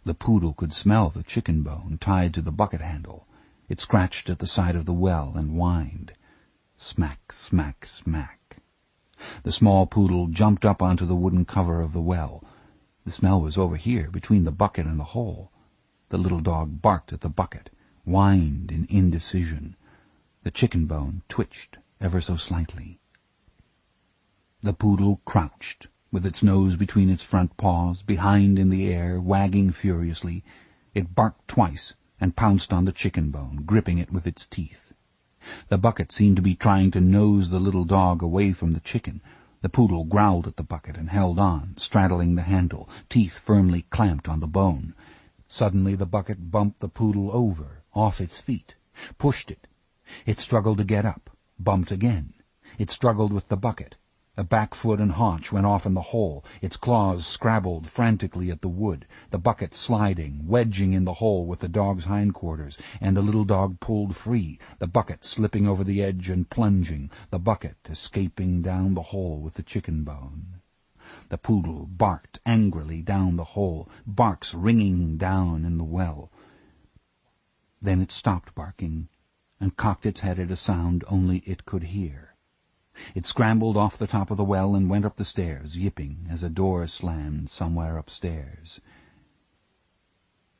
The poodle could smell the chicken bone tied to the bucket handle. It scratched at the side of the well and whined. Smack, smack, smack. The small poodle jumped up onto the wooden cover of the well. The smell was over here, between the bucket and the hole. The little dog barked at the bucket, whined in indecision. The chicken bone twitched ever so slightly. The poodle crouched, with its nose between its front paws, behind in the air, wagging furiously. It barked twice and pounced on the chicken bone, gripping it with its teeth. The bucket seemed to be trying to nose the little dog away from the chicken. The poodle growled at the bucket and held on, straddling the handle, teeth firmly clamped on the bone. Suddenly the bucket bumped the poodle over, off its feet, pushed it. It struggled to get up, bumped again. It struggled with the bucket. A back foot and haunch went off in the hole. Its claws scrabbled frantically at the wood, the bucket sliding, wedging in the hole with the dog's hindquarters, and the little dog pulled free, the bucket slipping over the edge and plunging, the bucket escaping down the hole with the chicken bone. The poodle barked angrily down the hole, barks ringing down in the well. Then it stopped barking and cocked its head at a sound only it could hear. It scrambled off the top of the well and went up the stairs, yipping as a door slammed somewhere upstairs.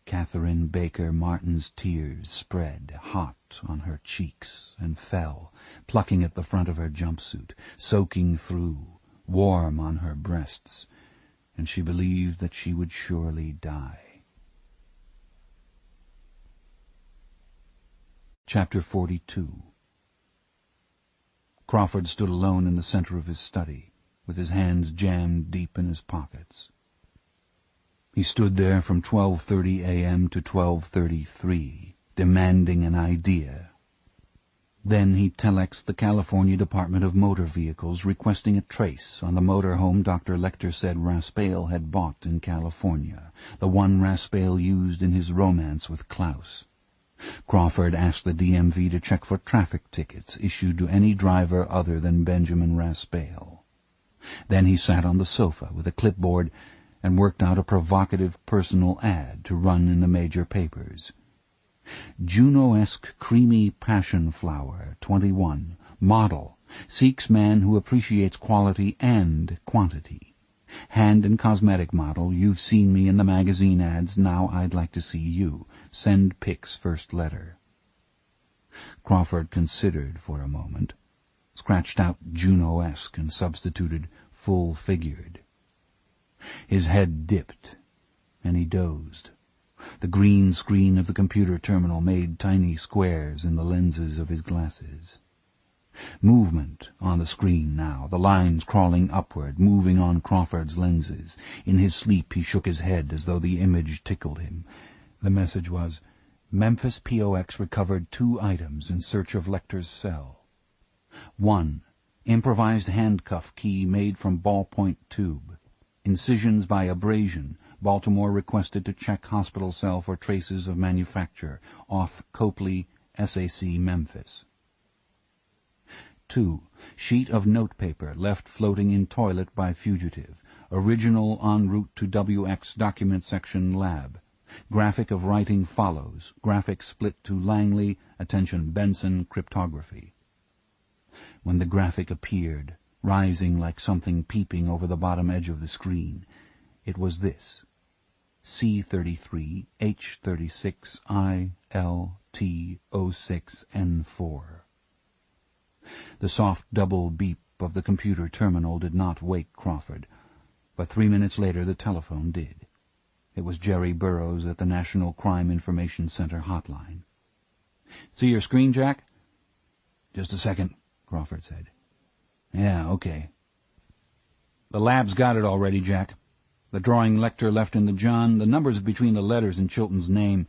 Catherine Baker Martin's tears spread hot on her cheeks and fell, plucking at the front of her jumpsuit, soaking through, warm on her breasts, and she believed that she would surely die. Chapter 42. Crawford stood alone in the center of his study, with his hands jammed deep in his pockets. He stood there from 12:30 a.m. to 12:33, demanding an idea. Then he telexed the California Department of Motor Vehicles requesting a trace on the motorhome Dr. Lecter said Raspail had bought in California, the one Raspail used in his romance with Klaus. Crawford asked the DMV to check for traffic tickets issued to any driver other than Benjamin Raspail. Then he sat on the sofa with a clipboard and worked out a provocative personal ad to run in the major papers. Juno-esque creamy passion flower, 21, Model seeks man who appreciates quality and quantity. Hand and cosmetic model, you've seen me in the magazine ads, now I'd like to see you. Send pics first letter. Crawford considered for a moment, scratched out Juno-esque and substituted full-figured. His head dipped, and he dozed. The green screen of the computer terminal made tiny squares in the lenses of his glasses. Movement on the screen now, the lines crawling upward, moving on Crawford's lenses. In his sleep he shook his head as though the image tickled him. The message was, Memphis POX recovered 2 items in search of Lecter's cell. 1. Improvised handcuff key made from ballpoint tube. Incisions by abrasion. Baltimore requested to check hospital cell for traces of manufacture. Auth Copley, SAC Memphis. 2. Sheet of notepaper left floating in toilet by fugitive. Original en route to WX document section lab. Graphic of writing follows. Graphic split to Langley, attention Benson, cryptography. When the graphic appeared, rising like something peeping over the bottom edge of the screen, it was this. C33 H36 ILT06N4. The soft double beep of the computer terminal did not wake Crawford, but 3 minutes later the telephone did. It was Jerry Burroughs at the National Crime Information Center hotline. "See your screen, Jack?" "Just a second," Crawford said. "Yeah, okay." "The lab's got it already, Jack. The drawing Lecter left in the John, the numbers between the letters in Chilton's name.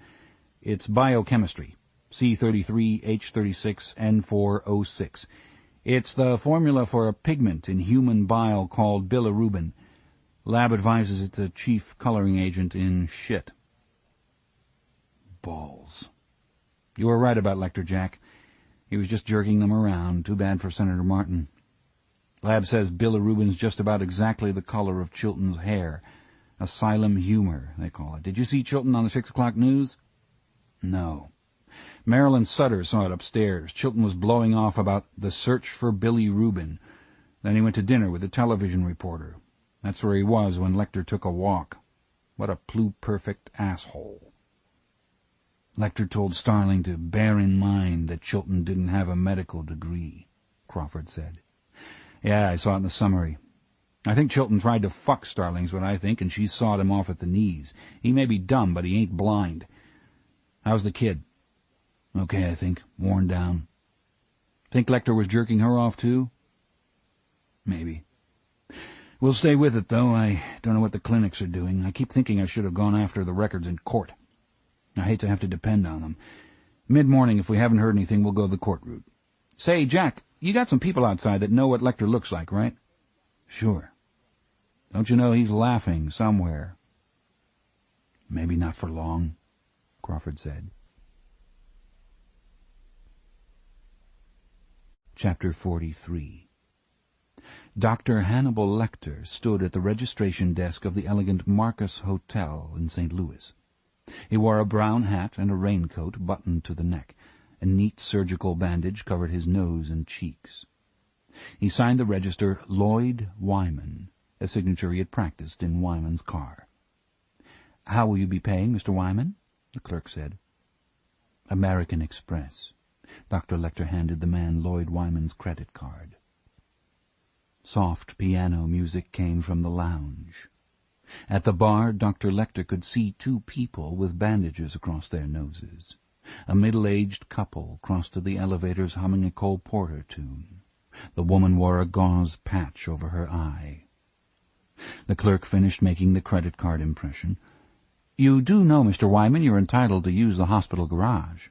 It's biochemistry. C33 H36 N406. It's the formula for a pigment in human bile called bilirubin. Lab advises it's a chief coloring agent in shit." Balls. "You were right about Lecter, Jack. He was just jerking them around. Too bad for Senator Martin. Lab says bilirubin's just about exactly the color of Chilton's hair. Asylum humor, they call it. Did you see Chilton on the 6 o'clock news?" "No." "Marilyn Sutter saw it upstairs. Chilton was blowing off about the search for Billy Rubin. Then he went to dinner with the television reporter. That's where he was when Lecter took a walk. What a pluperfect asshole." "Lecter told Starling to bear in mind that Chilton didn't have a medical degree," Crawford said. "Yeah, I saw it in the summary. I think Chilton tried to fuck Starling's what I think, and she sawed him off at the knees. He may be dumb, but he ain't blind. How's the kid?" "Okay, I think. Worn down." "Think Lecter was jerking her off, too?" "Maybe. We'll stay with it, though. I don't know what the clinics are doing. I keep thinking I should have gone after the records in court. I hate to have to depend on them. Mid-morning, if we haven't heard anything, we'll go the court route. Say, Jack, you got some people outside that know what Lecter looks like, right?" "Sure. Don't you know he's laughing somewhere?" "Maybe not for long," Crawford said. Chapter 43. Dr. Hannibal Lecter stood at the registration desk of the elegant Marcus Hotel in St. Louis. He wore a brown hat and a raincoat buttoned to the neck. A neat surgical bandage covered his nose and cheeks. He signed the register Lloyd Wyman, a signature he had practiced in Wyman's car. "How will you be paying, Mr. Wyman?" the clerk said. "American Express." Dr. Lecter handed the man Lloyd Wyman's credit card. Soft piano music came from the lounge. At the bar, Dr. Lecter could see 2 people with bandages across their noses. A middle-aged couple crossed to the elevators humming a Cole Porter tune. The woman wore a gauze patch over her eye. The clerk finished making the credit card impression. "You do know, Mr. Wyman, you're entitled to use the hospital garage."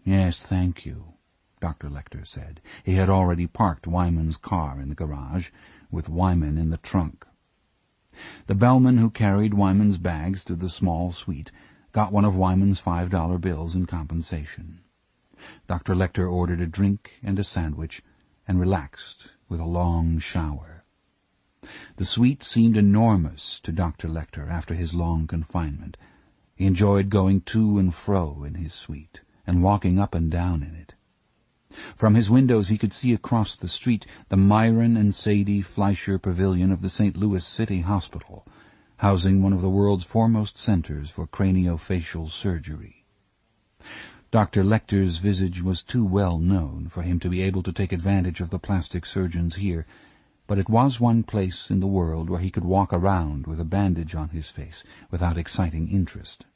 "Yes, thank you," Dr. Lecter said. He had already parked Wyman's car in the garage, with Wyman in the trunk. The bellman who carried Wyman's bags to the small suite got one of Wyman's $5 bills in compensation. Dr. Lecter ordered a drink and a sandwich and relaxed with a long shower. The suite seemed enormous to Dr. Lecter after his long confinement. He enjoyed going to and fro in his suite and walking up and down in it. From his windows he could see across the street the Myron and Sadie Fleischer Pavilion of the St. Louis City Hospital, housing one of the world's foremost centers for craniofacial surgery. Dr. Lecter's visage was too well known for him to be able to take advantage of the plastic surgeons here, but it was one place in the world where he could walk around with a bandage on his face without exciting interest.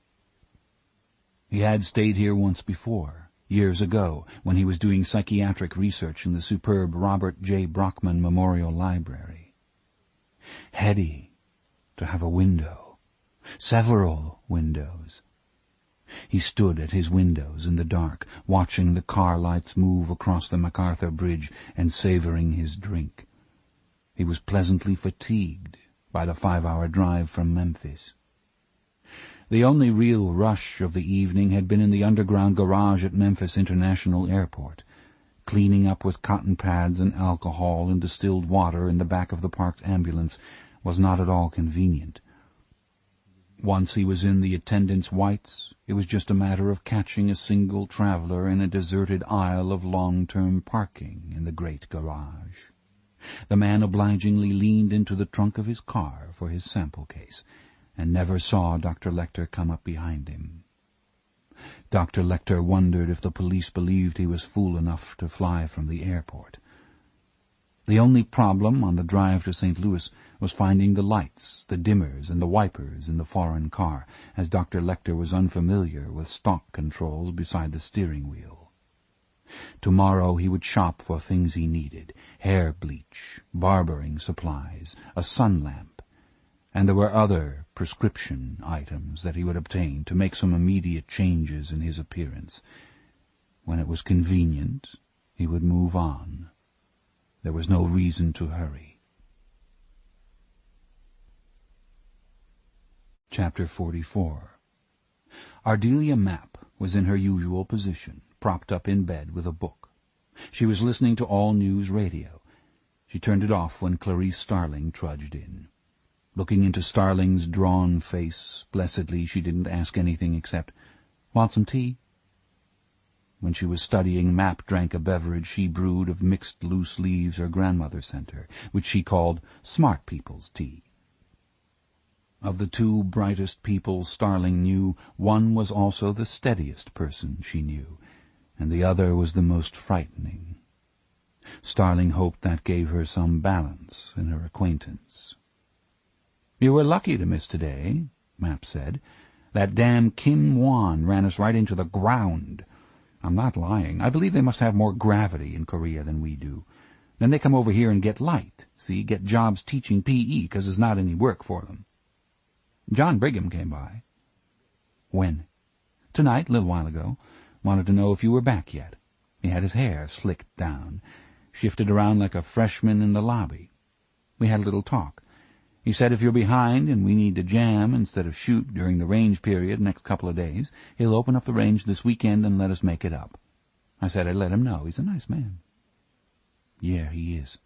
He had stayed here once before, years ago, when he was doing psychiatric research in the superb Robert J. Brockman Memorial Library. Heady to have a window, several windows. He stood at his windows in the dark, watching the car lights move across the MacArthur Bridge and savoring his drink. He was pleasantly fatigued by the 5-hour drive from Memphis. The only real rush of the evening had been in the underground garage at Memphis International Airport. Cleaning up with cotton pads and alcohol and distilled water in the back of the parked ambulance was not at all convenient. Once he was in the attendant's whites, it was just a matter of catching a single traveler in a deserted aisle of long-term parking in the great garage. The man obligingly leaned into the trunk of his car for his sample case, and never saw Dr. Lecter come up behind him. Dr. Lecter wondered if the police believed he was fool enough to fly from the airport. The only problem on the drive to St. Louis was finding the lights, the dimmers, and the wipers in the foreign car, as Dr. Lecter was unfamiliar with stock controls beside the steering wheel. Tomorrow he would shop for things he needed: hair bleach, barbering supplies, a sun lamp, and there were other prescription items that he would obtain to make some immediate changes in his appearance. When it was convenient, he would move on. There was no reason to hurry. Chapter 44. Ardelia Mapp was in her usual position, propped up in bed with a book. She was listening to All News Radio. She turned it off when Clarice Starling trudged in. Looking into Starling's drawn face, blessedly she didn't ask anything except, "Want some tea?" When she was studying, Mapp drank a beverage she brewed of mixed loose leaves her grandmother sent her, which she called smart people's tea. Of the two brightest people Starling knew, one was also the steadiest person she knew, and the other was the most frightening. Starling hoped that gave her some balance in her acquaintance. "You were lucky to miss today," Mapp said. "That damn Kim Won ran us right into the ground. I'm not lying. I believe they must have more gravity in Korea than we do. Then they come over here and get light, get jobs teaching P.E. because there's not any work for them." John Brigham came by. "When?" "Tonight, a little while ago. Wanted to know if you were back yet." He had his hair slicked down, shifted around like a freshman in the lobby. We had a little talk. He said if you're behind and we need to jam instead of shoot during the range period next couple of days, he'll open up the range this weekend and let us make it up. I said I'd let him know. He's a nice man. Yeah, he is.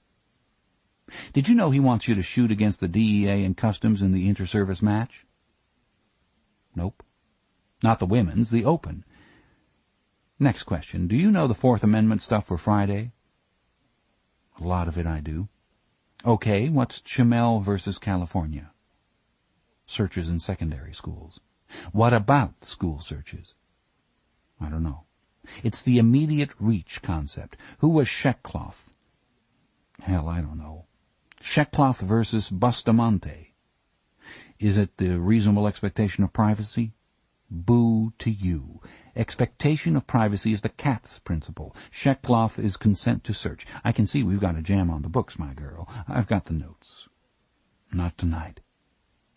Did you know he wants you to shoot against the DEA and Customs in the inter-service match? Nope. Not the women's, the open. Next question. Do you know the Fourth Amendment stuff for Friday? A lot of it I do. Okay, what's Chamel versus California? Searches in secondary schools. What about school searches? I don't know. It's the immediate reach concept. Who was Sheckcloth? Hell, I don't know. Sheckcloth versus Bustamante. Is it the reasonable expectation of privacy? Boo to you. Expectation of privacy is the cat's principle. Sheckcloth is consent to search. I can see we've got a jam on the books, my girl. I've got the notes. Not tonight.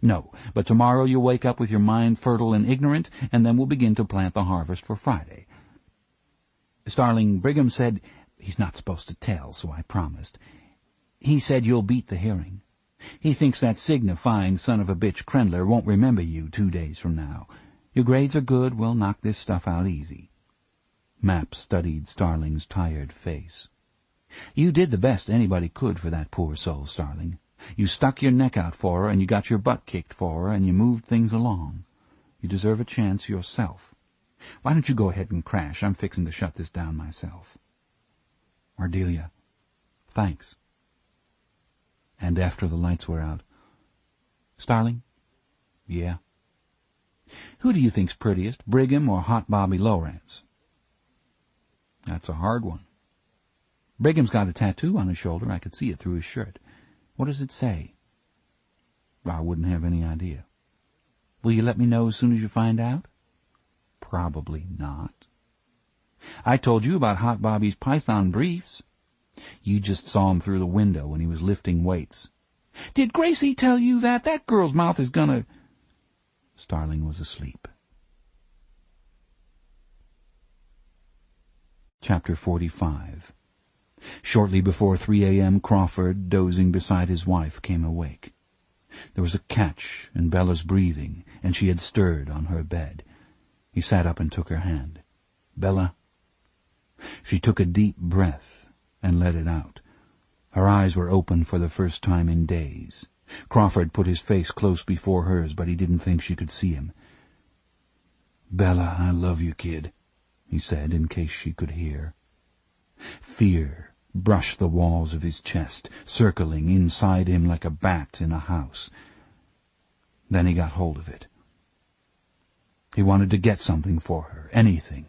No, but tomorrow you'll wake up with your mind fertile and ignorant, and then we'll begin to plant the harvest for Friday. Starling, Brigham said, he's not supposed to tell, so I promised. He said you'll beat the hearing. He thinks that signifying son of a bitch Krendler won't remember you 2 days from now. Your grades are good, we'll knock this stuff out easy. Mapp studied Starling's tired face. You did the best anybody could for that poor soul, Starling. You stuck your neck out for her, and you got your butt kicked for her, and you moved things along. You deserve a chance yourself. Why don't you go ahead and crash? I'm fixing to shut this down myself. "Ardelia, thanks." And after the lights were out, "Starling?" "Yeah." "Who do you think's prettiest, Brigham or Hot Bobby Lawrence?" "That's a hard one. Brigham's got a tattoo on his shoulder. I could see it through his shirt. What does it say?" "I wouldn't have any idea." "Will you let me know as soon as you find out?" "Probably not." "I told you about Hot Bobby's python briefs." "You just saw him through the window when he was lifting weights." "Did Gracie tell you that? That girl's mouth is gonna—" Starling was asleep. Chapter 45. Shortly before 3 a.m., Crawford, dozing beside his wife, came awake. There was a catch in Bella's breathing, and she had stirred on her bed. He sat up and took her hand. "Bella." She took a deep breath and let it out. Her eyes were open for the first time in days. Crawford put his face close before hers, but he didn't think she could see him. "Bella, I love you, kid," he said, in case she could hear. Fear brushed the walls of his chest, circling inside him like a bat in a house. Then he got hold of it. He wanted to get something for her, anything,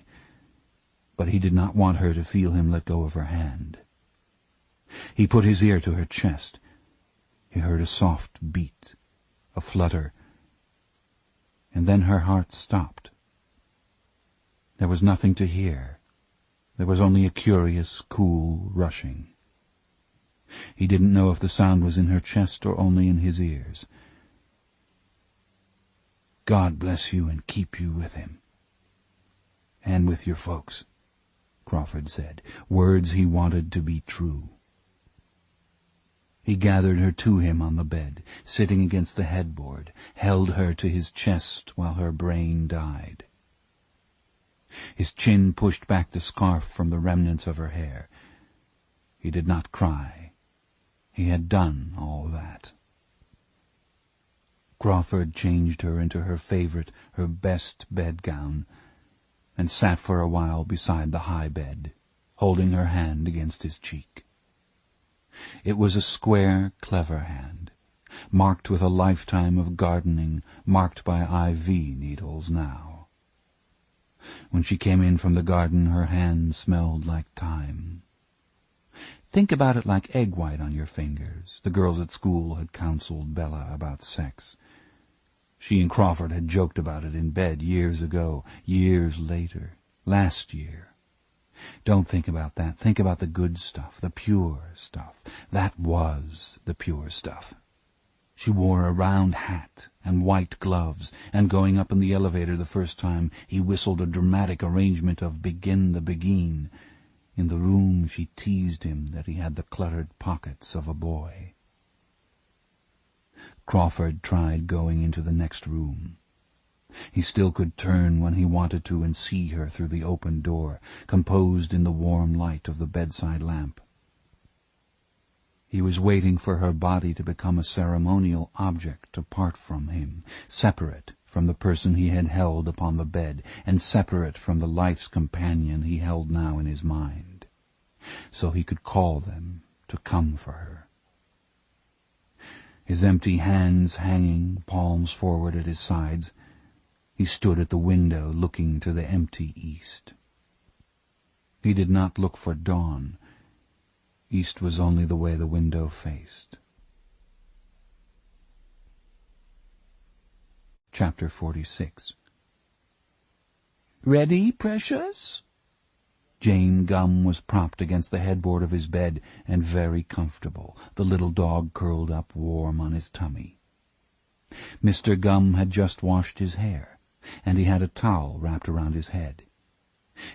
but he did not want her to feel him let go of her hand. He put his ear to her chest. He heard a soft beat, a flutter, and then her heart stopped. There was nothing to hear. There was only a curious, cool rushing. He didn't know if the sound was in her chest or only in his ears. "God bless you and keep you with him. And with your folks," Crawford said, words he wanted to be true. He gathered her to him on the bed, sitting against the headboard, held her to his chest while her brain died. His chin pushed back the scarf from the remnants of her hair. He did not cry. He had done all that. Crawford changed her into her favorite, her best bedgown, and sat for a while beside the high bed, holding her hand against his cheek. It was a square, clever hand, marked with a lifetime of gardening, marked by IV needles now. When she came in from the garden, her hand smelled like thyme. "Think about it like egg white on your fingers," the girls at school had counseled Bella about sex. She and Crawford had joked about it in bed years ago, years later, last year. "Don't think about that. Think about the good stuff, the pure stuff." That was the pure stuff. She wore a round hat and white gloves, and going up in the elevator the first time, he whistled a dramatic arrangement of "Begin the Begin." In the room she teased him that he had the cluttered pockets of a boy. Crawford tried going into the next room. He still could turn when he wanted to and see her through the open door, composed in the warm light of the bedside lamp. He was waiting for her body to become a ceremonial object apart from him, separate from the person he had held upon the bed, and separate from the life's companion he held now in his mind, so he could call them to come for her. His empty hands hanging, palms forward at his sides, he stood at the window looking to the empty east. He did not look for dawn. East was only the way the window faced. Chapter 46. "Ready, precious?" Jane Gum was propped against the headboard of his bed and very comfortable, the little dog curled up warm on his tummy. Mr. Gum had just washed his hair, and he had a towel wrapped around his head.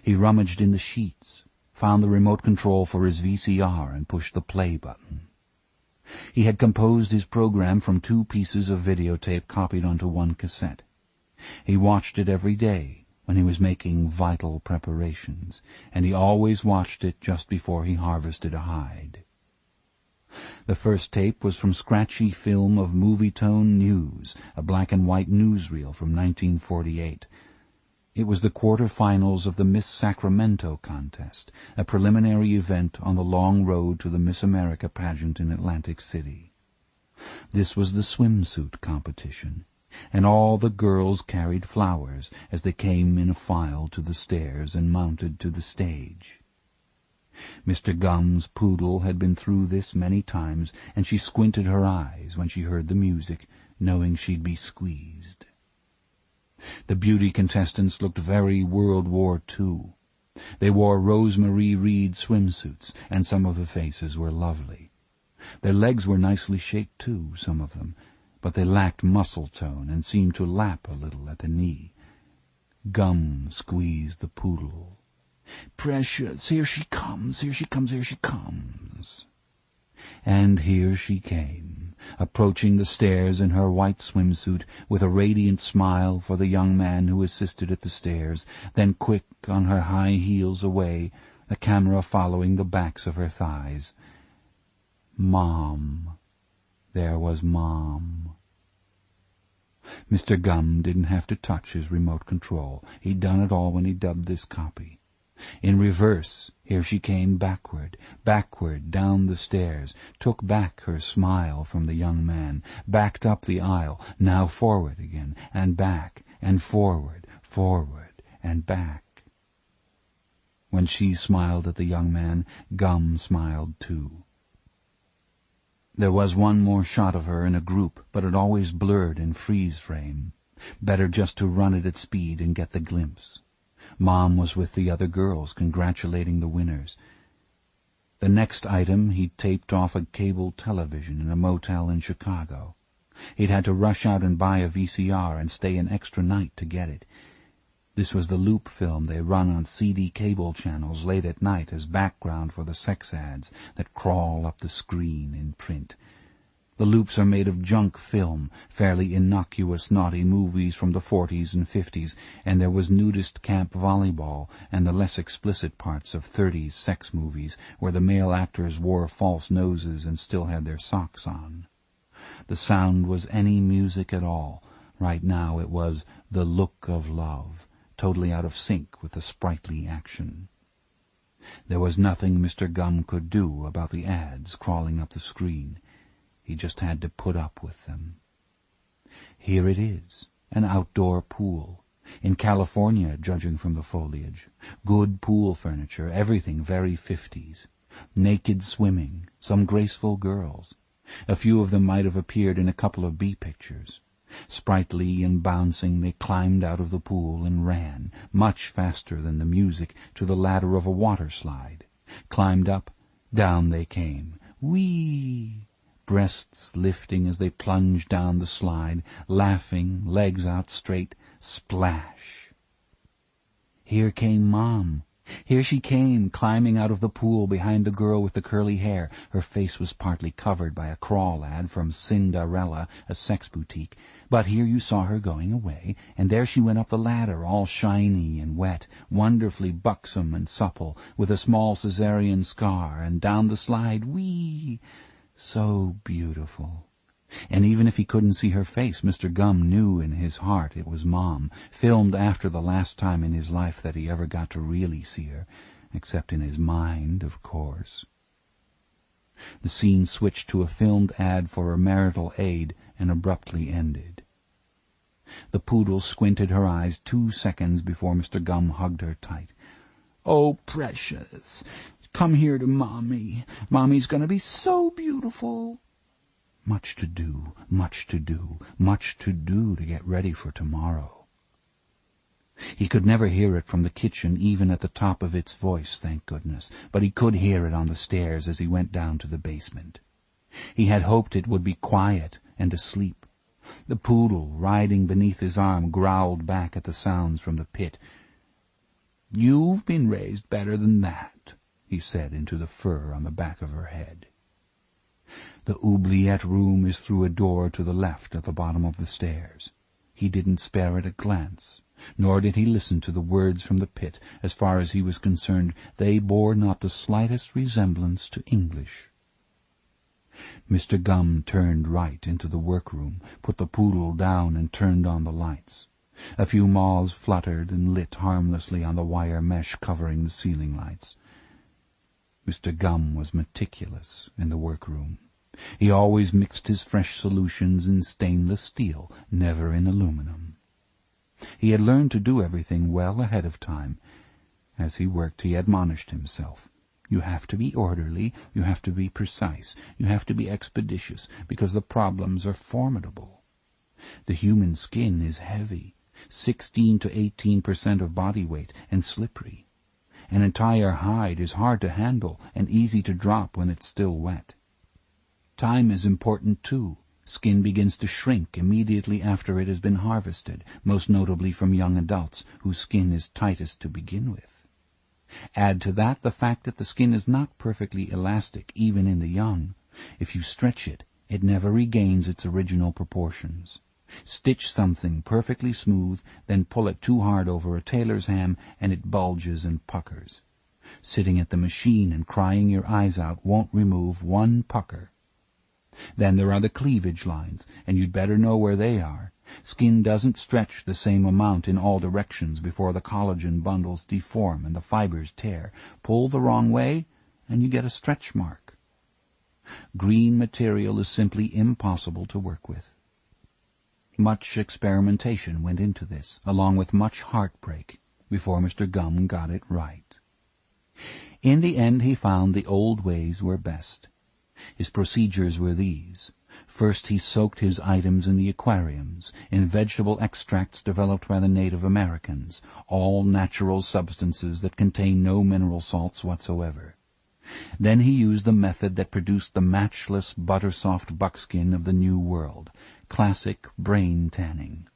He rummaged in the sheets, found the remote control for his VCR, and pushed the play button. He had composed his program from 2 pieces of videotape copied onto 1 cassette. He watched it every day when he was making vital preparations, and he always watched it just before he harvested a hide. The first tape was from scratchy film of Movie Tone News, a black-and-white newsreel from 1948. It was the quarter-finals of the Miss Sacramento contest, a preliminary event on the long road to the Miss America pageant in Atlantic City. This was the swimsuit competition, and all the girls carried flowers as they came in a file to the stairs and mounted to the stage. Mr. Gumm's poodle had been through this many times, and she squinted her eyes when she heard the music, knowing she'd be squeezed. The beauty contestants looked very World War II. They wore Rosemary Reed swimsuits, and some of the faces were lovely. Their legs were nicely shaped, too, some of them, but they lacked muscle tone and seemed to lap a little at the knee. Gum squeezed the poodle. "Precious, here she comes, here she comes, here she comes." And here she came, approaching the stairs in her white swimsuit, with a radiant smile for the young man who assisted at the stairs, then quick on her high heels away, the camera following the backs of her thighs. Mom. There was Mom. Mr. Gum didn't have to touch his remote control. He'd done it all when he dubbed this copy. In reverse, here she came backward down the stairs, took back her smile from the young man, backed up the aisle, now forward again, and back, and forward and back. When she smiled at the young man, Gum smiled too. There was one more shot of her in a group, but it always blurred in freeze frame. Better just to run it at speed and get the glimpse. Mom was with the other girls, congratulating the winners. The next item he'd taped off a cable television in a motel in Chicago. He'd had to rush out and buy a VCR and stay an extra night to get it. This was the loop film they run on CD cable channels late at night as background for the sex ads that crawl up the screen in print. The loops are made of junk film, fairly innocuous, naughty movies from the 40s and 50s, and there was nudist camp volleyball and the less explicit parts of 30s sex movies where the male actors wore false noses and still had their socks on. The sound was any music at all. Right now it was The Look of Love, totally out of sync with the sprightly action. There was nothing Mr. Gum could do about the ads crawling up the screen. He just had to put up with them. Here it is, an outdoor pool. In California, judging from the foliage. Good pool furniture, everything very 50s. Naked swimming, some graceful girls. A few of them might have appeared in a couple of B pictures. Sprightly and bouncing, they climbed out of the pool and ran, much faster than the music, to the ladder of a water slide. Climbed up, down they came. Whee! Breasts lifting as they plunged down the slide, laughing, legs out straight, splash. Here came Mom. Here she came, climbing out of the pool behind the girl with the curly hair. Her face was partly covered by a crawl ad from Cinderella, a sex boutique, but here you saw her going away, and there she went up the ladder, all shiny and wet, wonderfully buxom and supple, with a small cesarean scar, and down the slide, whee! So beautiful. And even if he couldn't see her face, Mr. Gum knew in his heart it was Mom, filmed after the last time in his life that he ever got to really see her, except in his mind, of course. The scene switched to a filmed ad for a marital aid and abruptly ended. The poodle squinted her eyes 2 seconds before Mr. Gum hugged her tight. "Oh, precious! Come here to Mommy. Mommy's going to be so beautiful." Much to do, much to do, much to do to get ready for tomorrow. He could never hear it from the kitchen, even at the top of its voice, thank goodness, but he could hear it on the stairs as he went down to the basement. He had hoped it would be quiet and asleep. The poodle, riding beneath his arm, growled back at the sounds from the pit. "You've been raised better than that," he said into the fur on the back of her head. The oubliette room is through a door to the left at the bottom of the stairs. He didn't spare it a glance, nor did he listen to the words from the pit. As far as he was concerned, they bore not the slightest resemblance to English. Mr. Gum turned right into the workroom, put the poodle down and turned on the lights. A few moths fluttered and lit harmlessly on the wire mesh covering the ceiling lights. Mr. Gum was meticulous in the workroom. He always mixed his fresh solutions in stainless steel, never in aluminum. He had learned to do everything well ahead of time. As he worked, he admonished himself. You have to be orderly, you have to be precise, you have to be expeditious, because the problems are formidable. The human skin is heavy, 16 to 18% of body weight, and slippery. An entire hide is hard to handle and easy to drop when it's still wet. Time is important, too. Skin begins to shrink immediately after it has been harvested, most notably from young adults, whose skin is tightest to begin with. Add to that the fact that the skin is not perfectly elastic, even in the young. If you stretch it, it never regains its original proportions. Stitch something perfectly smooth, then pull it too hard over a tailor's ham, and it bulges and puckers. Sitting at the machine and crying your eyes out won't remove one pucker. Then there are the cleavage lines, and you'd better know where they are. Skin doesn't stretch the same amount in all directions before the collagen bundles deform and the fibers tear. Pull the wrong way, and you get a stretch mark. Green material is simply impossible to work with. Much experimentation went into this, along with much heartbreak, before Mr. Gum got it right. In the end he found the old ways were best. His procedures were these. First he soaked his items in the aquariums, in vegetable extracts developed by the Native Americans, all natural substances that contain no mineral salts whatsoever. Then he used the method that produced the matchless butter-soft buckskin of the New World, classic brain tanning.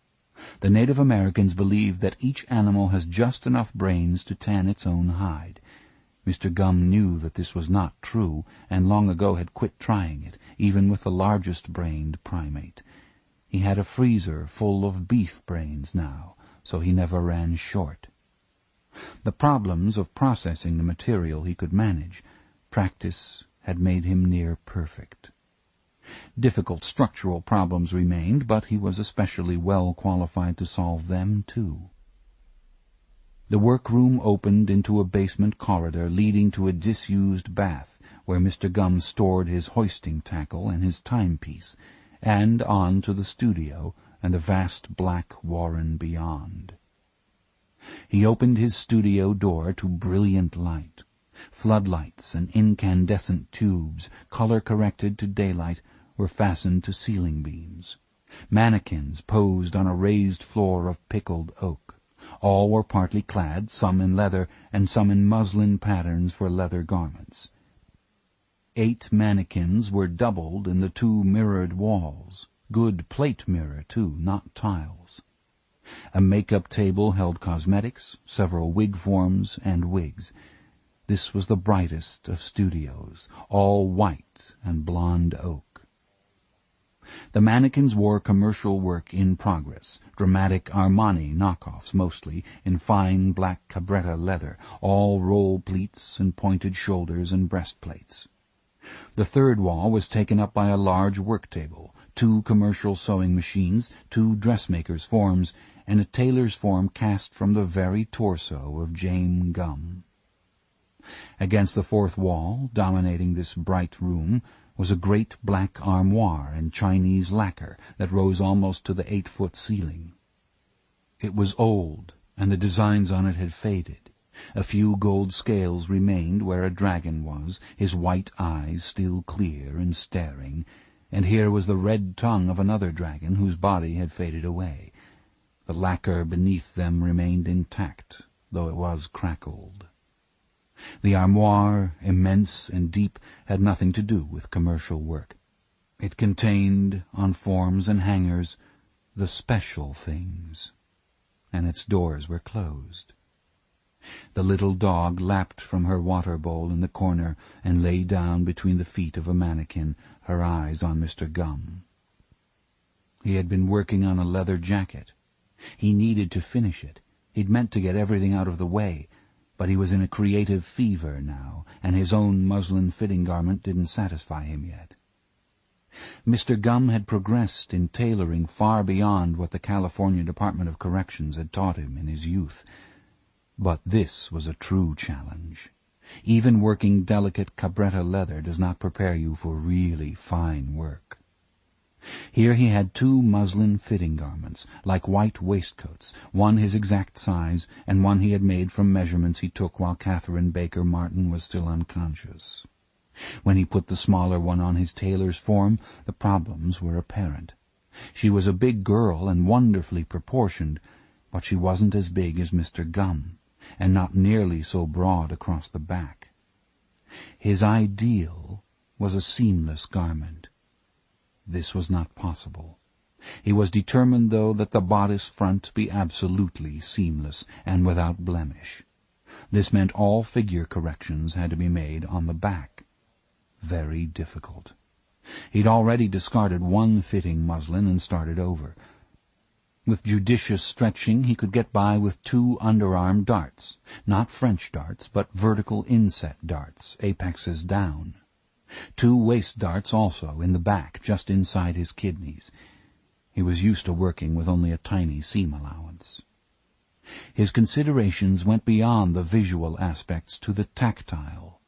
The Native Americans believed that each animal has just enough brains to tan its own hide. Mr. Gum knew that this was not true, and long ago had quit trying it, even with the largest-brained primate. He had a freezer full of beef brains now, so he never ran short. The problems of processing the material he could manage. Practice had made him near perfect. Difficult structural problems remained, but he was especially well qualified to solve them, too. The workroom opened into a basement corridor leading to a disused bath, where Mr. Gum stored his hoisting tackle and his timepiece, and on to the studio and the vast black warren beyond. He opened his studio door to brilliant light. Floodlights and incandescent tubes, color-corrected to daylight, were fastened to ceiling beams. Mannequins posed on a raised floor of pickled oak. All were partly clad, some in leather, and some in muslin patterns for leather garments. 8 mannequins were doubled in the 2 mirrored walls. Good plate mirror, too, not tiles. A make-up table held cosmetics, several wig forms, and wigs. This was the brightest of studios, all white and blonde oak. The mannequins wore commercial work in progress, dramatic Armani knockoffs mostly, in fine black cabretta leather, all roll pleats and pointed shoulders and breastplates. The third wall was taken up by a large work table, 2 commercial sewing machines, 2 dressmakers' forms, and a tailor's form cast from the very torso of Jane Gum. Against the fourth wall, dominating this bright room, was a great black armoire in Chinese lacquer that rose almost to the 8-foot ceiling. It was old, and the designs on it had faded. A few gold scales remained where a dragon was, his white eyes still clear and staring, and here was the red tongue of another dragon whose body had faded away. The lacquer beneath them remained intact, though it was crackled. The armoire, immense and deep, had nothing to do with commercial work. It contained, on forms and hangers, the special things, and its doors were closed. The little dog lapped from her water bowl in the corner and lay down between the feet of a mannequin, her eyes on Mr. Gum. He had been working on a leather jacket. He needed to finish it. He'd meant to get everything out of the way, but he was in a creative fever now, and his own muslin fitting garment didn't satisfy him yet. Mr. Gum had progressed in tailoring far beyond what the California Department of Corrections had taught him in his youth. But this was a true challenge. Even working delicate cabretta leather does not prepare you for really fine work. Here he had 2 muslin fitting garments, like white waistcoats, one his exact size, and one he had made from measurements he took while Catherine Baker Martin was still unconscious. When he put the smaller one on his tailor's form, the problems were apparent. She was a big girl and wonderfully proportioned, but she wasn't as big as Mr. Gum, and not nearly so broad across the back. His ideal was a seamless garment. This was not possible. He was determined, though, that the bodice front be absolutely seamless and without blemish. This meant all figure corrections had to be made on the back. Very difficult. He'd already discarded one fitting muslin and started over. With judicious stretching he could get by with 2 underarm darts, not French darts, but vertical inset darts, apexes down. 2 waist darts also, in the back, just inside his kidneys. He was used to working with only a tiny seam allowance. His considerations went beyond the visual aspects to the tactile.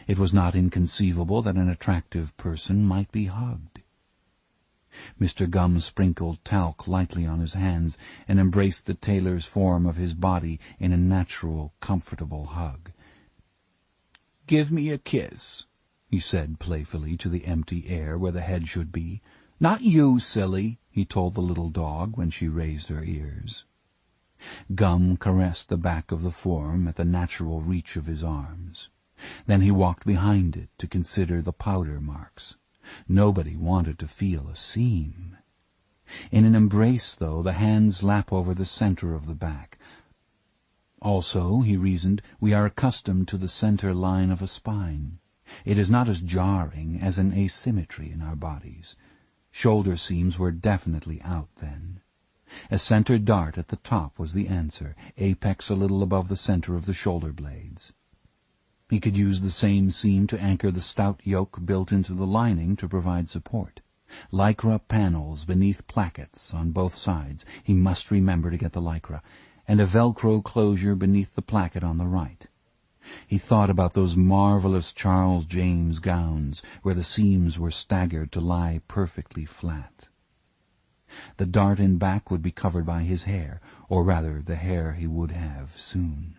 It was not inconceivable that an attractive person might be hugged. Mr. Gum sprinkled talc lightly on his hands and embraced the tailor's form of his body in a natural, comfortable hug. "Give me a kiss," he said playfully to the empty air where the head should be. "Not you, silly," he told the little dog when she raised her ears. Gum caressed the back of the form at the natural reach of his arms. Then he walked behind it to consider the powder marks. Nobody wanted to feel a seam. In an embrace, though, the hands lap over the center of the back. Also, he reasoned, we are accustomed to the center line of a spine. It is not as jarring as an asymmetry in our bodies. Shoulder seams were definitely out then. A center dart at the top was the answer, apex a little above the center of the shoulder blades. He could use the same seam to anchor the stout yoke built into the lining to provide support. Lycra panels beneath plackets on both sides, he must remember to get the lycra, and a Velcro closure beneath the placket on the right. He thought about those marvelous Charles James gowns where the seams were staggered to lie perfectly flat. The dart in back would be covered by his hair, or rather the hair he would have soon.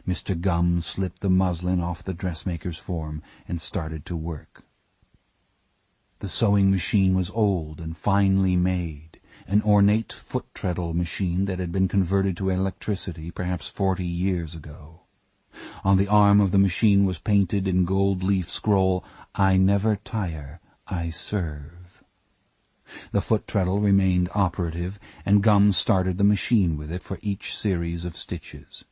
Mr. Gum slipped the muslin off the dressmaker's form and started to work. The sewing machine was old and finely made, an ornate foot-treadle machine that had been converted to electricity perhaps 40 years ago. On the arm of the machine was painted in gold-leaf scroll, "I never tire, I serve." The foot-treadle remained operative, and Gum started the machine with it for each series of stitches.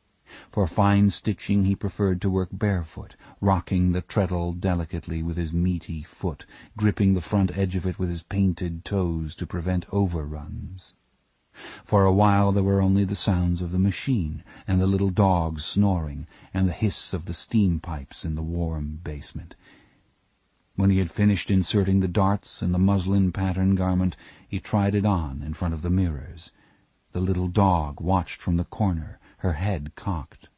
For fine stitching he preferred to work barefoot, rocking the treadle delicately with his meaty foot, gripping the front edge of it with his painted toes to prevent overruns. For a while there were only the sounds of the machine, and the little dogs snoring, and the hiss of the steam pipes in the warm basement. When he had finished inserting the darts in the muslin pattern garment, he tried it on in front of the mirrors. The little dog watched from the corner, her head cocked.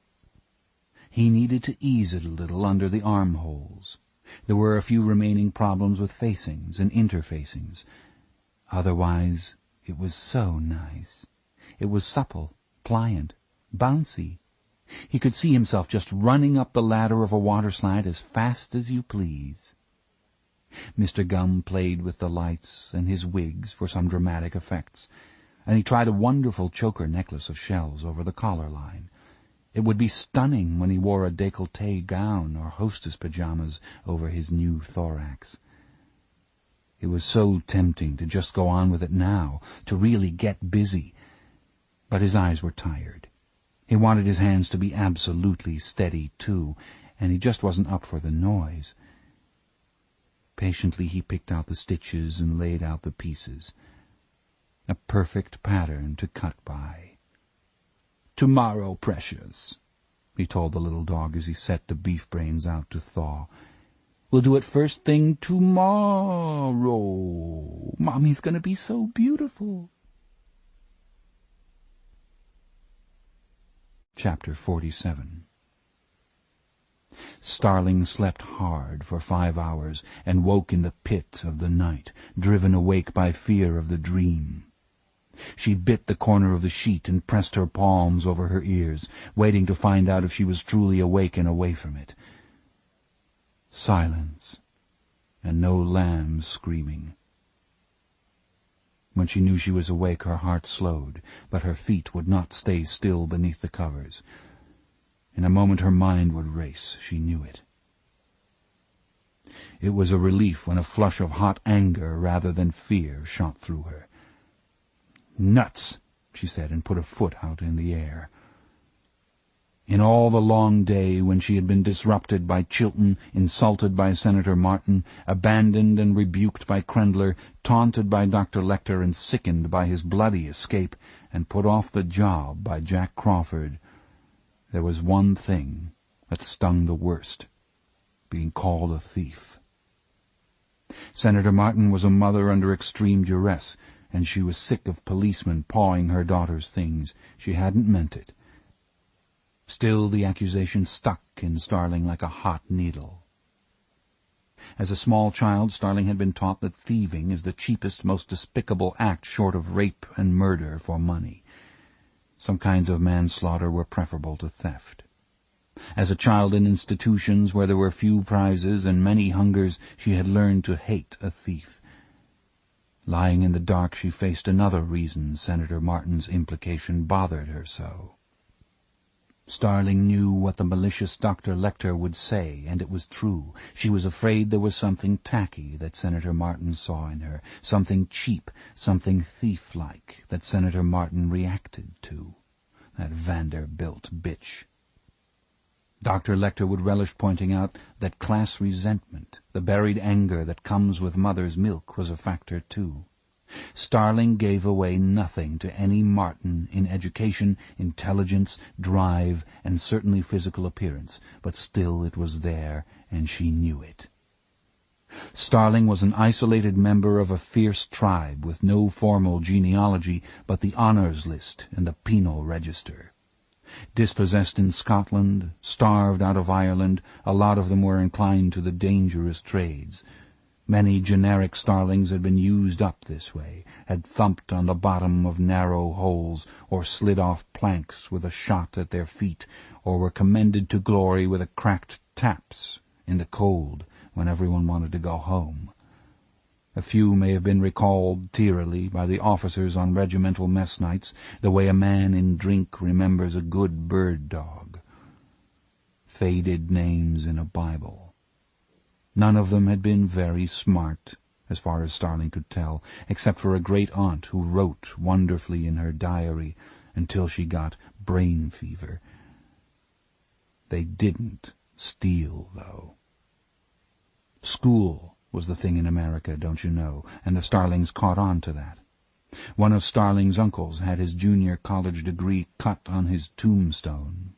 He needed to ease it a little under the armholes. There were a few remaining problems with facings and interfacings. Otherwise, it was so nice. It was supple, pliant, bouncy. He could see himself just running up the ladder of a water slide as fast as you please. Mr. Gum played with the lights and his wigs for some dramatic effects, and he tried a wonderful choker necklace of shells over the collar line. It would be stunning when he wore a décolleté gown or hostess pajamas over his new thorax. It was so tempting to just go on with it now, to really get busy. But his eyes were tired. He wanted his hands to be absolutely steady, too, and he just wasn't up for the noise. Patiently he picked out the stitches and laid out the pieces. A perfect pattern to cut by. "Tomorrow, precious," he told the little dog as he set the beef brains out to thaw. We'll do it first thing tomorrow. Mommy's going to be so beautiful. Chapter 47. Starling slept hard for 5 hours and woke in the pit of the night, driven awake by fear of the dream. She bit the corner of the sheet and pressed her palms over her ears, waiting to find out if she was truly awake and away from it. Silence, and no lambs screaming. When she knew she was awake, her heart slowed, but her feet would not stay still beneath the covers. In a moment her mind would race, she knew it. It was a relief when a flush of hot anger rather than fear shot through her. "Nuts," she said, and put a foot out in the air. In all the long day, when she had been disrupted by Chilton, insulted by Senator Martin, abandoned and rebuked by Crendler, taunted by Dr. Lecter, and sickened by his bloody escape, and put off the job by Jack Crawford, there was one thing that stung the worst: being called a thief. Senator Martin was a mother under extreme duress, and she was sick of policemen pawing her daughter's things. She hadn't meant it. Still, the accusation stuck in Starling like a hot needle. As a small child, Starling had been taught that thieving is the cheapest, most despicable act short of rape and murder for money. Some kinds of manslaughter were preferable to theft. As a child in institutions where there were few prizes and many hungers, she had learned to hate a thief. Lying in the dark, she faced another reason Senator Martin's implication bothered her so. Starling knew what the malicious Dr. Lecter would say, and it was true. She was afraid there was something tacky that Senator Martin saw in her, something cheap, something thief-like that Senator Martin reacted to. That Vanderbilt bitch. Dr. Lecter would relish pointing out that class resentment, the buried anger that comes with mother's milk, was a factor too. Starling gave away nothing to any Martin in education, intelligence, drive, and certainly physical appearance, but still it was there, and she knew it. Starling was an isolated member of a fierce tribe with no formal genealogy but the honours list and the penal register. Dispossessed in Scotland, starved out of Ireland, a lot of them were inclined to the dangerous trades. Many generic Starlings had been used up this way, had thumped on the bottom of narrow holes, or slid off planks with a shot at their feet, or were commended to glory with a cracked taps in the cold when everyone wanted to go home. A few may have been recalled tearily by the officers on regimental mess nights, the way a man in drink remembers a good bird dog. Faded names in a Bible. None of them had been very smart, as far as Starling could tell, except for a great-aunt who wrote wonderfully in her diary until she got brain fever. They didn't steal, though. School was the thing in America, don't you know, and the Starlings caught on to that. One of Starling's uncles had his junior college degree cut on his tombstone.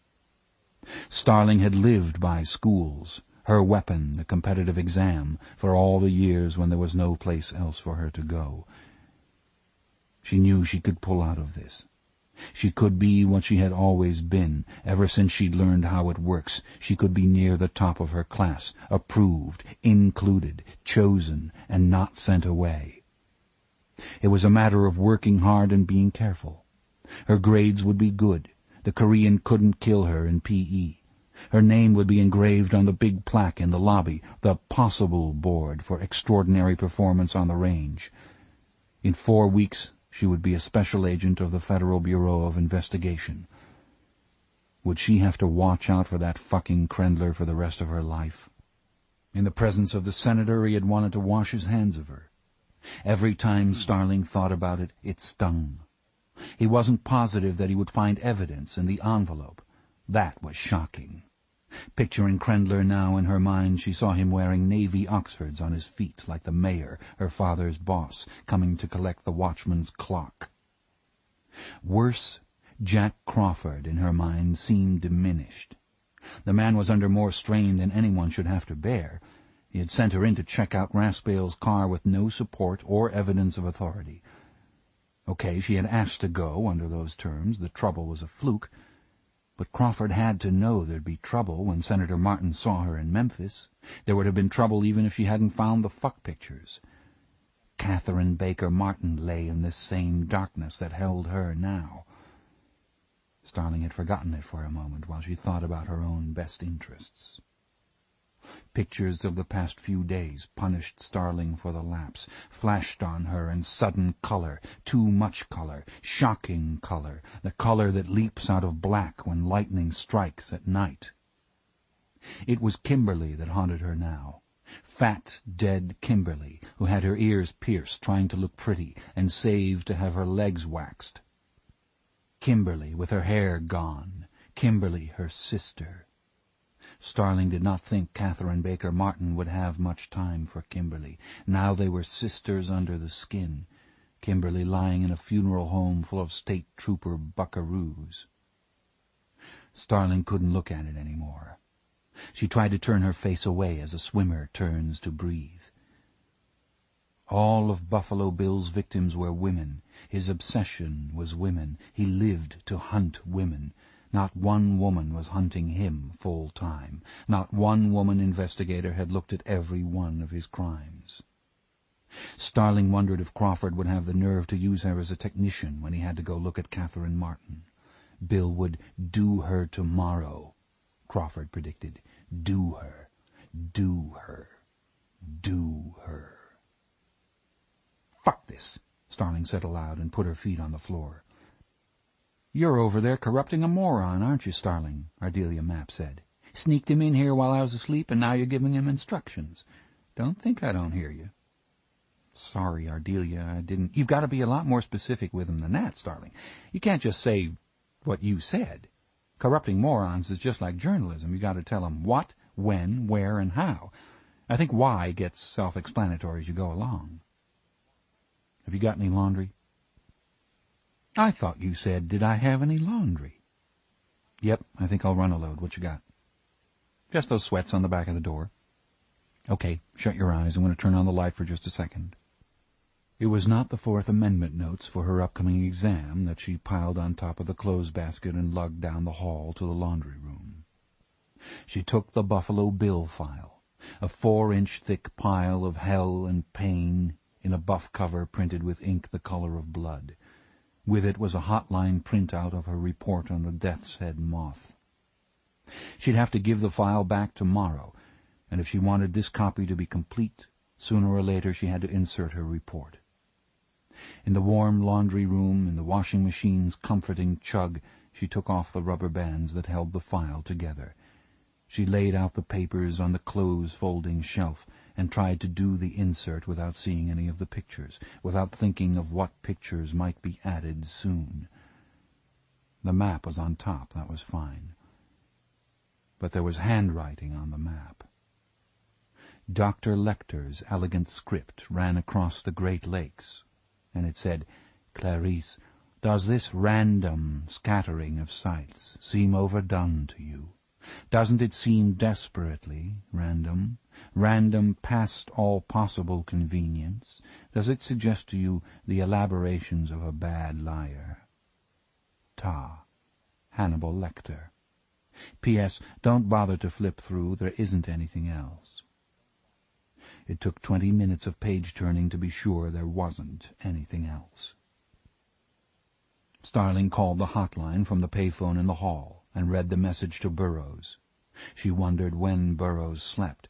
Starling had lived by schools, her weapon, the competitive exam, for all the years when there was no place else for her to go. She knew she could pull out of this. She could be what she had always been, ever since she'd learned how it works. She could be near the top of her class, approved, included, chosen, and not sent away. It was a matter of working hard and being careful. Her grades would be good. The Korean couldn't kill her in P.E. Her name would be engraved on the big plaque in the lobby, the Possible Board for Extraordinary Performance on the Range. In 4 weeks she would be a special agent of the Federal Bureau of Investigation. Would she have to watch out for that fucking Crendler for the rest of her life? In the presence of the senator he had wanted to wash his hands of her. Every time Starling thought about it, it stung. He wasn't positive that he would find evidence in the envelope. That was shocking. Picturing Crendler now in her mind, she saw him wearing navy Oxfords on his feet like the mayor, her father's boss, coming to collect the watchman's clock. Worse, Jack Crawford in her mind seemed diminished. The man was under more strain than anyone should have to bear. He had sent her in to check out Raspail's car with no support or evidence of authority. Okay, she had asked to go under those terms. The trouble was a fluke. But Crawford had to know there'd be trouble when Senator Martin saw her in Memphis. There would have been trouble even if she hadn't found the fuck pictures. Catherine Baker Martin lay in this same darkness that held her now. Starling had forgotten it for a moment while she thought about her own best interests. Pictures of the past few days punished Starling for the lapse, flashed on her in sudden color, too much color, shocking color, the color that leaps out of black when lightning strikes at night. It was Kimberly that haunted her now. Fat, dead Kimberly, who had her ears pierced trying to look pretty and saved to have her legs waxed. Kimberly with her hair gone. Kimberly, her sister. Starling did not think Catherine Baker Martin would have much time for Kimberly. Now they were sisters under the skin, Kimberly lying in a funeral home full of state trooper buckaroos. Starling couldn't look at it any more. She tried to turn her face away as a swimmer turns to breathe. All of Buffalo Bill's victims were women. His obsession was women. He lived to hunt women. Not one woman was hunting him full time. Not one woman investigator had looked at every one of his crimes. Starling wondered if Crawford would have the nerve to use her as a technician when he had to go look at Catherine Martin. Bill would do her tomorrow, Crawford predicted. Do her. Do her. Do her. "Fuck this," Starling said aloud and put her feet on the floor. "You're over there corrupting a moron, aren't you, Starling?" Ardelia Mapp said. "Sneaked him in here while I was asleep, and now you're giving him instructions. Don't think I don't hear you." "Sorry, Ardelia, I didn't—" "You've got to be a lot more specific with him than that, Starling. You can't just say what you said. Corrupting morons is just like journalism. You got to tell them what, when, where, and how. I think why gets self-explanatory as you go along. Have you got any laundry?" "I thought you said, did I have any laundry?" "Yep, I think I'll run a load. What you got?" "Just those sweats on the back of the door." "Okay, shut your eyes. I'm going to turn on the light for just a second." It was not the Fourth Amendment notes for her upcoming exam that she piled on top of the clothes basket and lugged down the hall to the laundry room. She took the Buffalo Bill file, a 4-inch thick pile of hell and pain in a buff cover printed with ink the color of blood. With it was a hotline printout of her report on the death's head moth. She'd have to give the file back tomorrow, and if she wanted this copy to be complete, sooner or later she had to insert her report. In the warm laundry room, in the washing machine's comforting chug, she took off the rubber bands that held the file together. She laid out the papers on the clothes-folding shelf and tried to do the insert without seeing any of the pictures, without thinking of what pictures might be added soon. The map was on top, that was fine. But there was handwriting on the map. Dr. Lecter's elegant script ran across the Great Lakes, and it said, "Clarice, does this random scattering of sites seem overdone to you? Doesn't it seem desperately random? Random past all possible convenience? Does it suggest to you the elaborations of a bad liar? Ta. Hannibal Lecter. P.S. Don't bother to flip through. There isn't anything else." It took 20 minutes of page-turning to be sure there wasn't anything else. Starling called the hotline from the payphone in the hall and read the message to Burroughs. She wondered when Burroughs slept.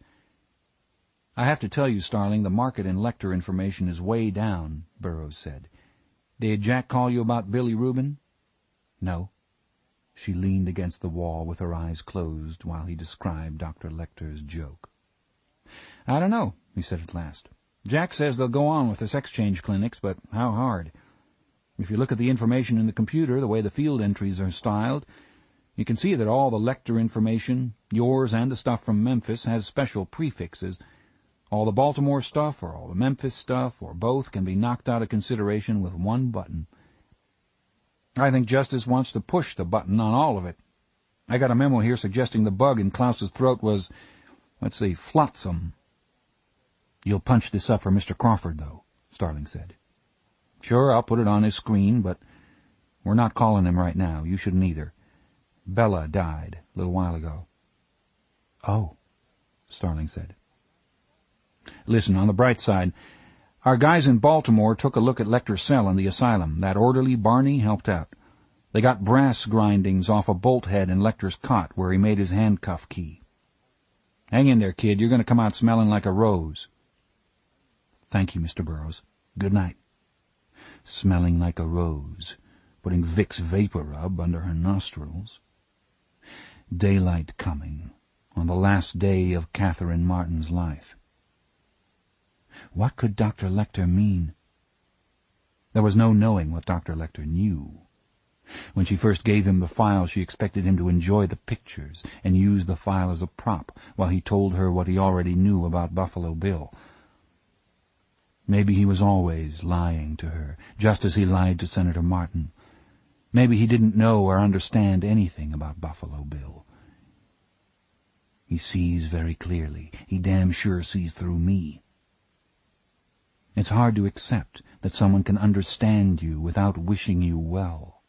"I have to tell you, Starling, the market in Lecter information is way down," Burroughs said. "Did Jack call you about Billy Rubin?" "No." She leaned against the wall with her eyes closed while he described Dr. Lecter's joke. "I don't know," he said at last. "Jack says they'll go on with the sex-change clinics, but how hard? If you look at the information in the computer, the way the field entries are styled, you can see that all the Lecter information, yours and the stuff from Memphis, has special prefixes. All the Baltimore stuff or all the Memphis stuff or both can be knocked out of consideration with one button. I think Justice wants to push the button on all of it. I got a memo here suggesting the bug in Klaus's throat was, let's see, flotsam. "You'll punch this up for Mr. Crawford, though," Starling said. "Sure, I'll put it on his screen, but we're not calling him right now. You shouldn't either. Bella died a little while ago." "Oh," Starling said. "Listen, on the bright side, our guys in Baltimore took a look at Lecter's cell in the asylum. That orderly, Barney, helped out. They got brass grindings off a bolt head in Lecter's cot where he made his handcuff key. Hang in there, kid. You're going to come out smelling like a rose." "Thank you, Mr. Burroughs. Good night." Smelling like a rose, putting Vicks Vapor Rub under her nostrils. Daylight coming, on the last day of Catherine Martin's life. What could Dr. Lecter mean? There was no knowing what Dr. Lecter knew. When she first gave him the file, she expected him to enjoy the pictures and use the file as a prop while he told her what he already knew about Buffalo Bill. Maybe he was always lying to her, just as he lied to Senator Martin. Maybe he didn't know or understand anything about Buffalo Bill. "He sees very clearly. He damn sure sees through me." It's hard to accept that someone can understand you without wishing you well.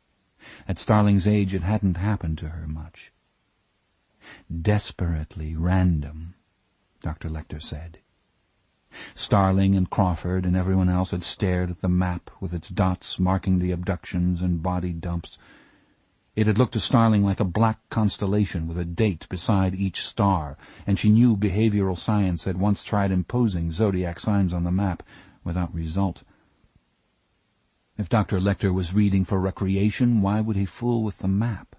At Starling's age, it hadn't happened to her much. "Desperately random," Dr. Lecter said. Starling and Crawford and everyone else had stared at the map with its dots marking the abductions and body dumps. It had looked to Starling like a black constellation with a date beside each star, and she knew behavioral science had once tried imposing zodiac signs on the map without result. If Dr. Lecter was reading for recreation, why would he fool with the map?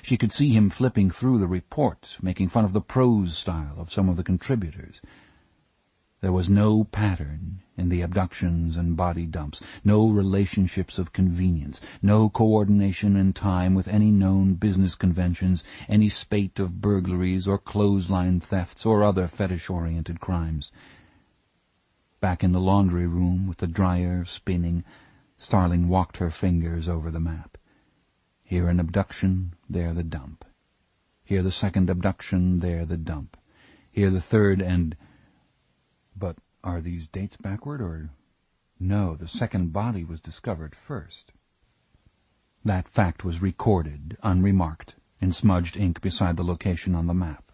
She could see him flipping through the report, making fun of the prose style of some of the contributors. There was no pattern in the abductions and body dumps, no relationships of convenience, no coordination in time with any known business conventions, any spate of burglaries or clothesline thefts or other fetish-oriented crimes. Back in the laundry room with the dryer spinning, Starling walked her fingers over the map. Here an abduction, there the dump. Here the second abduction, there the dump. Here the third and... But are these dates backward, or... No, the second body was discovered first. That fact was recorded, unremarked, in smudged ink beside the location on the map.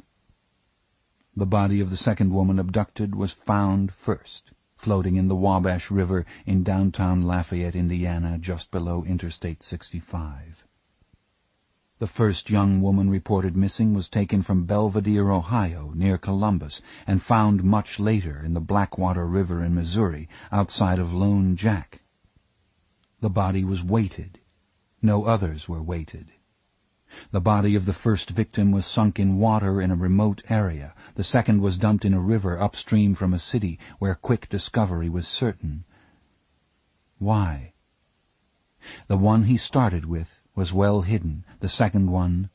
The body of the second woman abducted was found first, floating in the Wabash River in downtown Lafayette, Indiana, just below Interstate 65. The first young woman reported missing was taken from Belvedere, Ohio, near Columbus, and found much later in the Blackwater River in Missouri, outside of Lone Jack. The body was weighted. No others were weighted. The body of the first victim was sunk in water in a remote area. The second was dumped in a river upstream from a city where quick discovery was certain. Why? The one he started with was well hidden, the second one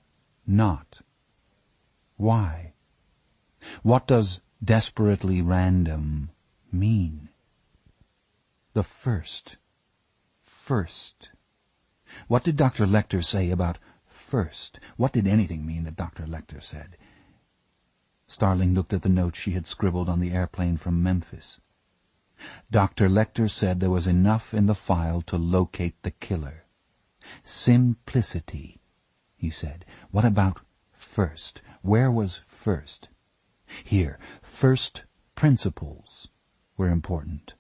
not. Why? What does desperately random mean? The first. What did Dr. Lecter say about first? What did anything mean that Dr. Lecter said? Starling looked at the note she had scribbled on the airplane from Memphis. Dr. Lecter said there was enough in the file to locate the killer. Simplicity, he said. What about first? Where was first? Here, first principles were important.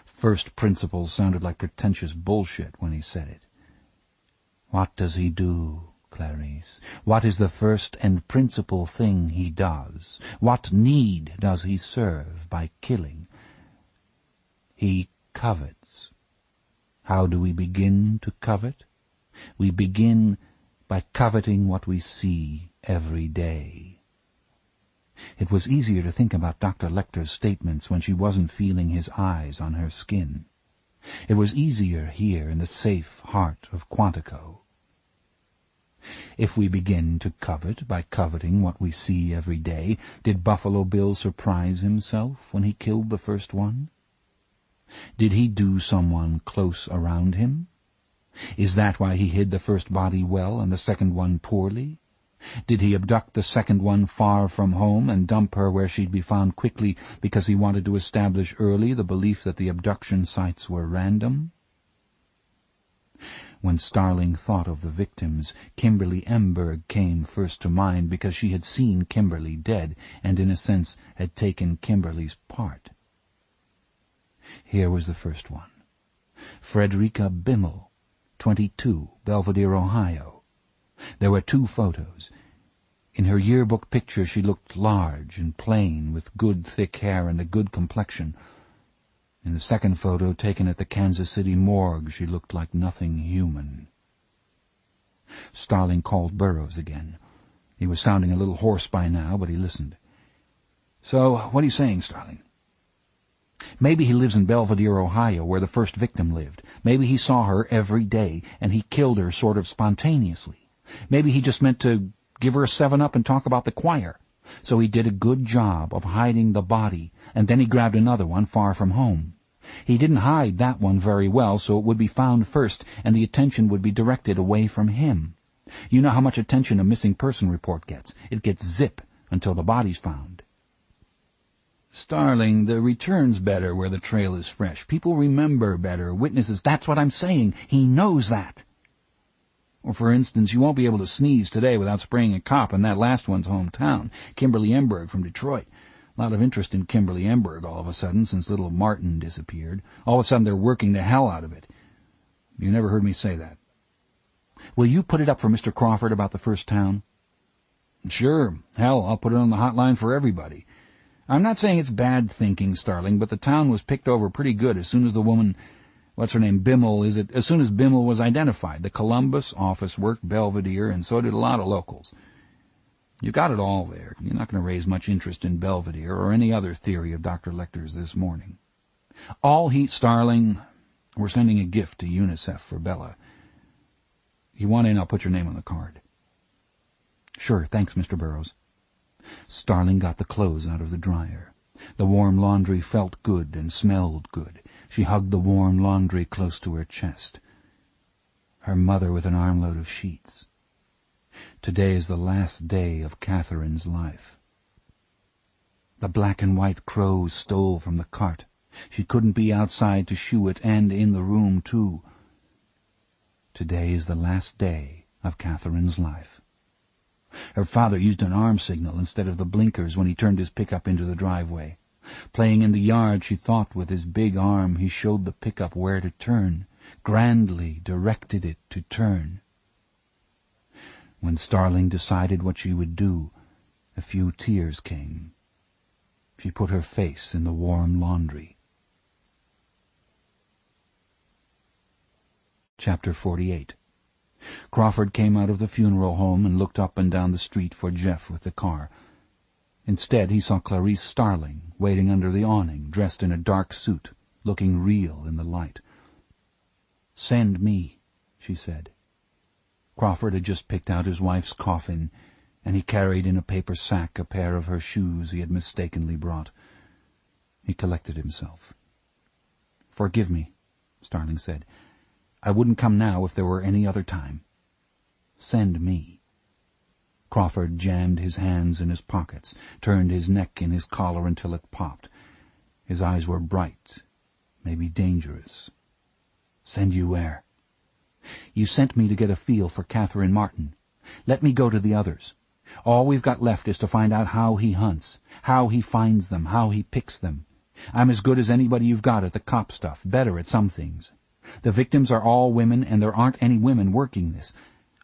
First principles sounded like pretentious bullshit when he said it. What does he do, Clarice? What is the first and principal thing he does? What need does he serve by killing? He covets. How do we begin to covet? We begin by coveting what we see every day. It was easier to think about Dr. Lecter's statements when she wasn't feeling his eyes on her skin. It was easier here in the safe heart of Quantico. If we begin to covet by coveting what we see every day, did Buffalo Bill surprise himself when he killed the first one? Did he do someone close around him? Is that why he hid the first body well and the second one poorly? Did he abduct the second one far from home and dump her where she'd be found quickly because he wanted to establish early the belief that the abduction sites were random? When Starling thought of the victims, Kimberly Emberg came first to mind because she had seen Kimberly dead and, in a sense, had taken Kimberly's part. Here was the first one. Frederica Bimmel, 22, Belvedere, Ohio. There were 2 photos. In her yearbook picture she looked large and plain, with good thick hair and a good complexion. In the second photo, taken at the Kansas City morgue, she looked like nothing human. Starling called Burroughs again. He was sounding a little hoarse by now, but he listened. "So, what are you saying, Starling?" "Maybe he lives in Belvedere, Ohio, where the first victim lived. Maybe he saw her every day, and he killed her sort of spontaneously. Maybe he just meant to give her a 7-Up and talk about the choir. So he did a good job of hiding the body, and then he grabbed another one far from home. He didn't hide that one very well, so it would be found first, and the attention would be directed away from him. You know how much attention a missing person report gets. It gets zip until the body's found." "Starling, the return's better where the trail is fresh. People remember better. Witnesses—" "That's what I'm saying. He knows that." "Or, for instance, you won't be able to sneeze today without spraying a cop in that last one's hometown, Kimberly Emberg from Detroit. A lot of interest in Kimberly Emberg all of a sudden since little Martin disappeared. All of a sudden they're working the hell out of it. You never heard me say that." "Will you put it up for Mr. Crawford about the first town?" "Sure. Hell, I'll put it on the hotline for everybody. I'm not saying it's bad thinking, Starling, but the town was picked over pretty good as soon as the woman— what's her name, Bimmel, is it? As soon as Bimmel was identified. The Columbus office worked Belvedere, and so did a lot of locals. You got it all there. You're not going to raise much interest in Belvedere or any other theory of Dr. Lecter's this morning. Starling, we're sending a gift to UNICEF for Bella. You want in, I'll put your name on the card." "Sure, thanks, Mr. Burroughs." Starling got the clothes out of the dryer. The warm laundry felt good and smelled good. She hugged the warm laundry close to her chest. Her mother with an armload of sheets. Today is the last day of Catherine's life. The black and white crows stole from the cart. She couldn't be outside to shoo it, and in the room, too. Today is the last day of Catherine's life. Her father used an arm signal instead of the blinkers when he turned his pickup into the driveway. Playing in the yard, she thought with his big arm he showed the pickup where to turn, grandly directed it to turn. When Starling decided what she would do, a few tears came. She put her face in the warm laundry. Chapter 48. Crawford came out of the funeral home and looked up and down the street for Jeff with the car. Instead, he saw Clarice Starling waiting under the awning, dressed in a dark suit, looking real in the light. "Send me," she said. Crawford had just picked out his wife's coffin, and he carried in a paper sack a pair of her shoes he had mistakenly brought. He collected himself. "Forgive me," Starling said. "I wouldn't come now if there were any other time. Send me." Crawford jammed his hands in his pockets, turned his neck in his collar until it popped. His eyes were bright, maybe dangerous. "Send you where?" "You sent me to get a feel for Catherine Martin. Let me go to the others. All we've got left is to find out how he hunts, how he finds them, how he picks them. I'm as good as anybody you've got at the cop stuff, better at some things. The victims are all women, and there aren't any women working this.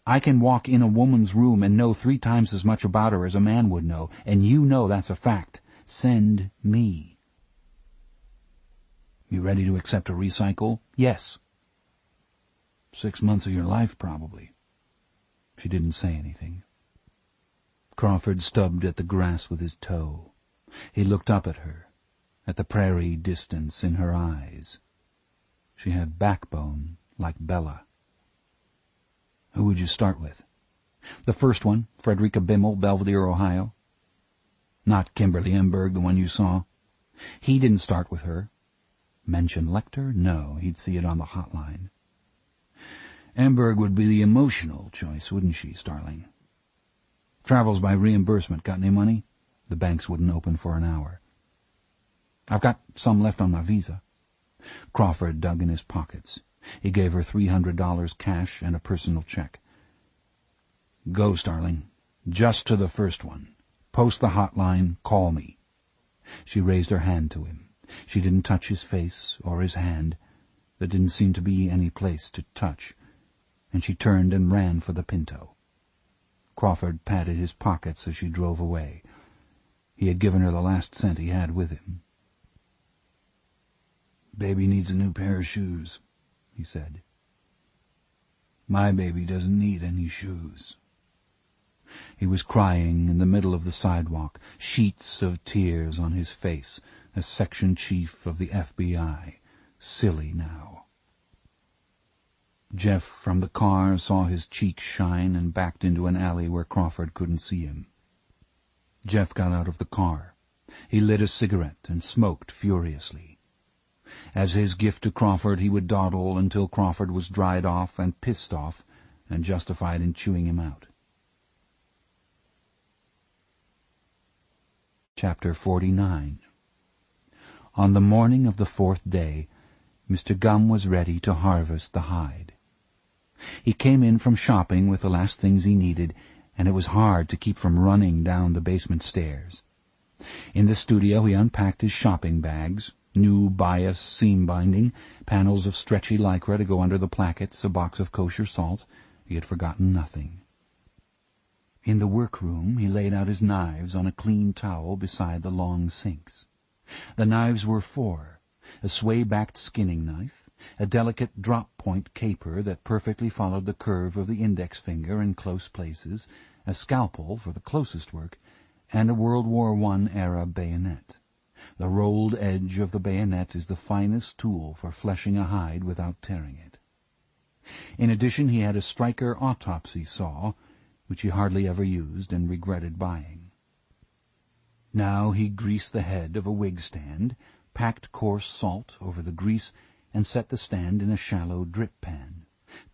I can walk in a woman's room and know 3 times as much about her as a man would know, and you know that's a fact. Send me." "You ready to accept a recycle?" "Yes." 6 months of your life, probably." She didn't say anything. Crawford stubbed at the grass with his toe. He looked up at her, at the prairie distance in her eyes. She had backbone like Bella. "Who would you start with?" "The first one, Frederica Bimmel, Belvedere, Ohio." "Not Kimberly Emberg, the one you saw?" "He didn't start with her." "Mention Lecter? No, he'd see it on the hotline." "Emberg would be the emotional choice, wouldn't she, Starling?" Travels by reimbursement. Got any money? The banks wouldn't open for an hour. I've got some left on my visa. Crawford dug in his pockets. He gave her $300 cash and a personal check. Go, Starling. Just to the first one. Post the hotline. Call me. She raised her hand to him. She didn't touch his face or his hand. There didn't seem to be any place to touch. And she turned and ran for the Pinto. Crawford patted his pockets as she drove away. He had given her the last cent he had with him. "Baby needs a new pair of shoes," he said. "My baby doesn't need any shoes." He was crying in the middle of the sidewalk, sheets of tears on his face, as section chief of the FBI. Silly now. Jeff from the car saw his cheeks shine and backed into an alley where Crawford couldn't see him. Jeff got out of the car. He lit a cigarette and smoked furiously. As his gift to Crawford, he would dawdle until Crawford was dried off and pissed off and justified in chewing him out. Chapter 49. On the morning of the 4th day, Mr. Gumm was ready to harvest the hide. He came in from shopping with the last things he needed, and it was hard to keep from running down the basement stairs. In the studio he unpacked his shopping bags, new bias seam binding, panels of stretchy lycra to go under the plackets, a box of kosher salt. He had forgotten nothing. In the workroom he laid out his knives on a clean towel beside the long sinks. The knives were four: a sway-backed skinning knife, a delicate drop-point caper that perfectly followed the curve of the index finger in close places, a scalpel for the closest work, and a World War I-era bayonet. The rolled edge of the bayonet is the finest tool for fleshing a hide without tearing it. In addition, he had a Stryker autopsy saw, which he hardly ever used and regretted buying. Now he greased the head of a wig stand, packed coarse salt over the grease, and set the stand in a shallow drip pan.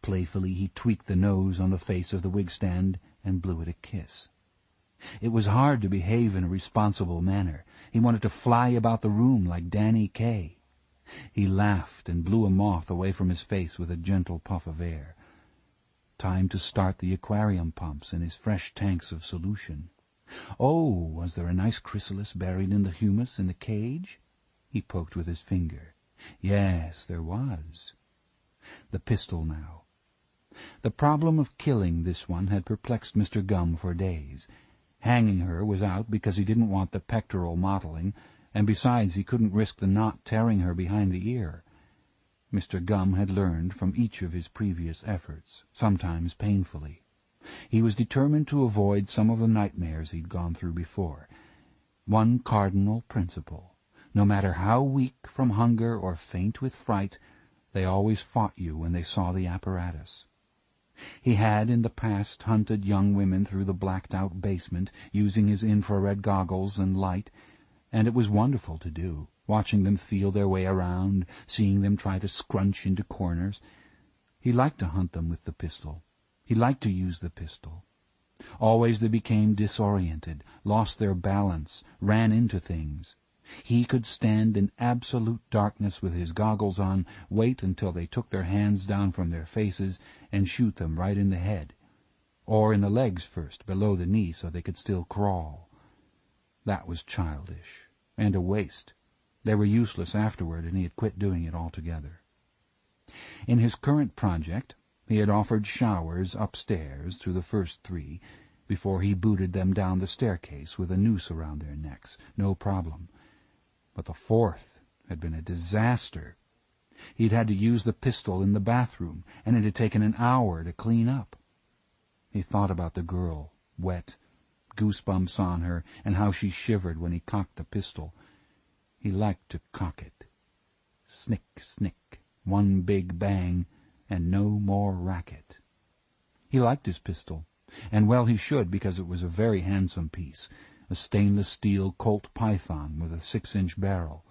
Playfully he tweaked the nose on the face of the wig stand and blew it a kiss. It was hard to behave in a responsible manner. He wanted to fly about the room like Danny Kaye. He laughed and blew a moth away from his face with a gentle puff of air. Time to start the aquarium pumps in his fresh tanks of solution. Oh, was there a nice chrysalis buried in the humus in the cage? He poked with his finger. Yes, there was. The pistol now. The problem of killing this one had perplexed Mr. Gumm for days. Hanging her was out because he didn't want the pectoral mottling, and besides he couldn't risk the knot tearing her behind the ear. Mr. Gumm had learned from each of his previous efforts, sometimes painfully. He was determined to avoid some of the nightmares he'd gone through before. One cardinal principle: no matter how weak from hunger or faint with fright, they always fought you when they saw the apparatus. He had in the past hunted young women through the blacked-out basement, using his infrared goggles and light, and it was wonderful to do, watching them feel their way around, seeing them try to scrunch into corners. He liked to hunt them with the pistol. He liked to use the pistol. Always they became disoriented, lost their balance, ran into things. He could stand in absolute darkness with his goggles on, wait until they took their hands down from their faces, and shoot them right in the head. Or in the legs first, below the knee, so they could still crawl. That was childish, and a waste. They were useless afterward, and he had quit doing it altogether. In his current project, he had offered showers upstairs through the first three, before he booted them down the staircase with a noose around their necks. No problem. But the fourth had been a disaster. He'd had to use the pistol in the bathroom, and it had taken an hour to clean up. He thought about the girl, wet, goosebumps on her, and how she shivered when he cocked the pistol. He liked to cock it. Snick, snick, one big bang, and no more racket. He liked his pistol, and well he should, because it was a very handsome piece, a stainless steel Colt Python with a 6-inch barrel.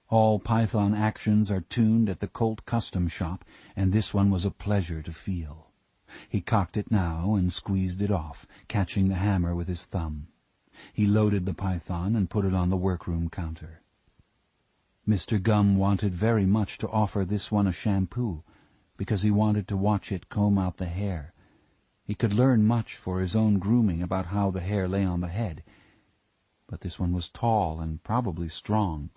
All Python actions are tuned at the Colt Custom Shop, and this one was a pleasure to feel. He cocked it now and squeezed it off, catching the hammer with his thumb. He loaded the python and put it on the workroom counter. Mr. Gum wanted very much to offer this one a shampoo, because he wanted to watch it comb out the hair. He could learn much for his own grooming about how the hair lay on the head. But this one was tall and probably strong.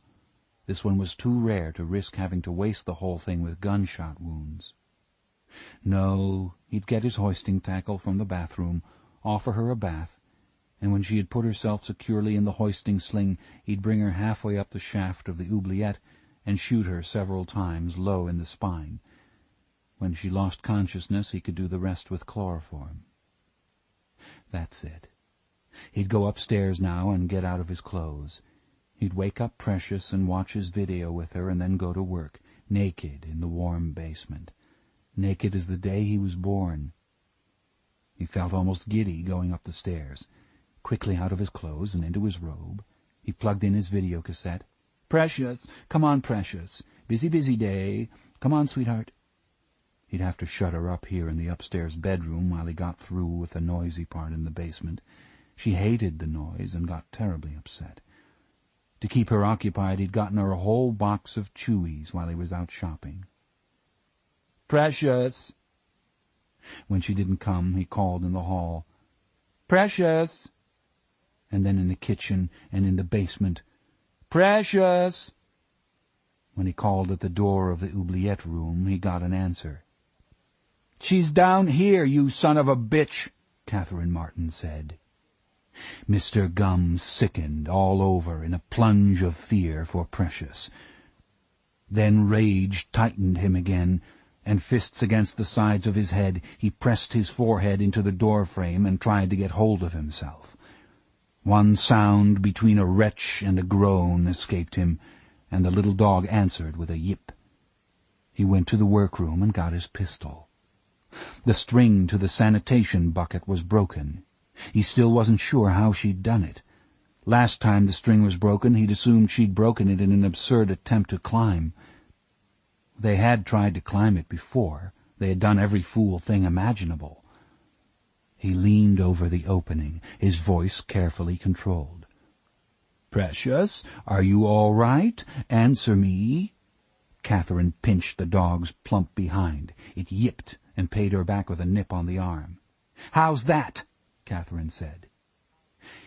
This one was too rare to risk having to waste the whole thing with gunshot wounds. No, he'd get his hoisting tackle from the bathroom, offer her a bath, and when she had put herself securely in the hoisting sling, he'd bring her halfway up the shaft of the oubliette and shoot her several times low in the spine. When she lost consciousness, he could do the rest with chloroform. That's it. He'd go upstairs now and get out of his clothes. He'd wake up Precious and watch his video with her and then go to work, naked in the warm basement. Naked as the day he was born. He felt almost giddy going up the stairs. Quickly out of his clothes and into his robe, he plugged in his video cassette. "Precious! Come on, Precious! Busy, busy day! Come on, sweetheart!" He'd have to shut her up here in the upstairs bedroom while he got through with the noisy part in the basement. She hated the noise and got terribly upset. To keep her occupied, he'd gotten her a whole box of Chewies while he was out shopping. "Precious!" When she didn't come, he called in the hall. "Precious!" And then in the kitchen and in the basement, "Precious!" When he called at the door of the oubliette room, he got an answer. "She's down here, you son of a bitch," Catherine Martin said. Mr. Gum sickened all over in a plunge of fear for Precious. Then rage tightened him again, and fists against the sides of his head, he pressed his forehead into the door-frame and tried to get hold of himself. One sound between a retch and a groan escaped him, and the little dog answered with a yip. He went to the workroom and got his pistol. The string to the sanitation bucket was broken. He still wasn't sure how she'd done it. Last time the string was broken, he'd assumed she'd broken it in an absurd attempt to climb. They had tried to climb it before. They had done every fool thing imaginable. He leaned over the opening, his voice carefully controlled. "Precious, are you all right? Answer me." Catherine pinched the dog's plump behind. It yipped and paid her back with a nip on the arm. "How's that?" Catherine said.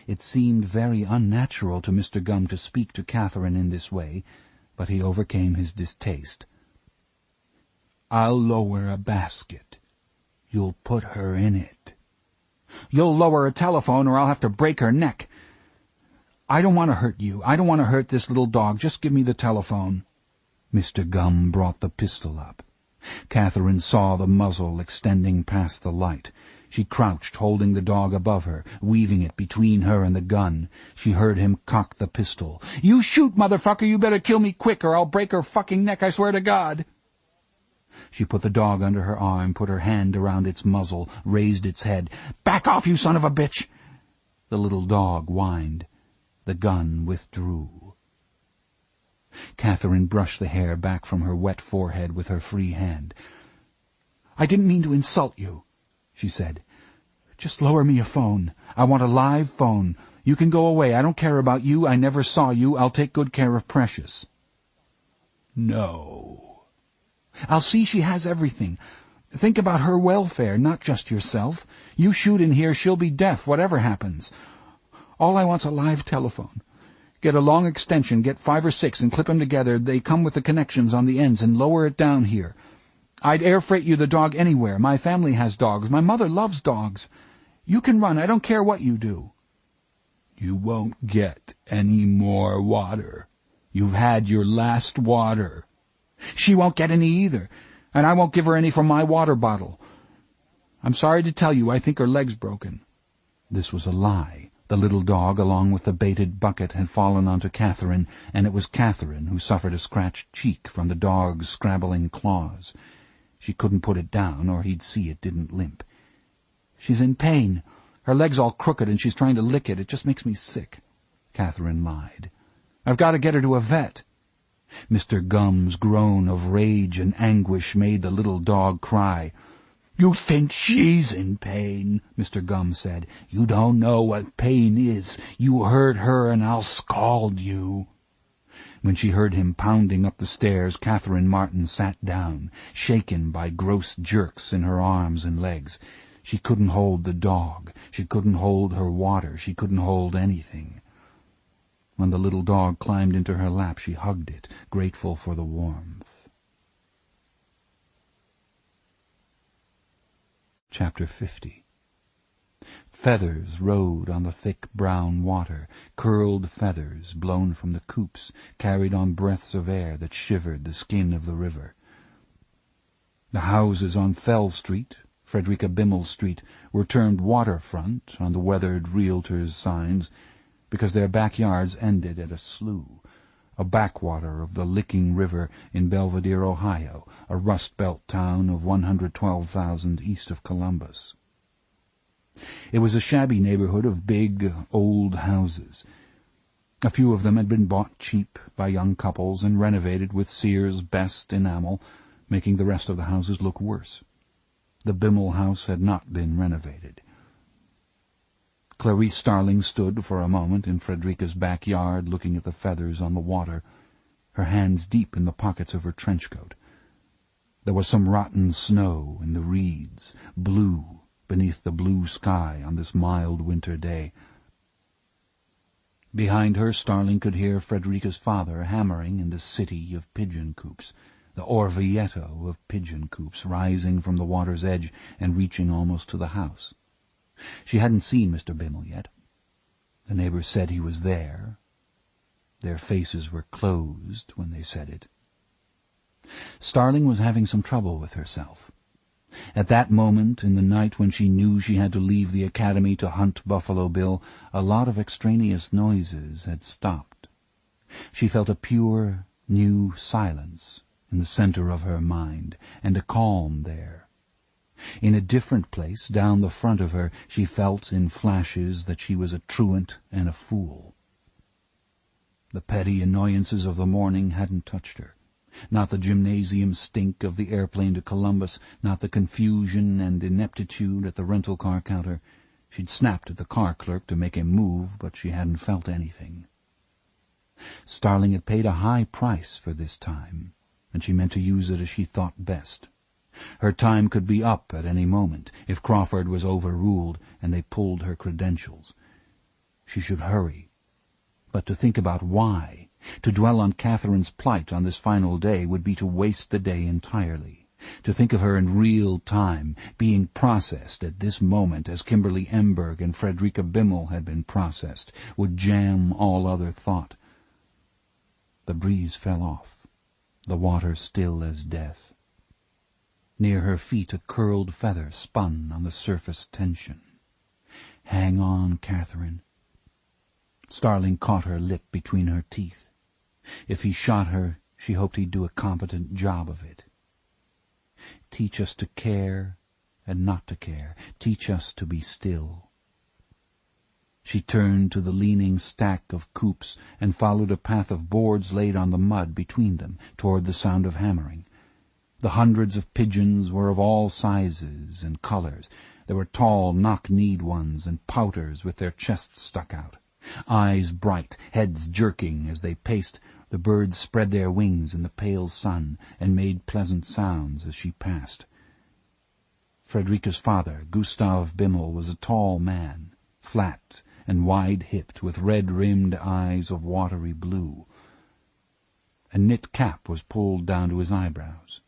It seemed very unnatural to Mr. Gum to speak to Catherine in this way, but he overcame his distaste. "I'll lower a basket. You'll put her in it." "You'll lower a telephone or I'll have to break her neck." "I don't want to hurt you. I don't want to hurt this little dog. Just give me the telephone." Mr. Gum brought the pistol up. Catherine saw the muzzle extending past the light. She crouched, holding the dog above her, weaving it between her and the gun. She heard him cock the pistol. "You shoot, motherfucker! You better kill me quick or I'll break her fucking neck, I swear to God!" She put the dog under her arm, put her hand around its muzzle, raised its head. "Back off, you son of a bitch!" The little dog whined. The gun withdrew. Catherine brushed the hair back from her wet forehead with her free hand. "I didn't mean to insult you," she said. "Just lower me a phone. I want a live phone. You can go away. I don't care about you. I never saw you. I'll take good care of Precious." "No." "I'll see she has everything. Think about her welfare, not just yourself. You shoot in here, she'll be deaf, whatever happens. All I want's a live telephone. Get a long extension, get 5 or 6, and clip 'em together. They come with the connections on the ends, and lower it down here. I'd air freight you the dog anywhere. My family has dogs. My mother loves dogs. You can run. I don't care what you do." "You won't get any more water. You've had your last water." "She won't get any either, and I won't give her any from my water bottle. I'm sorry to tell you, I think her leg's broken." This was a lie. The little dog, along with the baited bucket, had fallen onto Catherine, and it was Catherine who suffered a scratched cheek from the dog's scrabbling claws. She couldn't put it down, or he'd see it didn't limp. "She's in pain. Her leg's all crooked, and she's trying to lick it. It just makes me sick," Catherine lied. "I've got to get her to a vet." Mr. Gum's groan of rage and anguish made the little dog cry. "You think she's in pain," Mr. Gum said. "You don't know what pain is. You hurt her and I'll scald you." When she heard him pounding up the stairs, Catherine Martin sat down, shaken by gross jerks in her arms and legs. She couldn't hold the dog. She couldn't hold her water. She couldn't hold anything. When the little dog climbed into her lap, she hugged it, grateful for the warmth. Chapter 50. Feathers rode on the thick brown water, curled feathers blown from the coops, carried on breaths of air that shivered the skin of the river. The houses on Fell Street, Frederica Bimmel Street, were termed waterfront on the weathered realtors' signs because their backyards ended at a slough, a backwater of the Licking River in Belvedere, Ohio, a rust-belt town of 112,000 east of Columbus. It was a shabby neighborhood of big, old houses. A few of them had been bought cheap by young couples and renovated with Sears' best enamel, making the rest of the houses look worse. The Bimmel house had not been renovated. Clarice Starling stood for a moment in Frederica's backyard, looking at the feathers on the water, her hands deep in the pockets of her trenchcoat. There was some rotten snow in the reeds, blue beneath the blue sky on this mild winter day. Behind her, Starling could hear Frederica's father hammering in the city of pigeon coops, the Orvieto of pigeon coops, rising from the water's edge and reaching almost to the house. She hadn't seen Mr. Bimmel yet. The neighbors said he was there. Their faces were closed when they said it. Starling was having some trouble with herself. At that moment, in the night when she knew she had to leave the academy to hunt Buffalo Bill, a lot of extraneous noises had stopped. She felt a pure, new silence in the center of her mind, and a calm there. In a different place, down the front of her, she felt in flashes that she was a truant and a fool. The petty annoyances of the morning hadn't touched her. Not the gymnasium stink of the airplane to Columbus, not the confusion and ineptitude at the rental car counter. She'd snapped at the car clerk to make him move, but she hadn't felt anything. Starling had paid a high price for this time, and she meant to use it as she thought best. Her time could be up at any moment, if Crawford was overruled and they pulled her credentials. She should hurry. But to think about why, to dwell on Catherine's plight on this final day, would be to waste the day entirely. To think of her in real time, being processed at this moment as Kimberly Emberg and Frederica Bimmel had been processed, would jam all other thought. The breeze fell off, the water still as death. Near her feet a curled feather spun on the surface tension. "Hang on, Catherine." Starling caught her lip between her teeth. If he shot her, she hoped he'd do a competent job of it. "Teach us to care and not to care. Teach us to be still." She turned to the leaning stack of coops and followed a path of boards laid on the mud between them, toward the sound of hammering. The hundreds of pigeons were of all sizes and colors. There were tall, knock-kneed ones and pouters with their chests stuck out. Eyes bright, heads jerking as they paced, the birds spread their wings in the pale sun and made pleasant sounds as she passed. Frederica's father, Gustav Bimmel, was a tall man, flat and wide-hipped, with red-rimmed eyes of watery blue. A knit cap was pulled down to his eyebrows.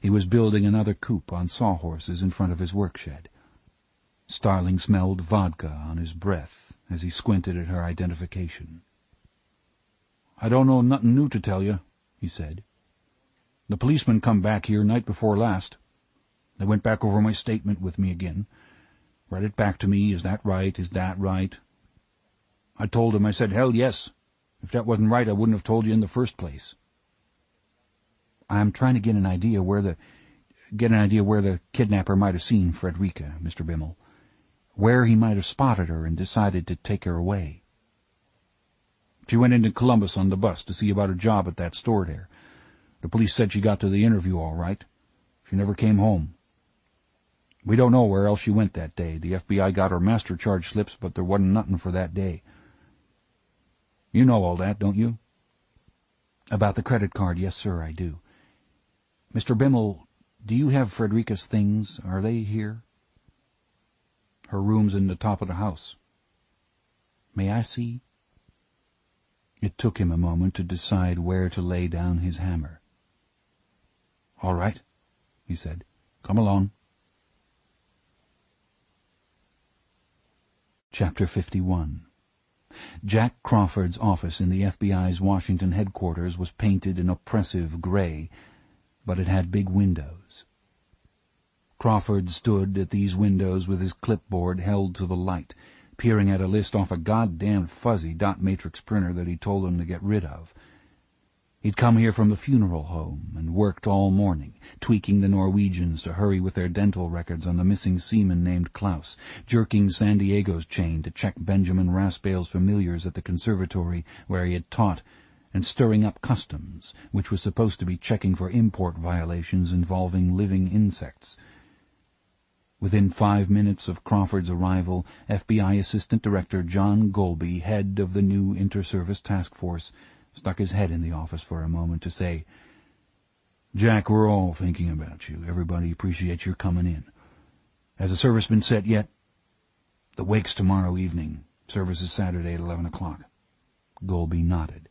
He was building another coop on sawhorses in front of his workshed. Starling smelled vodka on his breath as he squinted at her identification. "I don't know nothing new to tell you," he said. "The policeman come back here night before last. They went back over my statement with me again. Read it back to me. Is that right? Is that right? I told him, I said, hell yes. If that wasn't right, I wouldn't have told you in the first place." "I'm trying to get an idea where the kidnapper might have seen Frederica, Mr. Bimmel. Where he might have spotted her and decided to take her away." "She went into Columbus on the bus to see about a job at that store there. The police said she got to the interview all right. She never came home." We don't know where else she went that day. The FBI got her master charge slips, but there wasn't nothing for that day. You know all that, don't you? About the credit card, yes, sir, I do. Mr. Bimmel, do you have Frederica's things? Are they here? Her room's in the top of the house. May I see? It took him a moment to decide where to lay down his hammer. All right, he said. Come along. Chapter 51. Jack Crawford's office in the FBI's Washington headquarters was painted an oppressive gray, but it had big windows. Crawford stood at these windows with his clipboard held to the light, peering at a list off a goddamn fuzzy dot matrix printer that he told him to get rid of. He'd come here from the funeral home and worked all morning, tweaking the Norwegians to hurry with their dental records on the missing seaman named Klaus, jerking San Diego's chain to check Benjamin Raspail's familiars at the conservatory where he had taught, and stirring up customs, which was supposed to be checking for import violations involving living insects. Within 5 minutes of Crawford's arrival, FBI Assistant Director John Golby, head of the new Inter-Service Task Force, stuck his head in the office for a moment to say, "Jack, we're all thinking about you. Everybody appreciates your coming in. Has the service been set yet?" "The wake's tomorrow evening. Service is Saturday at 11 o'clock. Golby nodded.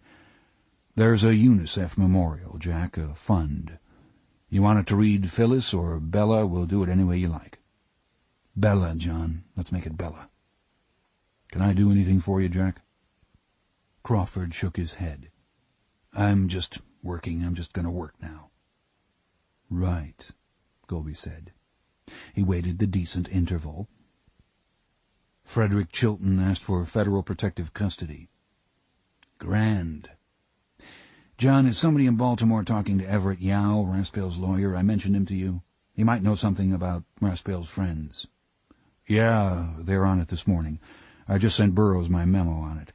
"There's a UNICEF memorial, Jack, a fund. You want it to read Phyllis or Bella? We'll do it any way you like." "Bella, John. Let's make it Bella." "Can I do anything for you, Jack?" Crawford shook his head. "I'm just working. I'm just going to work now." "Right," Golby said. He waited the decent interval. "Frederick Chilton asked for federal protective custody." "Grand. John, is somebody in Baltimore talking to Everett Yao, Raspail's lawyer? I mentioned him to you. He might know something about Raspail's friends." "Yeah, they're on it this morning. I just sent Burroughs my memo on it.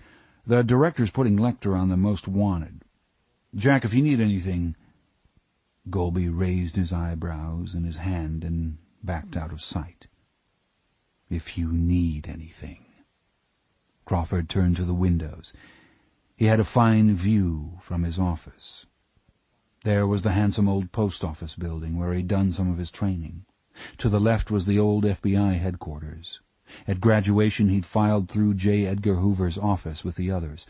The director's putting Lecter on the most wanted. Jack, if you need anything—" Golby raised his eyebrows in his hand and backed out of sight. "If you need anything." Crawford turned to the windows. He had a fine view from his office. There was the handsome old post office building where he'd done some of his training. To the left was the old FBI headquarters. At graduation he'd filed through J. Edgar Hoover's office with the others.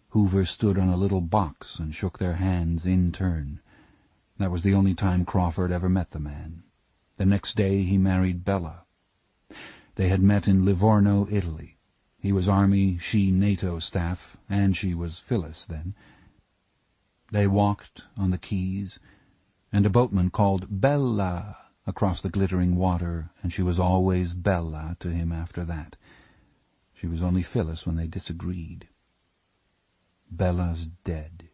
Hoover stood on a little box and shook their hands in turn. That was the only time Crawford ever met the man. The next day he married Bella. They had met in Livorno, Italy. He was Army, she NATO staff, and she was Phyllis then. They walked on the quays, and a boatman called Bella across the glittering water, and she was always Bella to him after that. She was only Phyllis when they disagreed. Bella's dead.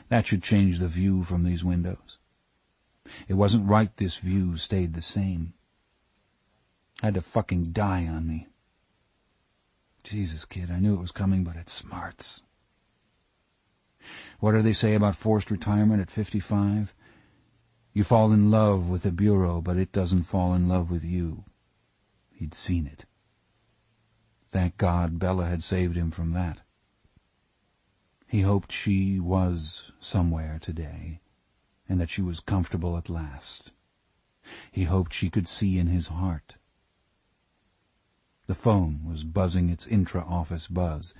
That should change the view from these windows. It wasn't right this view stayed the same. Had to fucking die on me. Jesus, kid, I knew it was coming, but it smarts. What do they say about forced retirement at 55? You fall in love with the Bureau, but it doesn't fall in love with you. He'd seen it. Thank God Bella had saved him from that. He hoped she was somewhere today, and that she was comfortable at last. He hoped she could see in his heart. The phone was buzzing its intra-office buzz.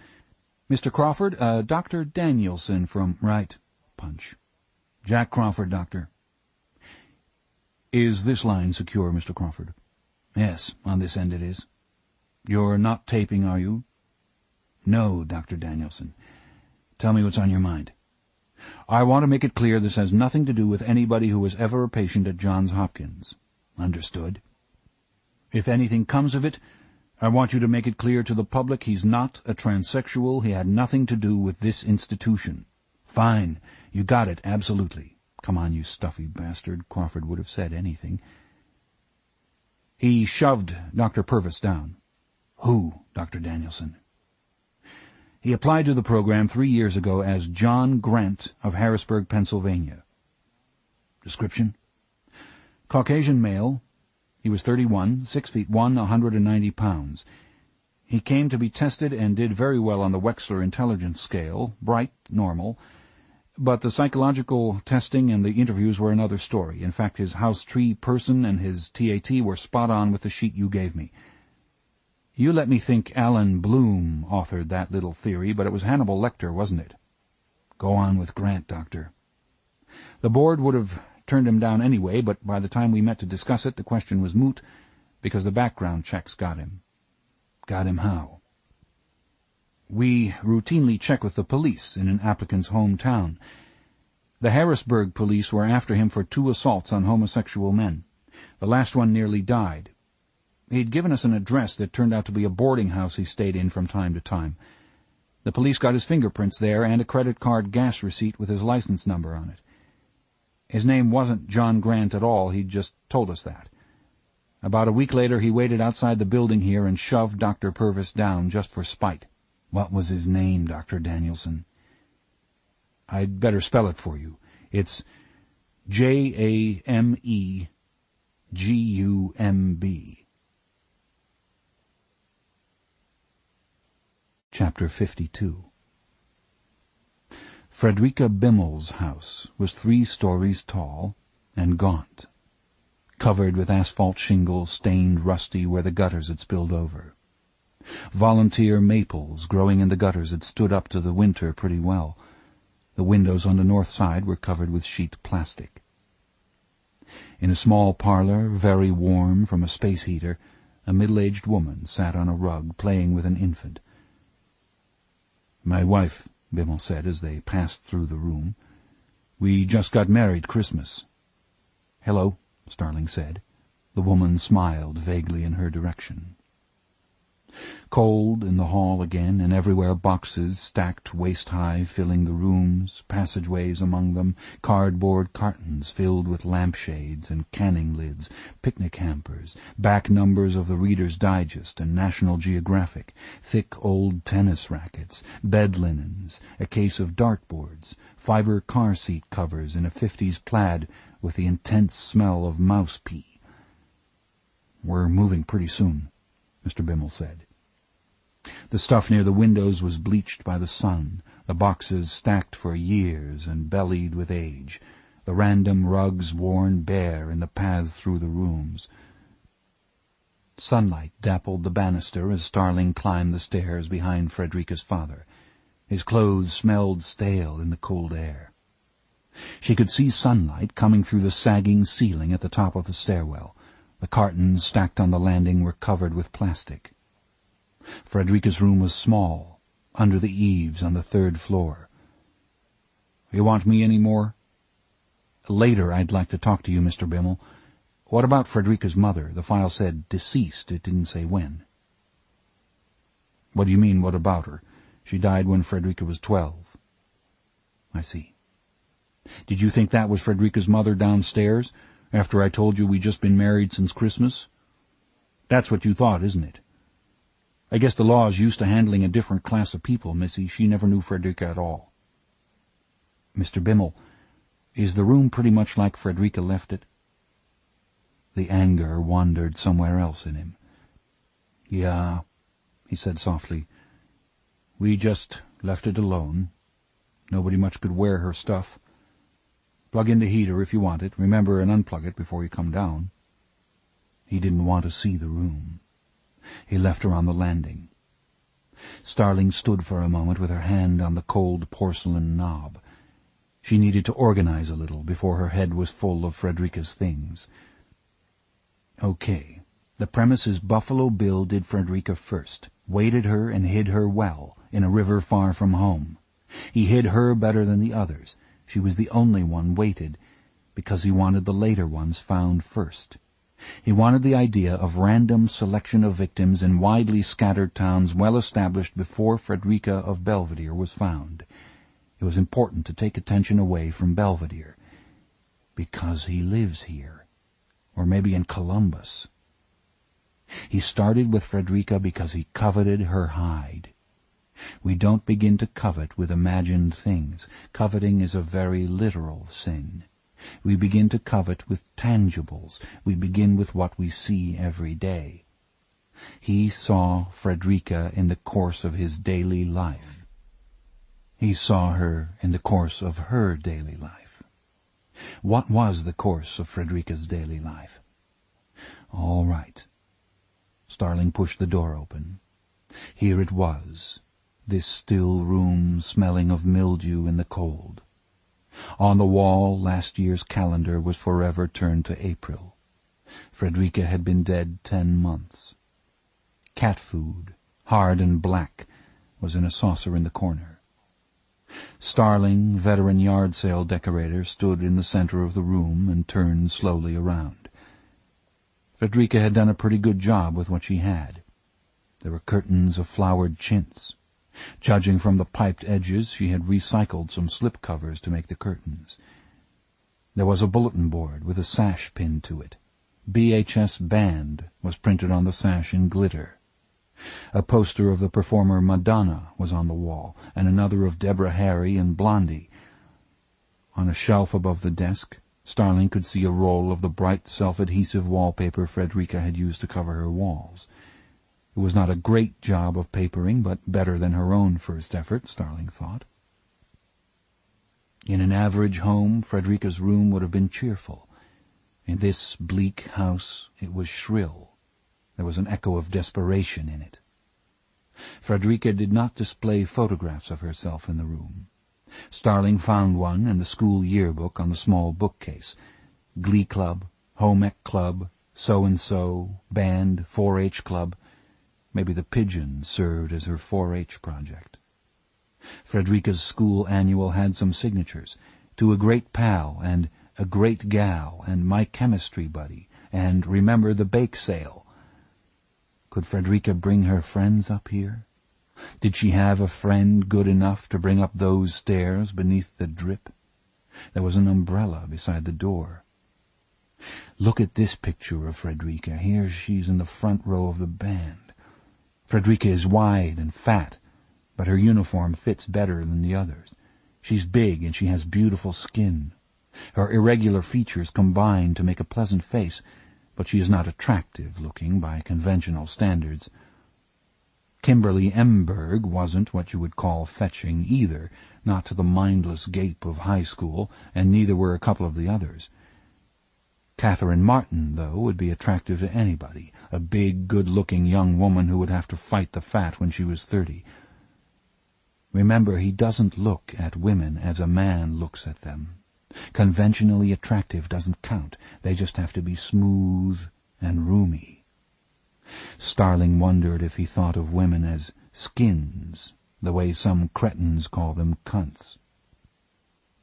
"Mr. Crawford, Dr. Danielson from—" "Right." Punch. "Jack Crawford, doctor." "Is this line secure, Mr. Crawford?" "Yes, on this end it is." "You're not taping, are you?" "No, Dr. Danielson. Tell me what's on your mind." "I want to make it clear this has nothing to do with anybody who was ever a patient at Johns Hopkins." "Understood." "If anything comes of it, I want you to make it clear to the public he's not a transsexual. He had nothing to do with this institution." "Fine. You got it, absolutely." "Come on, you stuffy bastard." Crawford would have said anything. He shoved Dr. Purvis down. "Who, Dr. Danielson?" "He applied to the program 3 years ago as John Grant of Harrisburg, Pennsylvania." "Description?" "Caucasian male, He was 31, 6 feet 1, 190 pounds. He came to be tested and did very well on the Wechsler intelligence scale, bright, normal, but the psychological testing and the interviews were another story. In fact, his house tree person and his TAT were spot on with the sheet you gave me. You let me think Alan Bloom authored that little theory, but it was Hannibal Lecter, wasn't it? Go on with Grant, Doctor. The board would have turned him down anyway, but by the time we met to discuss it, the question was moot, because the background checks got him. Got him how? We routinely check with the police in an applicant's hometown. The Harrisburg police were after him for 2 assaults on homosexual men. The last one nearly died. He'd given us an address that turned out to be a boarding house he stayed in from time to time. The police got his fingerprints there and a credit card gas receipt with his license number on it. His name wasn't John Grant at all, he'd just told us that. About a week later he waited outside the building here and shoved Dr. Purvis down just for spite. What was his name, Dr. Danielson? I'd better spell it for you. It's Jamegumb. Chapter 52. Fredrika Bimmel's house was 3 stories tall and gaunt, covered with asphalt shingles stained rusty where the gutters had spilled over. Volunteer maples growing in the gutters had stood up to the winter pretty well. The windows on the north side were covered with sheet plastic. In a small parlor, very warm from a space heater, a middle-aged woman sat on a rug playing with an infant. "My wife," Bimmel said as they passed through the room. "We just got married Christmas." "Hello," Starling said. The woman smiled vaguely in her direction. Cold in the hall again, and everywhere boxes stacked waist-high filling the rooms, passageways among them, cardboard cartons filled with lampshades and canning lids, picnic hampers, back numbers of the Reader's Digest and National Geographic, thick old tennis rackets, bed linens, a case of dartboards, fiber car seat covers in a 50s plaid with the intense smell of mouse pee. "We're moving pretty soon," Mr. Bimmel said. The stuff near the windows was bleached by the sun, the boxes stacked for years and bellied with age, the random rugs worn bare in the paths through the rooms. Sunlight dappled the banister as Starling climbed the stairs behind Fredrika's father. His clothes smelled stale in the cold air. She could see sunlight coming through the sagging ceiling at the top of the stairwell. The cartons stacked on the landing were covered with plastic. Fredrika's room was small, under the eaves on the 3rd floor. "You want me any more?" "Later I'd like to talk to you, Mr. Bimmel. What about Fredrika's mother? The file said deceased. It didn't say when." "What do you mean, what about her? She died when Fredrika was 12. "I see. Did you think that was Fredrika's mother downstairs, after I told you we'd just been married since Christmas? That's what you thought, isn't it? I guess the law's used to handling a different class of people, Missy. She never knew Fredrika at all." "Mr. Bimmel, is the room pretty much like Fredrika left it?" The anger wandered somewhere else in him. "Yeah," he said softly. "We just left it alone. Nobody much could wear her stuff. Plug in the heater if you want it. Remember and unplug it before you come down." He didn't want to see the room. He left her on the landing. Starling stood for a moment with her hand on the cold porcelain knob. She needed to organize a little before her head was full of Fredrika's things. Okay, the premise is Buffalo Bill did Fredrika first, weighted her and hid her well, in a river far from home. He hid her better than the others. She was the only one weighted, because he wanted the later ones found first. He wanted the idea of random selection of victims in widely scattered towns well established before Fredrika of Belvedere was found. It was important to take attention away from Belvedere. Because he lives here. Or maybe in Columbus. He started with Fredrika because he coveted her hide. We don't begin to covet with imagined things. Coveting is a very literal sin. We begin to covet with tangibles. We begin with what we see every day. He saw Frederica in the course of his daily life. He saw her in the course of her daily life. What was the course of Frederica's daily life? All right. Starling pushed the door open. Here it was, this still room smelling of mildew in the cold. On the wall, last year's calendar was forever turned to April. Frederica had been dead 10 months. Cat food, hard and black, was in a saucer in the corner. Starling, veteran yard sale decorator, stood in the center of the room and turned slowly around. Frederica had done a pretty good job with what she had. There were curtains of flowered chintz. Judging from the piped edges, she had recycled some slip covers to make the curtains. There was a bulletin board with a sash pinned to it. BHS Band was printed on the sash in glitter. A poster of the performer Madonna was on the wall, and another of Deborah Harry and Blondie. On a shelf above the desk, Starling could see a roll of the bright self-adhesive wallpaper Frederica had used to cover her walls. It was not a great job of papering, but better than her own first effort, Starling thought. In an average home, Frederica's room would have been cheerful. In this bleak house, it was shrill. There was an echo of desperation in it. Frederica did not display photographs of herself in the room. Starling found one in the school yearbook on the small bookcase. Glee Club, Home Ec Club, so-and-so, band, 4-H Club. Maybe the pigeon served as her 4-H project. Frederica's school annual had some signatures. To a great pal, and a great gal, and my chemistry buddy, and remember the bake sale. Could Frederica bring her friends up here? Did she have a friend good enough to bring up those stairs beneath the drip? There was an umbrella beside the door. Look at this picture of Frederica. Here she's in the front row of the band. Frederica is wide and fat, but her uniform fits better than the others. She's big and she has beautiful skin. Her irregular features combine to make a pleasant face, but she is not attractive-looking by conventional standards. Kimberly Emberg wasn't what you would call fetching either, not to the mindless gape of high school, and neither were a couple of the others. Catherine Martin, though, would be attractive to anybody, a big, good-looking young woman who would have to fight the fat when she was 30. Remember, he doesn't look at women as a man looks at them. Conventionally attractive doesn't count. They just have to be smooth and roomy. Starling wondered if he thought of women as skins, the way some cretins call them cunts.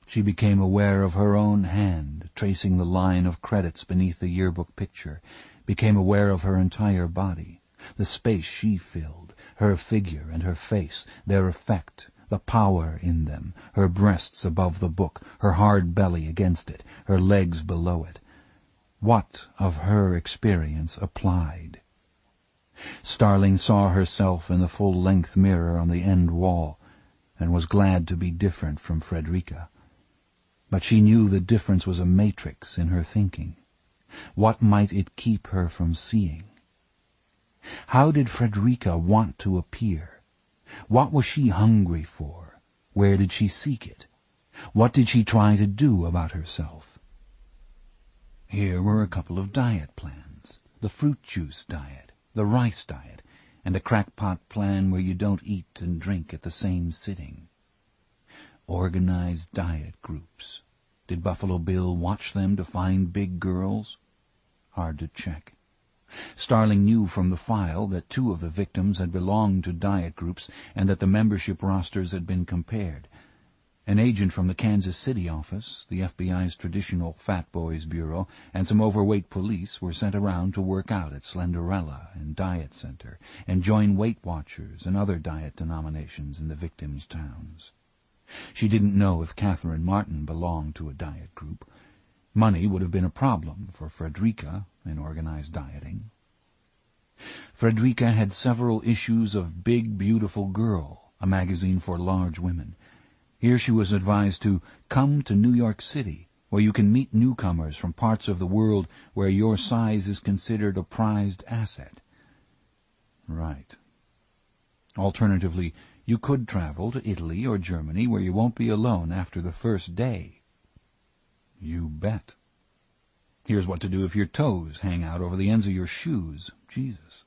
She became aware of her own hand tracing the line of credits beneath the yearbook picture, became aware of her entire body, the space she filled, her figure and her face, their effect, the power in them, her breasts above the book, her hard belly against it, her legs below it. What of her experience applied? Starling saw herself in the full-length mirror on the end wall, and was glad to be different from Frederica. But she knew the difference was a matrix in her thinking. What might it keep her from seeing? How did Frederica want to appear? What was she hungry for? Where did she seek it? What did she try to do about herself? Here were a couple of diet plans. The fruit juice diet, the rice diet, and a crackpot plan where you don't eat and drink at the same sitting. Organized diet groups. Did Buffalo Bill watch them to find big girls? Hard to check. Starling knew from the file that 2 of the victims had belonged to diet groups and that the membership rosters had been compared. An agent from the Kansas City office, the FBI's traditional Fat Boys Bureau, and some overweight police were sent around to work out at Slenderella and Diet Center and join Weight Watchers and other diet denominations in the victims' towns. She didn't know if Catherine Martin belonged to a diet group. Money would have been a problem for Frederica in organized dieting. Frederica had several issues of Big Beautiful Girl, a magazine for large women. Here she was advised to come to New York City, where you can meet newcomers from parts of the world where your size is considered a prized asset. Right. Alternatively, you could travel to Italy or Germany where you won't be alone after the first day. You bet. Here's what to do if your toes hang out over the ends of your shoes. Jesus.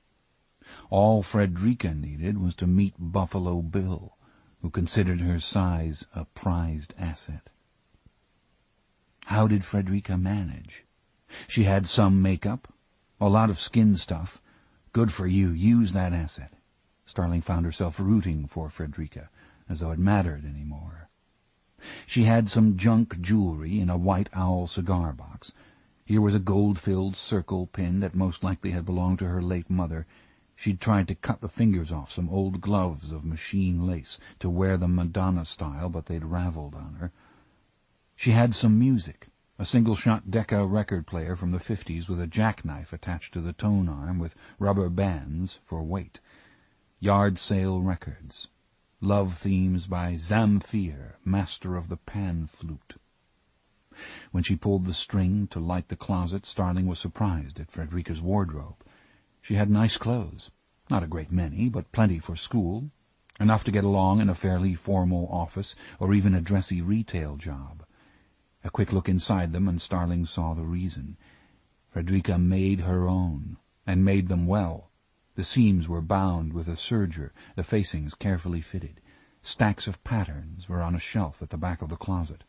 All Frederica needed was to meet Buffalo Bill, who considered her size a prized asset. How did Frederica manage? She had some makeup, a lot of skin stuff. Good for you, use that asset. Starling found herself rooting for Frederica, as though it mattered any more. She had some junk jewelry in a white owl cigar box. Here was a gold-filled circle pin that most likely had belonged to her late mother. She'd tried to cut the fingers off some old gloves of machine lace to wear them Madonna style, but they'd raveled on her. She had some music, a single-shot Decca record player from the 50s with a jackknife attached to the tone arm with rubber bands for weight. Yard sale records. Love themes by Zamfir, master of the pan flute. When she pulled the string to light the closet, Starling was surprised at Frederica's wardrobe. She had nice clothes, not a great many, but plenty for school, enough to get along in a fairly formal office or even a dressy retail job. A quick look inside them, and Starling saw the reason. Frederica made her own, and made them well. The seams were bound with a serger, the facings carefully fitted. Stacks of patterns were on a shelf at the back of the closet.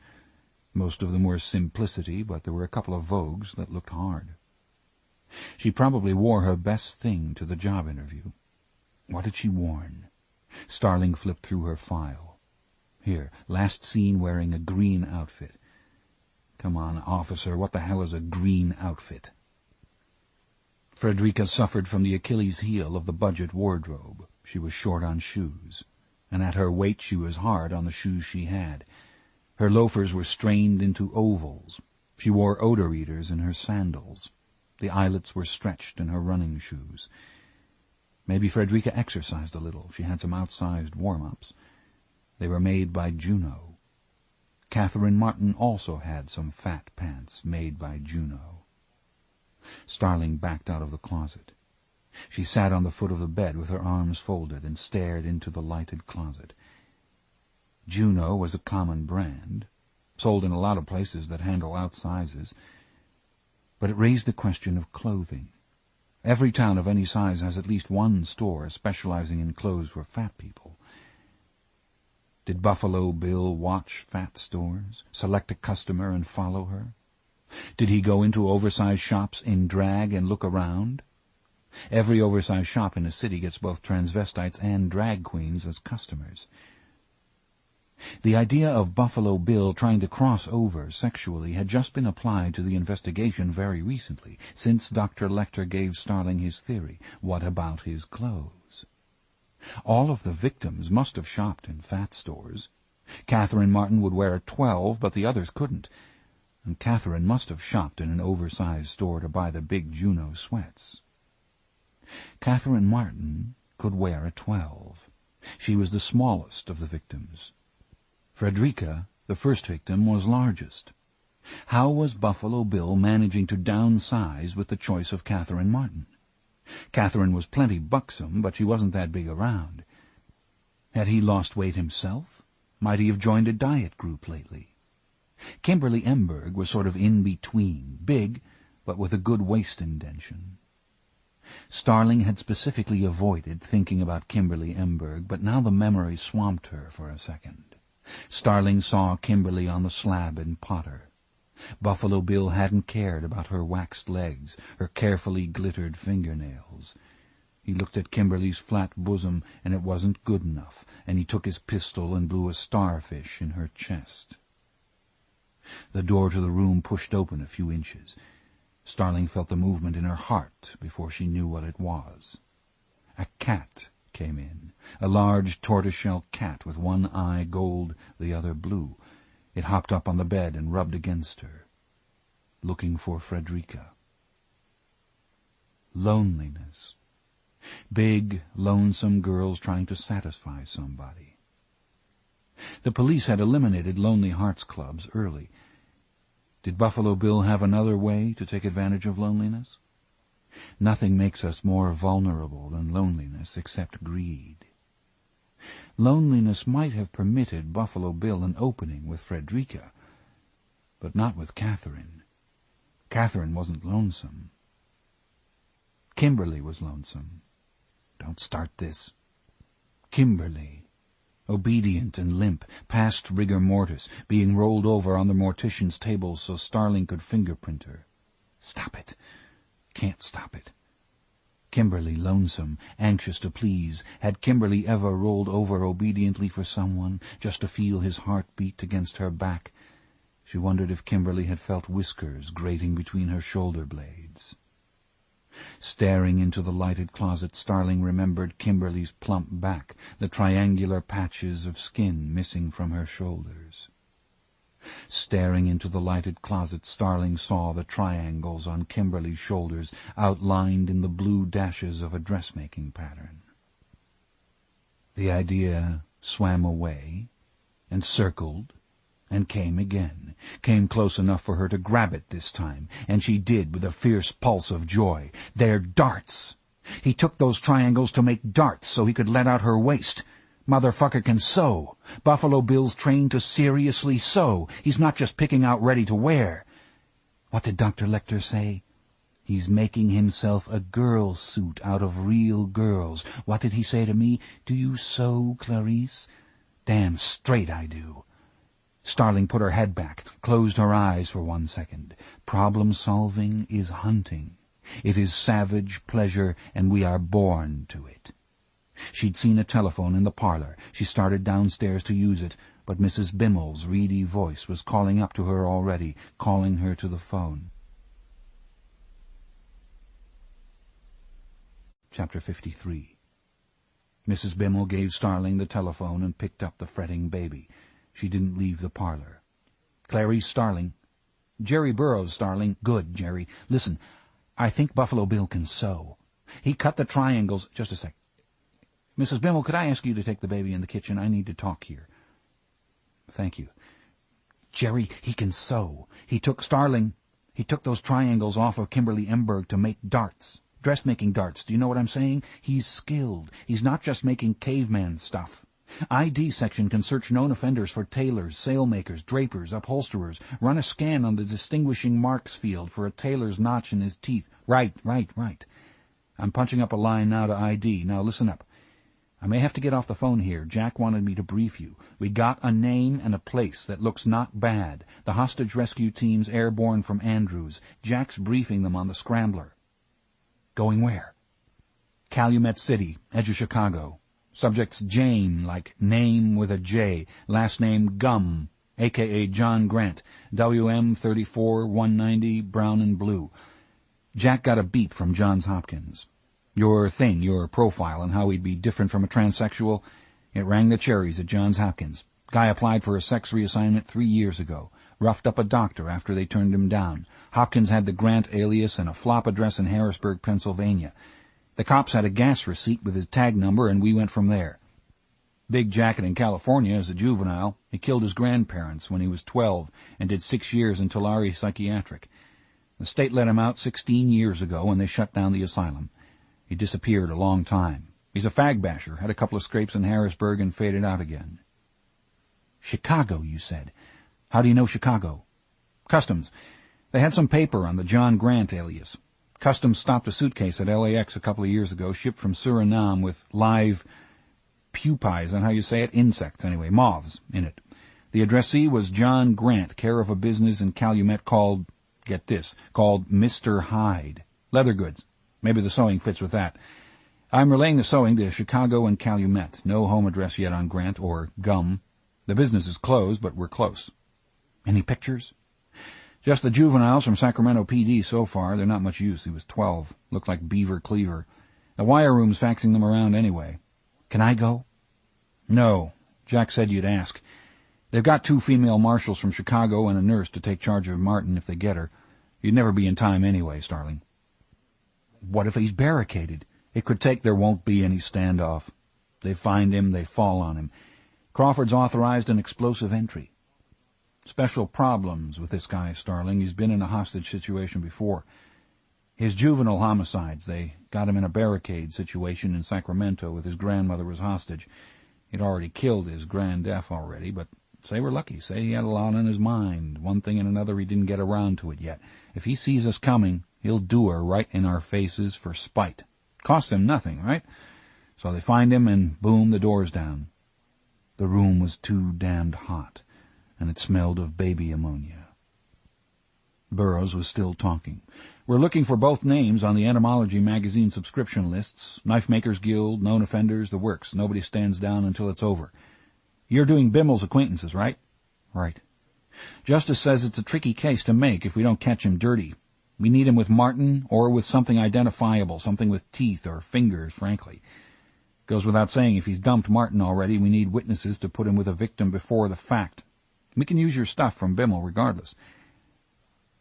Most of them were simplicity, but there were a couple of vogues that looked hard. She probably wore her best thing to the job interview. What had she worn? Starling flipped through her file. Here, last seen wearing a green outfit. Come on, officer, what the hell is a green outfit? Frederica suffered from the Achilles heel of the budget wardrobe. She was short on shoes, and at her weight she was hard on the shoes she had. Her loafers were strained into ovals. She wore odor eaters in her sandals. The eyelets were stretched in her running shoes. Maybe Frederica exercised a little. She had some outsized warm-ups. They were made by Juno. Catherine Martin also had some fat pants made by Juno. Starling backed out of the closet. She sat on the foot of the bed with her arms folded and stared into the lighted closet. Juno was a common brand, sold in a lot of places that handle outsizes, but it raised the question of clothing. Every town of any size has at least one store specializing in clothes for fat people. Did Buffalo Bill watch fat stores, select a customer and follow her? Did he go into oversized shops in drag and look around? Every oversized shop in a city gets both transvestites and drag queens as customers. The idea of Buffalo Bill trying to cross over sexually had just been applied to the investigation very recently, since Dr. Lecter gave Starling his theory. What about his clothes? All of the victims must have shopped in fat stores. Catherine Martin would wear a 12, but the others couldn't. And Catherine must have shopped in an oversized store to buy the big Juno sweats. Catherine Martin could wear a 12. She was the smallest of the victims. Frederica, the first victim, was largest. How was Buffalo Bill managing to downsize with the choice of Catherine Martin? Catherine was plenty buxom, but she wasn't that big around. Had he lost weight himself? Might he have joined a diet group lately? Kimberly Emberg was sort of in between, big, but with a good waist indention. Starling had specifically avoided thinking about Kimberly Emberg, but now the memory swamped her for a second. Starling saw Kimberly on the slab in Potter. Buffalo Bill hadn't cared about her waxed legs, her carefully glittered fingernails. He looked at Kimberly's flat bosom, and it wasn't good enough, and he took his pistol and blew a starfish in her chest. The door to the room pushed open a few inches. Starling felt the movement in her heart before she knew what it was. A cat came in, a large tortoiseshell cat with one eye gold, the other blue. It hopped up on the bed and rubbed against her, looking for Frederica. Loneliness. Big, lonesome girls trying to satisfy somebody. The police had eliminated Lonely Hearts Clubs early. Did Buffalo Bill have another way to take advantage of loneliness? Nothing makes us more vulnerable than loneliness except greed. Loneliness might have permitted Buffalo Bill an opening with Frederica, but not with Catherine. Catherine wasn't lonesome. Kimberly was lonesome. Don't start this. Kimberly, obedient and limp, past rigor mortis, being rolled over on the mortician's table so Starling could fingerprint her. Stop it. Can't stop it. Kimberly, lonesome, anxious to please. Had Kimberly ever rolled over obediently for someone, just to feel his heart beat against her back? She wondered if Kimberly had felt whiskers grating between her shoulder blades. Staring into the lighted closet, Starling remembered Kimberly's plump back, the triangular patches of skin missing from her shoulders. Staring into the lighted closet, Starling saw the triangles on Kimberly's shoulders outlined in the blue dashes of a dressmaking pattern. The idea swam away and circled and came again, came close enough for her to grab it this time, and she did with a fierce pulse of joy. They're darts! He took those triangles to make darts so he could let out her waist. Motherfucker can sew. Buffalo Bill's trained to seriously sew. He's not just picking out ready-to-wear. What did Dr. Lecter say? He's making himself a girl suit out of real girls. What did he say to me? Do you sew, Clarice? Damn straight I do. Starling put her head back, closed her eyes for 1 second. Problem-solving is hunting. It is savage pleasure, and we are born to it. She'd seen a telephone in the parlor. She started downstairs to use it, but Mrs. Bimmel's reedy voice was calling up to her already, calling her to the phone. Chapter 53. Mrs. Bimmel gave Starling the telephone and picked up the fretting baby. She didn't leave the parlor. Clarice Starling. Jerry Burroughs, Starling. Good, Jerry. Listen, I think Buffalo Bill can sew. He cut the triangles. Just a sec. Mrs. Bimmel, could I ask you to take the baby in the kitchen? I need to talk here. Thank you. Jerry, he can sew. He took those triangles off of Kimberly Emberg to make darts. Dressmaking darts. Do you know what I'm saying? He's skilled. He's not just making caveman stuff. ID section can search known offenders for tailors, sailmakers, drapers, upholsterers. Run a scan on the distinguishing marks field for a tailor's notch in his teeth. Right. I'm punching up a line now to ID. Now listen up. I may have to get off the phone here. Jack wanted me to brief you. We got a name and a place that looks not bad. The hostage rescue team's airborne from Andrews. Jack's briefing them on the Scrambler. Going where? Calumet City, edge of Chicago. Subject's Jane, like name with a J. Last name Gum, a.k.a. John Grant. WM 34-190, brown and blue. Jack got a beep from Johns Hopkins. Your profile, and how he'd be different from a transsexual, it rang the cherries at Johns Hopkins. Guy applied for a sex reassignment 3 years ago. Roughed up a doctor after they turned him down. Hopkins had the Grant alias and a flop address in Harrisburg, Pennsylvania. The cops had a gas receipt with his tag number, and we went from there. Big jacket in California as a juvenile. He killed his grandparents when he was 12 and did 6 years in Tulare Psychiatric. The state let him out 16 years ago when they shut down the asylum. He disappeared a long time. He's a fag basher, had a couple of scrapes in Harrisburg and faded out again. Chicago, you said. How do you know Chicago? Customs. They had some paper on the John Grant alias. Customs stopped a suitcase at LAX a couple of years ago, shipped from Suriname with live pupae, is that how you say it? Insects, anyway, moths in it. The addressee was John Grant, care of a business in Calumet called, get this, called Mr. Hyde. Leather goods. Maybe the sewing fits with that. I'm relaying the sewing to Chicago and Calumet. No home address yet on Grant or Gum. The business is closed, but we're close. Any pictures? Just the juveniles from Sacramento PD so far. They're not much use. He was 12. Looked like Beaver Cleaver. The wire room's faxing them around anyway. Can I go? No. Jack said you'd ask. They've got 2 female marshals from Chicago and a nurse to take charge of Martin if they get her. You'd never be in time anyway, Starling. What if he's barricaded? It could take. There won't be any standoff. They find him, they fall on him. Crawford's authorized an explosive entry. Special problems with this guy, Starling. He's been in a hostage situation before. His juvenile homicides, they got him in a barricade situation in Sacramento with his grandmother as hostage. He'd already killed his grand-F already, but say we're lucky. Say he had a lot on his mind. One thing and another, he didn't get around to it yet. If he sees us coming, he'll do her right in our faces for spite. Cost him nothing, right? So they find him, and boom, the door's down. The room was too damned hot, and it smelled of baby ammonia. Burroughs was still talking. We're looking for both names on the Entomology magazine subscription lists. Knife Makers Guild, known offenders, the works. Nobody stands down until it's over. You're doing Bimmel's acquaintances, right? Right. Justice says it's a tricky case to make if we don't catch him dirty. We need him with Martin or with something identifiable, something with teeth or fingers, frankly. Goes without saying, if he's dumped Martin already, we need witnesses to put him with a victim before the fact. We can use your stuff from Bimmel regardless.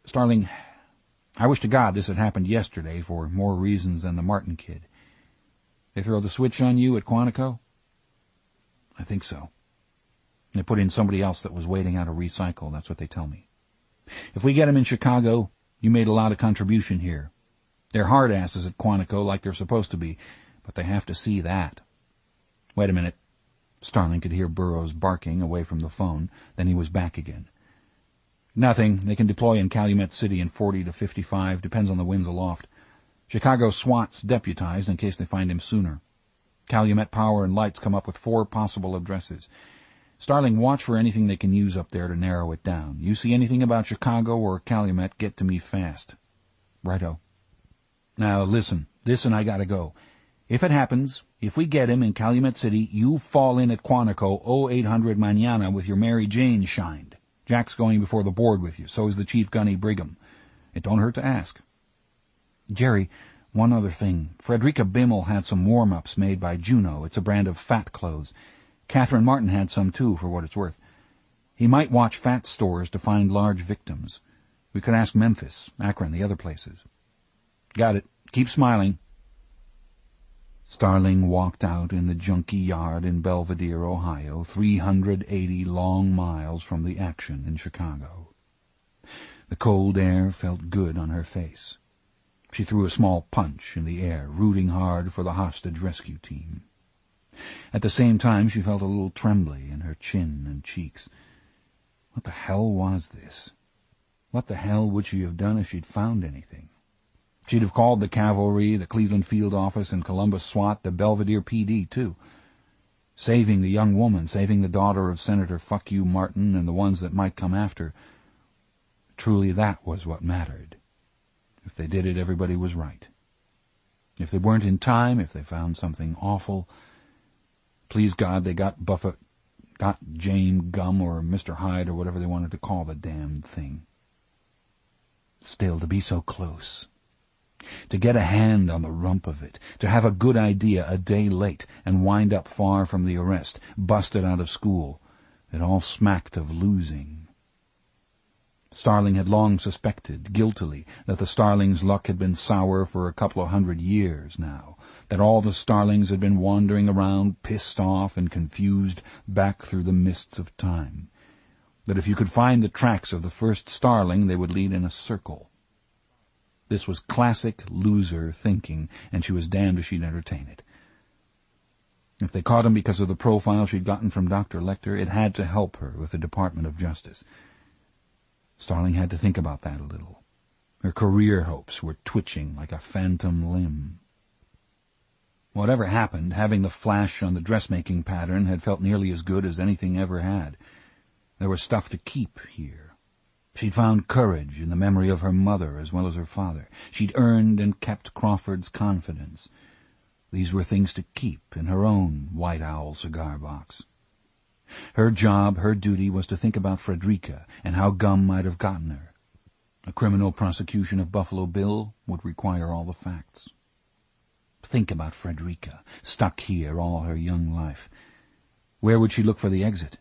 Starling, I wish to God this had happened yesterday for more reasons than the Martin kid. They throw the switch on you at Quantico? I think so. They put in somebody else that was waiting out a recycle, that's what they tell me. If we get him in Chicago, you made a lot of contribution here. They're hard asses at Quantico like they're supposed to be, but they have to see that. Wait a minute. Starling could hear Burroughs barking away from the phone, then he was back again. Nothing. They can deploy in Calumet City in 40 to 55, depends on the winds aloft. Chicago SWAT's deputized in case they find him sooner. Calumet Power and Lights come up with 4 possible addresses. Starling, watch for anything they can use up there to narrow it down. You see anything about Chicago or Calumet, get to me fast. Righto. Now listen, I gotta go. If it happens, if we get him in Calumet City, you fall in at Quantico 0800 mañana with your Mary Jane shined. Jack's going before the board with you, so is the Chief Gunny Brigham. It don't hurt to ask. Jerry, one other thing. Frederica Bimmel had some warm-ups made by Juno. It's a brand of fat clothes. Catherine Martin had some, too, for what it's worth. He might watch fat stores to find large victims. We could ask Memphis, Akron, the other places. Got it. Keep smiling. Starling walked out in the junkie yard in Belvedere, Ohio, 380 long miles from the action in Chicago. The cold air felt good on her face. She threw a small punch in the air, rooting hard for the hostage rescue team. At the same time, she felt a little trembly in her chin and cheeks. What the hell was this? What the hell would she have done if she'd found anything? She'd have called the cavalry, the Cleveland Field Office, and Columbus SWAT, the Belvedere PD, too. Saving the young woman, saving the daughter of Senator Fuck You Martin and the ones that might come after. Truly that was what mattered. If they did it, everybody was right. If they weren't in time, if they found something awful, please God they got Buffett, got James Gum or Mr. Hyde or whatever they wanted to call the damned thing. Still, to be so close. To get a hand on the rump of it, to have a good idea a day late and wind up far from the arrest, busted out of school, it all smacked of losing. Starling had long suspected, guiltily, that the Starlings' luck had been sour for a couple of 100 years now, that all the Starlings had been wandering around, pissed off and confused, back through the mists of time, that if you could find the tracks of the first Starling, they would lead in a circle. This was classic loser thinking, and she was damned if she'd entertain it. If they caught him because of the profile she'd gotten from Dr. Lecter, it had to help her with the Department of Justice. Starling had to think about that a little. Her career hopes were twitching like a phantom limb. Whatever happened, having the flash on the dressmaking pattern had felt nearly as good as anything ever had. There was stuff to keep here. She'd found courage in the memory of her mother as well as her father. She'd earned and kept Crawford's confidence. These were things to keep in her own White Owl cigar box. Her job, her duty, was to think about Frederica and how Gum might have gotten her. A criminal prosecution of Buffalo Bill would require all the facts. Think about Frederica, stuck here all her young life. Where would she look for the exit?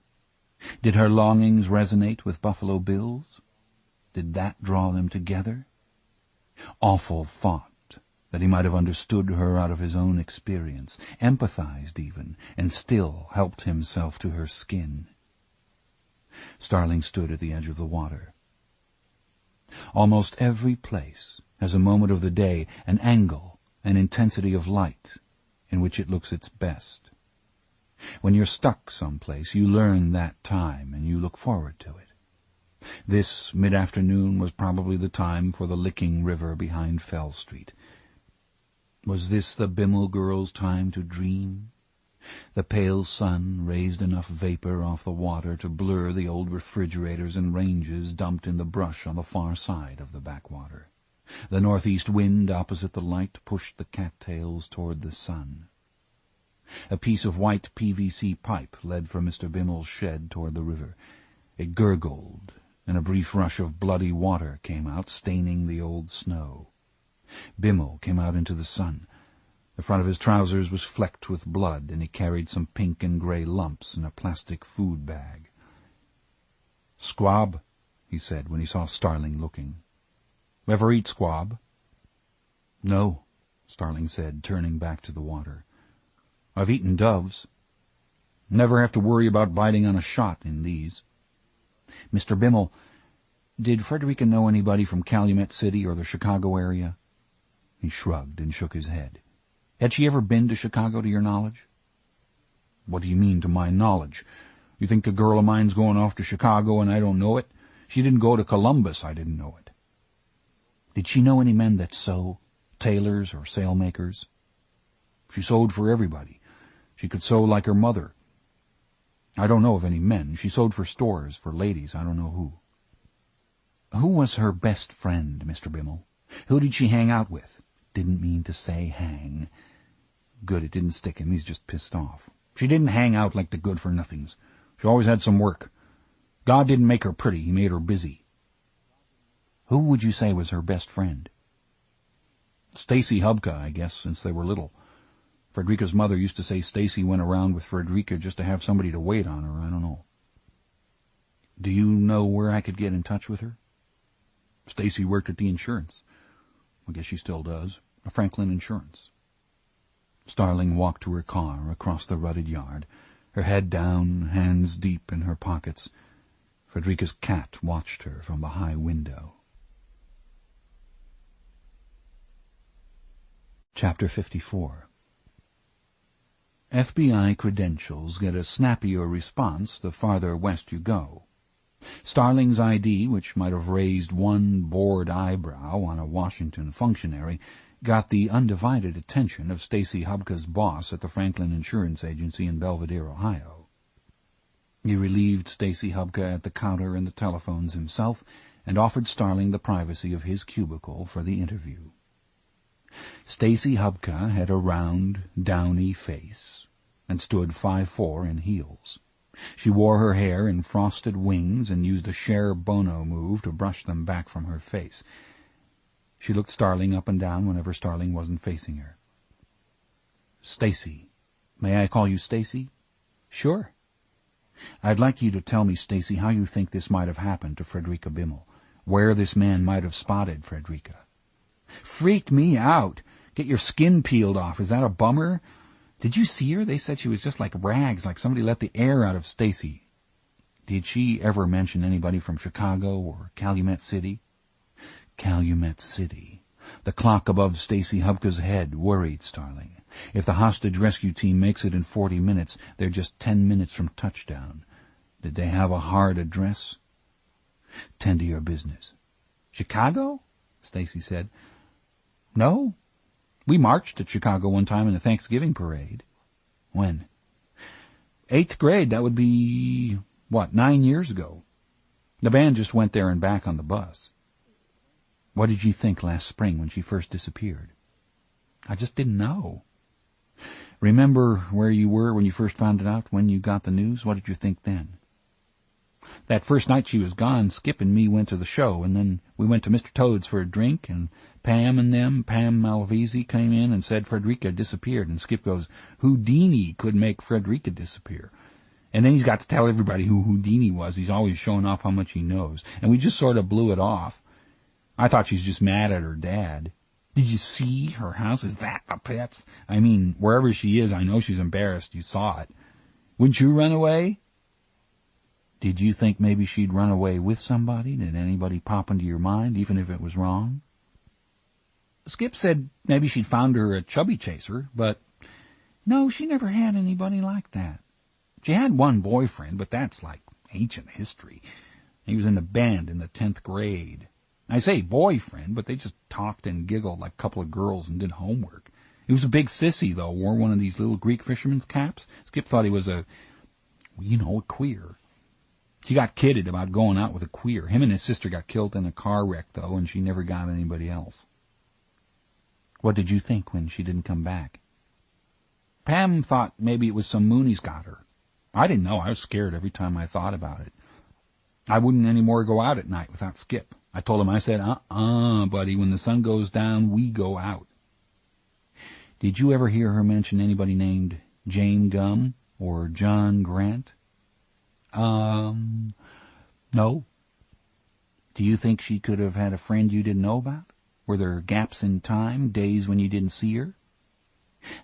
Did her longings resonate with Buffalo Bill's? Did that draw them together? Awful thought that he might have understood her out of his own experience, empathized even, and still helped himself to her skin. Starling stood at the edge of the water. Almost every place has a moment of the day, an angle, an intensity of light, in which it looks its best. When you're stuck someplace, you learn that time, and you look forward to it. This mid-afternoon was probably the time for the Licking River behind Fell Street. Was this the Bimmel girl's time to dream? The pale sun raised enough vapor off the water to blur the old refrigerators and ranges dumped in the brush on the far side of the backwater. The northeast wind opposite the light pushed the cattails toward the sun. A piece of white PVC pipe led from Mr. Bimmel's shed toward the river. It gurgled, and a brief rush of bloody water came out, staining the old snow. Bimmel came out into the sun. The front of his trousers was flecked with blood, and he carried some pink and grey lumps in a plastic food bag. "Squab," he said when he saw Starling looking. "Ever eat squab?" "No," Starling said, turning back to the water. "I've eaten doves. Never have to worry about biting on a shot in these." "Mr. Bimmel, did Frederica know anybody from Calumet City or the Chicago area?" He shrugged and shook his head. "Had she ever been to Chicago, to your knowledge?" "What do you mean, to my knowledge? You think a girl of mine's going off to Chicago and I don't know it? She didn't go to Columbus, I didn't know it." "Did she know any men that sew, tailors or sailmakers?" "She sewed for everybody. She could sew like her mother. I don't know of any men. She sewed for stores, for ladies, I don't know who." "Who was her best friend, Mr. Bimmel? Who did she hang out with?" "Didn't mean to say hang." Good, it didn't stick him. He's just pissed off. "She didn't hang out like the good-for-nothings. She always had some work. God didn't make her pretty. He made her busy." "Who would you say was her best friend?" "Stacy Hubka, I guess, since they were little. Frederica's mother used to say Stacy went around with Frederica just to have somebody to wait on her. I don't know." "Do you know where I could get in touch with her?" "Stacy worked at the insurance. I guess she still does. Franklin Insurance." Starling walked to her car across the rutted yard, her head down, hands deep in her pockets. Frederica's cat watched her from the high window. Chapter 54. FBI credentials get a snappier response the farther west you go. Starling's ID, which might have raised one bored eyebrow on a Washington functionary, got the undivided attention of Stacy Hubka's boss at the Franklin Insurance Agency in Belvedere, Ohio. He relieved Stacy Hubka at the counter and the telephones himself, and offered Starling the privacy of his cubicle for the interview. Stacy Hubka had a round, downy face, and stood 5'4" in heels. She wore her hair in frosted wings and used a Cher Bono move to brush them back from her face. She looked Starling up and down whenever Starling wasn't facing her. "Stacy. May I call you Stacy?" "Sure." "I'd like you to tell me, Stacy, how you think this might have happened to Frederica Bimmel, where this man might have spotted Frederica." "Freaked me out. Get your skin peeled off. Is that a bummer? Did you see her? They said she was just like rags, like somebody let the air out of Stacy." "Did she ever mention anybody from Chicago or Calumet City?" Calumet City. The clock above Stacy Hubka's head worried Starling. If the hostage rescue team makes it in 40 minutes, they're just 10 minutes from touchdown. Did they have a hard address? "Tend to your business." "Chicago?" Stacy said. "No. We marched at Chicago one time in a Thanksgiving parade." "When?" "8th grade. That would be, 9 years ago. The band just went there and back on the bus." "What did you think last spring when she first disappeared?" "I just didn't know." "Remember where you were when you first found it out, when you got the news? What did you think then?" "That first night she was gone, Skip and me went to the show, and then we went to Mr. Toad's for a drink, and Pam Malvisi came in and said Frederica disappeared, and Skip goes, 'Houdini could make Frederica disappear.' And then he's got to tell everybody who Houdini was. He's always showing off how much he knows. And we just sort of blew it off. I thought she's just mad at her dad. Did you see her house? Is that the pets? I mean, wherever she is, I know she's embarrassed. You saw it. Wouldn't you run away?" Did you think maybe she'd run away with somebody? Did anybody pop into your mind, even if it was wrong? Skip said maybe she'd found her a chubby chaser, but no, she never had anybody like that. She had one boyfriend, but that's like ancient history. He was in the band in the 10th grade. I say boyfriend, but they just talked and giggled like a couple of girls and did homework. He was a big sissy, though, wore one of these little Greek fisherman's caps. Skip thought he was a queer. She got kidded about going out with a queer. Him and his sister got killed in a car wreck, though, and she never got anybody else. What did you think when she didn't come back? Pam thought maybe it was some Moonies got her. I didn't know. I was scared every time I thought about it. I wouldn't any more go out at night without Skip. I told him, I said, buddy, when the sun goes down, we go out. Did you ever hear her mention anybody named Jane Gum or John Grant? No. Do you think she could have had a friend you didn't know about? Were there gaps in time, days when you didn't see her?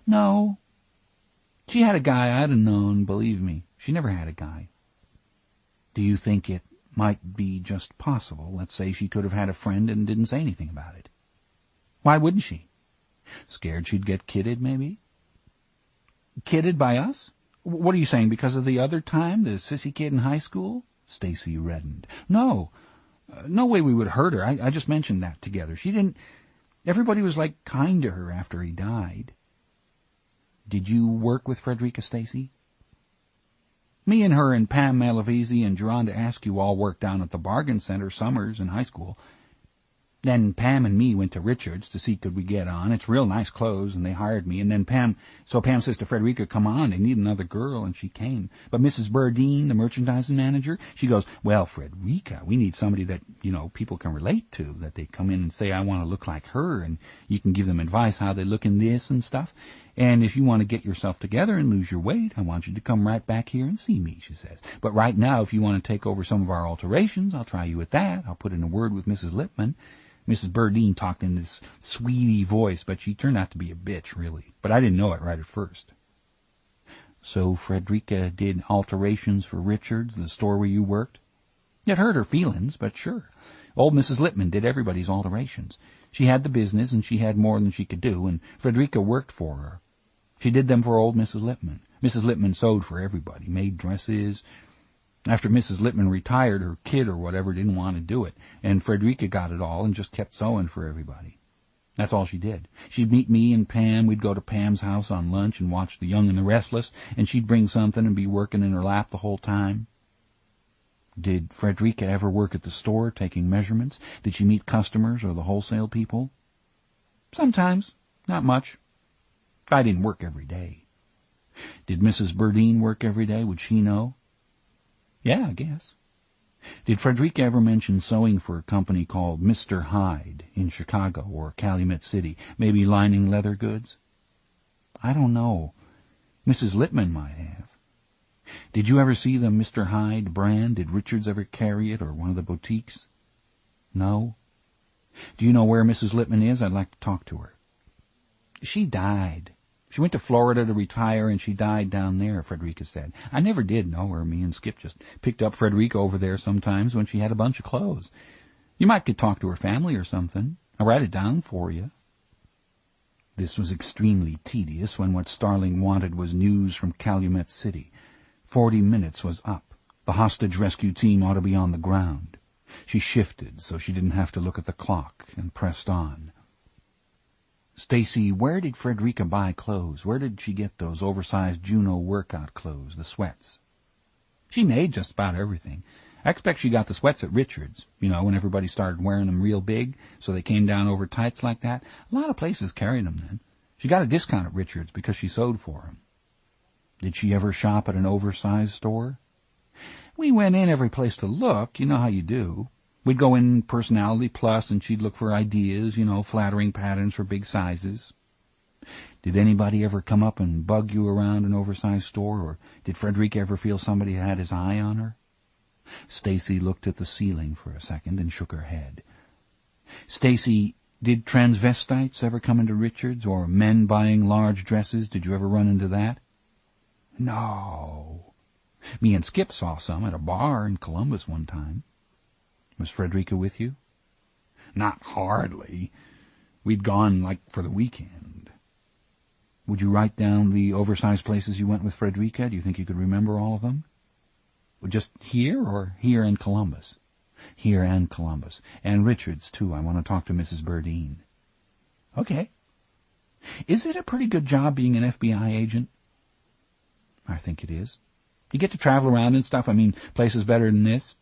No. She had a guy I'd have known, believe me. She never had a guy. Do you think it might be just possible, let's say she could have had a friend and didn't say anything about it? Why wouldn't she? Scared she'd get kidded, maybe? Kidded by us? What are you saying, because of the other time, the sissy kid in high school? Stacy reddened. No. No way we would hurt her. I just mentioned that together. She didn't... Everybody was, kind to her after he died. Did you work with Frederica, Stacy? Me and her and Pam Malavisi and Geronda Askew all worked down at the Bargain Center summers in high school. Then Pam and me went to Richards to see could we get on. It's real nice clothes, and they hired me. And then Pam says to Frederica, come on, they need another girl, and she came. But Mrs. Burdine, the merchandising manager, she goes, well, Frederica, we need somebody that, people can relate to, that they come in and say, I want to look like her, and you can give them advice how they look in this and stuff. And if you want to get yourself together and lose your weight, I want you to come right back here and see me, she says. But right now, if you want to take over some of our alterations, I'll try you at that. I'll put in a word with Mrs. Lippman. Mrs. Burdine talked in this sweetie voice, but she turned out to be a bitch, really. But I didn't know it right at first. So Frederica did alterations for Richards, the store where you worked? It hurt her feelings, but sure. Old Mrs. Lippman did everybody's alterations. She had the business, and she had more than she could do, and Frederica worked for her. She did them for old Mrs. Lippman. Mrs. Lippman sewed for everybody, made dresses. After Mrs. Lippman retired, her kid or whatever didn't want to do it, and Frederica got it all and just kept sewing for everybody. That's all she did. She'd meet me and Pam. We'd go to Pam's house on lunch and watch The Young and the Restless, and she'd bring something and be working in her lap the whole time. Did Frederica ever work at the store, taking measurements? Did she meet customers or the wholesale people? Sometimes. Not much. I didn't work every day. Did Mrs. Burdine work every day? Would she know? Yeah, I guess. Did Frederica ever mention sewing for a company called Mr. Hyde in Chicago or Calumet City, maybe lining leather goods? I don't know. Mrs. Lippman might have. Did you ever see the Mr. Hyde brand? Did Richards ever carry it or one of the boutiques? No. Do you know where Mrs. Lippman is? I'd like to talk to her. She died. She went to Florida to retire, and she died down there, Frederica said. I never did know her. Me and Skip just picked up Frederica over there sometimes when she had a bunch of clothes. You might could talk to her family or something. I'll write it down for you. This was extremely tedious when what Starling wanted was news from Calumet City. 40 minutes was up. The hostage rescue team ought to be on the ground. She shifted so she didn't have to look at the clock and pressed on. Stacy, where did Frederica buy clothes? Where did she get those oversized Juno workout clothes, the sweats? She made just about everything. I expect she got the sweats at Richards, when everybody started wearing them real big, so they came down over tights like that. A lot of places carried them then. She got a discount at Richards because she sewed for them. Did she ever shop at an oversized store? We went in every place to look. You know how you do. We'd go in Personality Plus, and she'd look for ideas, flattering patterns for big sizes. Did anybody ever come up and bug you around an oversized store, or did Frederica ever feel somebody had his eye on her? Stacy looked at the ceiling for a second and shook her head. Stacy, did transvestites ever come into Richards, or men buying large dresses? Did you ever run into that? No. Me and Skip saw some at a bar in Columbus one time. Was Frederica with you? Not hardly. We'd gone, for the weekend. Would you write down the oversized places you went with Frederica? Do you think you could remember all of them? Just here or here in Columbus? Here and Columbus. And Richards, too. I want to talk to Mrs. Burdine. Okay. Is it a pretty good job being an FBI agent? I think it is. You get to travel around and stuff. Places better than this.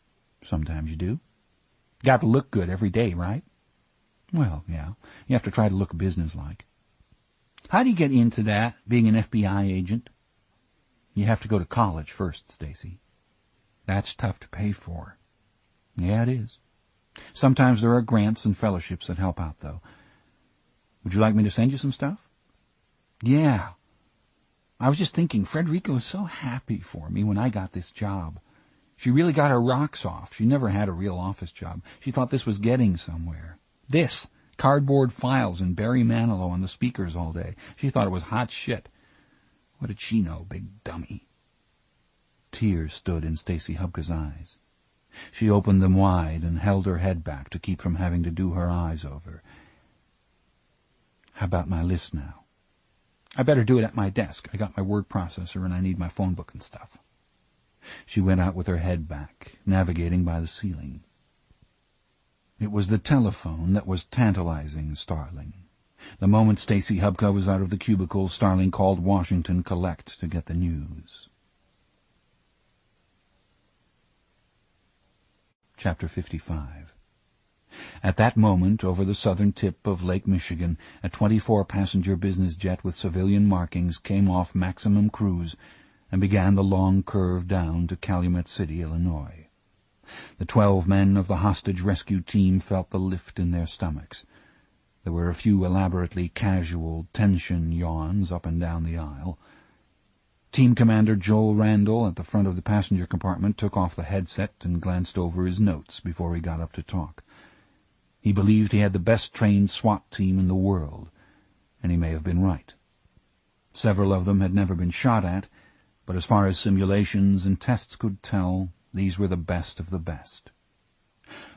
Sometimes you do. Got to look good every day, right? Well, yeah. You have to try to look businesslike. How do you get into that, being an FBI agent? You have to go to college first, Stacy. That's tough to pay for. Yeah, it is. Sometimes there are grants and fellowships that help out, though. Would you like me to send you some stuff? Yeah. I was just thinking, Frederica was so happy for me when I got this job. She really got her rocks off. She never had a real office job. She thought this was getting somewhere. This, cardboard files and Barry Manilow on the speakers all day. She thought it was hot shit. What did she know, big dummy? Tears stood in Stacy Hubka's eyes. She opened them wide and held her head back to keep from having to do her eyes over. How about my list now? I better do it at my desk. I got my word processor and I need my phone book and stuff. She went out with her head back, navigating by the ceiling. It was the telephone that was tantalizing Starling. The moment Stacy Hubka was out of the cubicle, Starling called Washington Collect to get the news. Chapter 55. At that moment, over the southern tip of Lake Michigan, a 24-passenger business jet with civilian markings came off maximum cruise and began the long curve down to Calumet City, Illinois. The 12 men of the hostage rescue team felt the lift in their stomachs. There were a few elaborately casual tension yawns up and down the aisle. Team Commander Joel Randall at the front of the passenger compartment took off the headset and glanced over his notes before he got up to talk. He believed he had the best-trained SWAT team in the world, and he may have been right. Several of them had never been shot at, but as far as simulations and tests could tell, these were the best of the best.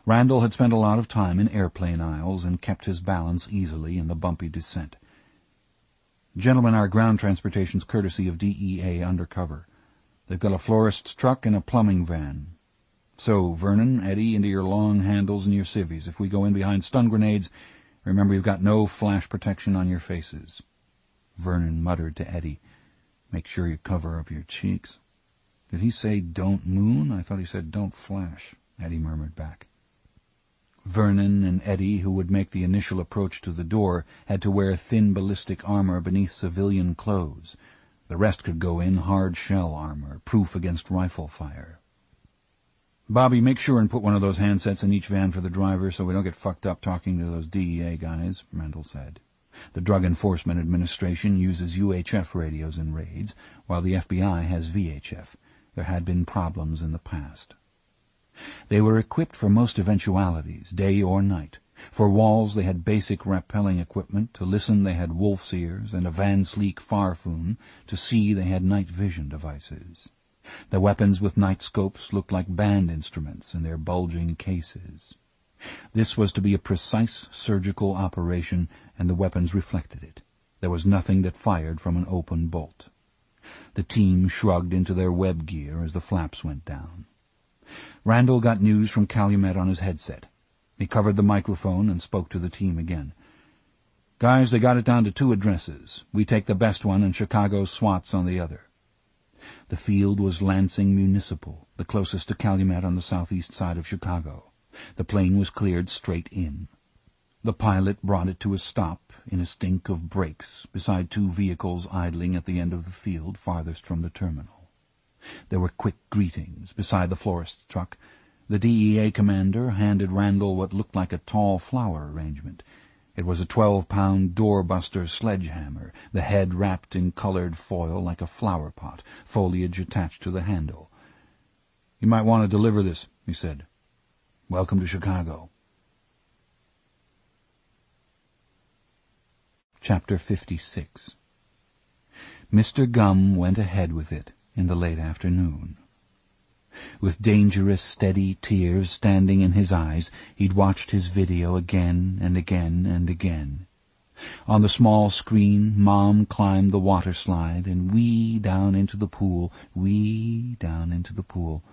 Randall had spent a lot of time in airplane aisles and kept his balance easily in the bumpy descent. "Gentlemen, our ground transportation's courtesy of DEA Undercover. They've got a florist's truck and a plumbing van. So, Vernon, Eddie, into your long handles and your civvies. If we go in behind stun grenades, remember you've got no flash protection on your faces." Vernon muttered to Eddie, "Make sure you cover up your cheeks." "Did he say don't moon? I thought he said don't flash," Eddie murmured back. Vernon and Eddie, who would make the initial approach to the door, had to wear thin ballistic armor beneath civilian clothes. The rest could go in hard shell armor, proof against rifle fire. "Bobby, make sure and put one of those handsets in each van for the driver so we don't get fucked up talking to those DEA guys," Randall said. "The Drug Enforcement Administration uses UHF radios in raids, while the FBI has VHF. There had been problems in the past." They were equipped for most eventualities, day or night. For walls they had basic rappelling equipment, to listen they had wolf's ears and a Van Sleek Farfoon, to see they had night vision devices. The weapons with night scopes looked like band instruments in their bulging cases. This was to be a precise surgical operation, and the weapons reflected it. There was nothing that fired from an open bolt. The team shrugged into their web gear as the flaps went down. Randall got news from Calumet on his headset. He covered the microphone and spoke to the team again. "Guys, they got it down to 2 addresses. We take the best one and Chicago SWAT's on the other." The field was Lansing Municipal, the closest to Calumet on the southeast side of Chicago. The plane was cleared straight in. The pilot brought it to a stop in a stink of brakes beside 2 vehicles idling at the end of the field farthest from the terminal. There were quick greetings beside the florist's truck. The DEA commander handed Randall what looked like a tall flower arrangement. It was a 12-pound doorbuster sledgehammer, the head wrapped in colored foil like a flower pot, foliage attached to the handle. "You might want to deliver this," he said. "Welcome to Chicago." Chapter 56. Mr. Gumm went ahead with it in the late afternoon. With dangerous, steady tears standing in his eyes, he'd watched his video again and again and again. On the small screen, Mom climbed the water slide and wee down into the pool, wee down into the pool.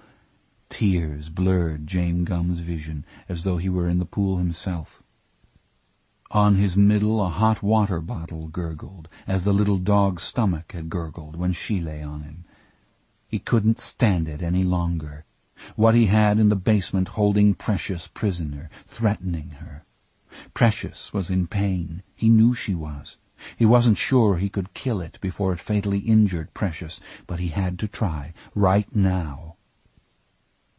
Tears blurred James Gumm's vision, as though he were in the pool himself. On his middle a hot water bottle gurgled, as the little dog's stomach had gurgled when she lay on him. He couldn't stand it any longer. What he had in the basement holding Precious prisoner, threatening her. Precious was in pain. He knew she was. He wasn't sure he could kill it before it fatally injured Precious, but he had to try, right now.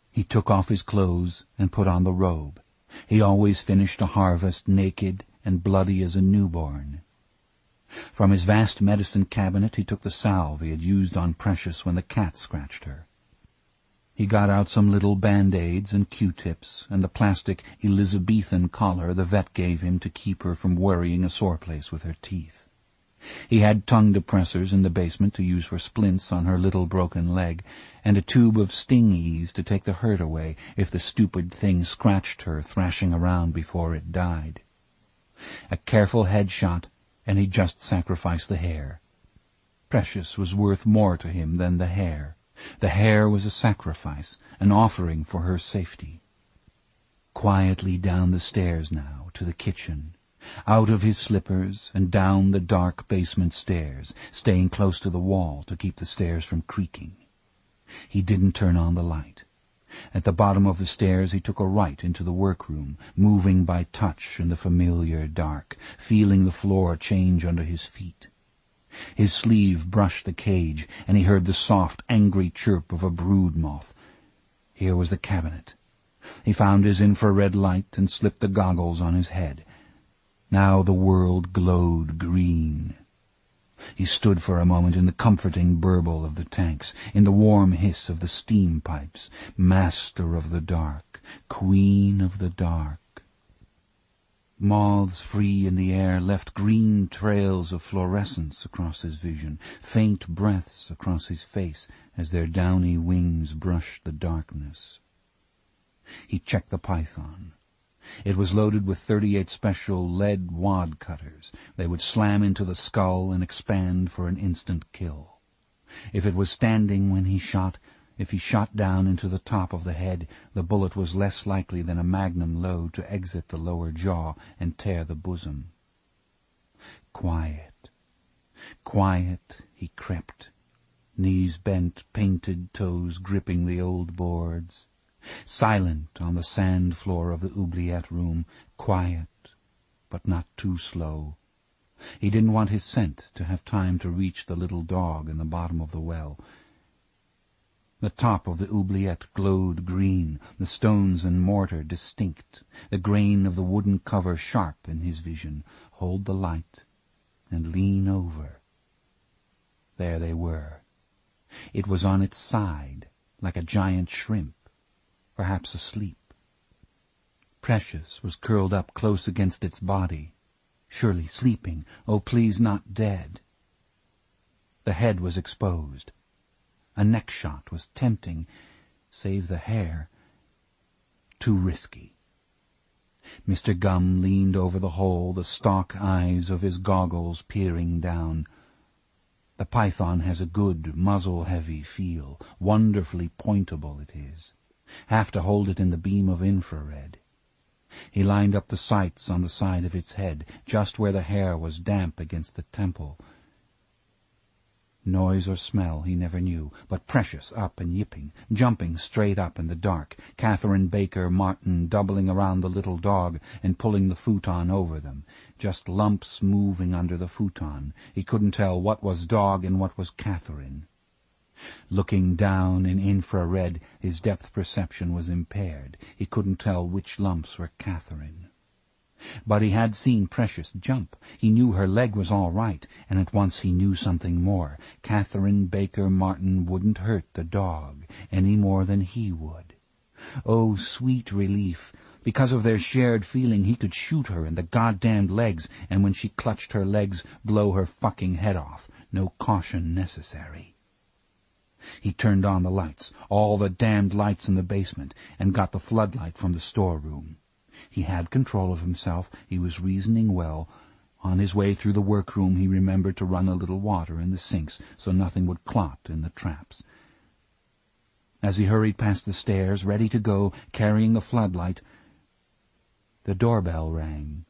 He took off his clothes and put on the robe. He always finished a harvest naked and bloody as a newborn. From his vast medicine cabinet he took the salve he had used on Precious when the cat scratched her. He got out some little Band-Aids and Q-tips and the plastic Elizabethan collar the vet gave him to keep her from worrying a sore place with her teeth. He had tongue depressors in the basement to use for splints on her little broken leg, and a tube of sting-ease to take the hurt away if the stupid thing scratched her thrashing around before it died. A careful headshot, and he just sacrificed the hair. Precious was worth more to him than the hair. The hair was a sacrifice, an offering for her safety. Quietly down the stairs now, to the kitchen, out of his slippers and down the dark basement stairs, staying close to the wall to keep the stairs from creaking. He didn't turn on the light. At the bottom of the stairs he took a right into the workroom, moving by touch in the familiar dark, feeling the floor change under his feet. His sleeve brushed the cage, and he heard the soft, angry chirp of a brood moth. Here was the cabinet. He found his infrared light and slipped the goggles on his head. Now the world glowed green. He stood for a moment in the comforting burble of the tanks, in the warm hiss of the steam pipes, master of the dark, queen of the dark. Moths free in the air left green trails of fluorescence across his vision, faint breaths across his face as their downy wings brushed the darkness. He checked the python. It was loaded with 38 special lead wad cutters. They would slam into the skull and expand for an instant kill. If it was standing when he shot, if he shot down into the top of the head, the bullet was less likely than a magnum load to exit the lower jaw and tear the bosom. Quiet, quiet, he crept, knees bent, painted toes gripping the old boards. Silent on the sand floor of the oubliette room, quiet, but not too slow. He didn't want his scent to have time to reach the little dog in the bottom of the well. The top of the oubliette glowed green, the stones and mortar distinct, the grain of the wooden cover sharp in his vision. Hold the light and lean over. There they were. It was on its side, like a giant shrimp, perhaps asleep. Precious was curled up close against its body, surely sleeping, oh please not dead. The head was exposed. A neck shot was tempting, save the hair. Too risky. Mr. Gumm leaned over the hole, the stalk eyes of his goggles peering down. The python has a good, muzzle-heavy feel. Wonderfully pointable it is. Have to hold it in the beam of infrared. He lined up the sights on the side of its head, just where the hair was damp against the temple. Noise or smell he never knew, but Precious up and yipping, jumping straight up in the dark, Catherine Baker Martin doubling around the little dog and pulling the futon over them, just lumps moving under the futon. He couldn't tell what was dog and what was Catherine. Looking down in infrared, his depth perception was impaired. He couldn't tell which lumps were Catherine. But he had seen Precious jump. He knew her leg was all right, and at once he knew something more. Catherine Baker Martin wouldn't hurt the dog any more than he would. Oh, sweet relief! Because of their shared feeling, he could shoot her in the goddamned legs, and when she clutched her legs, blow her fucking head off. No caution necessary. He turned on the lights, all the damned lights in the basement, and got the floodlight from the storeroom. He had control of himself. He was reasoning well. On his way through the workroom he remembered to run a little water in the sinks so nothing would clot in the traps. As he hurried past the stairs, ready to go, carrying the floodlight, the doorbell rang.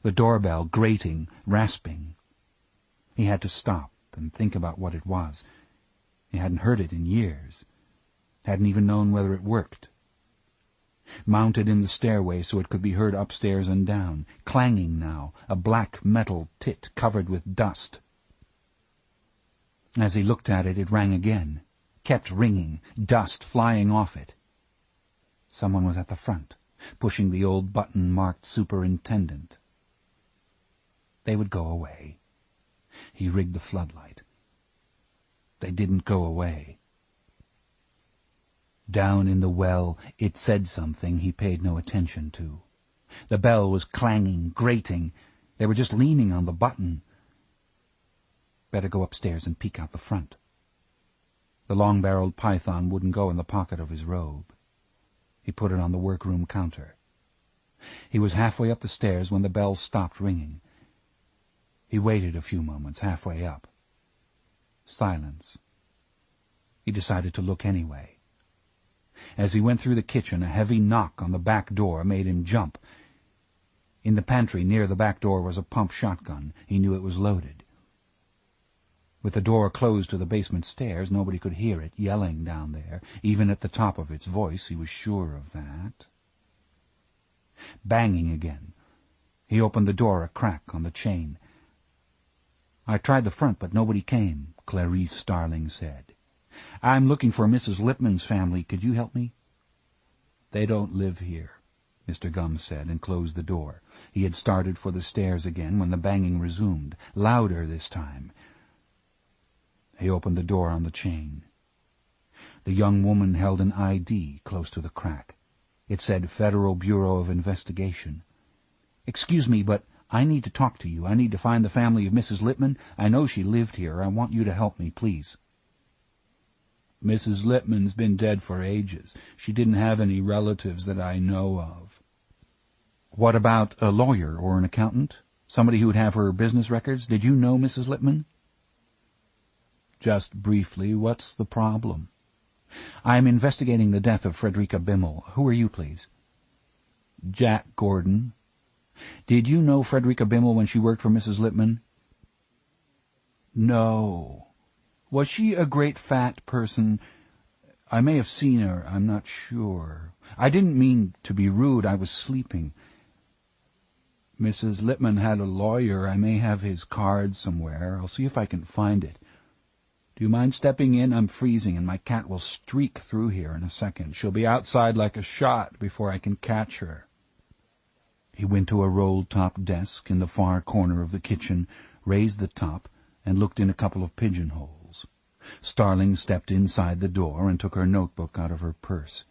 The doorbell, grating, rasping. He had to stop and think about what it was. He hadn't heard it in years. Hadn't even known whether it worked. Mounted in the stairway so it could be heard upstairs and down, clanging now, a black metal tit covered with dust. As he looked at it, it rang again, kept ringing, dust flying off it. Someone was at the front, pushing the old button marked Superintendent. They would go away. He rigged the floodlight. They didn't go away. Down in the well, it said something he paid no attention to. The bell was clanging, grating. They were just leaning on the button. Better go upstairs and peek out the front. The long-barreled python wouldn't go in the pocket of his robe. He put it on the workroom counter. He was halfway up the stairs when the bell stopped ringing. He waited a few moments, halfway up. Silence. He decided to look anyway. As he went through the kitchen, a heavy knock on the back door made him jump. In the pantry near the back door was a pump shotgun. He knew it was loaded. With the door closed to the basement stairs, nobody could hear it yelling down there. Even at the top of its voice, he was sure of that. Banging again. He opened the door a crack on the chain. "I tried the front, but nobody came," Clarice Starling said. "I'm looking for Mrs. Lipman's family. Could you help me?" "They don't live here," Mr. Gumm said, and closed the door. He had started for the stairs again when the banging resumed, louder this time. He opened the door on the chain. The young woman held an ID close to the crack. It said Federal Bureau of Investigation. "Excuse me, but I need to talk to you. I need to find the family of Mrs. Lipman. I know she lived here. I want you to help me, please." "Mrs. Lipman's been dead for ages. She didn't have any relatives that I know of." "What about a lawyer or an accountant? Somebody who would have her business records? Did you know Mrs. Lipman?" "Just briefly. What's the problem?" "I'm investigating the death of Frederica Bimmel. Who are you, please?" "Jack Gordon." "Did you know Frederica Bimmel when she worked for Mrs. Lipman?" "No." "Was she a great fat person?" "I may have seen her. I'm not sure. I didn't mean to be rude. I was sleeping." "Mrs. Lipman had a lawyer. I may have his card somewhere. I'll see if I can find it. Do you mind stepping in? I'm freezing, and my cat will streak through here in a second. She'll be outside like a shot before I can catch her." He went to a roll-top desk in the far corner of the kitchen, raised the top, and looked in a couple of pigeonholes. Starling stepped inside the door and took her notebook out of her purse.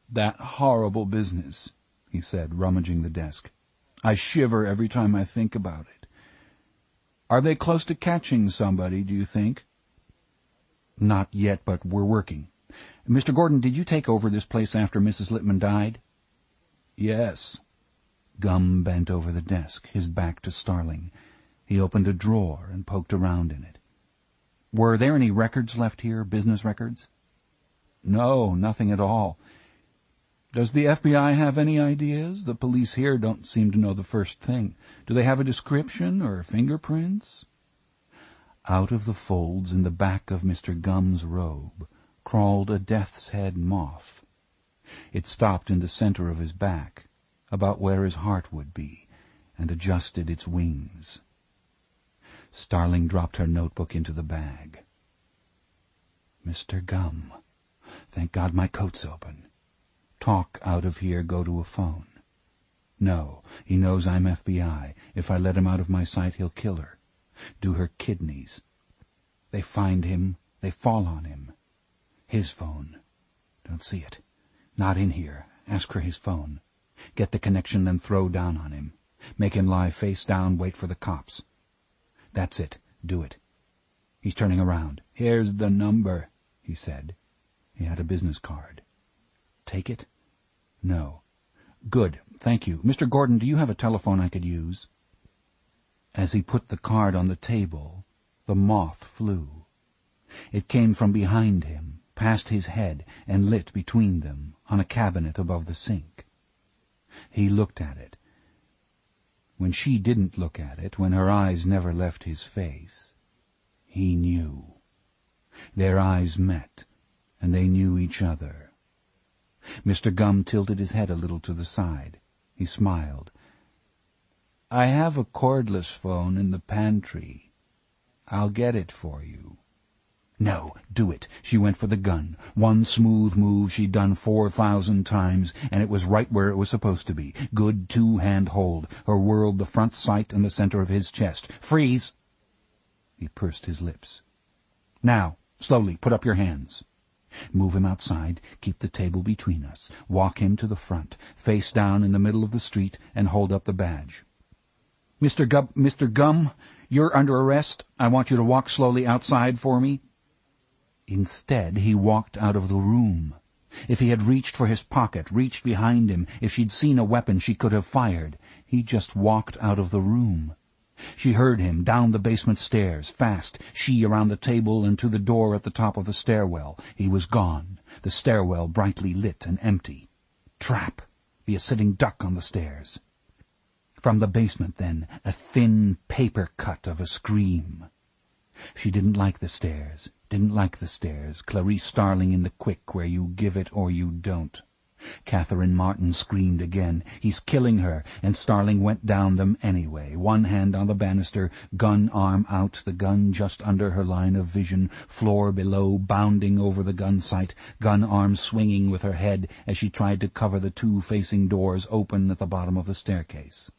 "That horrible business," he said, rummaging the desk. "I shiver every time I think about it. Are they close to catching somebody, do you think?" "Not yet, but we're working. Mr. Gordon, did you take over this place after Mrs. Lipman died?" "Yes." Gumm bent over the desk, his back to Starling. He opened a drawer and poked around in it. "Were there any records left here, business records?" "No, nothing at all. Does the FBI have any ideas? The police here don't seem to know the first thing. Do they have a description or fingerprints?" Out of the folds in the back of Mr. Gumm's robe crawled a death's head moth. It stopped in the center of his back, about where his heart would be, and adjusted its wings. Starling dropped her notebook into the bag. "Mr. Gumm, thank God my coat's open. Talk out of here, go to a phone. No, he knows I'm FBI. If I let him out of my sight, he'll kill her. Do her kidneys. They find him, they fall on him. His phone. Don't see it. Not in here. Ask for his phone. Get the connection, then throw down on him. Make him lie face down, wait for the cops. That's it. Do it. He's turning around. "Here's the number," he said. He had a business card. "Take it?" "No." "Good, thank you. Mr. Gordon, do you have a telephone I could use?" As he put the card on the table, the moth flew. It came from behind him, past his head, and lit between them on a cabinet above the sink. He looked at it. When she didn't look at it, when her eyes never left his face, he knew. Their eyes met, and they knew each other. Mr. Gumm tilted his head a little to the side. He smiled. "I have a cordless phone in the pantry. I'll get it for you." "No, do it." She went for the gun. One smooth move she'd done 4,000 times, and it was right where it was supposed to be. Good two-hand hold. Her whirled the front sight and the center of his chest. "Freeze!" He pursed his lips. "Now, slowly, put up your hands." Move him outside, keep the table between us. Walk him to the front, face down in the middle of the street, and hold up the badge. Mr. Gumm, you're under arrest. I want you to walk slowly outside for me." Instead, he walked out of the room. If he had reached for his pocket, reached behind him, if she'd seen a weapon she could have fired, he just walked out of the room. She heard him down the basement stairs, fast, she around the table and to the door at the top of the stairwell. He was gone, the stairwell brightly lit and empty. Trap! Be a sitting duck on the stairs. From the basement, then, a thin paper cut of a scream. She didn't like the stairs, Clarice Starling in the quick where you give it or you don't. Catherine Martin screamed again. "He's killing her," and Starling went down them anyway, one hand on the banister, gun arm out, the gun just under her line of vision, floor below, bounding over the gun sight, gun arm swinging with her head as she tried to cover the two facing doors open at the bottom of the staircase.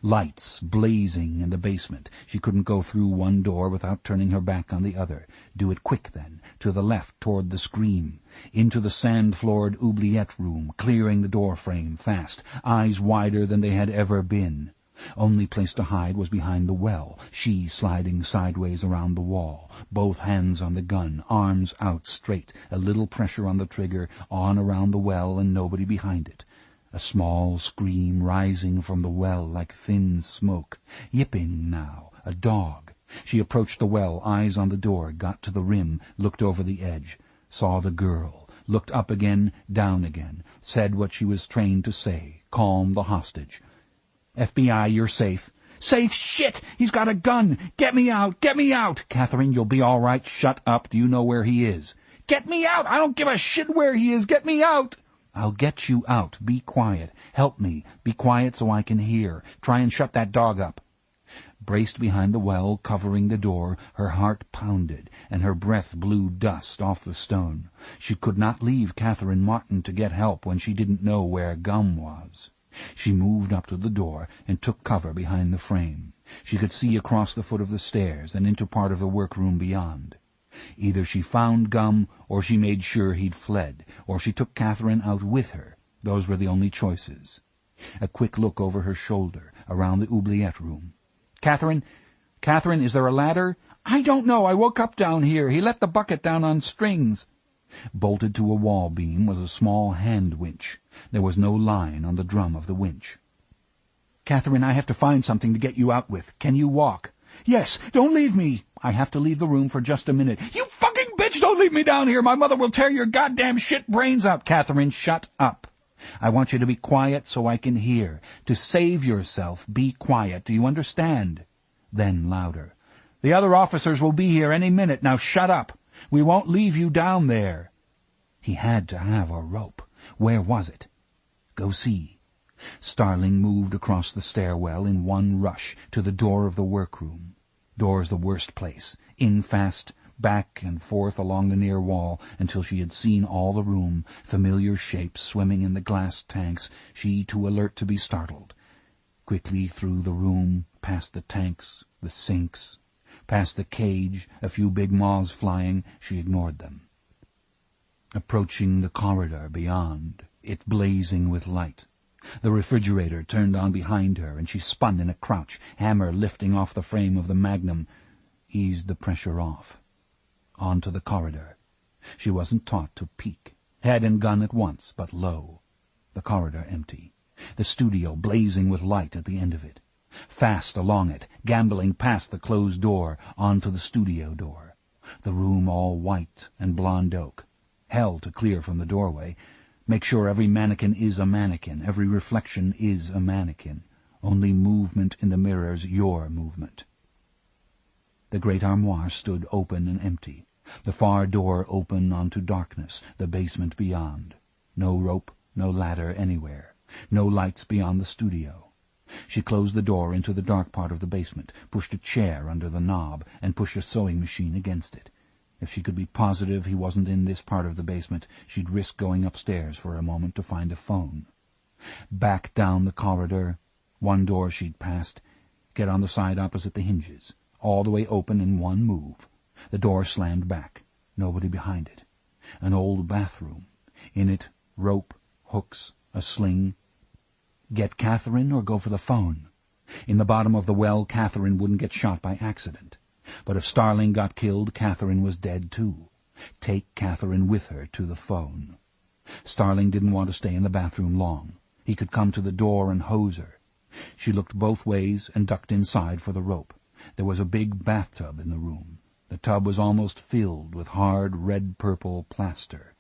Lights blazing in the basement. She couldn't go through one door without turning her back on the other. Do it quick, then. To the left, toward the scream. Into the sand-floored oubliette room, clearing the door frame, fast. Eyes wider than they had ever been. Only place to hide was behind the well, she sliding sideways around the wall, both hands on the gun, arms out straight, a little pressure on the trigger, on around the well and nobody behind it. A small scream rising from the well like thin smoke. Yipping now. A dog. She approached the well, eyes on the door, got to the rim, looked over the edge, saw the girl, looked up again, down again, said what she was trained to say, calm the hostage. "FBI, you're safe." "Safe shit! He's got a gun! Get me out! Get me out!" "Catherine, you'll be all right. Shut up. Do you know where he is?" "Get me out! I don't give a shit where he is! Get me out!" "I'll get you out. Be quiet. Help me. Be quiet so I can hear. Try and shut that dog up." Braced behind the well, covering the door, her heart pounded, and her breath blew dust off the stone. She could not leave Catherine Martin to get help when she didn't know where Gumm was. She moved up to the door and took cover behind the frame. She could see across the foot of the stairs and into part of the workroom beyond. Either she found Gumm, or she made sure he'd fled, or she took Catherine out with her. Those were the only choices. A quick look over her shoulder, around the oubliette room. Catherine, is there a ladder?" "I don't know. I woke up down here. He let the bucket down on strings." Bolted to a wall beam was a small hand winch. There was no line on the drum of the winch. "Catherine, I have to find something to get you out with. Can you walk?" "Yes. Don't leave me." "I have to leave the room for just a minute." "You fucking bitch, don't leave me down here. My mother will tear your goddamn shit brains out." "Catherine, shut up. I want you to be quiet so I can hear. To save yourself, be quiet. Do you understand?" Then louder. "The other officers will be here any minute. Now shut up. We won't leave you down there." He had to have a rope. Where was it? Go see. Starling moved across the stairwell in one rush to the door of the workroom. Door's the worst place. In fast, back and forth along the near wall until she had seen all the room, familiar shapes swimming in the glass tanks, she too alert to be startled. Quickly through the room, past the tanks, the sinks, past the cage, a few big moths flying, she ignored them. Approaching the corridor beyond, it blazing with light. The refrigerator turned on behind her, and she spun in a crouch, hammer lifting off the frame of the Magnum, eased the pressure off. onto the corridor. She wasn't taught to peek. Head and gun at once, but low. The corridor empty. The studio blazing with light at the end of it. Fast along it, gambling past the closed door, onto the studio door. The room all white and blonde oak. Hell to clear from the doorway. Make sure every mannequin is a mannequin, every reflection is a mannequin. Only movement in the mirrors your movement. The great armoire stood open and empty. The far door open onto darkness, the basement beyond. No rope, no ladder anywhere. No lights beyond the studio. She closed the door into the dark part of the basement, pushed a chair under the knob, and pushed a sewing machine against it. If she could be positive he wasn't in this part of the basement, she'd risk going upstairs for a moment to find a phone. Back down the corridor. One door she'd passed. Get on the side opposite the hinges. All the way open in one move. The door slammed back. Nobody behind it. An old bathroom. In it, rope, hooks, a sling. Get Catherine or go for the phone? In the bottom of the well, Catherine wouldn't get shot by accident. But if Starling got killed, Catherine was dead too. Take Catherine with her to the phone. Starling didn't want to stay in the bathroom long. He could come to the door and hose her. She looked both ways and ducked inside for the rope. There was a big bathtub in the room. The tub was almost filled with hard red-purple plaster.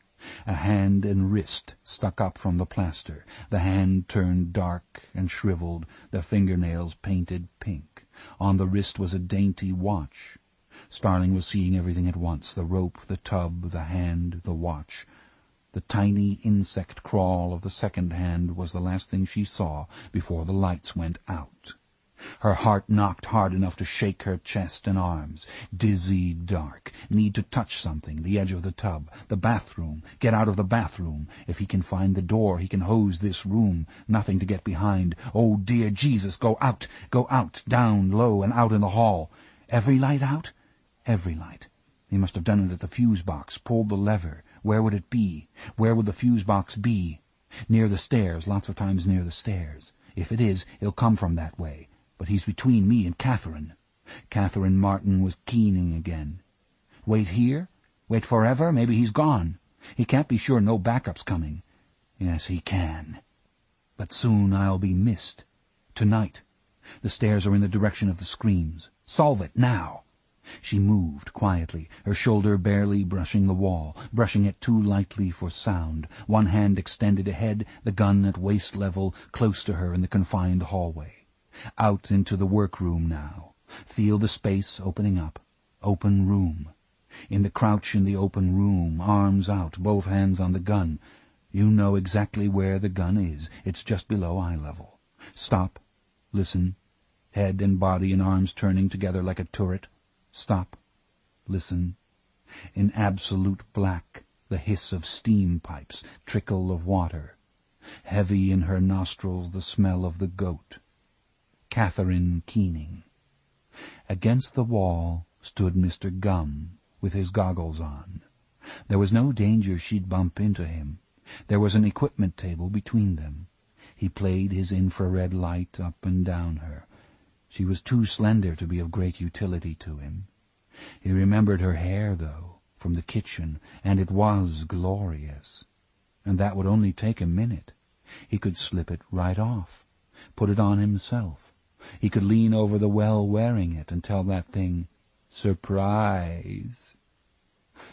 A hand and wrist stuck up from the plaster. The hand turned dark and shriveled, the fingernails painted pink. On the wrist was a dainty watch. Starling was seeing everything at once, the rope, the tub, the hand, the watch. The tiny insect crawl of the second hand was the last thing she saw before the lights went out. Her heart knocked hard enough to shake her chest and arms. Dizzy, dark. Need to touch something. The edge of the tub. The bathroom. Get out of the bathroom. If he can find the door, he can hose this room. Nothing to get behind. Oh, dear Jesus, go out. Go out. Down, low, and out in the hall. Every light out? Every light. He must have done it at the fuse box. Pulled the lever. Where would it be? Where would the fuse box be? Near the stairs. Lots of times near the stairs. If it is, he'll come from that way. But he's between me and Catherine. Catherine Martin was keening again. Wait here? Wait forever? Maybe he's gone. He can't be sure no backup's coming. Yes, he can. But soon I'll be missed. Tonight. The stairs are in the direction of the screams. Solve it, now. She moved quietly, her shoulder barely brushing the wall, brushing it too lightly for sound, one hand extended ahead, the gun at waist level, close to her in the confined hallway. Out into the workroom now. Feel the space opening up. Open room. In the crouch in the open room, arms out, both hands on the gun. You know exactly where the gun is. It's just below eye level. Stop. Listen. Head and body and arms turning together like a turret. Stop. Listen. In absolute black, the hiss of steam pipes, trickle of water. Heavy in her nostrils the smell of the goat. Catherine keening. Against the wall stood Mr. Gum, with his goggles on. There was no danger she'd bump into him. There was an equipment table between them. He played his infrared light up and down her. She was too slender to be of great utility to him. He remembered her hair, though, from the kitchen, and it was glorious. And that would only take a minute. He could slip it right off, put it on himself. He could lean over the well wearing it and tell that thing, "Surprise!"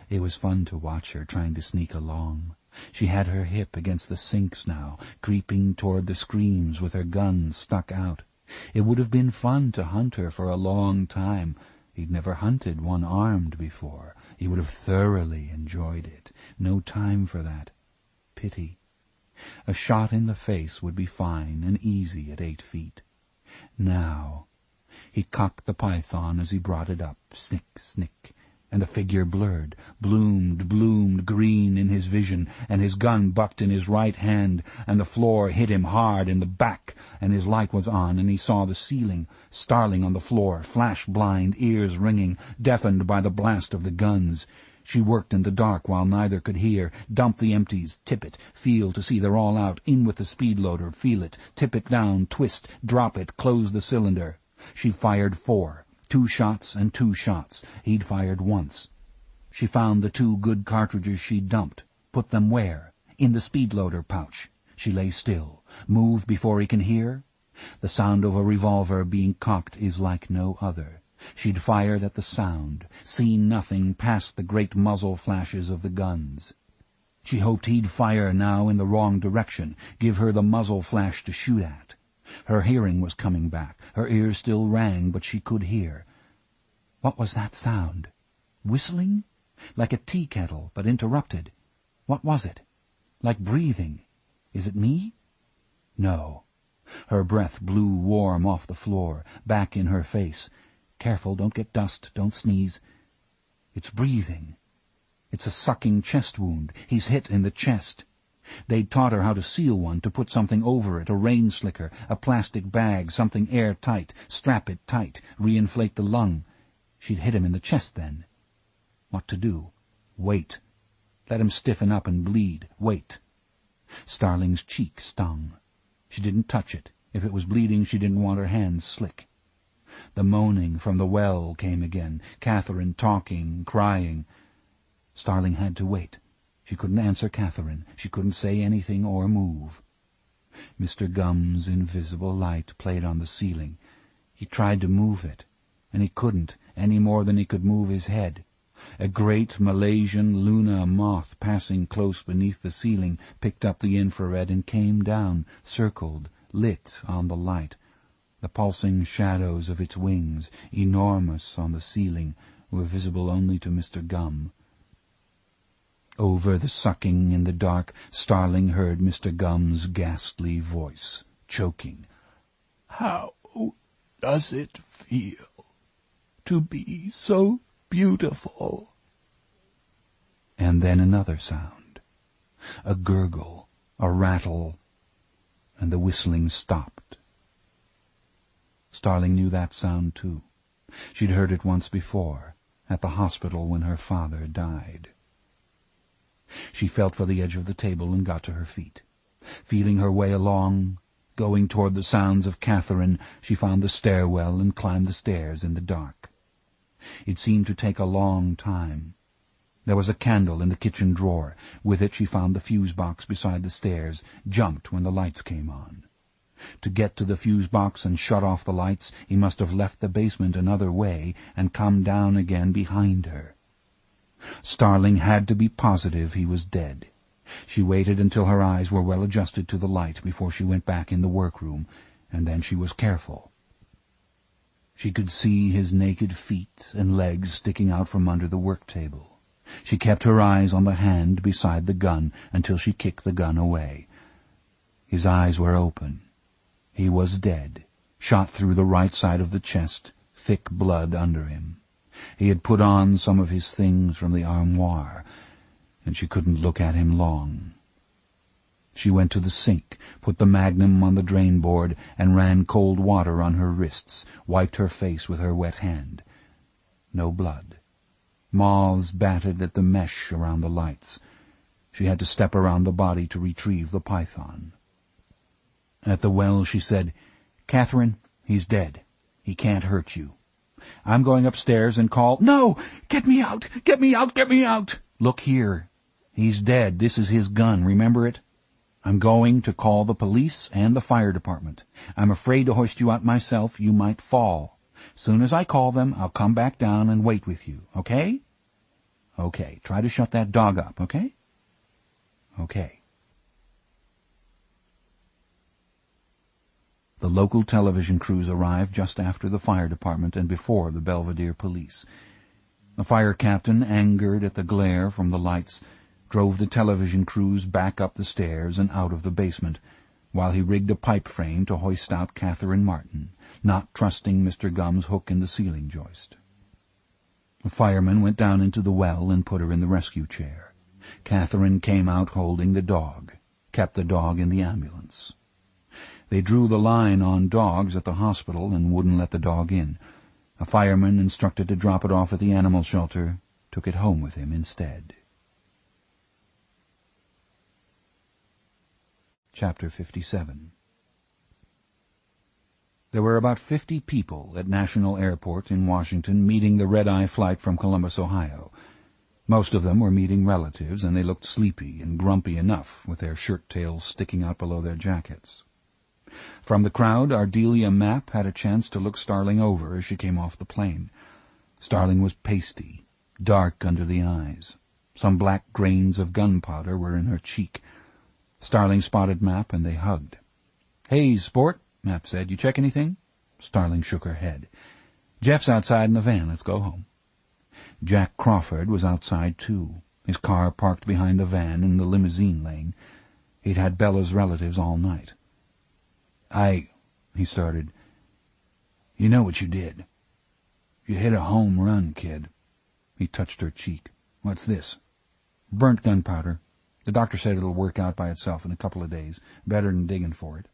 It was fun to watch her trying to sneak along. She had her hip against the sinks now, creeping toward the screams with her gun stuck out. It would have been fun to hunt her for a long time. He'd never hunted one armed before. He would have thoroughly enjoyed it. No time for that. Pity. A shot in the face would be fine and easy at 8 feet. Now. He cocked the python as he brought it up. Snick, snick. And the figure blurred, bloomed green in his vision, and his gun bucked in his right hand, and the floor hit him hard in the back, and his light was on, and he saw the ceiling, Starling on the floor, flash-blind, ears ringing, deafened by the blast of the guns. She worked in the dark while neither could hear. Dump the empties, tip it, feel to see they're all out, in with the speed loader, feel it, tip it down, twist, drop it, close the cylinder. She fired 4. 2 shots and 2 shots. He'd fired once. She found the 2 good cartridges she'd dumped. Put them where? In the speed-loader pouch. She lay still. Move before he can hear? The sound of a revolver being cocked is like no other. She'd fired at the sound, seen nothing past the great muzzle flashes of the guns. She hoped he'd fire now in the wrong direction, give her the muzzle flash to shoot at. Her hearing was coming back. Her ears still rang, but she could hear. What was that sound? Whistling? Like a tea kettle, but interrupted. What was it? Like breathing. Is it me? No. Her breath blew warm off the floor, back in her face. Careful, don't get dust, don't sneeze. It's breathing. It's a sucking chest wound. He's hit in the chest. They'd taught her how to seal one, to put something over it, a rain slicker, a plastic bag, something airtight, strap it tight, reinflate the lung. She'd hit him in the chest then. What to do? Wait. Let him stiffen up and bleed. Wait. Starling's cheek stung. She didn't touch it. If it was bleeding, she didn't want her hands slick. The moaning from the well came again, Catherine talking, crying. Starling had to wait. She couldn't answer Catherine. She couldn't say anything or move. Mr. Gumm's invisible light played on the ceiling. He tried to move it, and he couldn't any more than he could move his head. A great Malaysian Luna moth passing close beneath the ceiling picked up the infrared and came down, circled, lit on the light. The pulsing shadows of its wings, enormous on the ceiling, were visible only to Mr. Gumm. Over the sucking in the dark, Starling heard Mr. Gumm's ghastly voice, choking. How does it feel to be so beautiful? And then another sound, a gurgle, a rattle, and the whistling stopped. Starling knew that sound too. She'd heard it once before, at the hospital when her father died. She felt for the edge of the table and got to her feet. Feeling her way along, going toward the sounds of Catherine, she found the stairwell and climbed the stairs in the dark. It seemed to take a long time. There was a candle in the kitchen drawer. With it she found the fuse box beside the stairs, jumped when the lights came on. To get to the fuse box and shut off the lights, he must have left the basement another way and come down again behind her. Starling had to be positive he was dead. She waited until her eyes were well adjusted to the light before she went back in the workroom, and then she was careful. She could see his naked feet and legs sticking out from under the work table. She kept her eyes on the hand beside the gun until she kicked the gun away. His eyes were open. He was dead, shot through the right side of the chest, thick blood under him. He had put on some of his things from the armoire, and she couldn't look at him long. She went to the sink, put the magnum on the drain board, and ran cold water on her wrists, wiped her face with her wet hand. No blood. Moths batted at the mesh around the lights. She had to step around the body to retrieve the python. At the well she said, "Catherine, he's dead. He can't hurt you. I'm going upstairs and call—" "No! Get me out! Get me out! Get me out!" "Look here. He's dead. This is his gun. Remember it? I'm going to call the police and the fire department. I'm afraid to hoist you out myself. You might fall. Soon as I call them, I'll come back down and wait with you. Okay? Okay. Try to shut that dog up, okay? Okay." The local television crews arrived just after the fire department and before the Belvedere police. The fire captain, angered at the glare from the lights, drove the television crews back up the stairs and out of the basement, while he rigged a pipe frame to hoist out Catherine Martin, not trusting Mr. Gumm's hook in the ceiling joist. The fireman went down into the well and put her in the rescue chair. Catherine came out holding the dog, kept the dog in the ambulance. They drew the line on dogs at the hospital and wouldn't let the dog in. A fireman, instructed to drop it off at the animal shelter, took it home with him instead. Chapter 57. There were about 50 people at National Airport in Washington meeting the red-eye flight from Columbus, Ohio. Most of them were meeting relatives, and they looked sleepy and grumpy enough, with their shirt-tails sticking out below their jackets. From the crowd, Ardelia Mapp had a chance to look Starling over as she came off the plane. Starling was pasty, dark under the eyes. Some black grains of gunpowder were in her cheek. Starling spotted Mapp, and they hugged. "Hey, sport," Mapp said. "You check anything?" Starling shook her head. "Jeff's outside in the van. Let's go home." Jack Crawford was outside, too, his car parked behind the van in the limousine lane. He'd had Bella's relatives all night. He started. "You know what you did. You hit a home run, kid." He touched her cheek. "What's this?" "Burnt gunpowder. The doctor said it'll work out by itself in a couple of days. Better than digging for it."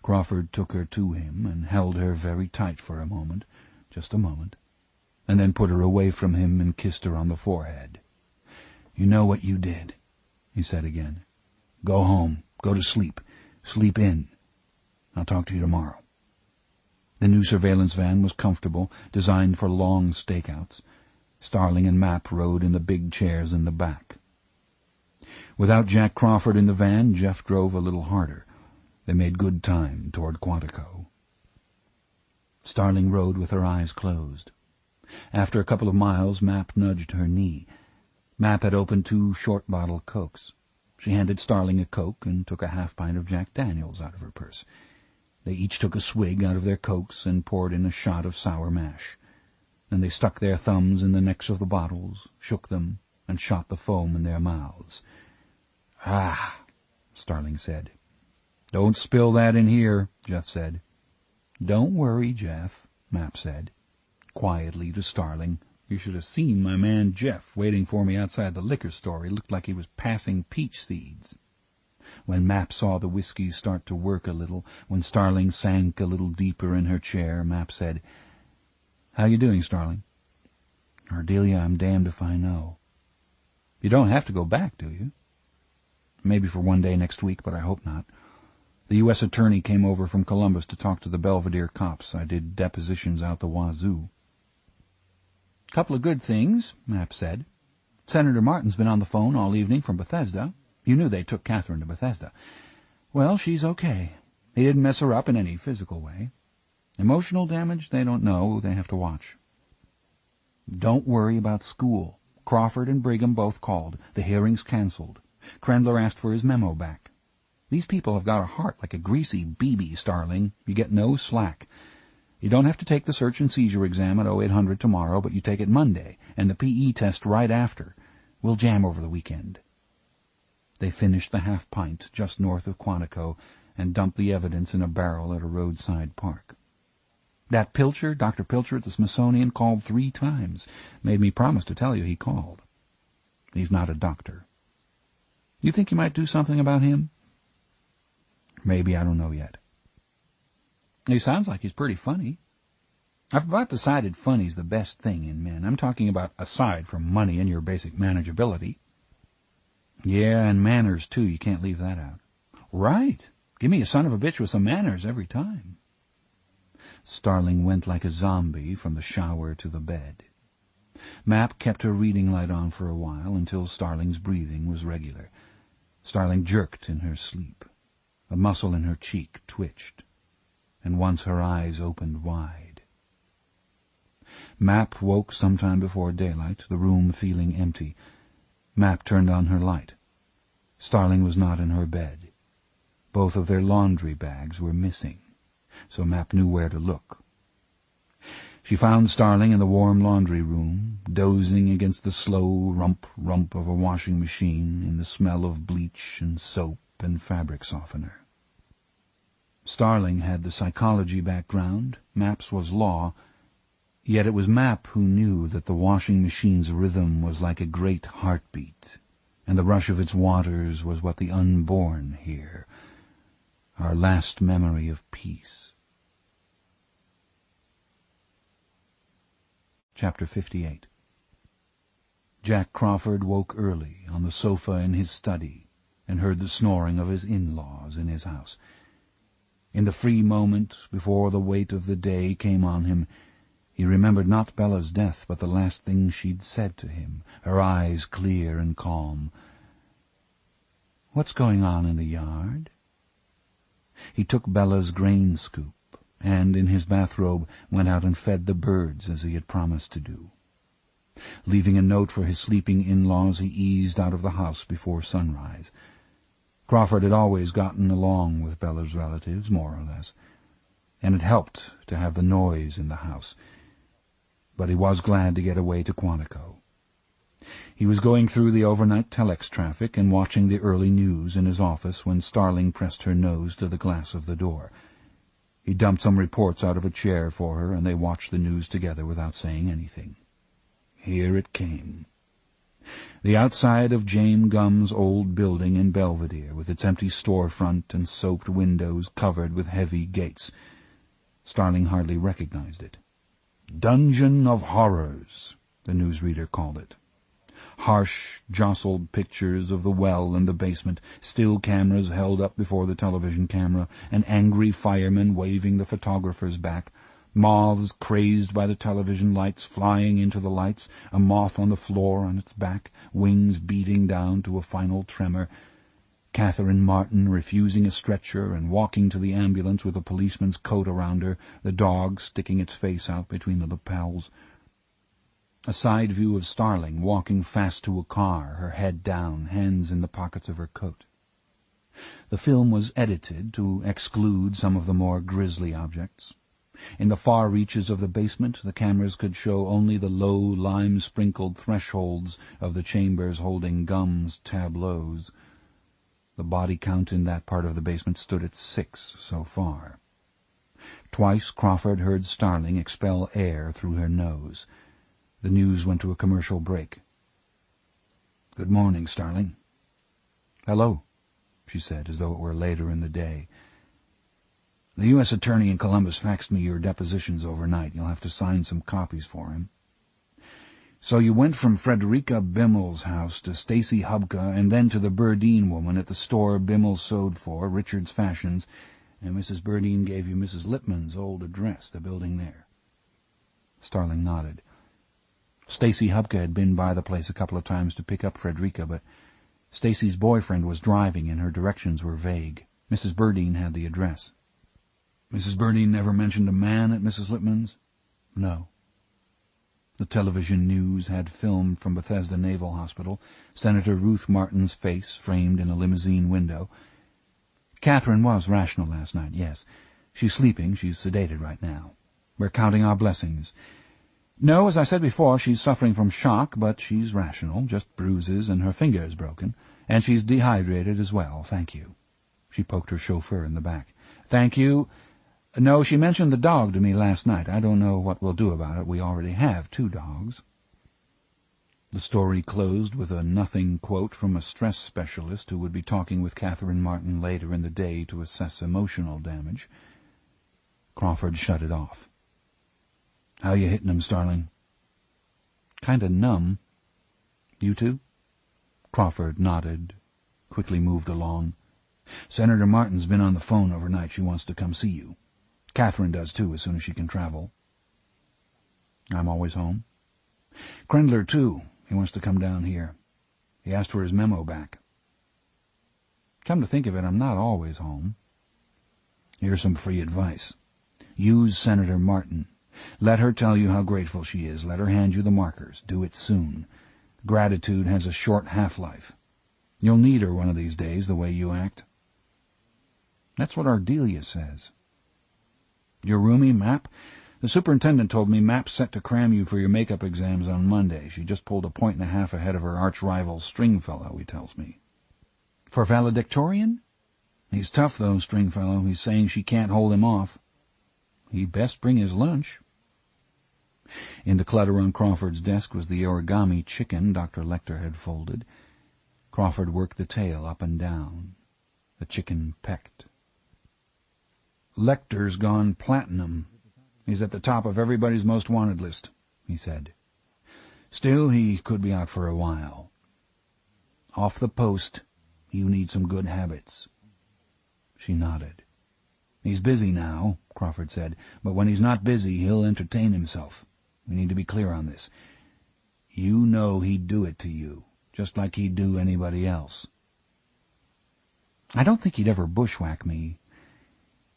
Crawford took her to him and held her very tight for a moment, just a moment, and then put her away from him and kissed her on the forehead. "You know what you did," he said again. "Go home. Go to sleep. Sleep in. I'll talk to you tomorrow." The new surveillance van was comfortable, designed for long stakeouts. Starling and Mapp rode in the big chairs in the back. Without Jack Crawford in the van, Jeff drove a little harder. They made good time toward Quantico. Starling rode with her eyes closed. After a couple of miles, Mapp nudged her knee. Mapp had opened 2 short-bottle Cokes. She handed Starling a Coke and took a half-pint of Jack Daniels out of her purse. They each took a swig out of their Cokes and poured in a shot of sour mash. Then they stuck their thumbs in the necks of the bottles, shook them, and shot the foam in their mouths. "Ah," Starling said. "Don't spill that in here," Jeff said. "Don't worry, Jeff," Mapp said, quietly to Starling. "You should have seen my man Jeff waiting for me outside the liquor store. He looked like he was passing peach seeds." When Mapp saw the whiskey start to work a little, when Starling sank a little deeper in her chair, Mapp said, "How you doing, Starling?" "Ardelia, I'm damned if I know." "You don't have to go back, do you?" "Maybe for one day next week, but I hope not. The U.S. attorney came over from Columbus to talk to the Belvedere cops. I did depositions out the wazoo." "Couple of good things," Mapp said. "Senator Martin's been on the phone all evening from Bethesda. You knew they took Catherine to Bethesda. Well, she's okay. He didn't mess her up in any physical way. Emotional damage, they don't know. They have to watch. Don't worry about school. Crawford and Brigham both called. The hearing's canceled. Krendler asked for his memo back. These people have got a heart like a greasy BB, Starling. You get no slack. You don't have to take the search and seizure exam at 0800 tomorrow, but you take it Monday, and the PE test right after. We'll jam over the weekend." They finished the half-pint just north of Quantico and dumped the evidence in a barrel at a roadside park. "That Pilcher, Dr. Pilcher at the Smithsonian, called 3 times. Made me promise to tell you he called. He's not a doctor. You think you might do something about him?" "Maybe, I don't know yet." "He sounds like he's pretty funny." "I've about decided funny's the best thing in men. I'm talking about aside from money and your basic manageability." "Yeah, and manners, too. You can't leave that out." "Right. Give me a son of a bitch with some manners every time." Starling went like a zombie from the shower to the bed. Mapp kept her reading light on for a while until Starling's breathing was regular. Starling jerked in her sleep. A muscle in her cheek twitched, and once her eyes opened wide. Mapp woke sometime before daylight, the room feeling empty. Mapp turned on her light. Starling was not in her bed. Both of their laundry bags were missing, so Mapp knew where to look. She found Starling in the warm laundry room, dozing against the slow rump-rump of a washing machine in the smell of bleach and soap and fabric softener. Starling had the psychology background, Mapp's was law, yet it was Mapp who knew that the washing machine's rhythm was like a great heartbeat, and the rush of its waters was what the unborn hear, our last memory of peace. Chapter 58. Jack Crawford woke early on the sofa in his study and heard the snoring of his in-laws in his house. In the free moment before the weight of the day came on him, He remembered not Bella's death, but the last thing she'd said to him, her eyes clear and calm. "What's going on in the yard?" He took Bella's grain scoop, and in his bathrobe went out and fed the birds as he had promised to do. Leaving a note for his sleeping in-laws, he eased out of the house before sunrise. Crawford had always gotten along with Bella's relatives, more or less, and it helped to have the noise in the house, but he was glad to get away to Quantico. He was going through the overnight telex traffic and watching the early news in his office when Starling pressed her nose to the glass of the door. He dumped some reports out of a chair for her, and they watched the news together without saying anything. Here it came. The outside of James Gumm's old building in Belvedere, with its empty storefront and soaked windows covered with heavy gates. Starling hardly recognized it. "Dungeon of Horrors," the newsreader called it. Harsh, jostled pictures of the well and the basement, still cameras held up before the television camera, an angry fireman waving the photographer's back, moths crazed by the television lights flying into the lights, a moth on the floor on its back, wings beating down to a final tremor, Catherine Martin refusing a stretcher and walking to the ambulance with a policeman's coat around her, the dog sticking its face out between the lapels. A side view of Starling walking fast to a car, her head down, hands in the pockets of her coat. The film was edited to exclude some of the more grisly objects. In the far reaches of the basement, the cameras could show only the low, lime-sprinkled thresholds of the chambers holding Gumm's tableaus. The body count in that part of the basement stood at 6 so far. Twice Crawford heard Starling expel air through her nose. The news went to a commercial break. "Good morning, Starling." "Hello," she said, as though it were later in the day. "The U.S. Attorney in Columbus faxed me your depositions overnight. You'll have to sign some copies for him. So you went from Frederica Bimmel's house to Stacy Hubka and then to the Burdine woman at the store Bimmel sewed for, Richard's Fashions, and Mrs. Burdine gave you Mrs. Lippman's old address, the building there." Starling nodded. Stacy Hubka had been by the place a couple of times to pick up Frederica, but Stacy's boyfriend was driving and her directions were vague. Mrs. Burdine had the address. "Mrs. Burdine never mentioned a man at Mrs. Lippman's?" "No." The television news had film from Bethesda Naval Hospital, Senator Ruth Martin's face framed in a limousine window. "Catherine was rational last night, yes. She's sleeping. She's sedated right now. We're counting our blessings. No, as I said before, she's suffering from shock, but she's rational, just bruises and her finger is broken, and she's dehydrated as well, thank you." She poked her chauffeur in the back. "Thank you. No, she mentioned the dog to me last night. I don't know what we'll do about it. We already have 2 dogs. The story closed with a nothing quote from a stress specialist who would be talking with Catherine Martin later in the day to assess emotional damage. Crawford shut it off. "How you hitting him, Starling?" "Kinda numb. You too?" Crawford nodded, quickly moved along. "Senator Martin's been on the phone overnight. She wants to come see you. Catherine does, too, as soon as she can travel." "I'm always home?" "Krendler, too. He wants to come down here. He asked for his memo back." "Come to think of it, I'm not always home." "Here's some free advice. Use Senator Martin. Let her tell you how grateful she is. Let her hand you the markers. Do it soon. Gratitude has a short half-life. You'll need her one of these days, the way you act." "That's what Ardelia says." "Your roomie, Map? The superintendent told me Map's set to cram you for your makeup exams on Monday. She just pulled a 1.5 ahead of her arch-rival Stringfellow, he tells me." "For valedictorian?" "He's tough, though, Stringfellow. He's saying she can't hold him off." "He'd best bring his lunch." In the clutter on Crawford's desk was the origami chicken Dr. Lecter had folded. Crawford worked the tail up and down. The chicken pecked. "Lecter's gone platinum. He's at the top of everybody's most wanted list," he said. "Still, he could be out for a while. Off the post, you need some good habits." She nodded. "He's busy now," Crawford said, "but when he's not busy, he'll entertain himself. We need to be clear on this. You know he'd do it to you, just like he'd do anybody else." "I don't think he'd ever bushwhack me.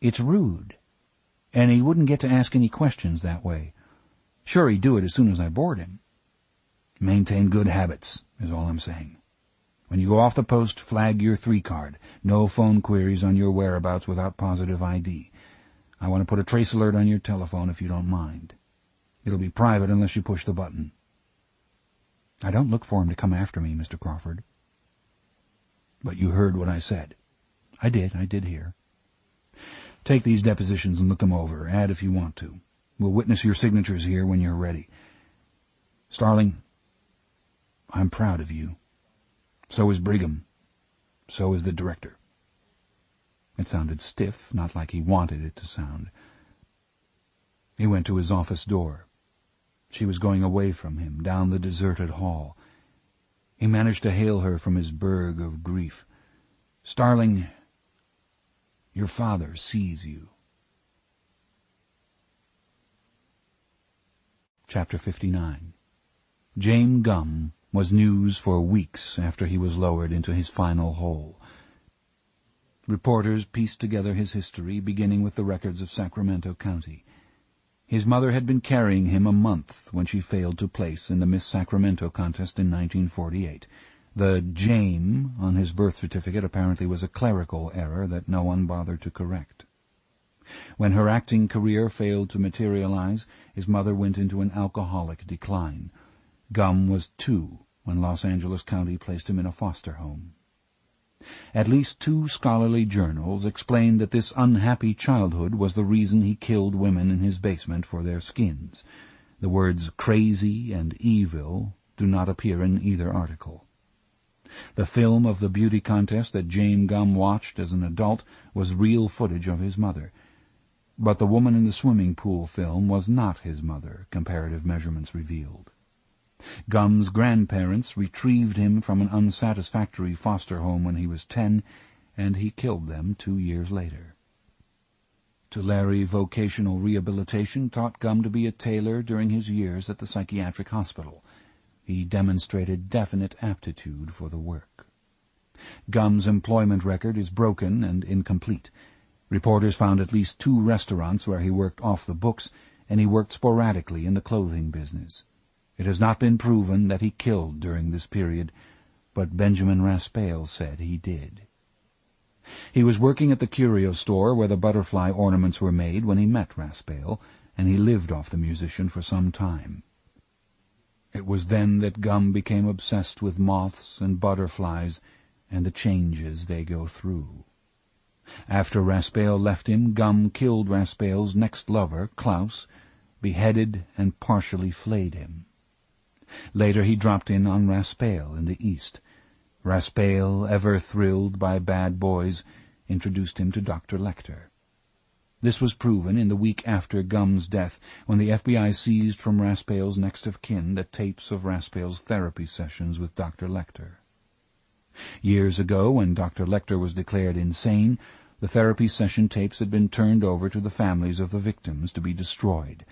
It's rude, and he wouldn't get to ask any questions that way. Sure, he'd do it as soon as I bored him." "Maintain good habits, is all I'm saying. When you go off the post, flag your 3 card. No phone queries on your whereabouts without positive ID. I want to put a trace alert on your telephone if you don't mind. It'll be private unless you push the button." "I don't look for him to come after me, Mr. Crawford." "But you heard what I said." I did hear." "Take these depositions and look them over. Add if you want to. We'll witness your signatures here when you're ready. Starling, I'm proud of you. So is Brigham. So is the director." It sounded stiff, not like he wanted it to sound. He went to his office door. She was going away from him, down the deserted hall. He managed to hail her from his berg of grief. "Starling, your father sees you." Chapter 59. James Gum was news for weeks after he was lowered into his final hole. Reporters pieced together his history, beginning with the records of Sacramento County. His mother had been carrying him a month when she failed to place in the Miss Sacramento contest in 1948. The James on his birth certificate apparently was a clerical error that no one bothered to correct. When her acting career failed to materialize, his mother went into an alcoholic decline. Gum was 2 when Los Angeles County placed him in a foster home. At least 2 scholarly journals explained that this unhappy childhood was the reason he killed women in his basement for their skins. The words crazy and evil do not appear in either article. The film of the beauty contest that James Gum watched as an adult was real footage of his mother. But the woman in the swimming pool film was not his mother, comparative measurements revealed. Gum's grandparents retrieved him from an unsatisfactory foster home when he was 10, and he killed them 2 years later. Tulare Vocational Rehabilitation taught Gum to be a tailor during his years at the psychiatric hospital. He demonstrated definite aptitude for the work. Gum's employment record is broken and incomplete. Reporters found at least 2 restaurants where he worked off the books, and he worked sporadically in the clothing business. It has not been proven that he killed during this period, but Benjamin Raspail said he did. He was working at the curio store where the butterfly ornaments were made when he met Raspail, and he lived off the musician for some time. It was then that Gum became obsessed with moths and butterflies and the changes they go through. After Raspail left him, Gum killed Raspail's next lover, Klaus, beheaded and partially flayed him. Later he dropped in on Raspail in the East. Raspail, ever thrilled by bad boys, introduced him to Dr. Lecter. This was proven in the week after Gum's death, when the FBI seized from Raspail's next of kin the tapes of Raspail's therapy sessions with Dr. Lecter. Years ago, when Dr. Lecter was declared insane, the therapy session tapes had been turned over to the families of the victims to be destroyed.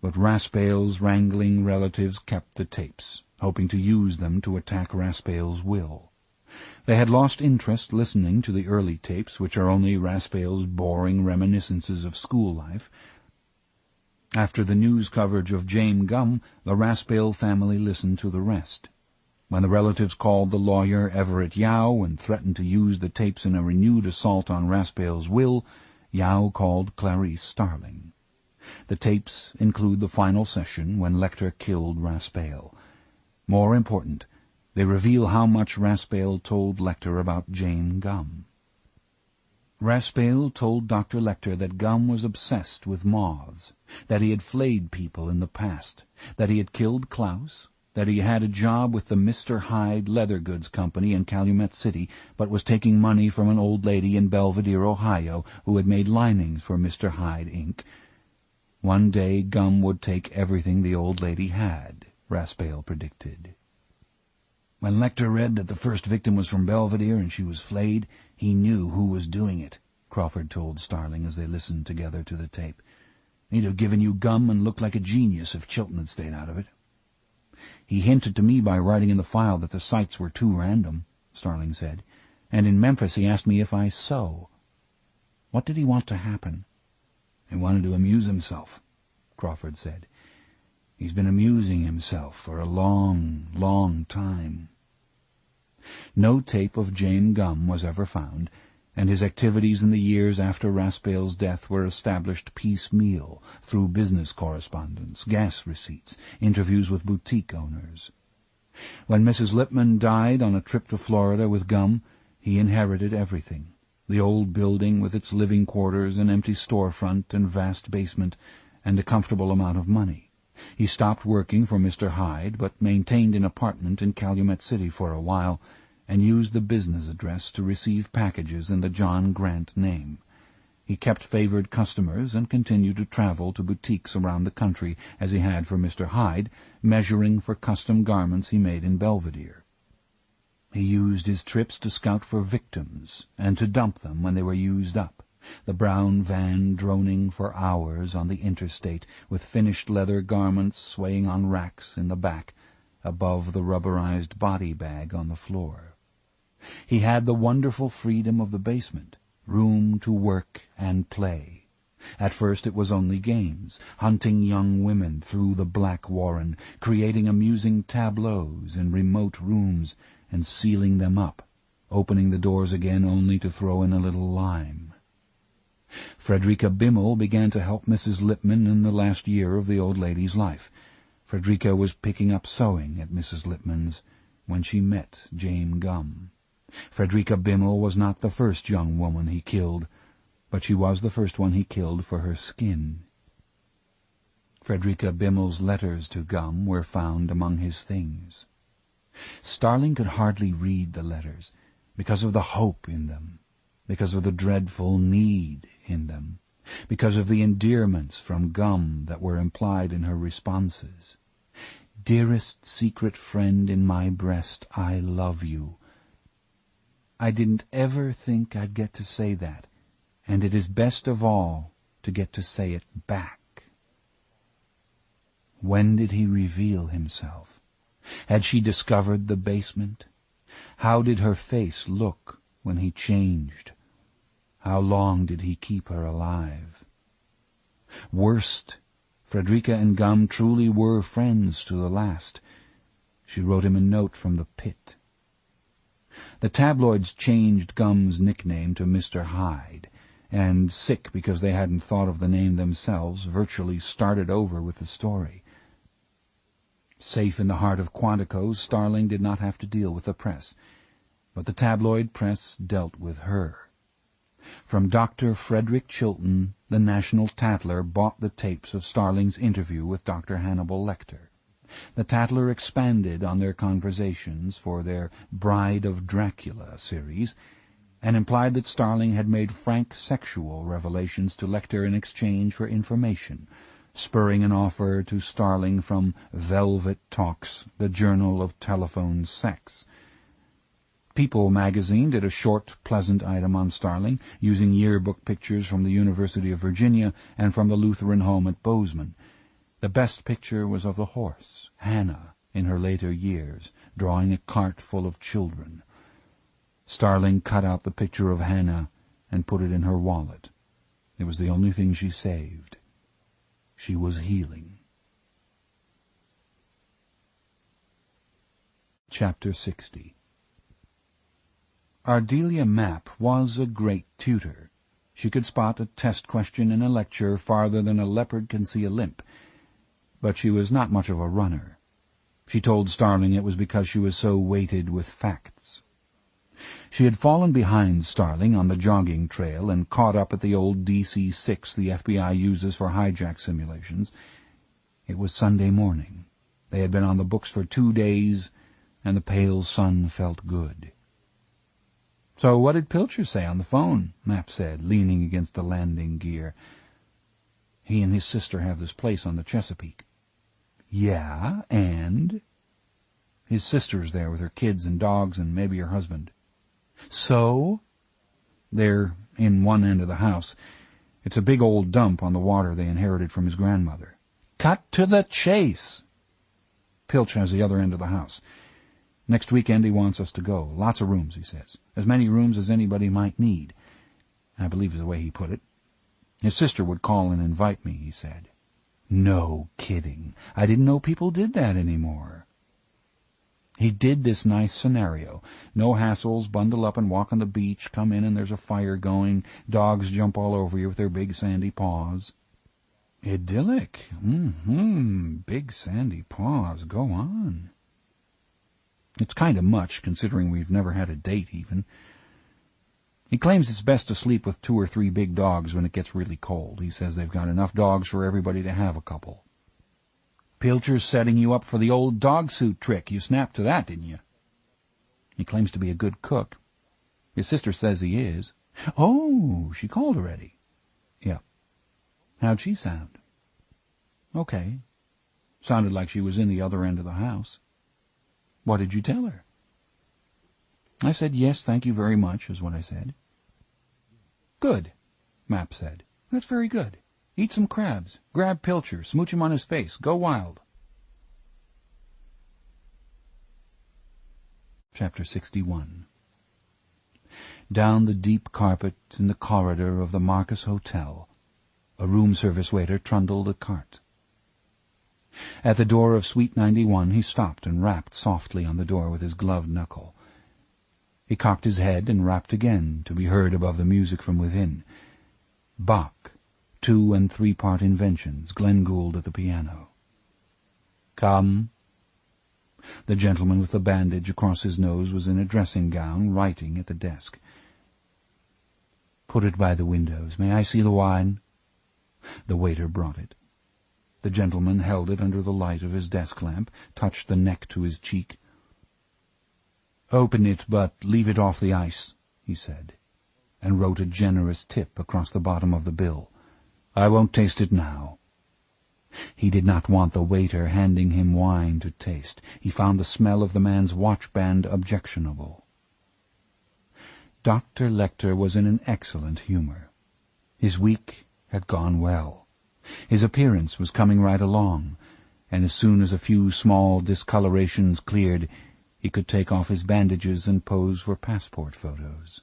But Raspail's wrangling relatives kept the tapes, hoping to use them to attack Raspail's will. They had lost interest listening to the early tapes, which are only Raspail's boring reminiscences of school life. After the news coverage of James Gum, the Raspail family listened to the rest. When the relatives called the lawyer Everett Yao and threatened to use the tapes in a renewed assault on Raspail's will, Yao called Clarice Starling. The tapes include the final session when Lecter killed Raspail. More important, they reveal how much Raspail told Lecter about James Gum. Raspail told Dr. Lecter that Gum was obsessed with moths, that he had flayed people in the past, that he had killed Klaus, that he had a job with the Mr. Hyde leather goods company in Calumet City, but was taking money from an old lady in Belvedere, Ohio, who had made linings for Mr. Hyde, Inc. One day Gum would take everything the old lady had, Raspail predicted. When Lecter read that the first victim was from Belvedere and she was flayed, he knew who was doing it. Crawford told Starling as they listened together to the tape. "He'd have given you gum and looked like a genius if Chilton had stayed out of it." "He hinted to me by writing in the file that the sights were too random," Starling said, "and in Memphis he asked me if I sew." "What did he want to happen?" "He wanted to amuse himself," Crawford said. "He's been amusing himself for a long, long time." No tape of James Gum was ever found, and his activities in the years after Raspail's death were established piecemeal through business correspondence, gas receipts, interviews with boutique owners. When Mrs. Lippman died on a trip to Florida with Gum, he inherited everything: the old building with its living quarters, an empty storefront and vast basement, and a comfortable amount of money. He stopped working for Mr. Hyde, but maintained an apartment in Calumet City for a while, and used the business address to receive packages in the John Grant name. He kept favored customers and continued to travel to boutiques around the country, as he had for Mr. Hyde, measuring for custom garments he made in Belvedere. He used his trips to scout for victims and to dump them when they were used up, the brown van droning for hours on the interstate, with finished leather garments swaying on racks in the back, above the rubberized body bag on the floor. He had the wonderful freedom of the basement, room to work and play. At first it was only games, hunting young women through the Black Warren, creating amusing tableaus in remote rooms and sealing them up, opening the doors again only to throw in a little lime. Frederica Bimmel began to help Mrs. Lippman in the last year of the old lady's life. Frederica was picking up sewing at Mrs. Lippman's when she met James Gum. Frederica Bimmel was not the first young woman he killed, but she was the first one he killed for her skin. Frederica Bimmel's letters to Gum were found among his things. Starling could hardly read the letters, because of the hope in them, because of the dreadful need in them, because of the endearments from Gum that were implied in her responses. "Dearest secret friend in my breast, I love you. I didn't ever think I'd get to say that, and it is best of all to get to say it back." When did he reveal himself? Had she discovered the basement? How did her face look when he changed? How long did he keep her alive? Worst, Frederica and Gum truly were friends to the last. She wrote him a note from the pit. The tabloids changed Gum's nickname to Mr. Hyde, and, sick because they hadn't thought of the name themselves, virtually started over with the story. Safe in the heart of Quantico, Starling did not have to deal with the press, but the tabloid press dealt with her. From Dr. Frederick Chilton, the National Tatler bought the tapes of Starling's interview with Dr. Hannibal Lecter. The Tatler expanded on their conversations for their Bride of Dracula series, and implied that Starling had made frank sexual revelations to Lecter in exchange for information, spurring an offer to Starling from Velvet Talks, the Journal of Telephone Sex. People magazine did a short, pleasant item on Starling, using yearbook pictures from the University of Virginia and from the Lutheran home at Bozeman. The best picture was of the horse, Hannah, in her later years, drawing a cart full of children. Starling cut out the picture of Hannah and put it in her wallet. It was the only thing she saved. She was healing. Chapter 60. Ardelia Mapp was a great tutor. She could spot a test question in a lecture farther than a leopard can see a limp, but she was not much of a runner. She told Starling it was because she was so weighted with facts. She had fallen behind Starling on the jogging trail and caught up at the old DC-6 the FBI uses for hijack simulations. It was Sunday morning. They had been on the books for 2 days, and the pale sun felt good. "So what did Pilcher say on the phone?" Mapp said, leaning against the landing gear. "He and his sister have this place on the Chesapeake." "Yeah, and?" "His sister's there with her kids and dogs and maybe her husband." "So?" "They're in one end of the house. It's a big old dump on the water they inherited from his grandmother. Cut to the chase! Pilch has the other end of the house. Next weekend he wants us to go. Lots of rooms, he says. As many rooms as anybody might need. I believe is the way he put it. His sister would call and invite me, he said. No kidding. I didn't know people did that anymore. He did this nice scenario. No hassles, bundle up and walk on the beach, come in and there's a fire going, dogs jump all over you with their big sandy paws. Idyllic. Big sandy paws. Go on. It's kind of much, considering we've never had a date, even. He claims it's best to sleep with 2 or 3 big dogs when it gets really cold. He says they've got enough dogs for everybody to have a couple. Pilcher's setting you up for the old dog suit trick. You snapped to that, didn't you? He claims to be a good cook. His sister says he is. Oh, she called already. Yeah. How'd she sound? Okay. Sounded like she was in the other end of the house. What did you tell her? I said, yes, thank you very much, is what I said. Good, Map said. That's very good. Eat some crabs. Grab Pilcher. Smooch him on his face. Go wild. Chapter 61. Down the deep carpet in the corridor of the Marcus Hotel, a room service waiter trundled a cart. At the door of Suite 91 he stopped and rapped softly on the door with his gloved knuckle. He cocked his head and rapped again, to be heard above the music from within. Bach, 2- and 3-part inventions, Glenn Gould at the piano. Come. The gentleman with the bandage across his nose was in a dressing gown, writing at the desk. Put it by the windows. May I see the wine? The waiter brought it. The gentleman held it under the light of his desk lamp, touched the neck to his cheek. Open it, but leave it off the ice, he said, and wrote a generous tip across the bottom of the bill. I won't taste it now. He did not want the waiter handing him wine to taste. He found the smell of the man's watchband objectionable. Dr. Lecter was in an excellent humor. His week had gone well. His appearance was coming right along, and as soon as a few small discolorations cleared, he could take off his bandages and pose for passport photos.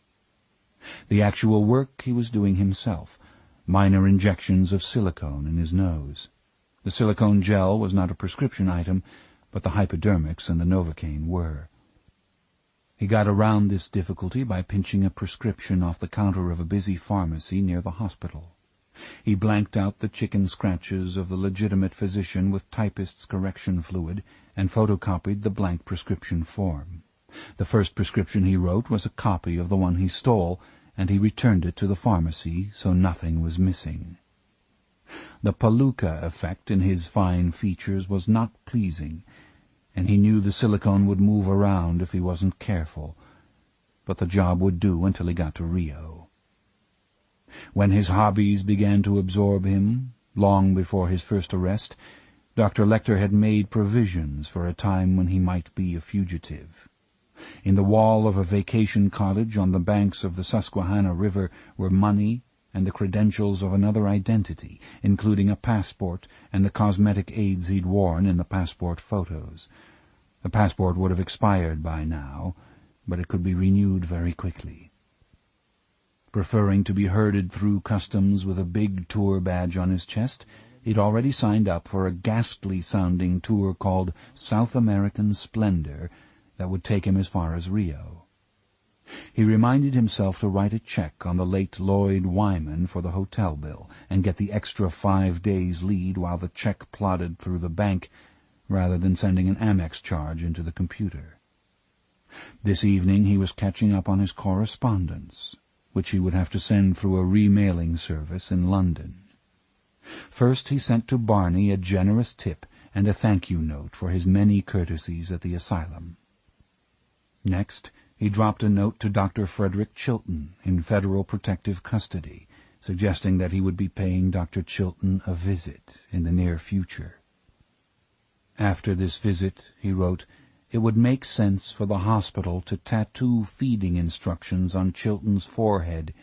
The actual work he was doing himself, minor injections of silicone in his nose. The silicone gel was not a prescription item, but the hypodermics and the Novocaine were. He got around this difficulty by pinching a prescription off the counter of a busy pharmacy near the hospital. He blanked out the chicken scratches of the legitimate physician with typist's correction fluid and photocopied the blank prescription form. The first prescription he wrote was a copy of the one he stole, and he returned it to the pharmacy so nothing was missing. The palooka effect in his fine features was not pleasing, and he knew the silicone would move around if he wasn't careful, but the job would do until he got to Rio. When his hobbies began to absorb him, long before his first arrest, Dr. Lecter had made provisions for a time when he might be a fugitive. In the wall of a vacation cottage on the banks of the Susquehanna River were money and the credentials of another identity, including a passport and the cosmetic aids he'd worn in the passport photos. The passport would have expired by now, but it could be renewed very quickly. Preferring to be herded through customs with a big tour badge on his chest, he'd already signed up for a ghastly-sounding tour called South American Splendor that would take him as far as Rio. He reminded himself to write a check on the late Lloyd Wyman for the hotel bill and get the extra 5 days lead while the check plodded through the bank rather than sending an Amex charge into the computer. This evening he was catching up on his correspondence, which he would have to send through a remailing service in London. First he sent to Barney a generous tip and a thank-you note for his many courtesies at the asylum. Next, he dropped a note to Dr. Frederick Chilton in federal protective custody, suggesting that he would be paying Dr. Chilton a visit in the near future. After this visit, he wrote, it would make sense for the hospital to tattoo feeding instructions on Chilton's forehead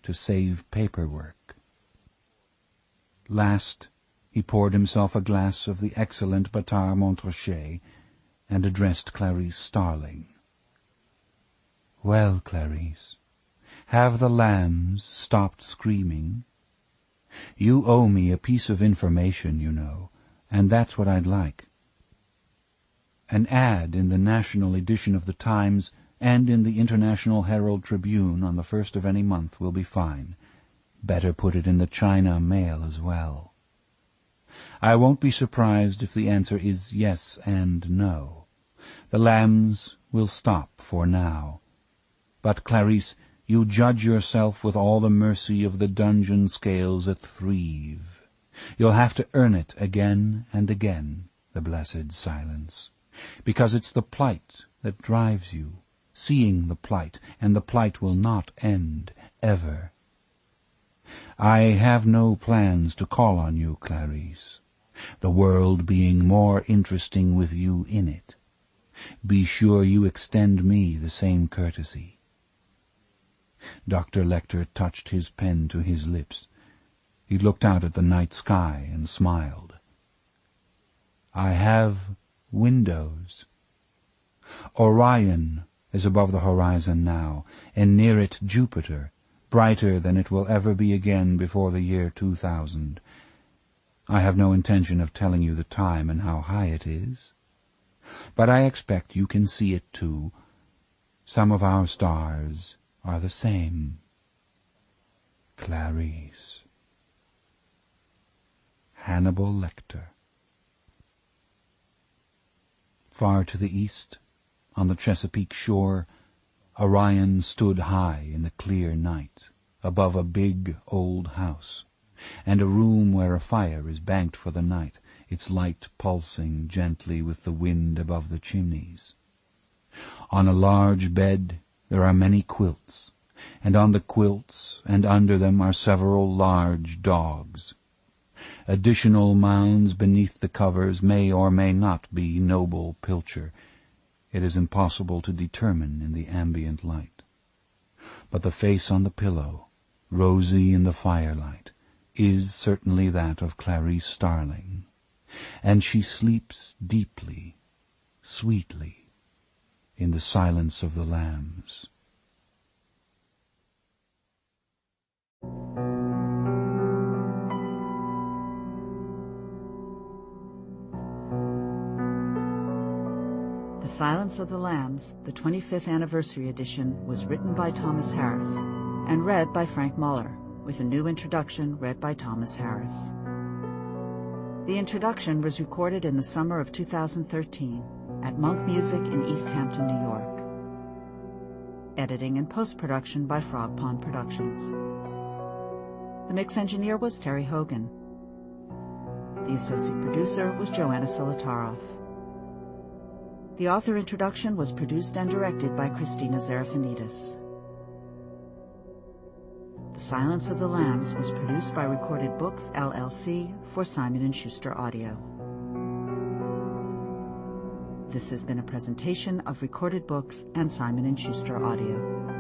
to save paperwork. Last, he poured himself a glass of the excellent Bâtard Montrachet and addressed Clarice Starling. "Well, Clarice, have the lambs stopped screaming? You owe me a piece of information, you know, and that's what I'd like. An ad in the national edition of the Times and in the International Herald Tribune on the 1st of any month will be fine. Better put it in the China Mail as well. I won't be surprised if the answer is yes and no. The lambs will stop for now. But, Clarice, you judge yourself with all the mercy of the dungeon scales at Thrieve. You'll have to earn it again and again, the blessed silence, because it's the plight that drives you, seeing the plight, and the plight will not end, ever. I have no plans to call on you, Clarice, the world being more interesting with you in it. Be sure you extend me the same courtesy." Dr. Lecter touched his pen to his lips. He looked out at the night sky and smiled. "I have windows. Orion is above the horizon now, and near it Jupiter, brighter than it will ever be again before the year 2000. I have no intention of telling you the time and how high it is, but I expect you can see it too. Some of our stars are the same. Clarice." Hannibal Lecter. Far to the east, on the Chesapeake shore, Orion stood high in the clear night, above a big old house, and a room where a fire is banked for the night, its light pulsing gently with the wind above the chimneys. On a large bed there are many quilts, and on the quilts and under them are several large dogs. Additional mounds beneath the covers may or may not be noble pilcher. It is impossible to determine in the ambient light. But the face on the pillow, rosy in the firelight, is certainly that of Clarice Starling, and she sleeps deeply, sweetly, in the silence of the lambs. The Silence of the Lambs, the 25th anniversary edition, was written by Thomas Harris and read by Frank Muller, with a new introduction read by Thomas Harris. The introduction was recorded in the summer of 2013 at Monk Music in East Hampton, New York. Editing and post-production by Frog Pond Productions. The mix engineer was Terry Hogan. The associate producer was Joanna Solitaroff. The author introduction was produced and directed by Christina Zarafanidis. The Silence of the Lambs was produced by Recorded Books, LLC, for Simon & Schuster Audio. This has been a presentation of Recorded Books and Simon & Schuster Audio.